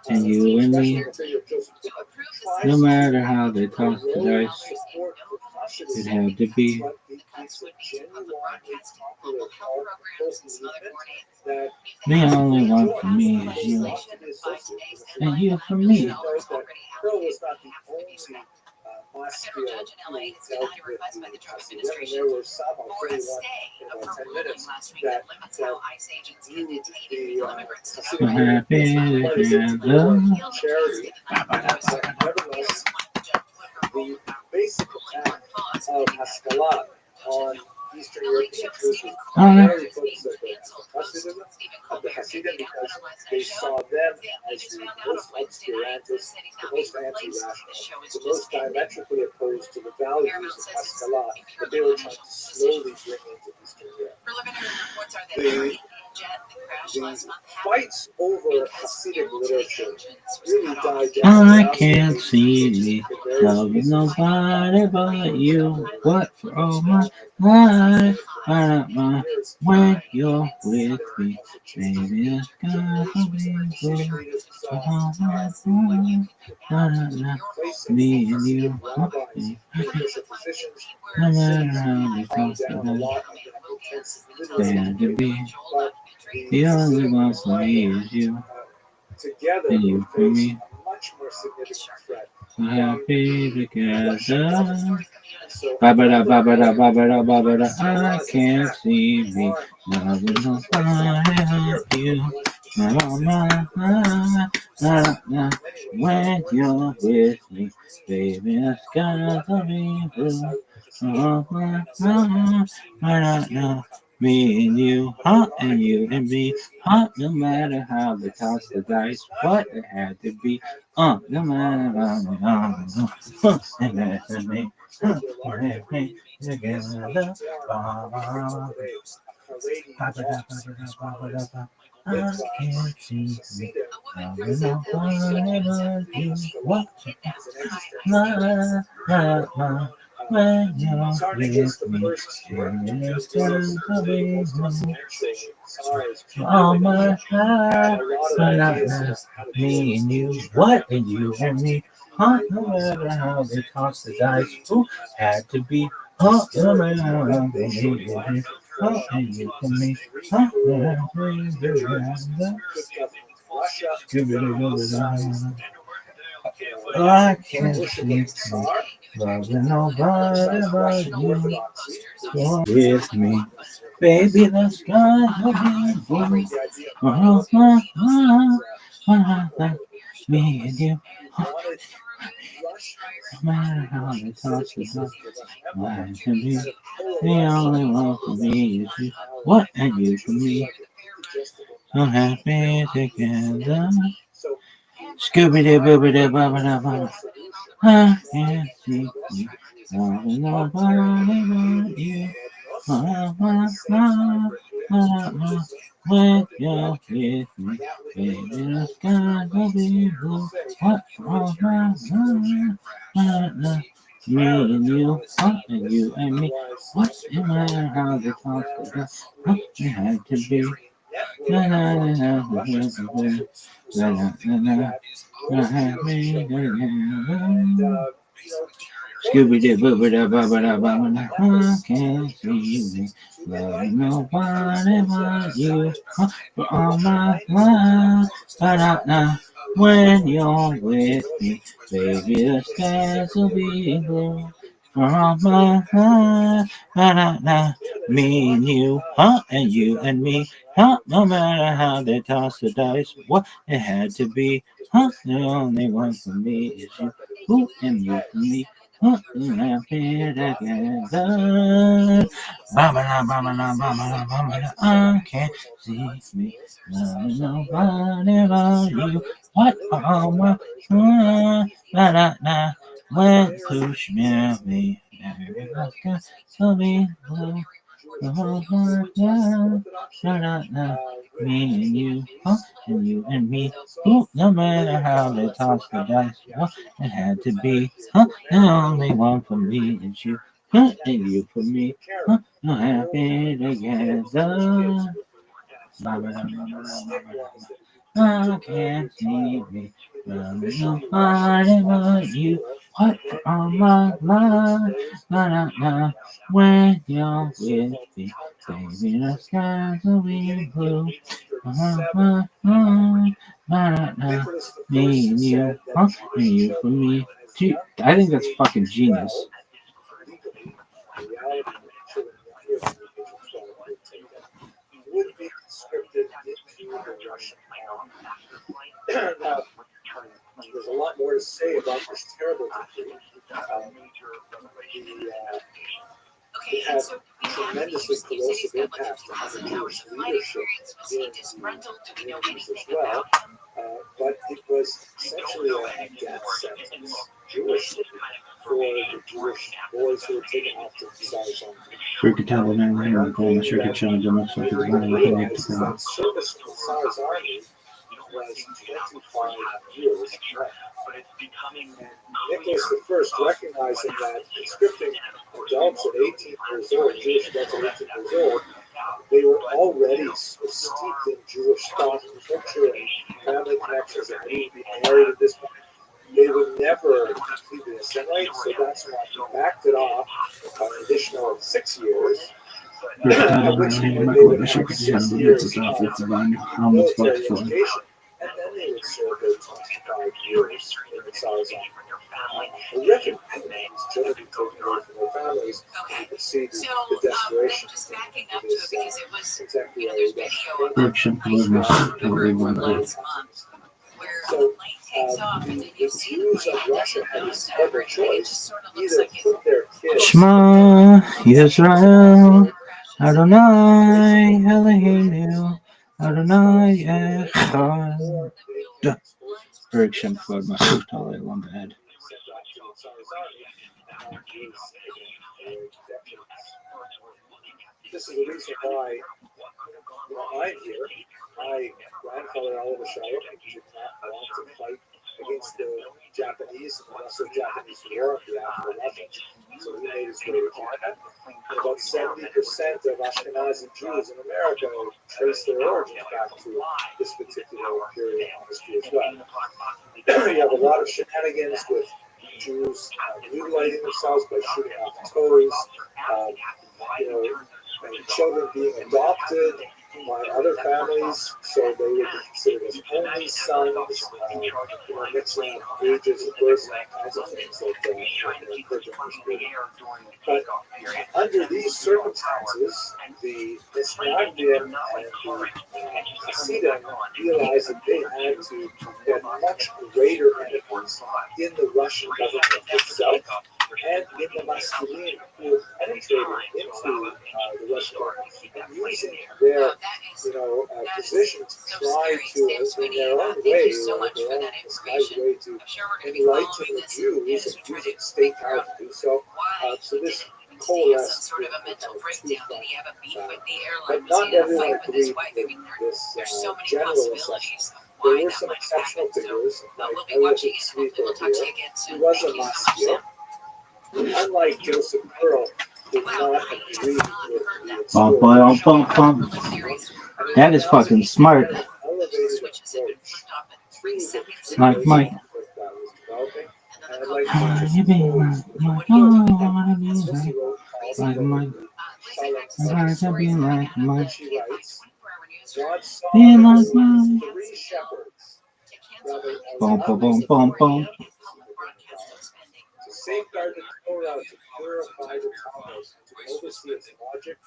and you and me, no matter how they toss the dice, it had to be. The only one for me is you, and you for me. Pearl was not the only Moscow who dealt with the Hasidim, and there were some, I'll tell you one, in about 10 minutes, that viewed the Hasidim charity. Nevertheless, the basic attack of Haskalah on Eastern European Jews was primarily focused on the Hasidim because they saw them as the most obscurantists, the most anti-rational, the most diametrically opposed to the values of Haskalah that they were trying to slowly bring into Eastern Europe. The fights over Hasidic literature really died down. I can't see me loving nobody but you. What for all my life? I don't mind when you're with me. Baby, the sky will be blue. All my life, I don't know. Me and you, no matter how they toss the dice, they had to be. The only one for me is you, and you for me. So happy together. Ba-ba-da, ba-ba-da, ba-ba-da, ba-ba-da. I can't see me loving nobody but you. When you're with me, baby, the skies will be blue. Me and you, and you and me, no matter how they toss the dice, what it had to be, no matter I can't see me loving nobody but you. What? When you're with me, all my life, me and you, what and you and me, no matter how they toss the dice, who had to be, no matter how they me, and you and me, I can't see me loving nobody but you. You're with me, baby, the sky will be blue. Me and you, no matter how they toss the dice, I can be the only one for me is you. What and you for me, so happy together. Scooby-Doo-Booby-Doo-Bubba-Dubba. I can't see me loving nobody but you. When you're with me, baby, the sky will be blue. What for my life? Me and you, and you and me, What no matter how they talk about what it had to be. Na na na na na na na na. Scooby Doo, booba da ba ba da ba ba da. I can't see me loving nobody but you. For all my life, ba da da. When you're with me, baby, the skies will be blue. For all my life, ba da da. Me and you, and you and me, no matter how they toss the dice, what it had to be, the only one for me is you, and you for me. Happy together. Ba-ba-da, ba-ba-da, ba-ba-da, ba-ba-da. I can't see me loving nobody but you. What all my da-da-da. When push me, baby, let's go. So be blue. The whole heart, yeah. Da-da-da. Me and you, and you and me. No matter how they toss the dice, it had to be, the only one for me is you, and you for me, no happy together. I can't see me loving nobody but you. What for all my life, na when you're with me, baby, the skies will be blue. Me and you, and you for me. Gee, I think that's fucking genius. Would be conscripted into the Russian army. Now, there's a lot more to say about this terrible decree. It had tremendously corrosive impact on the Jewish leadership in the communities as well. But it was essentially a death sentence, Jewish, for the Jewish boys who were taken off to exercise on that service in the Tsar's army was 25 years. Nicholas I, recognizing that conscripting adults at 18 years old, Jewish adults at 18 years old, they were already steeped in Jewish thought and culture and family connections, and they would be married at this point. They would never completely assimilate, so that's why he backed it off an additional 6 years. At which point they would have 6 years of military education, and then they would serve their 25 years in the Tsar's army. Horrific things, children being taken away from their families. You could see the desperation of this contemporary So the Jews of Russia had this terrible choice: either put their kids. Shema Yisrael, Adonai Eloheinu, Adonai Echad. Berg Shem Kvod Masut Alei Lamed. This is the reason why I'm here. My grandfather, Oliver Shalom, did not want to fight against the Japanese and also the Japanese war on behalf of the Russians. So he made his way to Canada. And about 70% of Ashkenazi Jews in America trace their origins back to this particular period in history as well. You have a lot of shenanigans with Jews mutilating themselves by shooting off toes, and children being adopted by other families, so they would be considered as only sons, mixing ages of birth and all kinds of things like that. But under these circumstances, the Ismailim and the Hasidim realized that they had to get much greater influence in the Russian government itself and in the masculine who were penetrating into the Russian government and using their position to try to, in their own way, their own disguised way, to enlighten the Jews and using state power to do so. So this coalesced with two fronts. But not everyone agreed with this general assessment. There were some exceptional figures, like Elliot Smith here, who was a Maskil. Unlike Joseph Pearl, did not agree with the Bum, bum, bum, bum. That is fucking smart. elevated approach Like Mike. that was developing. And I'd like to Wanna just be close with like, a oh, quote I wanna be that he wrote like called Mike. Shalom. I wanna be like Mike. She writes, God saw Be that like there were Mike. three shepherds, Rabbi Bum, bum, bum, bum, bum. to safeguard the Torah, to purify the Talmud, to oversee its logic,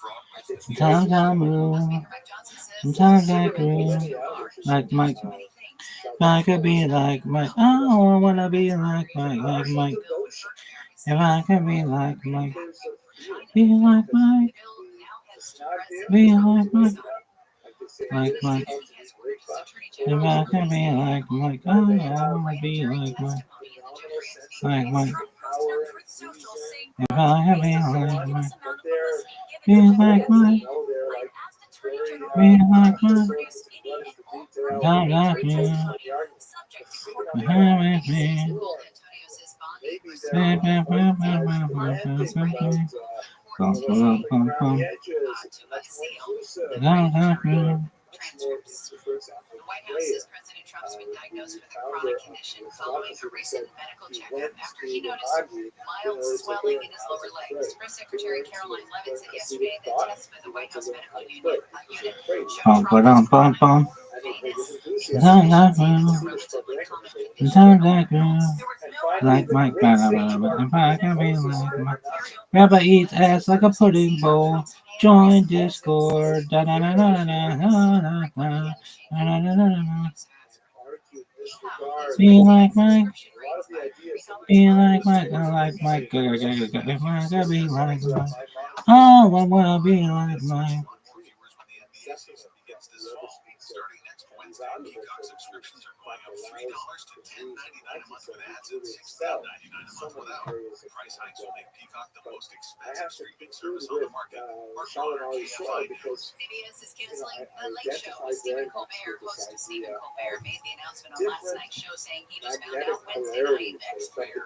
its Sometimes I move. Sometimes I groove. Like Mike. I could be like Mike. Oh, I wanna be like Mike. If I could be like Mike. Be like Mike. Be like Mike. Like Mike. If I could be like Mike. Oh, I wanna be like Mike. Like Mike. If I could be like Mike. Be like Mike. Be like Mike. Don't like you. Behind me. The White House says President Trump's been diagnosed with a chronic condition following a recent medical checkup after he noticed mild swelling in his lower legs. Press Secretary Caroline Leavitt said yesterday that tests by the White House Medical Unit showed Trump like Mike, if I can be like Mike. Rabbi eats ass like a pudding bowl. Join Discord. Da da da da da da da da. Be like Mike. Be like Mike. I like Mike. If I can be like Mike. Oh, I wanna be like Mike. Starting next Wednesday, Peacock subscriptions are going up $3 to $10.99 a month with ads and $16.99 a month without. Price hikes will make Peacock the most expensive streaming service on the market. Mark Bonner, KFI News. CBS is canceling The Late Show with Stephen Colbert. Host Stephen Colbert made the announcement on last night's show saying he just found out Wednesday night. Next year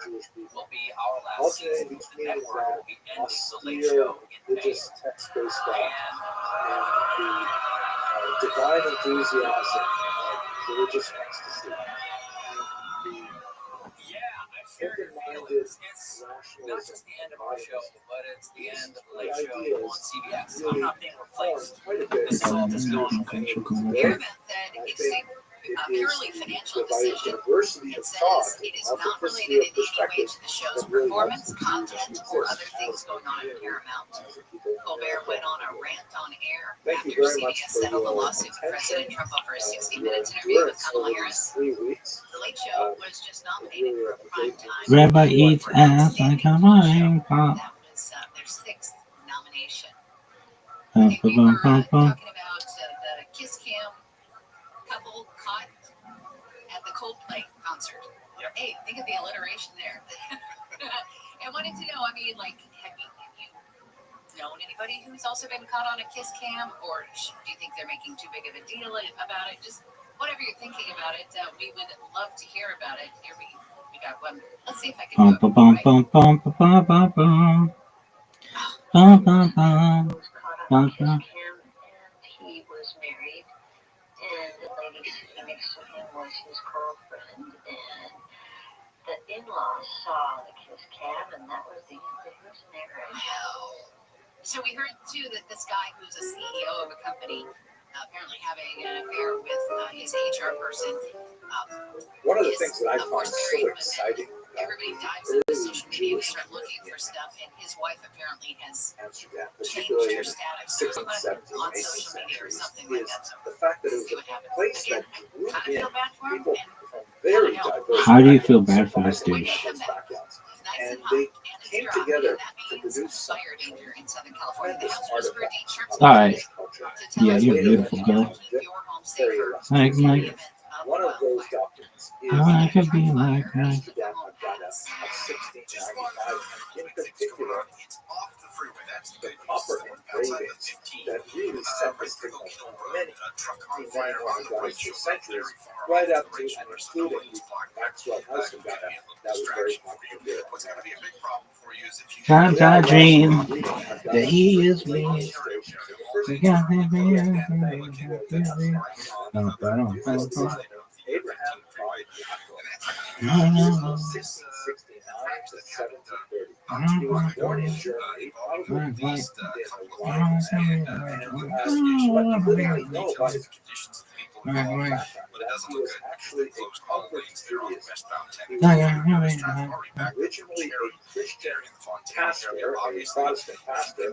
will be our last season. The network will be ending The Late Show in May. Text-based stuff and the divine enthusiasm of religious ecstasy, and the open-minded It's not rationalism just the end of our show, but it's the end of The Late of Show ideas on CBS. I'm really not being replaced. quite a bit. This is all just going away. Paramount said it's a purely financial decision. Diversity It of says thought, it is not related in any way to the show's performance, content, or other things going on at Paramount. Colbert went on a rant on air after CBS settled a lawsuit with President Trump over a 60 Minutes interview with Kamala Harris. The Late Show was just nominated for primetime. Rabbi eats ass like a pudding pop. That was their sixth nomination. I think we were talking about the Kiss Cam couple caught at the Coldplay concert. Yep. Hey, think of the alliteration there. I wanted to know, I mean, like, have you known anybody who's also been caught on a Kiss Cam, or do you think they're making too big of a deal about it? Just whatever you're thinking about it, we would love to hear about it. Here we got one. Let's see if I can do it. Bum bum bum bum bum bum bum. Bum bum bum. Bum bum. He was married, and the lady sitting next to him was his girlfriend, and the in-laws saw the kiss cam, and that was the end of his marriage. So we heard too that this guy who's a CEO of a company apparently having an affair with his HR person. One of the things that I find so exciting Everybody dives into social media and start looking for stuff, and his wife apparently has Amsterdam, changed particularly her in status 16th, 17th, on 18th social media or centuries, something like is that. So the fact that it was see what a happens. place Again, that drew kind of in feel bad for him. people from very diverse How do you feel backgrounds, bad for this douche? backgrounds, and they came together to produce something danger in Southern California. The House artifact. whispered deep chirps All right. to tell Yeah, us you're to beautiful, girl. keep your home safer. Like Mike. One of those documents is I could be like Mike. Amsterdam Agata of 1695. In particular, the copper engravings that really set the signal for many more for centuries, right up to and including the Maxwell House of Ghana that was very popular here. Sometimes I dream that he is me. We got him here. Abraham He was born in Germany, probably east in the Rhine, and what you really know about his background, that he was actually a convert to Judaism. He was originally a Christian pastor, a Protestant pastor, and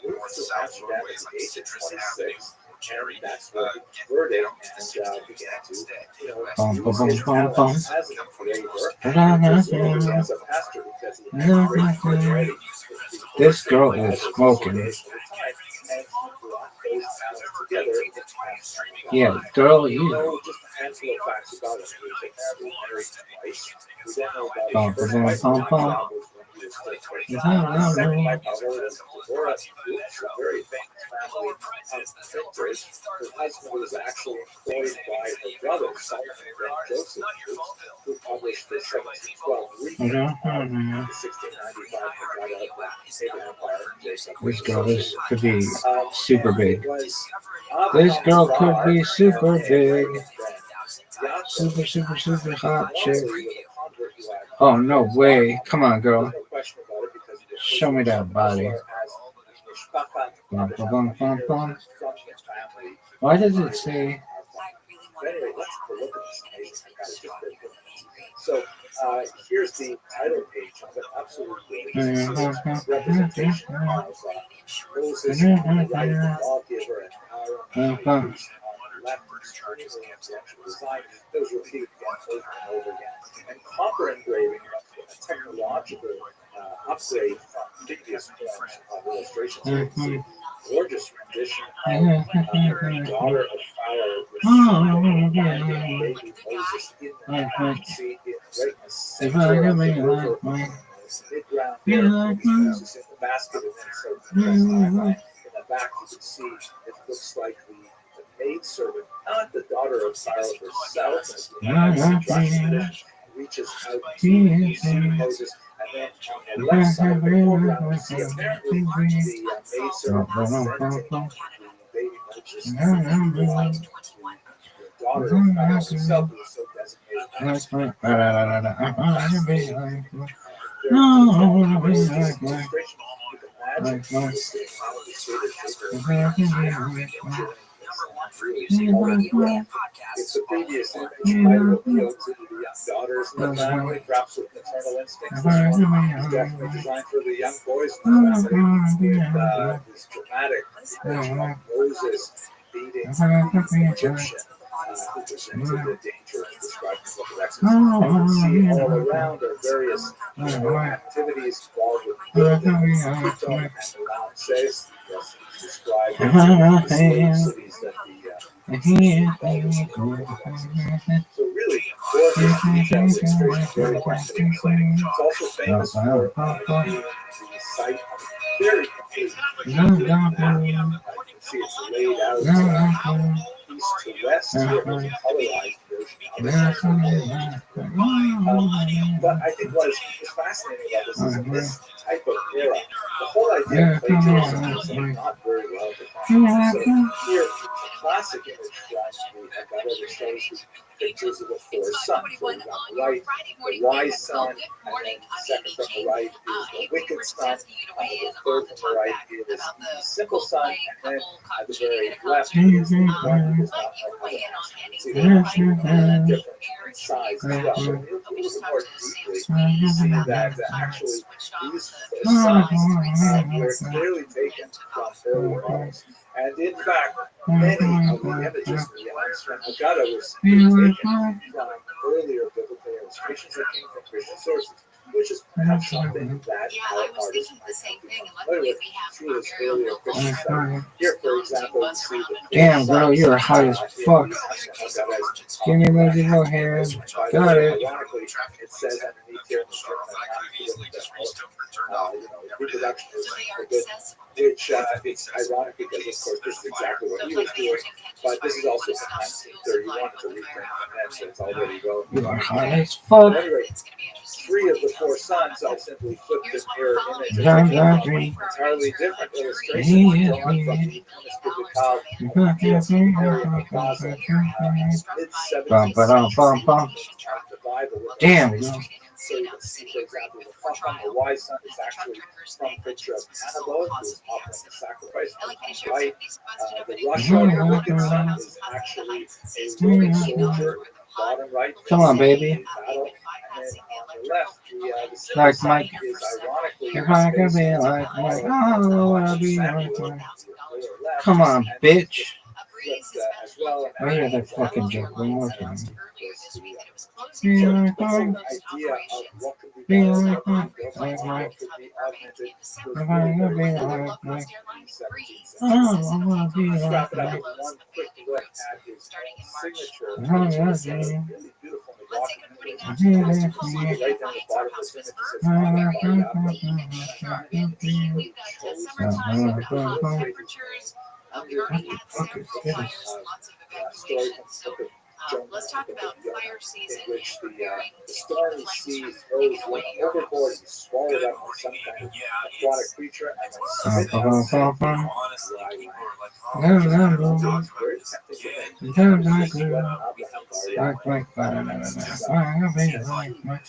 moved to Amsterdam at the age of 26. And that's where he converted and began to, use his talents as an engraver, as a pastor, because he had great credibility. This girl is smoking. Yeah, girl, you know just a handful of facts about him. He was married twice. We don't know about his first wife, his second wife, was Deborah, a very famous family of printers. Her husband was actually employed by her brother, Solomon Ben Joseph, who published the 1712 reading of 1695 this girl could be super big. This girl could be super big. Super hot chick. Oh, no way. Come on, girl. Show me that body. Bum, bum, bum, bum. Why does it say? So here's the title page of an absolutely representation of Moses on the right, the lawgiver, and Aaron on the left, design. Those repeated over and over again. And copper engraving, a technological upgrade from previous forms of illustrations. Gorgeous rendition of the daughter of Pharaoh receiving baby Moses in the sea in greatness, center of the river, mid-ground there, Moses in the basket, and then so in the back you can see it looks like the maidservant, not the daughter of Pharaoh herself, as the reaches out to Moses. And then on the left side of the foreground, we see apparently the maidservant presenting the baby Moses, the daughter of Pharaoh herself, who is so designated It's the previous image might have appealed to the young daughters of the family, perhaps with maternal instincts. This one is definitely designed for the young boys in the family, with this dramatic image of Moses beating the Egyptian, who presented the danger described in the book of Exodus. You can see all around are various activities involved with building Quito and the Ramses, described as the cities that so really, gorgeous details, illustrations, very fascinating. It's also famous for being the site of a very complete you can see it's laid out east to west here, there's a colorized version of but I think what is fascinating about this is in this type of era, the whole idea of plagiarism is not very well defined. So here, a classic image from the Haggadah that shows the pictures of the four sons. So on the right, the wise son, and then second from the right is the wicked son, the third from the right is the simple son, and then at the very left is the one who does not know how to act. See, they're different size as well. So a little bit more deeply, you see that actually these sons were clearly taken from earlier models. And in fact, many of the images in the Amsterdam Haggadah were taken from earlier biblical illustrations that came from Christian sources. which is perhaps something that Yeah, our I was artists thinking the same thing. And play luckily with we have through this Imperial earlier Milk Christian stuff. Here, for example, you see the Damn, girl, you're high as fuck. Skinny lady go hair. Got it. Ironically, it says underneath here in the reproduction is forbidden, which it's ironic because, of course, this is exactly what he was doing, but this is also from 1931. It's a reprint from that, so it's already relevant. You are high as fuck. At any rate, 3 of the 4 sons, I simply flipped the mirror image Yeah, and yeah, taken yeah. from entirely different illustrations drawn from the pontifical area of Gaza, mid-17th the Bible. Damn, girl. So you can see, for example, the Chacham, the wise son, is actually from a picture of Hannibal, who's offering the sacrifice to the right. The Rothschild, the wicked son, is actually a Roman soldier, bottom right. Come on, baby. Battle. And then on the left, the Like son Mike. is ironically If I could be like Mike, oh, I'll be like Mike. Come on, bitch. As well. I hear that fucking joke one more time. Be Be like Mike. idea of what could be Be done, like Mike. what Like Mike. could be augmented. If I could be like Mike. Oh, I want to be Let's like wrap it up Mike. with one quick look at his signature. Oh, yeah, Which is yeah. really beautiful in the document. You see right down the bottom of this image, it says, story from the book of Jonah, Let's talk about fire season. in which the stormy sea throws one overboard and swallowed up by some kind of aquatic creature, and then Sometimes I could like Mike, but I never know. I'll be like Mike.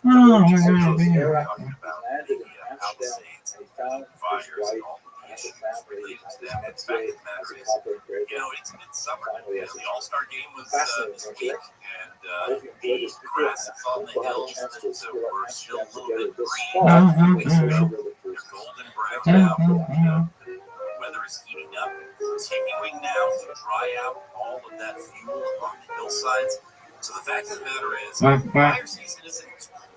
Oh, I gotta be like Mike. landed in Amsterdam and found his wife and the family the next day as a copper engraver. Finally, as a All-Star game was fascinating project. I hope you enjoyed this video, and I hope we'll have a chance to explore Amsterdam together this fall. golden brown out. Weather is heating up, continuing now to dry out all of that fuel along the hillsides. So the fact of the matter is, fire season isn't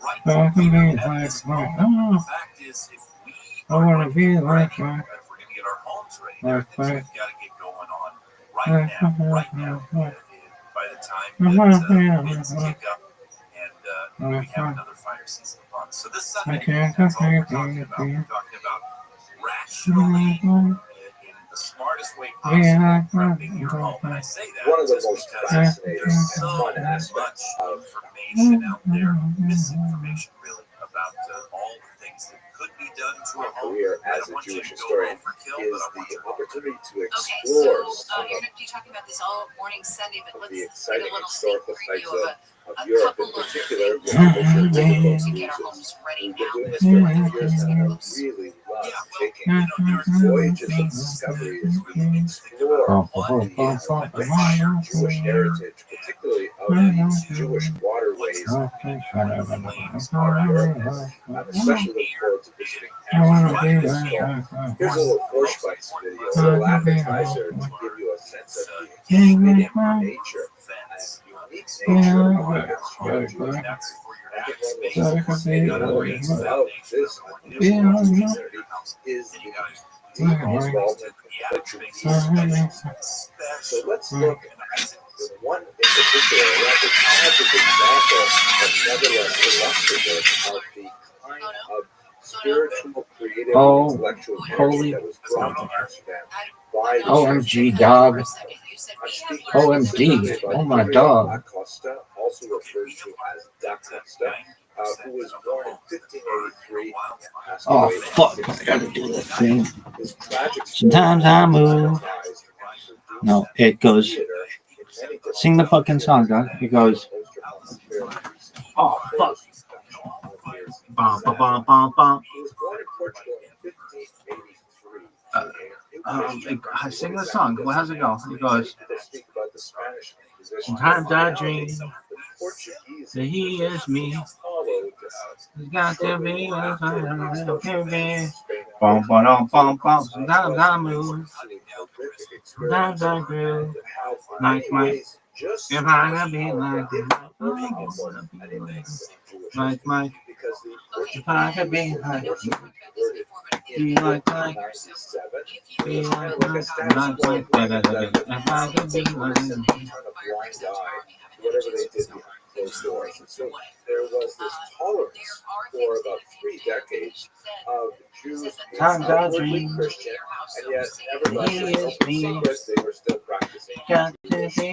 right I can be at like this Mike. moment. The Oh, fact is, if we I wanna be like Mike. if we're going to get our homes ready, there are Like things we've Mike. got to get going on right now. By the time that winds kick up and we have another fire season upon us. So this Sunday, that's all we're talking about. We're talking about rationally in the smartest way possible prepping your home. And I say that One of the just most because fascinating and there's so fun much aspects of information out there, misinformation really, about all the things that could be done to my a home. career I as don't a want you Jewish to go historian overkill, is but I want you the to opportunity to Okay, explore so some you're of going to be talking about this all morning Sunday, but let's the get a exciting little sneak historical preview sites of of a Europe in couple of particular, things with Richard to Difficult get our uses. homes ready We've been now. doing this for a few years now, and I really love taking voyages of discovery as we explore the Jewish heritage, particularly of the Jewish waterways around Europe. I'm especially looking forward to visiting Amsterdam this fall. Here's a little Vorspice video, a little appetizer to give you a sense of the exciting nature and unique nature of Amsterdam Jewish heritage. I think one of the most fascinating elements of this unusual community is the involvement of Portuguese. So let's look at one in particular, a rather tragic example, but nevertheless illustrative of the kind of spiritual, creative, intellectual energy that was brought to Amsterdam by the OMG, dog. I'm speaking OMD. Oh, my dog. Acosta, also referred to as Da Costa, who was born in 1583 and passed Oh, away in fuck. I gotta do that thing. His tragic Sometimes I move. No, it goes. Sing the fucking song, dog. It goes. Oh, fuck. Bum, bum, bum, bum, bum. He was born in Portugal in 1583. I sing the song. Well, how's it go? It goes. Sometimes I dream that he is me. It's got to be a bum, bum, bum, bum. Sometimes I move. Sometimes I groove. Like Mike. If I could be like Mike. Like Mike. because the If I could be like be be like 1997. be It was kind like of like a status quo movement that if I could be like turn a blind eye to whatever they did behind closed doors. And so there was this tolerance for about 3 decades of Jews being outwardly Christian, and yet nevertheless, in open secret, they were still practicing Jewish practice. In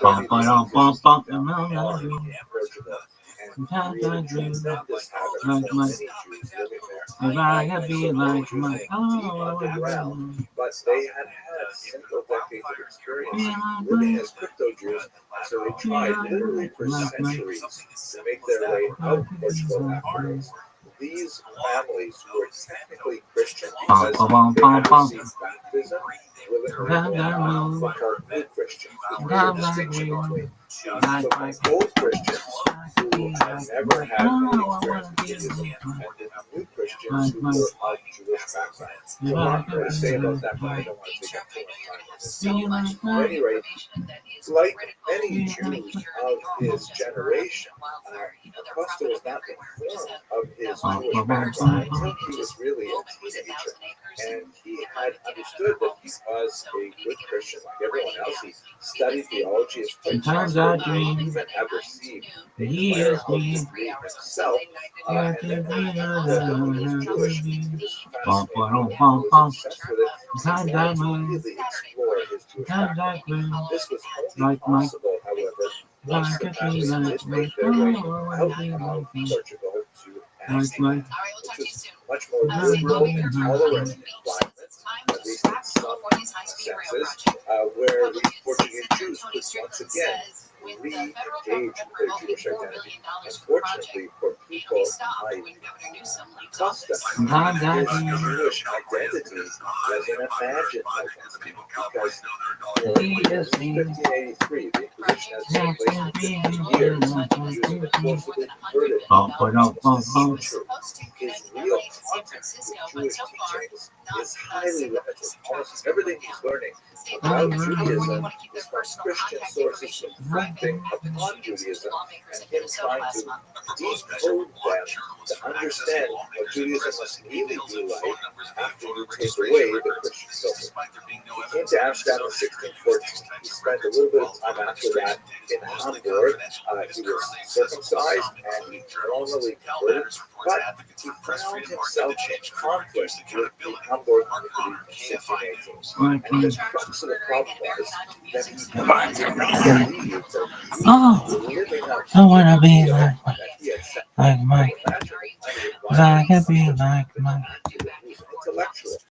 1530, Portugal, and created a tremendous havoc for many Jews living there. if I could be like my deep underground, but they had several decades of experience living as crypto Jews, and so they tried literally for centuries to make their way out of Portugal afterwards. These families were technically Christian because they had received baptism, but are new Christians, which was a distinction between the old Christians who had never had any experience with Judaism and the new Christians who were of Jewish background. So a lot more to say about that, but I don't want to take up too much time on this. At any rate, like many Jews of his generation, Acosta was not informed of his Jewish background until he was really a teenager. And he had understood that he was a good Christian like everyone else. He studied theology as sometimes I dream even had received a he clerical is me. degree himself. And then he was Jewish. He was fascinated and obsessed with it. He wanted to really explore his Jewish background. This was only possible, however, once the families did make their way out of Portugal to Spain, which is much more liberal and tolerant environment, at least in some senses, where the Portuguese Jews could once again re-engage with their Jewish identity. Unfortunately, for people like Costa, his Jewish identity was an imagined identity because for 1583, the Inquisition has been in place for 50 years. Jews have been forcibly converted. His real contact with Jewish teachings is highly limited. Almost everything he's learning about Judaism is from Christian sources reflecting upon Judaism and him trying to decode them to understand what Judaism must really be like after you take away the Christian filter. He came to Amsterdam in 1614. He spent a little bit of time after that in Hamburg. He was circumcised and he formally converted, but he found himself in conflict with the Hamburg community in 1618. And the crux of the problem was that he believed that I wanna be like Mike. I can be like Mike. He was intellectual.